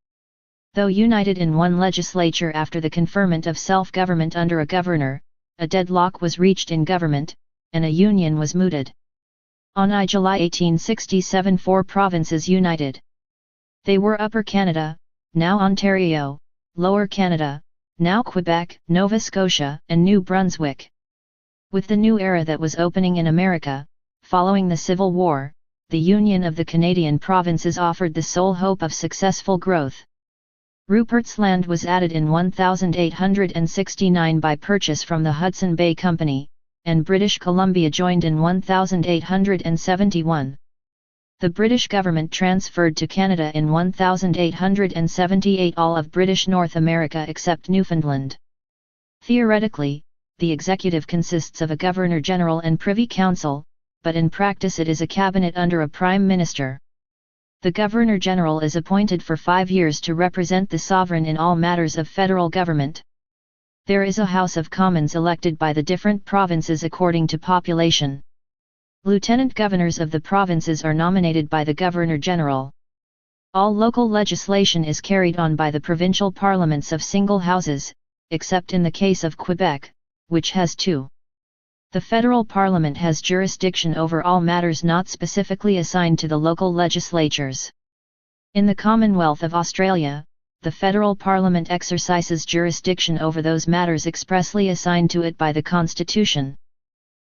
Speaker 1: Though united in one legislature after the conferment of self-government under a governor, a deadlock was reached in government, and a union was mooted. On July 1867 4 provinces united. They were Upper Canada, now Ontario, Lower Canada, now Quebec, Nova Scotia, and New Brunswick. With the new era that was opening in America, following the Civil War, the union of the Canadian provinces offered the sole hope of successful growth. Rupert's Land was added in 1869 by purchase from the Hudson Bay Company, and British Columbia joined in 1871. The British government transferred to Canada in 1878 all of British North America except Newfoundland. Theoretically, the executive consists of a Governor-General and Privy Council, but in practice it is a cabinet under a Prime Minister. The Governor-General is appointed for 5 years to represent the sovereign in all matters of federal government. There is a House of Commons elected by the different provinces according to population. Lieutenant governors of the provinces are nominated by the Governor-General. All local legislation is carried on by the provincial parliaments of single houses, except in the case of Quebec, which has 2. The federal parliament has jurisdiction over all matters not specifically assigned to the local legislatures. In the Commonwealth of Australia, the federal parliament exercises jurisdiction over those matters expressly assigned to it by the Constitution.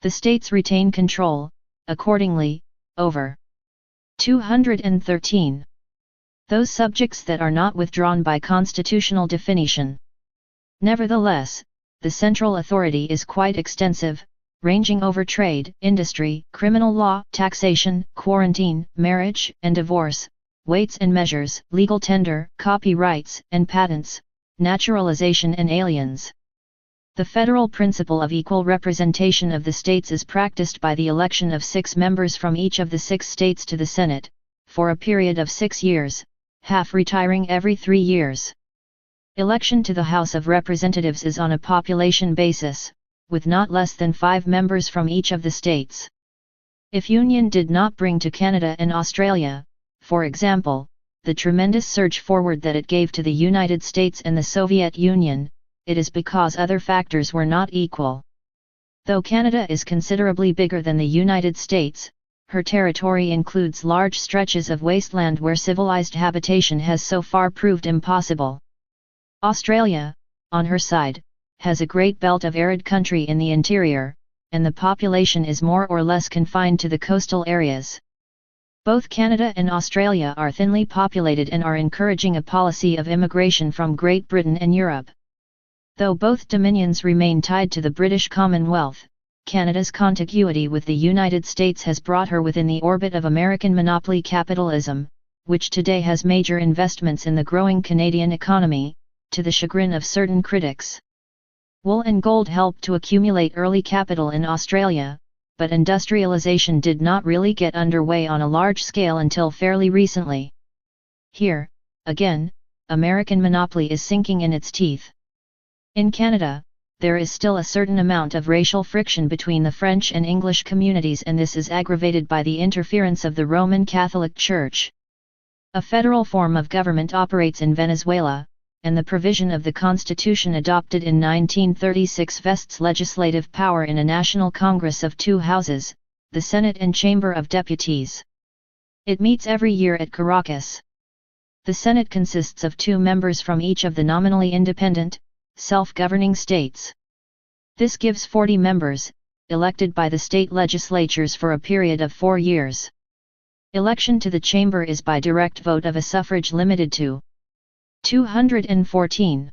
Speaker 1: The states retain control, accordingly, over 213. Those subjects that are not withdrawn by constitutional definition. Nevertheless, the central authority is quite extensive, ranging over trade, industry, criminal law, taxation, quarantine, marriage and divorce, weights and measures, legal tender, copyrights and patents, naturalization and aliens. The federal principle of equal representation of the states is practiced by the election of 6 members from each of the 6 states to the Senate, for a period of 6 years, half retiring every 3 years. Election to the House of Representatives is on a population basis, with not less than 5 members from each of the states. If Union did not bring to Canada and Australia, for example, the tremendous surge forward that it gave to the United States and the Soviet Union, it is because other factors were not equal. Though Canada is considerably bigger than the United States, her territory includes large stretches of wasteland where civilized habitation has so far proved impossible. Australia, on her side, has a great belt of arid country in the interior, and the population is more or less confined to the coastal areas. Both Canada and Australia are thinly populated and are encouraging a policy of immigration from Great Britain and Europe. Though both dominions remain tied to the British Commonwealth, Canada's contiguity with the United States has brought her within the orbit of American monopoly capitalism, which today has major investments in the growing Canadian economy, to the chagrin of certain critics. Wool and gold helped to accumulate early capital in Australia, but industrialization did not really get underway on a large scale until fairly recently. Here, again, American monopoly is sinking in its teeth. In Canada, there is still a certain amount of racial friction between the French and English communities, and this is aggravated by the interference of the Roman Catholic Church. A federal form of government operates in Venezuela, and the provision of the Constitution adopted in 1936 vests legislative power in a national Congress of 2 houses, the Senate and Chamber of Deputies. It meets every year at Caracas. The Senate consists of 2 members from each of the nominally independent, self-governing states. This gives 40 members, elected by the state legislatures for a period of 4 years. Election to the chamber is by direct vote of a suffrage limited to 214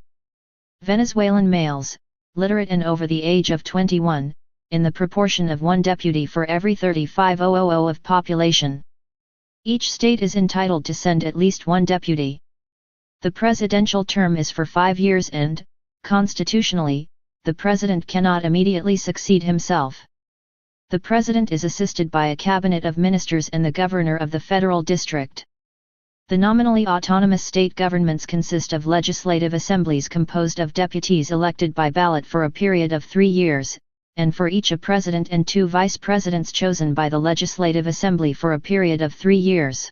Speaker 1: Venezuelan males, literate and over the age of 21, in the proportion of 1 deputy for every 35,000 of population. Each state is entitled to send at least 1 deputy. The presidential term is for 5 years and, constitutionally, the president cannot immediately succeed himself. The president is assisted by a cabinet of ministers and the governor of the federal district. The nominally autonomous state governments consist of legislative assemblies composed of deputies elected by ballot for a period of 3 years, and for each a president and 2 vice presidents chosen by the legislative assembly for a period of 3 years.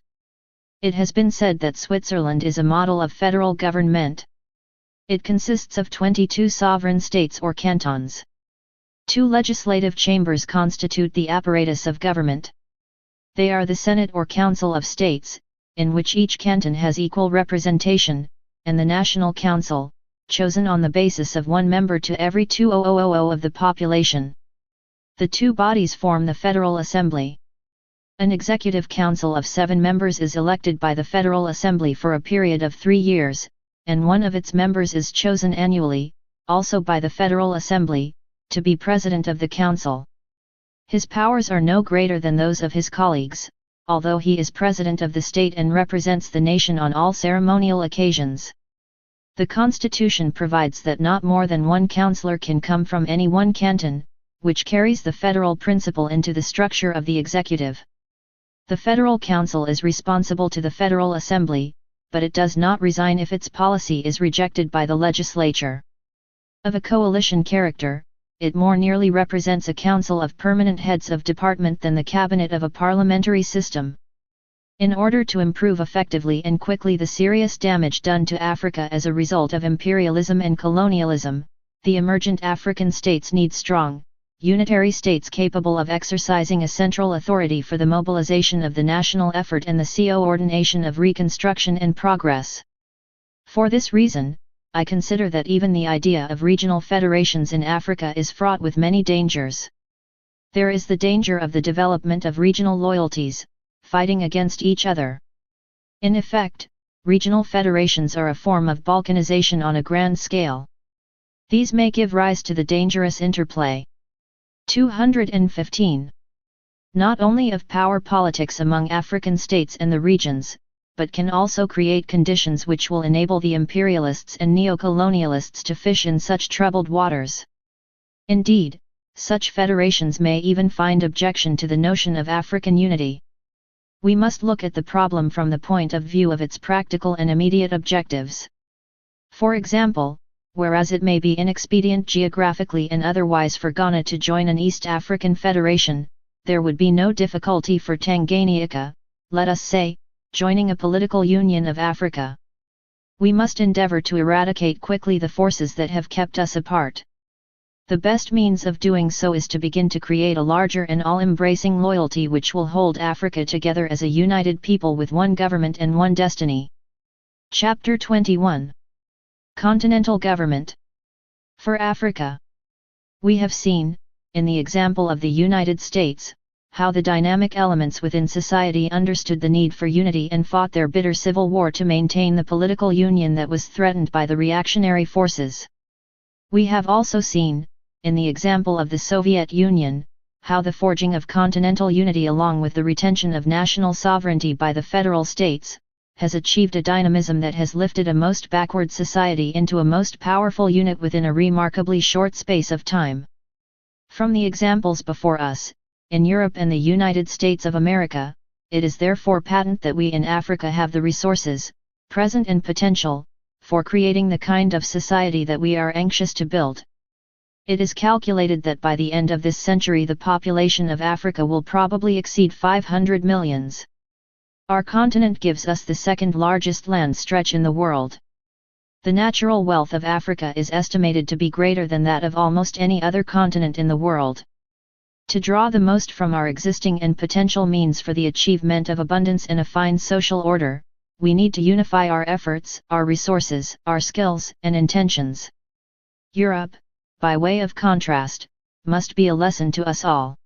Speaker 1: It has been said that Switzerland is a model of federal government. It consists of 22 sovereign states or cantons. 2 legislative chambers constitute the apparatus of government. They are the Senate or Council of States, in which each canton has equal representation, and the National Council, chosen on the basis of 1 member to every 2,000 of the population. The 2 bodies form the Federal Assembly. An executive council of 7 members is elected by the Federal Assembly for a period of 3 years, and 1 of its members is chosen annually, also by the Federal Assembly, to be President of the Council. His powers are no greater than those of his colleagues, although he is President of the state and represents the nation on all ceremonial occasions. The Constitution provides that not more than 1 councillor can come from any one canton, which carries the federal principle into the structure of the executive. The Federal Council is responsible to the Federal Assembly, but it does not resign if its policy is rejected by the legislature. Of a coalition character, it more nearly represents a council of permanent heads of department than the cabinet of a parliamentary system. In order to improve effectively and quickly the serious damage done to Africa as a result of imperialism and colonialism, the emergent African states need strong, unitary states capable of exercising a central authority for the mobilization of the national effort and the coordination of reconstruction and progress. For this reason, I consider that even the idea of regional federations in Africa is fraught with many dangers. There is the danger of the development of regional loyalties, fighting against each other. In effect, regional federations are a form of balkanization on a grand scale. These may give rise to the dangerous interplay. 215. Not only of power politics among African states and the regions, but can also create conditions which will enable the imperialists and neocolonialists to fish in such troubled waters. Indeed, such federations may even find objection to the notion of African unity. We must look at the problem from the point of view of its practical and immediate objectives. For example, whereas it may be inexpedient geographically and otherwise for Ghana to join an East African federation, there would be no difficulty for Tanganyika, let us say, joining a political union of Africa. We must endeavor to eradicate quickly the forces that have kept us apart. The best means of doing so is to begin to create a larger and all-embracing loyalty which will hold Africa together as a united people with one government and one destiny. Chapter 21. Continental Government. For Africa. We have seen, in the example of the United States, how the dynamic elements within society understood the need for unity and fought their bitter civil war to maintain the political union that was threatened by the reactionary forces. We have also seen, in the example of the Soviet Union, how the forging of continental unity along with the retention of national sovereignty by the federal states, has achieved a dynamism that has lifted a most backward society into a most powerful unit within a remarkably short space of time. From the examples before us, in Europe and the United States of America, it is therefore patent that we in Africa have the resources, present and potential, for creating the kind of society that we are anxious to build. It is calculated that by the end of this century the population of Africa will probably exceed 500 millions. Our continent gives us the second largest land stretch in the world. The natural wealth of Africa is estimated to be greater than that of almost any other continent in the world. To draw the most from our existing and potential means for the achievement of abundance and a fine social order, we need to unify our efforts, our resources, our skills, and intentions. Europe, by way of contrast, must be a lesson to us all.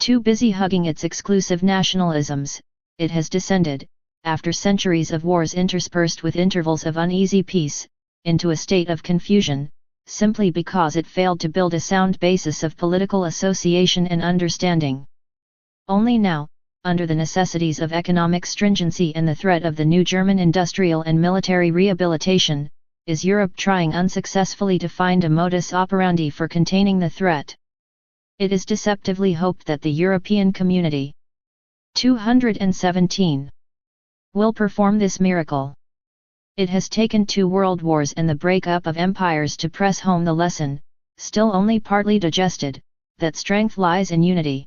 Speaker 1: Too busy hugging its exclusive nationalisms, it has descended, after centuries of wars interspersed with intervals of uneasy peace, into a state of confusion, simply because it failed to build a sound basis of political association and understanding. Only now, under the necessities of economic stringency and the threat of the new German industrial and military rehabilitation, is Europe trying unsuccessfully to find a modus operandi for containing the threat. It is deceptively hoped that the European Community 217 will perform this miracle. It has taken 2 world wars and the break-up of empires to press home the lesson, still only partly digested, that strength lies in unity.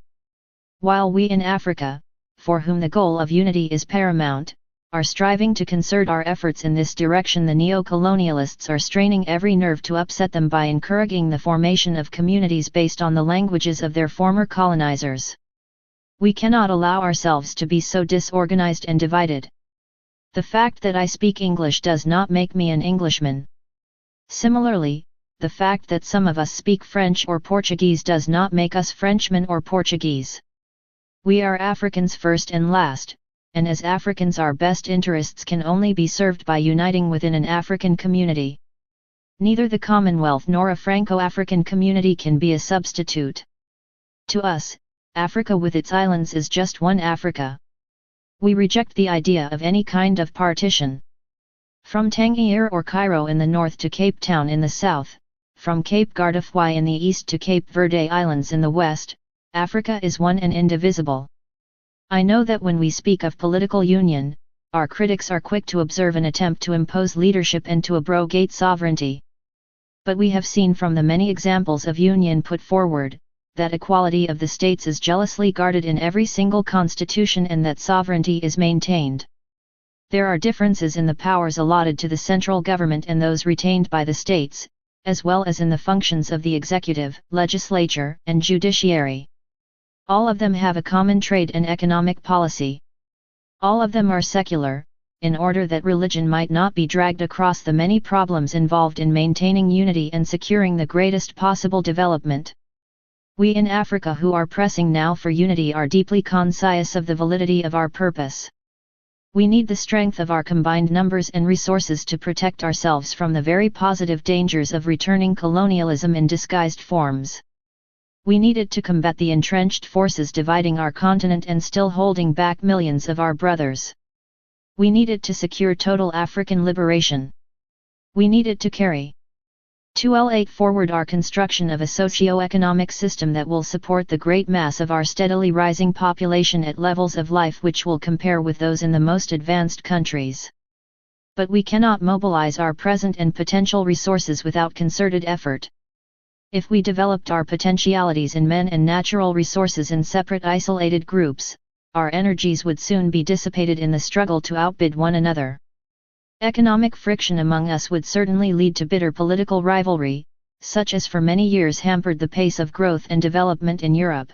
Speaker 1: While we in Africa, for whom the goal of unity is paramount, are striving to concert our efforts in this direction, the neo-colonialists are straining every nerve to upset them by encouraging the formation of communities based on the languages of their former colonizers. We cannot allow ourselves to be so disorganized and divided. The fact that I speak English does not make me an Englishman. Similarly, the fact that some of us speak French or Portuguese does not make us Frenchmen or Portuguese. We are Africans first and last, and as Africans our best interests can only be served by uniting within an African community. Neither the Commonwealth nor a Franco-African community can be a substitute. To us, Africa with its islands is just one Africa. We reject the idea of any kind of partition. From Tangier or Cairo in the north to Cape Town in the south, from Cape Guardafui in the east to Cape Verde Islands in the west, Africa is one and indivisible. I know that when we speak of political union, our critics are quick to observe an attempt to impose leadership and to abrogate sovereignty. But we have seen from the many examples of union put forward, that equality of the states is jealously guarded in every single constitution and that sovereignty is maintained. There are differences in the powers allotted to the central government and those retained by the states, as well as in the functions of the executive, legislature, and judiciary. All of them have a common trade and economic policy. All of them are secular, in order that religion might not be dragged across the many problems involved in maintaining unity and securing the greatest possible development. We in Africa who are pressing now for unity are deeply conscious of the validity of our purpose. We need the strength of our combined numbers and resources to protect ourselves from the very positive dangers of returning colonialism in disguised forms. We need it to combat the entrenched forces dividing our continent and still holding back millions of our brothers. We need it to secure total African liberation. We need it to carry 2L8 forward our construction of a socio-economic system that will support the great mass of our steadily rising population at levels of life which will compare with those in the most advanced countries. But we cannot mobilize our present and potential resources without concerted effort. If we developed our potentialities in men and natural resources in separate isolated groups, our energies would soon be dissipated in the struggle to outbid one another. Economic friction among us would certainly lead to bitter political rivalry, such as for many years hampered the pace of growth and development in Europe.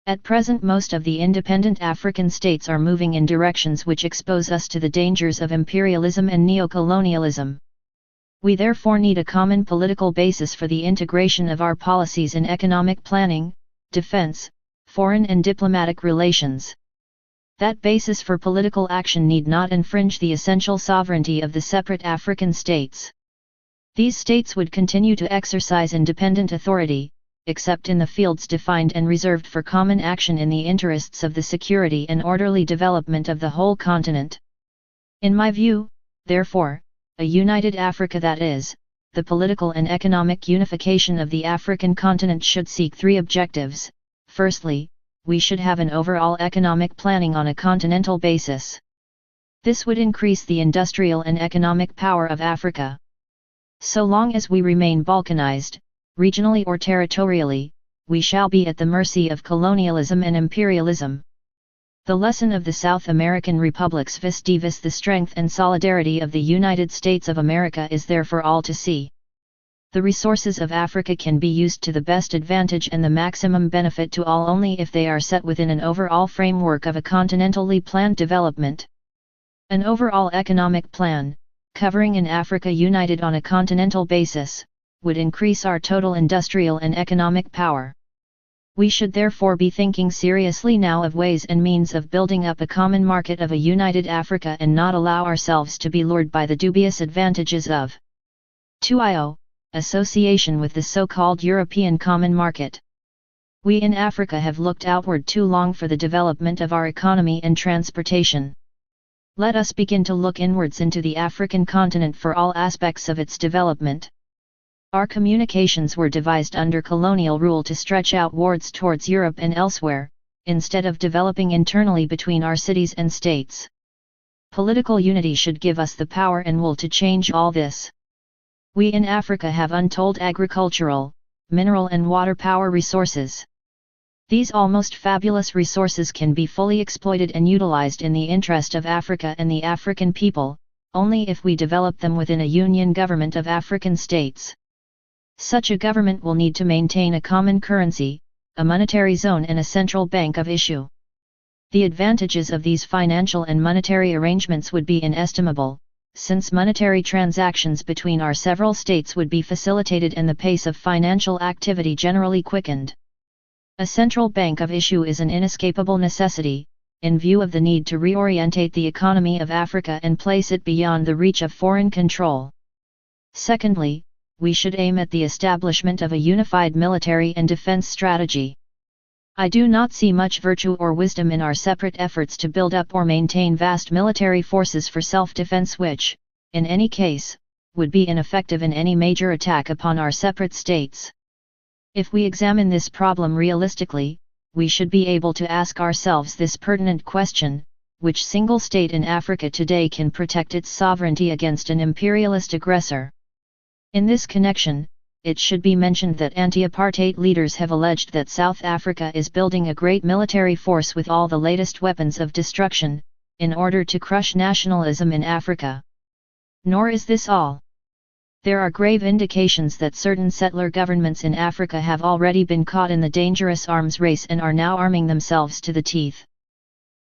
Speaker 1: At present most of the independent African states are moving in directions which expose us to the dangers of imperialism and neocolonialism. We therefore need a common political basis for the integration of our policies in economic planning, defense, foreign and diplomatic relations. That basis for political action need not infringe the essential sovereignty of the separate African states. These states would continue to exercise independent authority, except in the fields defined and reserved for common action in the interests of the security and orderly development of the whole continent. In my view, therefore, a united Africa, that is, the political and economic unification of the African continent, should seek three objectives. Firstly, we should have an overall economic planning on a continental basis. This would increase the industrial and economic power of Africa. So long as we remain balkanized, regionally or territorially, we shall be at the mercy of colonialism and imperialism. The lesson of the South American republics vis-a-vis the strength and solidarity of the United States of America is there for all to see. The resources of Africa can be used to the best advantage and the maximum benefit to all only if they are set within an overall framework of a continentally planned development. An overall economic plan, covering an Africa united on a continental basis, would increase our total industrial and economic power. We should therefore be thinking seriously now of ways and means of building up a common market of a united Africa and not allow ourselves to be lured by the dubious advantages of 2. Association with the so-called European Common Market. We in Africa have looked outward too long for the development of our economy and transportation. Let us begin to look inwards into the African continent for all aspects of its development. Our communications were devised under colonial rule to stretch outwards towards Europe and elsewhere, instead of developing internally between our cities and states. Political unity should give us the power and will to change all this. We in Africa have untold agricultural, mineral and water power resources. These almost fabulous resources can be fully exploited and utilized in the interest of Africa and the African people, only if we develop them within a union government of African states. Such a government will need to maintain a common currency, a monetary zone and a central bank of issue. The advantages of these financial and monetary arrangements would be inestimable, since monetary transactions between our several states would be facilitated and the pace of financial activity generally quickened. A central bank of issue is an inescapable necessity, in view of the need to reorientate the economy of Africa and place it beyond the reach of foreign control. Secondly, we should aim at the establishment of a unified military and defense strategy. I do not see much virtue or wisdom in our separate efforts to build up or maintain vast military forces for self-defense which, in any case, would be ineffective in any major attack upon our separate states. If we examine this problem realistically, we should be able to ask ourselves this pertinent question: which single state in Africa today can protect its sovereignty against an imperialist aggressor? In this connection, it should be mentioned that anti-apartheid leaders have alleged that South Africa is building a great military force with all the latest weapons of destruction, in order to crush nationalism in Africa. Nor is this all. There are grave indications that certain settler governments in Africa have already been caught in the dangerous arms race and are now arming themselves to the teeth.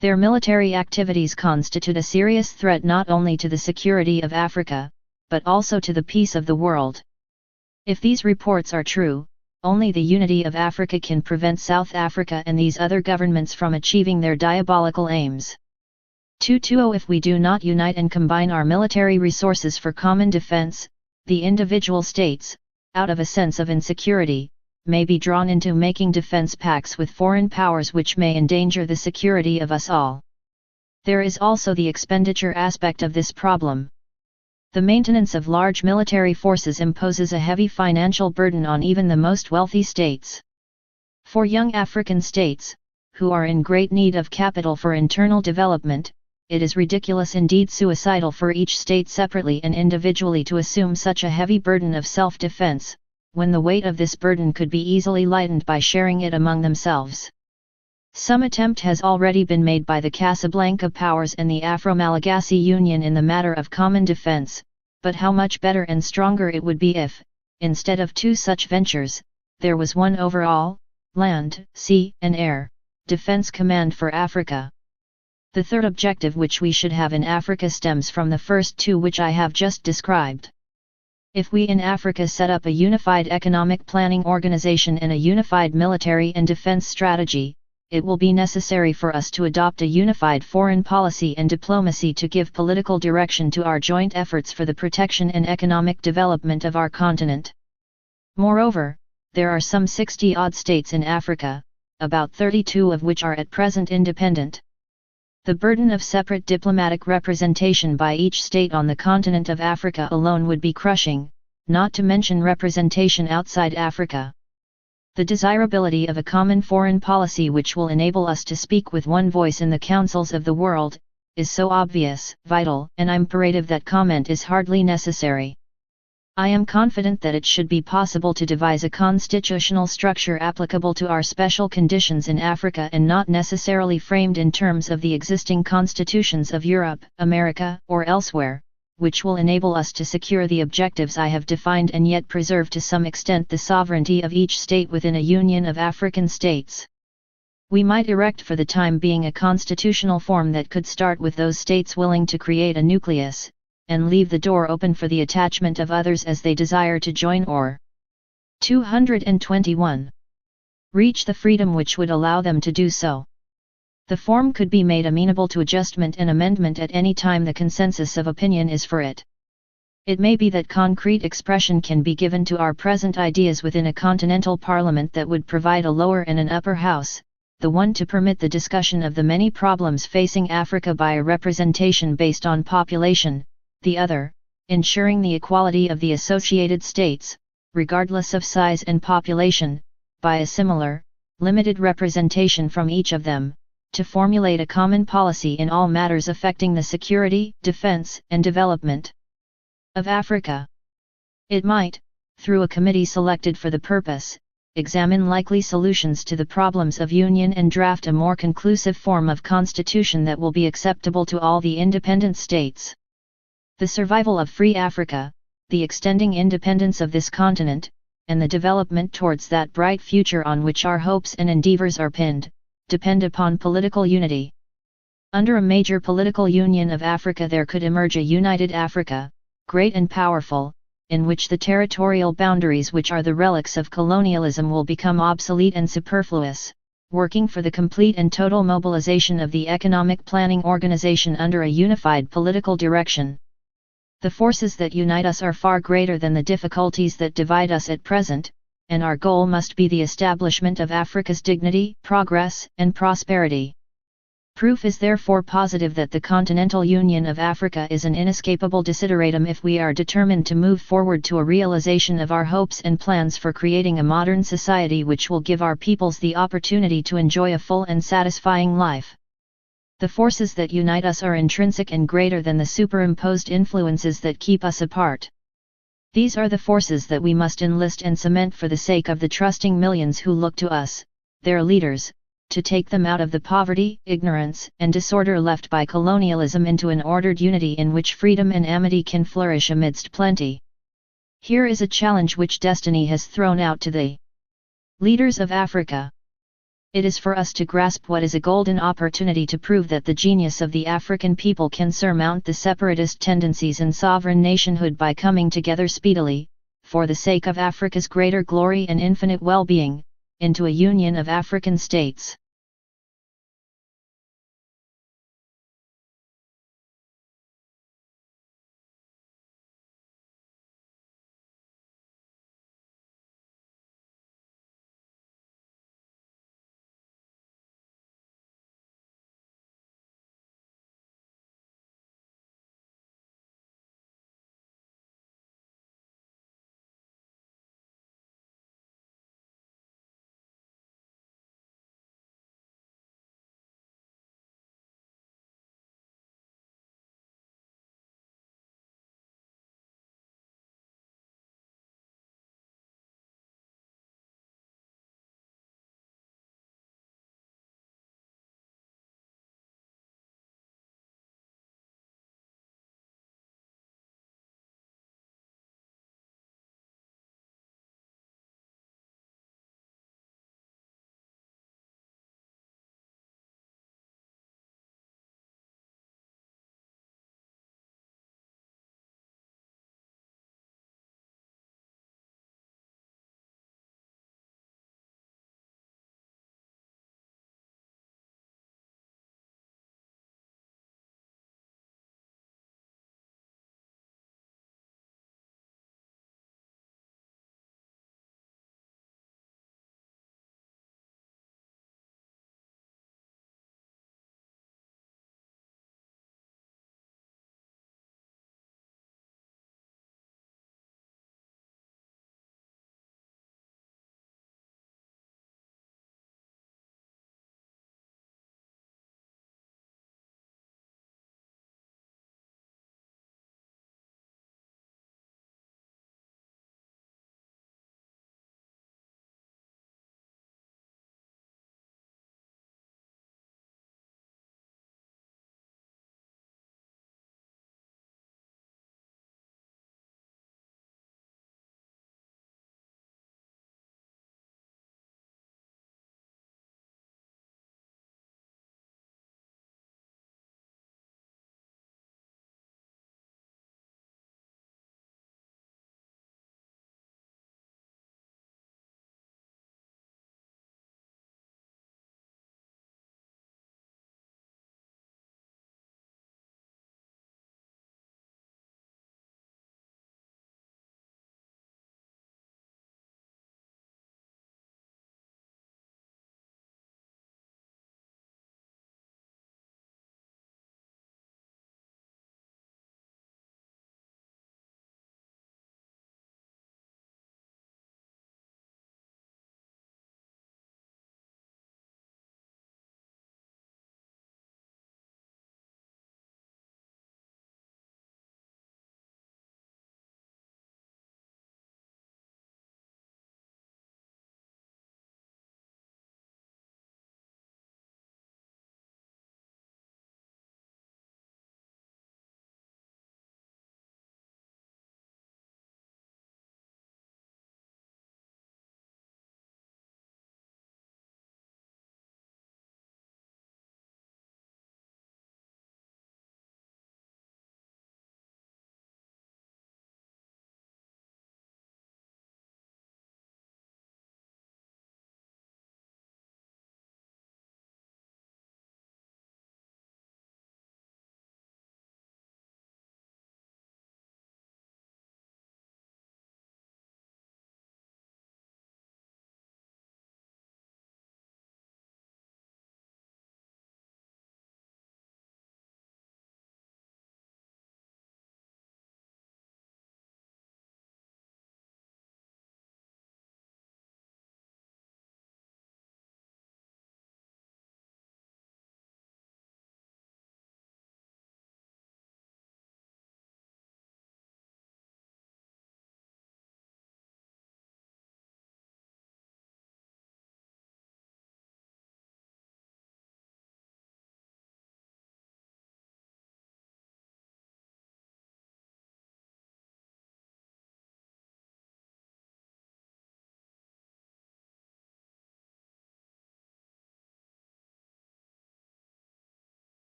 Speaker 1: Their military activities constitute a serious threat not only to the security of Africa, but also to the peace of the world. If these reports are true, only the unity of Africa can prevent South Africa and these other governments from achieving their diabolical aims. 2. If we do not unite and combine our military resources for common defense, the individual states, out of a sense of insecurity, may be drawn into making defense pacts with foreign powers which may endanger the security of us all. There is also the expenditure aspect of this problem. The maintenance of large military forces imposes a heavy financial burden on even the most wealthy states. For young African states, who are in great need of capital for internal development, it is ridiculous, indeed suicidal, for each state separately and individually to assume such a heavy burden of self-defense, when the weight of this burden could be easily lightened by sharing it among themselves. Some attempt has already been made by the Casablanca powers and the Afro-Malagasy Union in the matter of common defense, but how much better and stronger it would be if, instead of two such ventures, there was one overall, land, sea and air, defense command for Africa. The third objective which we should have in Africa stems from the first two which I have just described. If we in Africa set up a unified economic planning organization and a unified military and defense strategy, it will be necessary for us to adopt a unified foreign policy and diplomacy to give political direction to our joint efforts for the protection and economic development of our continent. Moreover, there are some 60-odd states in Africa, about 32 of which are at present independent. The burden of separate diplomatic representation by each state on the continent of Africa alone would be crushing, not to mention representation outside Africa. The desirability of a common foreign policy which will enable us to speak with one voice in the councils of the world, is so obvious, vital, and imperative that comment is hardly necessary. I am confident that it should be possible to devise a constitutional structure applicable to our special conditions in Africa and not necessarily framed in terms of the existing constitutions of Europe, America, or elsewhere, which will enable us to secure the objectives I have defined and yet preserve to some extent the sovereignty of each state within a union of African states. We might erect for the time being a constitutional form that could start with those states willing to create a nucleus, and leave the door open for the attachment of others as they desire to join or 221. Reach the freedom which would allow them to do so. The form could be made amenable to adjustment and amendment at any time the consensus of opinion is for it. It may be that concrete expression can be given to our present ideas within a continental parliament that would provide a lower and an upper house, the one to permit the discussion of the many problems facing Africa by a representation based on population, the other, ensuring the equality of the associated states, regardless of size and population, by a similar, limited representation from each of them, to formulate a common policy in all matters affecting the security, defense, and development of Africa. It might, through a committee selected for the purpose, examine likely solutions to the problems of union and draft a more conclusive form of constitution that will be acceptable to all the independent states. The survival of free Africa, the extending independence of this continent, and the development towards that bright future on which our hopes and endeavors are pinned, depend upon political unity. Under a major political union of Africa there could emerge a united Africa, great and powerful, in which the territorial boundaries which are the relics of colonialism will become obsolete and superfluous, working for the complete and total mobilization of the economic planning organization under a unified political direction. The forces that unite us are far greater than the difficulties that divide us at present, and our goal must be the establishment of Africa's dignity, progress, and prosperity. Proof is therefore positive that the continental union of Africa is an inescapable desideratum if we are determined to move forward to a realization of our hopes and plans for creating a modern society which will give our peoples the opportunity to enjoy a full and satisfying life. The forces that unite us are intrinsic and greater than the superimposed influences that keep us apart. These are the forces that we must enlist and cement for the sake of the trusting millions who look to us, their leaders, to take them out of the poverty, ignorance, and disorder left by colonialism into an ordered unity in which freedom and amity can flourish amidst plenty. Here is a challenge which destiny has thrown out to the leaders of Africa. It is for us to grasp what is a golden opportunity to prove that the genius of the African people can surmount the separatist tendencies and sovereign nationhood by coming together speedily, for the sake of Africa's greater glory and infinite well-being, into a union of African states.